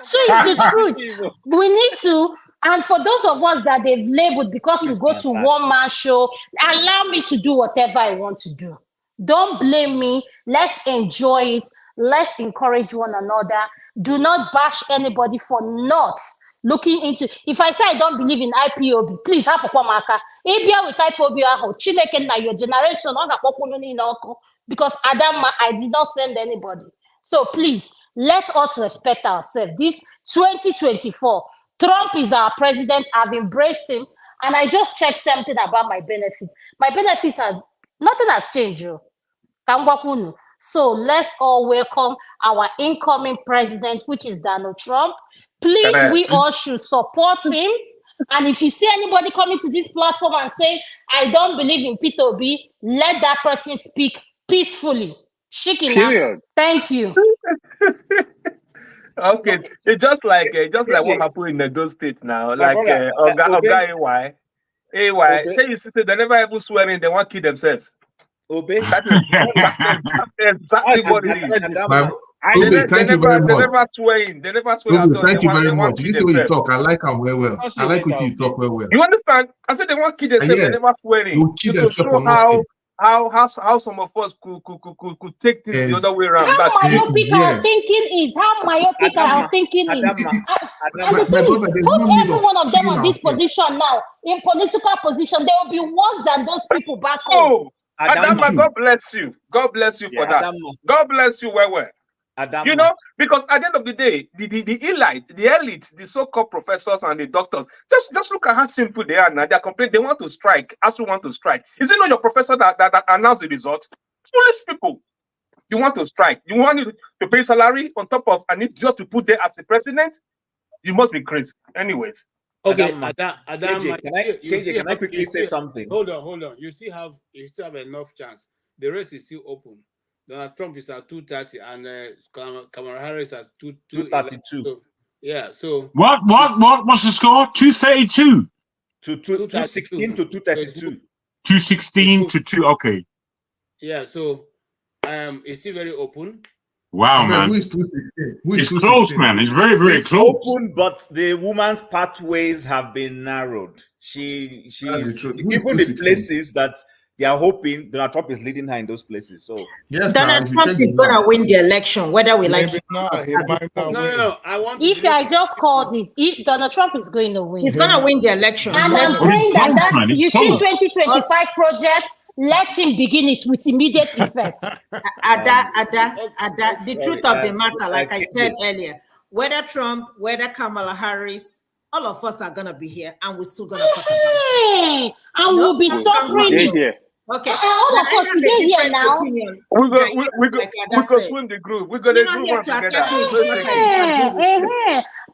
So it's the truth. We need to, and for those of us that they've labeled because we go to one-man show, allow me to do whatever I want to do. Don't blame me. Let's enjoy it. Let's encourage one another. Do not bash anybody for not looking into. If I say I don't believe in IPOB, please hapụkwa m aka. Ịbịa with IPOB ahụ, Chineke na your generation, ọ ga-akpọkwu niile ọkụ. Because Adama, I did not send anybody. So please, let us respect ourselves. This 2024, Trump is our president. I've embraced him. And I just checked something about my benefits. My benefits nothing has changed. So let's all welcome our incoming president, which is Donald Trump. Please, we all should support him. And if you see anybody coming to this platform and say, I don't believe in P2B, let that person speak peacefully. Shikina. Thank you. Okay, it's just like what happened in those states now. Like Oga AY. Say you say they never even swearing, they want to kill themselves. Obey. That's exactly what it is. Thank you very much. They never swearing. They never swear. Thank you very much. You see what you talk. I like them well. I like what you talk well. You understand? I said they want to kill themselves. They never swearing. You kill themselves for nothing. How some of us could take this the other way around. How myopic our thinking is. How myopic our thinking is. Put every one of them on this position now, in political position, they will be worse than those people back home. Adama, God bless you. God bless you for that. God bless you well. You know, because at the end of the day, the elite, the so-called professors and the doctors, just look at how simple they are now. They're complaining. They want to strike. As we want to strike. Is it not your professor that announced the results? Foolish people. You want to strike. You want to pay salary on top of and it's just to put there as the president? You must be crazy. Anyways. Okay, Adam, can I quickly say something? Hold on. You still have enough chance. The race is still open. Donald Trump is at 230 and Kamala Harris at 232. So, yeah, so what's the score? 232 to 216 to 232. 216 to 2. Okay. Yeah, so it's still very open. Wow, man. Who is 216? It's close, man. It's very, very close. Open, but the woman's pathways have been narrowed. She's even the places that they are hoping Donald Trump is leading her in those places. So yes, Donald Trump is going to win the election, whether we like it or not. No. If I just called it, if Donald Trump is going to win, he's going to win the election. And I'm praying that you see 2025 projects. Let him begin it with immediate effect. Ada, the truth of the matter, like I said earlier, whether Trump, whether Kamala Harris, all of us are gonna be here, and we're still gonna talk about it. And we'll be suffering it. Okay, all of us today here now. We go swim the group. We're gonna do one together.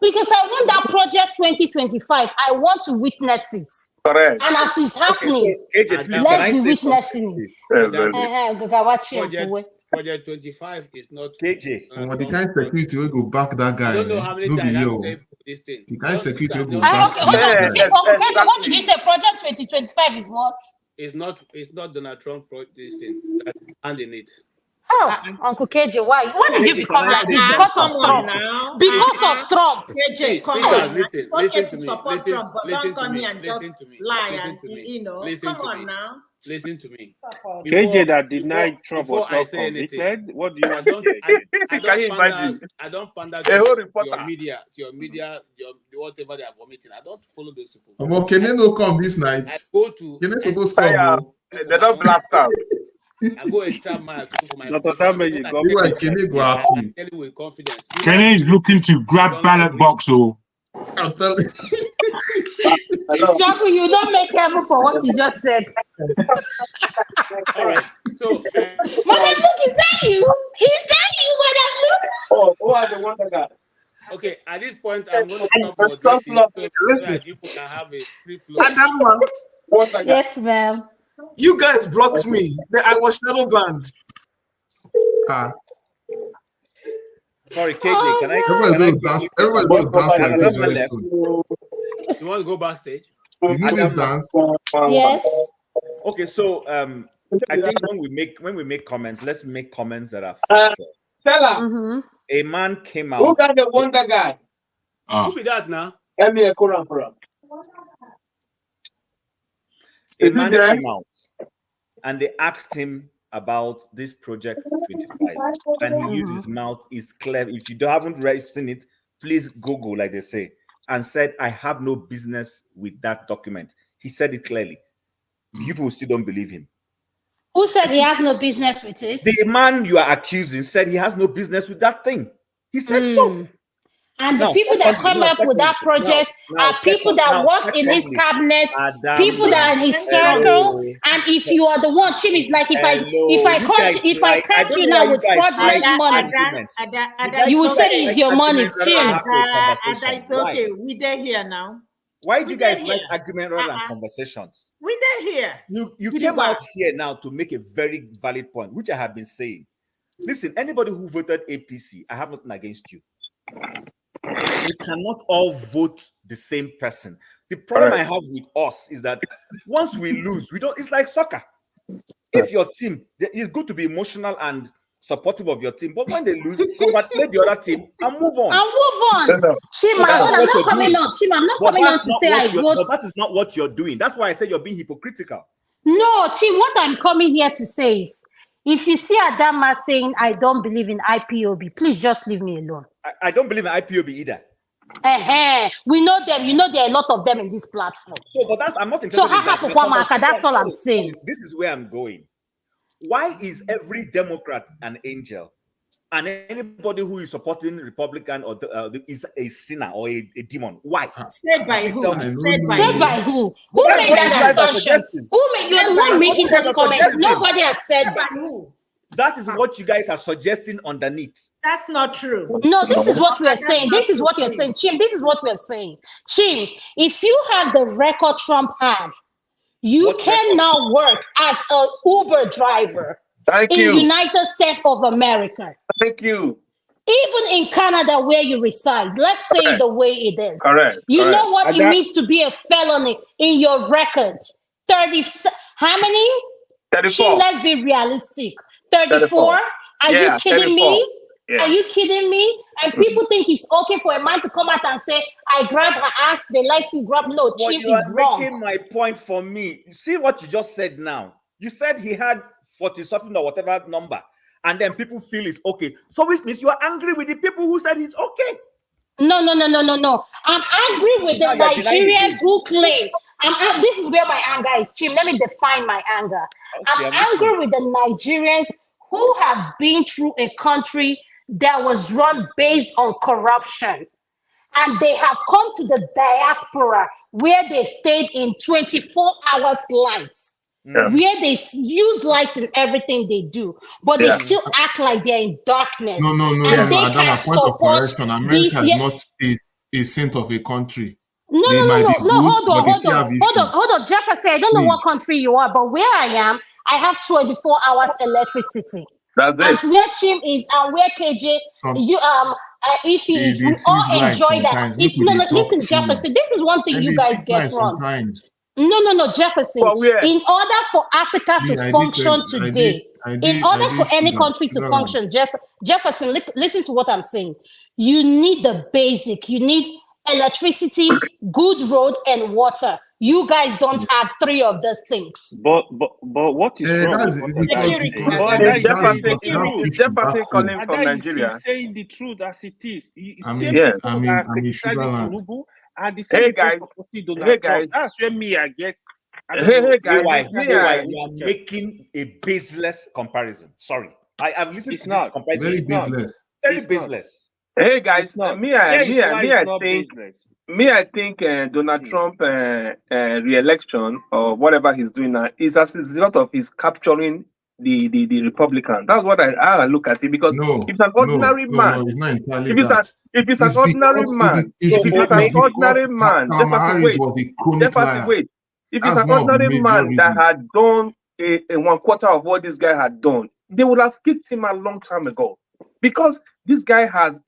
Because I want that project 2025. I want to witness it. Correct. And as it's happening, let's be witnessing it. Project 25 is not KJ. The kind of security will go back that guy. I don't know how many times I have this thing. The kind of security will go back. Okay, what did you say? Project 2025 is what? It's not Donald Trump this thing that's handing it. Oh, Uncle KJ, why? Why did you become like this? Because of Trump. Because of Trump. KJ, come on. Listen to me. Come on now. Listen to me. KJ that denied Trump was not convicted. What do you want? I don't pander to your media, whatever they are vomiting. I don't follow those people. Can they no come this night? I go to. Can they supposed to come? They don't blast out. I go extra mile to go for my. With confidence. Kenny is looking to grab ballot box or. I'm telling you. Jaco, you don't make him for what you just said. All right. So, Mother, look, is that you? Is that you? Oh, who are the Wonder Guy? Okay, at this point, I'm going to stop moderating so that you can have a free flow. Adama, Yes, ma'am. you guys blocked me. I was shadow banned. Sorry, KJ, can I? Everybody's Can I going to dance. Everybody's going to dance like this very soon. You want to go backstage? You need this dance? Yes. Okay, so I think when we make comments, let's make comments that are factual. Stella, A man came who out. got the Wonder Guy? Who be that now? Let me a Quran for him. A man came out and they asked him about this project 25, and he used his mouth. Is clever. If you haven't seen it, please Google, like they say, and said, "I have no business with that document." He said it clearly. People still don't believe him. Who said he has no business with it? The man you are accusing said he has no business with that thing. He said so. And the people that come up with that project are people that work in his cabinet, people that are in his circle. And if you are the one, Chim, is like if I catch you now with fraudulent money, you will say it's your money, Chim. It's okay. We there here now. Why do you guys like argument rather than conversations? We there here. You came out here now to make a very valid point, which I have been saying. Listen, anybody who voted APC, I have nothing against you. We cannot all vote the same person. The problem I have with us is that once we lose, we don't. It's like soccer. If your team, it's good to be emotional and supportive of your team, but when they lose, congratulate the other team and move on. Shima, I'm not coming on. Shima, I'm not coming on to say I vote. But that is not what you're doing. That's why I said you're being hypocritical. No, Chim, what I'm coming here to say is, if you see Adama saying, I don't believe in IPOB, please just leave me alone. I don't believe in IPOB either. We know them. You know there are a lot of them in this platform. So, but I'm not interested in that. That's all I'm saying. This is where I'm going. Why is every Democrat an angel? And anybody who is supporting Republican or is a sinner or a demon? Why? Said by who? Said by who? Who made that assumption? Who made? You're the one making those comments. Nobody has said that. That is what you guys are suggesting underneath. That's not true. No, this is what we are saying. This is what you're saying. Chim, this is what we're saying. Chim, if you have the record Trump had, you can now work as an Uber driver in the United States of America. Thank you. Even in Canada where you reside, let's say the way it is. Correct. You know what it means to be a felony in your record. 30, how many? 34. Chim, let's be realistic. 34? Are you kidding 34. me? Yeah. Are you kidding me? And people think it's okay for a man to come out and say, I grab her ass, they like to grab. No, Chim is wrong. Making my point for me. You see what you just said now? You said he had 40 something or whatever number, and then people feel it's okay. So which means you are angry with the people who said it's okay. No. I'm angry with the Nigerians who claim. This is where my anger is, Chim. Let me define my anger. I'm angry with the Nigerians who have been through a country that was run based on corruption. And they have come to the diaspora where they stayed in 24 hours lights. Where they use lights in everything they do, but they still act like they're in darkness. No. And they can support America is not a saint of a country. No. Hold on, Jefferson. I don't know what country you are, but where I am, I have 24 hours electricity. That's it. And where Chim is and where KJ, if he is, we all enjoy that. Listen, Jefferson. This is one thing you guys get wrong. No, Jefferson. In order for Africa to function today, in order for any country to function, Jefferson, listen to what I'm saying. You need the basic. You need electricity, good road, and water. You guys don't have three of those things. But what is wrong? Jefferson calling from Nigeria. He's saying the truth as it is. Hey guys, that's where me I get. Hey guys, you are making a baseless comparison. Sorry, I've listened to this comparison. Very baseless. Very baseless. Hey guys, I think Donald Trump re-election or whatever he's doing now is as a result of his capturing the Republican. That's what I look at it, because if it's an ordinary man, it's not entirely if it's that. if it's an ordinary man, if it's an ordinary man, Kamala Harris was a chronic liar. wait. If it's That's an one of the ordinary major man that reasons. had done a 1/4 of what this guy had done, they would have kicked him a long time ago, because this guy has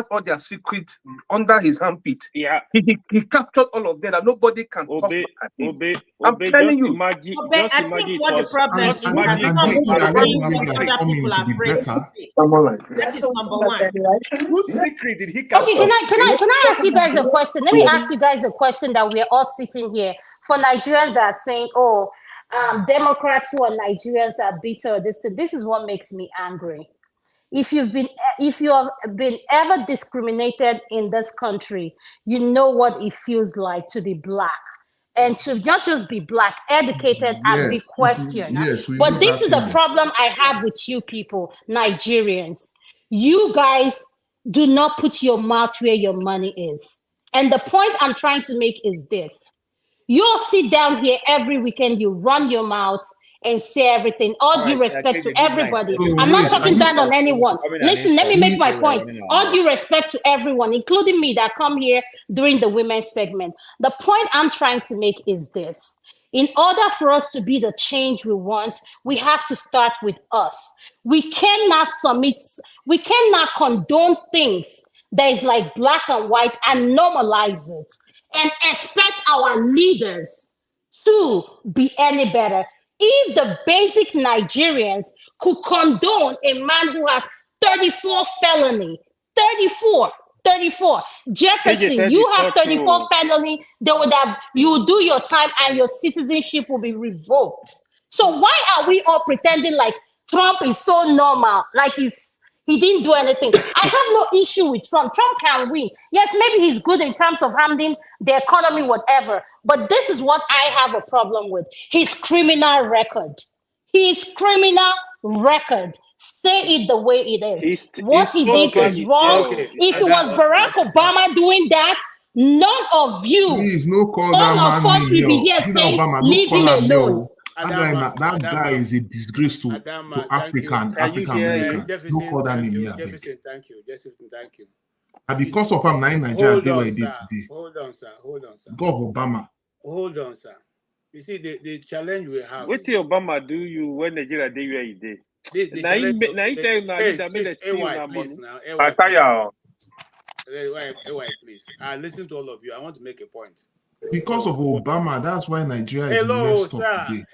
all their secrets under his armpit. Yeah, he captured all of them, and nobody can talk back at him. I'm telling you. I think what the problem is, and that they some allowed things one that guy to other come in people to are be afraid to better. say. That is number one. Whose secret did he capture? Okay, can I ask you guys a question? Let me ask you guys a question that we're all sitting here for Nigerians that are saying, oh, Democrats who are Nigerians are bitter. This is what makes me angry. If you have been ever discriminated in this country, you know what it feels like to be Black. And to not just be Black, educated and be questioned. Yes, we But know this that is the feeling. problem I have with you people, Nigerians. You guys do not put your mouth where your money is. And the point I'm trying to make is this. You'll sit down here every weekend, you run your mouth and say everything. All due respect to everybody. I'm not talking down on anyone. Listen, let me make my point. All due respect to everyone, including me that come here during the women's segment. The point I'm trying to make is this. In order for us to be the change we want, we have to start with us. We cannot condone things that is like black and white and normalize it and expect our leaders to be any better. If the basic Nigerians could condone a man who has 34 felony, 34. Jefferson, you have 34 felony, you will do your time and your citizenship will be revoked. So why are we all pretending like Trump is so normal, like he didn't do anything? I have no issue with Trump. Trump can win. Yes, maybe he's good in terms of handling the economy, whatever. But this is what I have a problem with. His criminal record. Say it the way it is. What he did is wrong. If it was Barack Obama doing that, none of you, Please, no call none that of man us will be here This saying, Obama, leave no him call him alone. That guy is a disgrace to Africa and African Americans. No call that name here. Jefferson, thank you. And because of him, Nigeria they were today. Hold on, sir. God of Obama. Hold on, sir. You see, the challenge we have. What did Obama do you when Nigeria did where he did? Now he tell you that made a steal now money. Please. I listen to all of you. I want to make a point. Because of Obama, that's why Nigeria is messed up today.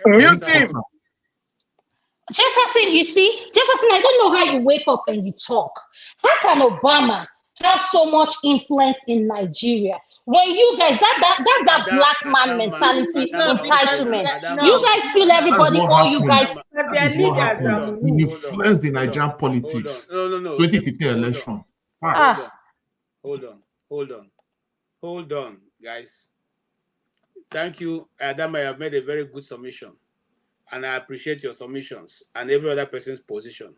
Jefferson, you see, I don't know how you wake up and you talk. How can Obama have so much influence in Nigeria? When you guys, that's that black man mentality, entitlement. You guys feel everybody owe you guys. He influenced the Nigerian politics. No. 2015 election. Hold on, guys. Thank you, Adam. I have made a very good submission, and I appreciate your submissions and every other person's position.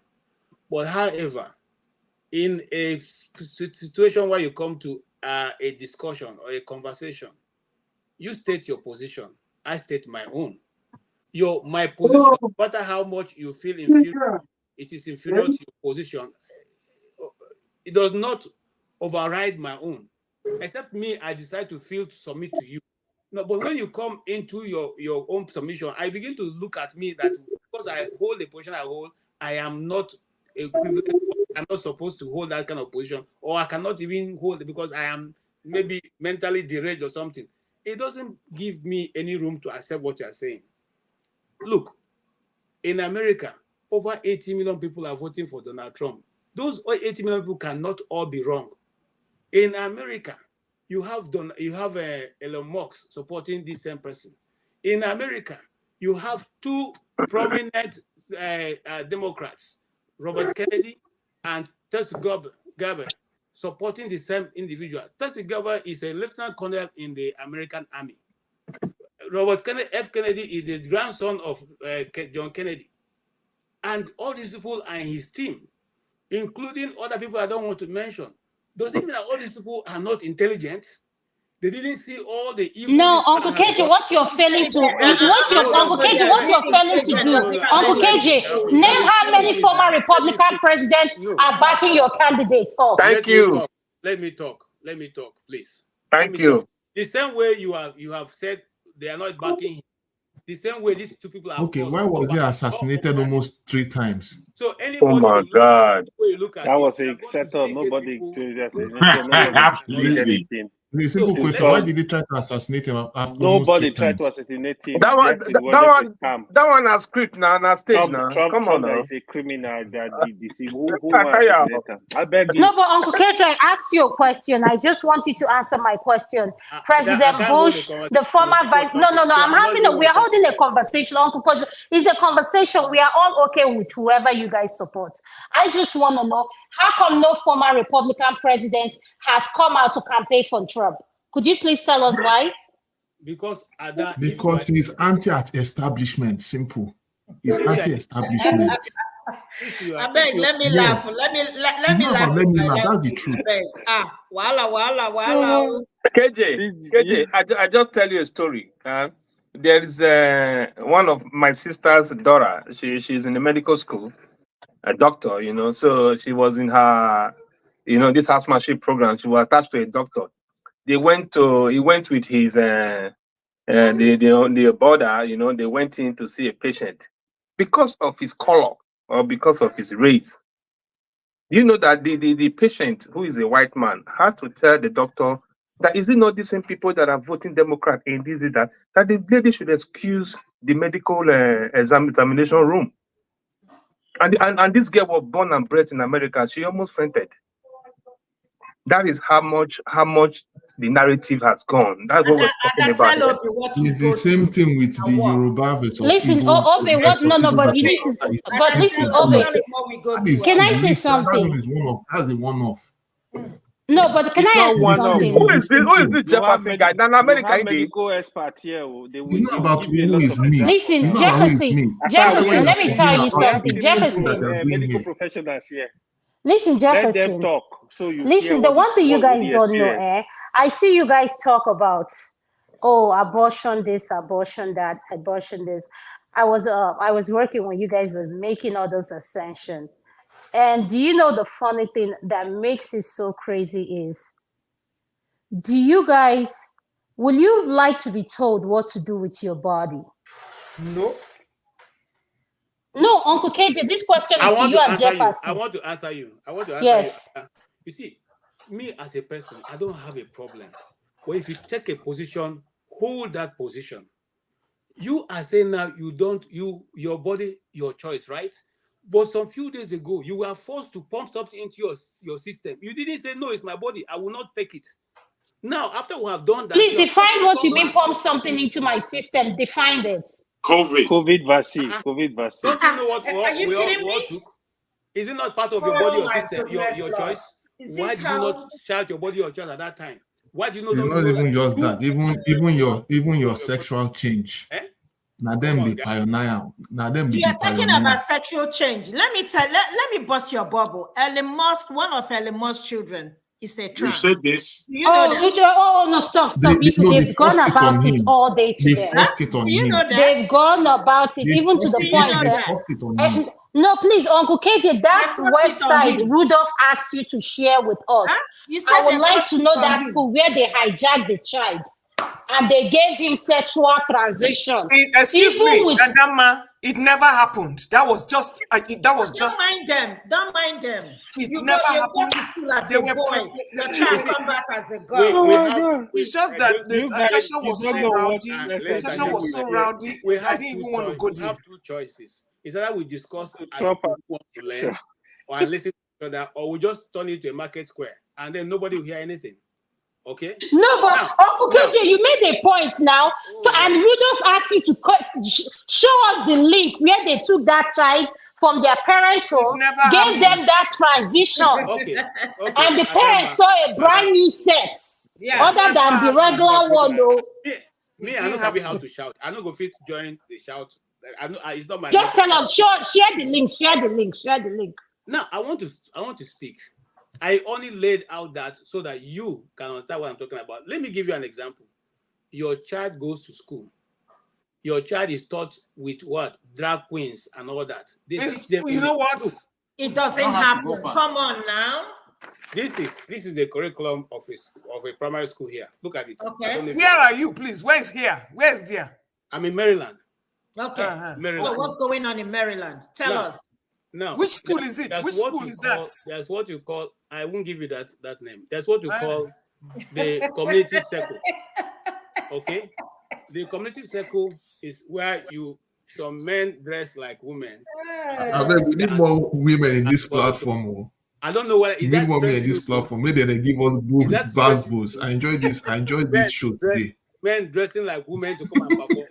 But however, in a situation where you come to a discussion or a conversation, you state your position. I state my own. My position, no matter how much you feel inferior, it is inferior to your position. It does not override my own. Except me, I decide to submit to you. No, but when you come into your own submission, I begin to look at me that because I hold the position I hold, I am not equivalent. I'm not supposed to hold that kind of position, or I cannot even hold it because I am maybe mentally deranged or something. It doesn't give me any room to accept what you are saying. Look, in America, over 80 million people are voting for Donald Trump. Those 80 million people cannot all be wrong. In America, you have Elon Musk supporting this same person. In America, you have two prominent Democrats, Robert Kennedy and Tulsi Gabbard, supporting the same individual. Tulsi Gabbard is a lieutenant colonel in the American Army. Robert Kennedy is the grandson of John Kennedy. And all these people are in his team, including other people I don't want to mention. Does it mean that all these people are not intelligent? They didn't see all the evil. No, Uncle KJ, what you're failing to Uncle KJ, what you're failing to do, Uncle KJ, name how many former Republican presidents are backing your candidates up. Thank you. Let me talk, please. Thank you. The same way you have said they are not backing him. The same way these two people are. Okay, why was he assassinated almost 3 times? So anybody. Oh my God! That was a setup. Nobody Absolutely. The simple question: why did he try to assassinate him? Nobody tried to assassinate him. That one has script now, na stage now. Come on now. Is a criminal that did this. Who I beg you. No, but Uncle KJ, I asked you a question. I just want you to answer my question. President Bush, the former vice. No. We are holding a conversation, Uncle KJ. It's a conversation. We are all okay with whoever you guys support. I just want to know, how come no former Republican president has come out to campaign for Trump? Could you please tell us why? Because he's anti-establishment. Simple. He's anti-establishment. I beg, let me laugh. Let me laugh. That's the truth. Wala. KJ, I just tell you a story. There is one of my sister's daughter. She's in the medical school, a doctor. So she was in her, this housemanship program. She was attached to a doctor. He went with his the border. They went in to see a patient because of his color or because of his race. You know that the patient, who is a white man, had to tell the doctor that is it not the same people that are voting Democrat in this that the lady should excuse the medical examination room. And this girl was born and bred in America. She almost fainted. That is how much the narrative has gone. That's what we're talking about. It's the same thing with the Yoruba versus. Listen, Obe, what? No, but you need to. But listen, Obe, can I say something? That's a one-off. No, but can I ask you something? Who is this Jefferson guy? Now, America, It's not about who is me. Listen, Jefferson, let me tell you something. Jefferson. Medical professionals here. Listen, Jefferson. Let them talk. So you listen, the one thing you guys don't know, I see you guys talk about, abortion this, abortion that, abortion this. I was working when you guys was making all those ascensions. And do you know the funny thing that makes it so crazy is, will you like to be told what to do with your body? No. No, Uncle KJ, this question is to you and Jefferson. I want to answer you. Yes. You see, me as a person, I don't have a problem. But if you take a position, hold that position. You are saying now your body, your choice, right? But some few days ago, you were forced to pump something into your system. You didn't say, no, it's my body. I will not take it. Now, after we have done that... Please define what you mean pump something into my system. Define it. COVID vaccine. COVID vaccine. Don't you know what we all took? Is it not part of your body or system, your choice? Why did you not shout your body or choice at that time? Why do you not? It's not even just that. Even your sexual change. Now them the pioneer. Now them you are talking about sexual change. Let me bust your bubble. Elon Musk, one of Elon Musk's children, is a trans. You said this. You know no, stop. They've gone about it all day today. They've gone about it, even to the point. No, please, Uncle KJ, that website Rudolph asked you to share with us. I would like to know that school where they hijacked the child and they gave him sexual transition. Excuse me, Adama, it never happened. That was just. Don't mind them. Don't mind them. It never happened. They were boy. Your child come back as a girl. It's just that the session was so rowdy. The session was so rowdy. I didn't even want to go there. We have two choices. Is that we discuss and want to learn or listen to each other, or we just turn it to a market square and then nobody will hear anything. Okay? No, but Uncle KJ, you made a point now. And Rudolph asked you to show us the link where they took that child from their parents' home, gave them that transition. Okay. And the parents saw a brand new set. Other than the regular one, though. Me, I don't have how to shout. I don't go fit to join the shout. It's not my. Just tell us. Share the link. Share the link. Now, I want to speak. I only laid out that so that you can understand what I'm talking about. Let me give you an example. Your child goes to school. Your child is taught with what? Drag queens and all that. They teach them. You know what? It doesn't happen. Come on now. This is the curriculum of a primary school here. Look at it. Okay. Where are you, please? Where is here? Where is there? I'm in Maryland. Okay. Maryland. So what's going on in Maryland? Tell us. Now, which school is it? Which school is that? There's what you call, I won't give you that name. That's what you call the community circle. Okay? The community circle is where some men dress like women. I mean, we need more women in this platform. I don't know what we need more women in this platform. Maybe they give us booze. I enjoy this. I enjoy this show today. Men dressing like women to come and perform.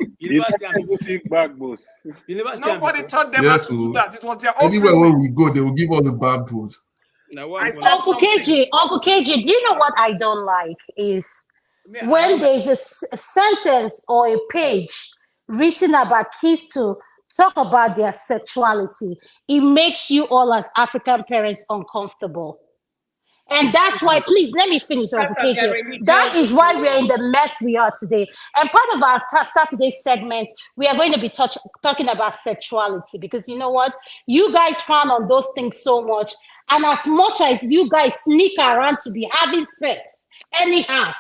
Nobody taught them how to do that. It was their own. Anywhere where we go, they will give us the bad booze. Uncle KJ, do you know what I don't like is when there's a sentence or a page written about kids to talk about their sexuality, it makes you all as African parents uncomfortable. And that's why, please, let me finish, Uncle KJ. That is why we are in the mess we are today. And part of our Saturday segment, we are going to be talking about sexuality, because you know what? You guys frown on those things so much. And as much as you guys sneak around to be having sex, anyhow,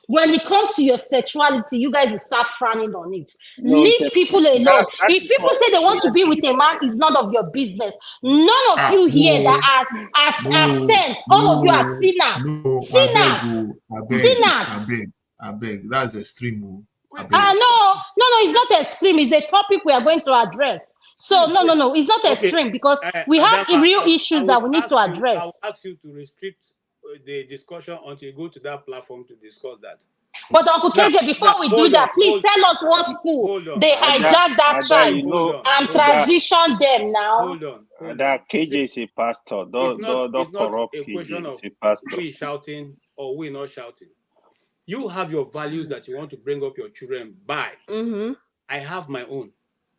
when it comes to your sexuality, you guys will start frowning on it. Leave people alone. If people say they want to be with a man, it's none of your business. None of you here that are sent. All of you are sinners. Sinners. I beg. That's extreme. No, it's not extreme. It's a topic we are going to address. So no, it's not extreme, because we have real issues that we need to address. I will ask you to restrict the discussion until you go to that platform to discuss that. But Uncle KJ, before we do that, please tell us what school they hijacked that child and transition them now. Hold on. That KJ is a pastor. Don't corrupt a question of a pastor. we shouting or we not shouting. You have your values that you want to bring up your children by. I have my own.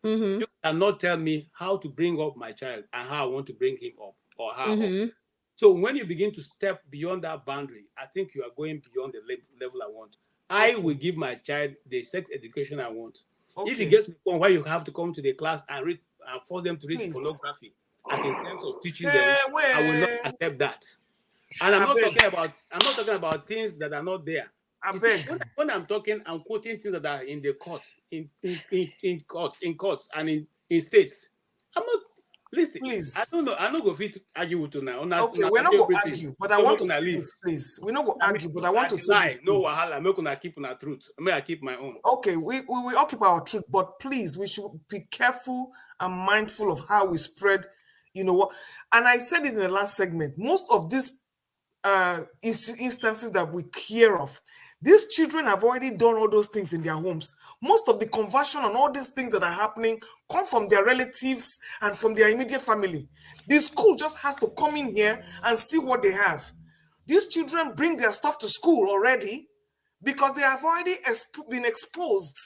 You cannot tell me how to bring up my child and how I want to bring him up or her up. So when you begin to step beyond that boundary, I think you are going beyond the level I want. I will give my child the sex education I want. If it gets to the point where you have to come to the class and read and force them to read pornography as in terms of teaching them, I will not accept that. And I'm not talking about things that are not there. When I'm talking, I'm quoting things that are in the court, in courts and in states. I'm not. Listen, please. I don't know. I'm not going to argue with you now. Okay, we're not going to argue, but I want to say this, please. We're not going to argue, but I want to say this. No, I'm not going to keep on our truth. I keep my own. Okay, we will all keep our truth, but please, we should be careful and mindful of how we spread, you know what. And I said it in the last segment, most of these instances that we hear of, these children have already done all those things in their homes. Most of the conversion and all these things that are happening come from their relatives and from their immediate family. The school just has to come in here and see what they have. These children bring their stuff to school already because they have already been exposed.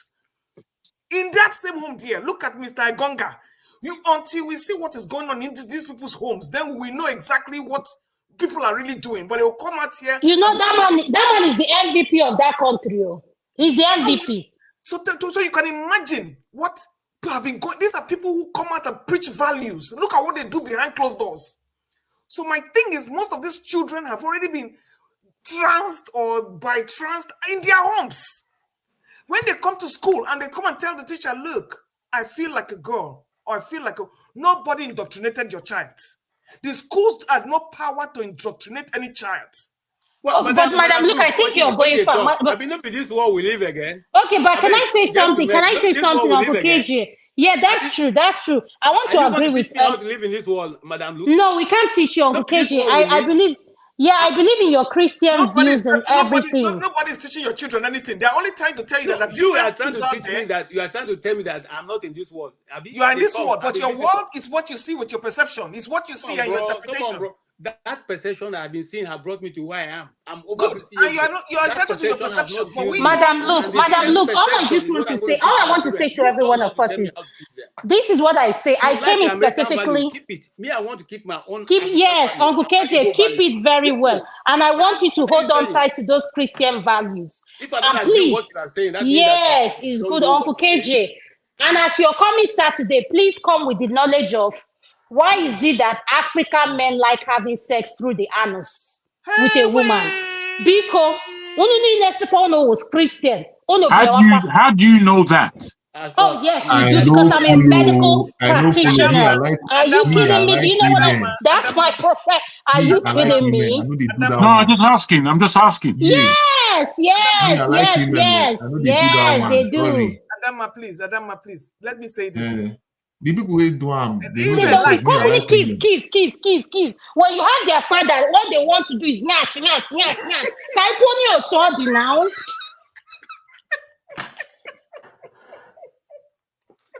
In that same home there, look at Mr. Igonga. Until we see what is going on in these people's homes, then we know exactly what people are really doing, but they will come out here. You know, that man is the MVP of that country. He's the MVP. So you can imagine what people have been going. These are people who come out and preach values. Look at what they do behind closed doors. So my thing is, most of these children have already been tranced or by tranced in their homes. When they come to school and they come and tell the teacher, look, I feel like a girl, or I feel like nobody indoctrinated your child. The schools had no power to indoctrinate any child. Well, but Madam, look, I think you're going far. I mean, not be this world we live again. Okay, but can I say something? Can I say something, Uncle KJ? Yeah, that's true. That's true. I want to agree with you. How to live in this world, Madam Luke? No, we can't teach you, Uncle KJ. I believe. Yeah, I believe in your Christian views and everything. Nobody's teaching your children anything. They're only trying to tell you that you are trying to teach me that you are trying to tell me that I'm not in this world. You are in this world, but your world is what you see with your perception. It's what you see and your interpretation. That perception that I've been seeing has brought me to where I am. I'm over good. And you are entitled to your perception. Madam Luke, all I want to say to every one of us is, This is what I say. I came in specifically. Keep it. Me, I want to keep my own. Yes, Uncle KJ, keep it very well. And I want you to hold on tight to those Christian values. And please, yes, it's good, Uncle KJ. And as you're coming Saturday, please come with the knowledge of why is it that African men like having sex through the anus with a woman? Because one was Christian. How do you know that? Oh yes, you do, because I'm a medical practitioner. Are you kidding me? Do you know what that's my profession? Are you kidding me? No, I'm just asking. Yes, they do. Adama, please. Let me say this. The people who do kiss. When you have their father, what they want to do is smash. Now.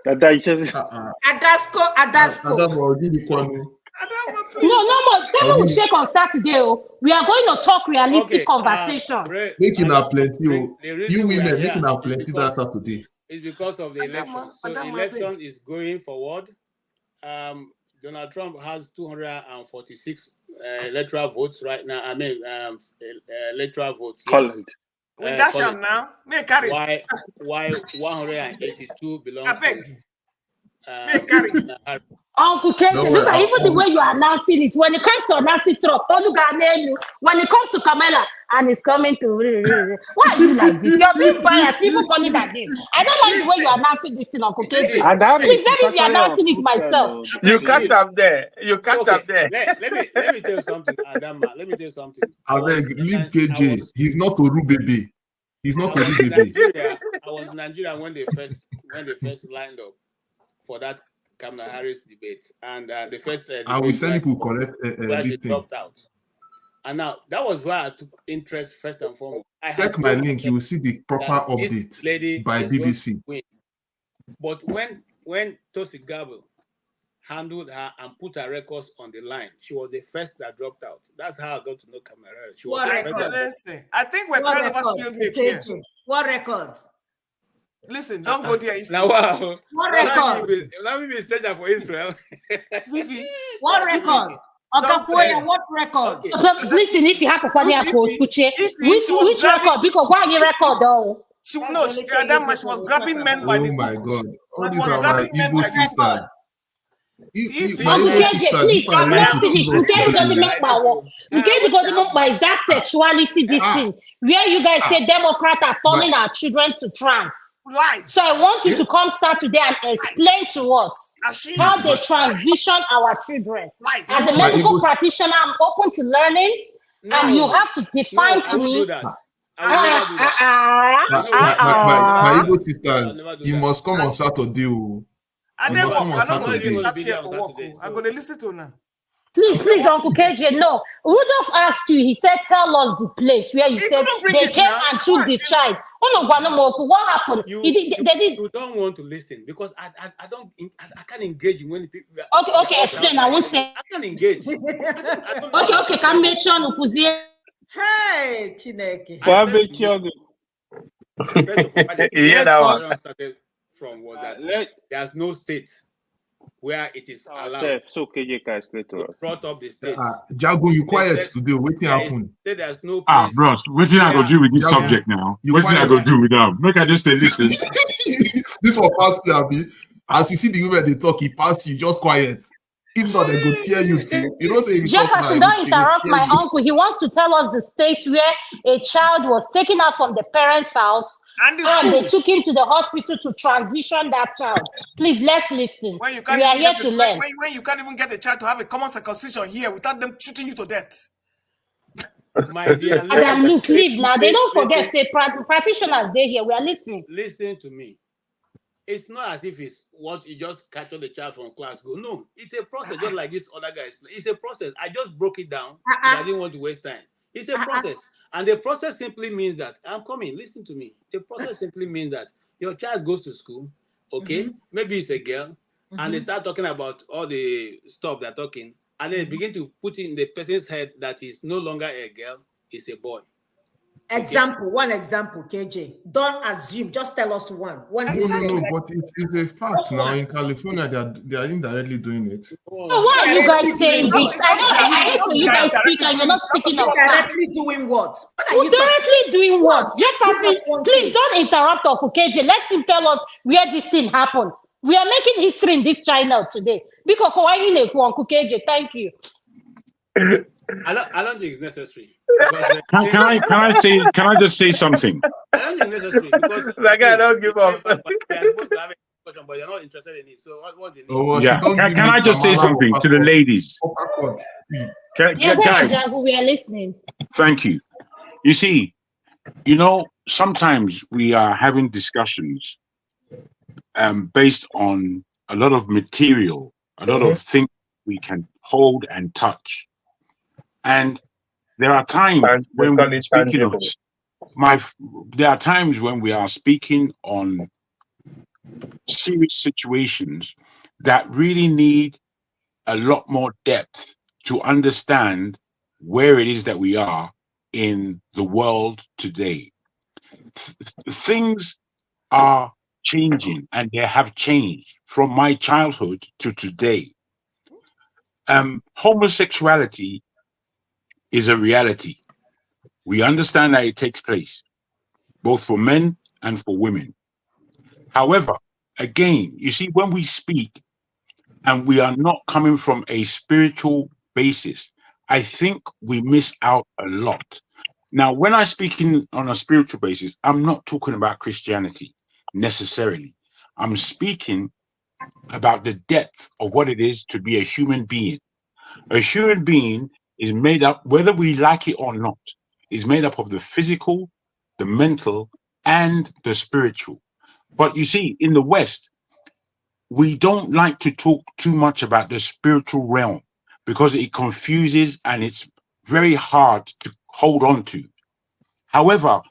Adasco. No more. Tell me we shake on Saturday. We are going to talk realistic conversation. Making our plenty. You women making our plenty that Saturday. It's because of the election. So the election is going forward. Donald Trump has 246 electoral votes right now. I mean, electoral votes. Yes. We dash them now. May carry. Why 182 belongs to Uncle Kent, look at even the way you are announcing it. When it comes to announcing Trump, when it comes to Kamala, and it's coming to why are you like this? You're being biased, even calling that name. I don't like the way you're announcing this thing, Uncle Kent. Please let me be announcing it myself. You catch up there. Let me tell you something, Adama. Let me tell you something. Leave KJ. He's not a Ru baby. He's not a Ru baby. I was in Nigeria when they first lined up for that Kamala Harris debate, and the first I will send people correct where she dropped out. And now that was where I took interest first and foremost. Check my link, you will see the proper update by BBC. But when Tosi Gabel handled her and put her records on the line, she was the first that dropped out. That's how I got to know Kamala Harris. Listen, I think we're kind of a spilled milk here. What records? Listen, don't go there. Now, wow. What record? Let me be stranger for Israel. Vivi. What record? What record? Listen, if you have a which record? Because why you record though? She was grabbing men by the my God. All these are my Igbo sisters. Please, I'm not finished. You can't go to is that sexuality this thing? Where you guys say Democrats are turning our children to trans. Lies. So I want you to come Saturday and explain to us how they transition our children. Lies. As a medical practitioner, I'm open to learning, and you have to define to me. My Igbo sisters, you must come on Saturday. I'm going to listen to now. Please, Uncle KJ, no. Rudolph asked you, he said, tell us the place where you said they came and took the child. What happened? You don't want to listen because I can't engage when people. Okay, explain. I won't say. I can't engage. Okay, can make sure Nukuzie. Hey, Chineke. Yeah, that one started from was that there's no state where it is allowed. So KJ can explain to us. Brought up the states. Jago, you quiet today. What happened? There's no place. Bros, what did I go do with this subject now? What did I go do with that? Make I just say, listen. This will pass you, Abi. As you see the women they talk, he pass you, just quiet. If not, they go tear you too. You know they Jefferson, don't interrupt my uncle. He wants to tell us the state where a child was taken out from the parents' house and they took him to the hospital to transition that child. Please, let's listen. We are here to learn. When you can't even get a child to have a common circumcision here without them shooting you to death. My dear, Adam, look, leave now. They don't forget, say practitioners, they here. We are listening. Listen to me. It's not as if it's what you just capture the child from class. Go, no, it's a process, just like this other guy. It's a process. I just broke it down. I didn't want to waste time. It's a process. And the process simply means that, I'm coming, listen to me. The process simply means that your child goes to school, okay? Maybe it's a girl, and they start talking about all the stuff they're talking, and then they begin to put in the person's head that is no longer a girl, it's a boy. Example, one example, KJ. Don't assume, just tell us one. No, but it's a fact now. In California, they are indirectly doing it. So why are you guys saying this? I hate when you guys speak and you're not speaking of facts. Directly doing what? Who directly doing what? Jefferson, please don't interrupt KJ. Let him tell us where this thing happened. We are making history in this channel today. Because KJ, thank you. I don't think it's necessary. Can I just say something? I don't think it's necessary because that guy don't give up. They're supposed to have a question, but they're not interested in it. So what's the need? Yeah. Can I just say something to the ladies? Guys, we are listening. Thank you. You see, sometimes we are having discussions based on a lot of material, a lot of things we can hold and touch. And there are times when we're speaking of there are times when we are speaking on serious situations that really need a lot more depth to understand where it is that we are in the world today. Things are changing, and they have changed from my childhood to today. Homosexuality is a reality. We understand that it takes place, both for men and for women. However, again, you see, when we speak and we are not coming from a spiritual basis, I think we miss out a lot. Now, when I speak on a spiritual basis, I'm not talking about Christianity necessarily. I'm speaking about the depth of what it is to be a human being. A human being is made up, whether we like it or not, is made up of the physical, the mental, and the spiritual. But you see, in the West, we don't like to talk too much about the spiritual realm because it confuses and it's very hard to hold on to. However,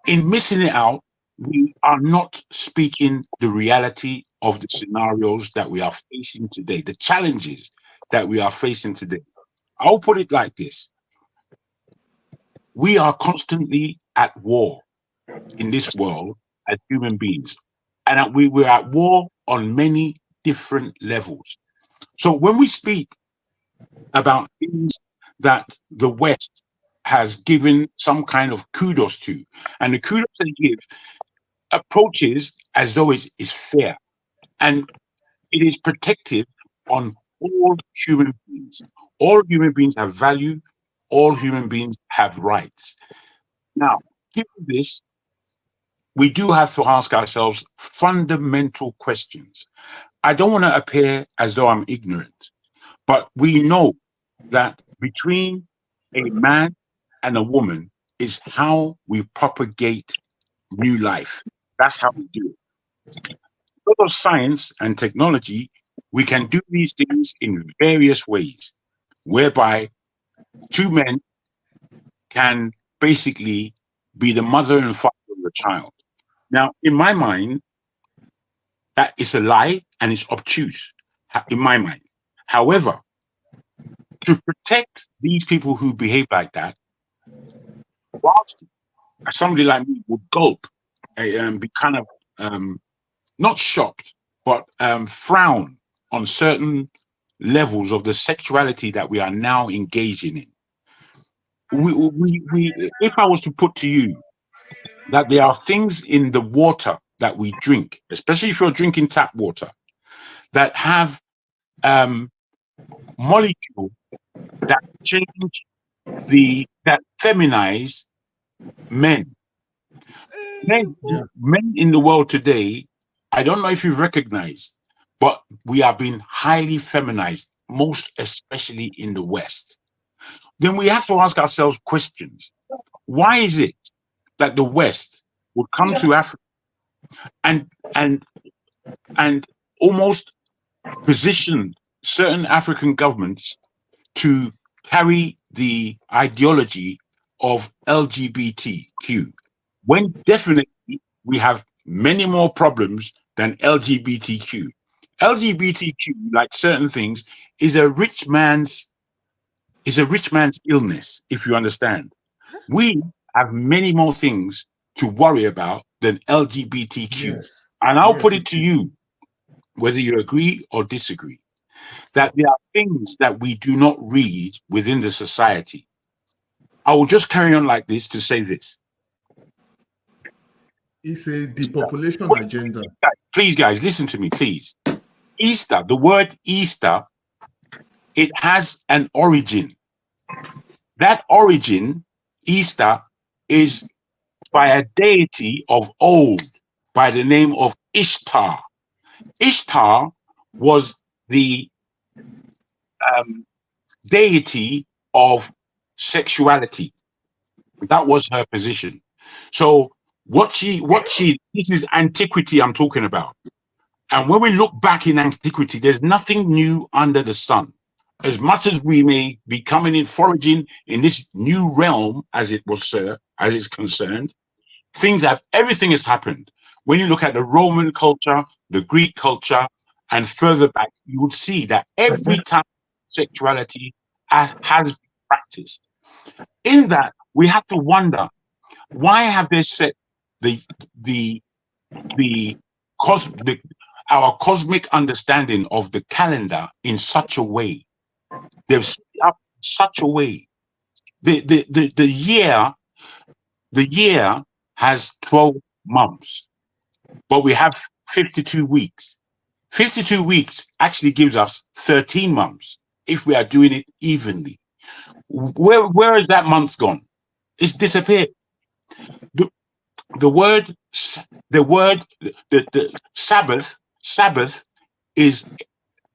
in missing it out, we are not speaking the reality of the scenarios that we are facing today, the challenges that we are facing today. I'll put it like this. We are constantly at war in this world as human beings, and we're at war on many different levels. So when we speak about things that the West has given some kind of kudos to, and the kudos they give approaches as though it is fair, and it is protective on all human beings. All human beings have value. All human beings have rights. Now, given this, we do have to ask ourselves fundamental questions. I don't want to appear as though I'm ignorant, but we know that between a man and a woman is how we propagate new life. That's how we do it. Because of science and technology, we can do these things in various ways, whereby two men can basically be the mother and father of a child. Now, in my mind, that is a lie and it's obtuse, in my mind. However, to protect these people who behave like that, whilst somebody like me would gulp, be kind of not shocked, but frown on certain levels of the sexuality that we are now engaging in. If I was to put to you that there are things in the water that we drink, especially if you're drinking tap water, that have molecules that change that feminize men. Men in the world today, I don't know if you recognize, but we are being highly feminized, most especially in the West. Then we have to ask ourselves questions. Why is it that the West would come to Africa and almost position certain African governments to carry the ideology of LGBTQ, when definitely we have many more problems than LGBTQ? LGBTQ, like certain things, is a rich man's illness, if you understand. We have many more things to worry about than LGBTQ. Yes. And I'll Yes, put it to you, whether you agree or disagree, that there are things that we do not read within the society. I will just carry on like this to say this. It's a depopulation agenda. Please, guys, listen to me, please. Easter, the word Easter, it has an origin. That origin, Easter, is by a deity of old by the name of Ishtar. Ishtar was the deity of sexuality. That was her position. So this is antiquity I'm talking about. And when we look back in antiquity, there's nothing new under the sun. As much as we may be coming in, foraging in this new realm, as it's concerned, everything has happened. When you look at the Roman culture, the Greek culture, and further back, you would see that every time sexuality has been practiced. In that, we have to wonder, why have they set our cosmic understanding of the calendar in such a way? They've set it up in such a way. The year has 12 months, but we have 52 weeks. 52 weeks actually gives us 13 months if we are doing it evenly. Where is that month gone? It's disappeared. The Sabbath is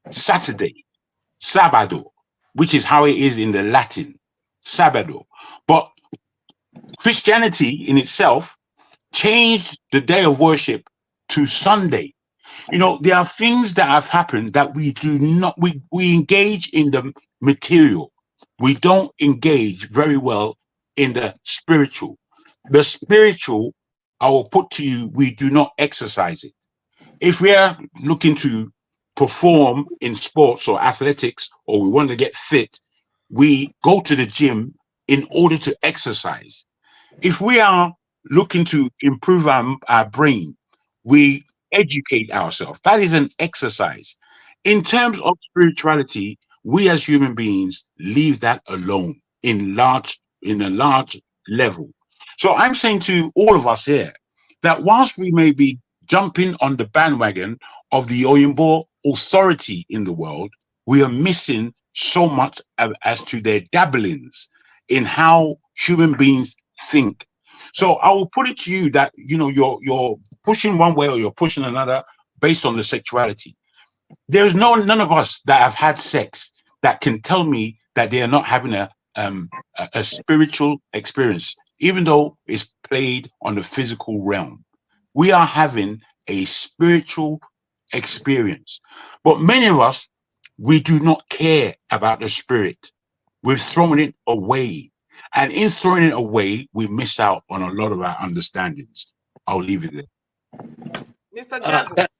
Saturday, Sabado, which is how it is in the Latin, Sabado. But Christianity in itself changed the day of worship to Sunday. There are things that have happened that we do not, we engage in the material. We don't engage very well in the spiritual. The spiritual, I will put to you, we do not exercise it. If we are looking to perform in sports or athletics, or we want to get fit, we go to the gym in order to exercise. If we are looking to improve our brain, we educate ourselves. That is an exercise. In terms of spirituality, we as human beings leave that alone in a large level. So I'm saying to all of us here that whilst we may be jumping on the bandwagon of the Oyinbo authority in the world, we are missing so much as to their dabblings in how human beings think. So I will put it to you that you're pushing one way or you're pushing another based on the sexuality. There's none of us that have had sex that can tell me that they are not having a spiritual experience, even though it's played on the physical realm. We are having a spiritual experience. But many of us, we do not care about the spirit. We've thrown it away. And in throwing it away, we miss out on a lot of our understandings. I'll leave it there. Mr.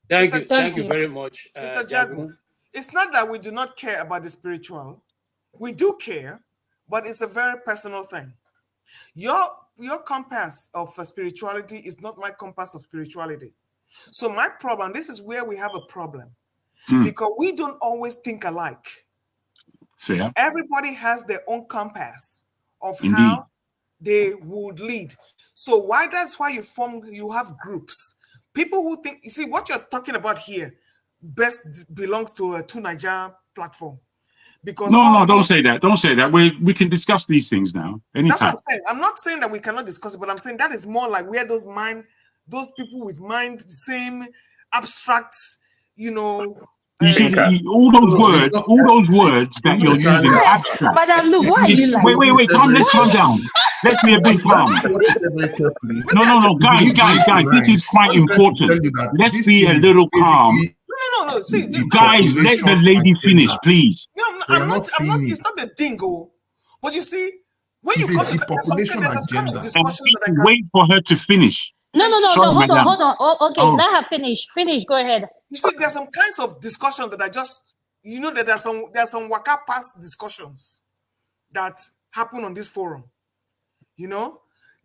Jago. Thank you very much. Mr. Jago, it's not that we do not care about the spiritual. We do care, but it's a very personal thing. Your compass of spirituality is not my compass of spirituality. So my problem, this is where we have a problem, because we don't always think alike. Fair. Everybody has their own compass of how they would lead. So that's why you have groups. People who think, you see, what you're talking about here best belongs to a Two Niger platform. Because no, don't say that. Don't say that. We can discuss these things now. Anytime. That's what I'm saying. I'm not saying that we cannot discuss it, but I'm saying that is more like where those people with same abstract, You see, all those words that you're using, abstract. But look, why are you like? Wait, let's calm down. Let's be a bit calm. No, guys, this is quite important. Let's be a little calm. No. See, guys, let the lady finish, please. No, I'm not. It's not the dingo. But you see, when you come to population agenda, wait for her to finish. No. Hold on. Oh, okay, let her finish. Go ahead. You see, there's some kinds of discussions that that there's some waka pass discussions that happen on this forum.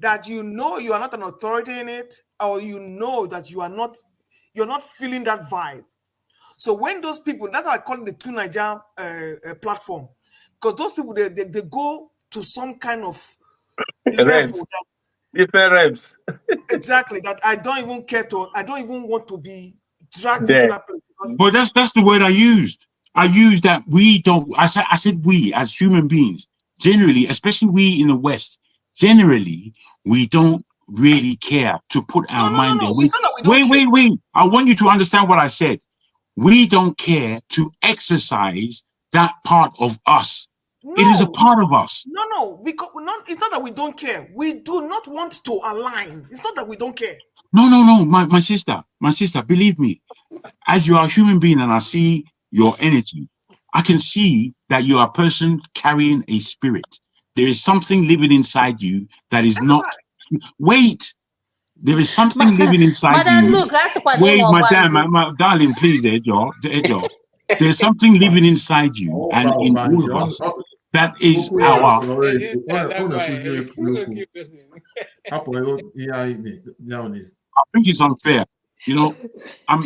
that you know you are not an authority in it, or you know that you're not feeling that vibe. So when those people, that's why I call it the Two Niger platform, because those people they go to some kind of level that, different reps. exactly, that I don't even want to be dragged into that place. But that's the word I used. I used that we don't. I said we as human beings generally, especially we in the West, generally we don't really care to put our mind there. It's not that we don't care. Wait. I want you to understand what I said. We don't care to exercise that part of us. No, it is a part of us. No, because it's not that we don't care. We do not want to align. It's not that we don't care. No, my sister, believe me, as you are a human being and I see your energy, I can see that you are a person carrying a spirit. There is something living inside you that is not. Wait, there is something living inside Madam, you. look, that's what Wait, madam, my darling, please, Ejo. There's something living inside you and in all of us that is our. I think it's unfair. You know, No,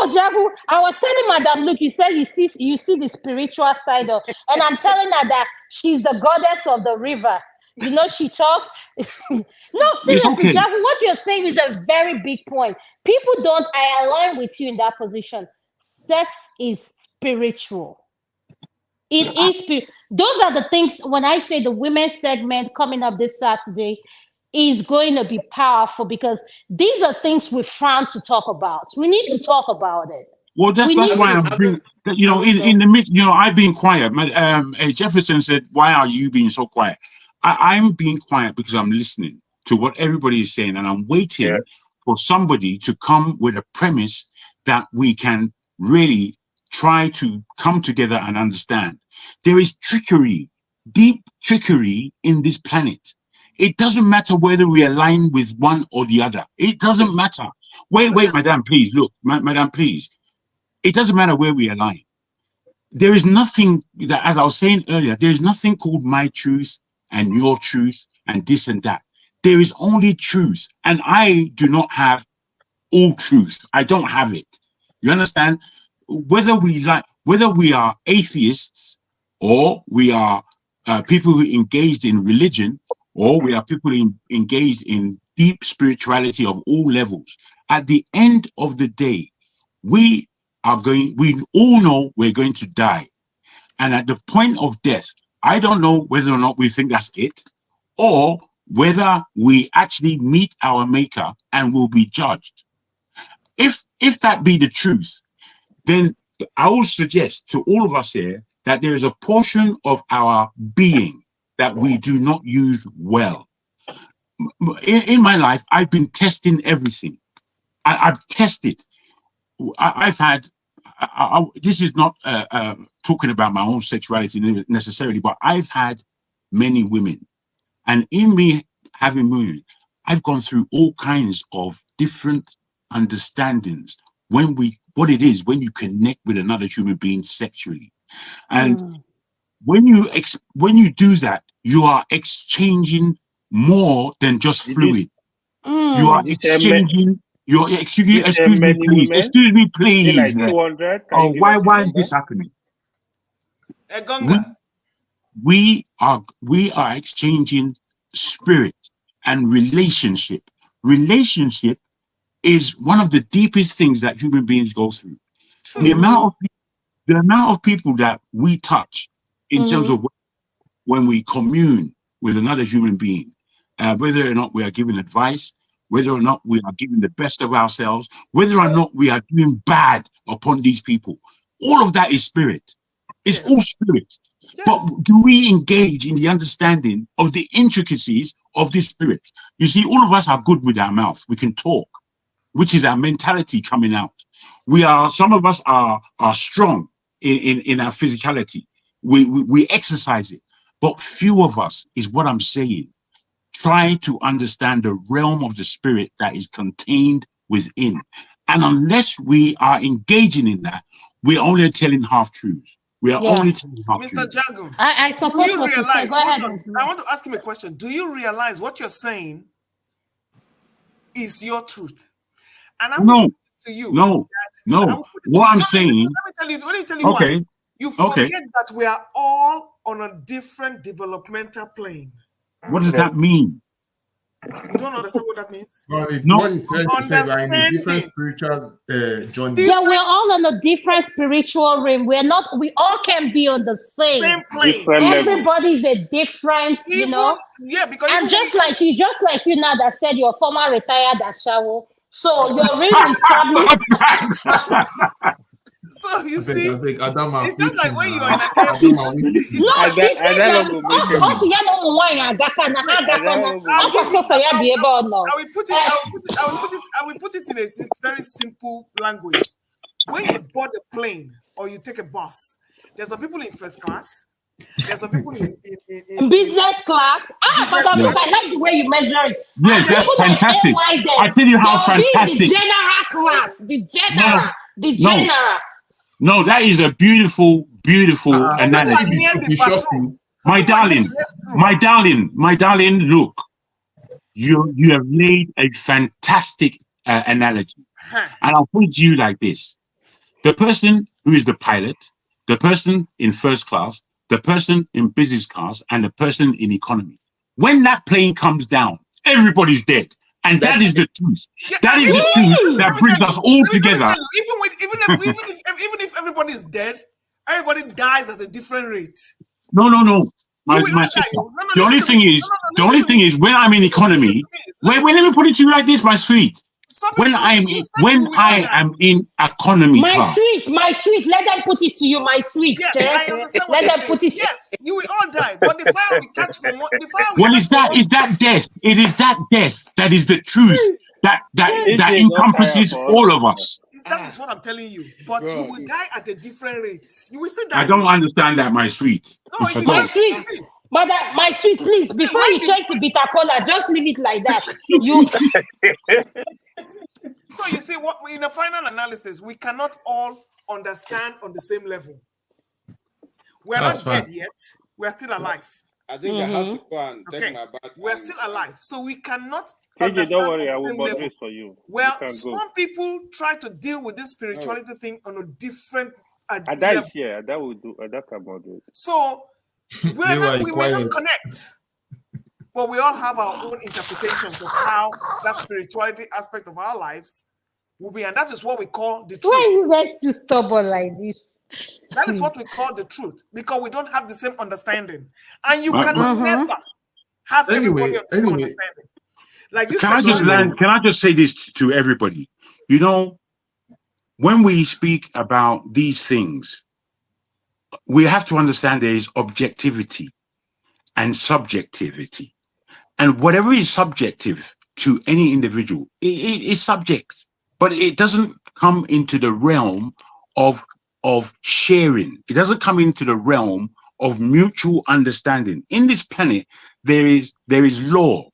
Jabu. I was telling Madam, look, you said you see the spiritual side of, and I'm telling her that she's the goddess of the river. You know, she talks. No, seriously, okay. Jabu, what you're saying is a very big point. People don't. I align with you in that position. Sex is spiritual. It is. Those are the things. When I say the women's segment coming up this Saturday is going to be powerful, because these are things we frown to talk about. We need to talk about it. Well, that's why I'm being, you know, in the mid, you know, I've been quiet. Jefferson said, "Why are you being so quiet?" I'm being quiet because I'm listening to what everybody is saying, and I'm waiting for somebody to come with a premise that we can really try to come together and understand. There is trickery, deep trickery in this planet. It doesn't matter whether we align with one or the other. It doesn't matter. Wait, madam, please. Look, madam, please. It doesn't matter where we align. There is nothing that, as I was saying earlier, there is nothing called my truth and your truth and this and that. There is only truth. And I do not have all truth. I don't have it. You understand? Whether we are atheists or we are people who engaged in religion, or we are people engaged in deep spirituality of all levels. At the end of the day, we all know we're going to die. And at the point of death, I don't know whether or not we think that's it, or whether we actually meet our maker and will be judged. If that be the truth, then I will suggest to all of us here that there is a portion of our being that we do not use well. In my life, I've been testing everything. I've tested. I've had, this is not talking about my own sexuality necessarily, but I've had many women. And in me having women, I've gone through all kinds of different understandings what it is when you connect with another human being sexually. And when you do that, you are exchanging more than just fluid. You are exchanging. Excuse me, please. Like 200. Oh, why is this happening? We are exchanging spirit and relationship. Relationship is one of the deepest things that human beings go through. The amount of people that we touch in terms of when we commune with another human being, whether or not we are giving advice, whether or not we are giving the best of ourselves, whether or not we are doing bad upon these people, all of that is spirit. It's all spirit. But do we engage in the understanding of the intricacies of this spirit? You see, all of us are good with our mouth. We can talk, which is our mentality coming out. Some of us are strong in our physicality. We exercise it, but few of us, is what I'm saying, try to understand the realm of the spirit that is contained within. And unless we are engaging in that, we're only telling half truths. We are Yeah. only telling half Mr. truths. Jago, I do support you what you said. realize? Go ahead. Hold on. I want to ask him a question. Do you realize what you're saying is your truth? And I will No, put it to you. no, I no. will put it to What you. I'm No, saying, let me tell you why. okay, You okay. forget that we are all on a different developmental plane. What does that mean? You don't understand what that means? What it No. tries to say is we're in a different spiritual journey. Yeah, we're all on a different spiritual realm. We all can be on the same plane. Different level. Everybody's a different, you know. Yeah, because and just like you now that said you're former retired Ashawo. So your realm is probably So you I see, think Adama, it's just like when you are in an Adama, no, he said that also you know why agaka na agaka na also so ya be able no. I will put it in a very simple language. When you board a plane or you take a bus, there's some people in first class. There's some people in business class. But I like the way you measure it. Yes, that's fantastic. I tell you how fantastic. The general class, the general. No, that is a beautiful, beautiful analogy. My darling, look, you have laid a fantastic analogy. And I'll put it to you like this. The person who is the pilot, the person in first class, the person in business class, and the person in economy. When that plane comes down, everybody's dead. And that is the truth. That is the truth that brings us all together. Even if everybody is dead, everybody dies at a different rate. No. My sister. The only thing is, when I'm in economy, wait, let me put it to you like this, my sweet. When I am in economy class. My sweet, let them put it to you, my sweet. Yes, I understand what let them put it. Yes, you will all die, but the fire we catch from Is that death? It is that death that is the truth that encompasses all of us. That is what I'm telling you. But you will die at a different rate. You will still die. I don't understand that, my sweet. No, my sweet. But my sweet, please, before you change to bitter cola, just leave it like that. So you see, what in the final analysis, we cannot all understand on the same level. We're not dead yet. We're still alive. I think I have to go and take my bath. We're still alive, so we cannot. KJ, don't worry, I will moderate for you. Well, some people try to deal with this spirituality thing on a different Ada is here. Ada will do. Ada can moderate. So we may not connect, but we all have our own interpretations of how that spirituality aspect of our lives will be, and that is what we call the truth. Why are you guys too stubborn like this? That is what we call the truth, because we don't have the same understanding, and you can never have everybody on the same understanding. Like this. Can I just say this to everybody? You know, when we speak about these things, we have to understand there is objectivity and subjectivity. And whatever is subjective to any individual, it is subject, but it doesn't come into the realm of sharing. It doesn't come into the realm of mutual understanding. In this planet, there is law,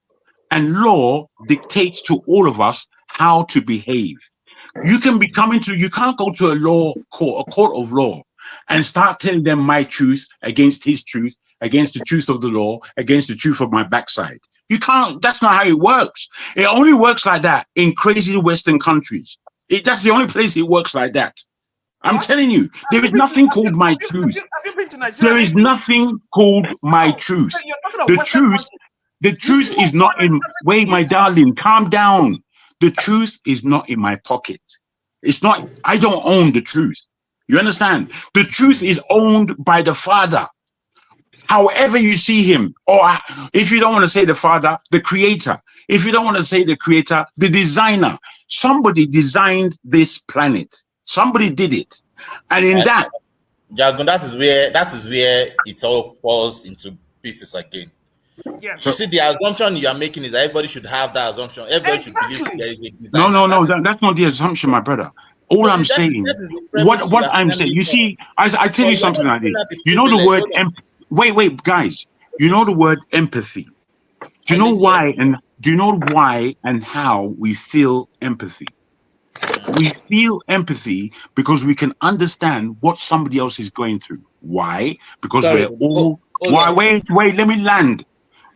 and law dictates to all of us how to behave. You can't go to a court of law and start telling them my truth against his truth, against the truth of the law, against the truth of my backside. You can't. That's not how it works. It only works like that in crazy Western countries. That's the only place it works like that. I'm telling you, there is nothing called my truth. There is nothing called my truth. The truth is not in. Wait, my darling, calm down. The truth is not in my pocket. It's not. I don't own the truth. You understand? The truth is owned by the Father. However you see him, or if you don't want to say the Father, the Creator. If you don't want to say the Creator, the designer. Somebody designed this planet. Somebody did it. And in that, Jagun, that is where it all falls into pieces again. Yes. So see, the assumption you are making is that everybody should have that assumption. Everybody should believe there is a designer. No, that's not the assumption, my brother. All I'm saying, what I'm saying, you see, I tell you something like this. You know the word wait, guys. You know the word empathy. Do you know why and how we feel empathy? We feel empathy because we can understand what somebody else is going through. Why? Because Sorry. we're all. Hold Why? on. Wait. Let me land.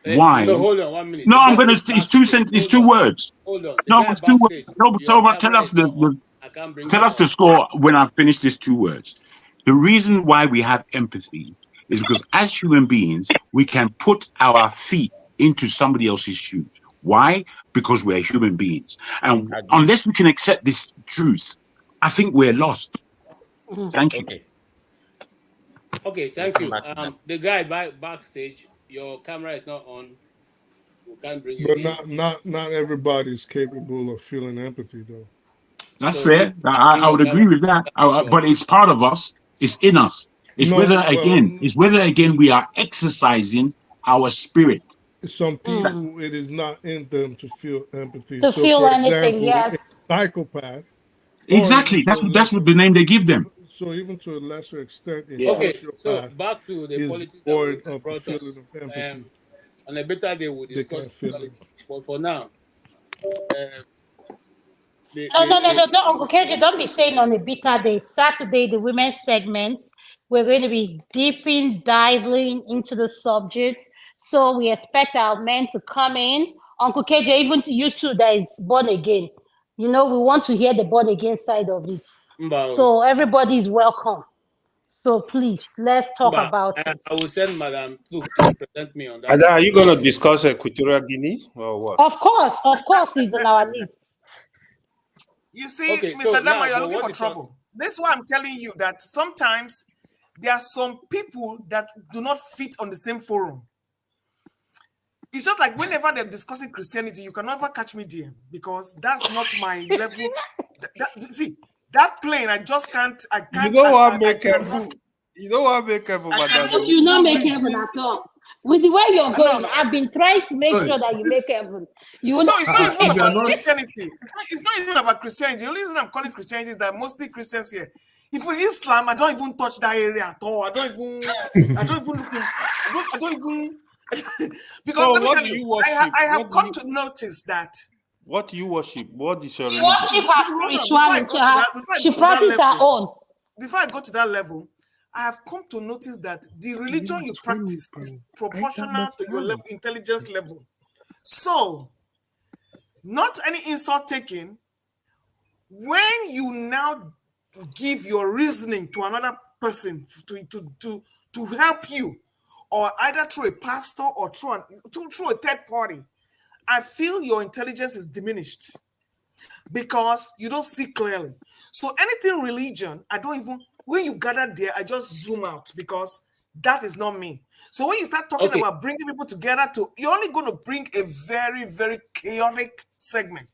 Why? No, hold on 1 minute. No, The I'm guy gonna. is It's two backstage. It's two words. Hold on. The No, guy it's two words. backstage. No, but Your tell camera us is not on. I can't bring tell you us the up. score when I finish these 2 words. The reason why we have empathy is because as human beings, we can put our feet into somebody else's shoes. Why? Because we're human beings. And unless we can accept this truth, I think we're lost. Thank you. Okay, thank you. The guy backstage, your camera is not on. We can't bring you But in. not everybody is capable of feeling empathy, though. That's So fair. I would agree with that. But it's part of us. It's in us. It's whether again we are exercising our spirit. Some people, it is not in them to feel empathy. To So, feel for anything, example, a yes. psychopath. Exactly. That's what the name they give them. So even to a lesser extent, a Okay, so sociopath back to the is politics void that of the brought feeling us. of empathy. On a better day, we'll They discuss can't feel politics. But for now, No, don't, Uncle KJ, don't be saying on a bitter day. Saturday, the women's segments, we're going to be diving into the subject. So we expect our men to come in. Uncle KJ, even to you too, that is born again. You know, we want to hear the born again side of it. So everybody is welcome. So please, let's talk about it. I will send Madam Luke to represent me on that. Ada, are you going to discuss Equatorial Guinea or what? Of course, it's in our list. You see, Okay, Mr. so Dama, now, you're but looking what for is trouble. This is why I'm telling you that sometimes there are some people that do not fit on the same forum. It's just like whenever they're discussing Christianity, you can never catch me there because that's not my level. See, that plane, I just can't. I can't. You don't want to make heaven. You don't want to make heaven, Look, you not make heaven at all. With the way you're going, I've been trying to make sure that you make heaven. You No, it's not even about not- Christianity. It's not even about Christianity. The only reason I'm calling Christianity is that mostly Christians here. If with Islam, I don't even touch that area at all. I don't even because So let me what tell do you, you worship? I have What do come you- to notice that. What do you worship? What is your She religion? worship her spirituality. She practices her own. Before I go to that level, I have come to notice that the religion you practice is proportional to your level, intelligence level. So, not any insult taken. When you now give your reasoning to another person to help you, or either through a pastor or through a third party, I feel your intelligence is diminished because you don't see clearly. So anything religion, I don't even, when you gather there, I just zoom out because that is not me. So when you start talking about bringing people together, you're only going to bring a very, very chaotic segment.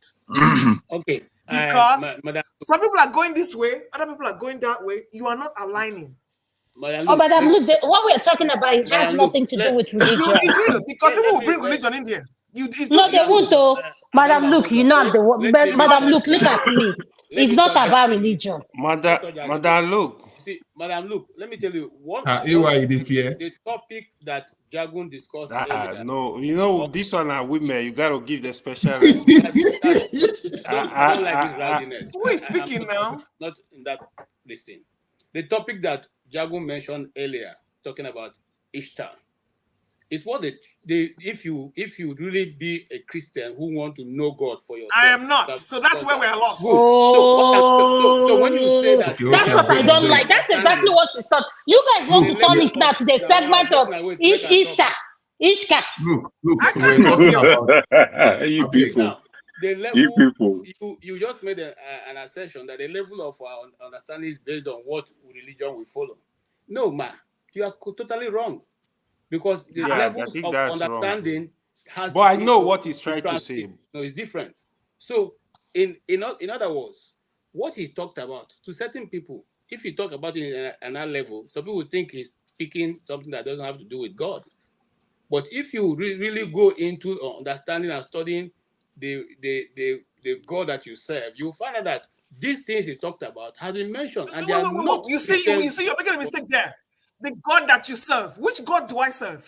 Okay. Because some people are going this way, other people are going that way. You are not aligning. Madam Luke, what we are talking about has nothing to do with religion. It will, because people will bring religion in there. No, they won't though. Madam Luke, you know I'm the one. Madam Luke, look at me. It's not about religion. Madam Luke. See, Madam Luke, let me tell you the topic that Jagun discussed earlier. No, you know, this one are women. You got to give the special respect. I don't like this rowdiness. Who is speaking now? Not in that listing. The topic that Jagun mentioned earlier, talking about Ishtar, is what if you really be a Christian who want to know God for yourself. I am not. So that's where we are lost. So when you say that, that's what I don't like. That's exactly what she thought. You guys want to turn it now to the segment of Ishta. Ishka. Look. You people. Now, the level you just made an assertion that the level of our understanding is based on what religion we follow. No, ma, you are totally wrong. Because the levels of understanding has. But I know what he's trying to say. No, it's different. So, in other words, what he talked about to certain people, if you talk about it in another level, some people think he's speaking something that doesn't have to do with God. But if you really go into understanding and studying the God that you serve, you'll find out that these things he talked about have been mentioned, and they are not. You see, you're making a mistake there. The God that you serve, which God do I serve?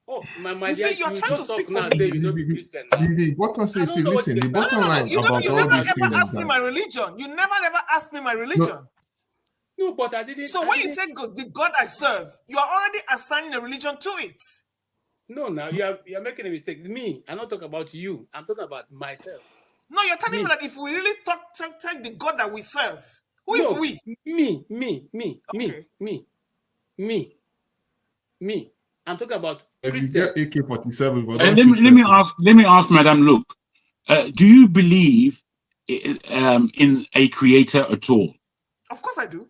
Oh, my you dear, see, you're trying to speak now. for me. Say you know be Christian. The bottom says, listen, the bottom line You about never all these ever things asked is me that my religion. You never asked me my religion. No, but I didn't. So when you say God, the God I serve, you are already assigning a religion to it. No, now you are making a mistake. Me, I'm not talking about you. I'm talking about myself. No, you're telling me that if we really talk the God that we serve, who is we? Me. I'm talking about If you Christian. get AK-47, but let me ask Madam Luke. Do you believe in a creator at all? Of course I do.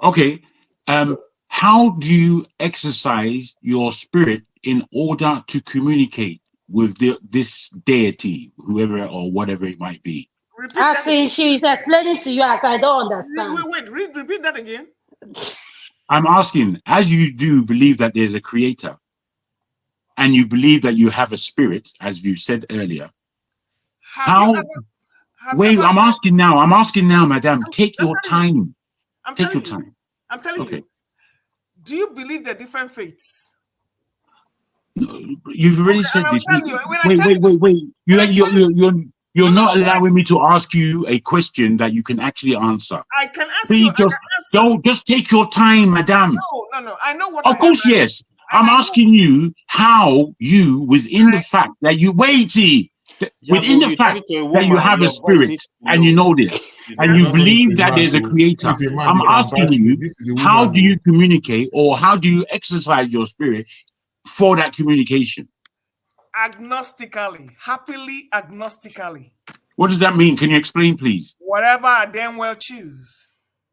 Okay. How do you exercise your spirit in order to communicate with this deity, whoever or whatever it might be? I see she's explaining to you as I don't understand. Repeat that again. I'm asking, as you do believe that there's a creator, and you believe that you have a spirit, as you said earlier, I'm asking now, madam, take your time. Take your time. I'm telling you. Do you believe there are different faiths? You've already said this. Wait. You're not allowing me to ask you a question that you can actually answer. I can answer you. Just take your time, madam. No. I know what. Of course, yes. I'm asking you how you, within the fact that you within the fact that you have a spirit and you know this, and you believe that there's a creator, I'm asking you, how do you communicate or how do you exercise your spirit for that communication? Agnostically, happily agnostically. What does that mean? Can you explain, please? Whatever I damn well choose.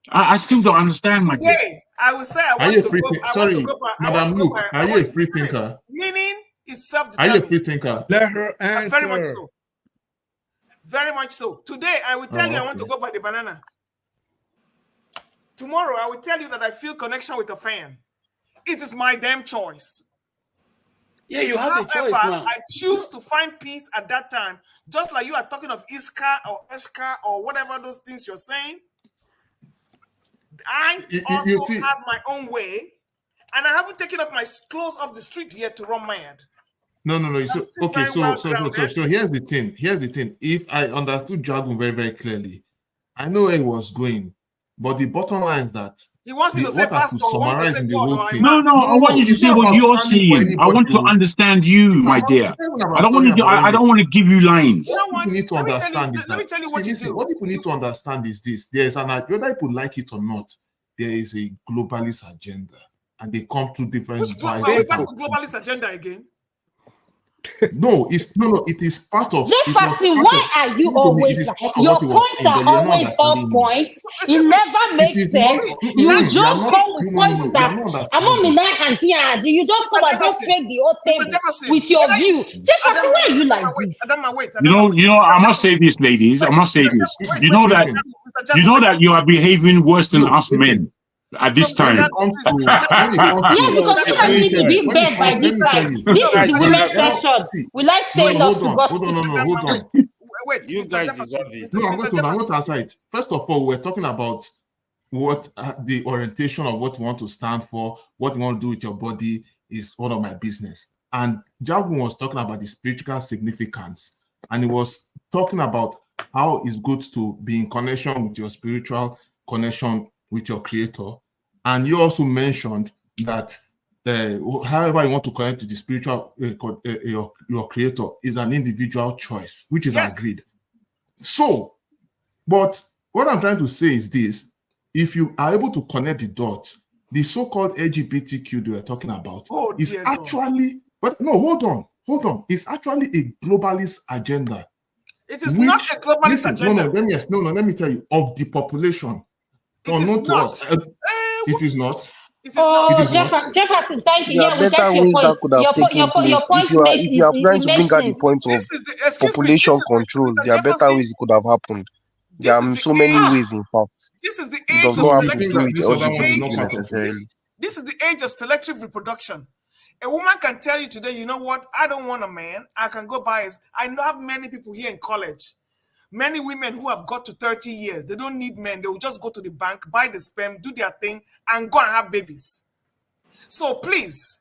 I still don't understand, my dear. I would say I want to go. Madam Luke, are you a free thinker? Meaning is self-determined. Are you a free thinker? Let her answer. Very much so. Very much so. Today, I will tell you I want to go by the banana. Tomorrow, I will tell you that I feel connection with a fan. It is my damn choice. Yeah, you have a choice, man. I choose to find peace at that time. Just like you are talking of Iska or Eshka or whatever those things you're saying. I also have my own way. And I haven't taken off my clothes off the street yet to run mad. No. So here's the thing. If I understood Jagun very, very clearly, I know where he was going, but the bottom line is that he wants me to say pastor. Summarize the whole thing. No. I want you to say what you're saying. I want to understand you, my dear. I don't want to give you lines. What people need to understand is that. Let me tell you what you do. What people need to understand is this: there's whether people like it or not, there is a globalist agenda, and they come to different. Which globalist agenda again? No, it is part of. Jefferson, why are you always your points are always off points? It never makes sense. You just come with points that you just come and just make the whole thing with your view. Jefferson, why are you like this? You know, I must say this, ladies. I must say this. You know that you are behaving worse than us men. At this time. Yeah, because we need to be in bed by this time. This is the women's session. We like staying up to gossip. Hold on. Wait, you guys deserve it. No, I'm going to answer it. First of all, we're talking about what the orientation of what you want to stand for, what you want to do with your body is one of my business. And Jagun was talking about the spiritual significance, and he was talking about how it's good to be in connection with your spiritual connection with your creator. And you also mentioned that however you want to connect to the spiritual your creator is an individual choice, which is agreed. So, but what I'm trying to say is this: if you are able to connect the dots, the so-called LGBTQ they were talking about is actually, but no, hold on, it's actually a globalist agenda. It is not a globalist agenda. Let me tell you, of the population. It is not. It is not. Jefferson, thank you. There are better ways that could have taken place. If you are trying to bring out the point of population control, there are better ways it could have happened. There are so many ways, in fact. This is the It age does of not have to selective do with LGBT necessarily. This is the age of selective reproduction. A woman can tell you today, you know what? I don't want a man. I can go buy. I know have many people here in college. Many women who have got to 30 years, they don't need men. They will just go to the bank, buy the sperm, do their thing, and go and have babies. So please,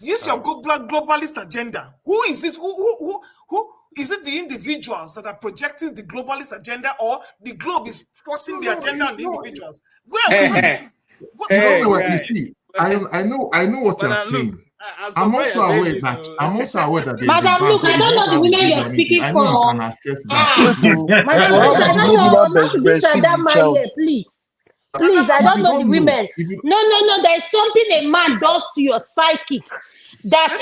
use your globalist agenda. Who is it? Who is it? The individuals that are projecting the globalist agenda, or the globe is forcing the agenda on the individuals? You know what? You see, I know what you're saying. I'm also aware that there's a Madam, ban, look, but I you don't don't know the have women to you're do anything. speaking I know you for. can access that. Madam, So look, how I will the lady don't not know. Not this breastfeed the Adama child? here, please. Please, I If don't you know the don't know, women. No. There's something a man does to your psychic that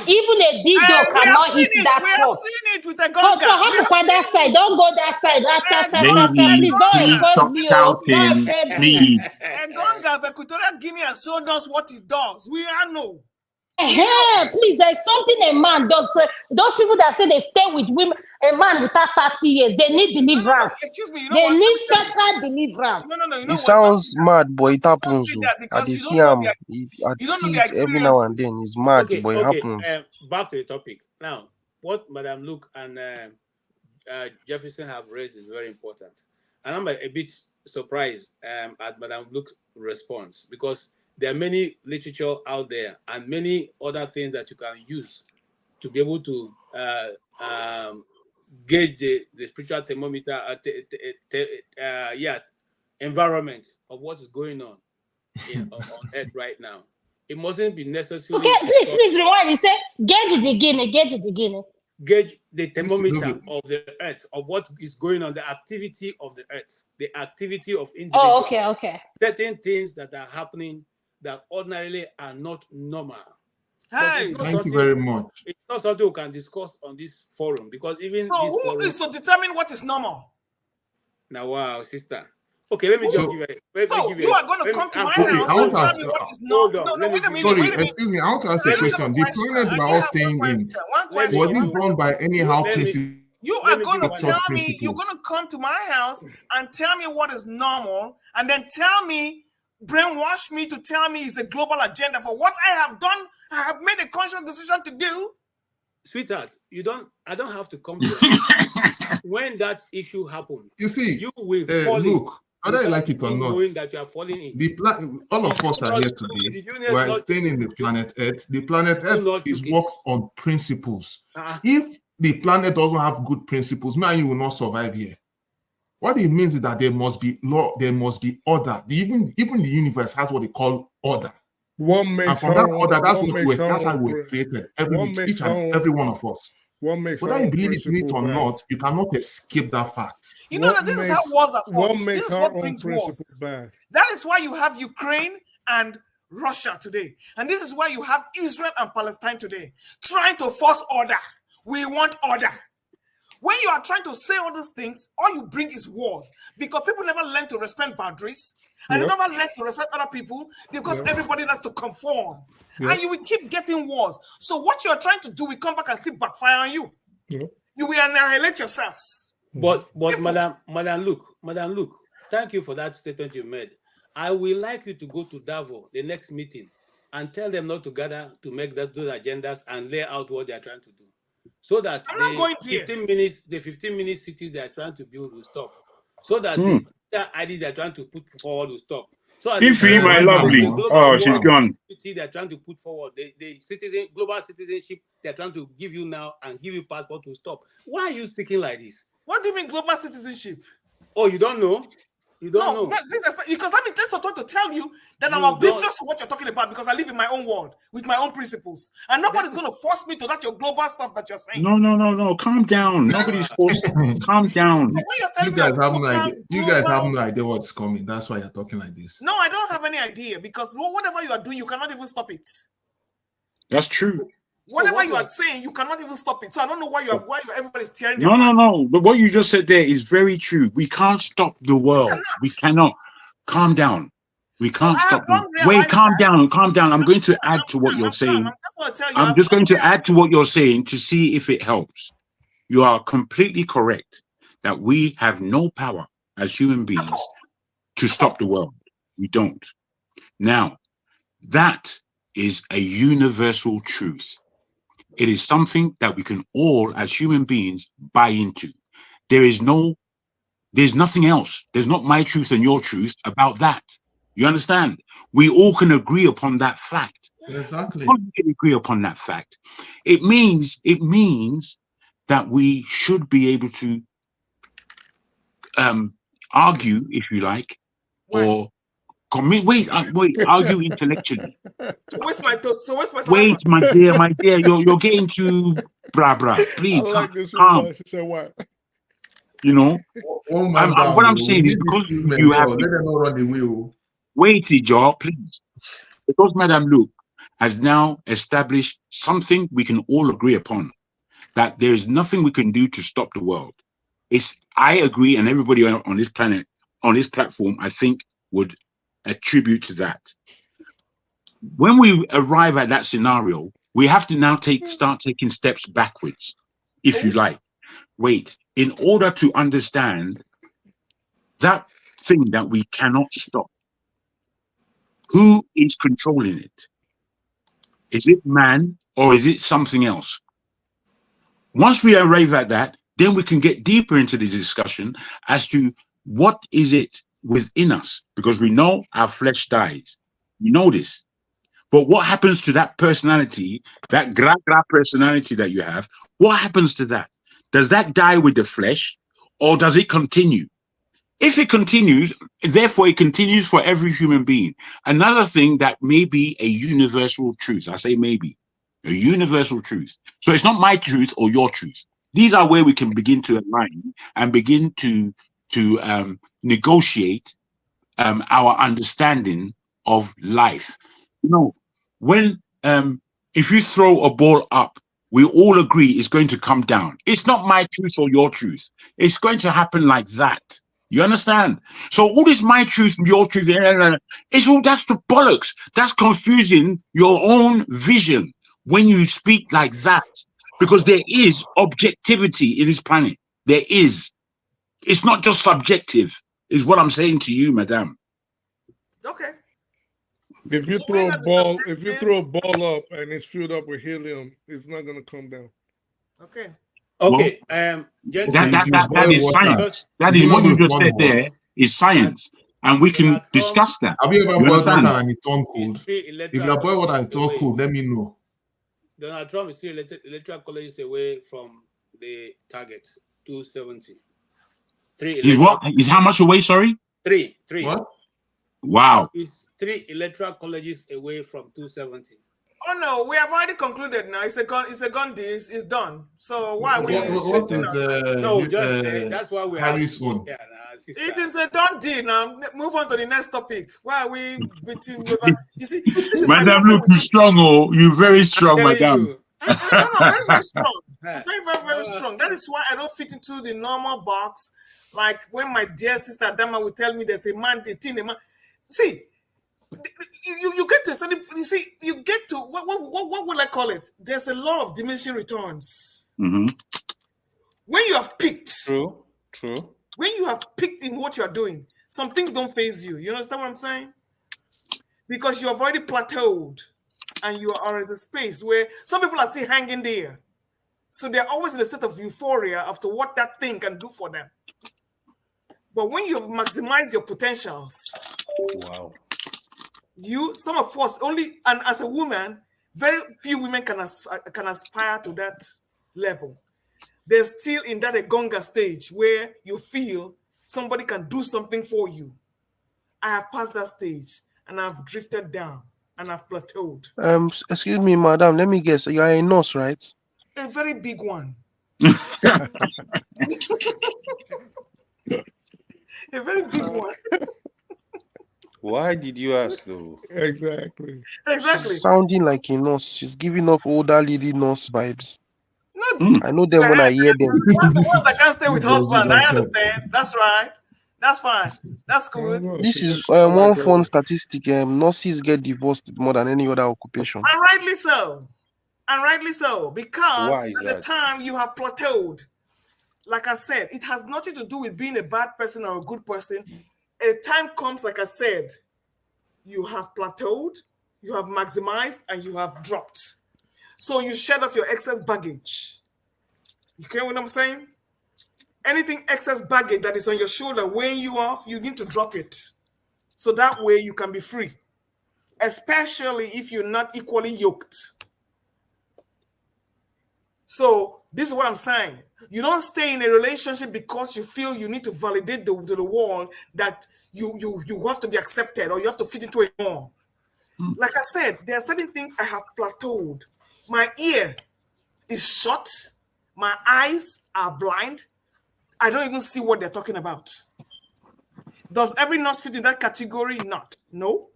even a dildo We have cannot seen hit it. that We have spot. seen it with a So gunga. Hamukwa that side. Don't go that side. Ladies, Please don't please stop offend me. Oh. Don't shouting. offend me. Please. A gunga of Equatorial Guinea has showed us what it does. We all know. Please, there's something a man does. So those people that say they stay with women, a man without 30 years, they need deliverance. Excuse me, you know They what? need special deliverance. No, you know It what? sounds mad, but it happens. Say that I because dey you see don't know am. their, I you don't know see their it every now and experiences. then. It's mad, but it Okay. happens. Back to the topic now. What Madam Luke and Jefferson have raised is very important, and I'm a bit surprised at Madam Luke's response, because there are many literature out there and many other things that you can use to be able to gauge the spiritual thermometer, environment of what is going on on Earth right now. It mustn't be necessary. Okay, please rewind. You say gauge it again. Gauge the thermometer of the Earth, of what is going on, the activity of the Earth, the activity of individuals. Oh, okay. Certain things that are happening that ordinarily are not normal. Hey, thank you very much. It's not something we can discuss on this forum, because even so this who forum is to determine what is normal? Now, wow, sister. Okay, let me just give it. So you are going to come to my house and tell me what is normal? No, wait a minute. Sorry, excuse me. I want to ask a question. The planet we are all staying in, was it born by anyhow principle? You are going to tell me, you're going to come to my house and tell me what is normal, and then brainwash me to tell me it's a global agenda for what I have done. I have made a conscious decision to do. Sweetheart, I don't have to come to you. When that issue happened, you see, you will look, whether you like it or not, knowing that you are falling in. All of us are here today. We are staying in the planet Earth. The planet Earth is worked on principles. If the planet doesn't have good principles, man, you will not survive here. What it means is that there must be law, there must be order. Even the universe has what they call order. And from that order, that's how we were created. Each and every one of us. Whether you believe it or not, you cannot escape that fact. You know that this is how wars are fought. This is what brings wars. That is why you have Ukraine and Russia today. And this is why you have Israel and Palestine today, trying to force order. We want order. When you are trying to say all these things, all you bring is wars, because people never learn to respect boundaries, and they never learn to respect other people, because everybody has to conform. And you will keep getting wars. So what you are trying to do will come back and still backfire on you. You will annihilate yourselves. But Madam Luke, thank you for that statement you made. I will like you to go to Davos, the next meeting, and tell them not to gather to make those agendas and lay out what they are trying to do, so that the 15-minute cities they are trying to build will stop, so that the ideas they are trying to put forward will stop. So Ify, my lovely. Oh, she's gone. They are trying to put forward the global citizenship they are trying to give you now and give you passport to stop. Why are you speaking like this? What do you mean global citizenship? Oh, you don't know? You don't know? Because let's not try to tell you that I'm oblivious to what you're talking about, because I live in my own world with my own principles, and nobody's going to force me to that your global stuff that you're saying. No. Calm down. Nobody's forcing. Calm down. You guys have no idea. You guys have no idea what's coming. That's why you're talking like this. No, I don't have any idea, because whatever you are doing, you cannot even stop it. That's true. Whatever you are saying, you cannot even stop it. So I don't know why everybody's tearing. No. But what you just said there is very true. We can't stop the world. We cannot. Calm down. We can't stop them. Wait, calm down. I'm going to add to what you're saying. I'm just going to add to what you're saying to see if it helps. You are completely correct that we have no power as human beings to stop the world. We don't. Now, that is a universal truth. It is something that we can all, as human beings, buy into. There's nothing else. There's not my truth and your truth about that. You understand? We all can agree upon that fact. Exactly. We can agree upon that fact. It means that we should be able to argue, if you like, or Wait, argue intellectually. To waste my Wait, my dear, you're getting too bra. Please, I like this calm. one. She said, "Why?" You know, Oh man, what I'm saying is because you have. let them not run the wheel. Wait, Joe, please. Because Madam Luke has now established something we can all agree upon, that there is nothing we can do to stop the world. I agree, and everybody on this planet, on this platform, I think would attribute to that. When we arrive at that scenario, we have to now start taking steps backwards, if you like. Wait, in order to understand that thing that we cannot stop, who is controlling it? Is it man or is it something else? Once we arrive at that, then we can get deeper into the discussion as to what is it within us, because we know our flesh dies. We know this. But what happens to that personality, that gra personality that you have? What happens to that? Does that die with the flesh or does it continue? If it continues, therefore it continues for every human being. Another thing that may be a universal truth. I say maybe. A universal truth. So it's not my truth or your truth. These are where we can begin to align and begin to negotiate our understanding of life. You know, when if you throw a ball up, we all agree it's going to come down. It's not my truth or your truth. It's going to happen like that. You understand? So all this my truth and your truth, it's all that's the bollocks. That's confusing your own vision when you speak like that. Because there is objectivity in this planet. There is. It's not just subjective, is what I'm saying to you, madam. Okay. If you throw a ball up and it's filled up with helium, it's not gonna come down. Okay. Okay. That is science. That is what you just said there is science. And we can discuss that. Have you ever boiled water and it turned cold? If you have boiled water and it turned cold, let me know. Donald Trump is still electoral colleges away from the target, 270. Is what? Is how much away, sorry? Three. What? Wow. Is 3 electoral colleges away from 270. Oh no, we have already concluded now. It's a gun deal. It's done. So why we? What is that's why we Harris one? Yeah, it is a done deal now. Move on to the next topic. Why are we beating over? You see, this is Madam, look, you're strong, oh, you're very strong, madam. Very strong. Very strong. That is why I don't fit into the normal box. Like when my dear sister Dama will tell me there's a man, a man. See, you get to study. You see, you get to what would I call it? There's a lot of diminishing returns. Mm-hmm. When you have picked, True. When you have picked in what you are doing, some things don't phase you. You understand what I'm saying? Because you have already plateaued, and you are in the space where some people are still hanging there. So they're always in a state of euphoria after what that thing can do for them. But when you maximize your potentials, Wow. Some of us only, and as a woman, very few women can aspire to that level. They're still in that Egonga stage where you feel somebody can do something for you. I have passed that stage and I've drifted down and I've plateaued. Excuse me, madam. Let me guess. You are a nurse, right? A very big one. A very big one. Why did you ask though? Exactly. Exactly. Sounding like a nurse. She's giving off older lady nurse vibes. No, I know them when I hear them. What's the ones that can't stay with husband? I understand. That's right. That's fine. That's good. This is one fun statistic. Nurses get divorced more than any other occupation. And rightly so. And rightly so. Because Why is at the that? time you have plateaued. Like I said, it has nothing to do with being a bad person or a good person. A time comes, like I said, you have plateaued, you have maximized, and you have dropped. So you shed off your excess baggage. You get what I'm saying? Anything excess baggage that is on your shoulder weighing you off, you need to drop it. So that way you can be free. Especially if you're not equally yoked. So this is what I'm saying. You don't stay in a relationship because you feel you need to validate the world that you have to be accepted or you have to fit into a norm. Like I said, there are certain things I have plateaued. My ear is shut. My eyes are blind. I don't even see what they're talking about. Does every nurse fit in that category? Not. No.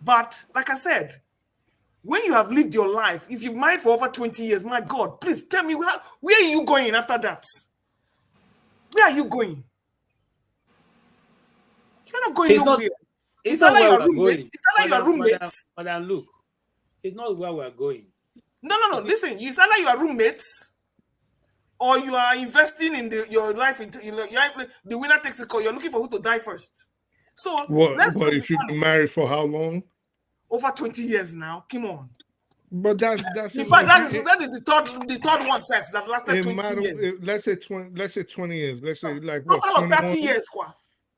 But like I said, when you have lived your life, if you've married for over 20 years, my God, please tell me, where are you going after that? Where are you going? You're not going nowhere. It's not where your we're going. It's not like your roommates. Madam, look, it's not where we're going. No. Listen, you sound like you are roommates, or you are investing in your life. The winner takes a call. You're looking for who to die first. So But if you've been married for how long? Over 20 years now. Come on. But that's in fact that is the third one self that lasted 20 years. Let's say 20 years. Let's say like what? Total of 30 years, quoi.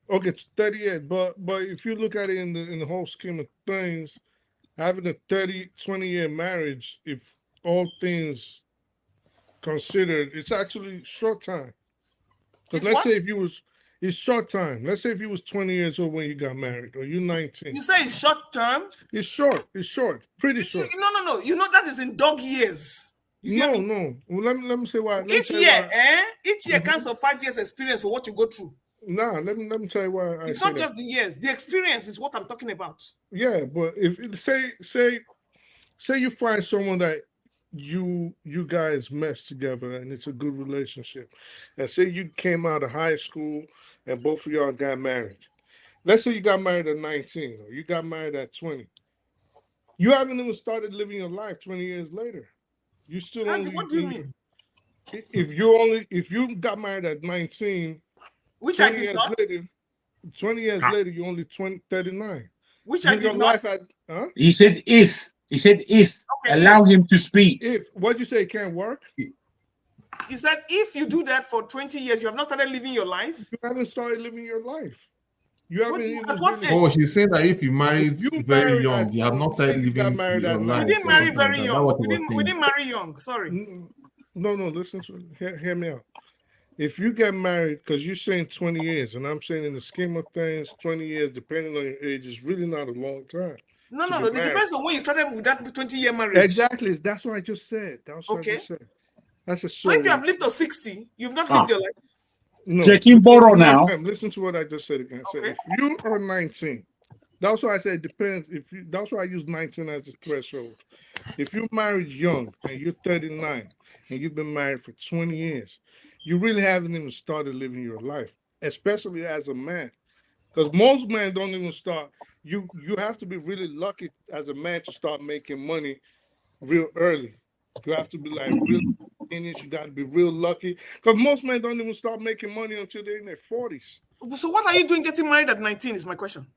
Okay, 30 years. But if you look at it in the whole scheme of things, having a 20-year marriage, if all things considered, it's actually short time. Because let's say it's short time. Let's say if you was 20 years old when you got married, or you're 19. You say it's short term? It's short. Pretty short. No. You know that is in dog years. No. Well, let me say why. Each year counts of 5 years experience for what you go through. Nah, let me tell you why. It's not just the years. The experience is what I'm talking about. Yeah, but if say you find someone that you guys mesh together and it's a good relationship, and say you came out of high school and both of y'all got married. Let's say you got married at 19 or you got married at 20. You haven't even started living your life 20 years later. You still only. What do you mean? If you got married at 19, which I did not. 20 years later, you're only 39. Which I did not. He said if. Okay, allow him to speak. If what'd you say? It can't work. He said if you do that for 20 years, you have not started living your life. You haven't started living your life. You haven't. Oh, he's saying that if you married very young, you have not started living your life. We didn't marry very young. We didn't marry young. Sorry. No. Listen to hear me out. If you get married, because you're saying 20 years, and I'm saying in the scheme of things, 20 years, depending on your age, is really not a long time. No. It depends on when you started with that 20-year marriage. Exactly. That's what I just said. That's what I just said. That's a so if you have lived to 60, you've not lived your life. No. Checking borrow now. Listen to what I just said again. Okay. So if you are 19, that's why I say it depends. That's why I use 19 as a threshold. If you married young and you're 39 and you've been married for 20 years, you really haven't even started living your life, especially as a man. Because most men don't even start. You have to be really lucky as a man to start making money real early. You have to be like real genius. You got to be real lucky. Because most men don't even start making money until they're in their 40s. So what are you doing getting married at 19 is my question.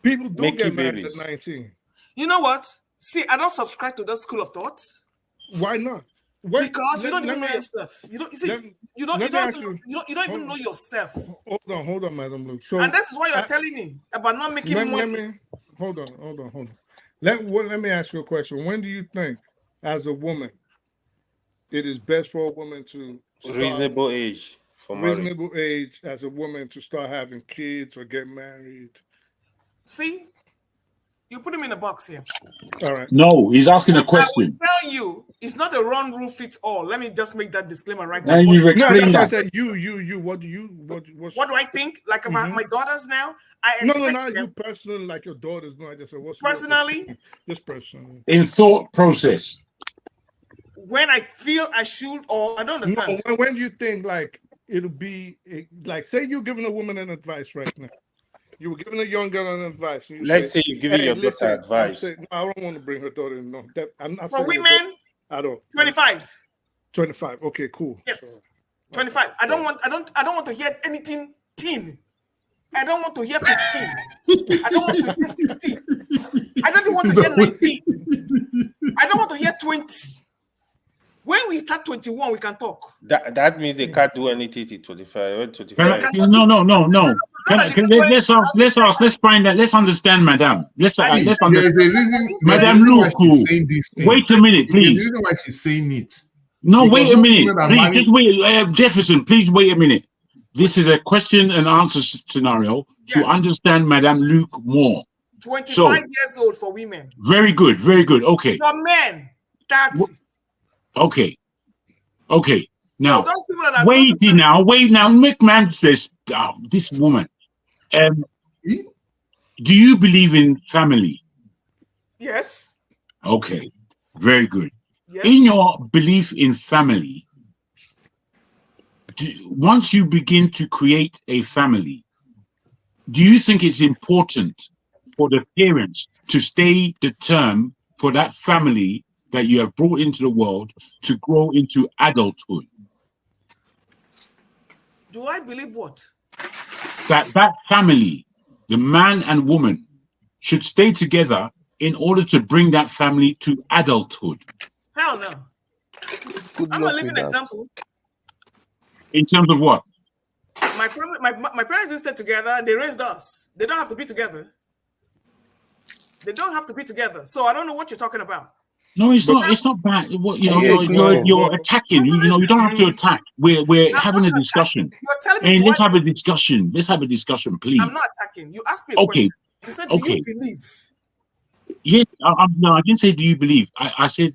People do get married at 19. You know what? See, I don't subscribe to that school of thought. Why not? Because you don't even know yourself. You don't even know yourself. Hold on, Madam Luke. So, and this is why you're telling me about not making money. Hold on. Let me ask you a question. When do you think, as a woman, it is best for a woman to start, reasonable age as a woman to start having kids or get married? See, you put him in a box here. All right. No, he's asking a question. I will tell you, it's not a one rule fits all. Let me just make that disclaimer right now. And you've explained that. I said you. What do I think? Like about my daughters now? No, not you personally, like your daughters. No, I just said what's personally? Just personally. In thought process. When I feel I should, or I don't understand. No, when do you think like it'll be like? Say you're giving a woman an advice right now. You were giving a young girl an advice. Let's say you're giving your daughter advice. No, I don't want to bring her daughter in. No, I'm not. For women, I don't. 25. 25. Okay, cool. Yes, 25. I don't want to hear anything teen. I don't want to hear 15. I don't want to hear 16. I don't want to hear 19. I don't want to hear 20. When we start 21, we can talk. That means they can't do anything till 25 or 25. No. Let's find that. Let's understand, madam. Let's understand. There's a reason. Madam, look, wait a minute, please. There's a reason why she's saying it. No, Because wait a those minute. women are Please, married- just wait. Jefferson, please wait a minute. This is a question and answer scenario to understand Madam Luke more. 25 years old for women. Very good, very good. Okay. For men, 30. Okay. Now, those people that are wait now. McMahon says, this woman. Do you believe in family? Yes. Okay, very good. Yes. In your belief in family, once you begin to create a family, do you think it's important for the parents to stay the term for that family that you have brought into the world to grow into adulthood? Do I believe what? That family, the man and woman, should stay together in order to bring that family to adulthood. Hell no. I'm a living example. In terms of what? My parents didn't stay together. They raised us. They don't have to be together. They don't have to be together. So I don't know what you're talking about. No, it's not. It's not bad. You're attacking. You don't have to attack. We're having a discussion. You're telling me. Let's have a discussion. Let's have a discussion, please. I'm not attacking. You asked me a question. You said, "Do you believe?" Yes. No, I didn't say, "Do you believe?" I said,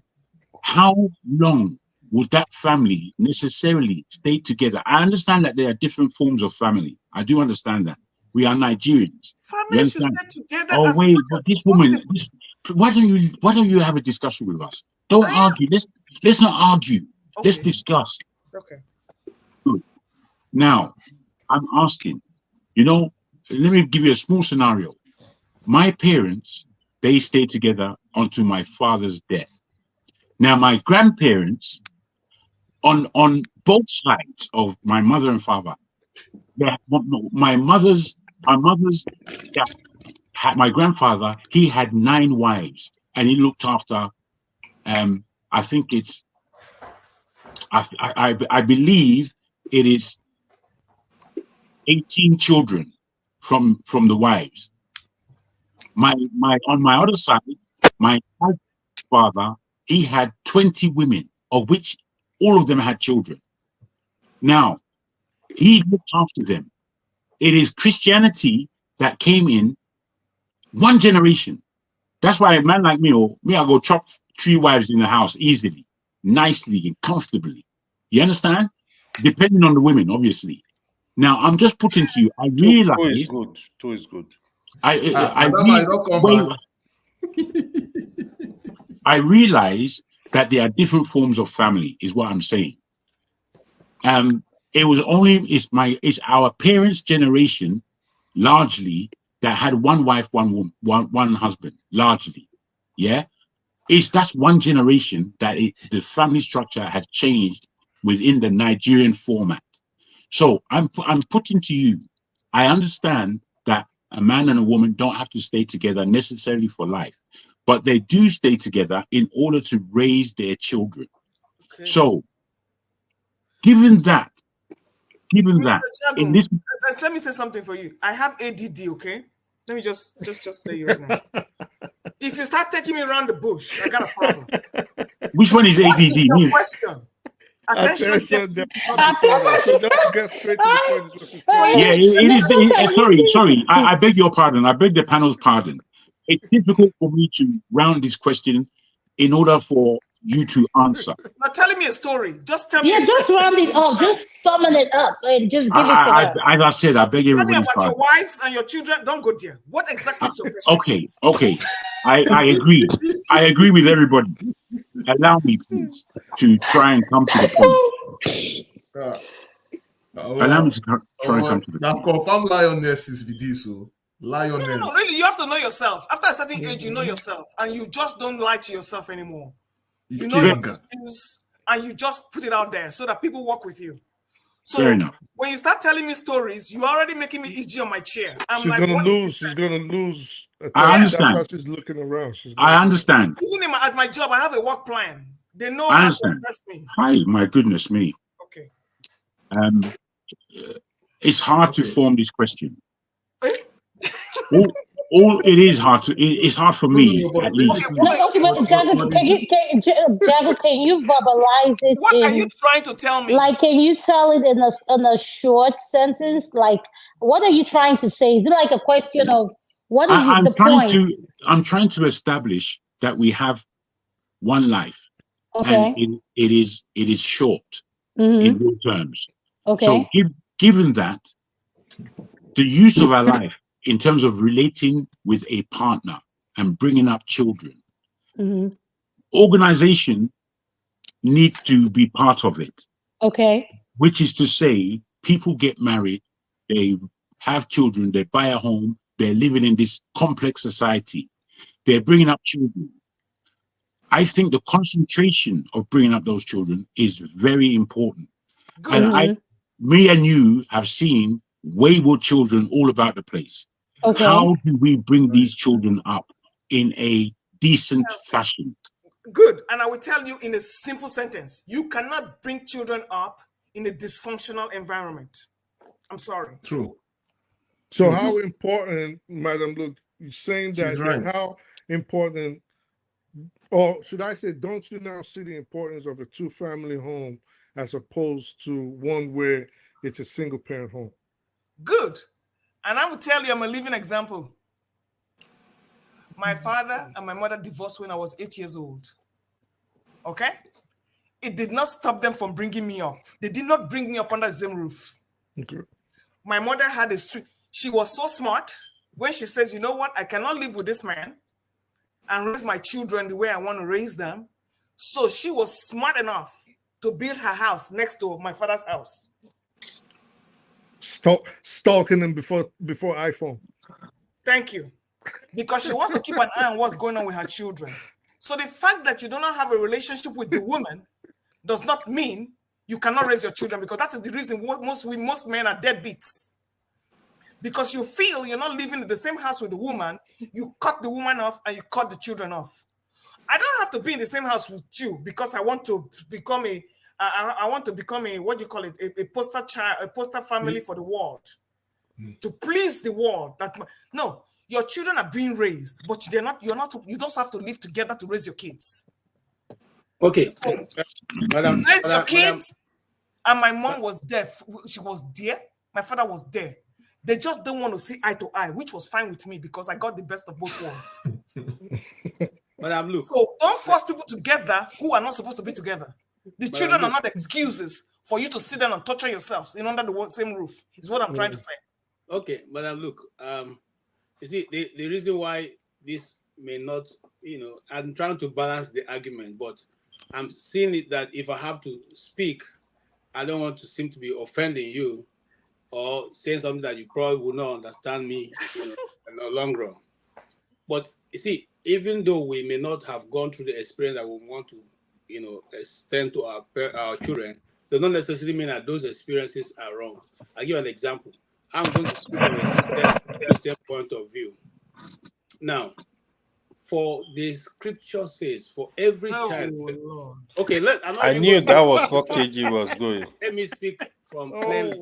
"How long would that family necessarily stay together?" I understand that there are different forms of family. I do understand that. We are Nigerians. Family should stay together. Oh wait, but this woman. Why don't you have a discussion with us? Don't argue. Let's not argue. Okay. Let's discuss. Okay. Good. Now, I'm asking, let me give you a small scenario. My parents, they stayed together until my father's death. Now, my grandparents, on both sides of my mother and father, my grandfather, he had 9 wives, and he looked after, I think it's, I believe it is 18 children from the wives. On my other side, my father, he had 20 women, of which all of them had children. Now, he looked after them. It is Christianity that came in one generation. That's why a man like me, I go chop 3 wives in the house easily, nicely and comfortably. You understand? Depending on the women, obviously. Now, I'm just putting to you, I realize... 2 is good. 2 is good. I realize that there are different forms of family, is what I'm saying. It's our parents' generation, largely, that had 1 wife, one husband, largely. Yeah, that's one generation that the family structure had changed within the Nigerian format. So I'm putting to you, I understand that a man and a woman don't have to stay together necessarily for life, but they do stay together in order to raise their children. Okay. So, given that, in this, let me say something for you. I have ADD, okay? Let me just tell you right now. If you start taking me around the bush, I got a problem. Which one is ADD? What is your question? Attention. So just get straight to the point. Yeah, it is. Sorry. I beg your pardon. I beg the panel's pardon. It's difficult for me to round this question in order for you to answer. Not telling me a story. Just tell me. Yeah, just round it up. Just summon it up and just give it to her. As I said, I beg everybody's pardon. Tell me about your wives and your children. Don't go there. What exactly is your question? Okay. I agree. I agree with everybody. Allow me, please, to try and come to the point. Allow me to try and come to the point. Now, confirm lioness is with this, so lioness. No, really, you have to know yourself. After a certain age, you know yourself, and you just don't lie to yourself anymore. You know your issues, and you just put it out there so that people work with you. So when you start telling me stories, you're already making me itchy on my chair. She's gonna lose. I understand. That's why she's looking around. I understand. Even at my job, I have a work plan. They know I how to understand. address me. Hi, my goodness me. Okay. It's hard to form this question. All it is hard to. It's hard for me, at least. No, okay, but Jago, can you verbalize it? What are you trying to tell me? Like, can you tell it in a short sentence? Like, what are you trying to say? Is it like a question of what is the point? I'm trying to establish that we have one life, Okay. and it is short Mm-hmm. in real terms. Okay. So, given that, the use of our life in terms of relating with a partner and bringing up children, Mm-hmm. organization needs to be part of it. Okay. Which is to say, people get married, they have children, they buy a home, they're living in this complex society, they're bringing up children. I think the concentration of bringing up those children is very important. Good. And me and you have seen wayward children all about the place. Okay. How do we bring these children up in a decent fashion? Good. And I will tell you in a simple sentence, you cannot bring children up in a dysfunctional environment. I'm sorry. True. So how important, Madam Luke, you're saying that, She's right. how important, or should I say, don't you now see the importance of a two-family home as opposed to one where it's a single-parent home? Good. And I will tell you, I'm a living example. My father and my mother divorced when I was 8 years old. Okay? It did not stop them from bringing me up. They did not bring me up under the same roof. Okay. My mother had a street. She was so smart when she says, you know what? I cannot live with this man and raise my children the way I want to raise them. So she was smart enough to build her house next to my father's house. Stalking them before iPhone. Thank you. Because she wants to keep an eye on what's going on with her children. So the fact that you do not have a relationship with the woman does not mean you cannot raise your children, because that is the reason most men are deadbeats. Because you feel you're not living in the same house with the woman, you cut the woman off and you cut the children off. I don't have to be in the same house with you because I want to become a what do you call it, a poster child, a poster family for the world, to please the world. No, your children are being raised, but you don't have to live together to raise your kids. Okay, Madam, raise your kids. And my mom was there. She was there. My father was there. They just don't want to see eye to eye, which was fine with me because I got the best of both worlds. Madam Luke. So don't force people together who are not supposed to be together. The children are not excuses for you to sit down and torture yourselves in under the same roof, is what I'm trying to say. Okay, Madam Luke. You see, the reason why this may not, I'm trying to balance the argument, but I'm seeing it that if I have to speak, I don't want to seem to be offending you or saying something that you probably will not understand me in the long run. But you see, even though we may not have gone through the experience that we want to, extend to our children, does not necessarily mean that those experiences are wrong. I'll give an example. I'm going to speak from a Christian point of view. Now, for the scripture says, for every child. Lord. Okay, I knew that was what KG was going. Let me speak from plainly.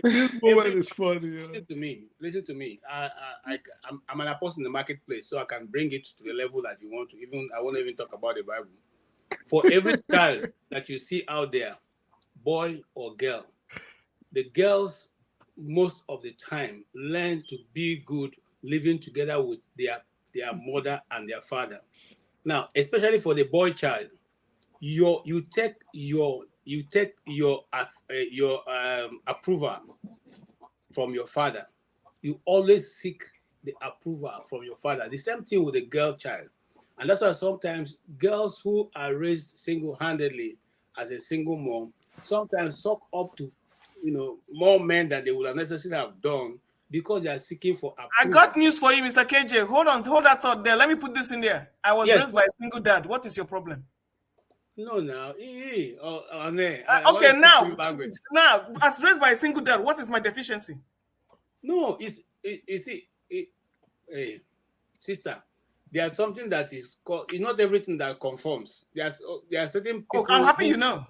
This moment is funny. Listen to me. I'm an apostle in the marketplace, so I can bring it to the level that you want to. I won't even talk about the Bible. For every child that you see out there, boy or girl, the girls most of the time learn to be good living together with their mother and their father. Now, especially for the boy child, you take your approval from your father. You always seek the approval from your father. The same thing with the girl child. And that's why sometimes girls who are raised single-handedly as a single mom sometimes suck up to more men than they would have necessarily have done because they are seeking for approval. I got news for you, Mr. KJ. Hold that thought there. Let me put this in there. I was raised by a single dad. What is your problem? No, now. Okay, now, as raised by a single dad, what is my deficiency? No, hey, sister, there's something that is called. It's not everything that conforms. There are certain people. I'm happy you know.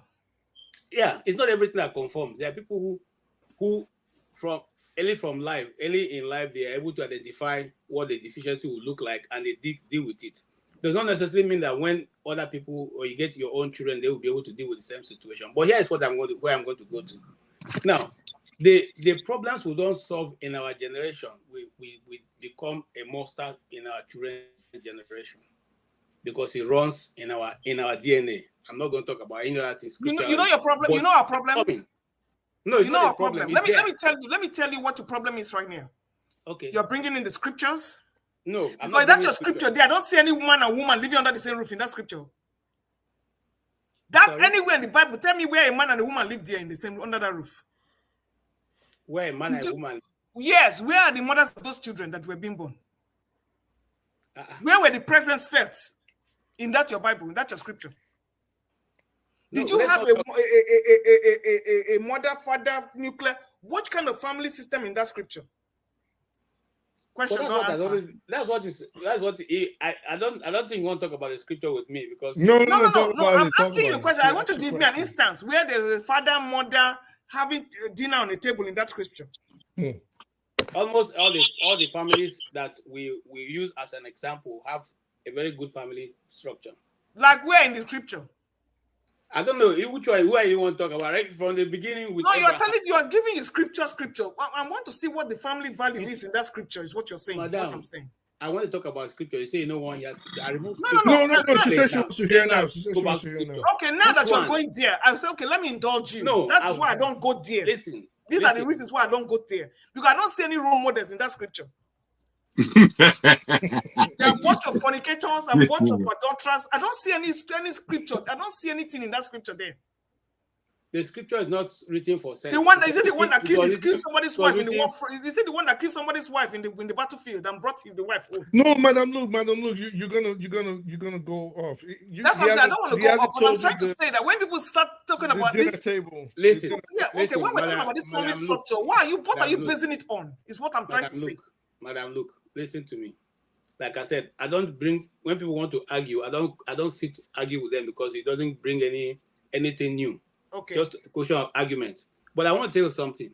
Yeah, it's not everything that conforms. There are people who from early in life, they are able to identify what the deficiency will look like, and they deal with it. Does not necessarily mean that when other people or you get your own children, they will be able to deal with the same situation. But here is where I'm going to go to. Now, the problems we don't solve in our generation, we become a monster in our children's generation because it runs in our DNA. I'm not going to talk about any other things. You know your problem. You know our problem. No, it's you know not our a problem. Let me tell you what your problem is right now. Okay. You're bringing in the scriptures. No, I'm but not. That's your scripture there. I don't see any man and woman living under the same roof in that scripture. That anywhere in the Bible, tell me where a man and a woman live there in the same under that roof. Where a man and a woman? Yes, where are the mothers of those children that were being born? Where were the presence felt in that your Bible, in that your scripture? Did you have a mother, father, nuclear? What kind of family system in that scripture? Question. That's what I don't think you want to talk about the scripture with me because no. I'm asking you a question. I want you to give me an instance where there is a father, mother having dinner on a table in that scripture. Almost all the families that we use as an example have a very good family structure. Like where in the scripture? I don't know which one. Who you want to talk about? Right from the beginning. With you are giving you scripture. I want to see what the family value is in that scripture. Is what you're saying? Madam, what I'm saying. I want to talk about scripture. You say you know 1 year scripture. I remove. No. She said she wants to hear now. Okay, now that you're going there, I say okay. Let me indulge you. No, that is why I don't go there. Listen. These are the reasons why I don't go there because I don't see any role models in that scripture. There are a bunch of fornicators, a bunch of adulterers. I don't see any scripture. I don't see anything in that scripture there. The scripture is not written for sex. The one is it the one that killed somebody's wife in the war? Is it the one that killed somebody's wife in the battlefield and brought the wife home? No, Madam Luke, you're gonna go off. That's what I'm saying. I don't want to go off, but I'm trying to say that when people start talking about this table, listen. Yeah, okay. When we're talking about this family structure, what are you basing it on? Is what I'm trying to say. Madam Luke, listen to me. Like I said, I don't bring when people want to argue. I don't sit to argue with them because it doesn't bring anything new. Okay. Just a question of argument. But I want to tell you something,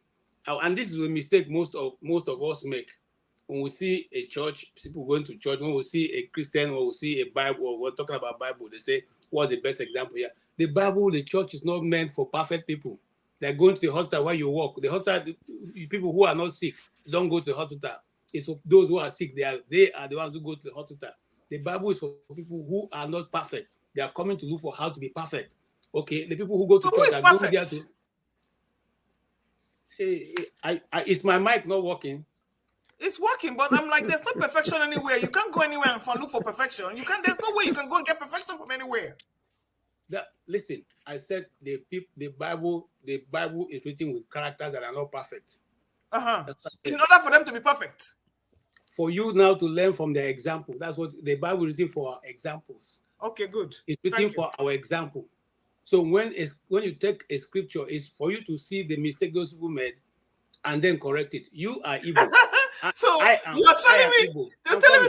and this is a mistake most of us make when we see a church, people going to church. When we see a Christian, when we see a Bible, or we're talking about Bible, they say, "What's the best example here?" The Bible, the church is not meant for perfect people. They're going to the hospital while you walk. The hospital, people who are not sick don't go to the hospital. It's for those who are sick. They are the ones who go to the hospital. The Bible is for people who are not perfect. They are coming to look for how to be perfect. Okay, the people who go to church are going there to. Is my mic not working? It's working, but I'm like, there's no perfection anywhere. You can't go anywhere and look for perfection. There's no way you can go and get perfection from anywhere. Listen, I said the Bible is written with characters that are not perfect. In order for them to be perfect. For you now to learn from their example. That's what the Bible is written for, examples. Okay, good. It's written for our example. So when you take a scripture, it's for you to see the mistake those people made and then correct it. You are evil. So you're telling me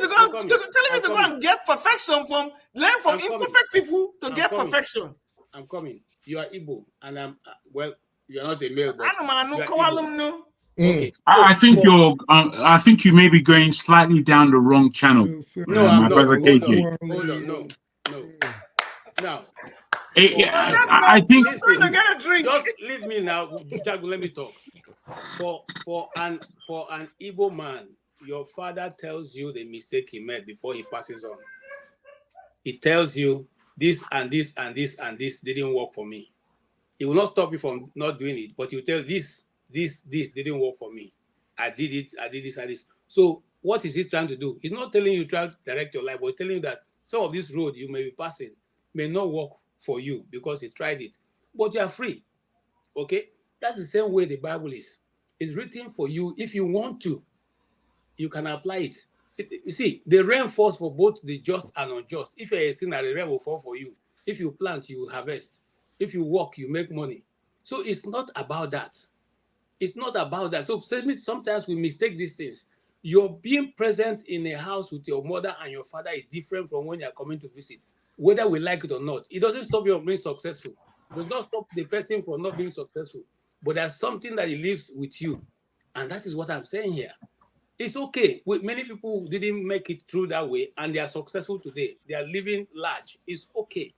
to go and get perfection learn from imperfect people to get perfection. I'm coming. You are evil, and you are not a male, but okay. I think you may be going slightly down the wrong channel. No, I'm not. Hold on. No. Now. I think. Just leave me now. Let me talk. For an Igbo man, your father tells you the mistake he made before he passes on. He tells you this and this and this and this didn't work for me. He will not stop you from not doing it, but he will tell this didn't work for me. I did this and this. So what is he trying to do? He's not telling you try to direct your life, but telling you that some of this road you may be passing may not work for you because he tried it. But you are free. Okay? That's the same way the Bible is. It's written for you. If you want to, you can apply it. You see, the rain falls for both the just and unjust. If you're a sinner, the rain will fall for you. If you plant, you harvest. If you work, you make money. So it's not about that. It's not about that. So sometimes we mistake these things. Your being present in a house with your mother and your father is different from when you are coming to visit, whether we like it or not. It doesn't stop you from being successful. It does not stop the person from not being successful. But there's something that he lives with you. And that is what I'm saying here. It's okay. Many people didn't make it through that way, and they are successful today. They are living large. It's okay.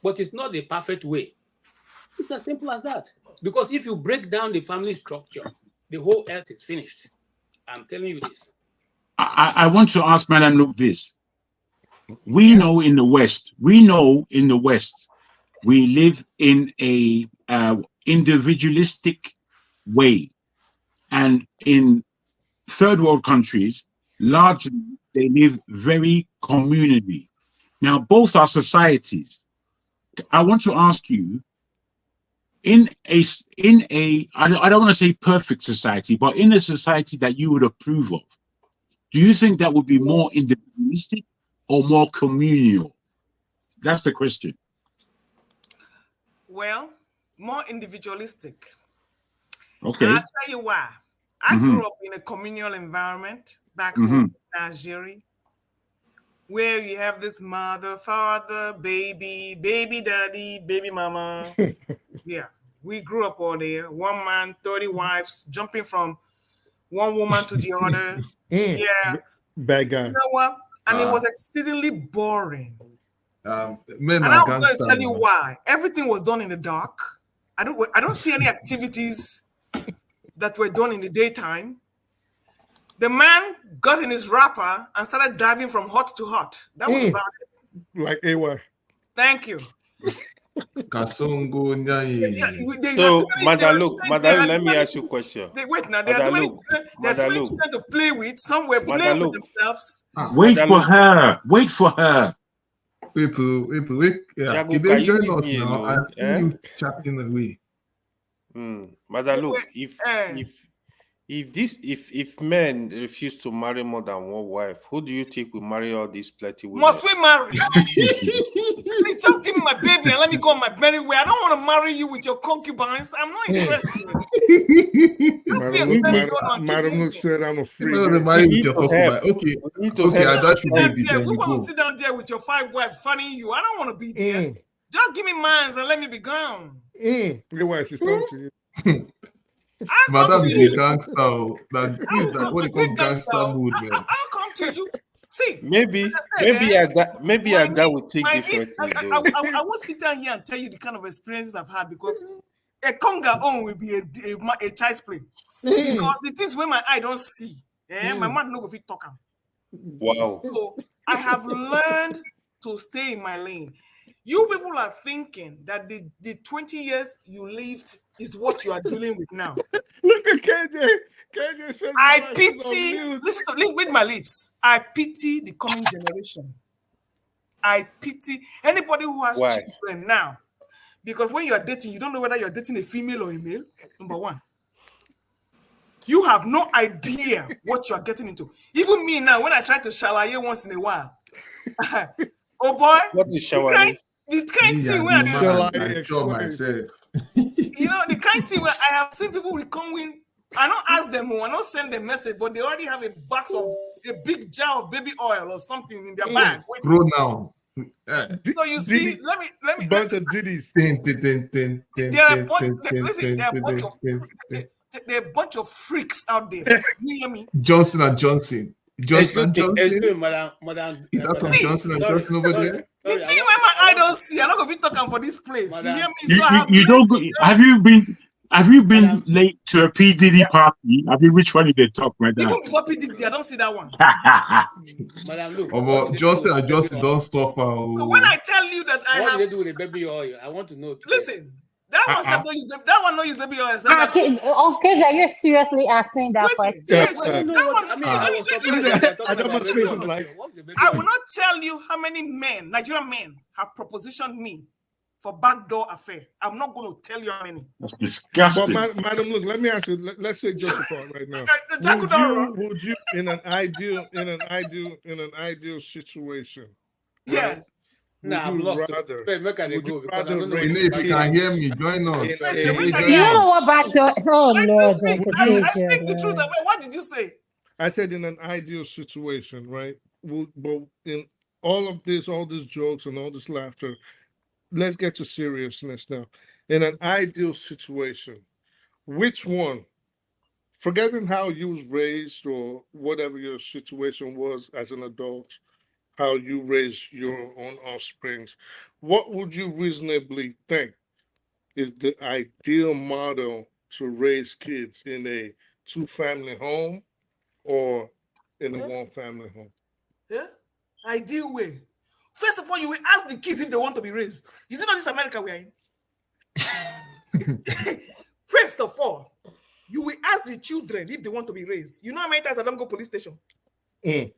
But it's not the perfect way. It's as simple as that. Because if you break down the family structure, the whole earth is finished. I'm telling you this. I want to ask Madam Luke this. We know in the West, we live in a individualistic way. And in third world countries, largely, they live very communally. Now, both are societies. I want to ask you, I don't want to say perfect society, but in a society that you would approve of, do you think that would be more individualistic or more communal? That's the question. Well, more individualistic. Okay. I'll tell you why. I grew up in a communal environment back home in Nigeria, where you have this mother, father, baby, baby daddy, baby mama. Yeah, we grew up all there. One man, 30 wives, jumping from one woman to the other. Yeah. Bad guy. You know what? And it was exceedingly boring. Men And are I'm going to gangsters, tell you man. why. Everything was done in the dark. I don't see any activities that were done in the daytime. The man got in his wrapper and started diving from hut to hut. That was about it. Like AY. Thank you. Kasongo Nyaye. So, Madam, let me ask you a question. Wait now, there are too many children to play with. Some were playing with themselves. Wait for her. Wait for her. Wait. Yeah. Jago, If can they you join leave us me now, alone? I see you chatting away. Madam, if men refuse to marry more than one wife, who do you think will marry all these plenty women? Must we marry? Please just give me my baby and let me go on my merry way. I don't want to marry you with your concubines. I'm not interested. Madam Luke said I'm a freak. Okay, I don't should baby. We want to sit down there with your 5 wives funny you. I don't want to be there. Just give me mine and let me be gone. Your wife is talking to you. Madam is a gangster. That what they call gangster mood, man. I'll come to you. See, maybe I will take different. I won't sit down here and tell you the kind of experiences I've had because a conga on will be a child's play. Because the things when my eye don't see, my man no go fit talk. Wow. So I have learned to stay in my lane. You people are thinking that the 20 years you lived is what you are dealing with now. Look at KJ. I pity, listen, with my lips. I pity the coming generation. I pity anybody who has children now. Because when you are dating, you don't know whether you're dating a female or a male. Number one. You have no idea what you are getting into. Even me now, when I try to shalaye once in a while. Oh boy. What is shalaye? The kind of thing where I show myself. You know, the kind of thing where I have seen people will come in. I don't ask them, I don't send them message, but they already have a big jar of baby oil or something in their bag. Bro, now. So you see, let me bunch of ditties. There are a bunch of freaks out there. You hear me? Johnson and Johnson. Madam. That's some Johnson and Johnson over there. The thing where my eye don't see, I'm not gonna be talking for this place. You hear me? So you don't go. Have you been late to a PDD party? Which one did they talk right now? Even before PDD, I don't see that one. Madam, look. About Johnson and Johnson don't stop. So when I tell you that what do they do with the baby oil? I want to know. Listen, that one said don't use that one. Don't use baby oil. Okay, are you seriously asking that question? I will not tell you how many men, Nigerian men, have propositioned me for backdoor affair. I'm not going to tell you how many. That's disgusting. But Madam, look, let me ask you. Let's say just a thought right now. Would you, in an ideal situation? Yes. Nah, I'm lost. If you can hear me, join us. You don't know what backdoor. Oh Lord, I speak the truth. What did you say? I said in an ideal situation, right? But in all these jokes and all this laughter, let's get to seriousness now. In an ideal situation, which one, forgetting how you was raised or whatever your situation was as an adult, how you raised your own offsprings, what would you reasonably think is the ideal model to raise kids in a two-family home or in a one-family home? Yeah? Ideal way. First of all, you will ask the kids if they want to be raised. Is it not this America we are in? First of all, you will ask the children if they want to be raised. You know how many times I don't go police station? Mm.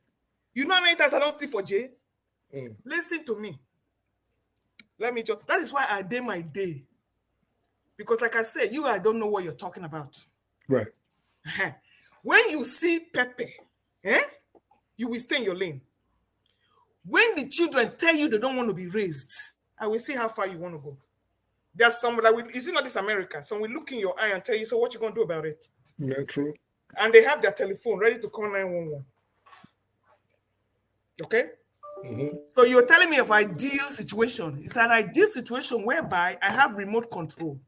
You know how many times I don't sleep for jail? Mm. Listen to me. Let me just, that is why I did my day. Because like I said, I don't know what you're talking about. Right. When you see Pepe, you will stay in your lane. When the children tell you they don't want to be raised, I will see how far you want to go. There's some that will, is it not this America? Some will look in your eye and tell you, so what you going to do about it? Yeah, true. And they have their telephone ready to call 911. Okay? Mm-hmm. So you're telling me of ideal situation. It's an ideal situation whereby I have remote control.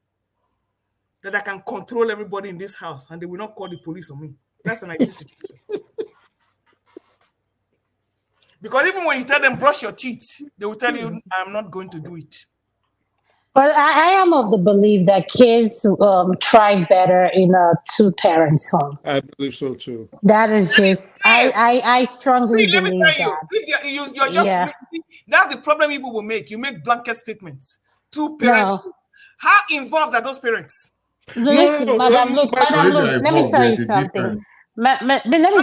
That I can control everybody in this house and they will not call the police on me. That's an ideal situation. Because even when you tell them brush your teeth, they will tell you, I'm not going to do it. But I am of the belief that kids thrive better in a two-parents home. I believe so too. That is just, I strongly See, let me believe tell you, that. you're just, Yeah. that's the problem people will make. You make blanket statements. Two parents. No. How involved are those parents? Listen, madam, look, let me tell you something. Let me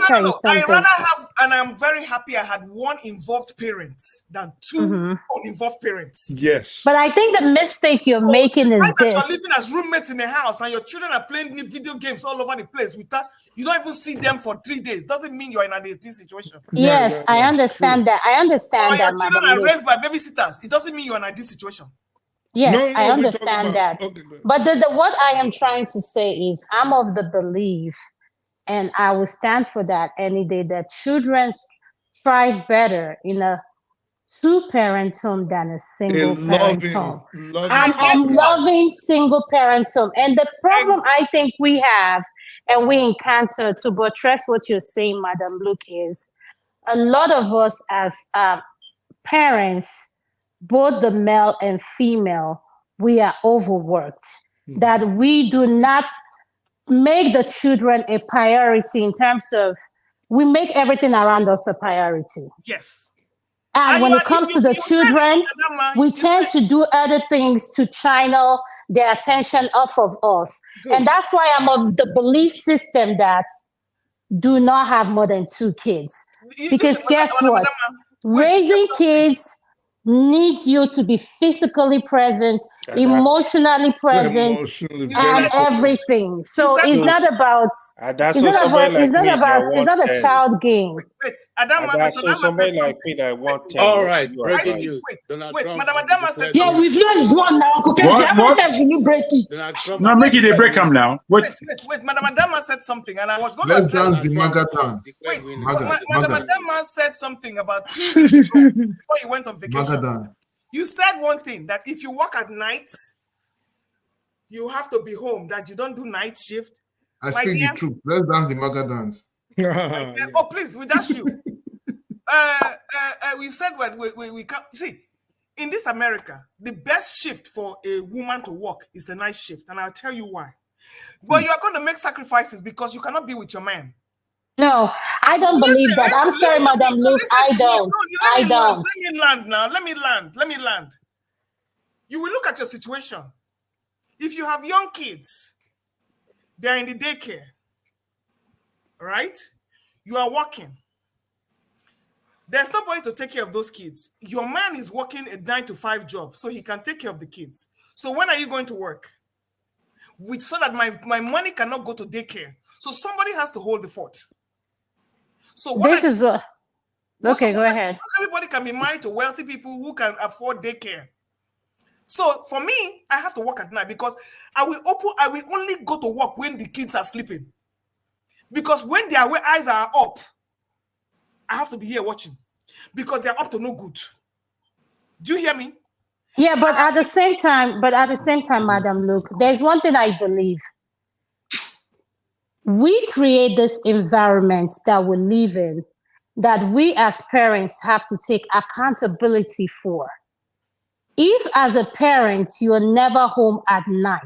tell you something. I rather have, and I'm very happy I had one involved parent than two uninvolved parents. Yes. But I think the mistake you're making is That this. you're living as roommates in a house and your children are playing video games all over the place without you don't even see them for 3 days. Doesn't mean you're in a dating situation. Yes, I understand that. I understand Or your that, children madam. are Look. raised by babysitters. It doesn't mean you're in a dating situation. Yes, I understand that. Okay, but the what I am trying to say is I'm of the belief, and I will stand for that any day, that children thrive better in a two-parent home than a single-parent home. I'm loving single-parent home. And the problem I think we have, and we encounter, to buttress what you're saying, Madam Luke, is a lot of us as parents, both the male and female, we are overworked. That we do not make the children a priority in terms of, we make everything around us a priority. Yes. And when it comes to the children, we tend to do other things to channel their attention off of us. And that's why I'm of the belief system that do not have more than 2 kids. Because guess what? Raising kids needs you to be physically present, emotionally present, and everything. So it's not about it's not a child game. Wait, so somebody like me that want all right, breaking news. Donald Trump. Madam Adama said Yeah, we've learned one now. What? Can you break it? No, make it a break him now. What? Wait, Madam Adama said something, and I was going Let's to dance the MAGA dance. Wait, MAGA, Madam MAGA. Adama said something about 3 weeks ago before you went on vacation. MAGA dance. You said one thing, that if you work at night, you have to be home, that you don't do night shift. I speak the truth. Let's dance the MAGA dance. Oh, please, we dash you. We said what we can't see. In this America, the best shift for a woman to work is the night shift, and I'll tell you why. But you are going to make sacrifices because you cannot be with your man. No, I don't believe that. I'm sorry, Madam Luke. I don't. I don't. Let me land now. Let me land. You will look at your situation. If you have young kids, they're in the daycare, right? You are working. There's nobody to take care of those kids. Your man is working a 9-to-5 job, so he can take care of the kids. So when are you going to work? So that my money cannot go to daycare. So somebody has to hold the fort. So Okay, go ahead. Everybody can be married to wealthy people who can afford daycare. So for me, I have to work at night because I will only go to work when the kids are sleeping. Because when their eyes are up, I have to be here watching. Because they're up to no good. Do you hear me? Yeah, but at the same time, Madam Luke, there's one thing I believe. We create this environment that we live in that we as parents have to take accountability for. If as a parent, you're never home at night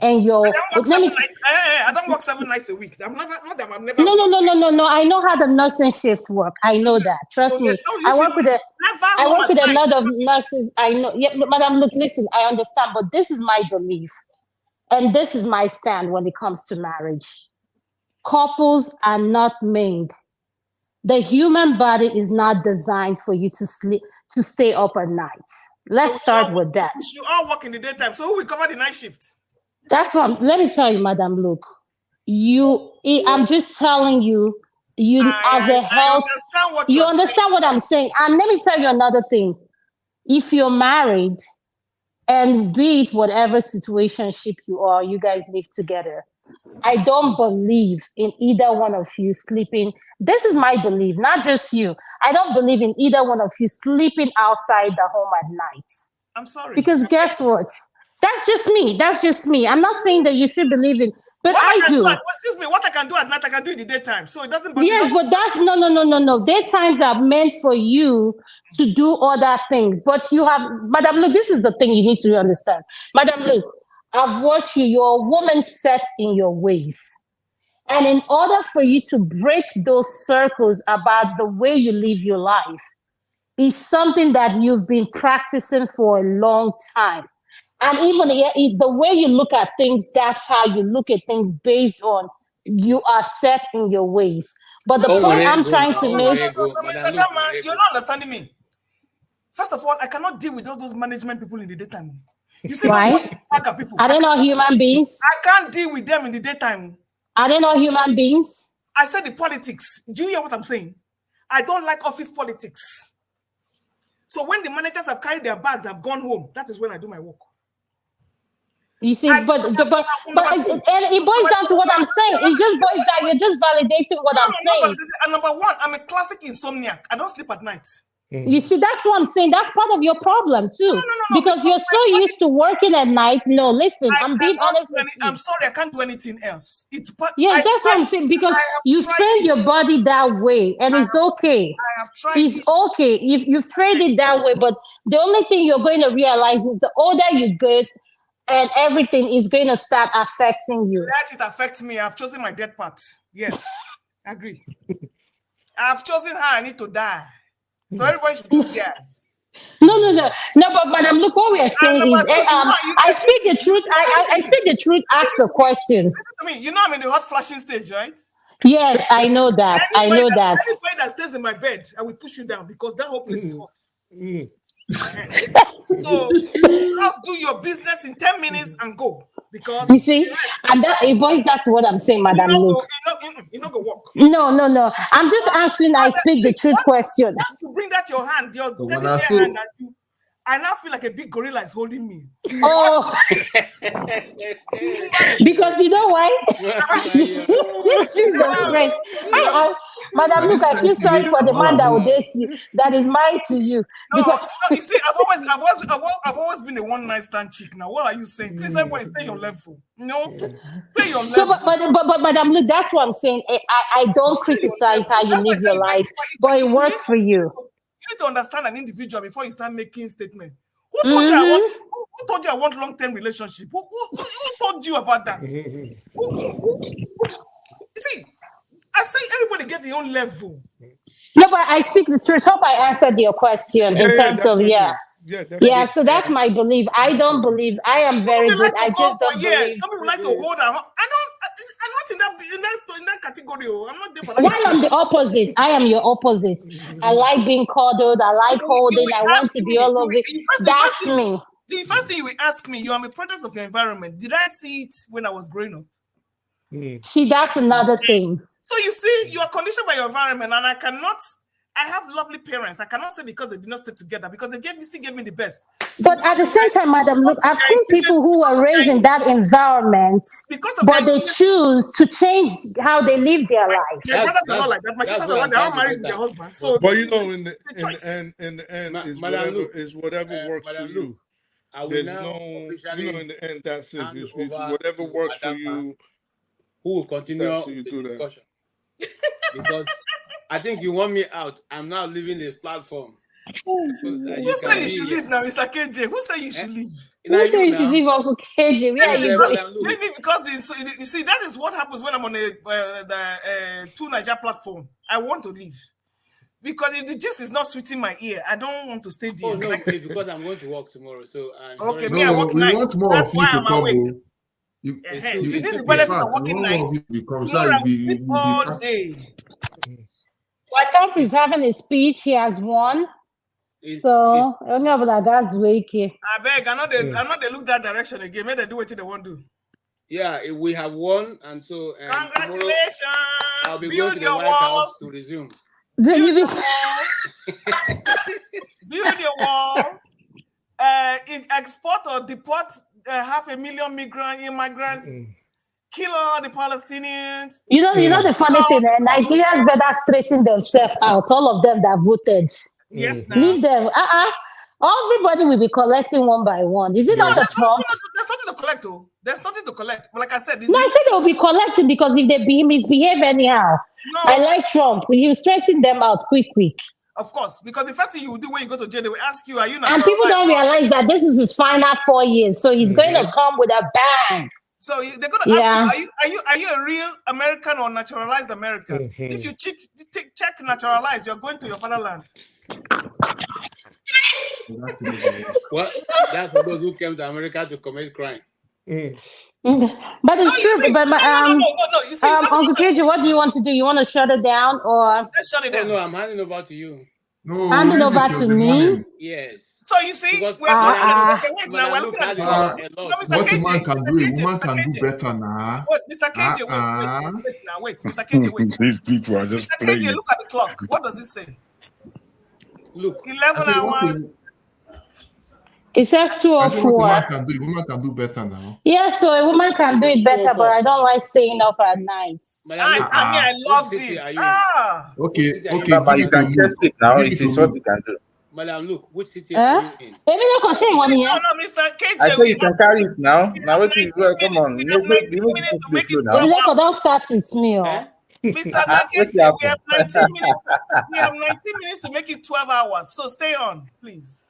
and you're... I don't work 7 nights a week. I'm never... No. I know how the nursing shift work. I know that. Trust me. I work with a lot of nurses. I know. Yeah, Madam, look, listen, I understand, but this is my belief. And this is my stand when it comes to marriage. Couples are not made. The human body is not designed for you to sleep, to stay up at night. Let's start with that. You all work in the daytime, so who will cover the night shift? That's what. Let me tell you, Madam Luke. I'm just telling you. You understand what I'm saying. And let me tell you another thing. If you're married, and be it whatever situationship you are, you guys live together. I don't believe in either one of you sleeping. This is my belief, not just you. I don't believe in either one of you sleeping outside the home at night. I'm sorry. Because guess what? That's just me. I'm not saying that you should believe in, but I do. Excuse me, what I can do at night, I can do in the daytime. So it doesn't. Yes, but that's no. Daytimes are meant for you to do other things. But you have, Madam Luke, this is the thing you need to understand. Madam Luke, I've watched you. You're a woman set in your ways. And in order for you to break those circles about the way you live your life, is something that you've been practicing for a long time. And even the way you look at things, that's how you look at things based on you are set in your ways. But the point I'm trying to make... You're not understanding me. First of all, I cannot deal with all those management people in the daytime. You see, right? People. Are they not human beings? I can't deal with them in the daytime. Are they not human beings? I said the politics. Do you hear what I'm saying? I don't like office politics. So when the managers have carried their bags, have gone home, that is when I do my work. You see, but it boils down to what I'm saying. It just boils down. You're just validating what I'm saying. And number one, I'm a classic insomniac. I don't sleep at night. You see, that's what I'm saying. That's part of your problem too, because you're so used to working at night. No, listen, I'm being honest with you. I'm sorry, I can't do anything else. That's what I'm saying, because you trained your body that way, and it's okay. It's okay if you've trained it that way, but the only thing you're going to realize is the older you get, and everything is going to start affecting you. Let it affect me. I've chosen my death path. Yes, I agree. I've chosen how I need to die. So everybody should choose yes. No, but Madam, look, what we are saying is, I speak the truth. I speak the truth. Ask the question. I mean, you know I'm in the hot flashing stage, right? Yes, I know that. Anybody that stays in my bed, I will push you down because that whole place is hot. So just do your business in 10 minutes and go, because you see, and that it boils down to what I'm saying, Madam Luke. You know go walk. No. I'm just answering. I speak the truth question. You bring that your hand, your hand, and I now feel like a big gorilla is holding me. Oh, because you know why? Madam Luke, I feel sorry for the man that will date you, that is married to you. No, you see, I've always been a one night stand chick. Now, what are you saying? Please, everybody, stay your level. Stay your level. So, but Madam Luke, that's what I'm saying. I don't criticize how you live your life, but it works for you. You need to understand an individual before you start making statements. Who told you I want long-term relationship? Who told you about that? See, I say everybody gets their own level. No, but I speak the truth. Hope I answered your question in terms of Yeah, so that's my belief. I don't believe. I am very good. I just don't believe. Some people like to hold on. I'm not in that category. I'm not there for that. Why I'm the opposite? I am your opposite. I like being cuddled. I like holding. I want to be all over it. That's me. The first thing you will ask me, you are a product of your environment. Did I see it when I was growing up? See, that's another thing. So you see, you are conditioned by your environment, and I I have lovely parents. I cannot say because they did not stay together, because they still gave me the best. But at the same time, Madam, look, I've seen people who were raised in that environment, but they choose to change how they live their life. My brothers are not like that. My sisters are not married with their husbands. So, but you know, in the end, is whatever works for you. There's no, you know, in the end, that's it. It's whatever works for you. Who will continue the discussion? Because I think you want me out. I'm now leaving the platform. Who said you should leave now, Mr. KJ? Who said you should leave? Who said you should leave Uncle KJ? Where are you going? Maybe because you see, that is what happens when I'm on the Two Niger platform. I want to leave. Because if the gist is not sweeting my ear, I don't want to stay there. Oh, no, because I'm going to work tomorrow. So okay, me, I work night. That's why I'm awake. This is the benefit of working night. Tomorrow I will sleep all day. Trump is having a speech. He has won. So only about that's waking. I beg, I'm not they look that direction again. Maybe they do what they want to do. Yeah, we have won, and so congratulations. I'll be going to the White House to resume. Build your wall. Export or deport 500,000 immigrants. Kill all the Palestinians. You know the funny thing, Nigerians better straighten themselves out. All of them that voted. Yes, leave them. Everybody will be collecting one by one. Is it not the Trump? There's nothing to collect, though. There's nothing to collect. But like I said, I said they'll be collecting because if they misbehave anyhow. No. I like Trump. You straighten them out quick. Of course, because the first thing you will do when you go to jail, they will ask you, are you not? And people don't realize that this is his final 4 years, so he's going to come with a bang. So they're going to ask you, are you a real American or naturalized American? If you check naturalized, you're going to your fatherland. Well, that's for those who came to America to commit crime. But it's true. But Uncle KJ, what do you want to do? You want to shut it down or? Let's shut it down. No, I'm handing over to you. No, handing over to me. Yes. So you see, we're looking at what a man can do, a woman can do better now. Wait, Mr. KJ, wait, Mr. KJ, wait. These people are just playing. KJ, look at the clock. What does it say? Look, 11 hours. It says 2:04. A woman can do better now. Yeah, so a woman can do it better, but I don't like staying up at night. I love it. Okay. But you can test it now. It is what you can do. Madam, look, which city are you in? No, Mr. KJ. I say you can carry it now. Now, wait, come on. Make it now. Don't start with me. Mr. KJ, we have 19 minutes. We have 19 minutes to make it 12 hours. So stay on, please.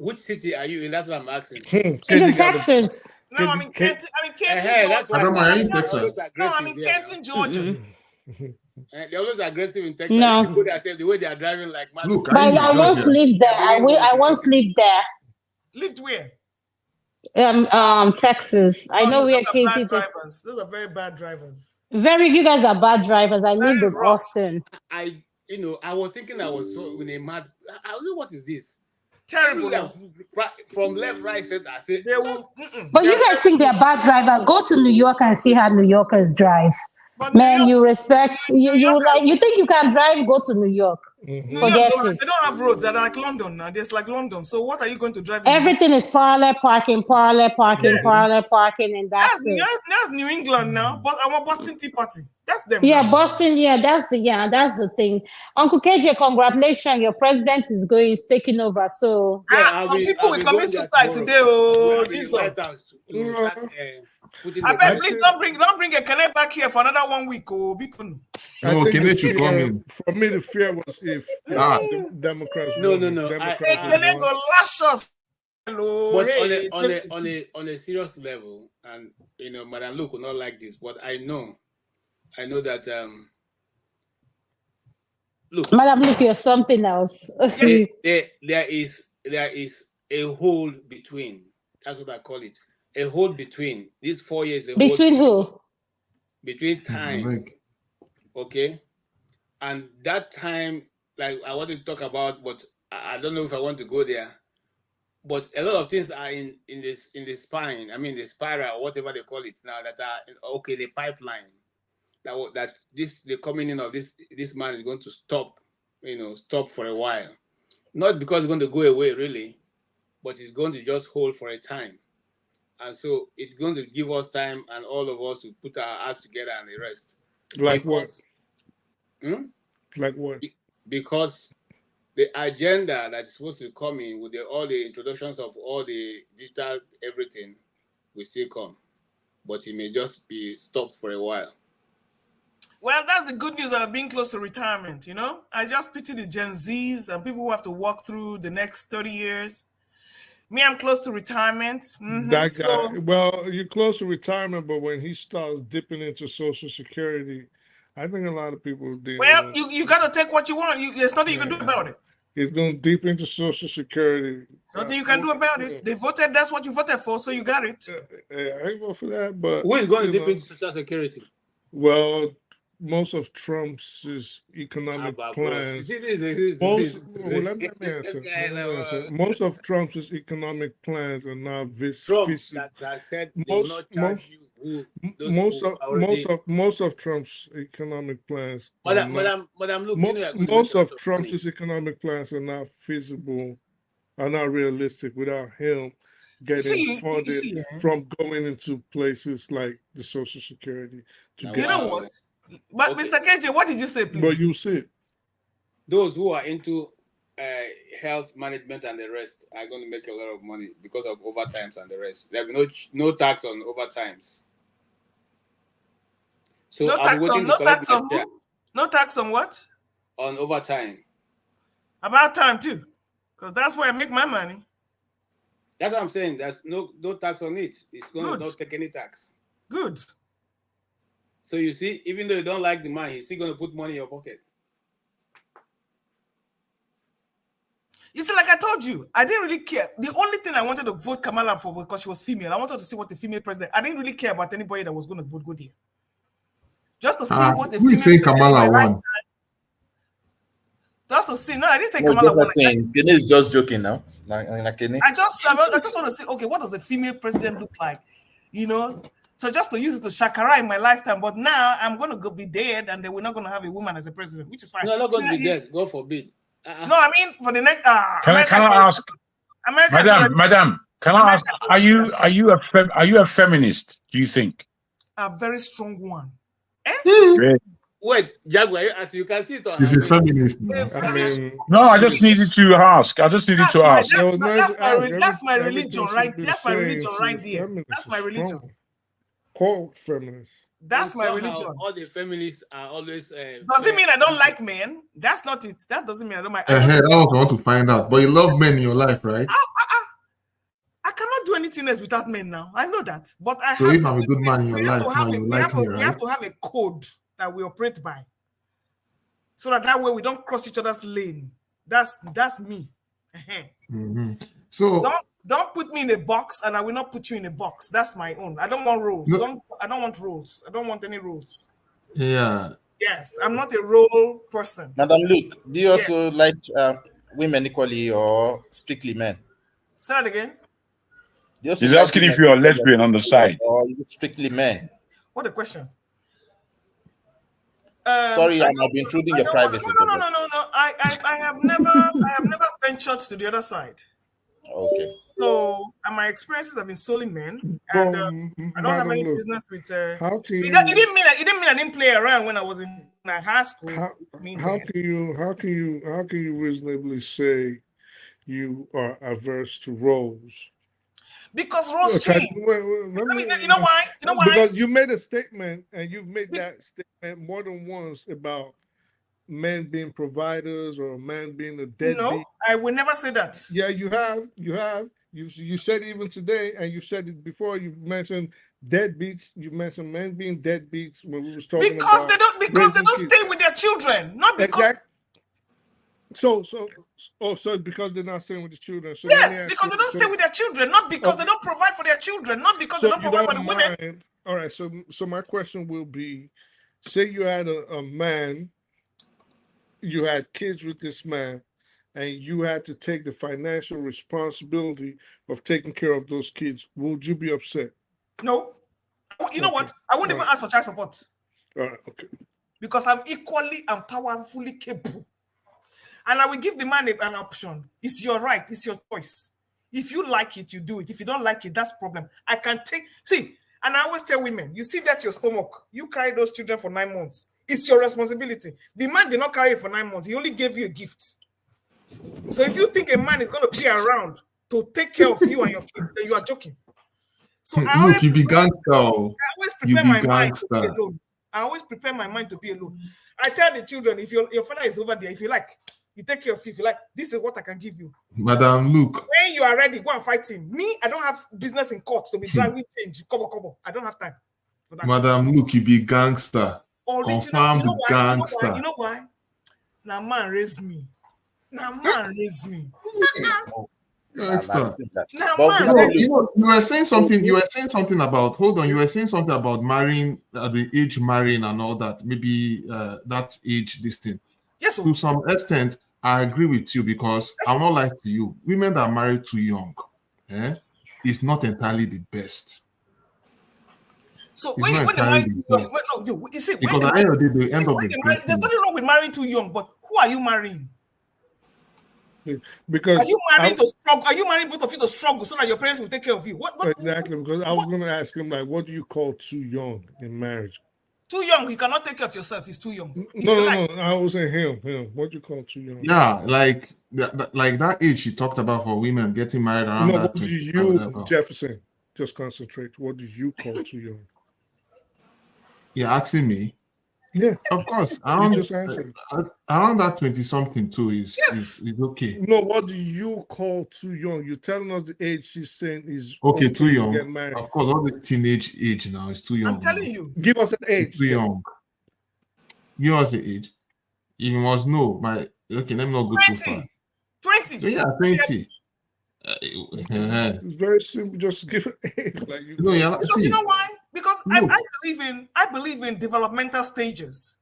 Which city are you in? That's what I'm asking. It's in Texas. No, I'm in Kenton. I'm in Kenton, Georgia. They're always aggressive in Texas. No. People that say the way they are driving like mad. But I once lived there. I once lived there. Lived where? Texas. I know where Katie. Those are very bad drivers. You guys are bad drivers. I lived in Austin. I was thinking I was in a mad. I was like, what is this? Terrible. From left, right, center. I said, but you guys think they're bad drivers? Go to New York and see how New Yorkers drive. But man, you respect you like you think you can drive, go to New York. Forget it. They don't have roads that are like London now. There's like London. So what are you going to drive? Everything is parallel parking, and that's it. That's New England now. But I'm a Boston Tea Party. That's them. Yeah, now. Boston. Yeah, that's the thing. Uncle KJ, congratulations. Your president is taking over. So some people will commit suicide today. Oh, Jesus. I bet please don't bring a Kenneth back here for another 1 week. Oh, no, Kenneth should come in. For me, the fear was if the Democrats. No. Kenneth go lash us. But on a serious level, and Madam Luke will not like this, but I know that look, Madam Luke, you're something else. there is a hole between. That's what I call it. A hole between these 4 years. Between who? Between time. Okay. And that time, like I want to talk about, but I don't know if I want to go there. But a lot of things are in the spine. I mean, the spiral, whatever they call it now, that are the pipeline. The coming in of this man is going to stop stop for a while. Not because it's going to go away, really, but it's going to just hold for a time. And so it's going to give us time and all of us to put our hearts together and the rest. Like because, what? Like what? Because the agenda that is supposed to come in with all the introductions of all the digital everything will still come. But it may just be stopped for a while. Well, that's the good news of being close to retirement, I just pity the Gen Zs and people who have to walk through the next 30 years. Me, I'm close to retirement. That guy, well, you're close to retirement, but when he starts dipping into Social Security, I think a lot of people do. Well, you got to take what you want. There's nothing you can do about it. He's going deep into Social Security. Nothing you can do about it. They voted, that's what you voted for, so you got it. I vote for that, but... Who is going deep into Social Security? Well, most of Trump's economic plans. Let me answer. Most of Trump's economic plans are now Trump that said they will not charge you. Most of Trump's economic plans. Madam, look, most of Trump's economic plans are not feasible, are not realistic without him getting funded from going into places like the Social Security. You know what? But okay. Mr. KJ, what did you say, please? But you see, those who are into health management and the rest are going to make a lot of money because of overtimes and the rest. There will be no tax on overtimes. So no tax on who? No tax on what? On overtime. About time too, because that's where I make my money. That's what I'm saying. There's no tax on it. It's going to not take any tax. Good. So you see, even though you don't like the man, he's still going to put money in your pocket. You see, like I told you, I didn't really care. The only thing I wanted to vote Kamala for was because she was female. I wanted to see what the female president. I didn't really care about anybody that was going to vote good here. Just to see what the female president Kamala won. Just to see. No, I didn't say Kamala won. Kenny is just joking now. I just want to see. Okay, what does a female president look like? So just to use it to shakara in my lifetime, but now I'm going to be dead, and then we're not going to have a woman as a president, which is fine. No, I'm not going to be dead. God forbid. No, I mean for the next. Can I ask, Madam? Can I ask? Are you a feminist? Do you think? A very strong one. Wait, Jaguar, as you can see it. He's a feminist. No, I just needed to ask. That's my religion, right? That's my religion right there. That's my religion. Quote feminist. That's my religion. All the feminists are always. Does it mean I don't like men? That's not it. That doesn't mean I don't like. That was what I want to find out. But you love men in your life, right? I cannot do anything else without men now. I know that. But so if I'm a good man in your life, we have to have a code that we operate by, so that way we don't cross each other's lane. That's me. Mm-hmm. So don't put me in a box, and I will not put you in a box. That's my own. I don't want rules. I don't want rules. I don't want any rules. Yeah. Yes, I'm not a role person. Madam Luke, do you also like women equally or strictly men? Say that again. He's asking if you're a lesbian on the side. Or is it strictly men? What a question. Sorry, I'm intruding your privacy. No. I have never ventured to the other side. Okay. So my experiences have been solely men, and I don't have any business with. It didn't mean I didn't play around when I was in high school. How can you reasonably say you are averse to roles? Because roles change. You know why? Because you made a statement, and you've made that statement more than once about men being providers or men being a deadbeat. No, I will never say that. Yeah, you have. You said it even today, and you said it before. You mentioned deadbeats. You mentioned men being deadbeats when we was talking because about they don't stay with their children, not because. So because they're not staying with the children. So yes, because they don't stay with their children, not because they don't provide for their children, not because they don't provide for the women. All right. So my question will be: say you had a man, you had kids with this man, and you had to take the financial responsibility of taking care of those kids. Would you be upset? No. You know what? I wouldn't even ask for child support. All right. Okay. Because I'm equally and powerfully capable. And I will give the man an option. It's your right. It's your choice. If you like it, you do it. If you don't like it, that's problem. I can take, see, and I always tell women, you see that your stomach, you carry those children for 9 months. It's your responsibility. The man did not carry it for 9 months. He only gave you a gift. So if you think a man is going to be around to take care of you and your kids, then you are joking. So Look, you be gangster. I always prepare my mind to be alone. I always prepare my mind to be alone. I tell the children, if your father is over there, if you like, you take care of you. If you like, this is what I can give you. Madam, look. When you are ready, go and fight him. Me, I don't have business in court to be driving change. Kobo. I don't have time for that. Madam, look, you be gangster. Original. You know why? Gangster. You know why? Now man raised me. Now man raised me. Gangster. Now But man you were saying something. You were saying something about. Hold on. You were saying something about marrying at the age marrying and all that. Maybe that age, this thing. Yes. To some extent, I agree with you because I'm not like you. Women that are married too young, is not entirely the best. So when they marry too young, you see, because at the end of the day, they end up with there's nothing wrong with marrying too young, but who are you marrying? Because are you marrying to struggle? Are you marrying both of you to struggle so that your parents will take care of you? What exactly? Because I was going to ask him, like, what do you call too young in marriage? Too young, you cannot take care of yourself. It's too young. No. I was saying him. What do you call too young? Yeah, like that age she talked about for women getting married around No, that. what do you, Jefferson? Just concentrate. What do you call too young? You're asking me? Yeah, of course. You just answered. Around that 20-something too is okay. No, what do you call too young? You're telling us the age she's saying is okay. Too young. To get married. Of course, all the teenage age now is too young. I'm telling you. Give us an age. It's too young. Give us an age. You must know. Okay, let me not go 20. too far. 20. Yeah, 20. It's very simple. Just give it age. Like you. Because you know why? Because I believe in developmental stages.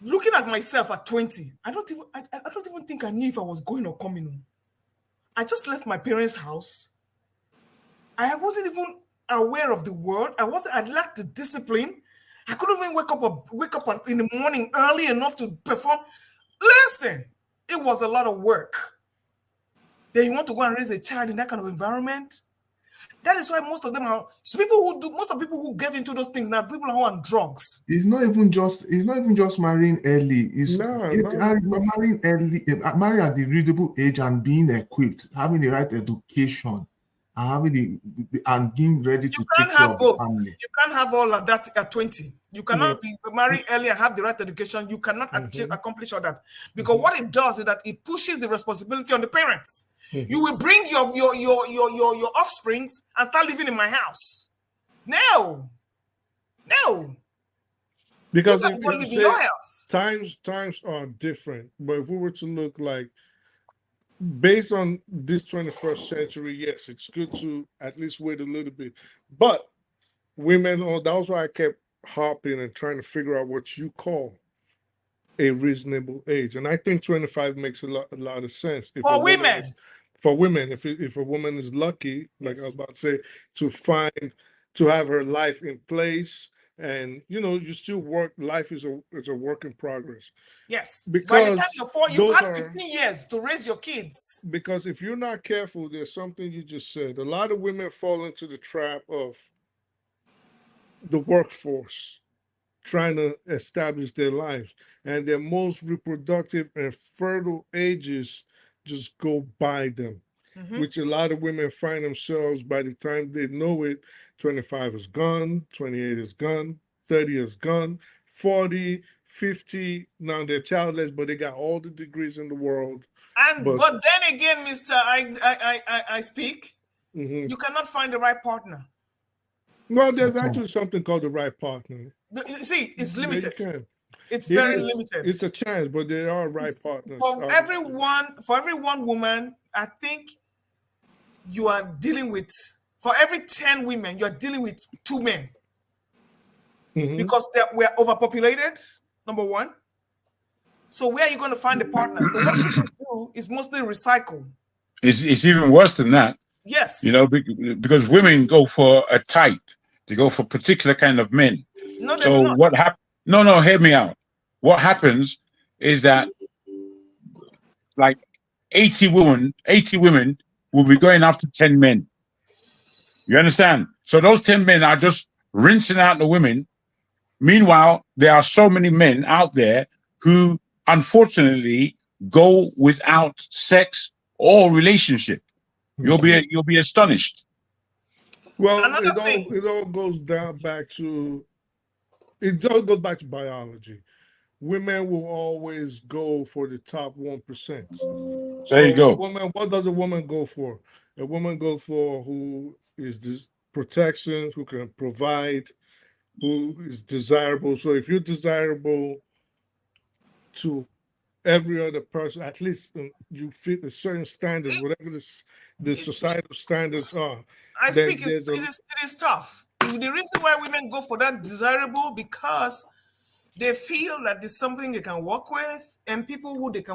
Looking at myself at 20, I don't even think I knew if I was going or coming home. I just left my parents' house. I wasn't even aware of the world. I lacked the discipline. I couldn't even wake up in the morning early enough to perform. Listen, it was a lot of work. Then you want to go and raise a child in that kind of environment. That is why most of people who get into those things now, people who are on drugs. It's not even just marrying early. It's marrying early, marrying at the reasonable age and being equipped, having the right education, and having and being ready to take care of the family. You can't have all of that at 20. You cannot be married early and have the right education. You cannot accomplish all that because what it does is that it pushes the responsibility on the parents. You will bring your offsprings and start living in my house. No. Because you live in your house. Times are different. But if we were to look like based on this 21st century, yes, it's good to at least wait a little bit. But women, that was why I kept hopping and trying to figure out what you call a reasonable age. And I think 25 makes a lot of sense. For women. For women, if a woman is lucky, like I was about to say, to have her life in place, and you still work. Life is a work in progress. Yes, because by the time you're 4, you've had 15 years to raise your kids. Because if you're not careful, there's something you just said. A lot of women fall into the trap of the workforce, trying to establish their lives, and their most reproductive and fertile ages just go by them, which a lot of women find themselves by the time they know it, 25 is gone, 28 is gone, 30 is gone, 40, 50, now they're childless, but they got all the degrees in the world. But then again, Mr. I speak, you cannot find the right partner. Well, there's actually something called the right partner. You see, it's limited. It's It very is. limited. It's a chance, but there are right partners. For every one woman, I think you are dealing with, for every 10 women, you are dealing with 2 men. Because we're overpopulated, number one. So where are you going to find the partners? So what people do is mostly recycle. It's even worse than that. Yes. Because women go for a type. They go for particular kind of men. No, they so do not. what happens? No, hear me out. What happens is that like 80 women will be going after 10 men. You understand? So those 10 men are just rinsing out the women. Meanwhile, there are so many men out there who unfortunately go without sex or relationship. You'll be astonished. Well, it all goes back to biology. Women will always go for the top 1%. There you go. What does a woman go for? A woman goes for who is this protection, who can provide, who is desirable. So if you're desirable to every other person, at least you fit a certain standards, whatever the societal standards are. I speak, it is tough. The reason why women go for that desirable because they feel that it's something they can work with and people who they can